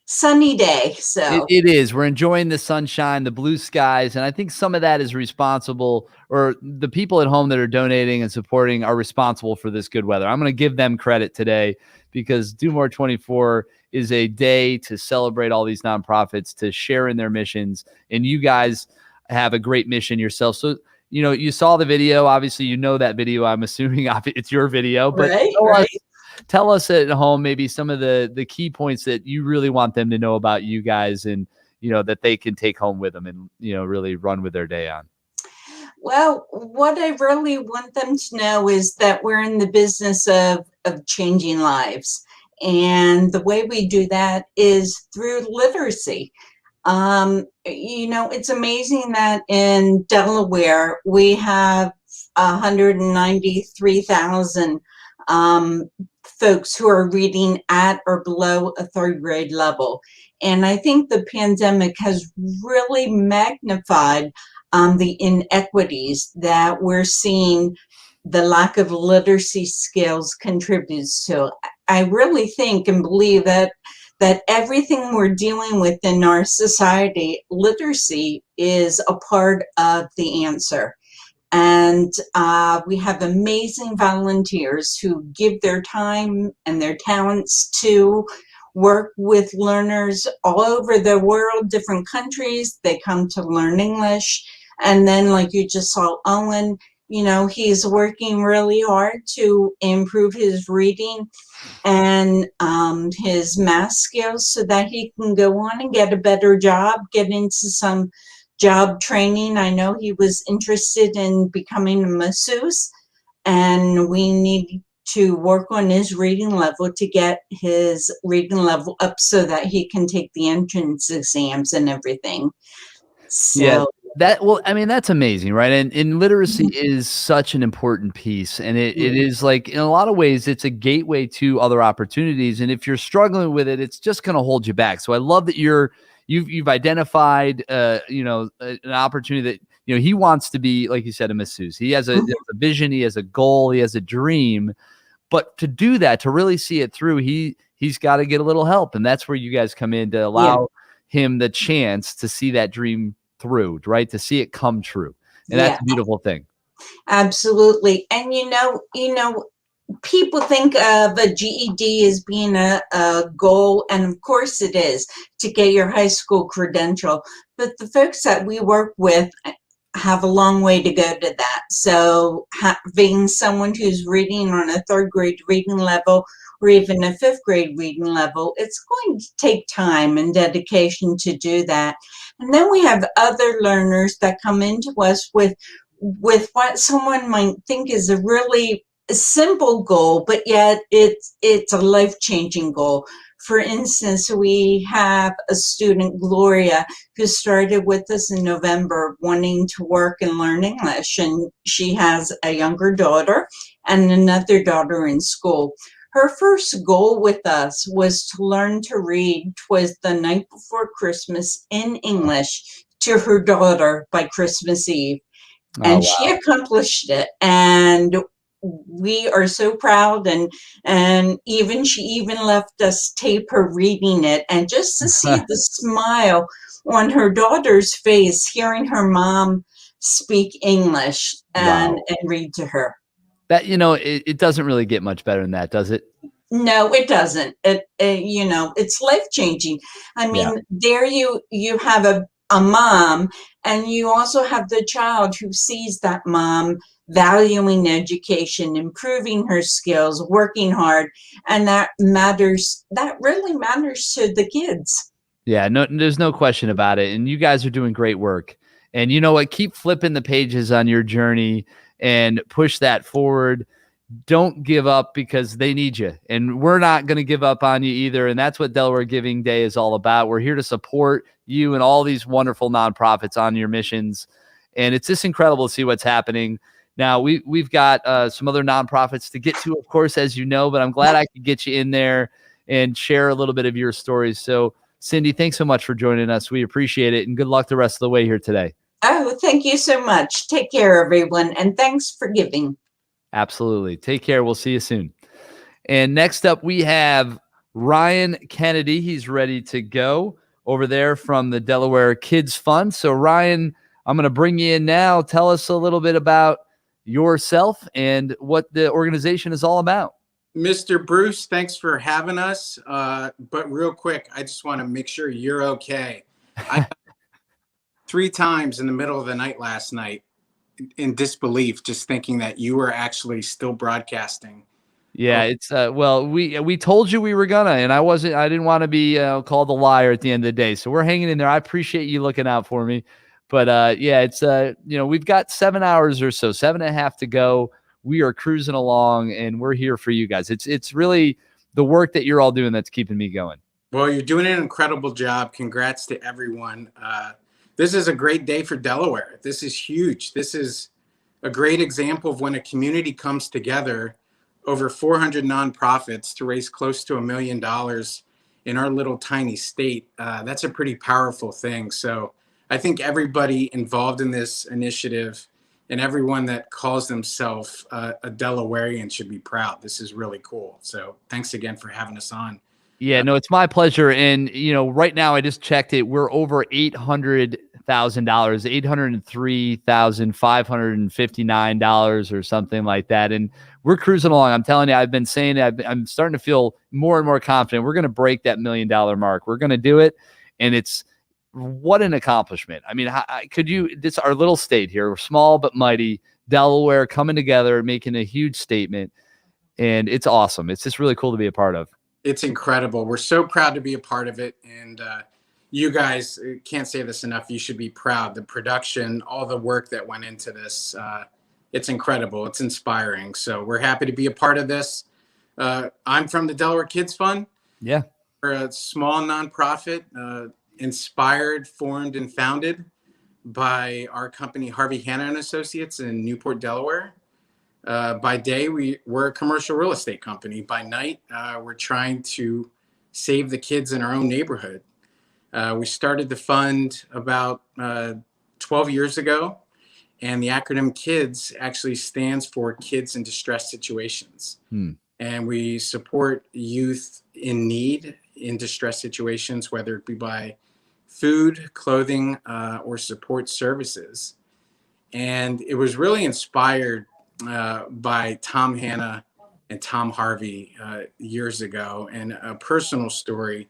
sunny day. So it is. We're enjoying the sunshine, the blue skies. And I think some of that is responsible, or the people at home that are donating and supporting are responsible for this good weather. I'm going to give them credit today because Do More 24 is a day to celebrate all these nonprofits, to share in their missions. And you guys have a great mission yourself. So, you know, you saw the video. Obviously, you know that video. I'm assuming it's your video. But tell us at home maybe some of the key points that you really want them to know about you guys, and, you know, that they can take home with them and, you know, really run with their day on. Well, what I really want them to know is that we're in the business of changing lives. And the way we do that is through literacy. You know, it's amazing that in Delaware, we have 193,000 folks who are reading at or below a 3rd grade level. And I think the pandemic has really magnified the inequities that we're seeing the lack of literacy skills contributes to. I really think and believe that everything we're dealing with in our society, literacy is a part of the answer. And we have amazing volunteers who give their time and their talents to work with learners all over the world, different countries. They come to learn English. And then, like you just saw Owen, you know, he's working really hard to improve his reading and his math skills so that he can go on and get a better job, get into some job training. I know he was interested in becoming a masseuse, and we need to work on his reading level, to get his reading level up so that he can take the entrance exams and everything. So Yeah, that's amazing, right? And literacy is such an important piece, and it is like, in a lot of ways, it's a gateway to other opportunities. And if you're struggling with it, it's just going to hold you back. So I love that you've identified, an opportunity that, he wants to be, like you said, a masseuse. He has a vision, he has a goal, he has a dream. But to do that, to really see it through, he's got to get a little help, and that's where you guys come in to allow him the chance to see that dream through, right? To see it come true. And that's a beautiful thing. Absolutely. And people think of a GED as being a goal, and of course it is, to get your high school credential. But the folks that we work with have a long way to go to that. So having someone who's reading on a 3rd grade reading level, or even a 5th grade reading level, it's going to take time and dedication to do that. And then we have other learners that come into us with what someone might think is a really simple goal, but yet it's a life-changing goal. For instance, we have a student, Gloria, who started with us in November wanting to work and learn English, and she has a younger daughter and another daughter in school. Her first goal with us was to learn to read "'Twas the Night Before Christmas" in English to her daughter by Christmas Eve. And she accomplished it. And we are so proud, and she even left us tape her reading it, and just to see the smile on her daughter's face hearing her mom speak English and read to her. That, it doesn't really get much better than that, does it? No, it doesn't. It's life-changing. I mean, there you have a mom, and you also have the child who sees that mom valuing education, improving her skills, working hard, and that really matters to the kids. Yeah, no, there's no question about it. And you guys are doing great work. And you know what? Keep flipping the pages on your journey and push that forward. Don't give up, because they need you. And we're not going to give up on you either. And that's what Delaware Giving Day is all about. We're here to support you and all these wonderful nonprofits on your missions. And it's just incredible to see what's happening. Now, we've got some other nonprofits to get to, of course, as you know, but I'm glad I could get you in there and share a little bit of your stories. So, Cindy, thanks so much for joining us. We appreciate it, and good luck the rest of the way here today. Oh, thank you so much. Take care, everyone, and thanks for giving. Absolutely. Take care. We'll see you soon. And next up, we have Ryan Kennedy. He's ready to go over there from the Delaware Kids Fund. So, Ryan, I'm going to bring you in now. Tell us a little bit about yourself and what the organization is all about. Mr. Bruce, thanks for having us. But real quick, I just want to make sure you're okay. I 3 times in the middle of the night last night in disbelief, just thinking that you were actually still broadcasting. Yeah, it's we told you we were gonna, and I didn't want to be called a liar at the end of the day. So we're hanging in there. I appreciate you looking out for me. But it's we've got 7 hours or so, 7.5 to go. We are cruising along, and we're here for you guys. It's really the work that you're all doing that's keeping me going. Well, you're doing an incredible job. Congrats to everyone. This is a great day for Delaware. This is huge. This is a great example of when a community comes together, over 400 nonprofits, to raise close to $1 million in our little tiny state. That's a pretty powerful thing. So I think everybody involved in this initiative and everyone that calls themselves a Delawarean should be proud. This is really cool. So thanks again for having us on. Yeah, no, it's my pleasure. And, right now I just checked it. We're over $800,000, $803,559 or something like that. And we're cruising along. I'm telling you, I've been saying it. I'm starting to feel more and more confident. We're going to break that $1 million mark. We're going to do it. And what an accomplishment. I mean, this our little state here, we're small but mighty, Delaware coming together, making a huge statement. And it's awesome. It's just really cool to be a part of. It's incredible. We're so proud to be a part of it. And you guys, can't say this enough, you should be proud. The production, all the work that went into this, it's incredible. It's inspiring. So we're happy to be a part of this. I'm from the Delaware Kids Fund. Yeah. We're a small nonprofit, inspired, formed, and founded by our company, Harvey Hanna and Associates in Newport, Delaware. By day, we're a commercial real estate company. By night, we're trying to save the kids in our own neighborhood. We started the fund about 12 years ago, and the acronym KIDS actually stands for Kids in Distress Situations. And we support youth in need in distress situations, whether it be by food, clothing, or support services. And it was really inspired by Tom Hanna and Tom Harvey years ago, and a personal story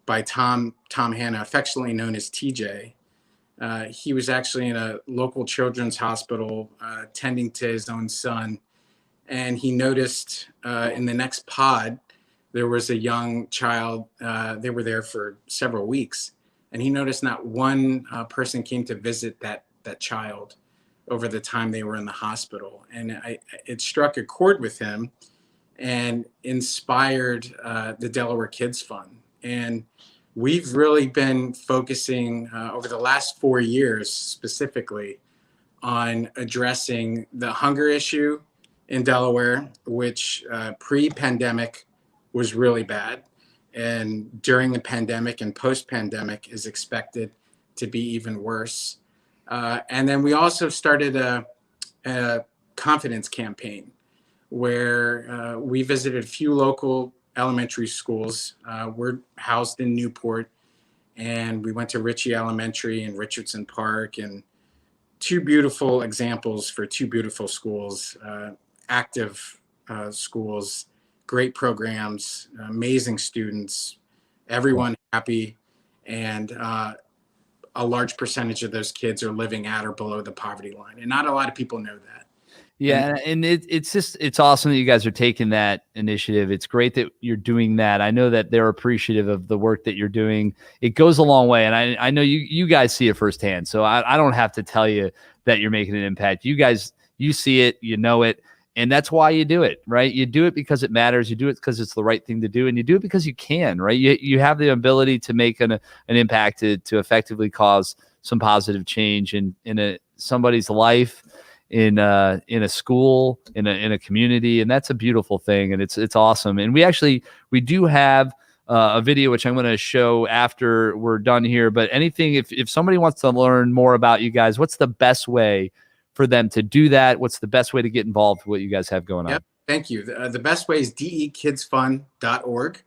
by Tom Hanna, affectionately known as TJ. He was actually in a local children's hospital tending to his own son, and he noticed in the next pod there was a young child. They were there for several weeks, and he noticed not one person came to visit that child over the time they were in the hospital. And it struck a chord with him and inspired the Delaware Kids Fund. And we've really been focusing over the last 4 years specifically on addressing the hunger issue in Delaware, which pre-pandemic was really bad. And during the pandemic and post-pandemic is expected to be even worse. And then we also started a confidence campaign where we visited a few local elementary schools. We're housed in Newport, and we went to Ritchie Elementary and Richardson Park, and two beautiful examples for two beautiful schools, active schools, great programs, amazing students, everyone happy, and a large percentage of those kids are living at or below the poverty line. And not a lot of people know that. Yeah. And it's awesome that you guys are taking that initiative. It's great that you're doing that. I know that they're appreciative of the work that you're doing. It goes a long way. And I know you guys see it firsthand. So I don't have to tell you that you're making an impact. You guys, you see it, you know it. And that's why you do it, right? You do it because it matters. You do it because it's the right thing to do. And you do it because you can, right? You have the ability to make an impact to effectively cause some positive change in somebody's life, in a school, in a community. And that's a beautiful thing. And it's awesome. And we do have a video, which I'm going to show after we're done here. But anything, if somebody wants to learn more about you guys, what's the best way for them to do that? What's the best way to get involved with what you guys have going on? Yep, thank you. The best way is dekidsfund.org.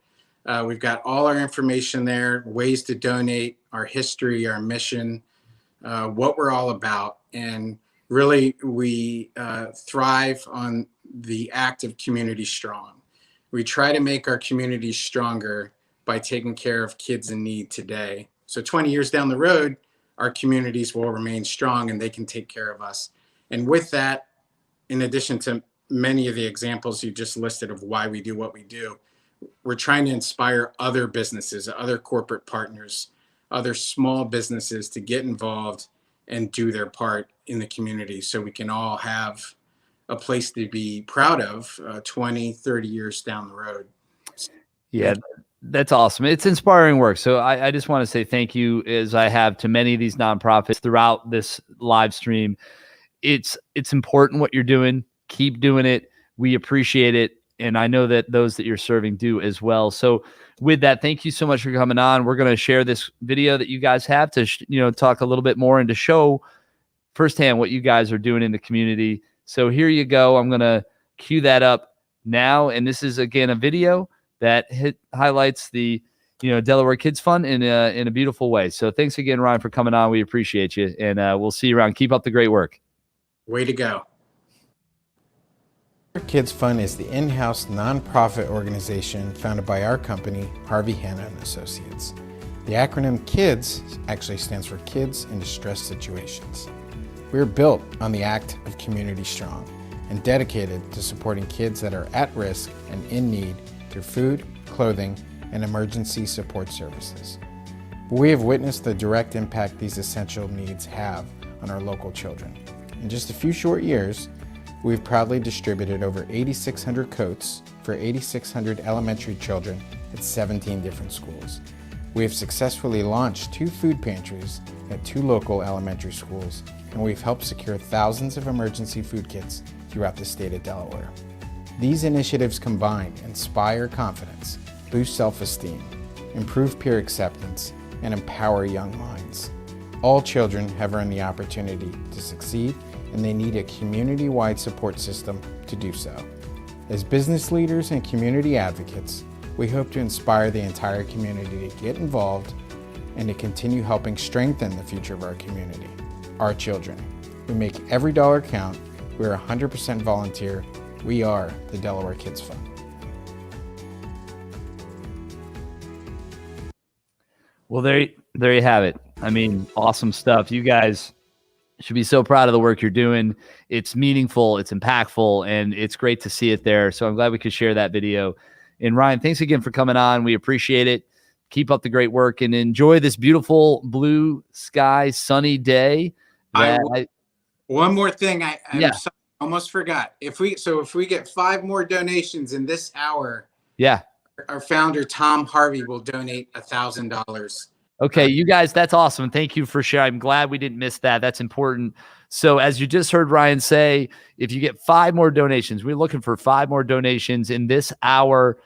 We've got all our information there, ways to donate, our history, our mission, what we're all about. And really, we thrive on the act of community strong. We try to make our communities stronger by taking care of kids in need today. So 20 years down the road, our communities will remain strong and they can take care of us. And with that, in addition to many of the examples you just listed of why we do what we do, we're trying to inspire other businesses, other corporate partners, other small businesses to get involved and do their part in the community so we can all have a place to be proud of 20, 30 years down the road. Yeah. That's awesome. It's inspiring work. So I just want to say thank you, as I have to many of these nonprofits throughout this live stream. It's important what you're doing. Keep doing it. We appreciate it. And I know that those that you're serving do as well. So with that, thank you so much for coming on. We're going to share this video that you guys have to, talk a little bit more and to show firsthand what you guys are doing in the community. So here you go. I'm going to cue that up now. And this is, again, a video that highlights the Delaware Kids Fund in a beautiful way. So thanks again, Ryan, for coming on. We appreciate you, and we'll see you around. Keep up the great work. Way to go. Kids Fund is the in-house nonprofit organization founded by our company, Harvey Hanna and Associates. The acronym KIDS actually stands for Kids in Distress Situations. We are built on the act of community strong and dedicated to supporting kids that are at risk and in need through food, clothing, and emergency support services. But we have witnessed the direct impact these essential needs have on our local children. In just a few short years, we've proudly distributed over 8,600 coats for 8,600 elementary children at 17 different schools. We have successfully launched 2 food pantries at 2 local elementary schools, and we've helped secure thousands of emergency food kits throughout the state of Delaware. These initiatives combined inspire confidence, boost self-esteem, improve peer acceptance, and empower young minds. All children have earned the opportunity to succeed, and they need a community-wide support system to do so. As business leaders and community advocates, we hope to inspire the entire community to get involved and to continue helping strengthen the future of our community, our children. We make every dollar count. We're 100% volunteer. We are the Delaware Kids Fund. Well, there you have it. I mean, awesome stuff. You guys should be so proud of the work you're doing. It's meaningful, it's impactful, and it's great to see it there. So I'm glad we could share that video. And Ryan, thanks again for coming on. We appreciate it. Keep up the great work and enjoy this beautiful blue sky, sunny day. One more thing, I almost forgot. If we get 5 more donations in this hour, our founder Tom Harvey will donate $1,000. Okay, you guys, that's awesome. Thank you for sharing. I'm glad we didn't miss that. That's important. So as you just heard Ryan say, if you get 5 more donations, we're looking for 5 more donations in this hour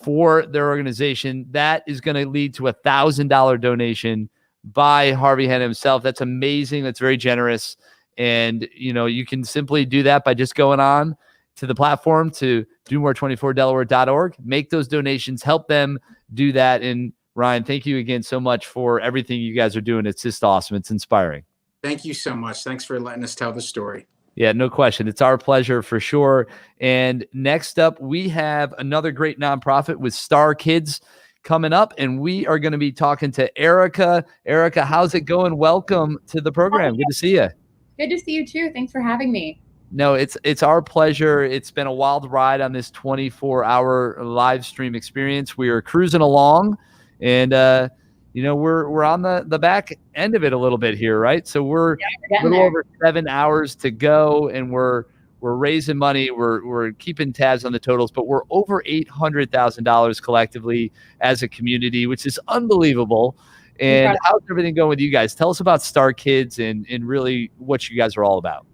for their organization. That is going to lead to a $1,000 donation by Harvey Hanna himself. That's amazing. That's very generous. And, you can simply do that by just going on to the platform to domore24delaware.org, make those donations, help them do that. And Ryan, thank you again so much for everything you guys are doing. It's just awesome. It's inspiring. Thank you so much. Thanks for letting us tell the story. Yeah, no question. It's our pleasure for sure. And next up, we have another great nonprofit with Star Kids coming up, and we are going to be talking to Erica. Erica, how's it going? Welcome to the program. Good to see you. Good to see you too. Thanks for having me. No, it's our pleasure. It's been a wild ride on this 24-hour live stream experience. We are cruising along, and we're on the back end of it a little bit here, right? So we're a little over 7 hours to go, and we're raising money. We're keeping tabs on the totals, but we're over $800,000 collectively as a community, which is unbelievable. And how's everything going with you guys? Tell us about Star Kids and really what you guys are all about.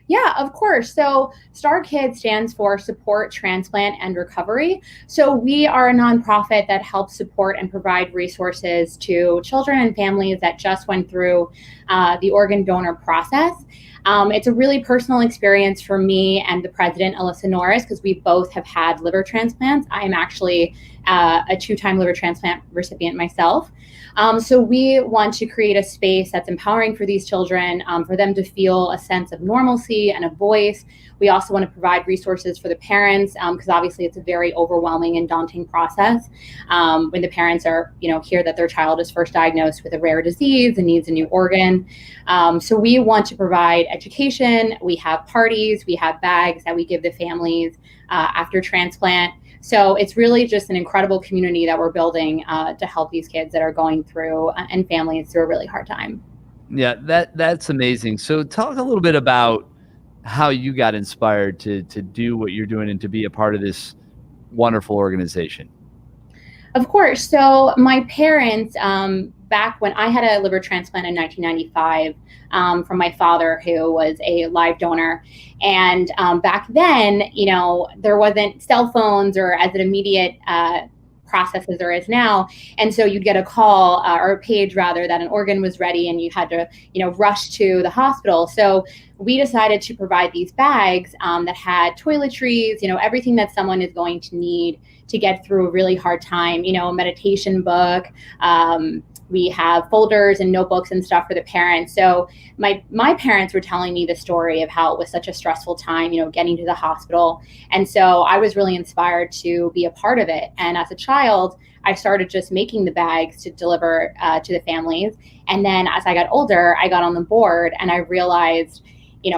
Yeah, of course. So Star Kids stands for Support, Transplant, and Recovery. So we are a nonprofit that helps support and provide resources to children and families that just went through the organ donor process. It's a really personal experience for me and the president, Alyssa Norris, because we both have had liver transplants. I am actually a 2-time liver transplant recipient myself. So we want to create a space that's empowering for these children, for them to feel a sense of normalcy and a voice. We also want to provide resources for the parents, because obviously it's a very overwhelming and daunting process when the parents are, hear that their child is first diagnosed with a rare disease and needs a new organ. So we want to provide education. We have parties, we have bags that we give the families after transplant. So it's really just an incredible community that we're building to help these kids that are going through and families through a really hard time. Yeah, that's amazing. So talk a little bit about how you got inspired to do what you're doing and to be a part of this wonderful organization. Of course. So my parents, back when I had a liver transplant in 1995 from my father, who was a live donor. And back then, there wasn't cell phones or as an immediate process as there is now. And so you'd get a call or a page rather that an organ was ready and you had to, rush to the hospital. So we decided to provide these bags that had toiletries, everything that someone is going to need to get through a really hard time, a meditation book. We have folders and notebooks and stuff for the parents. So my parents were telling me the story of how it was such a stressful time, getting to the hospital. And so I was really inspired to be a part of it. And as a child, I started just making the bags to deliver to the families. And then as I got older, I got on the board and I realized,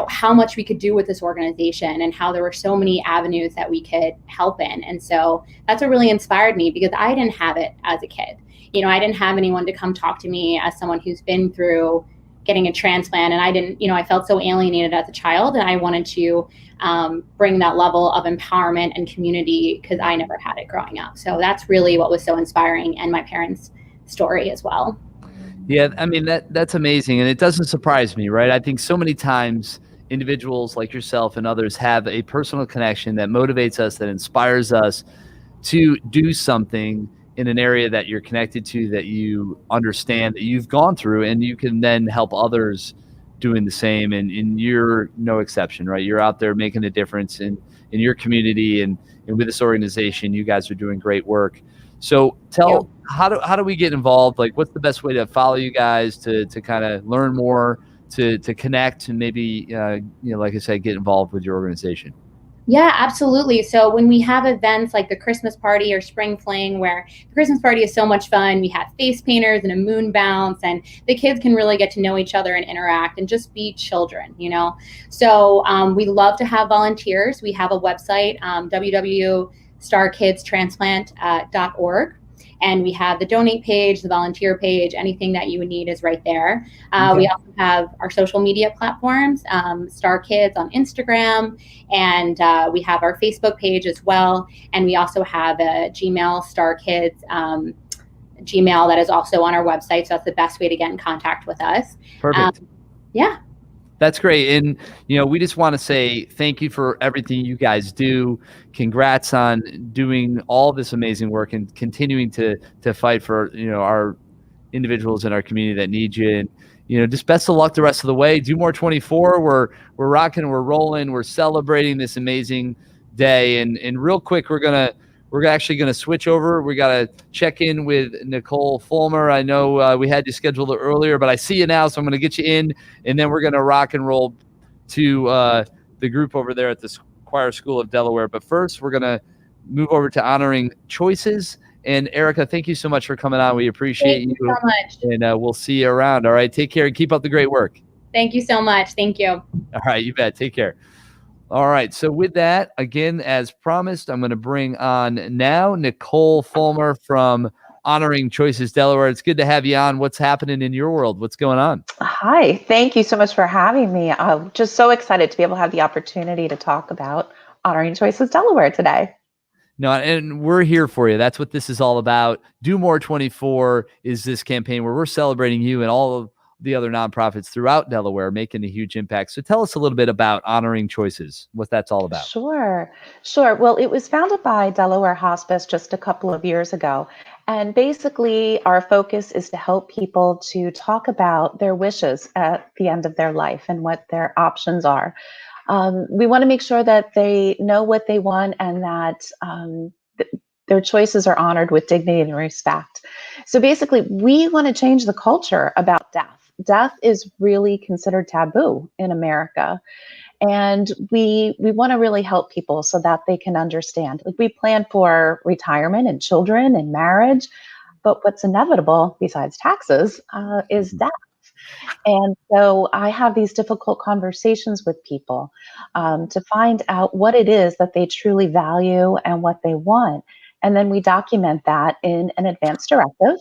how much we could do with this organization and how there were so many avenues that we could help in. And so that's what really inspired me, because I didn't have it as a kid. I didn't have anyone to come talk to me as someone who's been through getting a transplant, and I didn't, I felt so alienated as a child, and I wanted to bring that level of empowerment and community because I never had it growing up. So that's really what was so inspiring, and my parents' story as well. Yeah, I mean, that's amazing. And it doesn't surprise me, right? I think so many times individuals like yourself and others have a personal connection that motivates us, that inspires us to do something in an area that you're connected to, that you understand, that you've gone through, and you can then help others doing the same. And you're no exception, right? You're out there making a difference in your community, and with this organization. You guys are doing great work. So how do we get involved? Like, what's the best way to follow you guys, to kind of learn more, to connect, and maybe, like I said, get involved with your organization? Yeah, absolutely. So when we have events like the Christmas party or spring fling, where the Christmas party is so much fun, we have face painters and a moon bounce, and the kids can really get to know each other and interact and just be children, So we love to have volunteers. We have a website, www.starkidstransplant.org. And we have the donate page, the volunteer page, anything that you would need is right there. Okay. We also have our social media platforms, Star Kids on Instagram, and we have our Facebook page as well. And we also have a Gmail, Star Kids Gmail, that is also on our website. So that's the best way to get in contact with us. Perfect. Yeah. That's great. And, we just want to say thank you for everything you guys do. Congrats on doing all this amazing work and continuing to fight for, our individuals in our community that need you. And, just best of luck the rest of the way. Do more 24. We're rocking, we're rolling, we're celebrating this amazing day. And real quick, we're actually going to switch over. We got to check in with Nicole Fulmer. I know we had you scheduled earlier, but I see you now, so I'm going to get you in, and then we're going to rock and roll to the group over there at the Choir School of Delaware. But first, we're going to move over to honoring choices. And Erica, thank you so much for coming on. We appreciate you so much. And we'll see you around. All right, take care and keep up the great work. Thank you so much. Thank you. All right, you bet. Take care. All right. So with that, again, as promised, I'm going to bring on now Nicole Fulmer from Honoring Choices Delaware. It's good to have you on. What's happening in your world? What's going on? Hi. Thank you so much for having me. I'm just so excited to be able to have the opportunity to talk about Honoring Choices Delaware today. No, and we're here for you. That's what this is all about. Do More 24 is this campaign where we're celebrating you and all of the other nonprofits throughout Delaware making a huge impact. So tell us a little bit about Honoring Choices, what that's all about. Sure. Well, it was founded by Delaware Hospice just a couple of years ago. And basically, our focus is to help people to talk about their wishes at the end of their life and what their options are. We want to make sure that they know what they want and that their choices are honored with dignity and respect. So basically, we want to change the culture about death. Death is really considered taboo in America. And we want to really help people so that they can understand. Like, we plan for retirement and children and marriage, but what's inevitable besides taxes is death. And so I have these difficult conversations with people to find out what it is that they truly value and what they want. And then we document that in an advance directive,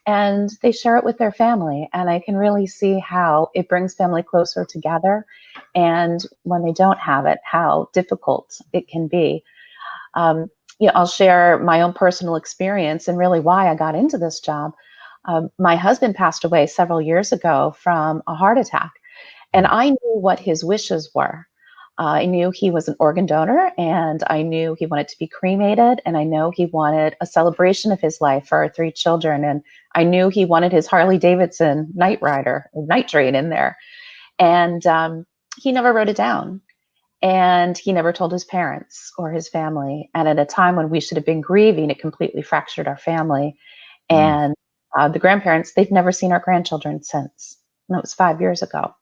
and they share it with their family. And I can really see how it brings family closer together. And when they don't have it, how difficult it can be. I'll share my own personal experience and really why I got into this job. My husband passed away several years ago from a heart attack, and I knew what his wishes were. I knew he was an organ donor, and I knew he wanted to be cremated, and I know he wanted a celebration of his life for our 3 children, and I knew he wanted his Harley Davidson night train in there. And he never wrote it down, and he never told his parents or his family. And at a time when we should have been grieving, it completely fractured our family. And the grandparents, they've never seen our grandchildren since. And that was 5 years ago.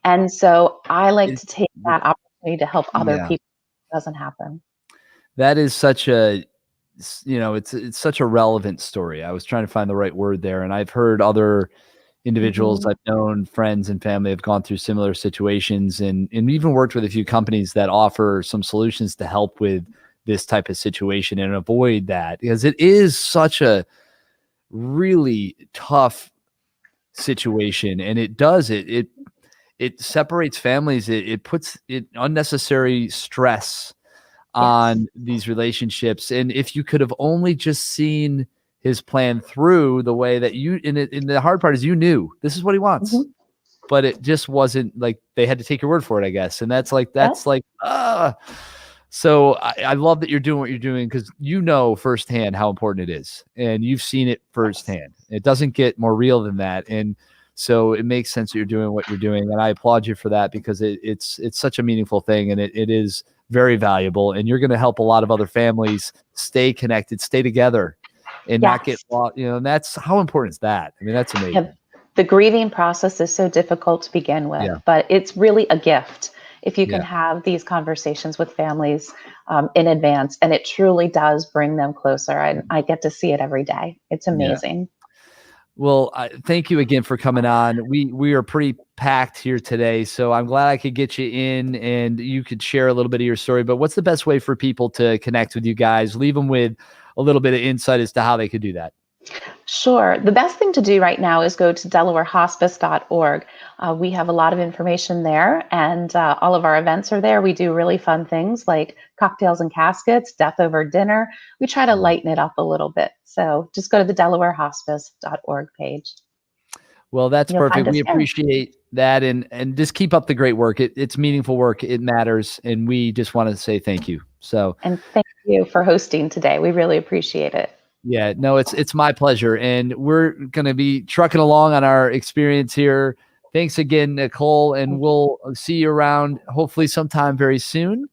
And so I like to take that opportunity to help other people. It doesn't happen. That is such a, it's such a relevant story. I was trying to find the right word there. And I've heard other individuals I've known, friends and family, have gone through similar situations, and even worked with a few companies that offer some solutions to help with this type of situation and avoid that, because it is such a really tough situation, and it does it separates families. It puts unnecessary stress on these relationships. And if you could have only just seen his plan through the way that and the hard part is you knew this is what he wants, but it just wasn't like they had to take your word for it, I guess. And that's like, so I love that you're doing what you're doing, because you know firsthand how important it is, and you've seen it firsthand. It doesn't get more real than that. And so it makes sense that you're doing what you're doing. And I applaud you for that, because it's such a meaningful thing, and it is very valuable. And you're going to help a lot of other families stay connected, stay together, and not get lost. And that's how important is that? I mean, that's amazing. The grieving process is so difficult to begin with, but it's really a gift if you can have these conversations with families in advance, and it truly does bring them closer. I get to see it every day. It's amazing. Well, thank you again for coming on. We are pretty packed here today, so I'm glad I could get you in and you could share a little bit of your story. But what's the best way for people to connect with you guys? Leave them with a little bit of insight as to how they could do that. Sure. The best thing to do right now is go to delawarehospice.org. We have a lot of information there, and all of our events are there. We do really fun things like cocktails and caskets, death over dinner. We try to lighten it up a little bit. So just go to the delawarehospice.org page. Well, that's perfect. We appreciate that, and just keep up the great work. It's meaningful work. It matters, and we just want to say thank you. And thank you for hosting today. We really appreciate it. Yeah, no, it's my pleasure. And we're going to be trucking along on our experience here. Thanks again, Nicole, and we'll see you around hopefully sometime very soon.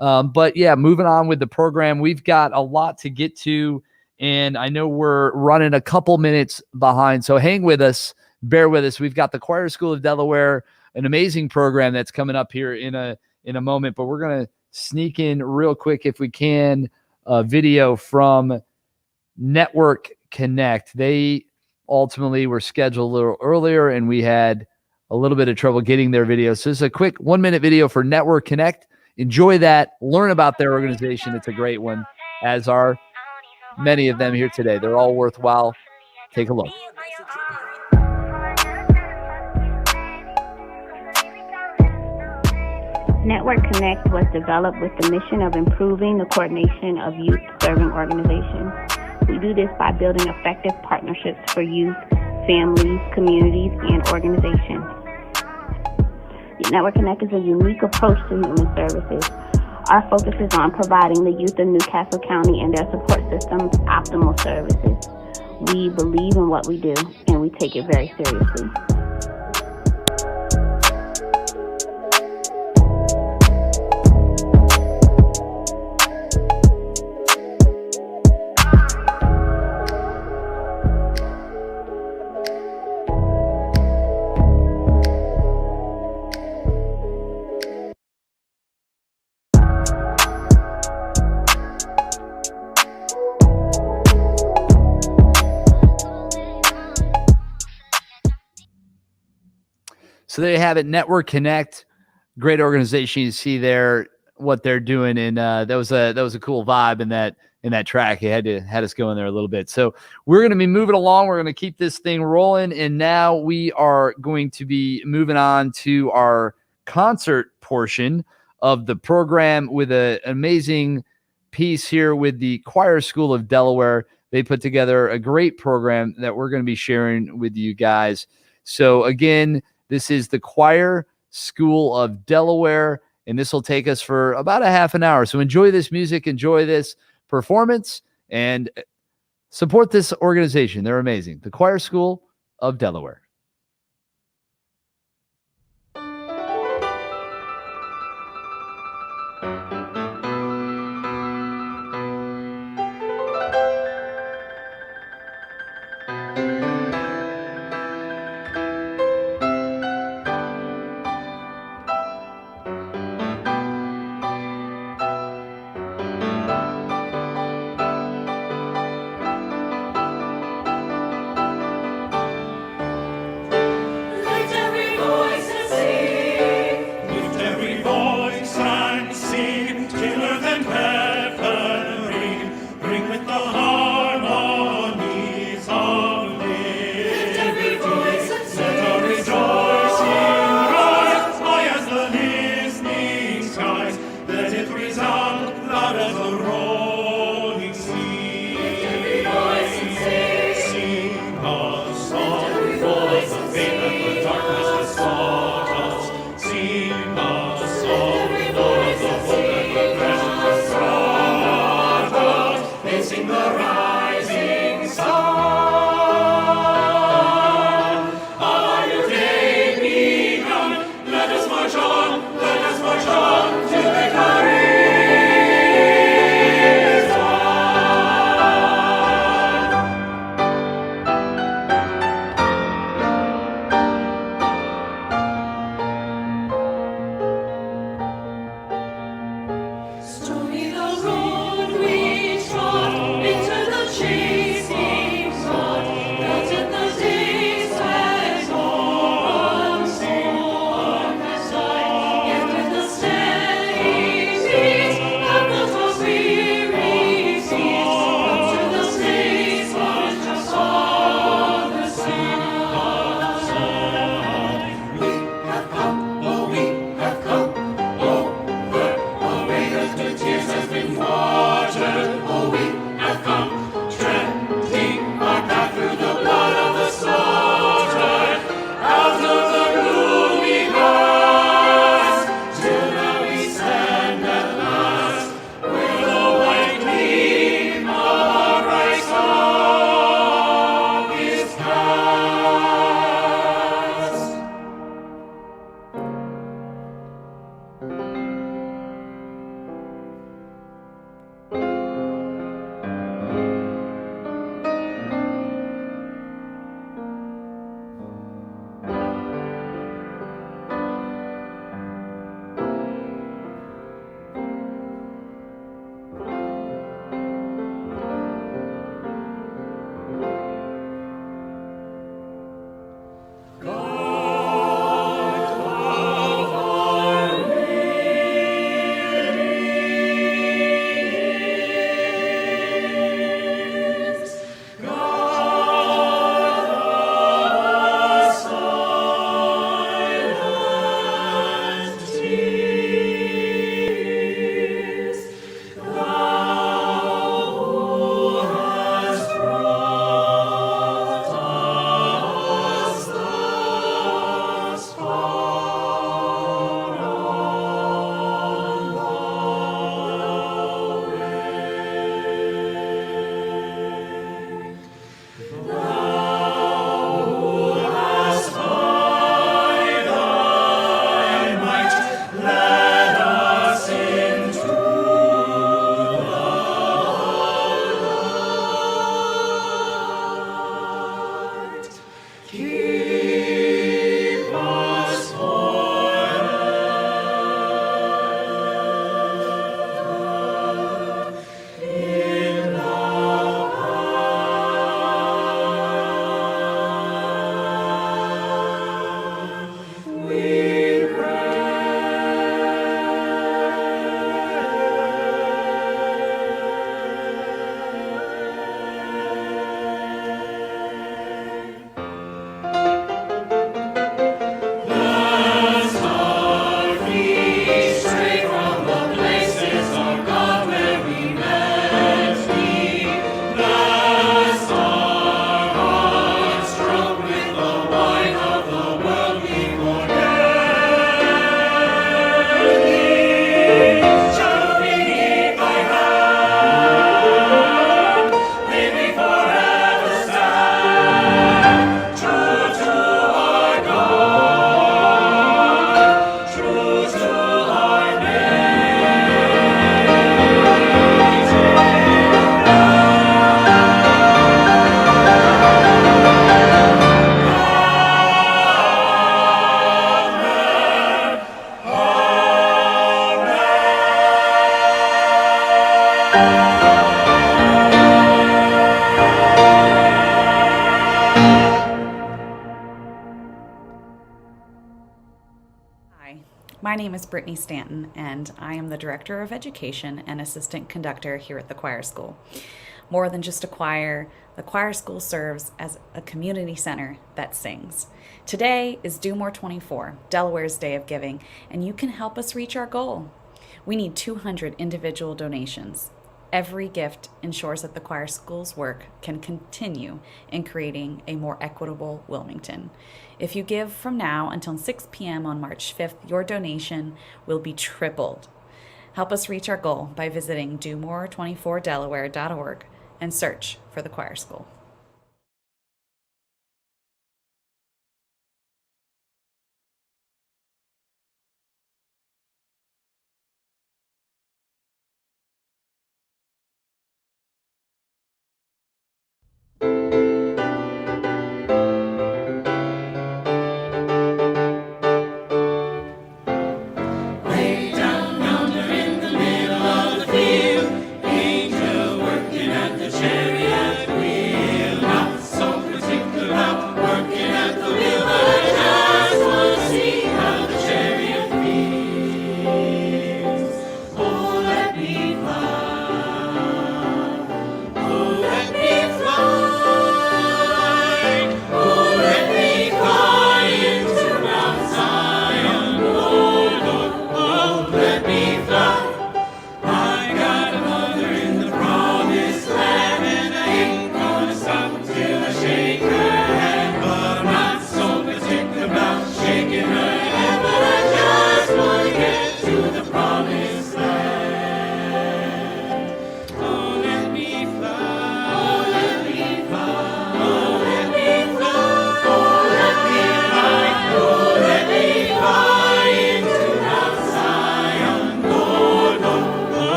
But yeah, moving on with the program, we've got a lot to get to, and I know we're running a couple minutes behind, so hang with us, bear with us. We've got the Choir School of Delaware, an amazing program that's coming up here in a moment, but we're going to sneak in real quick, if we can, a video from Network Connect. They ultimately were scheduled a little earlier, and we had a little bit of trouble getting their video. So this is a quick 1-minute video for Network Connect. Enjoy that. Learn about their organization. It's a great one, as are many of them here today. They're all worthwhile. Take a look. Network Connect was developed with the mission of improving the coordination of youth-serving organizations. We do this by building effective partnerships for youth, families, communities, and organizations. Network Connect is a unique approach to human services. Our focus is on providing the youth of Newcastle County and their support systems optimal services. We believe in what we do, and we take it very seriously. So there you have it, Network Connect, great organization. You see there what they're doing, and that was a cool vibe in that track. It had us going there a little bit. So we're going to be moving along. We're going to keep this thing rolling, and now we are going to be moving on to our concert portion of the program with an amazing piece here with the Choir School of Delaware. They put together a great program that we're going to be sharing with you guys. So again, this is the Choir School of Delaware, and this will take us for about a half an hour. So enjoy this music, enjoy this performance, and support this organization. They're amazing. The Choir School of Delaware. My name is Brittany Stanton, and I am the Director of Education and Assistant Conductor here at the Choir School. More than just a choir, the Choir School serves as a community center that sings. Today is Do More 24, Delaware's Day of Giving, and you can help us reach our goal. We need 200 individual donations. Every gift ensures that the Choir School's work can continue in creating a more equitable Wilmington. If you give from now until 6 p.m. on March 5th, your donation will be tripled. Help us reach our goal by visiting domore24delaware.org and search for the Choir School. Angel working at the chariot wheel.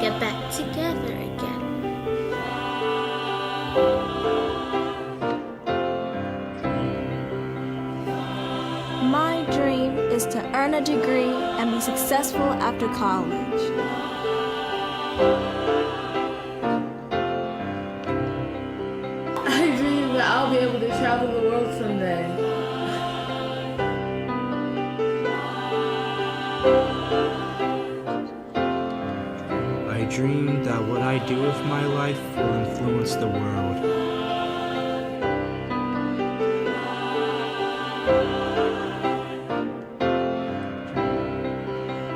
get back together again. My dream is to earn a degree and be successful after college. I dream that I'll be able to travel the world someday. I dream that what I do with my life will influence the world.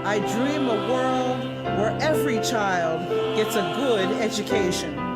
I dream a world where every child gets a good education.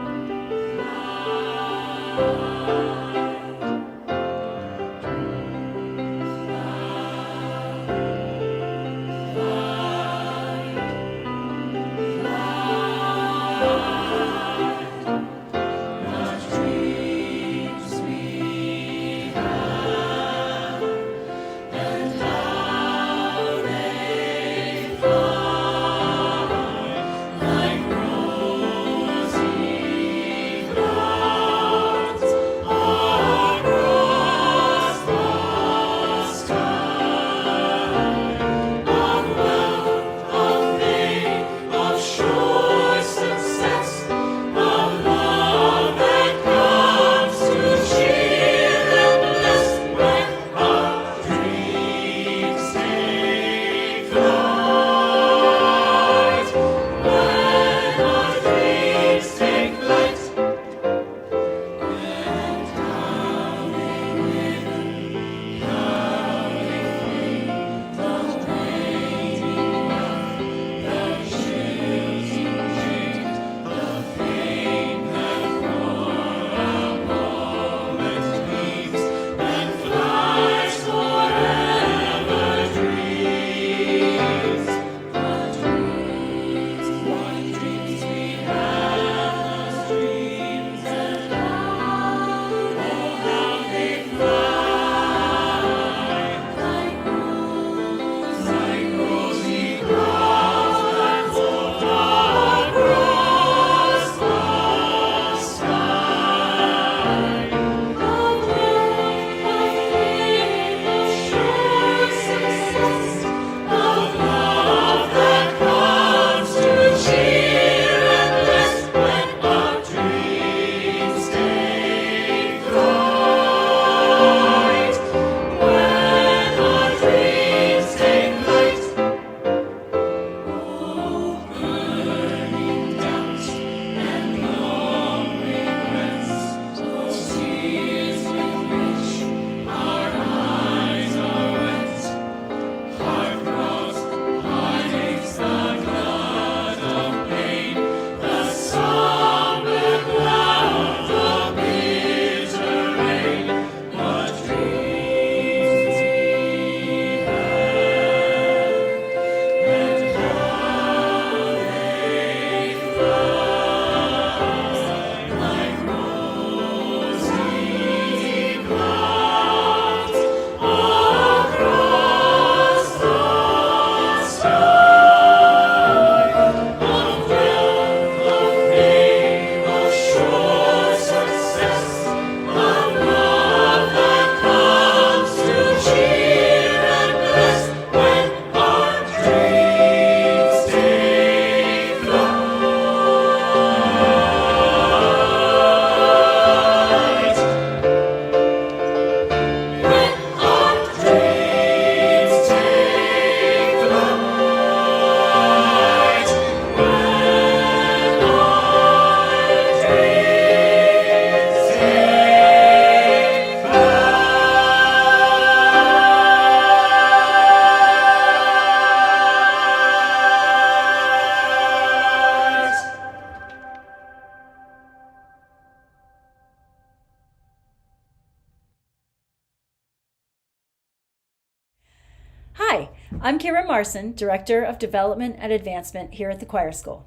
Hi, I'm Karen Marson, Director of Development and Advancement here at the Choir School.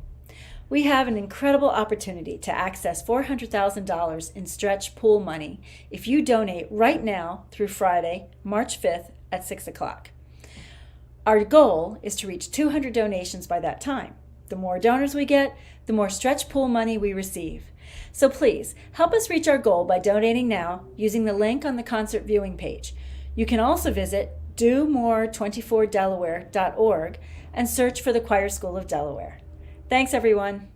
We have an incredible opportunity to access $400,000 in stretch pool money if you donate right now through Friday, March 5th at 6 o'clock. Our goal is to reach 200 donations by that time. The more donors we get, the more stretch pool money we receive. So please, help us reach our goal by donating now using the link on the concert viewing page. You can also visit domore24delaware.org and search for the Choir School of Delaware. Thanks, everyone.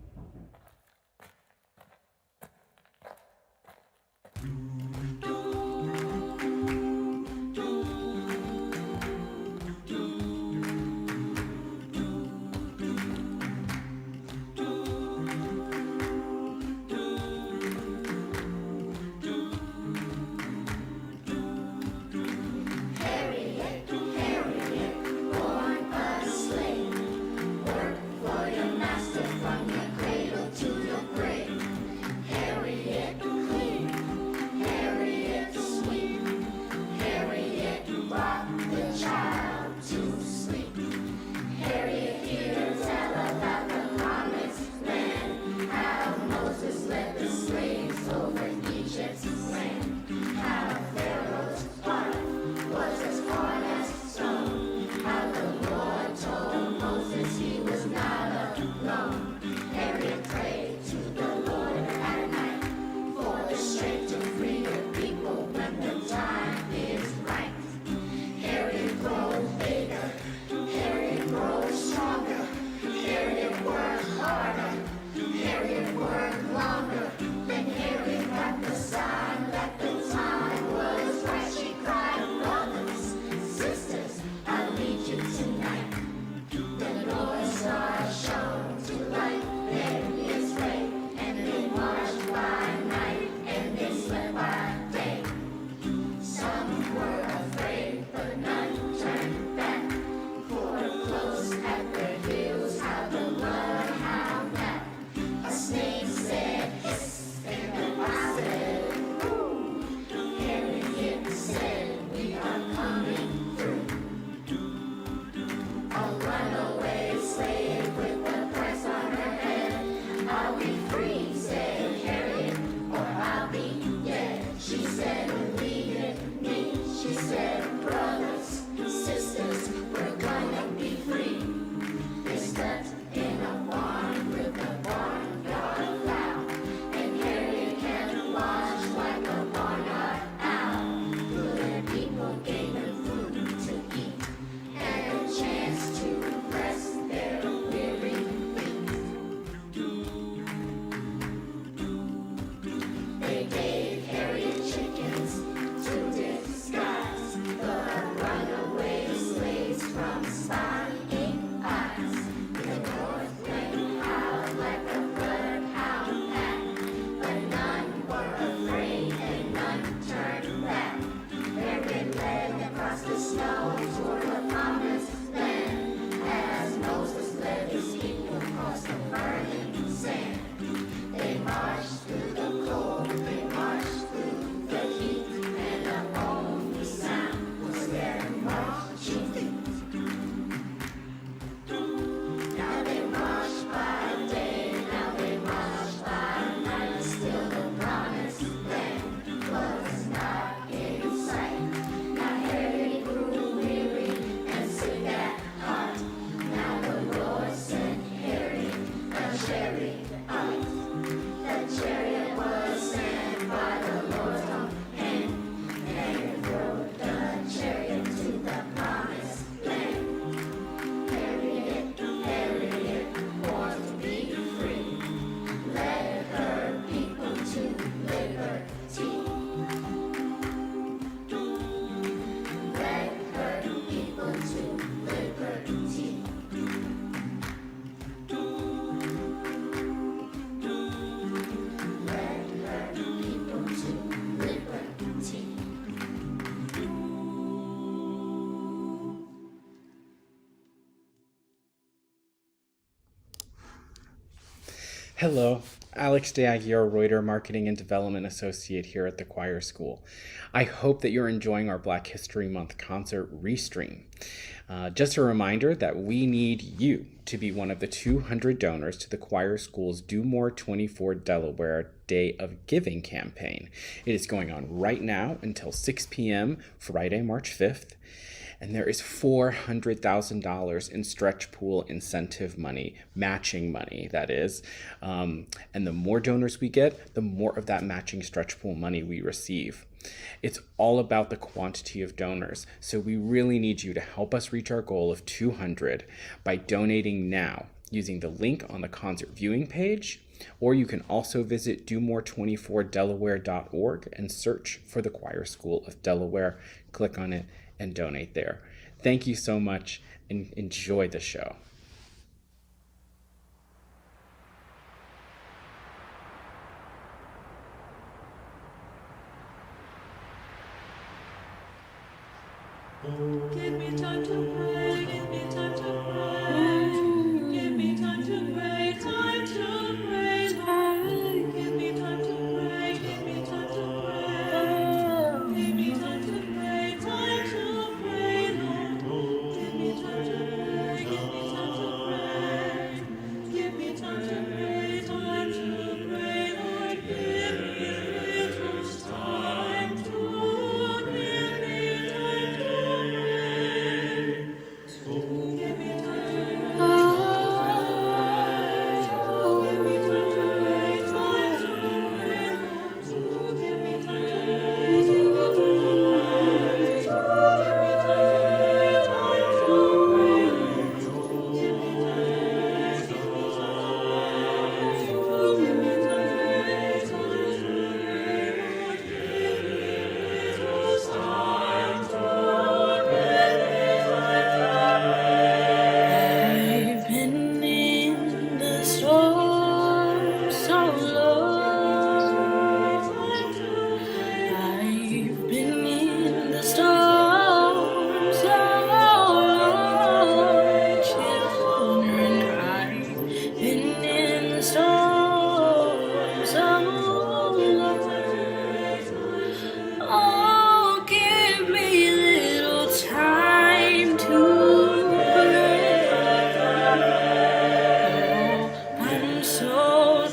Hello, Alex DeAguirre-Reuter, Marketing and Development Associate here at the Choir School. I hope that you're enjoying our Black History Month concert restream. Just a reminder that we need you to be one of the 200 donors to the Choir School's Do More 24 Delaware Day of Giving campaign. It is going on right now until 6 p.m. Friday, March 5th. And there is $400,000 in stretch pool incentive money, matching money, that is. And the more donors we get, the more of that matching stretch pool money we receive. It's all about the quantity of donors. So we really need you to help us reach our goal of 200 by donating now using the link on the concert viewing page, or you can also visit domore24delaware.org and search for the Choir School of Delaware. Click on it and donate there. Thank you so much and enjoy the show. Give me time to pray, give me time to pray, give me time to pray, time to pray, Lord. Give me time to pray, give me time to pray, give me time to pray, time to pray, Lord. Give me time to pray, give me time to pray, give me time to pray, time to pray, Lord. Give me little time to give me time to I've been in the storm so long. I've been in the storm so long. Children, I've been in the storm so long. Oh, give me little time to I'm so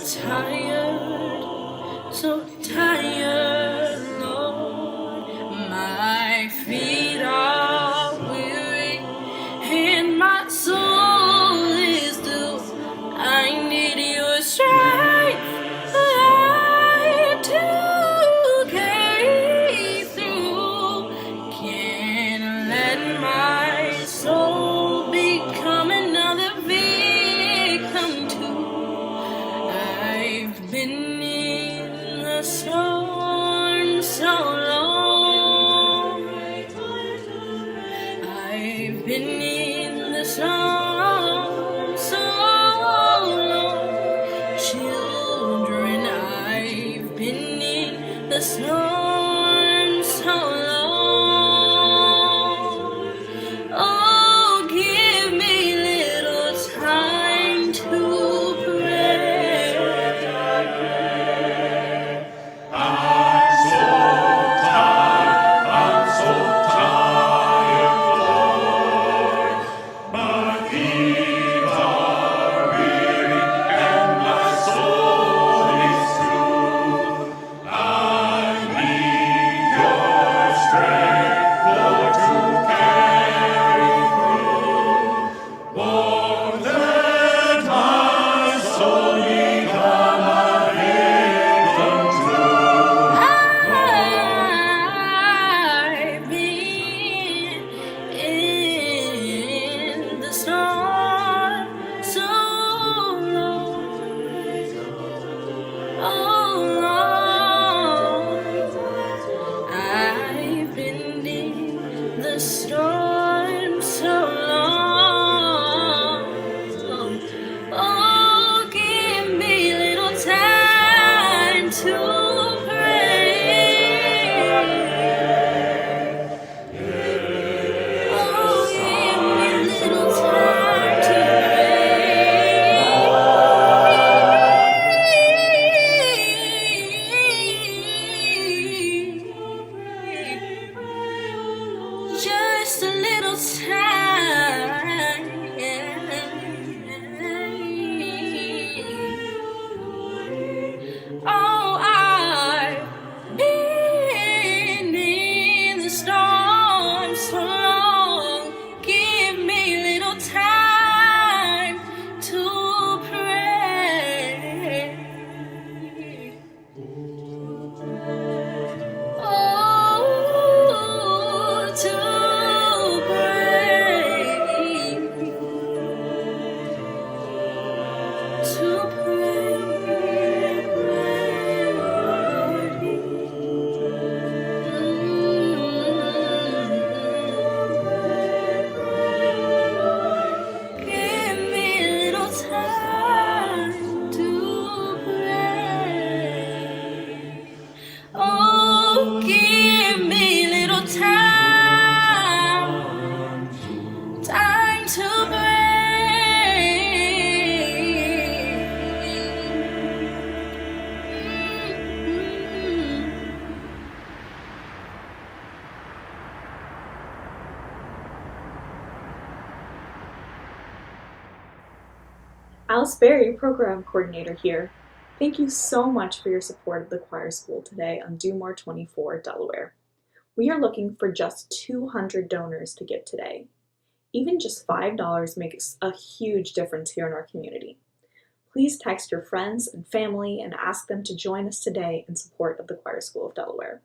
tired, Lord. My feet are weary and my soul is due. I need your strength to carry through. Can't let my soul become another victim too. I've been in the storm so long. I've been in the storm so long. Children, I've been in the storm so long. Oh, give me little time to pray. I'm so tired, Lord. My feet are weary and my soul is through. I'm Alice Berry, Program Coordinator here. Thank you so much for your support of the choir school today on Dumore 24, Delaware. We are looking for just 200 donors to give today. Even just $5 makes a huge difference here in our community. Please text your friends and family and ask them to join us today in support of the Choir School of Delaware.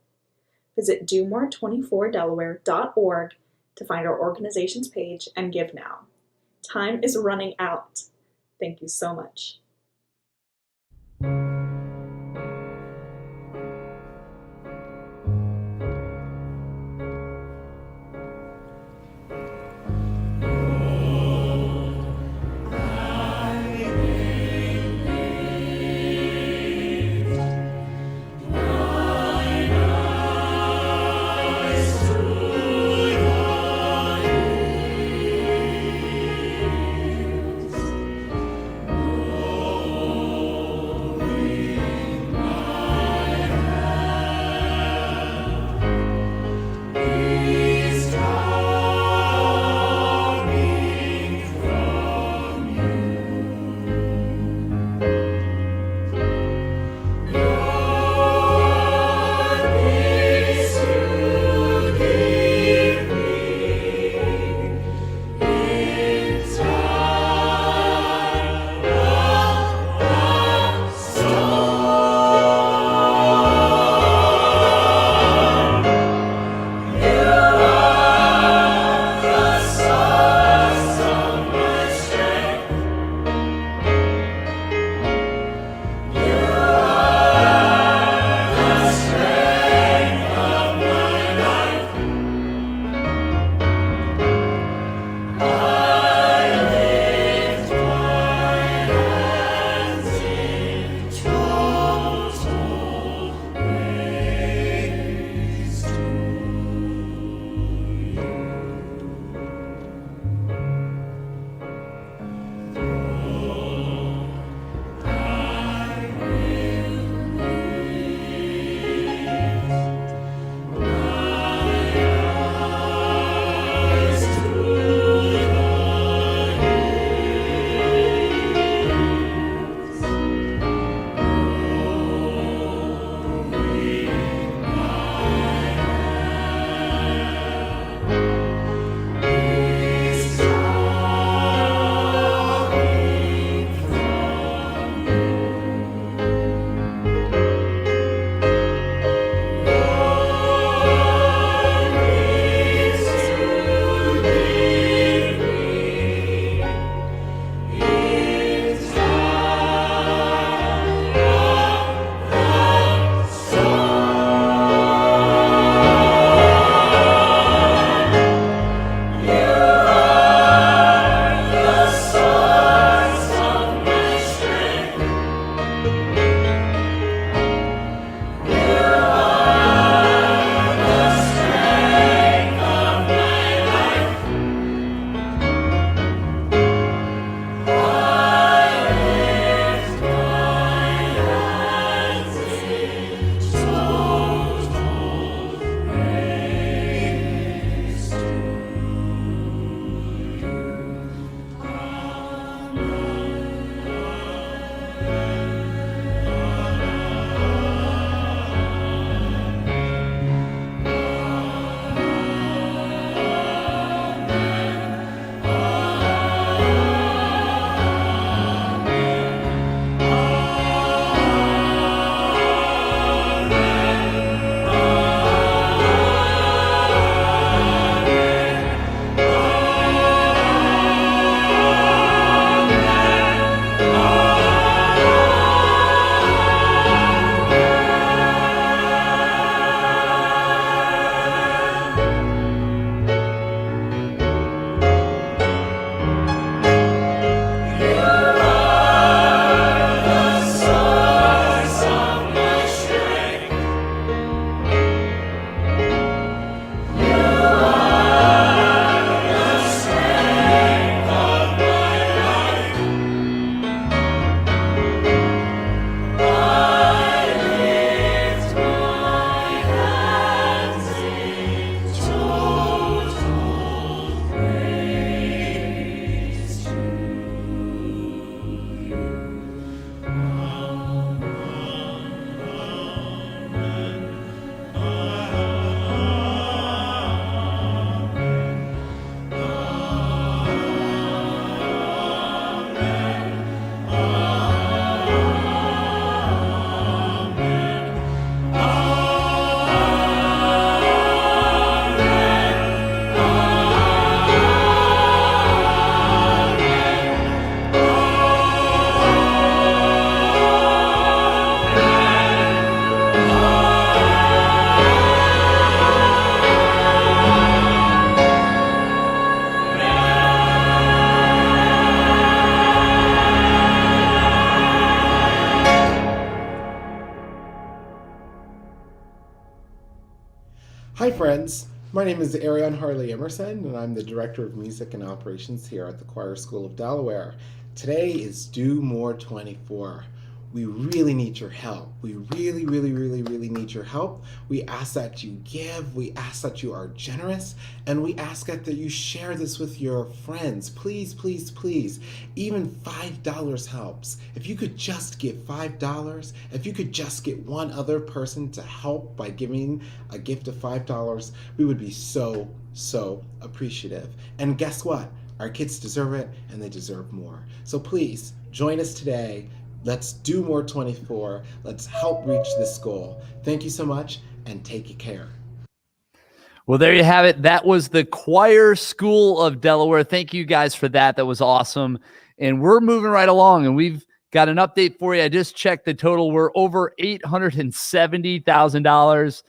Visit dumore24delaware.org to find our organization's page and give now. Time is running out. Thank you so much. Hi friends, my name is Ariane Harley Emerson and I'm the Director of Music and Operations here at the Choir School of Delaware. Today is Do More 24. We really need your help. We really need your help. We ask that you give, we ask that you are generous, and we ask that you share this with your friends. Please, even $5 helps. If you could just give $5, if you could just get one other person to help by giving a gift of $5, we would be so appreciative. And guess what? Our kids deserve it, and they deserve more. So please, join us today. Let's do more 24. Let's help reach this goal. Thank you so much, and take care. Well, there you have it. That was the Choir School of Delaware. Thank you guys for that. That was awesome. And we're moving right along, and we've got an update for you. I just checked the total. We're over $870,000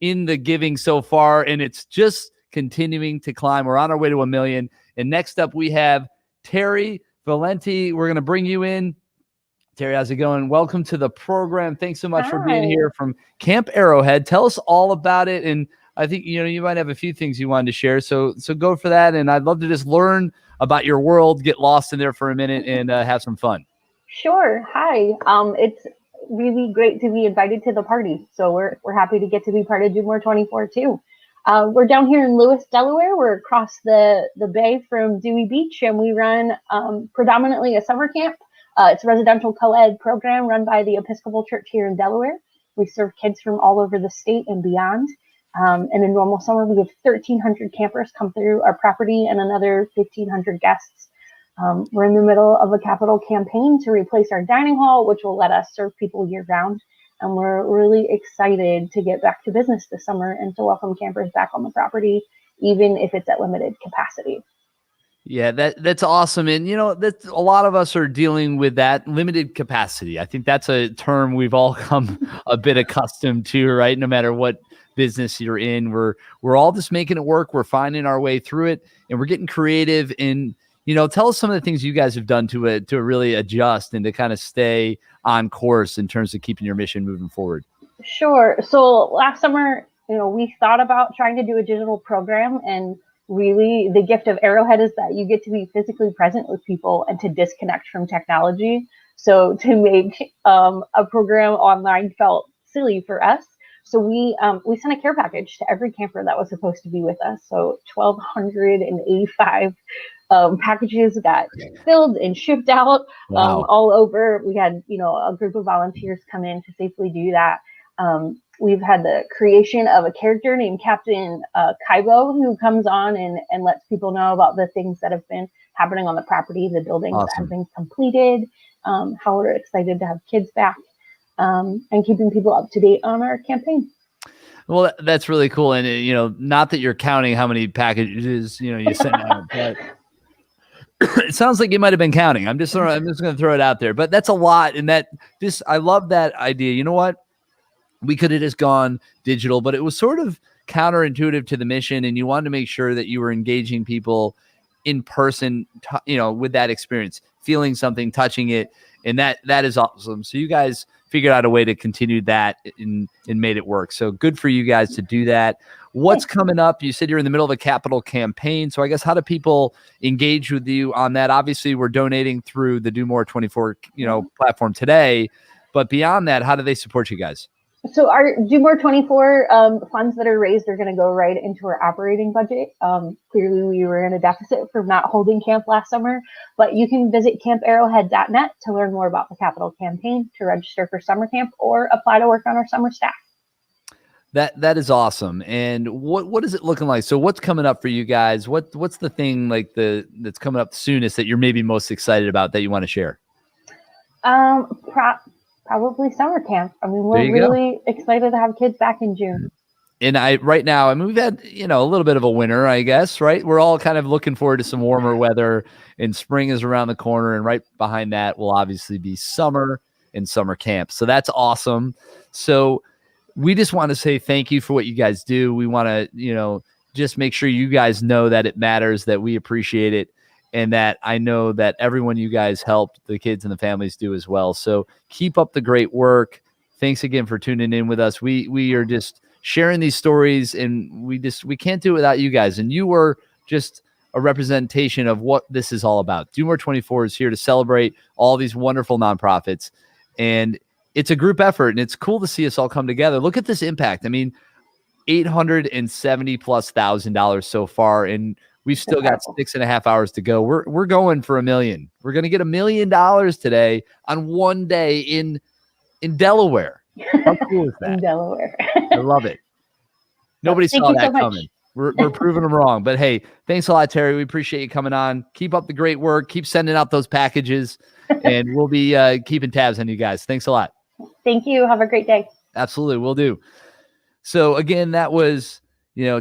in the giving so far, and it's just continuing to climb. We're on our way to $1 million. And next up, we have Terry Valenti. We're going to bring you in. Terry, how's it going? Welcome to the program. Thanks so much for being here from Camp Arrowhead. Tell us all about it. And I think, you might have a few things you wanted to share. So go for that. And I'd love to just learn about your world, get lost in there for a minute, and have some fun. Sure. Hi. It's really great to be invited to the party. So we're happy to get to be part of Do More 24 too. We're down here in Lewis, Delaware. We're across the bay from Dewey Beach, and we run predominantly a summer camp. It's a residential co-ed program run by the Episcopal Church here in Delaware. We serve kids from all over the state and beyond. And in normal summer, we have 1,300 campers come through our property and another 1,500 guests. We're in the middle of a capital campaign to replace our dining hall, which will let us serve people year round. And we're really excited to get back to business this summer and to welcome campers back on the property, even if it's at limited capacity. Yeah, that's awesome. And, that's a lot of us are dealing with that limited capacity. I think that's a term we've all come a bit accustomed to, right? No matter what business you're in, we're all just making it work. We're finding our way through it, and we're getting creative. And, tell us some of the things you guys have done to really adjust and to kind of stay on course in terms of keeping your mission moving forward. Sure. So last summer, we thought about trying to do a digital program, and really the gift of Arrowhead is that you get to be physically present with people and to disconnect from technology. So to make a program online felt silly for us. So we sent a care package to every camper that was supposed to be with us. So 1,285 packages got filled and shipped out. Wow. All over. We had, a group of volunteers come in to safely do that. We've had the creation of a character named Captain Kaibo, who comes on and lets people know about the things that have been happening on the property, the buildings that have been completed, how we're excited to have kids back, and keeping people up to date on our campaign. Well, that's really cool. And, not that you're counting how many packages, you sent out, but it sounds like you might have been counting. I'm just going to throw it out there, but that's a lot. And I love that idea. You know what? We could have just gone digital, but it was sort of counterintuitive to the mission. And you wanted to make sure that you were engaging people in person, with that experience, feeling something, touching it. And that is awesome. So you guys figured out a way to continue that and made it work. So good for you guys to do that. What's coming up? You said you're in the middle of a capital campaign. So I guess how do people engage with you on that? Obviously, we're donating through the Do More 24, platform today. But beyond that, how do they support you guys? So our Do More 24 funds that are raised are going to go right into our operating budget. Clearly, we were in a deficit from not holding camp last summer, but you can visit camparrowhead.net to learn more about the capital campaign, to register for summer camp, or apply to work on our summer staff. That is awesome. And what is it looking like? So what's coming up for you guys? What's the thing that's coming up soonest that you're maybe most excited about that you want to share? Probably summer camp. I mean, we're really excited to have kids back in June. And right now, we've had, a little bit of a winter, I guess, right? We're all kind of looking forward to some warmer weather, and spring is around the corner. And right behind that will obviously be summer and summer camp. So that's awesome. So we just want to say thank you for what you guys do. We want to, just make sure you guys know that it matters, that we appreciate it. And that I know that everyone you guys help, the kids and the families, do as well. So keep up the great work. Thanks again for tuning in with us. We are just sharing these stories, and we can't do it without you guys. And you were just a representation of what this is all about. Do More 24 is here to celebrate all these wonderful nonprofits, and it's a group effort, and it's cool to see us all come together. Look at this impact. I mean, $870,000+ so far, and we've still got 6.5 hours to go. We're going for $1 million. We're going to get $1 million today on one day in Delaware. How cool is that? In Delaware. I love it. Nobody Thank saw you that so much. coming. We're proving them wrong. But hey, thanks a lot, Terry. We appreciate you coming on. Keep up the great work. Keep sending out those packages, and we'll be keeping tabs on you guys. Thanks a lot. Thank you. Have a great day. Absolutely, we'll do. So again, that was,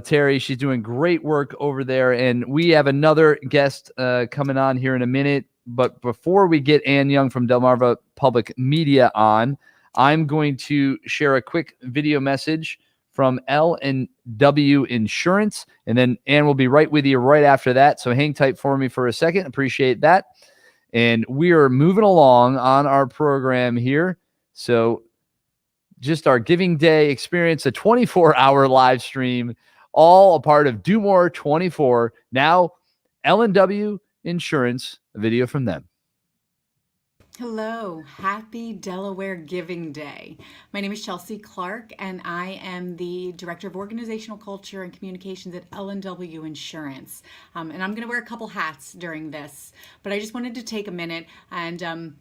Terry. She's doing great work over there, and we have another guest coming on here in a minute. But before we get Ann Young from Delmarva Public Media on, I'm going to share a quick video message from L&W Insurance, and then Ann will be right with you right after that. So hang tight for me for a second. Appreciate that. And we are moving along on our program here. So just our Giving Day experience, a 24-hour live stream, all a part of Do More 24. Now, L&W Insurance, a video from them. Hello, happy Delaware Giving Day. My name is Chelsea Clark, and I am the Director of Organizational Culture and Communications at L&W Insurance. And I'm going to wear a couple hats during this, but I just wanted to take a minute and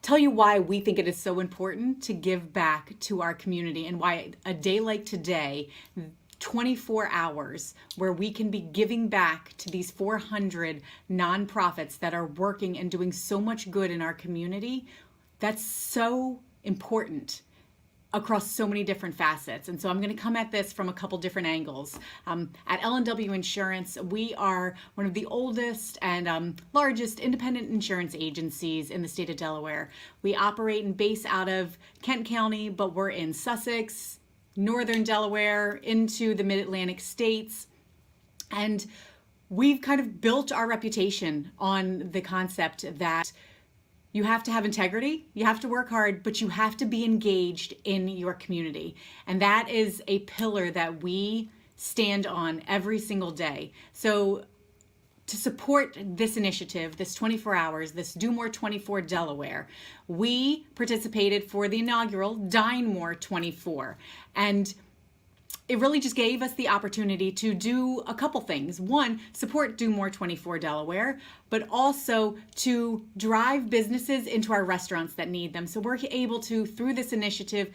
tell you why we think it is so important to give back to our community, and why a day like today, 24 hours where we can be giving back to these 400 nonprofits that are working and doing so much good in our community, that's so important across so many different facets. And so I'm going to come at this from a couple different angles. At L&W Insurance, we are one of the oldest and largest independent insurance agencies in the state of Delaware. We operate and base out of Kent County, but we're in Sussex, Northern Delaware, into the Mid-Atlantic states. And we've kind of built our reputation on the concept that you have to have integrity, you have to work hard, but you have to be engaged in your community. And that is a pillar that we stand on every single day. So to support this initiative, this 24 hours, this Do More 24 Delaware, we participated for the inaugural Dine More 24. And it really just gave us the opportunity to do a couple things. One, support Do More 24 Delaware, but also to drive businesses into our restaurants that need them. So we're able to, through this initiative,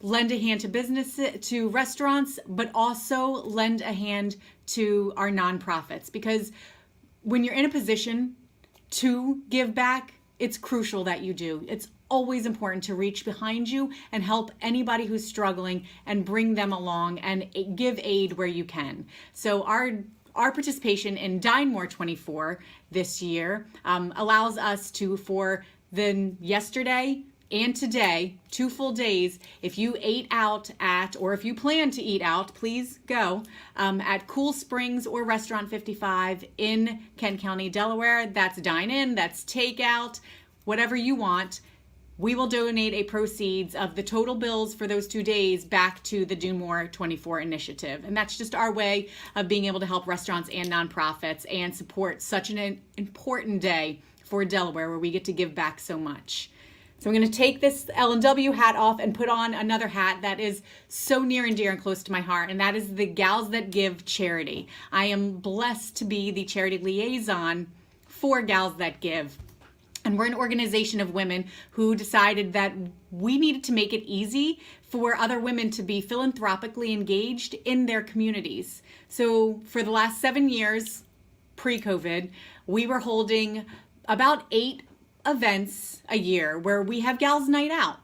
lend a hand to to restaurants, but also lend a hand to our nonprofits. Because when you're in a position to give back, it's crucial that you do. It's always important to reach behind you and help anybody who's struggling and bring them along and give aid where you can. So our participation in Dine More 24 this year allows us to, for the yesterday and today, 2 full days, if you ate out at, or if you plan to eat out, please go at Cool Springs or Restaurant 55 in Kent County, Delaware. That's dine-in, that's takeout, whatever you want. We will donate a proceeds of the total bills for those 2 days back to the Do More 24 initiative. And that's just our way of being able to help restaurants and nonprofits and support such an important day for Delaware, where we get to give back so much. So I'm going to take this L&W hat off and put on another hat that is so near and dear and close to my heart, and that is the Gals That Give charity. I am blessed to be the charity liaison for Gals That Give. And we're an organization of women who decided that we needed to make it easy for other women to be philanthropically engaged in their communities. So for the last 7 years, pre-COVID, we were holding about 8 events a year where we have Gals Night Out.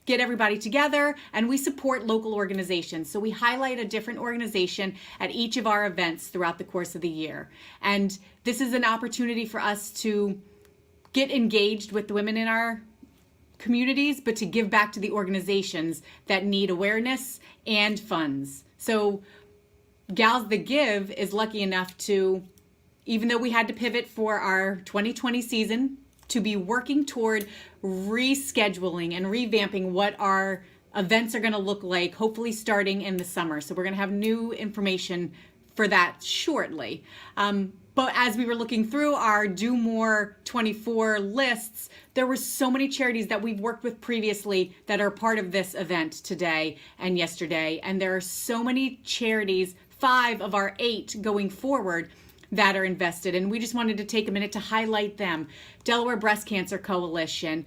Get everybody together, and we support local organizations. So we highlight a different organization at each of our events throughout the course of the year. And this is an opportunity for us to get engaged with the women in our communities, but to give back to the organizations that need awareness and funds. So Gals That Give is lucky enough to, even though we had to pivot for our 2020 season, to be working toward rescheduling and revamping what our events are going to look like, hopefully starting in the summer. So we're going to have new information for that shortly. But as we were looking through our Do More 24 lists, there were so many charities that we've worked with previously that are part of this event today and yesterday. And there are so many charities, 5 of our 8 going forward, that are invested. And we just wanted to take a minute to highlight them. Delaware Breast Cancer Coalition,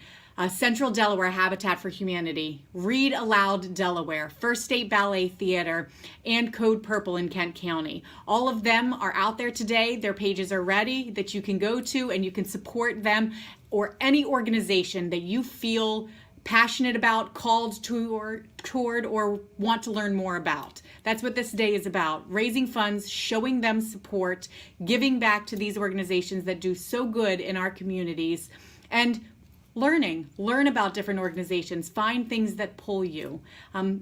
Central Delaware Habitat for Humanity, Read Aloud Delaware, First State Ballet Theater, and Code Purple in Kent County. All of them are out there today. Their pages are ready that you can go to, and you can support them or any organization that you feel passionate about, called to toward, or want to learn more about. That's what this day is about: raising funds, showing them support, giving back to these organizations that do so good in our communities, and learn about different organizations, find things that pull you.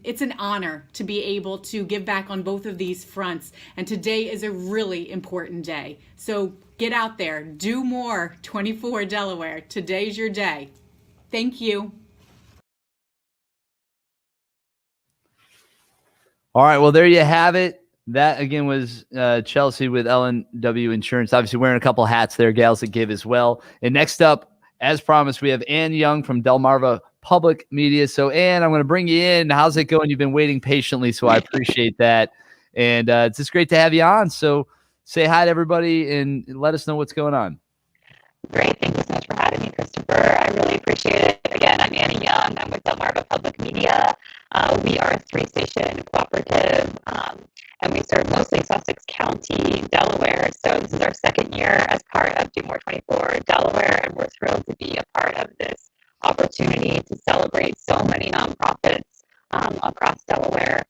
It's an honor to be able to give back on both of these fronts, and today is a really important day. So get out there, do more 24 Delaware. Today's your day. Thank you. All right, well, there you have it. That, again, was Chelsea with L&W Insurance. Obviously wearing a couple hats there, gals that give as well. And next up, as promised, we have Ann Young from Delmarva Public Media. So, Ann, I'm going to bring you in. How's it going? You've been waiting patiently, so I appreciate that. And it's just great to have you on. So say hi to everybody and let us know what's going on. Great. Thank you so much for having me, Christopher. I really appreciate it. Again, I'm Annie Young. I'm with Delmarva Public Media. We are a 3-station cooperative, and we serve mostly Sussex County, Delaware. So this is our second year as part of Do More 24 Delaware, and we're thrilled to be a part of this opportunity to celebrate so many nonprofits across Delaware.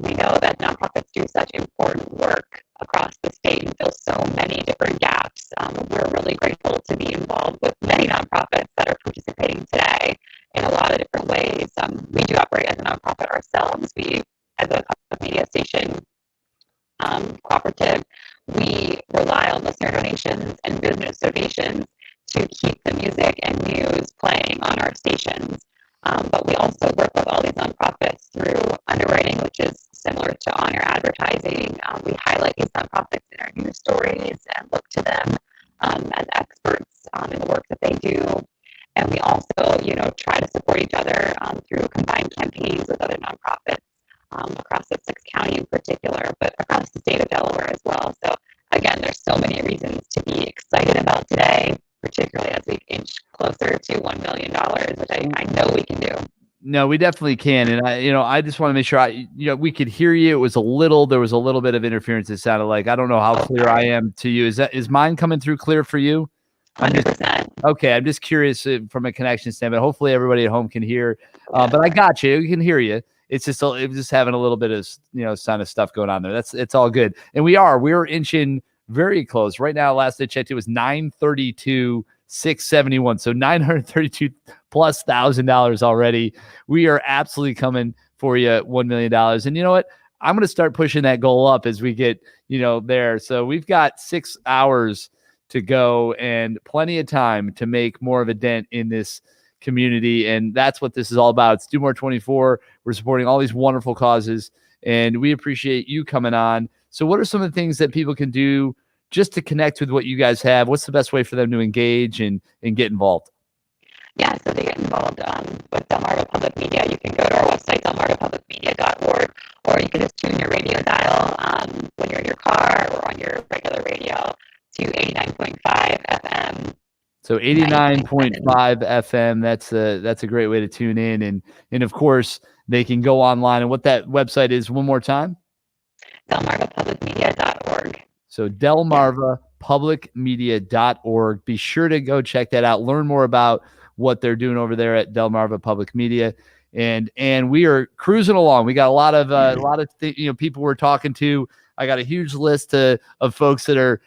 We know that nonprofits do such important work across the state and fill so many different gaps. We're really grateful to be involved with many nonprofits that are participating today in a lot of different ways. We do operate as a nonprofit ourselves. We, as a media station cooperative, we rely on listener donations and business donations to keep the music and news playing on our stations. But we also work with all these nonprofits through underwriting, which is similar to on-air advertising. We highlight these nonprofits in our news stories and look to them as experts in the work that they do. And we also, try to support each other through combined campaigns with other nonprofits across Sussex County in particular, but across the state of Delaware as well. So again, there's so many reasons to be excited about today, particularly as we inch closer to $1 million, which I know we can do. No, we definitely can. And I just want to make sure we could hear you. There was a little bit of interference. It sounded like, I don't know how clear I am to you. Is mine coming through clear for you? 100%. Okay. I'm just curious from a connection standpoint. Hopefully everybody at home can hear, but I got you. We can hear you. It's just having a little bit of, kind of stuff going on there. It's all good. And we're inching very close right now. Last I checked, it was 932,671. So $932 plus $1,000 already. We are absolutely coming for you at $1 million. And you know what? I'm going to start pushing that goal up as we get, there. So we've got 6 hours to go and plenty of time to make more of a dent in this community. And that's what this is all about. It's Do More 24. We're supporting all these wonderful causes, and we appreciate you coming on. So what are some of the things that people can do just to connect with what you guys have? What's the best way for them to engage and get involved? Yeah, so to get involved with Delmarva Public Media, you can go to our website, delmarvapublicmedia.org, or you can just tune your radio dial when you're in your car or on your regular radio to 89.5 FM. So 89.5 FM, that's a great way to tune in. And of course, they can go online. And what that website is one more time? delmarvapublicmedia.org. So delmarvapublicmedia.org. Be sure to go check that out. Learn more about what they're doing over there at Delmarva Public Media. And we are cruising along. We got a lot of people we're talking to. I got a huge list of folks that are,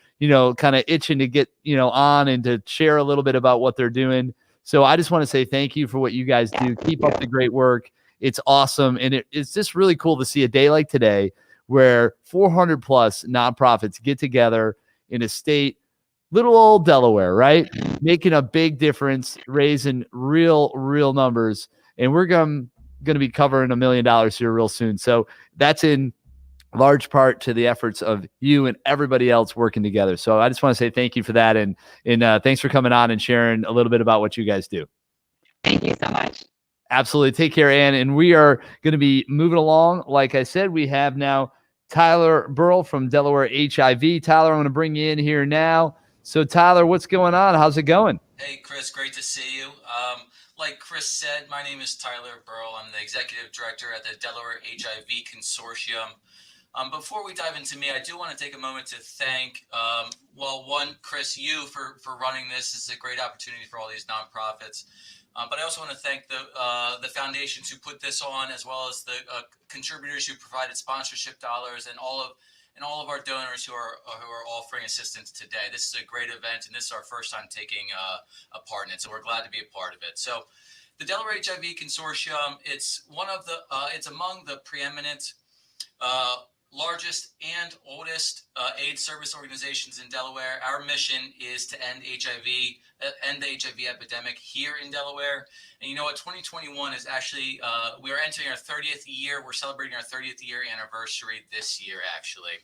kind of itching to get, on and to share a little bit about what they're doing. So I just want to say thank you for what you guys do. Keep up the great work. It's awesome. And it's just really cool to see a day like today where 400 plus nonprofits get together in a state, little old Delaware, right? Making a big difference, raising real numbers. And we're going to going to be covering $1 million here real soon. So that's in large part to the efforts of you and everybody else working together. So I just want to say thank you for that. And thanks for coming on and sharing a little bit about what you guys do. Thank you so much. Absolutely. Take care, Ann. And we are going to be moving along. Like I said, we have now Tyler Burrell from Delaware HIV. Tyler, I'm going to bring you in here now. So Tyler, what's going on? How's it going? Hey, Chris, great to see you. Like Chris said, my name is Tyler Burrell. I'm the Executive Director at the Delaware HIV Consortium. Before we dive into me, I do want to take a moment to thank, Chris, you for running this. This is a great opportunity for all these nonprofits. But I also want to thank the foundations who put this on, as well as the contributors who provided sponsorship dollars, and all of our donors who are offering assistance today. This is a great event, and this is our first time taking a part in it, so we're glad to be a part of it. So, the Delaware HIV Consortium, it's among the preeminent, largest and oldest AIDS service organizations in Delaware. Our mission is to end the HIV epidemic here in Delaware. And you know what? 2021 is actually, we are entering our 30th year. We're celebrating our 30th year anniversary this year, actually.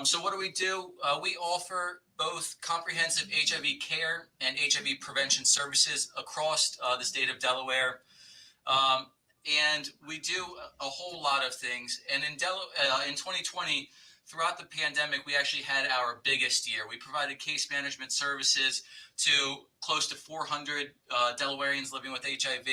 So what do? We offer both comprehensive HIV care and HIV prevention services across the state of Delaware. And we do a whole lot of things. And in 2020, throughout the pandemic, we actually had our biggest year. We provided case management services to close to 400 Delawareans living with HIV,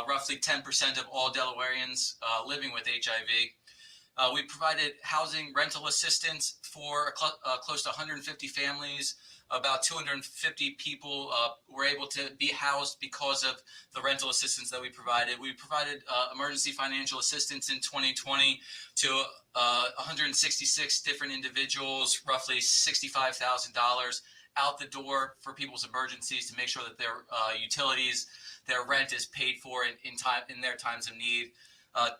roughly 10% of all Delawareans living with HIV. We provided housing rental assistance for close to 150 families. About 250 people were able to be housed because of the rental assistance that we provided. We provided emergency financial assistance in 2020 to 166 different individuals, roughly $65,000 out the door for people's emergencies to make sure that their utilities, their rent is paid for in their times of need.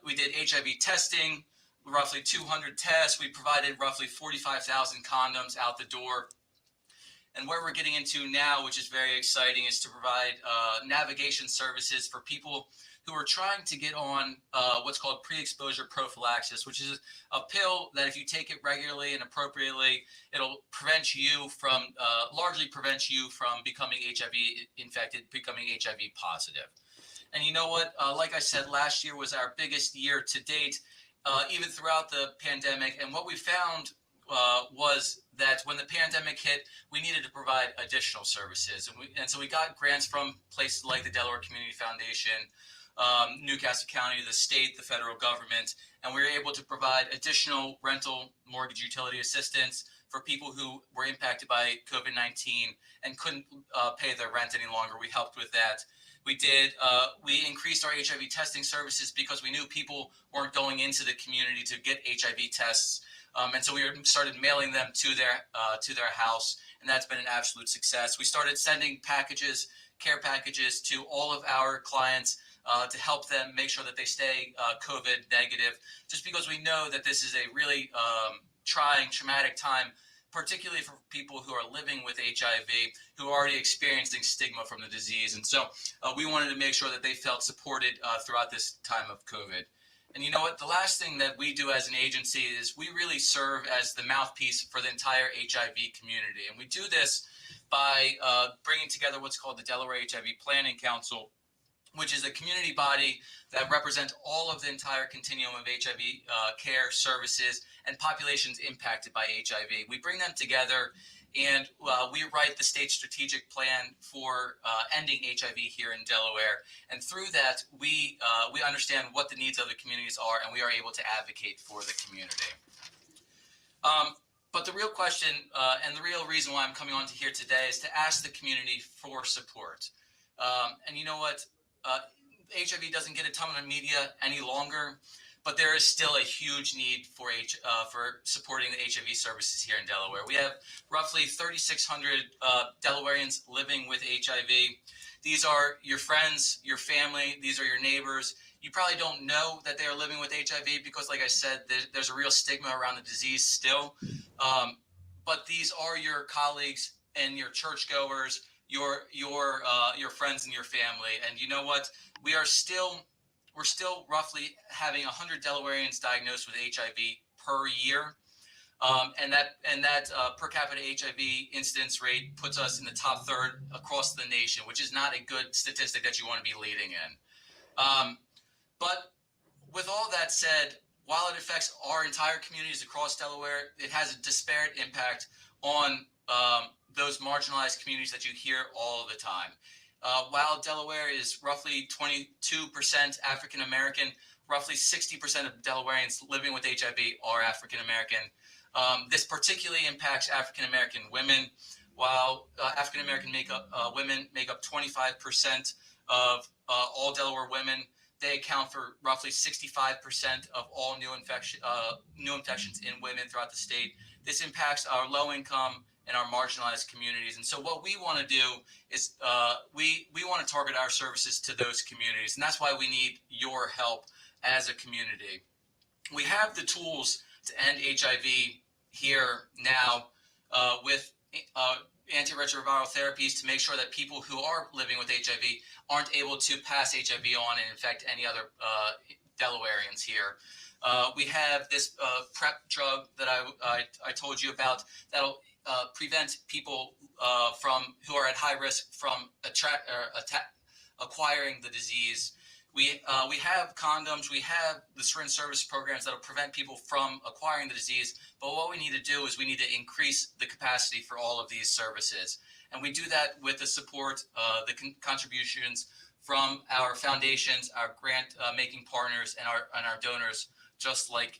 We did HIV testing, roughly 200 tests. We provided roughly 45,000 condoms out the door. And where we're getting into now, which is very exciting, is to provide navigation services for people who are trying to get on what's called pre-exposure prophylaxis, which is a pill that if you take it regularly and appropriately, it'll largely prevent you from becoming HIV infected, becoming HIV positive. And you know what? Like I said, last year was our biggest year to date, even throughout the pandemic. And what we found was that when the pandemic hit, we needed to provide additional services. And so we got grants from places like the Delaware Community Foundation, Newcastle County, the state, the federal government, and we were able to provide additional rental mortgage utility assistance for people who were impacted by COVID-19 and couldn't pay their rent any longer. We helped with that. We increased our HIV testing services because we knew people weren't going into the community to get HIV tests. And so we started mailing them to their house, and that's been an absolute success. We started sending care packages to all of our clients to help them make sure that they stay COVID negative, just because we know that this is a really trying, traumatic time, particularly for people who are living with HIV, who are already experiencing stigma from the disease. And so we wanted to make sure that they felt supported throughout this time of COVID. And you know what? The last thing that we do as an agency is we really serve as the mouthpiece for the entire HIV community. And we do this by bringing together what's called the Delaware HIV Planning Council, which is a community body that represents all of the entire continuum of HIV care services and populations impacted by HIV. We bring them together and we write the state strategic plan for ending HIV here in Delaware. And through that, we understand what the needs of the communities are, and we are able to advocate for the community. But the real question and the real reason why I'm coming on to here today is to ask the community for support. And you know what? HIV doesn't get a ton of media any longer, but there is still a huge need for supporting the HIV services here in Delaware. We have roughly 3,600 Delawareans living with HIV. These are your friends, your family, these are your neighbors. You probably don't know that they are living with HIV because, like I said, there's a real stigma around the disease still. But these are your colleagues and your churchgoers, your friends and your family. And you know what? We're still we're still roughly having 100 Delawareans diagnosed with HIV per year. And that per capita HIV incidence rate puts us in the top third across the nation, which is not a good statistic that you want to be leading in. But with all that said, while it affects our entire communities across Delaware, it has a disparate impact on those marginalized communities that you hear all the time. While Delaware is roughly 22% African American, roughly 60% of Delawareans living with HIV are African American. This particularly impacts African American women. While African American women make up 25% of all Delaware women, they account for roughly 65% of all new infections in women throughout the state. This impacts our low income and our marginalized communities. And so what we want to do is we want to target our services to those communities. And that's why we need your help as a community. We have the tools to end HIV here now with antiretroviral therapies to make sure that people who are living with HIV aren't able to pass HIV on and infect any other Delawareans here. We have this PrEP drug that I told you about that'll prevent people who are at high risk from acquiring the disease. We have condoms. We have the syringe service programs that'll prevent people from acquiring the disease. But what we need to do is we need to increase the capacity for all of these services. And we do that with the support, the contributions from our foundations, our grant making partners, and our donors, just like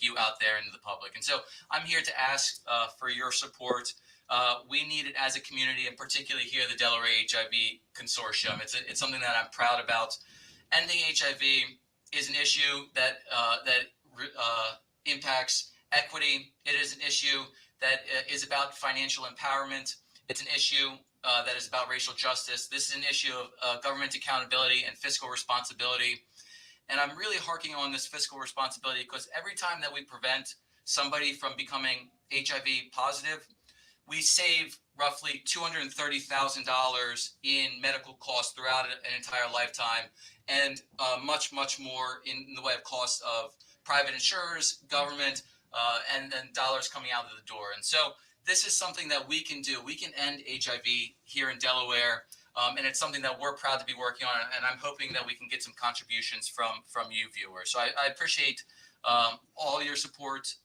you out there in the public. And so I'm here to ask for your support. We need it as a community, and particularly here, the Delaware HIV Consortium. It's something that I'm proud about. Ending HIV is an issue that impacts equity. It is an issue that is about financial empowerment. It's an issue that is about racial justice. This is an issue of government accountability and fiscal responsibility. And I'm really harking on this fiscal responsibility because every time that we prevent somebody from becoming HIV positive, we save roughly $230,000 in medical costs throughout an entire lifetime, and much, much more in the way of costs of private insurers, government, and then dollars coming out of the door. And so this is something that we can do. We can end HIV here in Delaware, and it's something that we're proud to be working on, and I'm hoping that we can get some contributions from you viewers. So I appreciate all your support.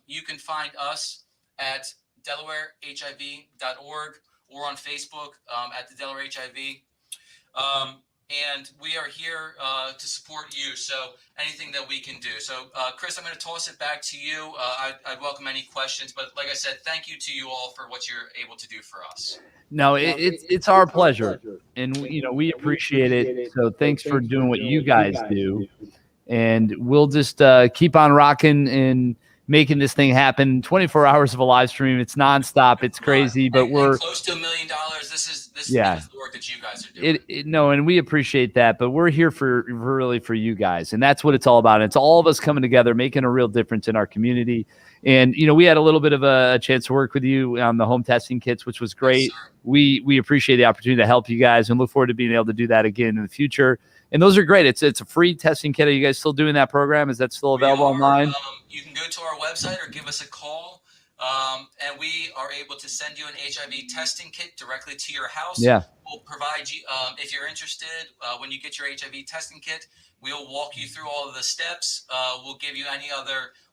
You can find us at DelawareHIV.org or on Facebook at the Delaware HIV. And we are here to support you. So anything that we can do. So Chris, I'm going to toss it back to you. I'd welcome any questions, but like I said, thank you to you all for what you're able to do for us. No, it's our pleasure, and we appreciate it. So thanks for doing what you guys do, and we'll just keep on rocking and making this thing happen. 24 hours of a live stream. It's nonstop. It's crazy, but we're close to $1 million. This is yeah. the work that you guys are doing. No, and we appreciate that, but we're here for you guys, and that's what it's all about. It's all of us coming together, making a real difference in our community. And we had a little bit of a chance to work with you on the home testing kits, which was great. Yes, we appreciate the opportunity to help you guys, and look forward to being able to do that again in the future. And those are great. It's a free testing kit. Are you guys still doing that program? Is that still available online? You can go to our website or give us a call, and we are able to send you an HIV testing kit directly to your house. Yeah. We'll provide you, if you're interested, when you get your HIV testing kit, we'll walk you through all of the steps. We'll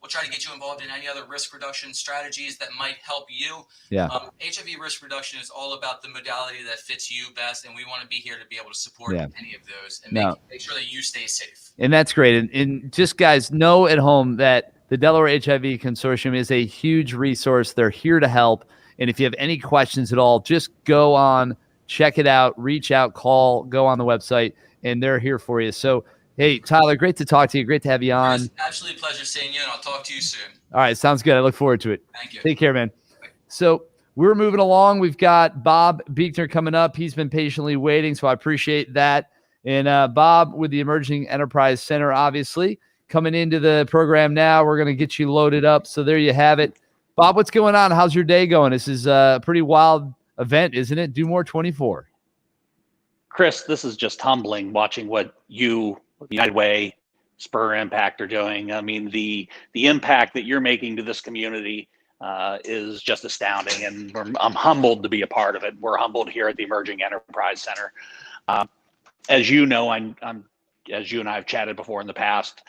try to get you involved in any other risk reduction strategies that might help you. Yeah. HIV risk reduction is all about the modality that fits you best, and we want to be here to be able to support any of those and make sure that you stay safe. And that's great. And just guys, know at home that the Delaware HIV Consortium is a huge resource. They're here to help. And if you have any questions at all, just go on, check it out, reach out, call, go on the website, and they're here for you. So, hey, Tyler, great to talk to you. Great to have you on. It's absolutely a pleasure seeing you, and I'll talk to you soon. All right, sounds good. I look forward to it. Thank you. Take care, man. So we're moving along. We've got Bob Buechner coming up. He's been patiently waiting, so I appreciate that. And Bob with the Emerging Enterprise Center, obviously, coming into the program now. We're going to get you loaded up. So there you have it. Bob, what's going on? How's your day going? This is a pretty wild event, isn't it? Do More 24. Chris, this is just humbling watching what you United Way, Spur Impact are doing. I mean, the impact that you're making to this community is just astounding, and I'm humbled to be a part of it. We're humbled here at the Emerging Enterprise Center. As you know, as you and I have chatted before in the past,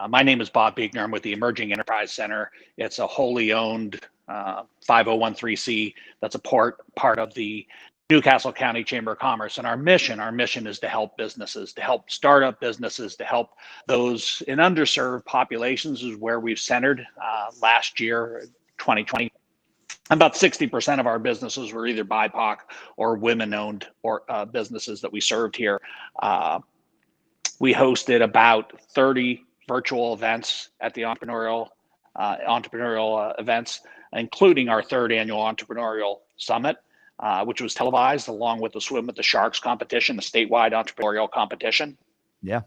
my name is Bob Biegner. I'm with the Emerging Enterprise Center. It's a wholly owned 5013C that's a part of the Newcastle County Chamber of Commerce. And our mission is to help businesses, to help startup businesses, to help those in underserved populations is where we've centered. Last year, 2020, about 60% of our businesses were either BIPOC or women-owned or businesses that we served here. We hosted about 30 virtual events at the entrepreneurial events, including our third annual entrepreneurial summit, which was televised along with the Swim with the Sharks competition, the statewide entrepreneurial competition. Yeah.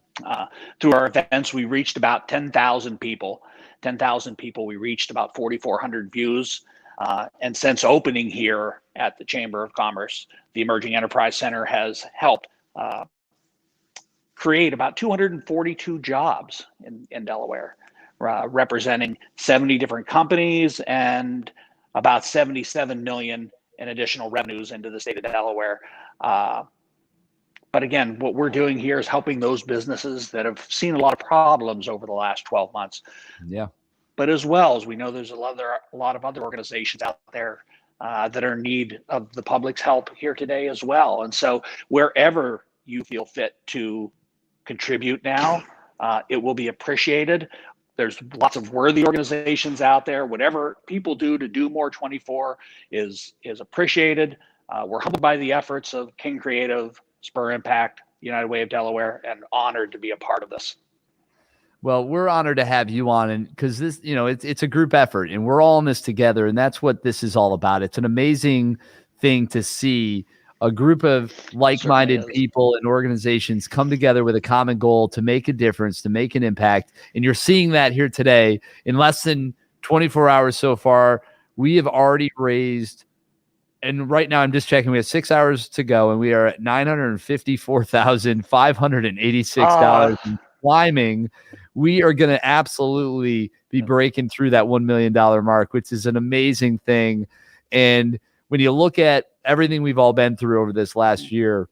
Through our events, we reached about 10,000 people. 10,000 people. We reached about 4,400 views. And since opening here at the Chamber of Commerce, the Emerging Enterprise Center has helped create about 242 jobs in Delaware, representing 70 different companies and about 77 million in additional revenues into the state of Delaware. But again, what we're doing here is helping those businesses that have seen a lot of problems over the last 12 months. Yeah. But as well as we know, there's a lot of other organizations out there that are in need of the public's help here today as well. And so wherever you feel fit to contribute now, it will be appreciated. There's lots of worthy organizations out there. Whatever people do to do more 24 is appreciated. We're humbled by the efforts of King Creative, Spur Impact, United Way of Delaware, and honored to be a part of this. Well, we're honored to have you on, and because this, it's a group effort, and we're all in this together, and that's what this is all about. It's an amazing thing to see a group of like-minded people and organizations come together with a common goal to make a difference, to make an impact. And you're seeing that here today. In less than 24 hours so far, we have already raised, and right now I'm just checking, we have 6 hours to go, and we are at $954,586 and climbing. We are going to absolutely be breaking through that $1 million mark, which is an amazing thing. And when you look at everything we've all been through over this last year,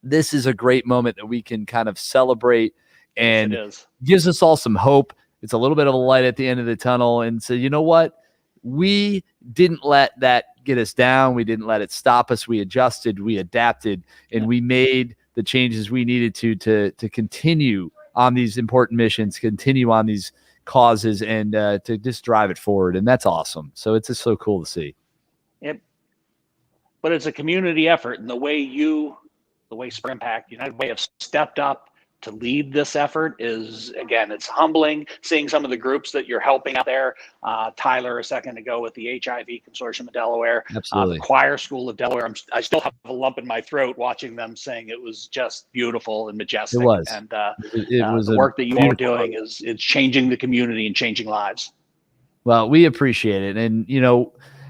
this is a great moment that we can kind of celebrate, and gives us all some hope. It's a little bit of a light at the end of the tunnel. And so, you know what? We didn't let that get us down. We didn't let it stop us. We adjusted, we adapted, and we made the changes we needed to continue on these important missions, continue on these causes, and to just drive it forward. And that's awesome. So it's just so cool to see. Yep. But it's a community effort, and the way Spur Impact, United Way have stepped up to lead this effort is, again, it's humbling seeing some of the groups that you're helping out there. Tyler a second ago with the HIV Consortium of Delaware, absolutely. The Choir School of Delaware. I still have a lump in my throat watching them sing. It was just beautiful and majestic. It was. And it was the work that you are doing is changing the community and changing lives. Well, we appreciate it. And,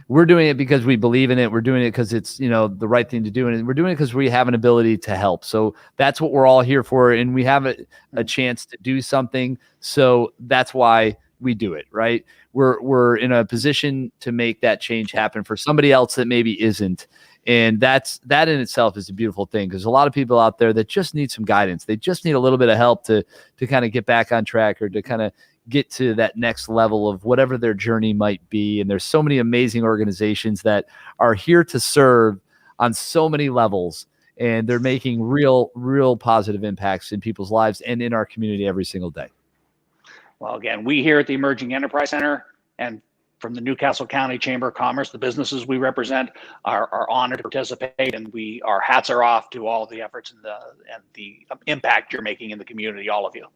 we're doing it because we believe in it. We're doing it because it's, the right thing to do. And we're doing it because we have an ability to help. So that's what we're all here for. And we have a chance to do something. So that's why we do it, right? We're in a position to make that change happen for somebody else that maybe isn't. And that in itself is a beautiful thing, because a lot of people out there that just need some guidance. They just need a little bit of help to kind of get back on track, or to kind of get to that next level of whatever their journey might be. And there's so many amazing organizations that are here to serve on so many levels, and they're making real positive impacts in people's lives and in our community every single day. Well, again, we here at the Emerging Enterprise Center and from the Newcastle County Chamber of Commerce, the businesses we represent are honored to participate, and our hats are off to all the efforts and the impact you're making in the community, all of you.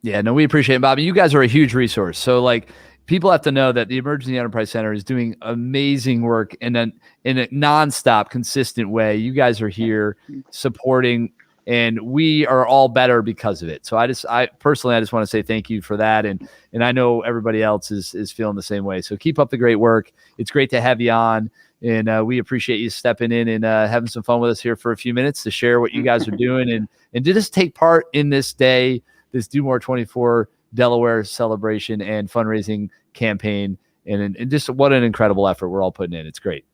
Yeah, no, we appreciate it, Bobby. You guys are a huge resource. So people have to know that the Emergency Enterprise Center is doing amazing work in a nonstop, consistent way. You guys are here supporting and we are all better because of it. So I personally just want to say thank you for that. And I know everybody else is feeling the same way. So keep up the great work. It's great to have you on. And we appreciate you stepping in and having some fun with us here for a few minutes to share what you guys are doing and to just take part in this day, this Do More 24 Delaware celebration and fundraising campaign. And just what an incredible effort we're all putting in. It's great.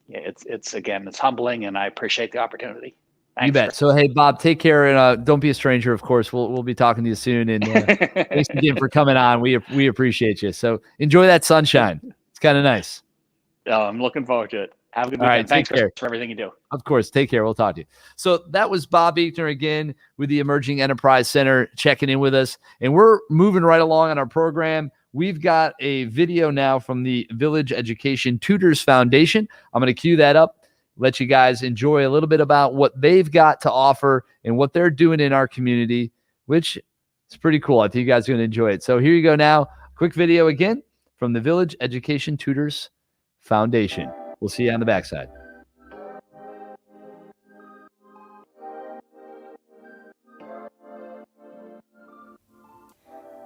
Yeah, it's humbling, and I appreciate the opportunity. Thanks, You bet. Chris. So, hey, Bob, take care, and don't be a stranger. Of course, we'll be talking to you soon. And thanks again for coming on. We appreciate you. So enjoy that sunshine. It's kind of nice. Oh, I'm looking forward to it. Have a good All weekend. right, Thanks, take care. Chris, for everything you do. Of course. Take care. We'll talk to you. So that was Bob Eichner again with the Emerging Enterprise Center checking in with us. And we're moving right along on our program. We've got a video now from the Village Education Tutors Foundation. I'm going to cue that up, let you guys enjoy a little bit about what they've got to offer and what they're doing in our community, which is pretty cool. I think you guys are going to enjoy it. So here you go now. Quick video again from the Village Education Tutors Foundation. We'll see you on the backside.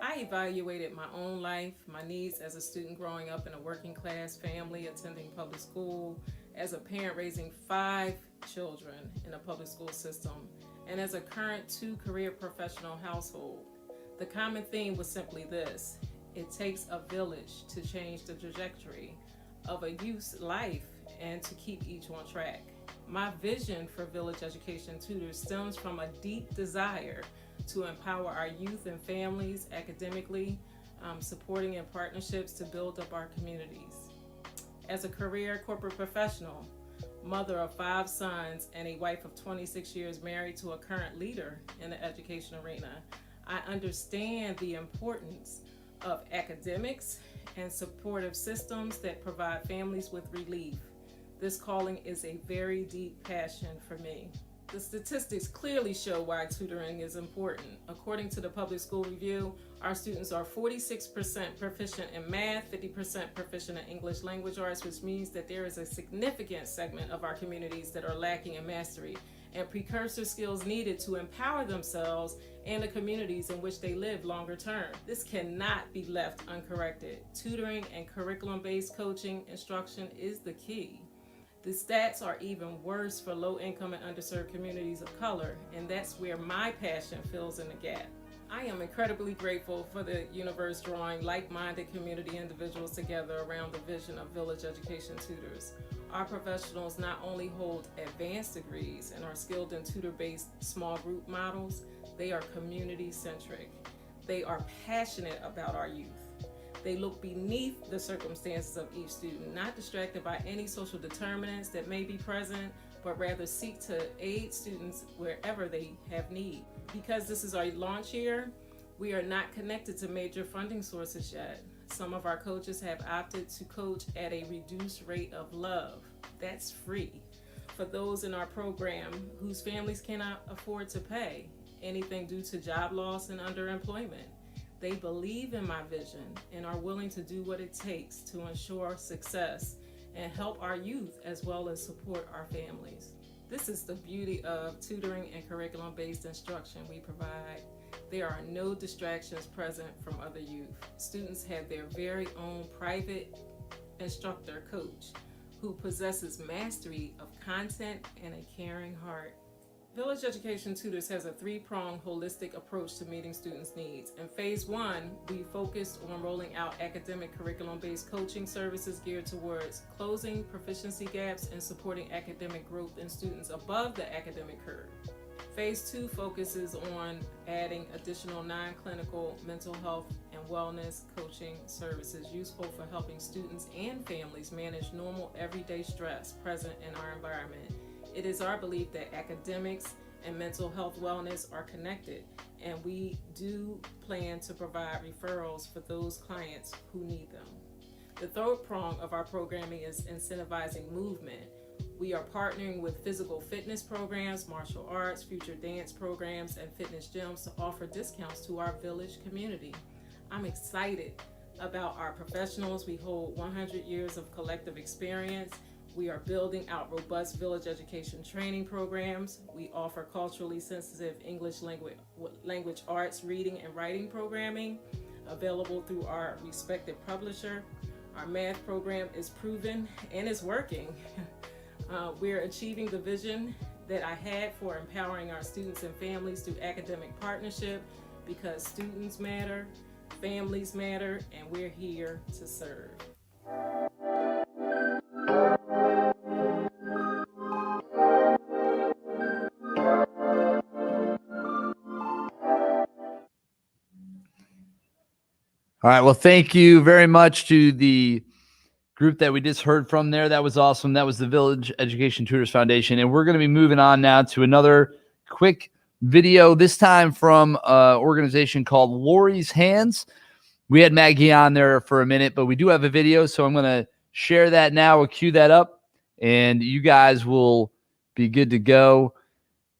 I evaluated my own life, my needs as a student growing up in a working class family, attending public school, as a parent raising 5 children in a public school system, and as a current 2-career professional household. The common theme was simply this: it takes a village to change the trajectory of a youth's life and to keep each on track. My vision for Village Education Tutors stems from a deep desire to empower our youth and families academically, supporting in partnerships to build up our communities. As a career corporate professional, mother of 5 sons, and a wife of 26 years married to a current leader in the education arena, I understand the importance of academics and supportive systems that provide families with relief. This calling is a very deep passion for me. The statistics clearly show why tutoring is important. According to the Public School Review, our students are 46% proficient in math, 50% proficient in English language arts, which means that there is a significant segment of our communities that are lacking in mastery and precursor skills needed to empower themselves and the communities in which they live longer term. This cannot be left uncorrected. Tutoring and curriculum-based coaching instruction is the key. The stats are even worse for low-income and underserved communities of color, and that's where my passion fills in the gap. I am incredibly grateful for the universe drawing like-minded community individuals together around the vision of Village Education Tutors. Our professionals not only hold advanced degrees and are skilled in tutor-based small group models, they are community-centric. They are passionate about our youth. They look beneath the circumstances of each student, not distracted by any social determinants that may be present, but rather seek to aid students wherever they have need. Because this is our launch year, we are not connected to major funding sources yet. Some of our coaches have opted to coach at a reduced rate of love. That's free for those in our program whose families cannot afford to pay anything due to job loss and underemployment. They believe in my vision and are willing to do what it takes to ensure success and help our youth as well as support our families. This is the beauty of tutoring and curriculum-based instruction we provide. There are no distractions present from other youth. Students have their very own private instructor coach who possesses mastery of content and a caring heart. Village Education Tutors has a 3-pronged holistic approach to meeting students' needs. In phase 1, we focused on rolling out academic curriculum-based coaching services geared towards closing proficiency gaps and supporting academic growth in students above the academic curve. Phase 2 focuses on adding additional non-clinical mental health and wellness coaching services useful for helping students and families manage normal everyday stress present in our environment. It is our belief that academics and mental health wellness are connected, and we do plan to provide referrals for those clients who need them. The third prong of our programming is incentivizing movement. We are partnering with physical fitness programs, martial arts, future dance programs, and fitness gyms to offer discounts to our village community. I'm excited about our professionals. We hold 100 years of collective experience We are building out robust village education training programs. We offer culturally sensitive English language arts, reading and writing programming available through our respective publisher. Our math program is proven and is working. We're achieving the vision that I had for empowering our students and families through academic partnership, because students matter, families matter, and we're here to serve. All right. Well, thank you very much to the group that we just heard from there. That was awesome. That was the Village Education Tutors Foundation. And we're going to be moving on now to another quick video, this time from an organization called Lori's Hands. We had Maggie on there for a minute, but we do have a video, so I'm going to share that now. We'll cue that up, and you guys will be good to go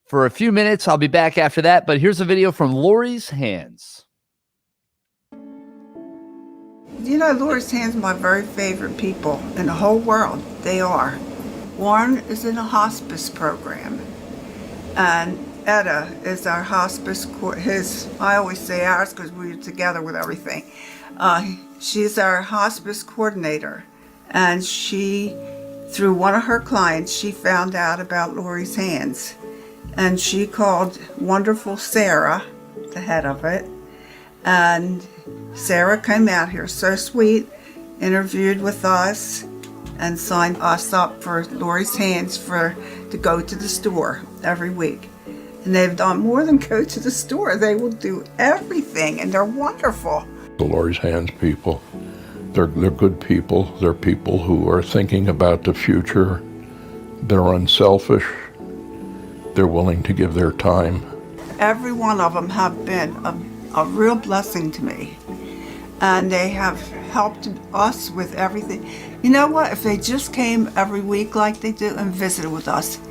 for a few minutes. I'll be back after that, but here's a video from Lori's Hands. You know, Lori's Hands are my very favorite people in the whole world. They are. Warren is in a hospice program, and Etta is our hospice, I always say ours because we're together with everything. She's our hospice coordinator, and through one of her clients, she found out about Lori's Hands, and she called wonderful Sarah, the head of it, and Sarah came out here, so sweet, interviewed with us, and signed us up for Lori's Hands to go to the store every week. And they've done more than go to the store. They will do everything, and they're wonderful. The Lori's Hands people, they're good people. They're people who are thinking about the future. They're unselfish. They're willing to give their time. Every one of them have been a real blessing to me. And they have helped us with everything. You know what? If they just came every week like they do and visited with us,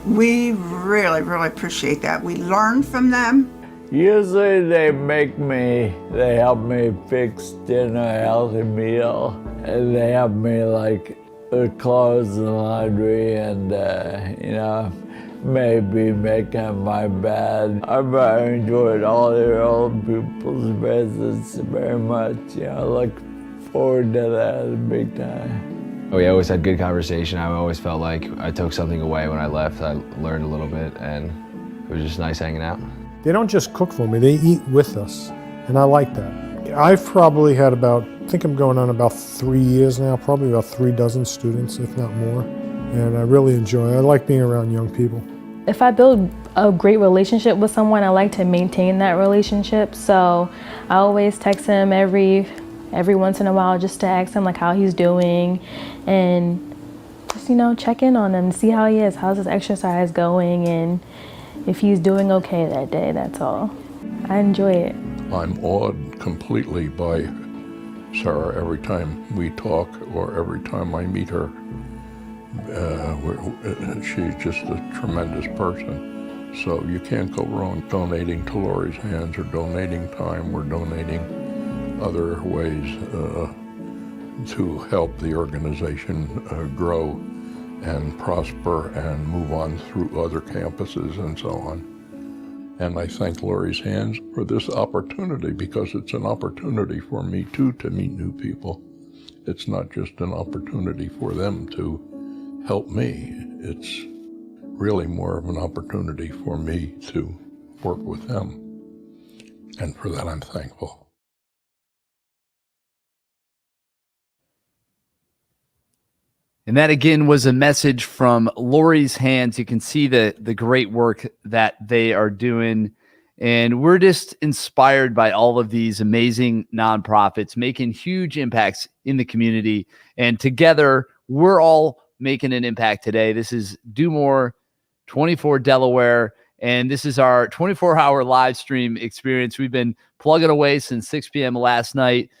we really, really appreciate that. We learn from them. Usually they help me fix dinner, healthy meal, and they help me like with clothes and laundry and, maybe making my bed. I very enjoyed all the old people's visits very much. I look forward to that big time. We always had good conversation. I always felt like I took something away when I left. I learned a little bit, and it was just nice hanging out. They don't just cook for me, they eat with us, and I like that. I've probably had I think I'm going on about 3 years now, probably about 3 dozen students, if not more, and I really enjoy it. I like being around young people. If I build a great relationship with someone, I like to maintain that relationship, so I always text him every once in a while just to ask him like how he's doing, and just check in on him, see how he is, how's his exercise going, and if he's doing okay that day. That's all. I enjoy it. I'm awed completely by Sarah every time we talk or every time I meet her. She's just a tremendous person. So you can't go wrong donating to Lori's Hands or donating time or donating other ways to help the organization grow and prosper and move on through other campuses and so on. And I thank Lori's Hands for this opportunity, because it's an opportunity for me too to meet new people. It's not just an opportunity for them to help me. It's really more of an opportunity for me to work with them. And for that I'm thankful. And that, again, was a message from Lori's Hands. You can see the great work that they are doing. And we're just inspired by all of these amazing nonprofits making huge impacts in the community. And together, we're all making an impact today. This is Do More 24 Delaware. And this is our 24-hour live stream experience. We've been plugging away since 6 p.m. last night,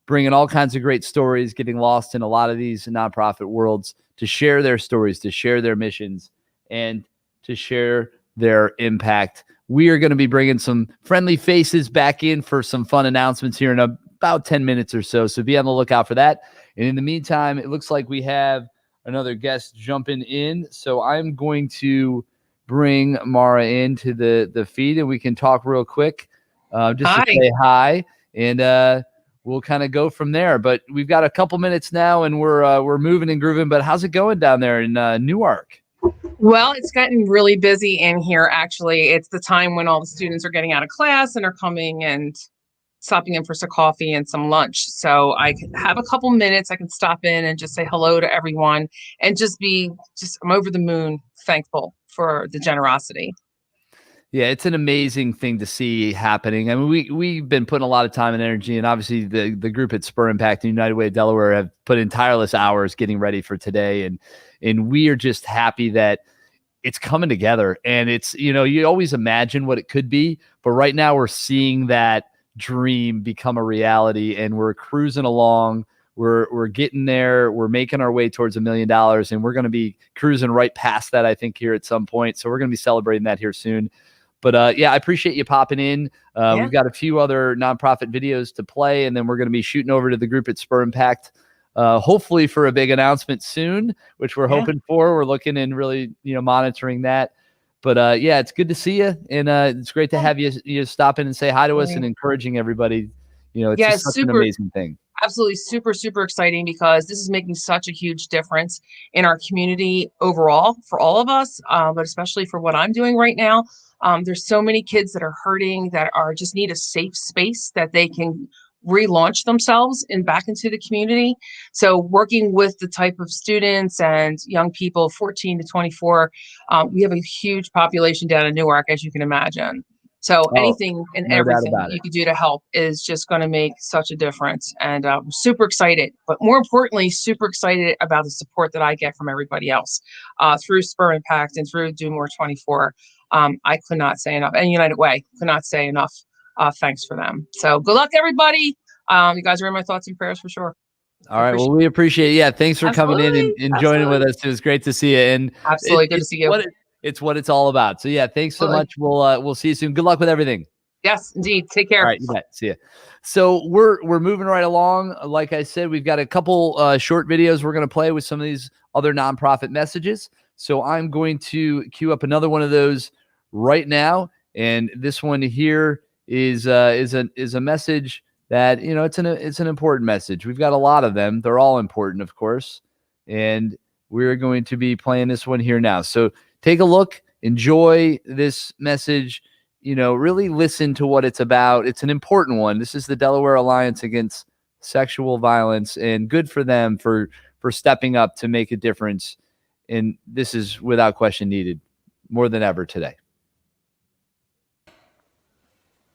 bringing all kinds of great stories, getting lost in a lot of these nonprofit worlds to share their stories, to share their missions, and to share their impact. We are going to be bringing some friendly faces back in for some fun announcements here in about 10 minutes or so. So be on the lookout for that. And in the meantime, it looks like we have another guest jumping in. So I'm going to bring Mara into the feed, and we can talk real quick just to say hi, and we'll kind of go from there. But we've got a couple minutes now, and we're moving and grooving. But how's it going down there in Newark? Well, it's gotten really busy in here, actually. It's the time when all the students are getting out of class and are coming and stopping in for some coffee and some lunch. So I have a couple minutes. I can stop in and just say hello to everyone and I'm over the moon thankful for the generosity. Yeah, it's an amazing thing to see happening. I mean, we've been putting a lot of time and energy, and obviously the group at Spur Impact and United Way of Delaware have put in tireless hours getting ready for today, and we are just happy that it's coming together. And it's, you always imagine what it could be, but right now we're seeing that dream become a reality, and we're cruising along. We're getting there. We're making our way towards $1 million, and we're going to be cruising right past that, I think, here at some point. So we're going to be celebrating that here soon. But yeah, I appreciate you popping in. We've got a few other nonprofit videos to play, and then we're going to be shooting over to the group at Spur Impact, hopefully for a big announcement soon, which we're hoping for. We're looking and really, monitoring that. But yeah, it's good to see you, and it's great to have you stop in and say hi to us and encouraging everybody. It's just such an amazing thing. Absolutely super, super exciting, because this is making such a huge difference in our community overall for all of us, but especially for what I'm doing right now. There's so many kids that are hurting, that just need a safe space that they can relaunch themselves back into the community. So working with the type of students and young people, 14 to 24, we have a huge population down in Newark, as you can imagine. So anything and everything you can do to help is just going to make such a difference. And I'm super excited, but more importantly, super excited about the support that I get from everybody else through Spur Impact and through Do More 24. I could not say enough, and United Way could not say enough. Thanks for them. So good luck, everybody. You guys are in my thoughts and prayers for sure. All right. Well, we appreciate it. Yeah. Thanks for coming in and joining with us. It was great to see you. And absolutely good to see you. It's what it's all about. So yeah, thanks so much. We'll see you soon. Good luck with everything. Yes, indeed. Take care. All right, you bet. See ya. So we're moving right along. Like I said, we've got a couple short videos we're going to play with some of these other nonprofit messages. So I'm going to queue up another one of those right now, and this one here is a message that it's an important message. We've got a lot of them. They're all important, of course, and we're going to be playing this one here now. So take a look, enjoy this message, really listen to what it's about. It's an important one. This is the Delaware Alliance Against Sexual Violence, and good for them for stepping up to make a difference. And this is without question needed more than ever today.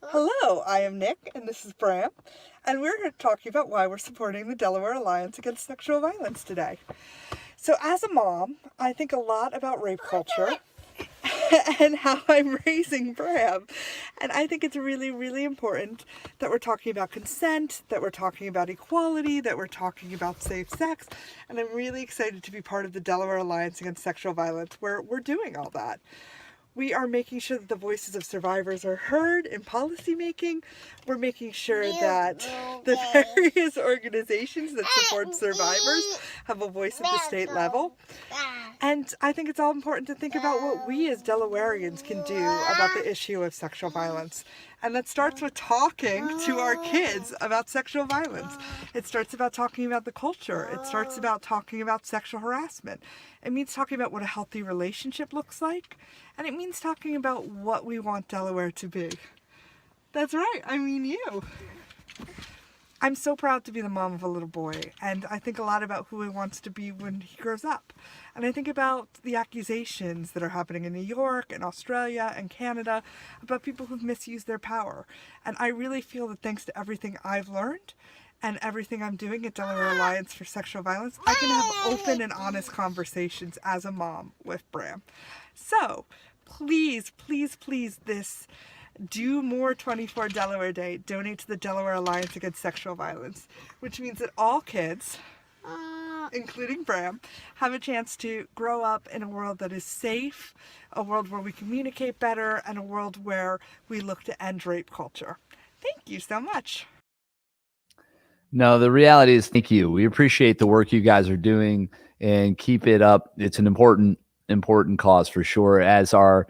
Hello, I am Nick, and this is Bram, and we're here talking about why we're supporting the Delaware Alliance Against Sexual Violence today. So as a mom, I think a lot about rape culture and how I'm raising Bram. And I think it's really, really important that we're talking about consent, that we're talking about equality, that we're talking about safe sex. And I'm really excited to be part of the Delaware Alliance Against Sexual Violence, where we're doing all that. We are making sure that the voices of survivors are heard in policy making. We're making sure that the various organizations that support survivors have a voice at the state level. And I think it's all important to think about what we as Delawareans can do about the issue of sexual violence. And that starts with talking to our kids about sexual violence. It starts about talking about the culture. It starts about talking about sexual harassment. It means talking about what a healthy relationship looks like. And it means talking about what we want Delaware to be. That's right, I mean you. I'm so proud to be the mom of a little boy, and I think a lot about who he wants to be when he grows up. And I think about the accusations that are happening in New York and Australia and Canada about people who've misused their power. And I really feel that thanks to everything I've learned and everything I'm doing at Delaware Alliance for Sexual Violence, I can have open and honest conversations as a mom with Bram. So please, please, please, this Do More 24 Delaware Day, donate to the Delaware Alliance Against Sexual Violence, which means that all kids, including Bram, have a chance to grow up in a world that is safe, a world where we communicate better, and a world where we look to end rape culture. Thank you so much. No, the reality is, thank you. We appreciate the work you guys are doing, and keep it up. It's an important cause for sure, as are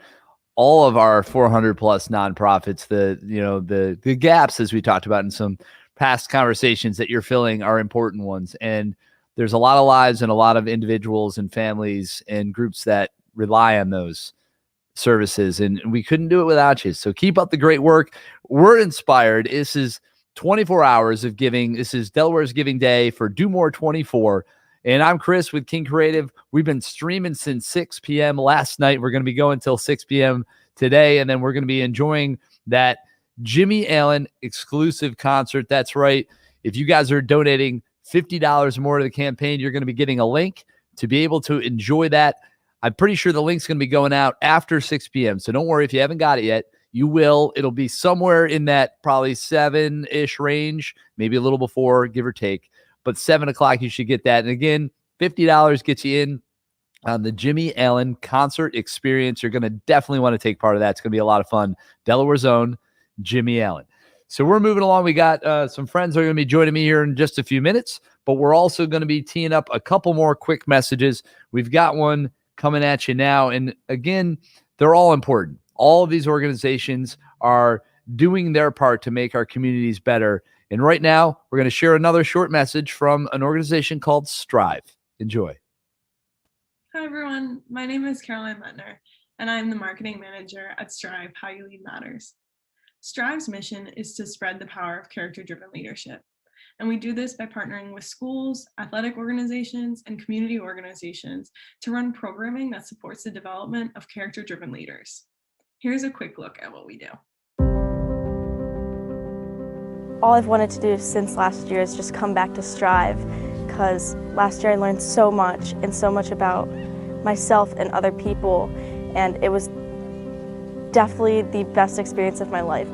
all of our 400 plus nonprofits. The gaps, as we talked about in some past conversations, that you're filling are important ones. And there's a lot of lives and a lot of individuals and families and groups that rely on those services, and we couldn't do it without you. So keep up the great work. We're inspired. This is 24 hours of giving. This is Delaware's Giving Day for Do More 24. And I'm Chris with King Creative. We've been streaming since 6 p.m. last night. We're going to be going till 6 p.m. today, and then we're going to be enjoying that Jimmy Allen exclusive concert. That's right. If you guys are donating $50 more to the campaign, you're going to be getting a link to be able to enjoy that. I'm pretty sure the link's going to be going out after 6 p.m. So don't worry if you haven't got it yet. You will. It'll be somewhere in that probably 7-ish range, maybe a little before, give or take. But 7 o'clock, you should get that. And again, $50 gets you in on the Jimmy Allen concert experience. You're going to definitely want to take part of that. It's going to be a lot of fun. Delaware's own Jimmy Allen. So we're moving along. We got some friends that are going to be joining me here in just a few minutes, but we're also going to be teeing up a couple more quick messages. We've got one coming at you now. And again, they're all important. All of these organizations are doing their part to make our communities better. And right now, we're going to share another short message from an organization called Strive. Enjoy. Hi, everyone. My name is Caroline Lettner, and I'm the marketing manager at Strive, How You Lead Matters. Strive's mission is to spread the power of character-driven leadership. And we do this by partnering with schools, athletic organizations, and community organizations to run programming that supports the development of character-driven leaders. Here's a quick look at what we do. All I've wanted to do since last year is just come back to Strive, because last year I learned so much about myself and other people, and it was definitely the best experience of my life.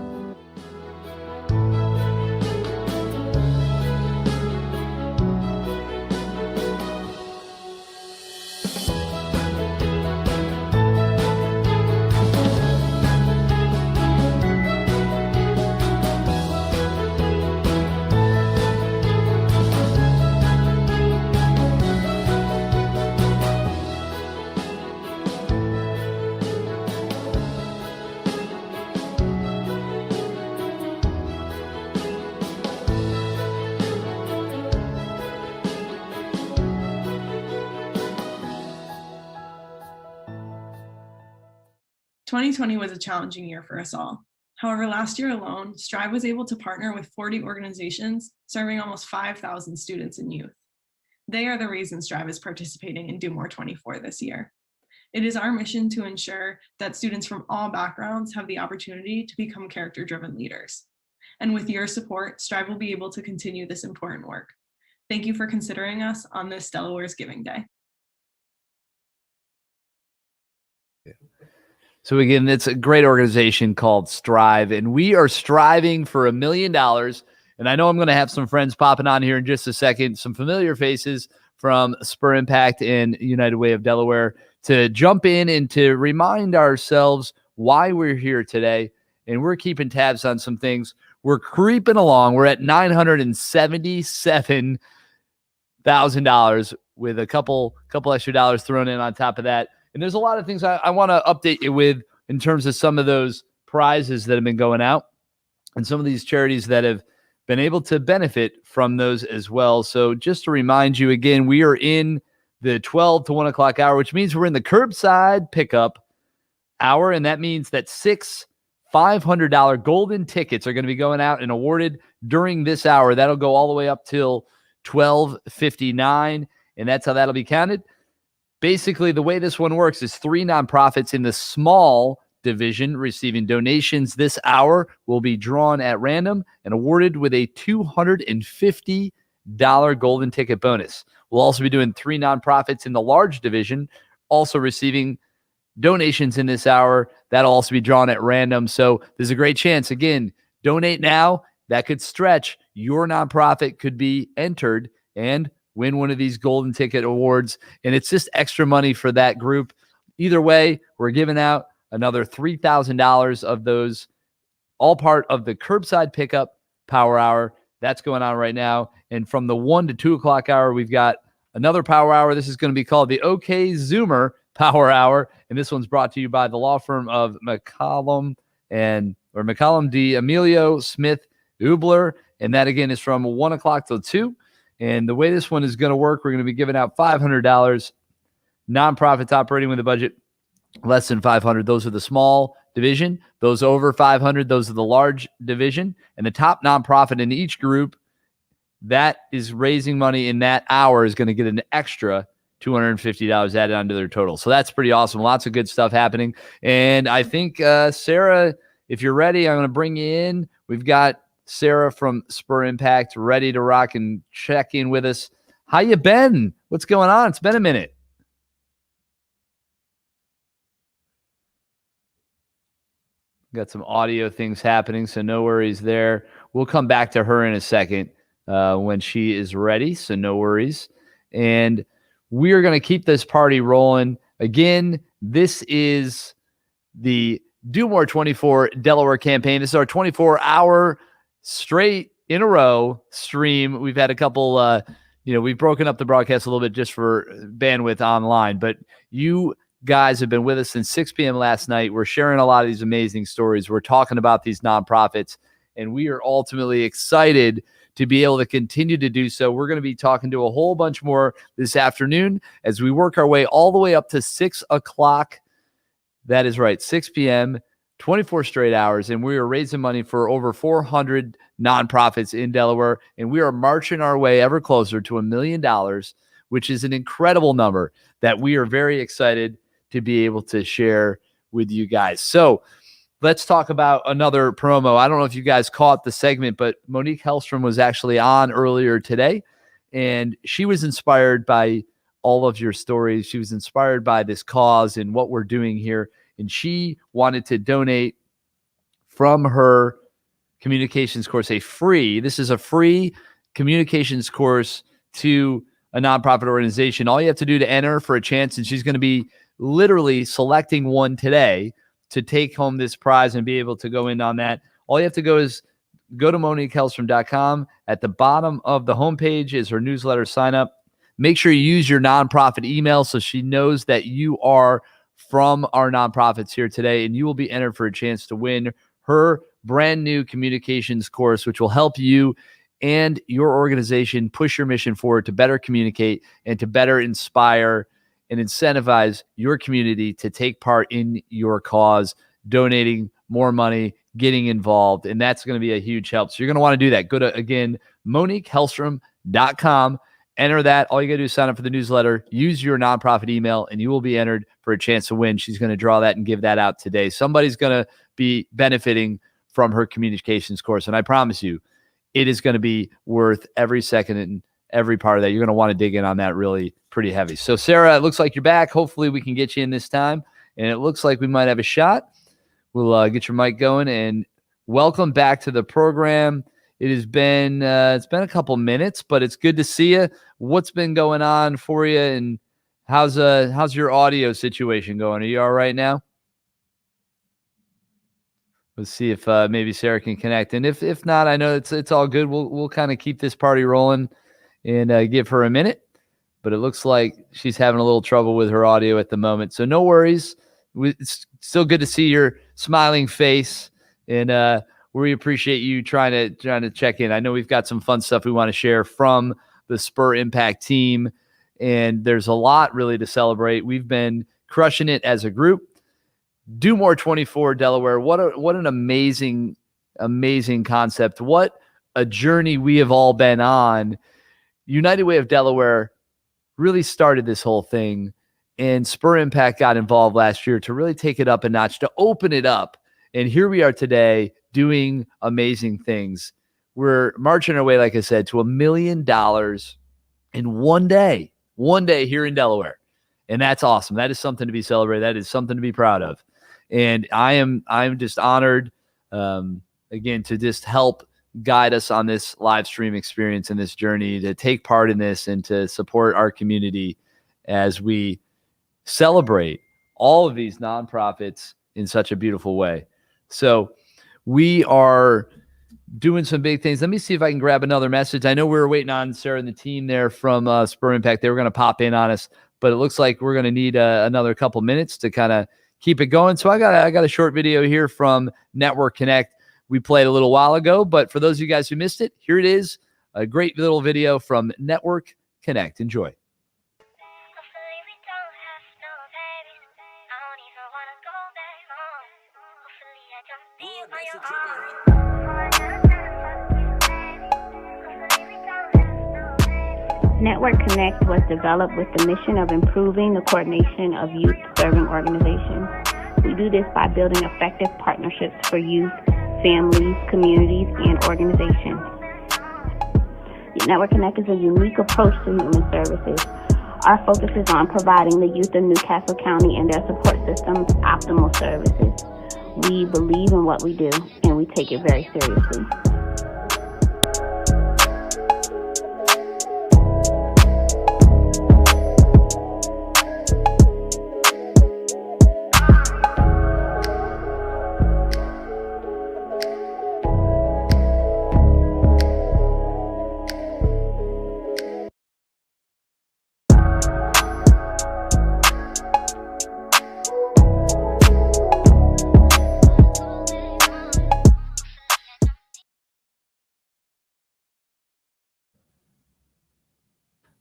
"2020 was a challenging year for us all. However, last year alone, Strive was able to partner with 40 organizations serving almost 5,000 students and youth. They are the reason Strive is participating in Do More 24 this year. It is our mission to ensure that students from all backgrounds have the opportunity to become character-driven leaders. And with your support, Strive will be able to continue this important work. Thank you for considering us on this Delaware's Giving Day." So again, it's a great organization called Strive, and we are striving for $1 million. And I know I'm going to have some friends popping on here in just a second, some familiar faces from Spur Impact and United Way of Delaware, to jump in and to remind ourselves why we're here today. And we're keeping tabs on some things. We're creeping along. We're at $977,000 with a couple extra dollars thrown in on top of that. And there's a lot of things I want to update you with in terms of some of those prizes that have been going out and some of these charities that have been able to benefit from those as well. So just to remind you again, we are in the 12 to 1 o'clock hour, which means we're in the curbside pickup hour. And that means that 6 $500 golden tickets are going to be going out and awarded during this hour. That'll go all the way up till 12:59. And that's how that'll be counted. Basically, the way this one works is 3 nonprofits in the small division receiving donations this hour will be drawn at random and awarded with a $250 golden ticket bonus. We'll also be doing 3 nonprofits in the large division also receiving donations in this hour. That'll also be drawn at random. So there's a great chance. Again, donate now. That could stretch. Your nonprofit could be entered and win one of these golden ticket awards. And it's just extra money for that group. Either way, we're giving out another $3,000 of those, all part of the curbside pickup power hour. That's going on right now. And from the 1 to 2 o'clock hour, we've got another Power Hour. This is going to be called the OK Zoomer Power Hour, and this one's brought to you by the law firm of McCollum D. Emilio Smith Ubler, and that again is from 1 o'clock till 2. And the way this one is going to work, we're going to be giving out $500. Nonprofits operating with a budget less than 500, those are the small division. Those over 500, those are the large division. And the top nonprofit in each group that is raising money in that hour is going to get an extra $250 added onto their total. So that's pretty awesome. Lots of good stuff happening. And I think, Sarah, if you're ready, I'm going to bring you in. We've got Sarah from Spur Impact ready to rock and check in with us. How you been? What's going on? It's been a minute. Got some audio things happening, so no worries there. We'll come back to her in a second when she is ready, so no worries. And we are going to keep this party rolling. Again, this is the Do More 24 Delaware campaign. This is our 24-hour straight in a row stream. We've had a couple, we've broken up the broadcast a little bit just for bandwidth online, but you guys have been with us since 6 p.m. last night. We're sharing a lot of these amazing stories. We're talking about these nonprofits, and we are ultimately excited to be able to continue to do so. We're going to be talking to a whole bunch more this afternoon as we work our way all the way up to 6 o'clock. That is right, 6 p.m., 24 straight hours, and we are raising money for over 400 nonprofits in Delaware, and we are marching our way ever closer to $1 million, which is an incredible number that we are very excited to be able to share with you guys. So let's talk about another promo. I don't know if you guys caught the segment, but Monique Hellstrom was actually on earlier today, and she was inspired by all of your stories. She was inspired by this cause and what we're doing here, and she wanted to donate from her communications course, this is a free communications course to a nonprofit organization. All you have to do to enter for a chance, and she's going to be literally selecting one today to take home this prize and be able to go in on that. All you have to go to MoniqueHellstrom.com. At the bottom of the homepage is her newsletter sign up. Make sure you use your nonprofit email so she knows that you are from our nonprofits here today, and you will be entered for a chance to win her brand new communications course, which will help you and your organization push your mission forward to better communicate and to better inspire and incentivize your community to take part in your cause, donating more money, getting involved, and that's going to be a huge help. So you're going to want to do that. Go to, again, MoniqueHellstrom.com. Enter that. All you got to do is sign up for the newsletter, use your nonprofit email, and you will be entered for a chance to win. She's going to draw that and give that out today. Somebody's going to be benefiting from her communications course, and I promise you, it is going to be worth every second and every part of that. You're going to want to dig in on that really pretty heavy. So, Sarah, it looks like you're back. Hopefully we can get you in this time, and it looks like we might have a shot. We'll get your mic going, and welcome back to the program. It has been it's been a couple minutes, but it's good to see you. What's been going on for you, and how's your audio situation going? Are you all right now? Let's see if maybe Sarah can connect, and if not, I know it's all good. We'll kind of keep this party rolling and give her a minute. But it looks like she's having a little trouble with her audio at the moment, so no worries. It's still good to see your smiling face, and we appreciate you trying to check in. I know we've got some fun stuff we want to share from the Spur Impact team, and there's a lot really to celebrate. We've been crushing it as a group. Do More 24 Delaware. What an amazing concept. What a journey we have all been on. United Way of Delaware really started this whole thing, and Spur Impact got involved last year to really take it up a notch, to open it up. And here we are today doing amazing things. We're marching our way, like I said, to $1 million in one day here in Delaware. And that's awesome. That is something to be celebrated. That is something to be proud of. And I'm just honored, again, to just help guide us on this live stream experience and this journey, to take part in this and to support our community as we celebrate all of these nonprofits in such a beautiful way. So we are doing some big things. Let me see if I can grab another message. I know we were waiting on Sarah and the team there from Spur Impact. They were going to pop in on us, but it looks like we're going to need another couple minutes to kind of keep it going. So I got a short video here from Network Connect. We played a little while ago, but for those of you guys who missed it, here it is. A great little video from Network Connect. Enjoy. Network Connect was developed with the mission of improving the coordination of youth-serving organizations. We do this by building effective partnerships for youth, families, communities, and organizations. Network Connect is a unique approach to human services. Our focus is on providing the youth of Newcastle County and their support systems optimal services. We believe in what we do, and we take it very seriously.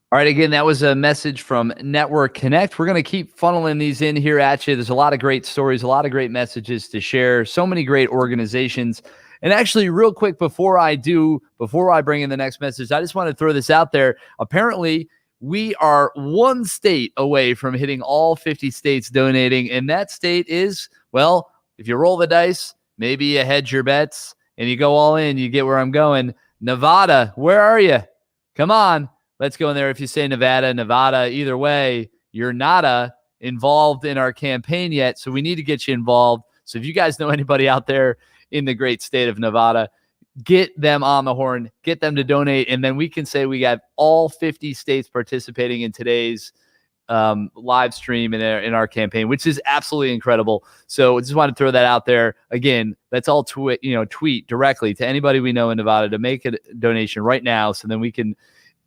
All right, again, that was a message from Network Connect. We're going to keep funneling these in here at you. There's a lot of great stories, a lot of great messages to share, so many great organizations. And actually, real quick, before I bring in the next message, I just want to throw this out there. Apparently, we are one state away from hitting all 50 states donating, and that state is, well, if you roll the dice, maybe you hedge your bets, and you go all in, you get where I'm going. Nevada, where are you? Come on. Let's go in there. If you say Nevada, either way, you're not involved in our campaign yet. So we need to get you involved. So if you guys know anybody out there in the great state of Nevada, get them on the horn, get them to donate. And then we can say we got all 50 states participating in today's live stream in our campaign, which is absolutely incredible. So I just want to throw that out there. Again, that's all tweet directly to anybody we know in Nevada to make a donation right now. So then we can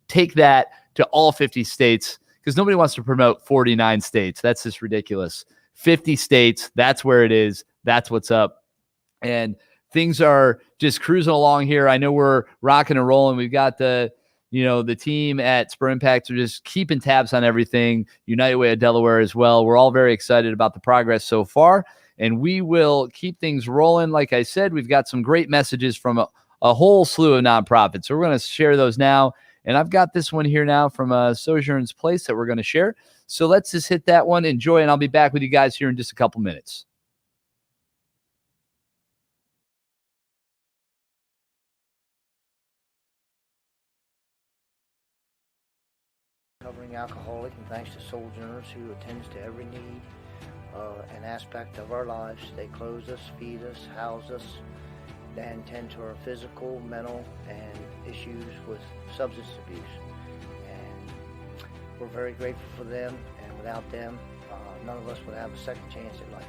take that to all 50 states, because nobody wants to promote 49 states. That's just ridiculous. 50 states, that's where it is. That's what's up. And things are just cruising along here. I know we're rocking and rolling. We've got the team at Spur Impact are just keeping tabs on everything. United Way of Delaware as well. We're all very excited about the progress so far, and we will keep things rolling. Like I said, we've got some great messages from a whole slew of nonprofits. So we're going to share those now. And I've got this one here now from Sojourn's Place that we're going to share. So let's just hit that one, enjoy, and I'll be back with you guys here in just a couple minutes. Covering alcoholic, and thanks to Sojourners who attends to every need and aspect of our lives. They clothe us, feed us, house us, and tend to our physical, mental, and issues with substance abuse. And we're very grateful for them, and without them, none of us would have a second chance at life.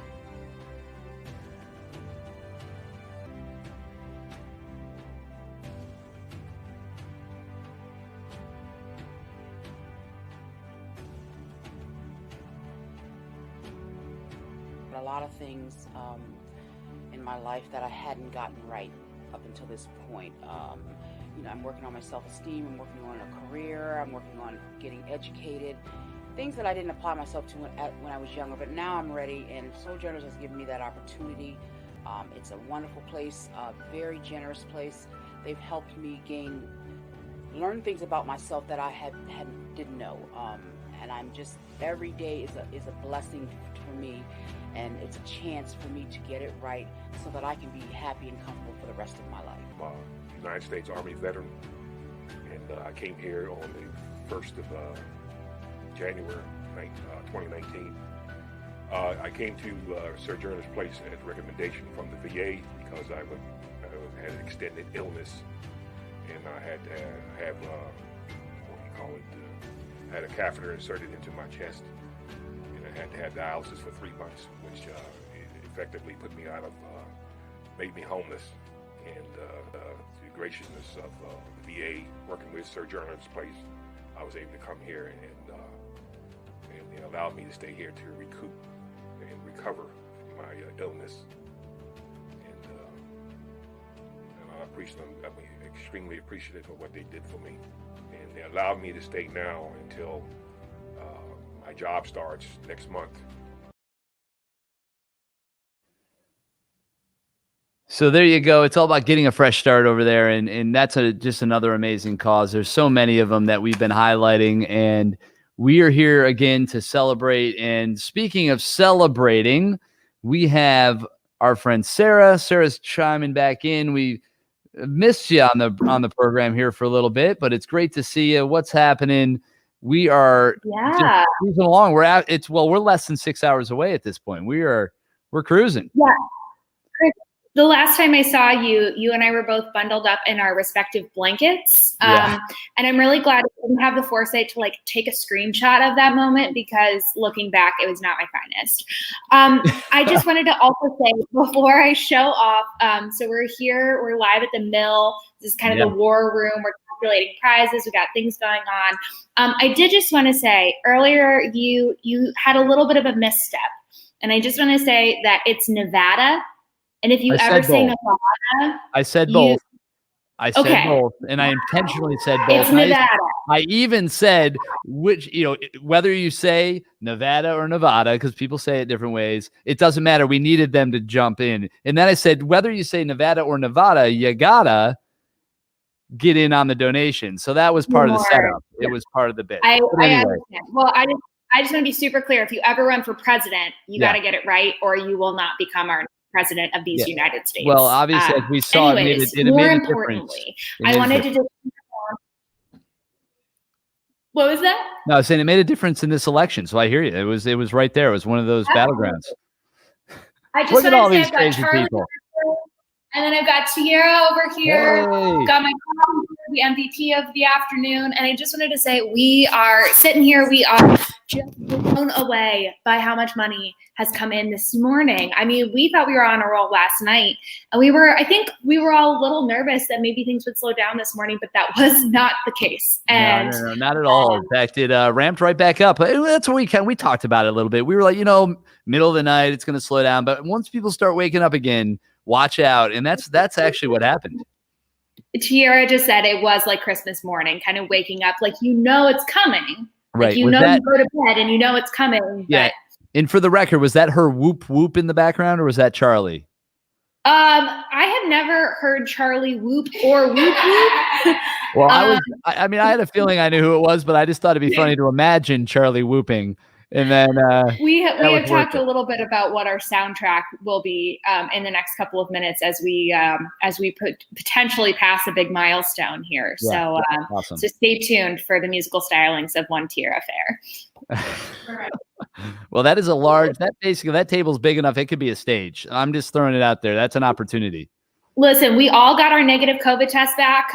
A lot of things in my life that I hadn't gotten right up until this point. I'm working on my self-esteem, I'm working on a career, I'm working on getting educated, things that I didn't apply myself to when I was younger, but now I'm ready, and Sojourners has given me that opportunity. It's a wonderful place, a very generous place. They've helped me learn things about myself that I didn't know, and I'm just, every day is a blessing for me. And it's a chance for me to get it right so that I can be happy and comfortable for the rest of my life. I'm a United States Army veteran, and I came here on the 1st of January 2019. I came to Sojourner's Place at recommendation from the VA because I had an extended illness, and I had to have, had a catheter inserted into my chest. I had to have dialysis for 3 months, which effectively put me made me homeless. and the graciousness of the VA working with Sir Journal's place, I was able to come here and it allowed me to stay here to recoup and recover from my illness. And I'm extremely appreciative of what they did for me. And they allowed me to stay now until my job starts next month. So there you go. It's all about getting a fresh start over there. And that's just another amazing cause. There's so many of them that we've been highlighting, and we are here again to celebrate. And speaking of celebrating, we have our friend Sarah. Sarah's chiming back in. We missed you on the program here for a little bit, but it's great to see you. What's happening? We are just cruising along. We're less than 6 hours away at this point. We're cruising. Yeah. The last time I saw you, you and I were both bundled up in our respective blankets. And I'm really glad I didn't have the foresight to take a screenshot of that moment, because looking back, it was not my finest. I just wanted to also say before I show off, so we're here, we're live at the Mill. This is kind of the war room. We're calculating prizes. We got things going on. I did just want to say earlier, you had a little bit of a misstep. And I just want to say that it's Nevada. And if you ever say Nevada, I said both. I said both, and I intentionally said both. It's Nevada. I even said whether you say Nevada or Nevada, because people say it different ways. It doesn't matter. We needed them to jump in, and then I said whether you say Nevada or Nevada, you gotta get in on the donation. So that was part of the setup. It was part of the bit. I anyway. understand. Well, I just want to be super clear. If you ever run for president, you got to get it right, or you will not become our president of these United States. Well, obviously, as we saw, anyways, it more made a importantly, difference. I wanted to just. What was that? No, I was saying it made a difference in this election. So I hear you. It was right there. It was one of those battlegrounds. I just Look at all wanted to these say I've got crazy Charlie people. and then I've got Tiara over here. Hey. Got my colleague, the MVP of the afternoon. And I just wanted to say we are sitting here. We are just blown away by how much money has come in this morning. I mean, we thought we were on a roll last night. And I think we were all a little nervous that maybe things would slow down this morning, but that was not the case. And No, not at all. In fact, it ramped right back up. That's what we talked about it a little bit. We were like, middle of the night, it's going to slow down. But once people start waking up again, watch out. And that's actually what happened. Tiara just said it was like Christmas morning, kind of waking up like it's coming. Right. Like you go to bed and it's coming. Yeah. And for the record, was that her whoop whoop in the background, or was that Charlie? I have never heard Charlie whoop or whoop whoop. Well, I had a feeling I knew who it was, but I just thought it'd be funny to imagine Charlie whooping. And then we have talked a little bit about what our soundtrack will be in the next couple of minutes as we potentially pass a big milestone here. Yeah, so awesome. So stay tuned for the musical stylings of One Tier Affair. Well, that is that table's big enough. It could be a stage. I'm just throwing it out there. That's an opportunity. Listen, we all got our negative COVID test back,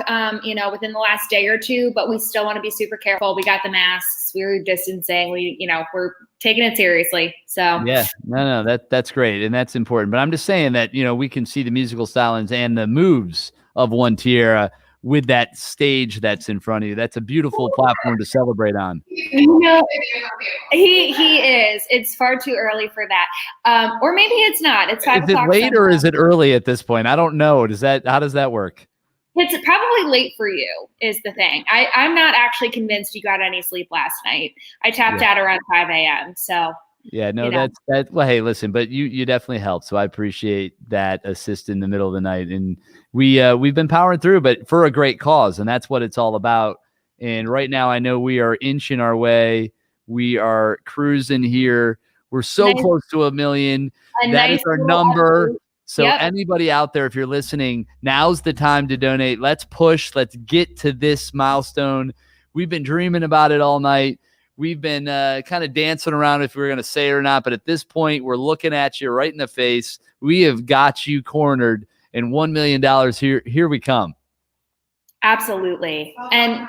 within the last day or two, but we still want to be super careful. We got the masks, we were distancing, we're taking it seriously. So yeah, no, that's great. And that's important. But I'm just saying that, we can see the musical stylings and the moves of One Tier with that stage that's in front of you. That's a beautiful platform to celebrate on. He is. It's far too early for that. Or maybe it's not. It's 5 o'clock. Is it late or is it early at this point? I don't know. How does that work? It's probably late for you is the thing. I'm not actually convinced you got any sleep last night. I tapped out around 5 a.m. So yeah, no, that's well, hey, listen, but you definitely helped. So I appreciate that assist in the middle of the night. And we've been powering through, but for a great cause. And that's what it's all about. And right now I know we are inching our way. We are cruising here. We're so close to 1 million. That is our number. So anybody out there, if you're listening, now's the time to donate. Let's push. Let's get to this milestone. We've been dreaming about it all night. We've been kind of dancing around if we were going to say it or not. But at this point, we're looking at you right in the face. We have got you cornered. And $1 million here we come. Absolutely. And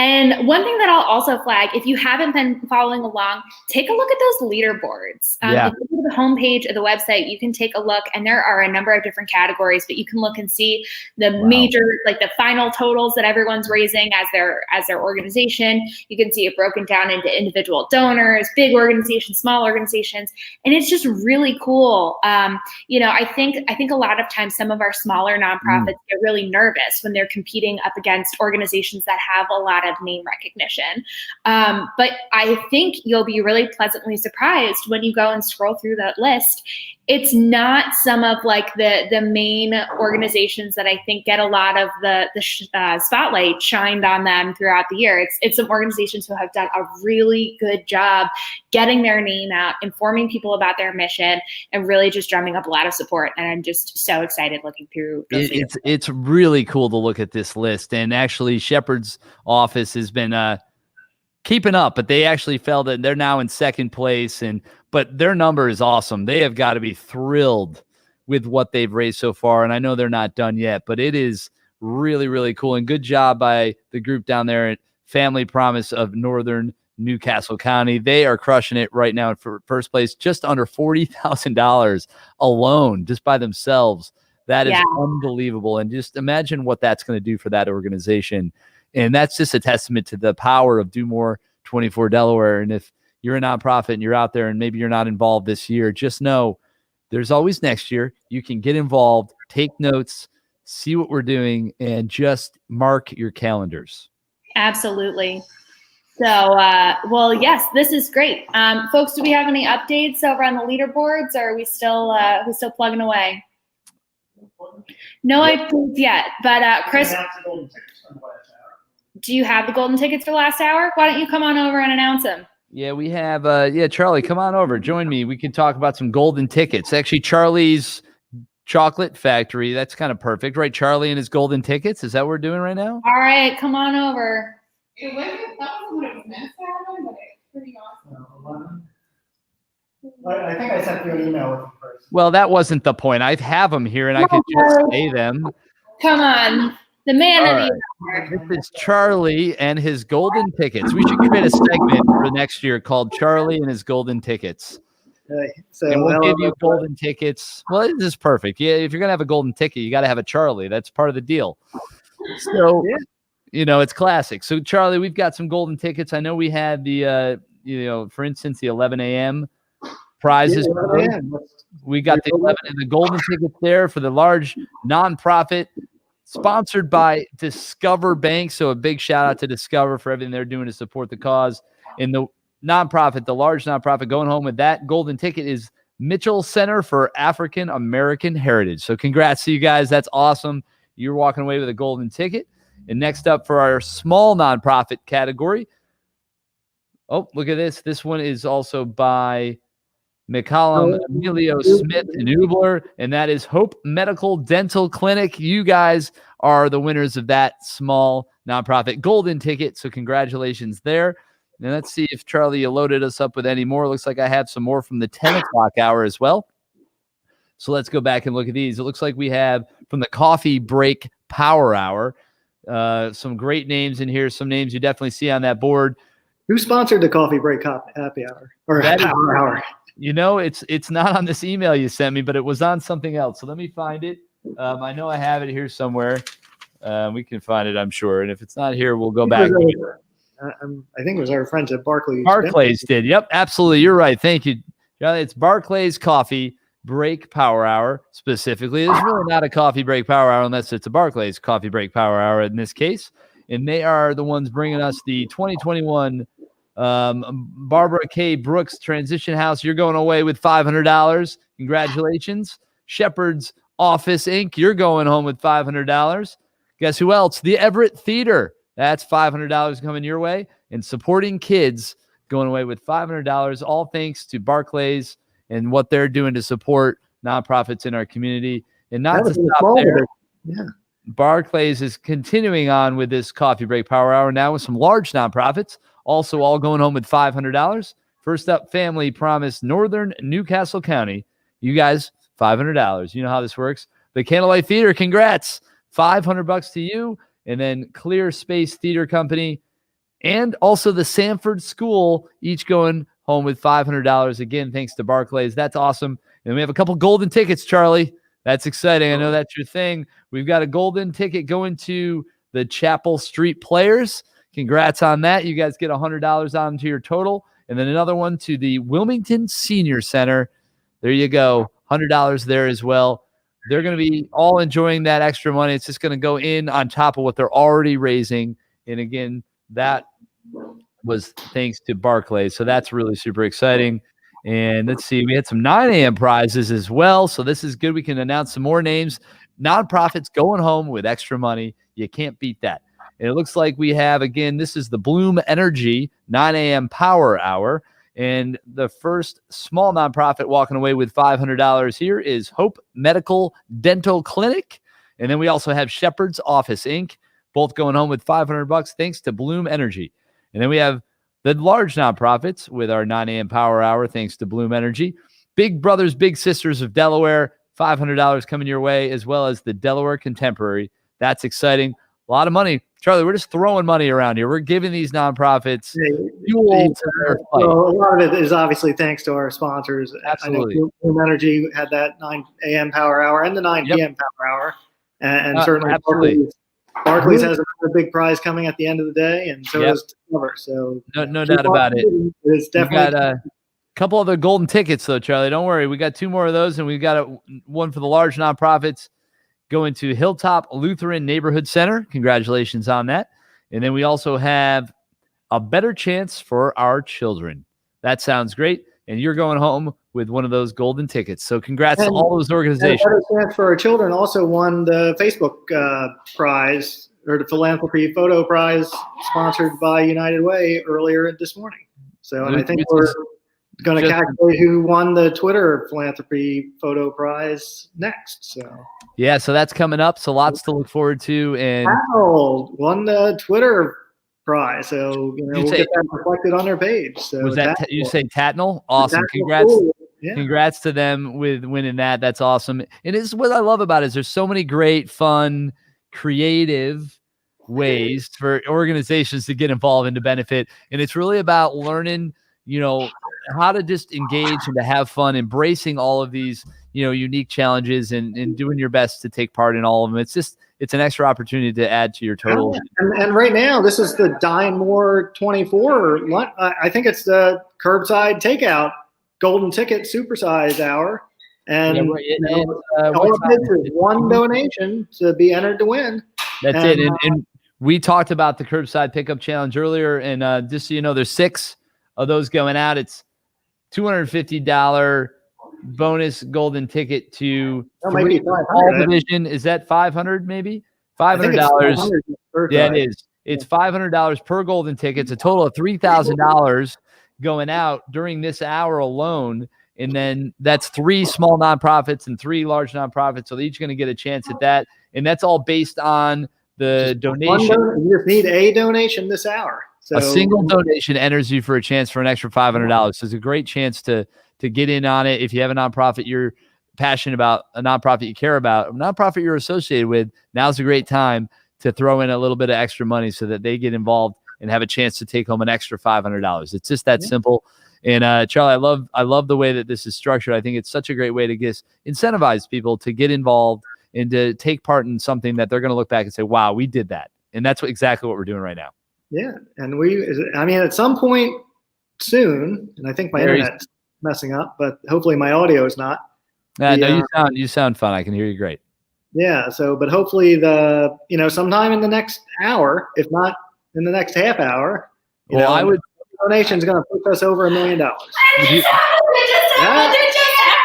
And one thing that I'll also flag, if you haven't been following along, take a look at those leaderboards. If you go to the homepage of the website, you can take a look, and there are a number of different categories, but you can look and see the major, like the final totals that everyone's raising as their organization. You can see it broken down into individual donors, big organizations, small organizations, and it's just really cool. I think a lot of times some of our smaller nonprofits get really nervous when they're competing up against organizations that have a lot of name recognition. But I think you'll be really pleasantly surprised when you go and scroll through that list. It's not some of like the main organizations that I think get a lot of the spotlight shined on them throughout the year. It's some organizations who have done a really good job getting their name out, informing people about their mission, and really just drumming up a lot of support. And I'm just so excited looking through those it's really cool to look at this list. And actually, Shepard's office has been keeping up, but they actually fell that they're now in second place. But their number is awesome. They have got to be thrilled with what they've raised so far. And I know they're not done yet, but it is really, really cool. And good job by the group down there at Family Promise of Northern Newcastle County. They are crushing it right now for first place, just under $40,000 alone, just by themselves. That is unbelievable. And just imagine what that's going to do for that organization. And that's just a testament to the power of Do More 24 Delaware. And if you're a nonprofit and you're out there and maybe you're not involved this year, just know there's always next year. You can get involved, take notes, see what we're doing, and just mark your calendars. Absolutely. So, yes, this is great. Folks, do we have any updates over on the leaderboards, or are we still plugging away? No updates yet, but Chris, do you have the golden tickets for last hour? Why don't you come on over and announce them? Yeah, we have. Charlie, come on over. Join me. We can talk about some golden tickets. Actually, Charlie's Chocolate Factory. That's kind of perfect, right? Charlie and his golden tickets. Is that what we're doing right now? All right, come on over. It wasn't what it was meant to happen, but it's pretty awesome. I think I sent you an email with them first. Well, that wasn't the point. I have them here, and I could just say them. Come on. The man of the hour. This is Charlie and his golden tickets. We should create a segment for next year called Charlie and his golden tickets. And we'll give you golden tickets. Well, this is perfect. Yeah, if you're going to have a golden ticket, you got to have a Charlie. That's part of the deal. So, it's classic. So, Charlie, we've got some golden tickets. I know we had the, for instance, the 11 a.m. prizes. We got the 11 and the golden tickets there for the large nonprofit sponsored by Discover Bank. So a big shout out to Discover for everything they're doing to support the cause. And the nonprofit, the large nonprofit going home with that golden ticket is Mitchell Center for African American Heritage. So congrats to you guys. That's awesome. You're walking away with a golden ticket. And next up for our small nonprofit category. Oh, look at this. This one is also by McCollum, Emilio Smith, and Ubler, and that is Hope Medical Dental Clinic. You guys are the winners of that small nonprofit golden ticket, so congratulations there. And let's see if, Charlie, you loaded us up with any more. Looks like I have some more from the 10 o'clock hour as well. So let's go back and look at these. It looks like we have from the Coffee Break Power Hour some great names in here, some names you definitely see on that board. Who sponsored the Coffee Break Happy Hour or Power Hour? It's not on this email you sent me, but it was on something else. So let me find it. I know I have it here somewhere. We can find it, I'm sure. And if it's not here, we'll go back. I think it was our friends at Barclays. Barclays did. Yep, absolutely. You're right. Thank you, Charlie. It's Barclays Coffee Break Power Hour specifically. It's really not a Coffee Break Power Hour unless it's a Barclays Coffee Break Power Hour in this case. And they are the ones bringing us the 2021 Barbara K. Brooks Transition House. You're going away with $500. Congratulations. Shepherd's Office Inc. You're going home with $500. Guess who else? The Everett Theater. That's $500 coming your way. And Supporting Kids going away with $500. All thanks to Barclays and what they're doing to support nonprofits in our community. And not to stop there. Yeah. Barclays is continuing on with this Coffee Break Power Hour now with some large nonprofits, also all going home with $500. First up, Family Promise Northern Newcastle County. You guys, $500. You know how this works. The Candlelight Theater, congrats. $500 to you. And then Clear Space Theater Company, and also the Sanford School, each going home with $500. Again, thanks to Barclays. That's awesome. And we have a couple golden tickets, Charlie. That's exciting. I know that's your thing. We've got a golden ticket going to the Chapel Street Players. Congrats on that. You guys get $100 onto your total. And then another one to the Wilmington Senior Center. There you go. $100 there as well. They're going to be all enjoying that extra money. It's just going to go in on top of what they're already raising. And again, that was thanks to Barclays. So that's really super exciting. And let's see, we had some 9 a.m. prizes as well. So this is good. We can announce some more names. Nonprofits going home with extra money. You can't beat that. And it looks like we have, again, this is the Bloom Energy 9 a.m. Power Hour. And the first small nonprofit walking away with $500 here is Hope Medical Dental Clinic. And then we also have Shepherd's Office, Inc., both going home with $500 thanks to Bloom Energy. And then we have the large nonprofits with our 9 a.m. Power Hour, thanks to Bloom Energy. Big Brothers, Big Sisters of Delaware, $500 coming your way, as well as the Delaware Contemporary. That's exciting. A lot of money. Charlie, we're just throwing money around here. We're giving these nonprofits fuel to their fight. Well, a lot of it is obviously thanks to our sponsors. Absolutely. I know Bloom Energy had that 9 a.m. Power Hour and the 9 p.m. Power Hour. And certainly Barclays has another big prize coming at the end of the day, and so does Discover. So no doubt about it. It's definitely got a couple other golden tickets, though, Charlie. Don't worry. We got 2 more of those, and we've got one for the large nonprofits going to Hilltop Lutheran Neighborhood Center. Congratulations on that. And then we also have a better chance for our children. That sounds great. And you're going home with one of those golden tickets. So congrats to all those organizations. A better chance for our children also won the Facebook prize, or the Philanthropy Photo Prize, sponsored by United Way earlier this morning. So, and I think we're going to calculate who won the Twitter Philanthropy Photo Prize next. So yeah, so that's coming up. So lots to look forward to. And Tatnall won the Twitter prize, so we'll get that reflected on their page. So was that you say Tatnall? Awesome! Congrats, congrats to them with winning that. That's awesome. And this is what I love about it, is there's so many great, fun, creative ways for organizations to get involved and to benefit. And it's really about learning, how to just engage and to have fun, embracing all of these, unique challenges and doing your best to take part in all of them. It's an extra opportunity to add to your total. And right now, this is the Dine More 24. I think it's the curbside takeout golden ticket supersize hour. And all it takes is one donation to be entered to win. That's it. And we talked about the curbside pickup challenge earlier. And just so you know, there's 6 of those going out. It's $250 bonus golden ticket to all division. Is that 500 maybe? $500. Yeah, it is. It's $500 per golden ticket. It's a total of $3,000 going out during this hour alone. And then that's 3 small nonprofits and 3 large nonprofits. So they're each going to get a chance at that. And that's all based on the donation. You just need a donation this hour. So a single donation enters you for a chance for an extra $500. So it's a great chance to get in on it. If you have a nonprofit you're passionate about, a nonprofit you care about, a nonprofit you're associated with, now's a great time to throw in a little bit of extra money so that they get involved and have a chance to take home an extra $500. It's just that simple. And Charlie, I love the way that this is structured. I think it's such a great way to incentivize people to get involved and to take part in something that they're going to look back and say, wow, we did that. And that's exactly what we're doing right now. Yeah. And at some point soon, and I think my internet's messing up, but hopefully my audio is not. No, you sound fun. I can hear you great. Yeah. So, but hopefully sometime in the next hour, if not in the next half hour, donation is going to put us over $1 million.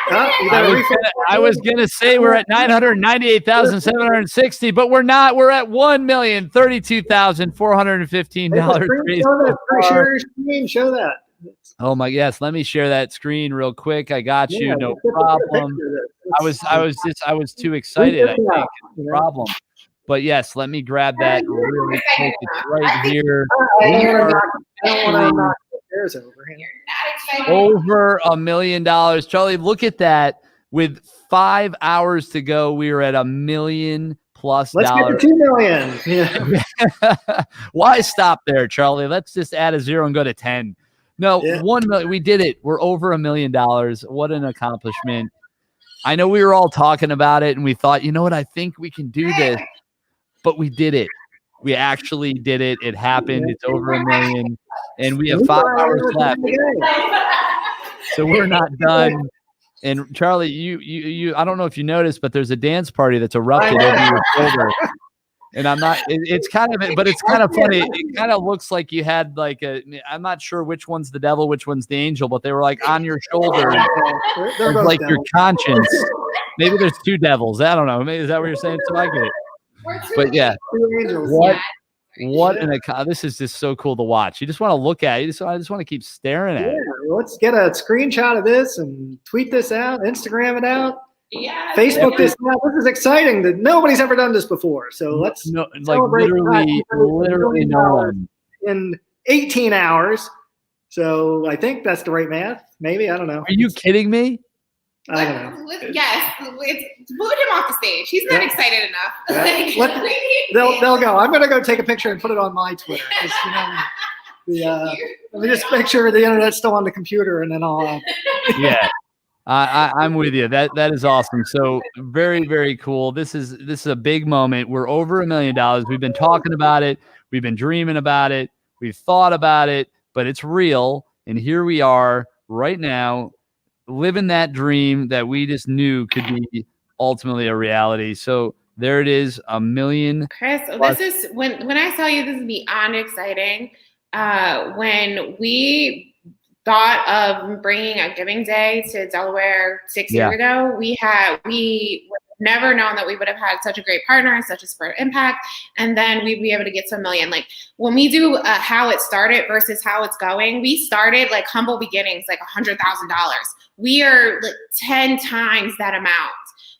I was gonna say we're at 998,760, but we're not. We're at $1,032,415. Show that. Oh my yes, let me share that screen real quick. I got you, no problem. I was too excited. I think no problem. But yes, let me grab that really quick. It's right here. Over $1 million. Charlie, look at that. With 5 hours to go, we are at $1 million+ plus Let's get to 2 million. Yeah. Why stop there, Charlie? Let's just add a 0 and go to 10. No, 1 million. We did it. We're over $1 million. What an accomplishment. I know we were all talking about it and we thought, you know what? I think we can do this, but we did it. We actually did it. It happened. It's over $1 million and we have 5 hours left. So we're not done. And Charlie, you I don't know if you noticed, but there's a dance party that's erupted over your shoulder. And I'm not, it's kind of, but it's kind of funny. It kind of looks like you had like I'm not sure which one's the devil, which one's the angel, but they were like on your shoulder. They're both like devils. your conscience. Maybe there's 2 devils. I don't know. Maybe is that what you're saying? So I get it. But yeah, this is just so cool to watch. You just want to look at it. I just want to keep staring at it. Let's get a screenshot of this and tweet this out, Instagram it out. Yeah, Facebook this out. This is exciting that nobody's ever done this before. So let's like literally no one in 18 hours. So I think that's the right math. Maybe, I don't know. Are you kidding me? I don't know. Yes, it's boot him off the stage. He's not excited enough. They'll go. I'm gonna go take a picture and put it on my Twitter. Let me just make sure the internet's still on the computer, and then I'll. Yeah. I'm with you. That is awesome. So very, very cool. This is a big moment. We're over $1 million. We've been talking about it. We've been dreaming about it. We've thought about it, but it's real. And here we are right now, living that dream that we just knew could be ultimately a reality. So there it is, $1 million. Chris, this is when I tell you this is beyond exciting. When we thought of bringing a giving day to Delaware 6 years ago, we would have never known that we would have had such a great partner and such a spirit impact. And then we'd be able to get to $1 million. Like when we do how it started versus how it's going, we started like humble beginnings, like $100,000. We are like 10 times that amount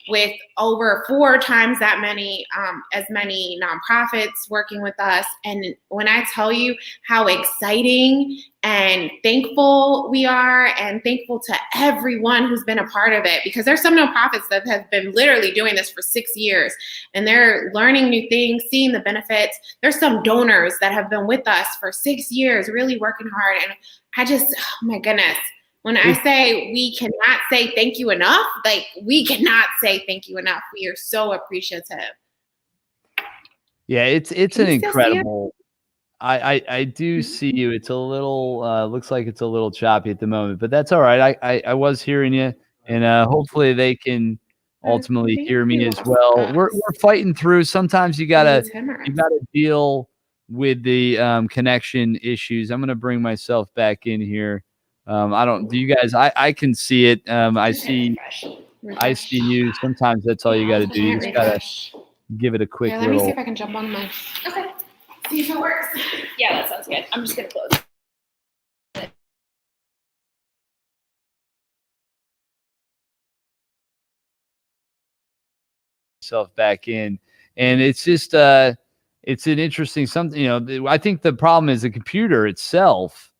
with over 4 times that many, as many nonprofits working with us. And when I tell you how exciting and thankful we are, and thankful to everyone who's been a part of it, because there's some nonprofits that have been literally doing this for 6 years and they're learning new things, seeing the benefits. There's some donors that have been with us for 6 years, really working hard. And I just, oh my goodness. When I say we cannot say thank you enough, like we cannot say thank you enough. We are so appreciative. Yeah, it's an incredible. I do see you. It's a little looks like it's a little choppy at the moment, but that's all right. I was hearing you, and hopefully they can ultimately hear me as well. We're fighting through. Sometimes you gotta deal with the connection issues. I'm gonna bring myself back in here. Do you guys, I can see it. I see you. Sometimes that's all you got to do. You just got to give it a quick Let me see if I can jump on my, okay. See if it works. Yeah, that sounds good. I'm just going to close. Self back in. And it's just, it's an interesting something, I think the problem is the computer itself,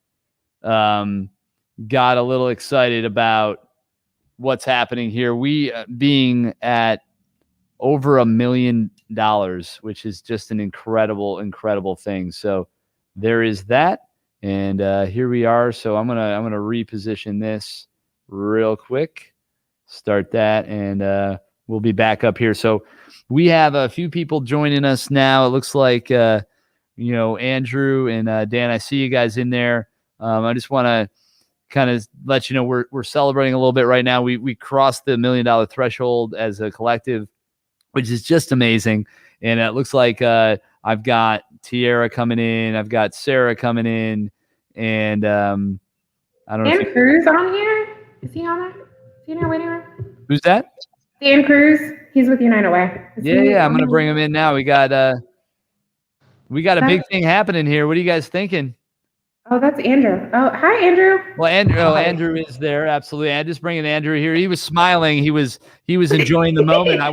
got a little excited about what's happening here. We being at over $1 million, which is just an incredible thing. So there is that, and here we are. So I'm gonna reposition this real quick, start that, and we'll be back up here. So we have a few people joining us now. It looks like Andrew and Dan. I see you guys in there. I just want to kind of let you know we're celebrating a little bit right now. We crossed the $1 million threshold as a collective, which is just amazing. And it looks like I've got Tiara coming in, I've got Sarah coming in, and I don't know. Dan Cruz on here? Is he on there? Is he in our waiting room? Who's that? Dan Cruz. He's with United Way. Yeah. I'm gonna bring him in now. We got a big thing happening here. What are you guys thinking? Oh, that's Andrew. Oh, hi, Andrew. Well, Andrew is there. Absolutely. I'm just bringing Andrew here. He was smiling. He was enjoying the moment. I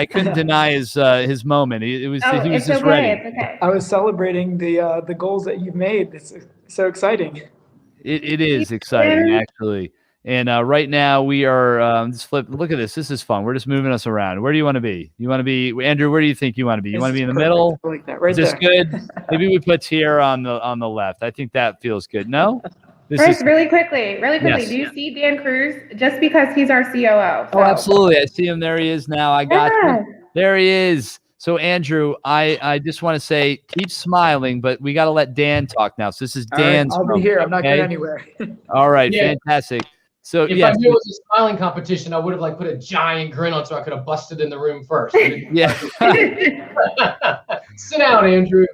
couldn't deny his moment. He was just ready. It's okay. I was celebrating the goals that you've made. It's so exciting. It is exciting, actually. And right now we are just flip. Look at this. This is fun. We're just moving us around. Where do you want to be? You want to be, Andrew? Where do you think you want to be? You want to be in the middle? I like that right Is this there. good? Maybe we put Tiara on the left. I think that feels good. No? This Chris, is really quickly, Yes. do you see Dan Cruz? Just because he's our COO. Oh, absolutely. I see him. There he is now. I got Yeah. you. There he is. So, Andrew, I just want to say, keep smiling, but we got to let Dan talk now. So this is All right, Dan's I'll be moment, here. I'm not okay? going anywhere. All right, Yeah. fantastic. So, If yes. I knew it was a smiling competition, I would have put a giant grin on so I could have busted in the room first. Yeah. Sit down, Andrew.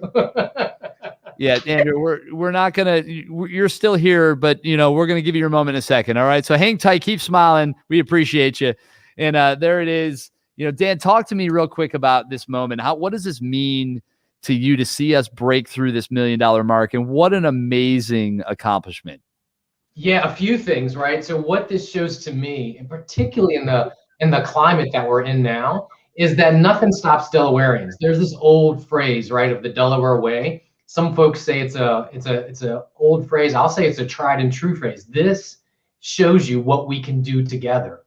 Yeah, Andrew, we're not gonna. You're still here, but we're gonna give you your moment in a second. All right, so hang tight, keep smiling. We appreciate you. And there it is. Dan, talk to me real quick about this moment. What does this mean to you to see us break through this $1 million mark? And what an amazing accomplishment. Yeah, a few things, right? So what this shows to me, and particularly in the climate that we're in now, is that nothing stops Delawareans. There's this old phrase, right, of the Delaware way. Some folks say it's a old phrase. I'll say it's a tried and true phrase. This shows you what we can do together.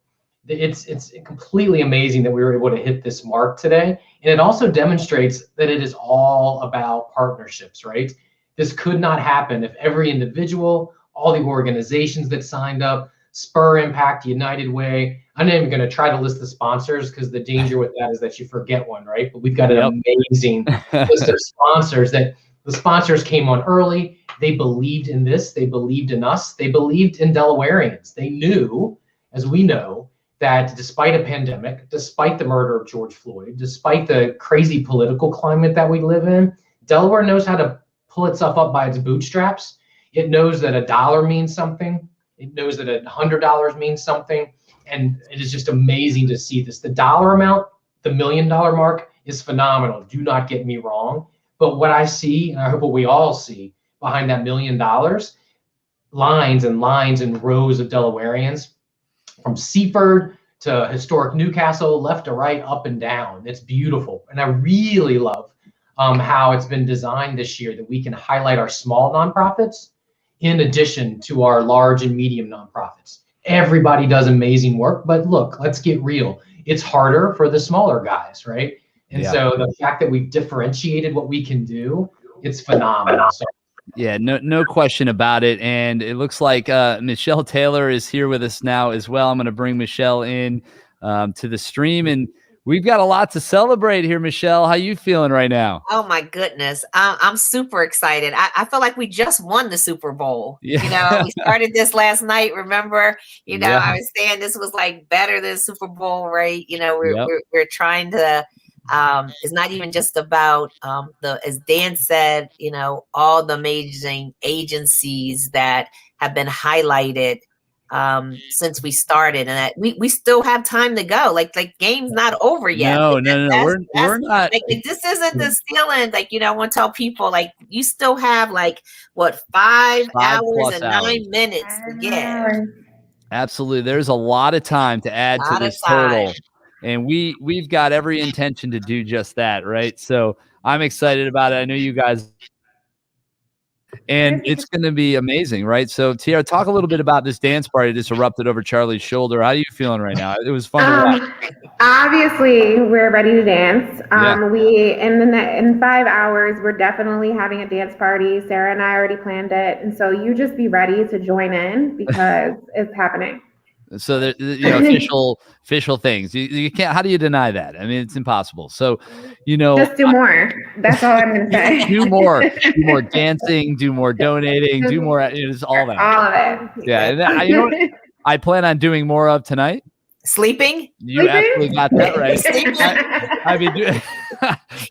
It's completely amazing that we were able to hit this mark today. And it also demonstrates that it is all about partnerships, right? This could not happen if every individual, all the organizations that signed up, Spur Impact, United Way. I'm not even going to try to list the sponsors because the danger with that is that you forget one, right? But we've got an amazing list of sponsors that the sponsors came on early. They believed in this. They believed in us. They believed in Delawareans. They knew, as we know, that despite a pandemic, despite the murder of George Floyd, despite the crazy political climate that we live in, Delaware knows how to pull itself up by its bootstraps. It knows that $1 means something. It knows that $100 means something. And it is just amazing to see this. The dollar amount, the $1 million mark, is phenomenal. Do not get me wrong. But what I see, and I hope what we all see behind that $1 million, lines and lines and rows of Delawareans from Seaford to historic Newcastle, left to right, up and down. It's beautiful. And I really love how it's been designed this year, that we can highlight our small nonprofits in addition to our large and medium nonprofits. Everybody does amazing work, but look, let's get real. It's harder for the smaller guys, right? And so the fact that we've differentiated what we can do, it's phenomenal. So, yeah, no question about it. And it looks like Michelle Taylor is here with us now as well. I'm going to bring Michelle in to the stream, and we've got a lot to celebrate here. Michelle, how you feeling right now? Oh my goodness. I'm super excited. I feel like we just won the Super Bowl. Yeah. We started this last night. Remember, Yeah. I was saying this was like better than Super Bowl, right? We're trying to, it's not even just about as Dan said, all the amazing agencies that have been highlighted since we started, and that we still have time to go. Like game's not over yet. No. We're not. Like this isn't the stealing. I want to tell people, you still have 5 hours and 9 minutes to get. Absolutely. There's a lot of time to add to this total. And we've got every intention to do just that, right? So I'm excited about it. I know you guys, and it's going to be amazing, right? So Tiara, talk a little bit about this dance party that just erupted over Charlie's shoulder. How are you feeling right now? It was fun to watch. Obviously, we're ready to dance. Yeah. We in 5 hours, we're definitely having a dance party. Sarah and I already planned it, and so you just be ready to join in because it's happening. So official things. You can't. How do you deny that? I mean, it's impossible. So, just do more. That's all I'm going to say. do more dancing, do more donating, do more. It's all that. All of it. Yeah. And you know what I plan on doing more of tonight? Sleeping? You absolutely got that right.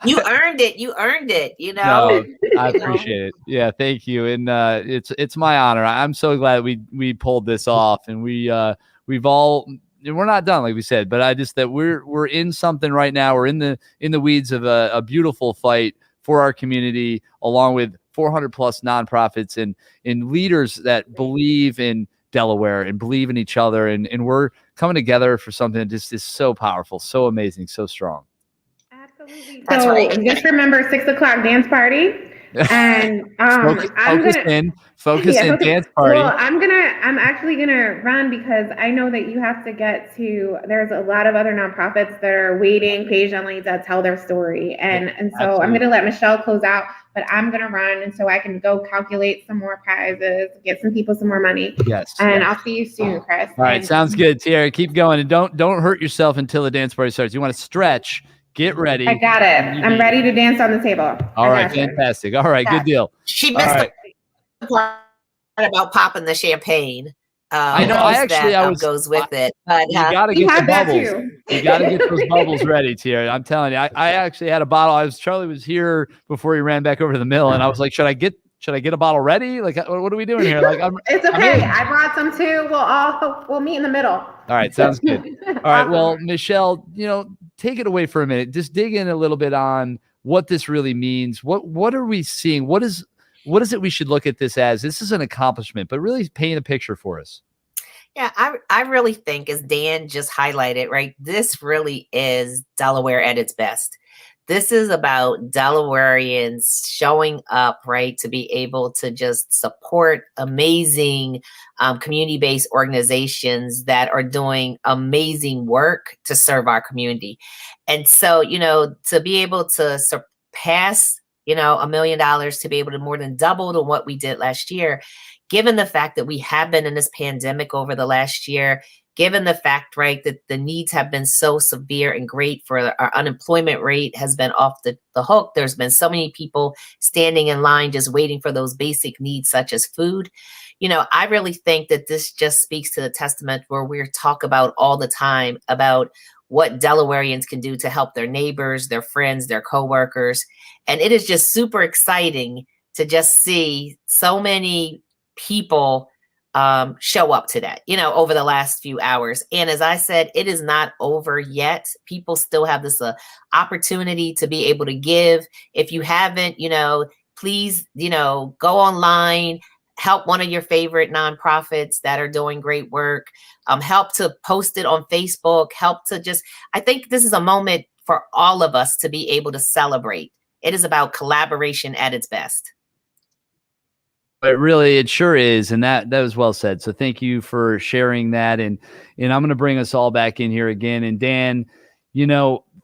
You earned it. You earned it. No, I appreciate it. Yeah, thank you. And it's my honor. I'm so glad we pulled this off, and we've all. And we're not done, like we said, but that we're in something right now. We're in the weeds of a beautiful fight for our community, along with 400 plus nonprofits and leaders that believe in Delaware and believe in each other, and we're coming together for something that just is so powerful, so amazing, so strong. That's right. Just remember 6 o'clock dance party. And focus in, dance party. Well, I'm actually gonna run because I know that you have to get to, there's a lot of other nonprofits that are waiting patiently to tell their story. And so absolutely. I'm gonna let Michelle close out, but I'm gonna run, and so I can go calculate some more prizes, get some people some more money. Yes. And I'll see you soon, Chris. All right, sounds good. Tiara, keep going, and don't hurt yourself until the dance party starts. You want to stretch, get ready. I got it. I'm ready to dance on the table. All right, fantastic. All right, good deal. She missed the part about popping the champagne. I know. I was goes with it. But you got to get the bubbles. You got to get those bubbles ready, Tiara. I'm telling you. I actually had a bottle. Charlie was here before he ran back over to the mill, and I was like, should I get a bottle ready? Like, what are we doing here? Like, it's okay. I brought some too. We'll meet in the middle. All right, sounds good. All right, well, Michelle, take it away for a minute. Just dig in a little bit on what this really means. What are we seeing? What is it we should look at this as? This is an accomplishment, but really paint a picture for us. Yeah, I really think, as Dan just highlighted, right, this really is Delaware at its best. This is about Delawareans showing up, right, to be able to just support amazing community-based organizations that are doing amazing work to serve our community. And so, to be able to surpass, $1 million, to be able to more than double to what we did last year, given the fact that we have been in this pandemic over the last year, given the fact, right, that the needs have been so severe and great, for our unemployment rate has been off the hook. There's been so many people standing in line just waiting for those basic needs such as food. I really think that this just speaks to the testament where we talk about all the time about what Delawareans can do to help their neighbors, their friends, their coworkers. And it is just super exciting to just see so many people show up today, over the last few hours. And as I said, it is not over yet. People still have this opportunity to be able to give. If you haven't, please, go online, help one of your favorite nonprofits that are doing great work, help to post it on Facebook, I think this is a moment for all of us to be able to celebrate. It is about collaboration at its best. It sure is. And that was well said. So thank you for sharing that. And I'm going to bring us all back in here again. And Dan,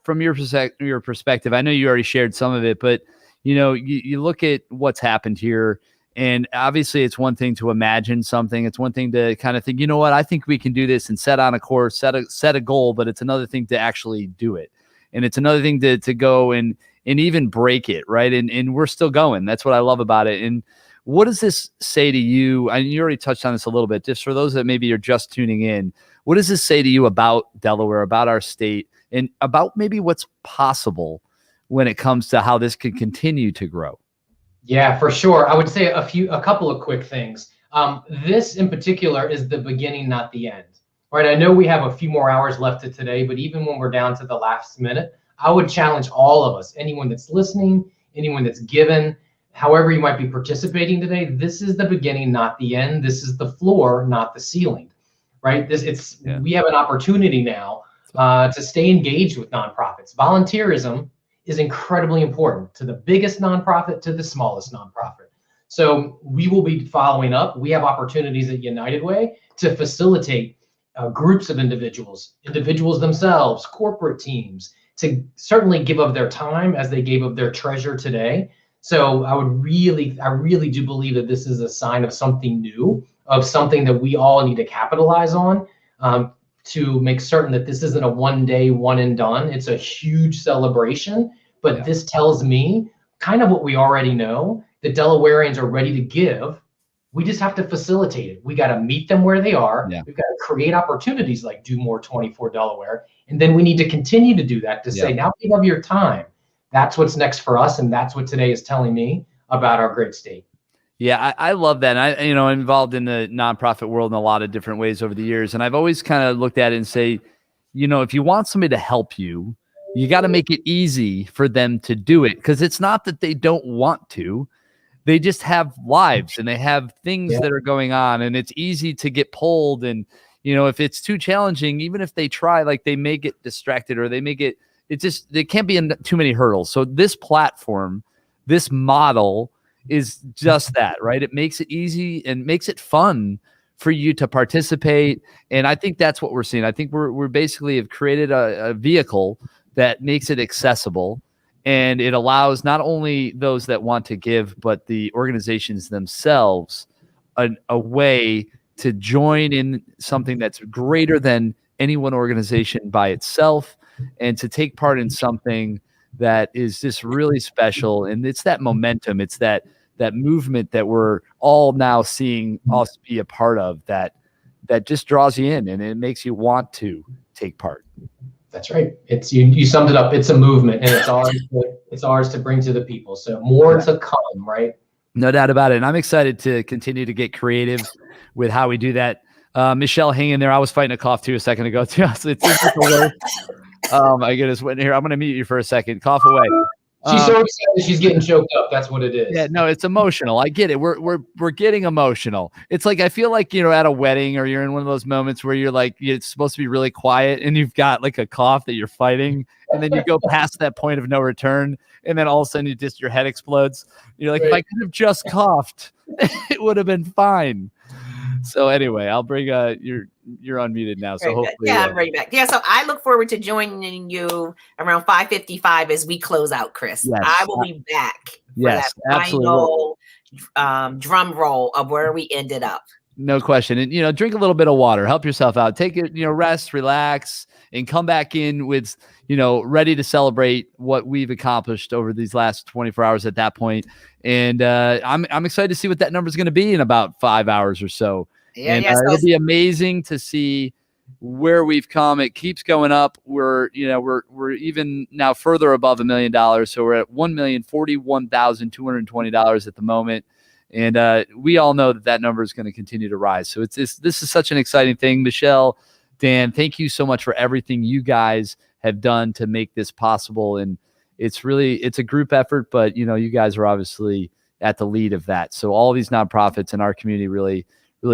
from your perspective, I know you already shared some of it, but you look at what's happened here, and obviously it's one thing to imagine something. It's one thing to kind of think, I think we can do this and set on a course, set a goal, but it's another thing to actually do it. And it's another thing to go and even break it. Right. And we're still going. That's what I love about it. And what does this say to you? And you already touched on this a little bit, just for those that maybe are just tuning in. What does this say to you about Delaware, about our state, and about maybe what's possible when it comes to how this could continue to grow? Yeah, for sure. I would say a couple of quick things. This in particular is the beginning, not the end. Right? I know we have a few more hours left to today, but even when we're down to the last minute, I would challenge all of us, anyone that's listening, anyone that's given, however you might be participating today, this is the beginning, not the end. This is the floor, not the ceiling, right? We have an opportunity now to stay engaged with nonprofits. Volunteerism is incredibly important, to the biggest nonprofit to the smallest nonprofit. So we will be following up. We have opportunities at United Way to facilitate groups of individuals themselves, corporate teams, to certainly give of their time as they gave of their treasure today. So I really do believe that this is a sign of something new, of something that we all need to capitalize on, to make certain that this isn't a one day, one and done. It's a huge celebration, but this tells me kind of what we already know, that Delawareans are ready to give. We just have to facilitate it. We got to meet them where they are. Yeah. We've got to create opportunities like Do More 24 Delaware. And then we need to continue to do that, to say, now give of your time. That's what's next for us, and that's what today is telling me about our great state. Yeah, I love that. And I'm involved in the nonprofit world in a lot of different ways over the years, and I've always kind of looked at it and say, if you want somebody to help you, you got to make it easy for them to do it, because it's not that they don't want to. They just have lives and they have things that are going on, and it's easy to get pulled. And, if it's too challenging, even if they try, like, they may get distracted, or they may get, there can't be too many hurdles. So this platform, this model is just that, right? It makes it easy and makes it fun for you to participate. And I think that's what we're seeing. I think we're basically have created a vehicle that makes it accessible, and it allows not only those that want to give, but the organizations themselves a way to join in something that's greater than any one organization by itself, and to take part in something that is just really special. And it's that momentum, it's that movement that we're all now seeing us be a part of, that just draws you in and it makes you want to take part. That's right. It's you summed it up. It's a movement, and it's ours to bring to the people. So more to come, right? No doubt about it. And I'm excited to continue to get creative with how we do that. Michelle, hang in there. I was fighting a cough too a second ago too. So it's the worst. Oh my goodness. Here, I'm going to mute you for a second. Cough away. She's so excited she's getting choked up. That's what it is. Yeah, no, it's emotional. I get it. We're getting emotional. It's like, I feel like, at a wedding, or you're in one of those moments where you're like, it's supposed to be really quiet and you've got like a cough that you're fighting, and then you go past that point of no return, and then all of a sudden your head explodes. You're like, if I could have just coughed, it would have been fine. So anyway, I'll bring you're unmuted now. So hopefully, I'm right back. Yeah, so I look forward to joining you around 5:55 as we close out, Chris. Yes, I will be back for that final drum roll of where we ended up. No question. And drink a little bit of water, help yourself out, take it, rest, relax, and come back in with, ready to celebrate what we've accomplished over these last 24 hours at that point. And I'm excited to see what that number is going to be in about 5 hours or so. It'll be amazing to see where we've come. It keeps going up. We're even now further above $1 million. So we're at $1,041,220 at the moment. And we all know that number is going to continue to rise. So this is such an exciting thing. Michelle, Dan, thank you so much for everything you guys have done to make this possible. And it's a group effort, but you guys are obviously at the lead of that. So all these nonprofits in our community really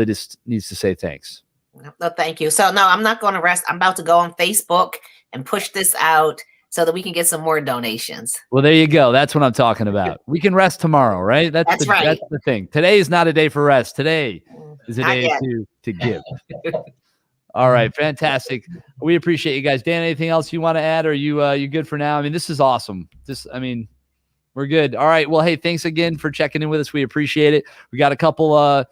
just needs to say thanks. No, thank you. So no, I'm not going to rest. I'm about to go on Facebook and push this out so that we can get some more donations. Well, there you go. That's what I'm talking about. We can rest tomorrow, right? That's right. That's the thing. Today is not a day for rest. Today is a day to give. All right, fantastic. We appreciate you guys. Dan, anything else you want to add? Or you good for now? I mean, this is awesome. We're good. All right. Well, hey, thanks again for checking in with us. We appreciate it. We got a couple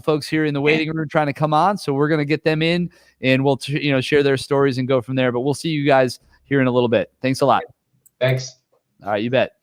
folks here in the waiting room trying to come on, so we're gonna get them in, and we'll share their stories and go from there. But we'll see you guys here in a little bit. Thanks a lot. Thanks. All right, you bet.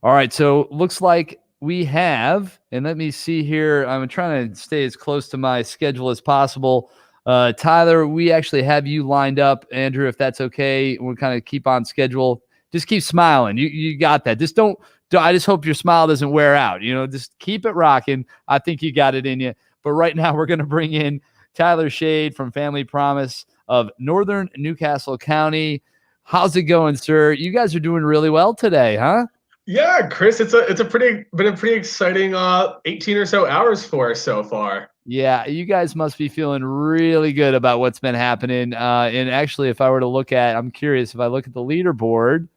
All right, so looks like we have, and let me see here. I'm trying to stay as close to my schedule as possible. Tyler, we actually have you lined up. Andrew, if that's okay, we'll kind of keep on schedule. Just keep smiling. You got that. Just don't. I just hope your smile doesn't wear out. Just keep it rocking. I think you got it in you. But right now, we're going to bring in Tyler Shade from Family Promise of Northern Newcastle County. How's it going, sir? You guys are doing really well today, huh? Yeah, Chris, it's been a pretty exciting 18 or so hours for us so far. Yeah, you guys must be feeling really good about what's been happening. And actually, if I were to I'm curious, if I look at the leaderboard,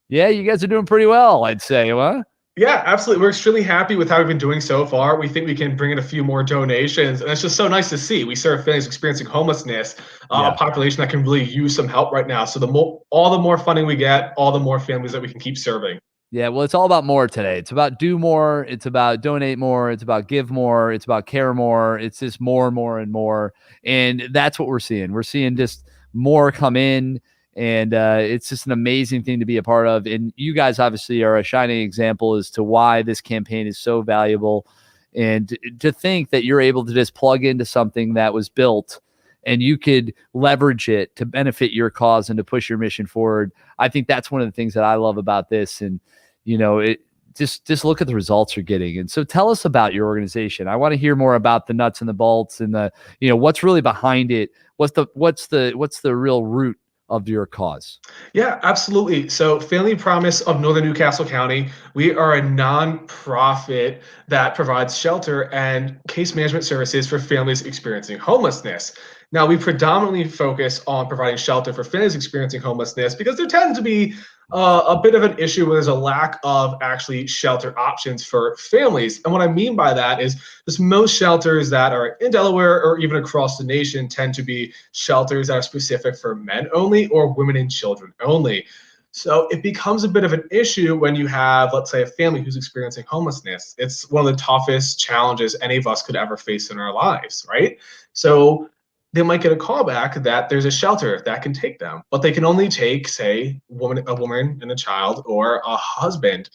yeah, you guys are doing pretty well, I'd say, huh? Yeah, absolutely. We're extremely happy with how we've been doing so far. We think we can bring in a few more donations, and it's just so nice to see. We serve families experiencing homelessness, a population that can really use some help right now. So all the more funding we get, all the more families that we can keep serving. Yeah, well, it's all about more today. It's about do more. It's about donate more. It's about give more. It's about care more. It's just more and more and more. And that's what we're seeing. We're seeing just more come in. And it's just an amazing thing to be a part of. And you guys obviously are a shining example as to why this campaign is so valuable. And to think that you're able to just plug into something that was built and you could leverage it to benefit your cause and to push your mission forward. I think that's one of the things that I love about this. And, it just look at the results you're getting. And so tell us about your organization. I want to hear more about the nuts and the bolts and the, what's really behind it. What's the real root of your cause? Yeah, absolutely. So Family Promise of Northern Newcastle County, we are a nonprofit that provides shelter and case management services for families experiencing homelessness. Now, we predominantly focus on providing shelter for families experiencing homelessness because there tends to be a bit of an issue where there's a lack of actually shelter options for families. And what I mean by that is just most shelters that are in Delaware or even across the nation tend to be shelters that are specific for men only or women and children only. So it becomes a bit of an issue when you have, let's say, a family who's experiencing homelessness. It's one of the toughest challenges any of us could ever face in our lives, right? So they might get a call back that there's a shelter that can take them, but they can only take, say, a woman and a child or a husband.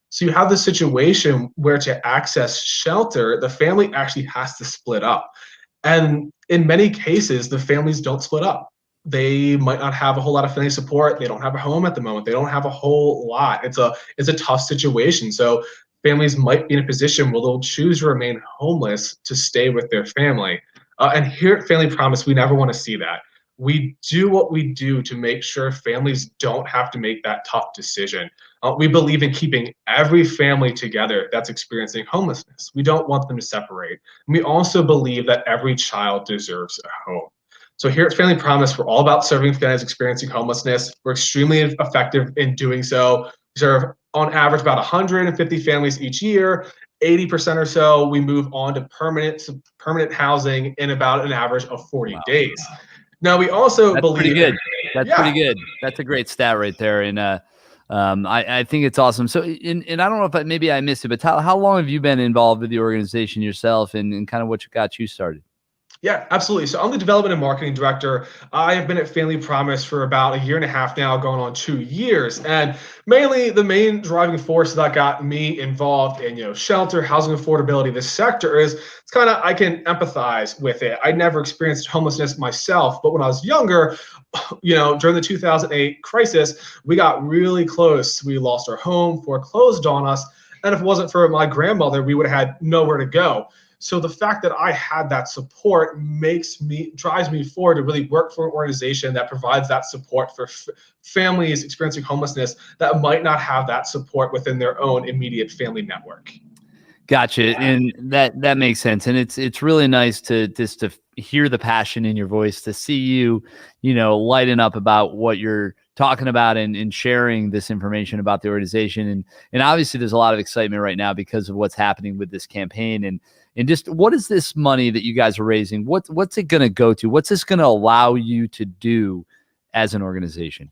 So you have this situation where to access shelter, the family actually has to split up. And in many cases, the families don't split up. They might not have a whole lot of family support. They don't have a home at the moment. They don't have a whole lot. It's a tough situation. So families might be in a position where they'll choose to remain homeless to stay with their family. And here at Family Promise, we never want to see that. We do what we do to make sure families don't have to make that tough decision. We believe in keeping every family together that's experiencing homelessness. We don't want them to separate. And we also believe that every child deserves a home. So here at Family Promise, we're all about serving families experiencing homelessness. We're extremely effective in doing so. We serve on average about 150 families each year. 80% or so, we move on to permanent housing in about an average of 40 days. Now, we also believe— pretty good. That's pretty good. That's a great stat right there. And I think it's awesome. So, and I don't know if maybe I missed it, but how long have you been involved with the organization yourself, and kind of what got you started? Yeah, absolutely. So I'm the development and marketing director. I have been at Family Promise for about a year and a half now, going on 2 years. And mainly the main driving force that got me involved in, shelter, housing affordability, this sector is it's kind of, I can empathize with it. I never experienced homelessness myself, but when I was younger, during the 2008 crisis, we got really close. We lost our home, foreclosed on us. And if it wasn't for my grandmother, we would have had nowhere to go. So the fact that I had that support drives me forward to really work for an organization that provides that support for families experiencing homelessness that might not have that support within their own immediate family network. Gotcha. And that makes sense. And it's really nice to hear the passion in your voice, to see you, lighten up about what you're talking about and sharing this information about the organization. And obviously there's a lot of excitement right now because of what's happening with this campaign. And just what is this money that you guys are raising? What's it going to go to? What's this going to allow you to do as an organization?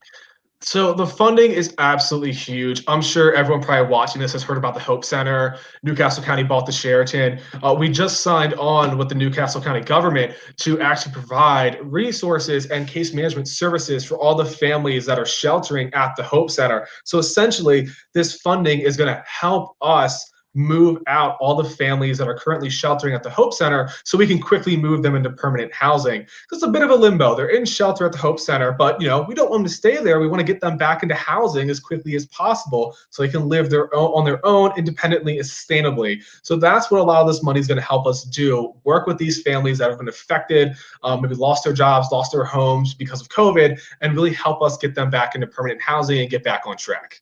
So the funding is absolutely huge. I'm sure everyone probably watching this has heard about the Hope Center. Newcastle County bought the Sheraton. We just signed on with the Newcastle County government to actually provide resources and case management services for all the families that are sheltering at the Hope Center. So essentially, this funding is going to help us move out all the families that are currently sheltering at the Hope Center so we can quickly move them into permanent housing. It's a bit of a limbo. They're in shelter at the Hope Center, but we don't want them to stay there. We want to get them back into housing as quickly as possible so they can live on their own independently and sustainably. So that's what a lot of this money is going to help us do, work with these families that have been affected, maybe lost their jobs, lost their homes because of COVID, and really help us get them back into permanent housing and get back on track.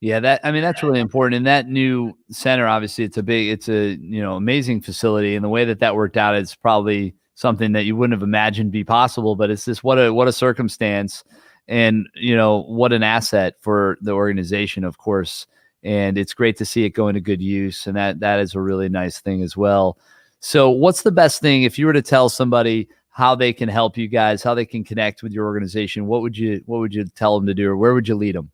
Yeah, that's really important. And that new center, obviously, it's a amazing facility. And the way that worked out is probably something that you wouldn't have imagined be possible. But it's just what a circumstance, and what an asset for the organization, of course. And it's great to see it go into good use, and that is a really nice thing as well. So, what's the best thing if you were to tell somebody how they can help you guys, how they can connect with your organization? What would you tell them to do, or where would you lead them?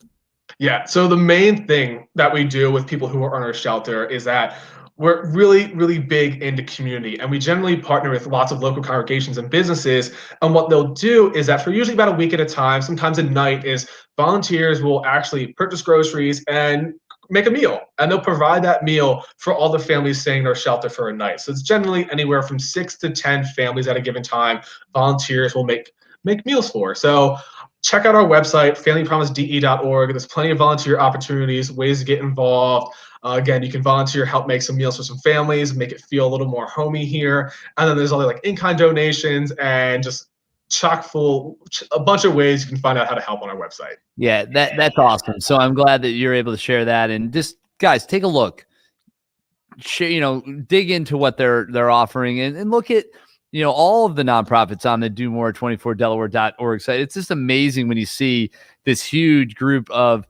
Yeah, so the main thing that we do with people who are on our shelter is that we're really, really big into community, and we generally partner with lots of local congregations and businesses. And what they'll do is that for usually about a week at a time, sometimes a night, is volunteers will actually purchase groceries and make a meal, and they'll provide that meal for all the families staying in our shelter for a night. So it's generally anywhere from 6 to 10 families at a given time volunteers will make meals for. So check out our website, familypromisede.org. There's plenty of volunteer opportunities, ways to get involved. Again, you can volunteer, help make some meals for some families, make it feel a little more homey here. And then there's all the in-kind donations and just chock full, a bunch of ways you can find out how to help on our website. Yeah, that's awesome. So I'm glad that you're able to share that. And just, guys, take a look. Dig into what they're offering and look at, all of the nonprofits on the DoMore24Delaware.org site. It's just amazing when you see this huge group of,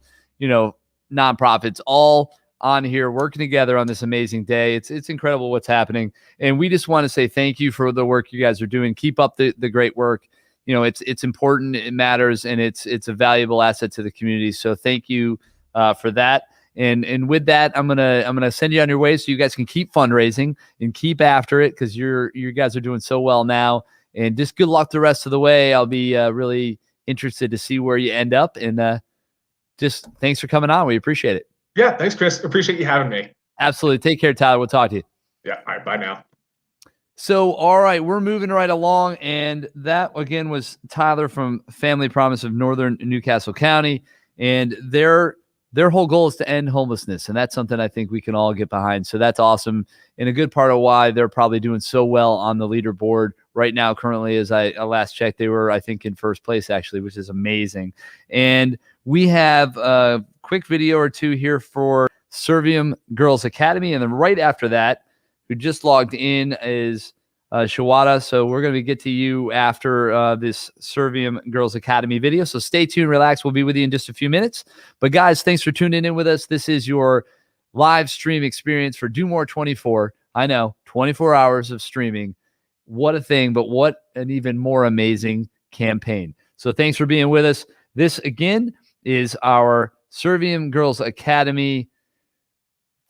nonprofits all on here working together on this amazing day. It's incredible what's happening. And we just want to say thank you for the work you guys are doing. Keep up the great work. It's important, it matters, and it's a valuable asset to the community. So thank you for that. And with that, I'm gonna send you on your way so you guys can keep fundraising and keep after it, because you guys are doing so well now. And just good luck the rest of the way. I'll be really interested to see where you end up. And just thanks for coming on. We appreciate it. Yeah, thanks, Chris. Appreciate you having me. Absolutely. Take care, Tyler. We'll talk to you. Yeah. All right. Bye now. So, all right, we're moving right along. And that, again, was Tyler from Family Promise of Northern Newcastle County. And their whole goal is to end homelessness. And that's something I think we can all get behind. So that's awesome. And a good part of why they're probably doing so well on the leaderboard right now. Currently, as I last checked, they were, I think, in first place, actually, which is amazing. And we have a quick video or two here for Servium Girls Academy. And then right after that, who just logged in, is Shawada. So we're going to get to you after this Servium Girls Academy video. So stay tuned, relax. We'll be with you in just a few minutes. But guys, thanks for tuning in with us. This is your live stream experience for Do More 24. I know, 24 hours of streaming. What a thing, but what an even more amazing campaign. So thanks for being with us. This, again, is our Servium Girls Academy.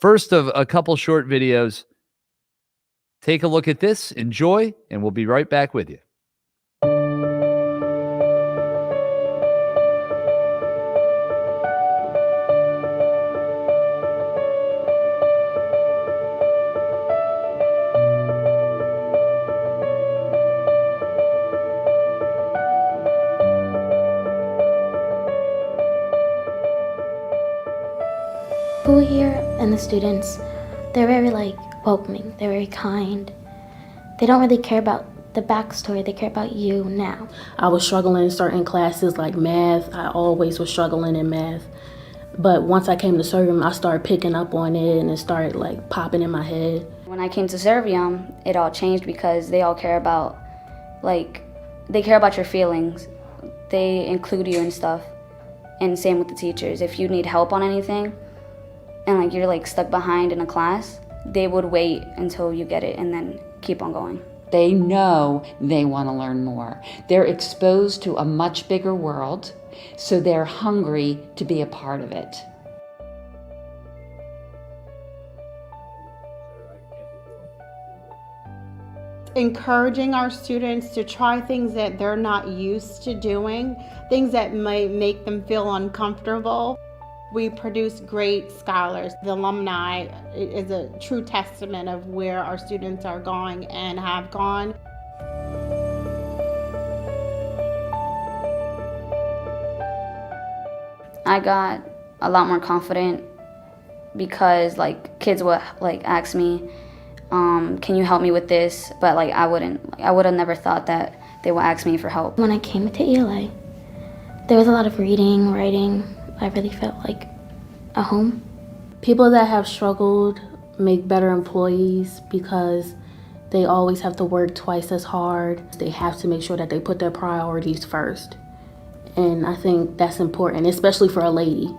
First of a couple short videos. Take a look at this, enjoy, and we'll be right back with you. School here and the students, they're very welcoming, they're very kind. They don't really care about the backstory, they care about you now. I was struggling in certain classes like math. I always was struggling in math. But once I came to Servium, I started picking up on it and it started popping in my head. When I came to Servium, it all changed because they all care about, they care about your feelings. They include you and stuff. And same with the teachers. If you need help on anything and you're stuck behind in a class, they would wait until you get it and then keep on going. They know they want to learn more. They're exposed to a much bigger world, so they're hungry to be a part of it. Encouraging our students to try things that they're not used to doing, things that might make them feel uncomfortable. We produce great scholars. The alumni is a true testament of where our students are going and have gone. I got a lot more confident because kids would ask me, can you help me with this? But I would have never thought that they would ask me for help. When I came to ELA, there was a lot of reading, writing. I really felt like a home. People that have struggled make better employees because they always have to work twice as hard. They have to make sure that they put their priorities first. And I think that's important, especially for a lady.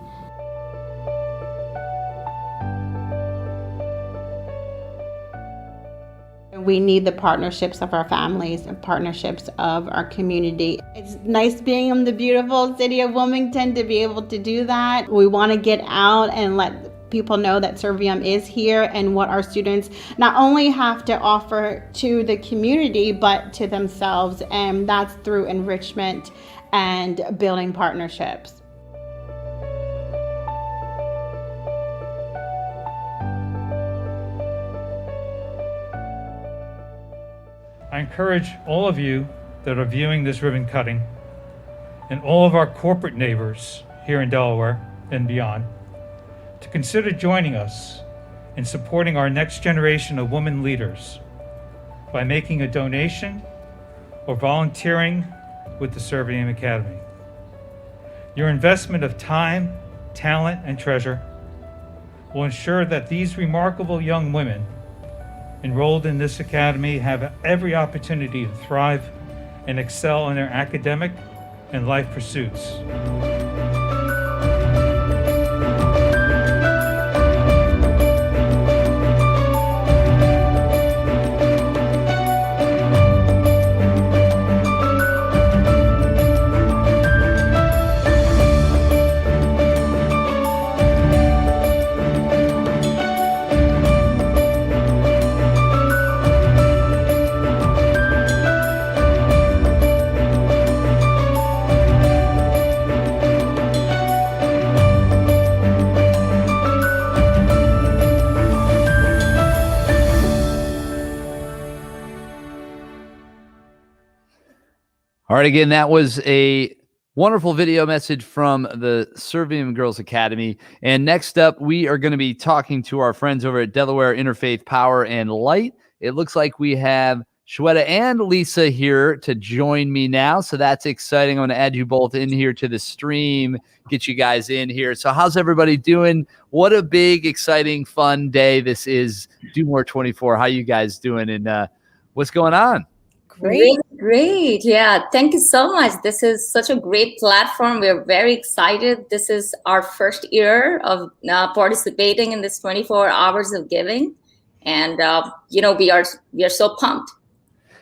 We need the partnerships of our families and partnerships of our community. It's nice being in the beautiful city of Wilmington to be able to do that. We want to get out and let people know that Servium is here and what our students not only have to offer to the community, but to themselves. And that's through enrichment and building partnerships. I encourage all of you that are viewing this ribbon cutting and all of our corporate neighbors here in Delaware and beyond to consider joining us in supporting our next generation of women leaders by making a donation or volunteering with the Servium Academy. Your investment of time, talent, and treasure will ensure that these remarkable young women enrolled in this academy have every opportunity to thrive and excel in their academic and life pursuits. All right, again, that was a wonderful video message from the Servium Girls Academy. And next up, we are going to be talking to our friends over at Delaware Interfaith Power and Light. It looks like we have Shweta and Lisa here to join me now. So that's exciting. I'm going to add you both in here to the stream, get you guys in here. So how's everybody doing? What a big, exciting, fun day this is. Do More 24. How you guys doing? And what's going on? Great. Yeah, thank you so much. This is such a great platform. We're very excited. This is our first year of participating in this 24 hours of giving. And, we are so pumped.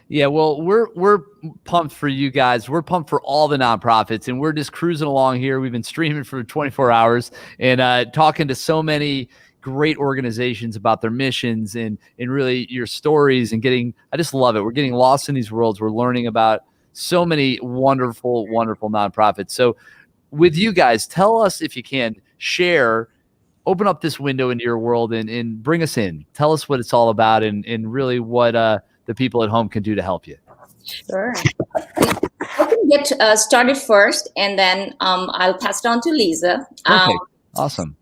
Yeah, well, we're pumped for you guys. We're pumped for all the nonprofits, and we're just cruising along here. We've been streaming for 24 hours and talking to so many great organizations about their missions and really your stories and I just love it. We're getting lost in these worlds. We're learning about so many wonderful, wonderful nonprofits. So with you guys, tell us if you can open up this window into your world and bring us in. Tell us what it's all about and really what the people at home can do to help you. Sure. I can get started first, and then I'll pass it on to Lisa. Okay. Awesome.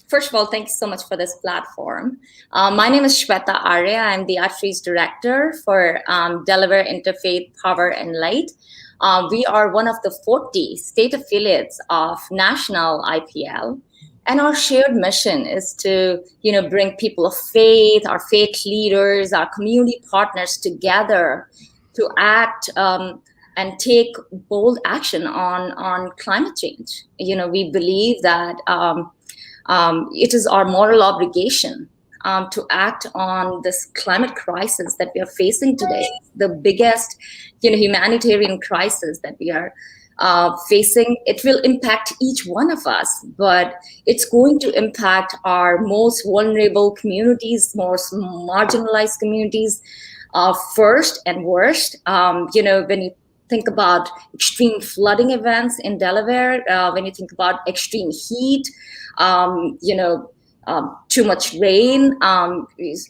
First of all, thank you so much for this platform. My name is Shweta Arya. I'm the Outreach Director for Delaware Interfaith Power and Light. We are one of the 40 state affiliates of National IPL. And our shared mission is to, bring people of faith, our faith leaders, our community partners together to act and take bold action on climate change. We believe that it is our moral obligation to act on this climate crisis that we are facing today, the biggest, humanitarian crisis that we are facing. It will impact each one of us, but it's going to impact our most vulnerable communities, most marginalized communities first and worst. When you think about extreme flooding events in Delaware, when you think about extreme heat, too much rain.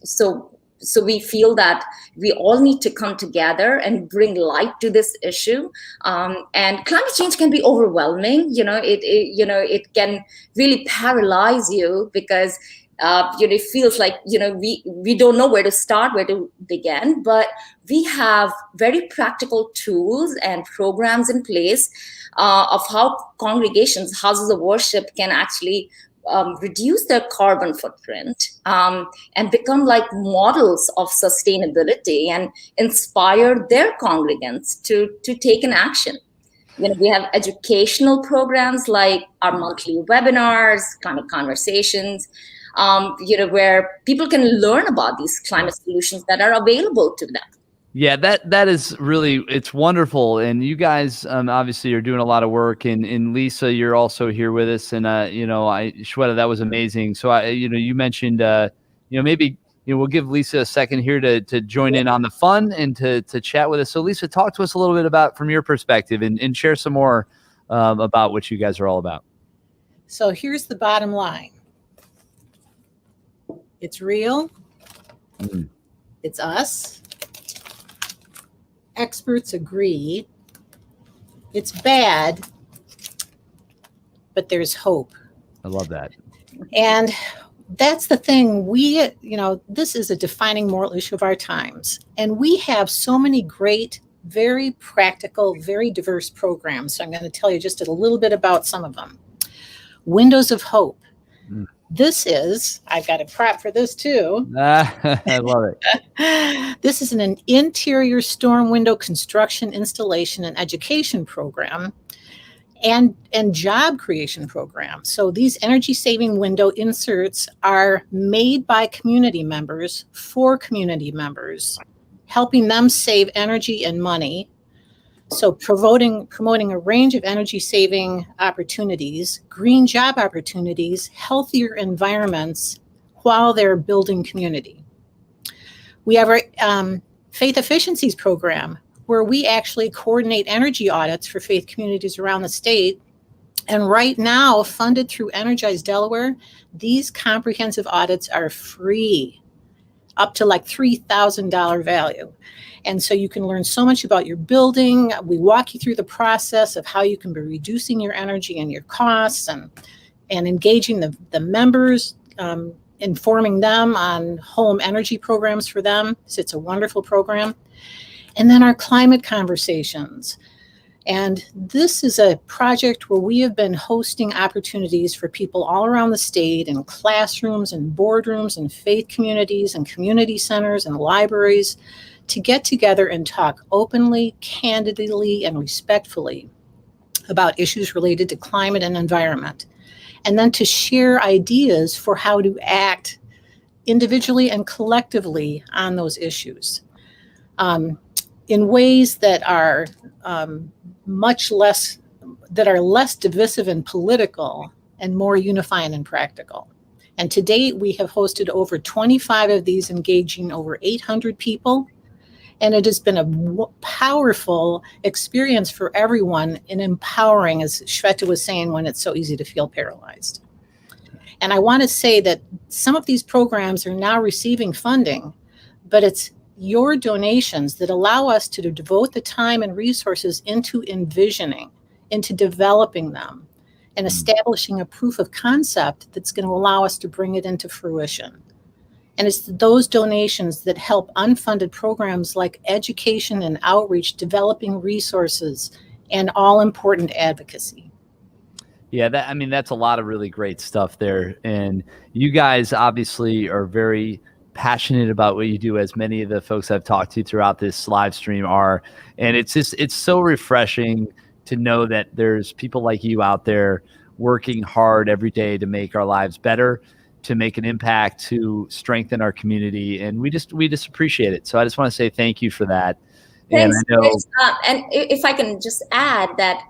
So we feel that we all need to come together and bring light to this issue. And climate change can be overwhelming. It can really paralyze you because it feels like we don't know where to start, where to begin. But we have very practical tools and programs in place of how congregations, houses of worship, can actually reduce their carbon footprint and become like models of sustainability and inspire their congregants to take an action. We have educational programs like our monthly webinars, climate conversations, where people can learn about these climate solutions that are available to them. Yeah, that is really, it's wonderful. And you guys obviously are doing a lot of work. And Lisa, you're also here with us. And, Shweta, that was amazing. So, you mentioned, maybe, we'll give Lisa a second here to join in on the fun and to chat with us. So, Lisa, talk to us a little bit about, from your perspective, and share some more about what you guys are all about. So here's the bottom line. It's real. It's us. Experts agree. It's bad, but there's hope. I love that. And that's the thing. This is a defining moral issue of our times. And we have so many great, very practical, very diverse programs. So I'm going to tell you just a little bit about some of them. Windows of Hope. I've got a prop for this too. I love it. This is an interior storm window construction, installation, and education program and job creation program. So these energy saving window inserts are made by community members for community members, helping them save energy and money. So promoting a range of energy saving opportunities, green job opportunities, healthier environments while they're building community. We have our faith efficiencies program, where we actually coordinate energy audits for faith communities around the state. And right now, funded through Energize Delaware, these comprehensive audits are free, up to like $3,000 value. And so you can learn so much about your building. We walk you through the process of how you can be reducing your energy and your costs, and engaging the members, informing them on home energy programs for them. So it's a wonderful program. And then our climate conversations. And this is a project where we have been hosting opportunities for people all around the state, in classrooms and boardrooms and faith communities and community centers and libraries, to get together and talk openly, candidly, and respectfully about issues related to climate and environment. And then to share ideas for how to act individually and collectively on those issues. In ways that are less divisive and political and more unifying and practical. And to date, we have hosted over 25 of these, engaging over 800 people. And it has been a powerful experience for everyone, and empowering, as Shweta was saying, when it's so easy to feel paralyzed. And I want to say that some of these programs are now receiving funding, but it's your donations that allow us to devote the time and resources into envisioning, into developing them, and establishing a proof of concept that's going to allow us to bring it into fruition. And it's those donations that help unfunded programs like education and outreach, developing resources, and all important advocacy. Yeah, that's a lot of really great stuff there. And you guys obviously are very passionate about what you do, as many of the folks I've talked to throughout this live stream are. And it's so refreshing to know that there's people like you out there working hard every day to make our lives better, to make an impact, to strengthen our community. And we just appreciate it. So I just want to say thank you for that. Thanks, and I know, Chris. And if I can just add that,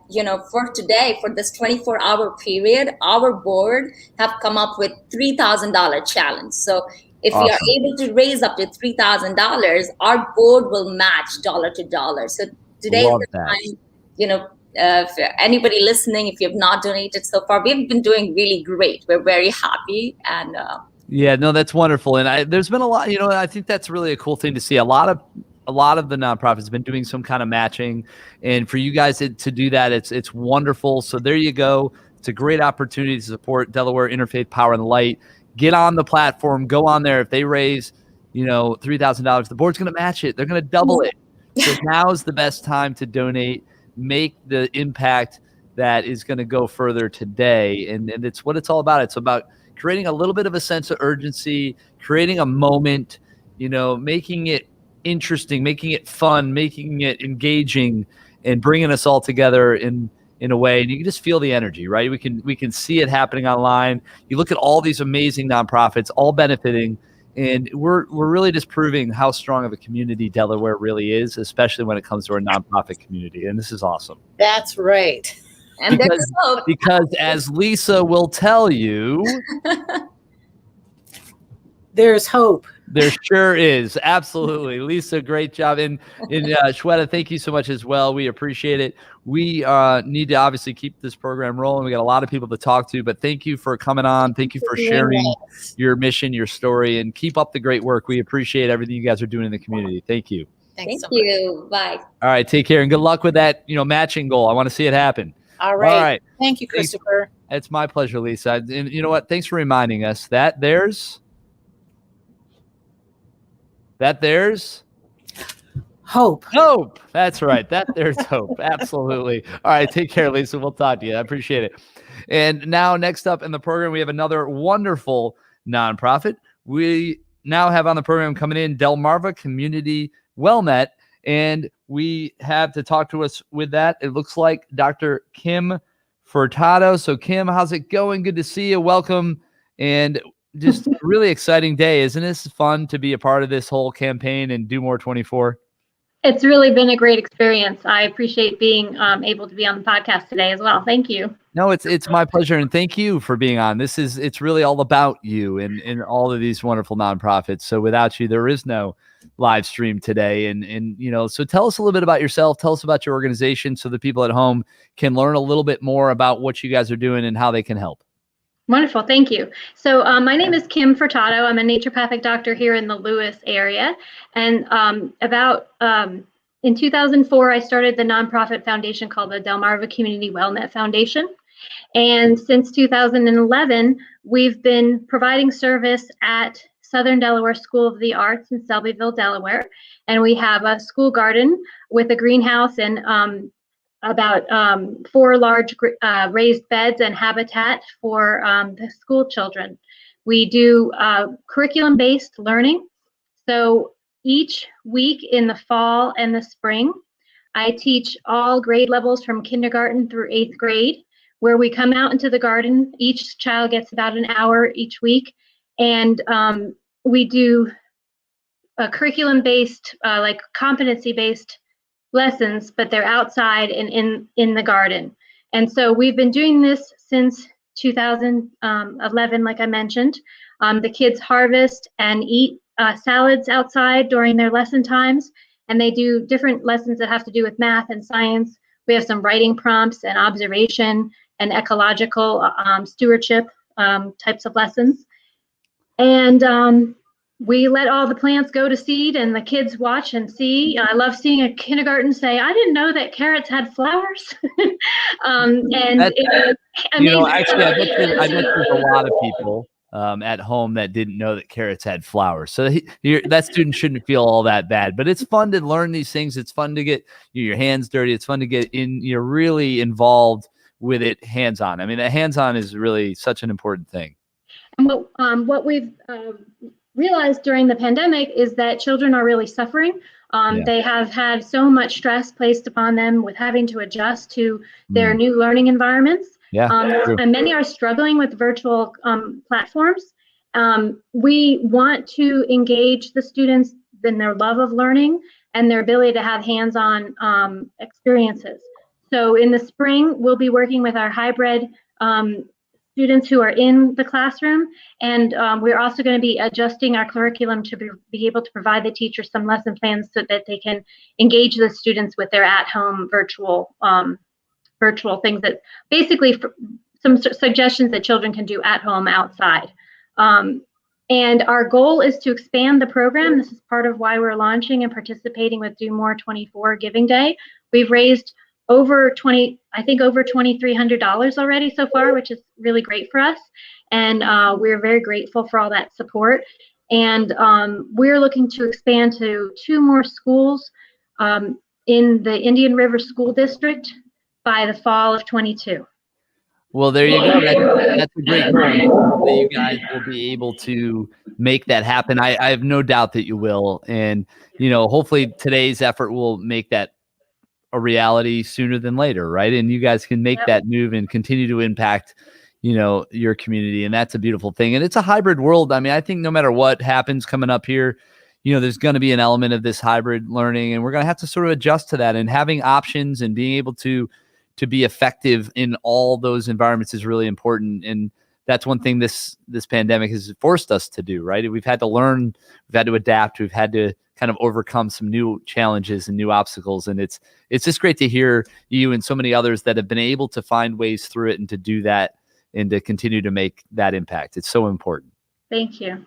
for today, for this 24-hour period, our board have come up with $3,000 challenge. So if we are able to raise up to $3,000, our board will match dollar to dollar. So today is the time, for anybody listening, if you have not donated so far, we've been doing really great. We're very happy. And yeah, no, that's wonderful. And there's been a lot, I think that's really a cool thing to see. A lot of the nonprofits have been doing some kind of matching, and for you guys to do that, it's wonderful. So there you go. It's a great opportunity to support Delaware Interfaith Power and Light. Get on the platform, go on there. If they raise, $3,000, the board's going to match it. They're going to double it. So now is the best time to donate, make the impact that is going to go further today. And it's what it's all about. It's about creating a little bit of a sense of urgency, creating a moment, making it interesting, making it fun, making it engaging, and bringing us all together in a way. And you can just feel the energy, right? We can see it happening online. You look at all these amazing nonprofits all benefiting, and we're really just proving how strong of a community Delaware really is, especially when it comes to our nonprofit community. And this is awesome. That's right. And because as Lisa will tell you, there's hope. There sure is. Absolutely. Lisa, great job. And Shweta, thank you so much as well. We appreciate it. We need to obviously keep this program rolling. We got a lot of people to talk to, but thank you for coming on. Thank you for sharing your mission, your story, and keep up the great work. We appreciate everything you guys are doing in the community. Thank you. Thank you. Bye. All right. Take care and good luck with that, matching goal. I want to see it happen. All right. Thank you, Christopher. It's my pleasure, Lisa. And you know what? Thanks for reminding us that there's Hope. Hope. That's right. There's hope. Absolutely. All right. Take care, Lisa. We'll talk to you. I appreciate it. And now, next up in the program, we have another wonderful nonprofit. We now have on the program coming in Delmarva Community WellNet, and we have to talk to us with that. It looks like Dr. Kim Furtado. So, Kim, how's it going? Good to see you. Welcome. And just a really exciting day. Isn't this fun to be a part of this whole campaign and Do More 24? It's really been a great experience. I appreciate being able to be on the podcast today as well. Thank you. No, it's my pleasure, and thank you for being on. It's really all about you and all of these wonderful nonprofits. So without you, there is no live stream today. And so tell us a little bit about yourself. Tell us about your organization, so the people at home can learn a little bit more about what you guys are doing and how they can help. Wonderful. Thank you. So my name is Kim Furtado. I'm a naturopathic doctor here in the Lewis area. And in 2004, I started the nonprofit foundation called the Delmarva Community WellNet Foundation. And since 2011, we've been providing service at Southern Delaware School of the Arts in Selbyville, Delaware. And we have a school garden with a greenhouse and about 4 large raised beds and habitat for the school children. We do curriculum-based learning. So each week in the fall and the spring, I teach all grade levels from kindergarten through 8th grade, where we come out into the garden. Each child gets about an hour each week, and we do a curriculum-based, like competency-based lessons, but they're outside and in the garden. And so we've been doing this since 2011, like I mentioned. The kids harvest and eat salads outside during their lesson times, and they do different lessons that have to do with math and science. We have some writing prompts and observation and ecological stewardship types of lessons. And we let all the plants go to seed, and the kids watch and see. I love seeing a kindergarten say, "I didn't know that carrots had flowers." It's amazing. Actually, I bet there's a lot of people at home that didn't know that carrots had flowers. So that student shouldn't feel all that bad. But it's fun to learn these things. It's fun to get your hands dirty. It's fun to get in. You're really involved with it, hands-on. I mean, the hands-on is really such an important thing. And what we've realized during the pandemic is that children are really suffering. They have had so much stress placed upon them with having to adjust to their new learning environments. And many are struggling with virtual platforms. We want to engage the students in their love of learning and their ability to have hands-on experiences. So in the spring, we'll be working with our hybrid students who are in the classroom, and we're also going to be adjusting our curriculum to be able to provide the teachers some lesson plans so that they can engage the students with their at-home virtual things, that basically some suggestions that children can do at home outside. And our goal is to expand the program. This is part of why we're launching and participating with Do More 24 Giving Day. We've raised over $2,300 already so far, which is really great for us. And we're very grateful for all that support. And we're looking to expand to 2 more schools in the Indian River School District by the fall of 22. Well, there you go. That's a great goal. Hopefully you guys will be able to make that happen. I have no doubt that you will. And, hopefully today's effort will make that a reality sooner than later, right? And you guys can make that move and continue to impact, your community. And that's a beautiful thing. And it's a hybrid world. I mean, I think no matter what happens coming up here, there's going to be an element of this hybrid learning, and we're going to have to sort of adjust to that. And having options and being able to be effective in all those environments is really important. And that's one thing this pandemic has forced us to do, right? We've had to learn, we've had to adapt, we've had to kind of overcome some new challenges and new obstacles. And it's just great to hear you and so many others that have been able to find ways through it and to do that and to continue to make that impact. It's so important. Thank you.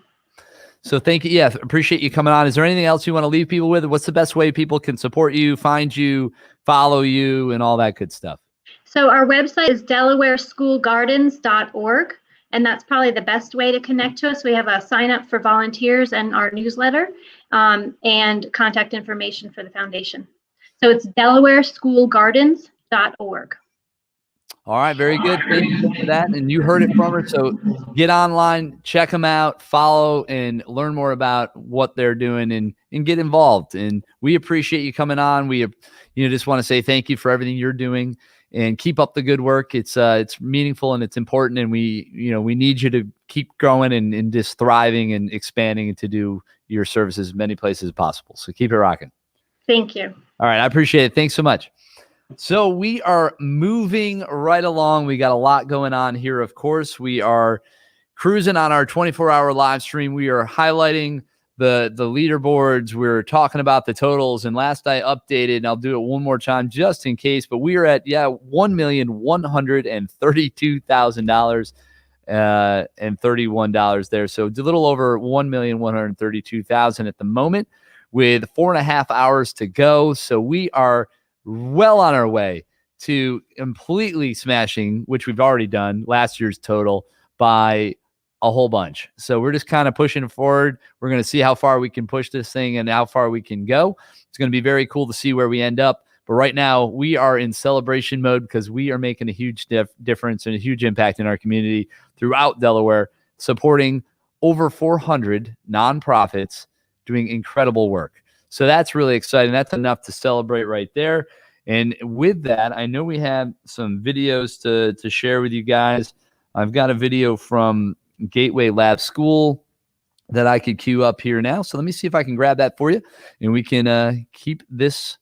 So thank you. Yeah, appreciate you coming on. Is there anything else you want to leave people with? What's the best way people can support you, find you, follow you, and all that good stuff? So our website is delawareschoolgardens.org. And that's probably the best way to connect to us. We have a sign up for volunteers and our newsletter. and contact information for the foundation. So it's DelawareSchoolGardens.org. All right, very good. Thank you for that. And you heard it from her. So get online, check them out, follow, and learn more about what they're doing and get involved. And we appreciate you coming on. We just want to say thank you for everything you're doing and keep up the good work. It's meaningful and it's important. And we need you to keep growing and just thriving and expanding and to do your services in many places as possible. So keep it rocking. Thank you. All right. I appreciate it. Thanks so much. So we are moving right along. We got a lot going on here. Of course, we are cruising on our 24-hour live stream. We are highlighting the leaderboards. We're talking about the totals. And last I updated, and I'll do it one more time just in case, but we are at, $1,132,000 and $31 there. So a little over $1,132,000 at the moment with 4.5 hours to go. So we are well on our way to completely smashing, which we've already done, last year's total by a whole bunch. So we're just kind of pushing it forward. We're going to see how far we can push this thing and how far we can go. It's going to be very cool to see where we end up. But right now we are in celebration mode because we are making a huge difference and a huge impact in our community throughout Delaware, supporting over 400 nonprofits doing incredible work. So that's really exciting. That's enough to celebrate right there. And with that, I know we have some videos to share with you guys. I've got a video from Gateway Lab School that I could queue up here now. So let me see if I can grab that for you, and we can keep this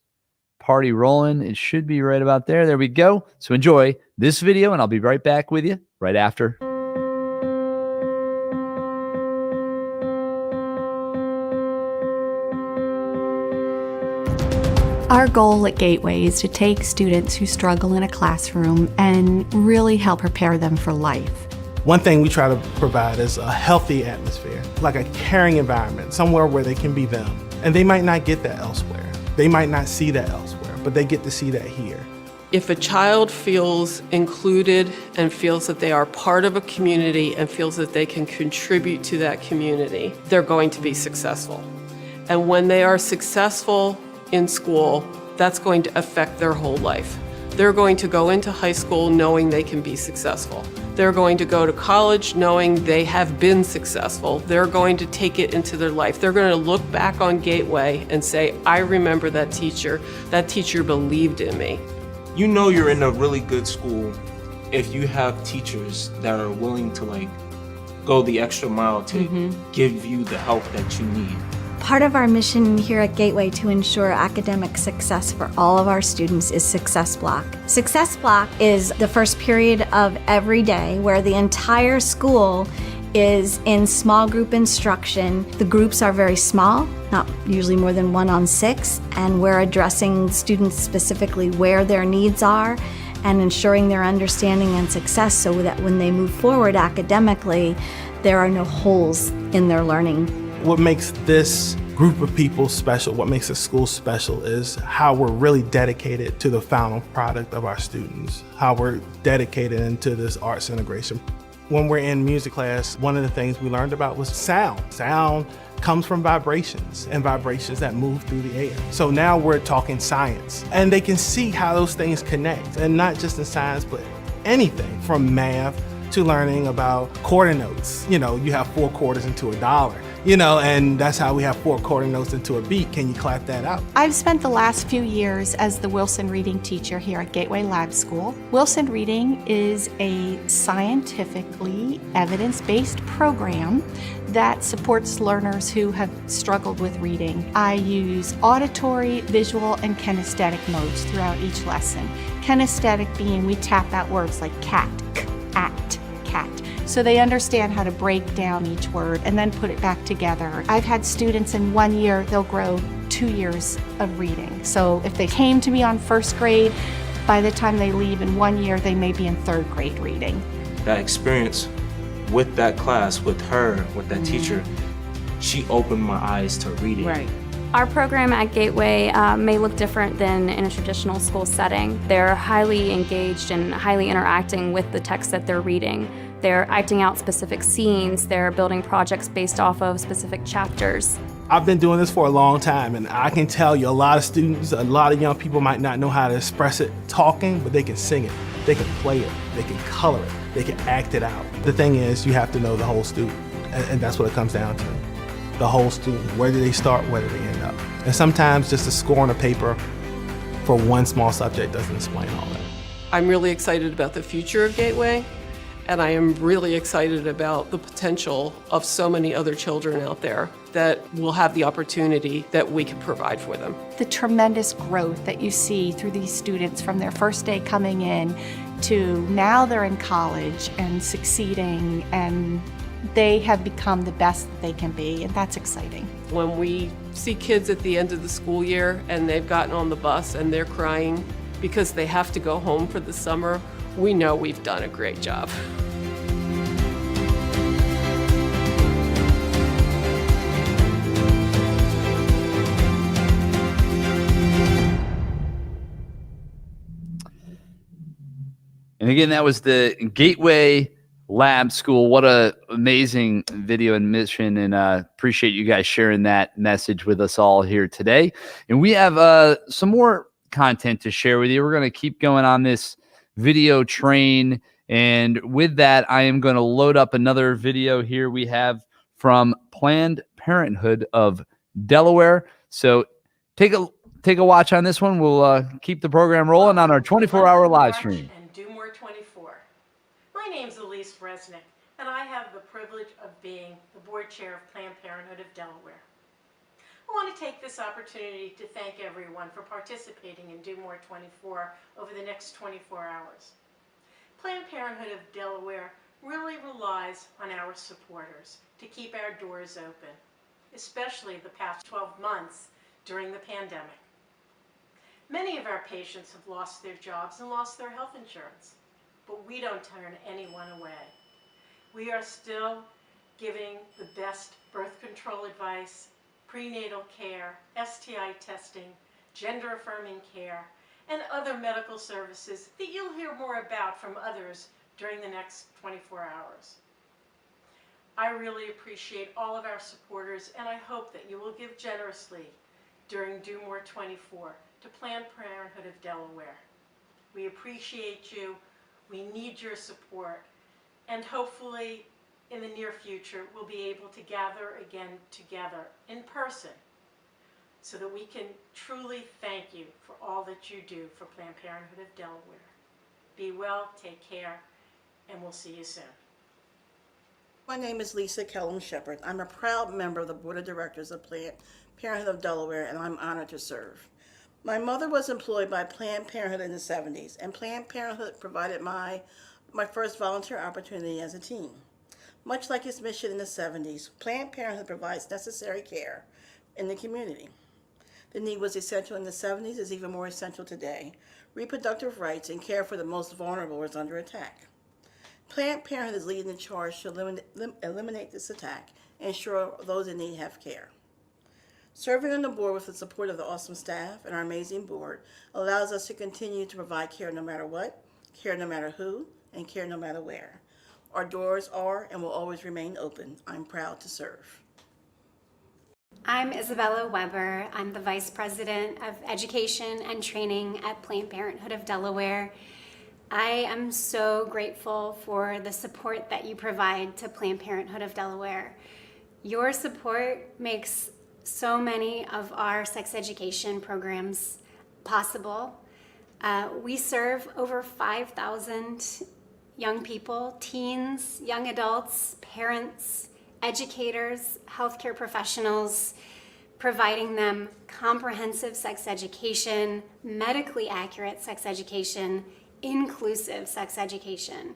party rolling. It should be right about there. There we go. So enjoy this video, and I'll be right back with you right after. Our goal at Gateway is to take students who struggle in a classroom and really help prepare them for life. One thing we try to provide is a healthy atmosphere, like a caring environment, somewhere where they can be them. And they might not get that elsewhere. They might not see that elsewhere, but they get to see that here. If a child feels included and feels that they are part of a community and feels that they can contribute to that community, they're going to be successful. And when they are successful in school, that's going to affect their whole life. They're going to go into high school knowing they can be successful. They're going to go to college knowing they have been successful. They're going to take it into their life. They're going to look back on Gateway and say, I remember that teacher believed in me. You know you're in a really good school if you have teachers that are willing to go the extra mile to give you the help that you need. Part of our mission here at Gateway to ensure academic success for all of our students is Success Block. Success Block is the first period of every day where the entire school is in small group instruction. The groups are very small, not usually more than 1 on 6, and we're addressing students specifically where their needs are and ensuring their understanding and success so that when they move forward academically, there are no holes in their learning. What makes this group of people special, what makes the school special, is how we're really dedicated to the final product of our students, how we're dedicated into this arts integration. When we're in music class, one of the things we learned about was sound. Sound comes from vibrations and vibrations that move through the air. So now we're talking science, and they can see how those things connect, and not just in science, but anything from math to learning about quarter notes. You have 4 quarters into $1. And that's how we have 4 quarter notes into a beat. Can you clap that out? I've spent the last few years as the Wilson Reading teacher here at Gateway Lab School. Wilson Reading is a scientifically evidence-based program that supports learners who have struggled with reading. I use auditory, visual, and kinesthetic modes throughout each lesson. Kinesthetic being we tap out words like cat, act, cat. So they understand how to break down each word and then put it back together. I've had students in 1 year, they'll grow 2 years of reading. So if they came to me on 1st grade, by the time they leave in 1 year, they may be in 3rd grade reading. That experience with that class, with her, with that teacher, she opened my eyes to reading. Right. Our program at Gateway may look different than in a traditional school setting. They're highly engaged and highly interacting with the text that they're reading. They're acting out specific scenes. They're building projects based off of specific chapters. I've been doing this for a long time, and I can tell you a lot of students, a lot of young people might not know how to express it talking, but they can sing it, they can play it, they can color it, they can act it out. The thing is, you have to know the whole student, and that's what it comes down to. The whole student, where do they start, where do they end up? And sometimes just a score on a paper for one small subject doesn't explain all that. I'm really excited about the future of Gateway, and I am really excited about the potential of so many other children out there that will have the opportunity that we can provide for them. The tremendous growth that you see through these students from their first day coming in to now they're in college and succeeding, and they have become the best that they can be, and that's exciting. When we see kids at the end of the school year and they've gotten on the bus and they're crying because they have to go home for the summer, we know we've done a great job. And again, that was the Gateway Lab School. What a amazing video and mission, and appreciate you guys sharing that message with us all here today. And we have some more content to share with you. We're going to keep going on this video train, and with that, I am going to load up another video here we have from Planned Parenthood of Delaware. So take a watch on this one. We'll keep the program rolling on our 24-hour live stream. Do More 24. My name's Elise Resnick, and I have the privilege of being the board chair of Planned Parenthood of Delaware. I want to take this opportunity to thank everyone for participating in Do More 24 over the next 24 hours. Planned Parenthood of Delaware really relies on our supporters to keep our doors open, especially the past 12 months during the pandemic. Many of our patients have lost their jobs and lost their health insurance, but we don't turn anyone away. We are still giving the best birth control advice, prenatal care, STI testing, gender-affirming care, and other medical services that you'll hear more about from others during the next 24 hours. I really appreciate all of our supporters, and I hope that you will give generously during Do More 24 to Planned Parenthood of Delaware. We appreciate you, we need your support, and hopefully in the near future we'll be able to gather again together in person so that we can truly thank you for all that you do for Planned Parenthood of Delaware. Be well, take care, and we'll see you soon. My name is Lisa Kellum Shepherd. I'm a proud member of the Board of Directors of Planned Parenthood of Delaware, and I'm honored to serve. My mother was employed by Planned Parenthood in the 70s, and Planned Parenthood provided my first volunteer opportunity as a teen. Much like its mission in the 70s, Planned Parenthood provides necessary care in the community. The need was essential in the 70s, is even more essential today. Reproductive rights and care for the most vulnerable is under attack. Planned Parenthood is leading the charge to eliminate this attack and ensure those in need have care. Serving on the board with the support of the awesome staff and our amazing board allows us to continue to provide care no matter what, care no matter who, and care no matter where. Our doors are and will always remain open. I'm proud to serve. I'm Isabella Weber. I'm the Vice President of Education and Training at Planned Parenthood of Delaware. I am so grateful for the support that you provide to Planned Parenthood of Delaware. Your support makes so many of our sex education programs possible. We serve over 5,000 young people, teens, young adults, parents, educators, healthcare professionals, providing them comprehensive sex education, medically accurate sex education, inclusive sex education.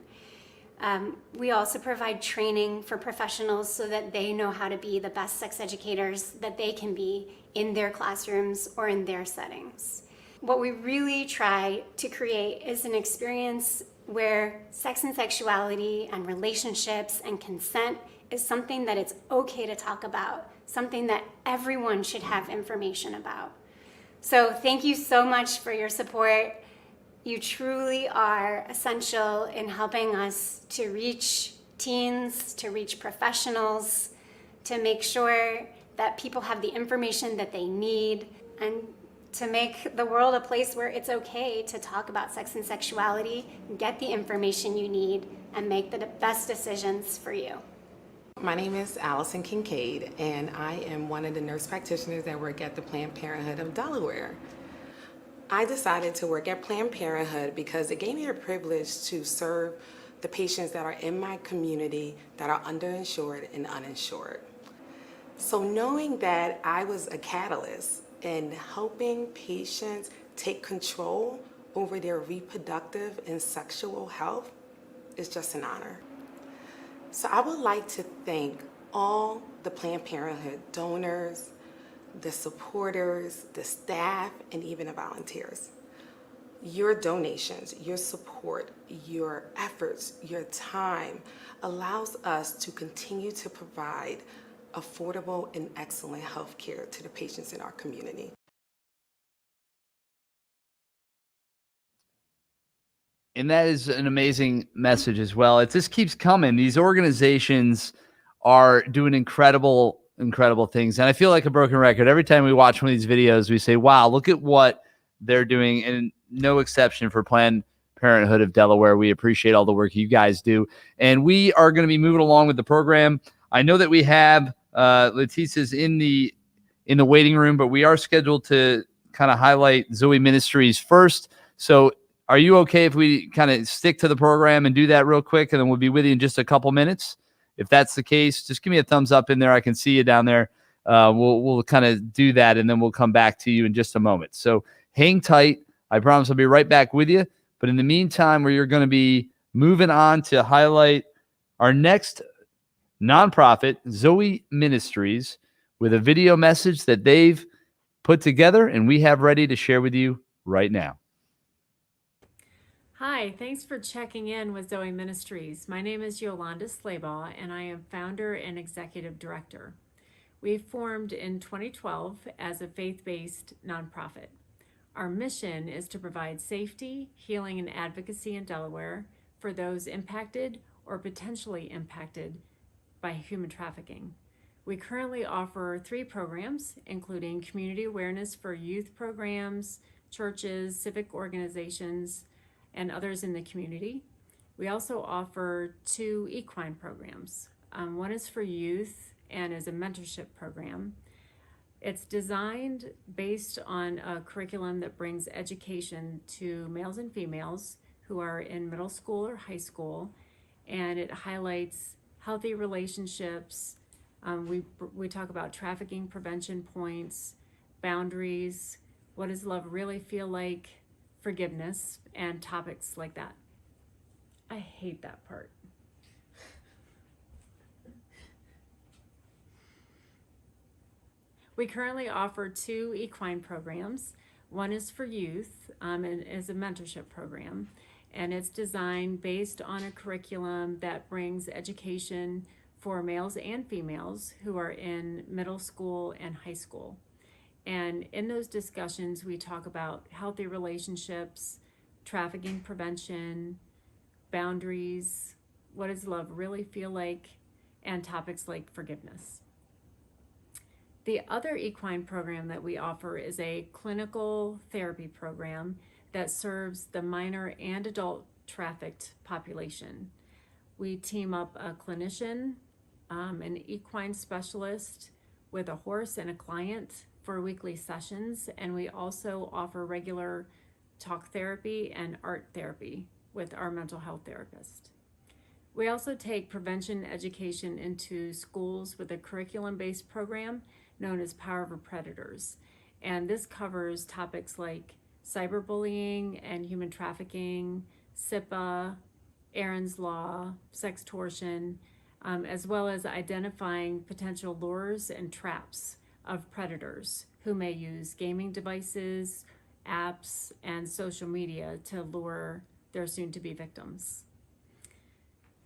We also provide training for professionals so that they know how to be the best sex educators that they can be in their classrooms or in their settings. What we really try to create is an experience where sex and sexuality and relationships and consent is something that it's okay to talk about, something that everyone should have information about. So thank you so much for your support. You truly are essential in helping us to reach teens, to reach professionals, to make sure that people have the information that they need, and to make the world a place where it's okay to talk about sex and sexuality, get the information you need, and make the best decisions for you. My name is Allison Kincaid, and I am one of the nurse practitioners that work at the Planned Parenthood of Delaware. I decided to work at Planned Parenthood because it gave me the privilege to serve the patients that are in my community that are underinsured and uninsured. So knowing that I was a catalyst in helping patients take control over their reproductive and sexual health is just an honor. So I would like to thank all the Planned Parenthood donors, the supporters, the staff, and even the volunteers. Your donations, your support, your efforts, your time allows us to continue to provide affordable and excellent health care to the patients in our community. And that is an amazing message as well. It just keeps coming. These organizations are doing incredible things. And I feel like a broken record. Every time we watch one of these videos, we say, wow, look at what they're doing. And no exception for Planned Parenthood of Delaware. We appreciate all the work you guys do. And we are going to be moving along with the program. I know that we have Letitia's in the waiting room, but we are scheduled to kind of highlight Zoe Ministries first. So are you okay if we kind of stick to the program and do that real quick, and then we'll be with you in just a couple minutes? If that's the case, just give me a thumbs up in there. I can see you down there. We'll kind of do that, and then we'll come back to you in just a moment. So hang tight. I promise I'll be right back with you. But in the meantime, we're going to be moving on to highlight our next nonprofit, Zoe Ministries, with a video message that they've put together and we have ready to share with you right now. Hi, thanks for checking in with Zoe Ministries. My name is Yolanda Slaybaugh, and I am founder and executive director. We formed in 2012 as a faith-based nonprofit. Our mission is to provide safety, healing, and advocacy in Delaware for those impacted or potentially impacted by human trafficking. We currently offer 3 programs, including community awareness for youth programs, churches, civic organizations, and others in the community. We also offer 2 equine programs. One is for youth and is a mentorship program. It's designed based on a curriculum that brings education to males and females who are in middle school or high school, and it highlights healthy relationships. We talk about trafficking prevention points, boundaries, what does love really feel like, forgiveness, and topics like that. I hate that part. We currently offer 2 equine programs. One is for youth and is a mentorship program, and it's designed based on a curriculum that brings education for males and females who are in middle school and high school. And in those discussions, we talk about healthy relationships, trafficking prevention, boundaries, what does love really feel like, and topics like forgiveness. The other equine program that we offer is a clinical therapy program that serves the minor and adult trafficked population. We team up a clinician, an equine specialist with a horse and a client for weekly sessions, and we also offer regular talk therapy and art therapy with our mental health therapist. We also take prevention education into schools with a curriculum-based program known as Power Over Predators, and this covers topics like cyberbullying and human trafficking, SIPA, Aaron's Law, sextortion, as well as identifying potential lures and traps of predators who may use gaming devices, apps, and social media to lure their soon-to-be victims.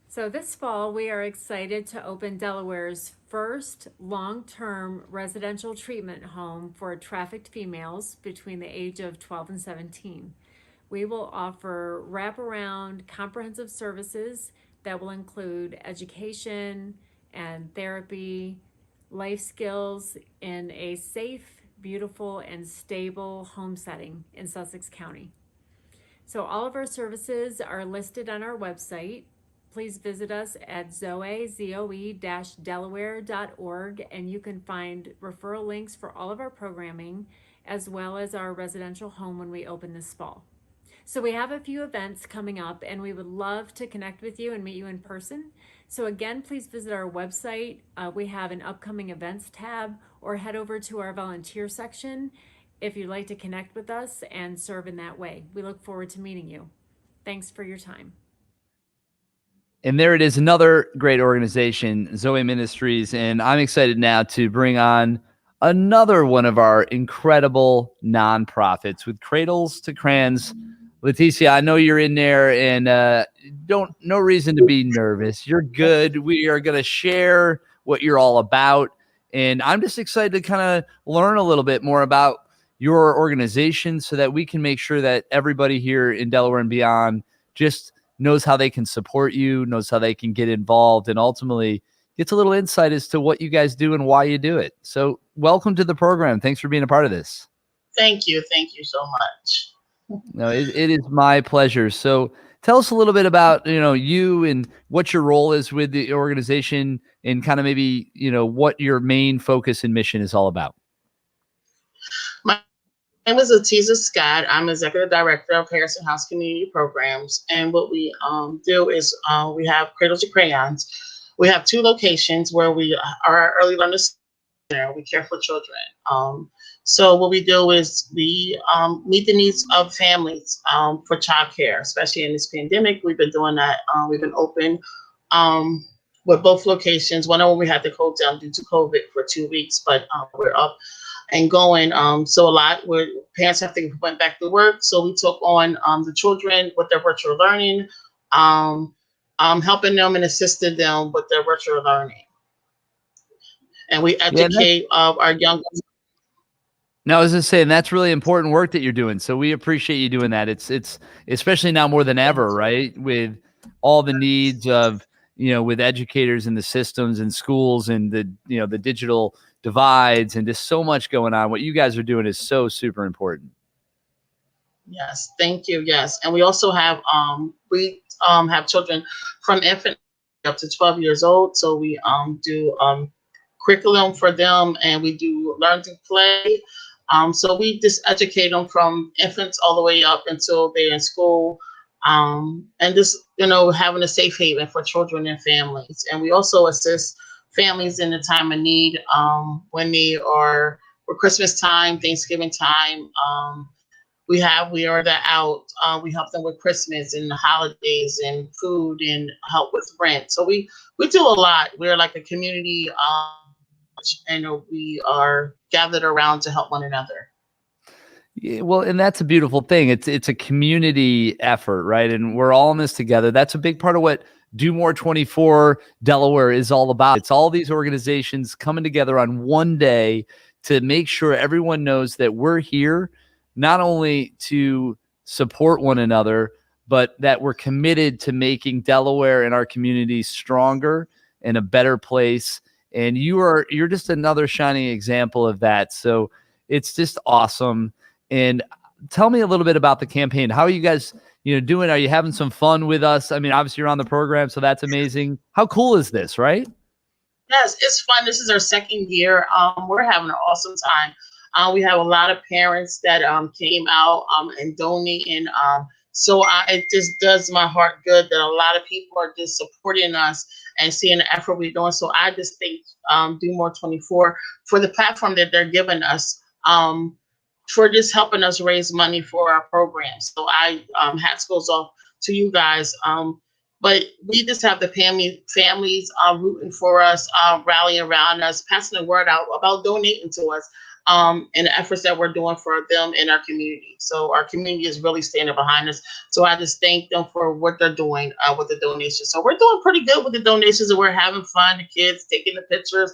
So this fall, we are excited to open Delaware's first long-term residential treatment home for trafficked females between the age of 12 and 17. We will offer wraparound comprehensive services that will include education and therapy, life skills in a safe, beautiful, and stable home setting in Sussex County. So all of our services are listed on our website. Please visit us at zoe-delaware.org, and you can find referral links for all of our programming, as well as our residential home when we open this fall. So we have a few events coming up, and we would love to connect with you and meet you in person. So again, please visit our website. We have an upcoming events tab, or head over to our volunteer section if you'd like to connect with us and serve in that way. We look forward to meeting you. Thanks for your time. And there it is, another great organization, Zoe Ministries. And I'm excited now to bring on another one of our incredible nonprofits with Cradles to Crayons. Leticia, I know you're in there, and no reason to be nervous. You're good. We are going to share what you're all about. And I'm just excited to kind of learn a little bit more about your organization so that we can make sure that everybody here in Delaware and beyond just knows how they can support you, knows how they can get involved, and ultimately gets a little insight as to what you guys do and why you do it. So welcome to the program. Thanks for being a part of this. Thank you. Thank you so much. No, it is my pleasure. So tell us a little bit about, you and what your role is with the organization, and kind of maybe, what your main focus and mission is all about. My name is Leticia Scott. I'm Executive Director of Harrison House Community Programs. And what we do is we have Cradles to Crayons. We have 2 locations where we are early learners. We care for children. So what we do is we meet the needs of families for childcare, especially in this pandemic. We've been doing that. We've been open with both locations. One of them we had to close down due to COVID for 2 weeks, but we're up and going. So a lot where parents have to went back to work. So we took on the children with their virtual learning, helping them and assisted them with their virtual learning. And we educate our young. No, I was just saying that's really important work that you're doing. So we appreciate you doing that. It's especially now more than ever, right? With all the needs of, with educators and the systems and schools and the digital divides and just so much going on. What you guys are doing is so super important. Yes, thank you. Yes, and we also have have children from infant up to 12 years old. So we do curriculum for them, and we do learn to play. So we just educate them from infants all the way up until they're in school, and just having a safe haven for children and families. And we also assist families in the time of need when they are for Christmas time, Thanksgiving time. We are out. We help them with Christmas and the holidays and food and help with rent. So we do a lot. We're like a community. And we are gathered around to help one another. Yeah, well, and that's a beautiful thing. It's a community effort, right? And we're all in this together. That's a big part of what Do More 24 Delaware is all about. It's all these organizations coming together on one day to make sure everyone knows that we're here not only to support one another, but that we're committed to making Delaware and our community stronger and a better place. And you're just another shining example of that. So it's just awesome. And tell me a little bit about the campaign. How are you guys, doing? Are you having some fun with us? I mean, obviously you're on the program, so that's amazing. How cool is this, right? Yes, it's fun. This is our 2nd year. We're having an awesome time. We have a lot of parents that came out and donating. So it just does my heart good that a lot of people are just supporting us and seeing the effort we're doing. So I just thank Do More 24 for the platform that they're giving us, for just helping us raise money for our program. So hats goes off to you guys. But we just have the families rooting for us, rallying around us, passing the word out about donating to us. And the efforts that we're doing for them in our community. So our community is really standing behind us. So I just thank them for what they're doing with the donations. So we're doing pretty good with the donations, and we're having fun. The kids taking the pictures.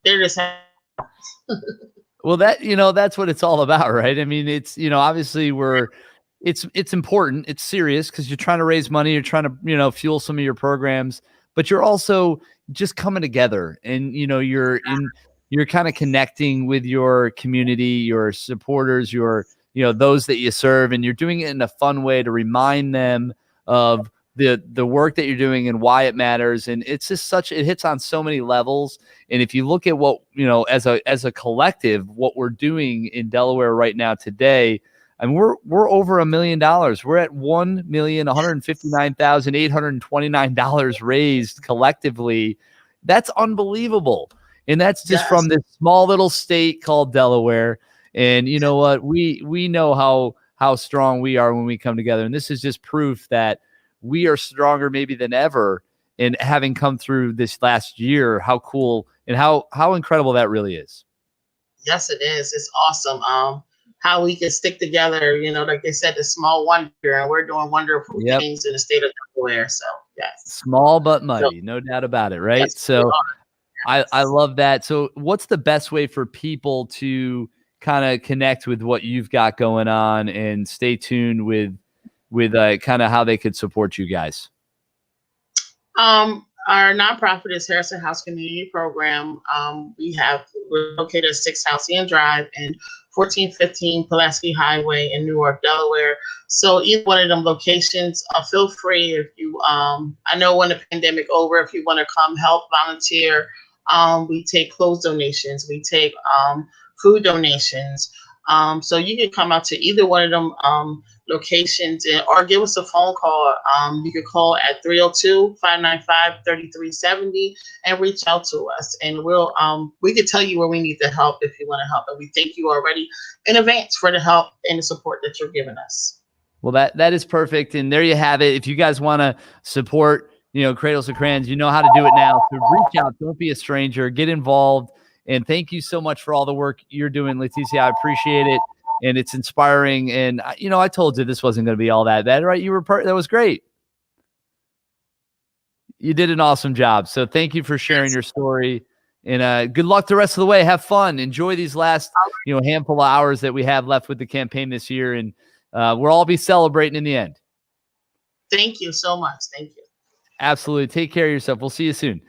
They're just Well, that's what it's all about, right? I mean, it's, obviously it's important. It's serious because you're trying to raise money. You're trying to, fuel some of your programs. but you're also just coming together, and you're kind of connecting with your community, your supporters, your those that you serve, and you're doing it in a fun way to remind them of the work that you're doing and why it matters. And it's just it hits on so many levels. And if you look at what as a collective, what we're doing in Delaware right now today, I mean, we're over $1 million. We're at $1,159,829 raised collectively. That's unbelievable. And that's just from this small little state called Delaware. And you know what? We know how strong we are when we come together. And this is just proof that we are stronger maybe than ever. And having come through this last year, how cool and how incredible that really is. Yes, it is. It's awesome. How we can stick together, like they said, the small wonder, and we're doing wonderful things in the state of Delaware. So yes. Small but mighty, no doubt about it, right? Yes, so I love that. So what's the best way for people to kind of connect with what you've got going on and stay tuned with kind of how they could support you guys? Our nonprofit is Harrison House Community Program. We're located at 6 Halcyon Drive and 1415 Pulaski Highway in Newark, Delaware. So either one of them locations, feel free if you, I know when the pandemic over, if you want to come help volunteer, we take clothes donations, we take food donations. So you can come out to either one of them locations or give us a phone call. You can call at 302-595-3370 and reach out to us. And we can tell you where we need the help if you want to help. And we thank you already in advance for the help and the support that you're giving us. Well, that is perfect. And there you have it. If you guys want to support, Cradles of Crayons, you know how to do it now. So reach out. Don't be a stranger. Get involved. And thank you so much for all the work you're doing, Leticia. I appreciate it. And it's inspiring. And, I told you this wasn't going to be all that bad, right? That was great. You did an awesome job. So thank you for sharing your story. And good luck the rest of the way. Have fun. Enjoy these last, handful of hours that we have left with the campaign this year. And we'll all be celebrating in the end. Thank you so much. Thank you. Absolutely. Take care of yourself. We'll see you soon.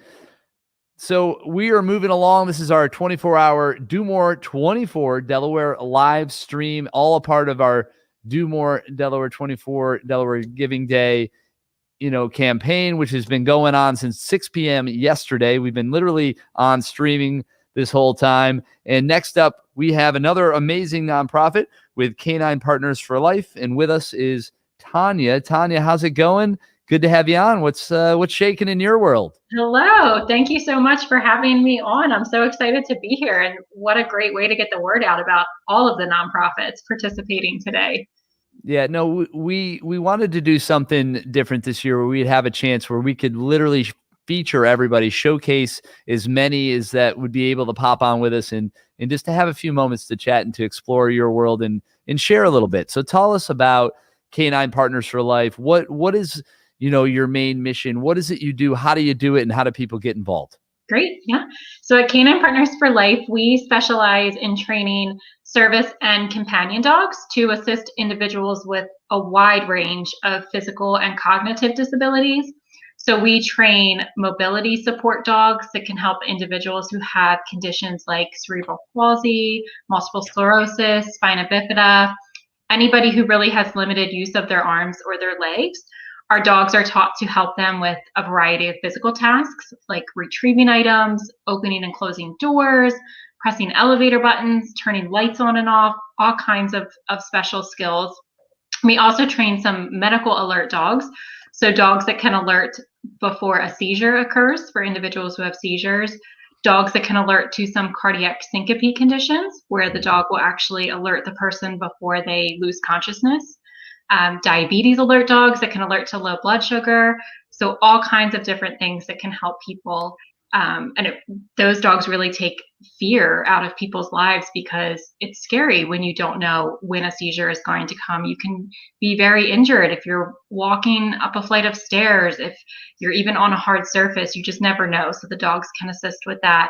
So we are moving along. This is our 24-hour Do More 24 Delaware live stream, all a part of our Do More Delaware 24 Delaware Giving Day, campaign, which has been going on since 6 p.m. yesterday. We've been literally on streaming this whole time. And next up, we have another amazing nonprofit with Canine Partners for Life. And with us is Tanya. Tanya, how's it going? Good to have you on. What's shaking in your world? Hello. Thank you so much for having me on. I'm so excited to be here. And what a great way to get the word out about all of the nonprofits participating today. Yeah, no, we wanted to do something different this year where we'd have a chance where we could literally feature everybody, showcase as many as that would be able to pop on with us and just to have a few moments to chat and to explore your world and share a little bit. So tell us about Canine Partners for Life. What is your main mission? What is it you do? How do you do it? And how do people get involved? Great. Yeah. So at Canine Partners for Life, we specialize in training service and companion dogs to assist individuals with a wide range of physical and cognitive disabilities. So we train mobility support dogs that can help individuals who have conditions like cerebral palsy, multiple sclerosis, spina bifida, anybody who really has limited use of their arms or their legs. Our dogs are taught to help them with a variety of physical tasks like retrieving items, opening and closing doors, pressing elevator buttons, turning lights on and off, all kinds of special skills. We also train some medical alert dogs. So dogs that can alert before a seizure occurs for individuals who have seizures, dogs that can alert to some cardiac syncope conditions where the dog will actually alert the person before they lose consciousness. Diabetes alert dogs that can alert to low blood sugar. So all kinds of different things that can help people. Those dogs really take fear out of people's lives because it's scary when you don't know when a seizure is going to come. You can be very injured if you're walking up a flight of stairs, if you're even on a hard surface, you just never know. So the dogs can assist with that.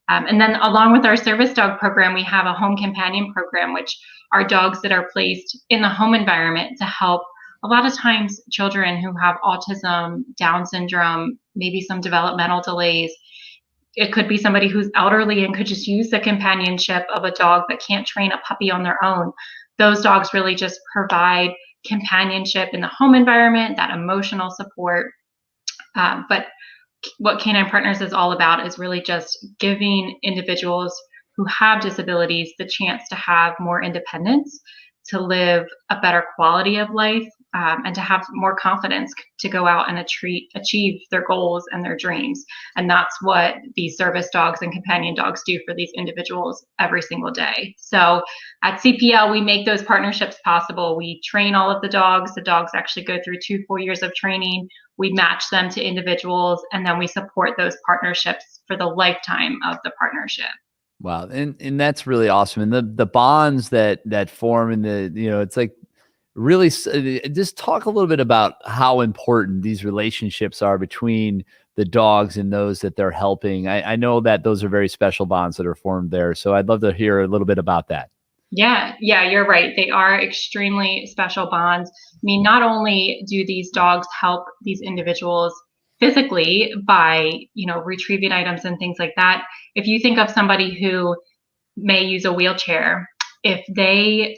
And then along with our service dog program, we have a home companion program, which are dogs that are placed in the home environment to help a lot of times children who have autism, Down syndrome, maybe some developmental delays, it could be somebody who's elderly and could just use the companionship of a dog that can't train a puppy on their own. Those dogs really just provide companionship in the home environment, that emotional support. But what Canine Partners is all about is really just giving individuals who have disabilities the chance to have more independence, to live a better quality of life, and to have more confidence to go out and achieve their goals and their dreams. And that's what these service dogs and companion dogs do for these individuals every single day. So at CPL, we make those partnerships possible. We train all of the dogs. The dogs actually go through 2 full years of training. We match them to individuals, and then we support those partnerships for the lifetime of the partnership. Wow. And that's really awesome. And the bonds that form in the, it's like really just talk a little bit about how important these relationships are between the dogs and those that they're helping. I know that those are very special bonds that are formed there. So I'd love to hear a little bit about that. Yeah, you're right. They are extremely special bonds. I mean, not only do these dogs help these individuals physically by, retrieving items and things like that. If you think of somebody who may use a wheelchair, if they,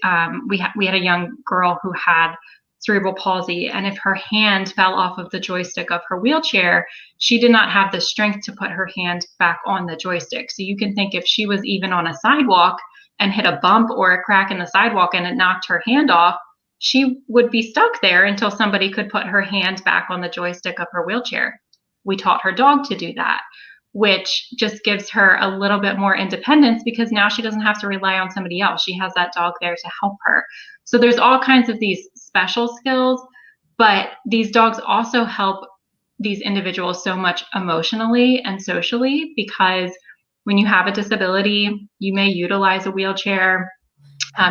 we had a young girl who had cerebral palsy, and if her hand fell off of the joystick of her wheelchair, she did not have the strength to put her hand back on the joystick. So you can think if she was even on a sidewalk and hit a bump or a crack in the sidewalk and it knocked her hand off, she would be stuck there until somebody could put her hand back on the joystick of her wheelchair. We taught her dog to do that, which just gives her a little bit more independence because now she doesn't have to rely on somebody else. She has that dog there to help her. So there's all kinds of these special skills, but these dogs also help these individuals so much emotionally and socially, because when you have a disability, you may utilize a wheelchair,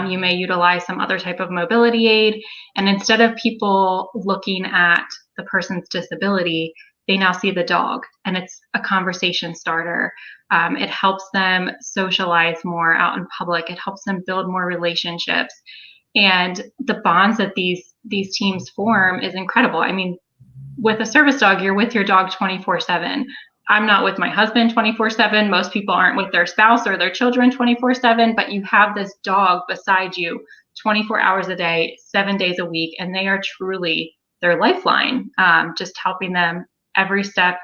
you may utilize some other type of mobility aid, and instead of people looking at the person's disability, they now see the dog, and it's a conversation starter. It helps them socialize more out in public. It helps them build more relationships, and the bonds that these teams form is incredible. I mean, with a service dog, you're with your dog 24/7. I'm not with my husband 24/7. Most people aren't with their spouse or their children 24/7, but you have this dog beside you 24 hours a day, 7 days a week, and they are truly their lifeline, just helping them every step,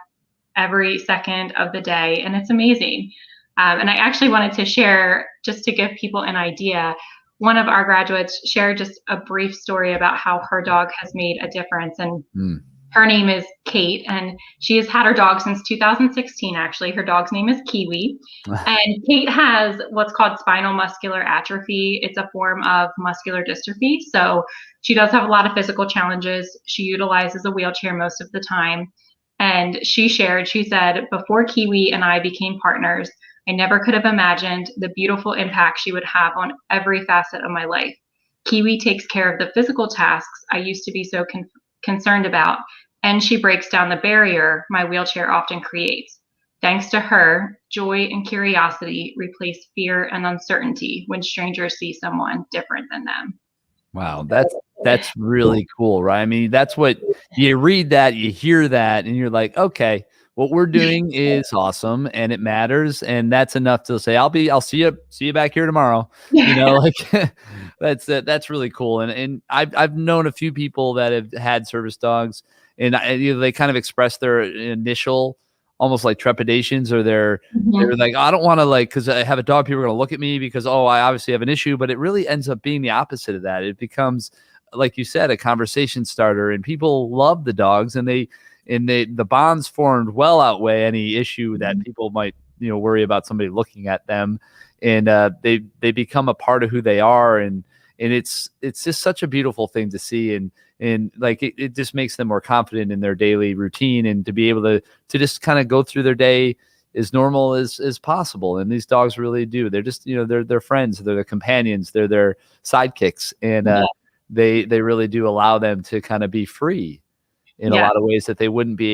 every second of the day. And it's amazing. And I actually wanted to share, just to give people an idea, one of our graduates shared just a brief story about how her dog has made a difference. And her name is Kate, and she has had her dog since 2016, actually. Her dog's name is Kiwi. And Kate has what's called spinal muscular atrophy. It's a form of muscular dystrophy. So she does have a lot of physical challenges. She utilizes a wheelchair most of the time. And she said, before Kiwi and I became partners, I never could have imagined the beautiful impact she would have on every facet of my life. Kiwi takes care of the physical tasks I used to be so concerned about, and she breaks down the barrier my wheelchair often creates. Thanks to her, joy and curiosity replace fear and uncertainty when strangers see someone different than them. Wow, that's really cool, right? I mean, that's what you read, that you hear that, and you're like, okay, what we're doing is awesome and it matters, and that's enough to say, I'll see you back here tomorrow. Like that's really cool. And I've known a few people that have had service dogs, and they kind of express their initial almost like trepidations, or they're like, I don't want to, like, because I have a dog, people are going to look at me because, I obviously have an issue. But it really ends up being the opposite of that. It becomes, like you said, a conversation starter, and people love the dogs, and the bonds formed well outweigh any issue that people might, worry about somebody looking at them, and they become a part of who they are. And it's just such a beautiful thing to see. And like, it just makes them more confident in their daily routine, and to be able to just kind of go through their day as normal as possible. And these dogs really do. They're just, they're friends, they're their companions, they're their sidekicks. And they really do allow them to kind of be free in a lot of ways that they wouldn't be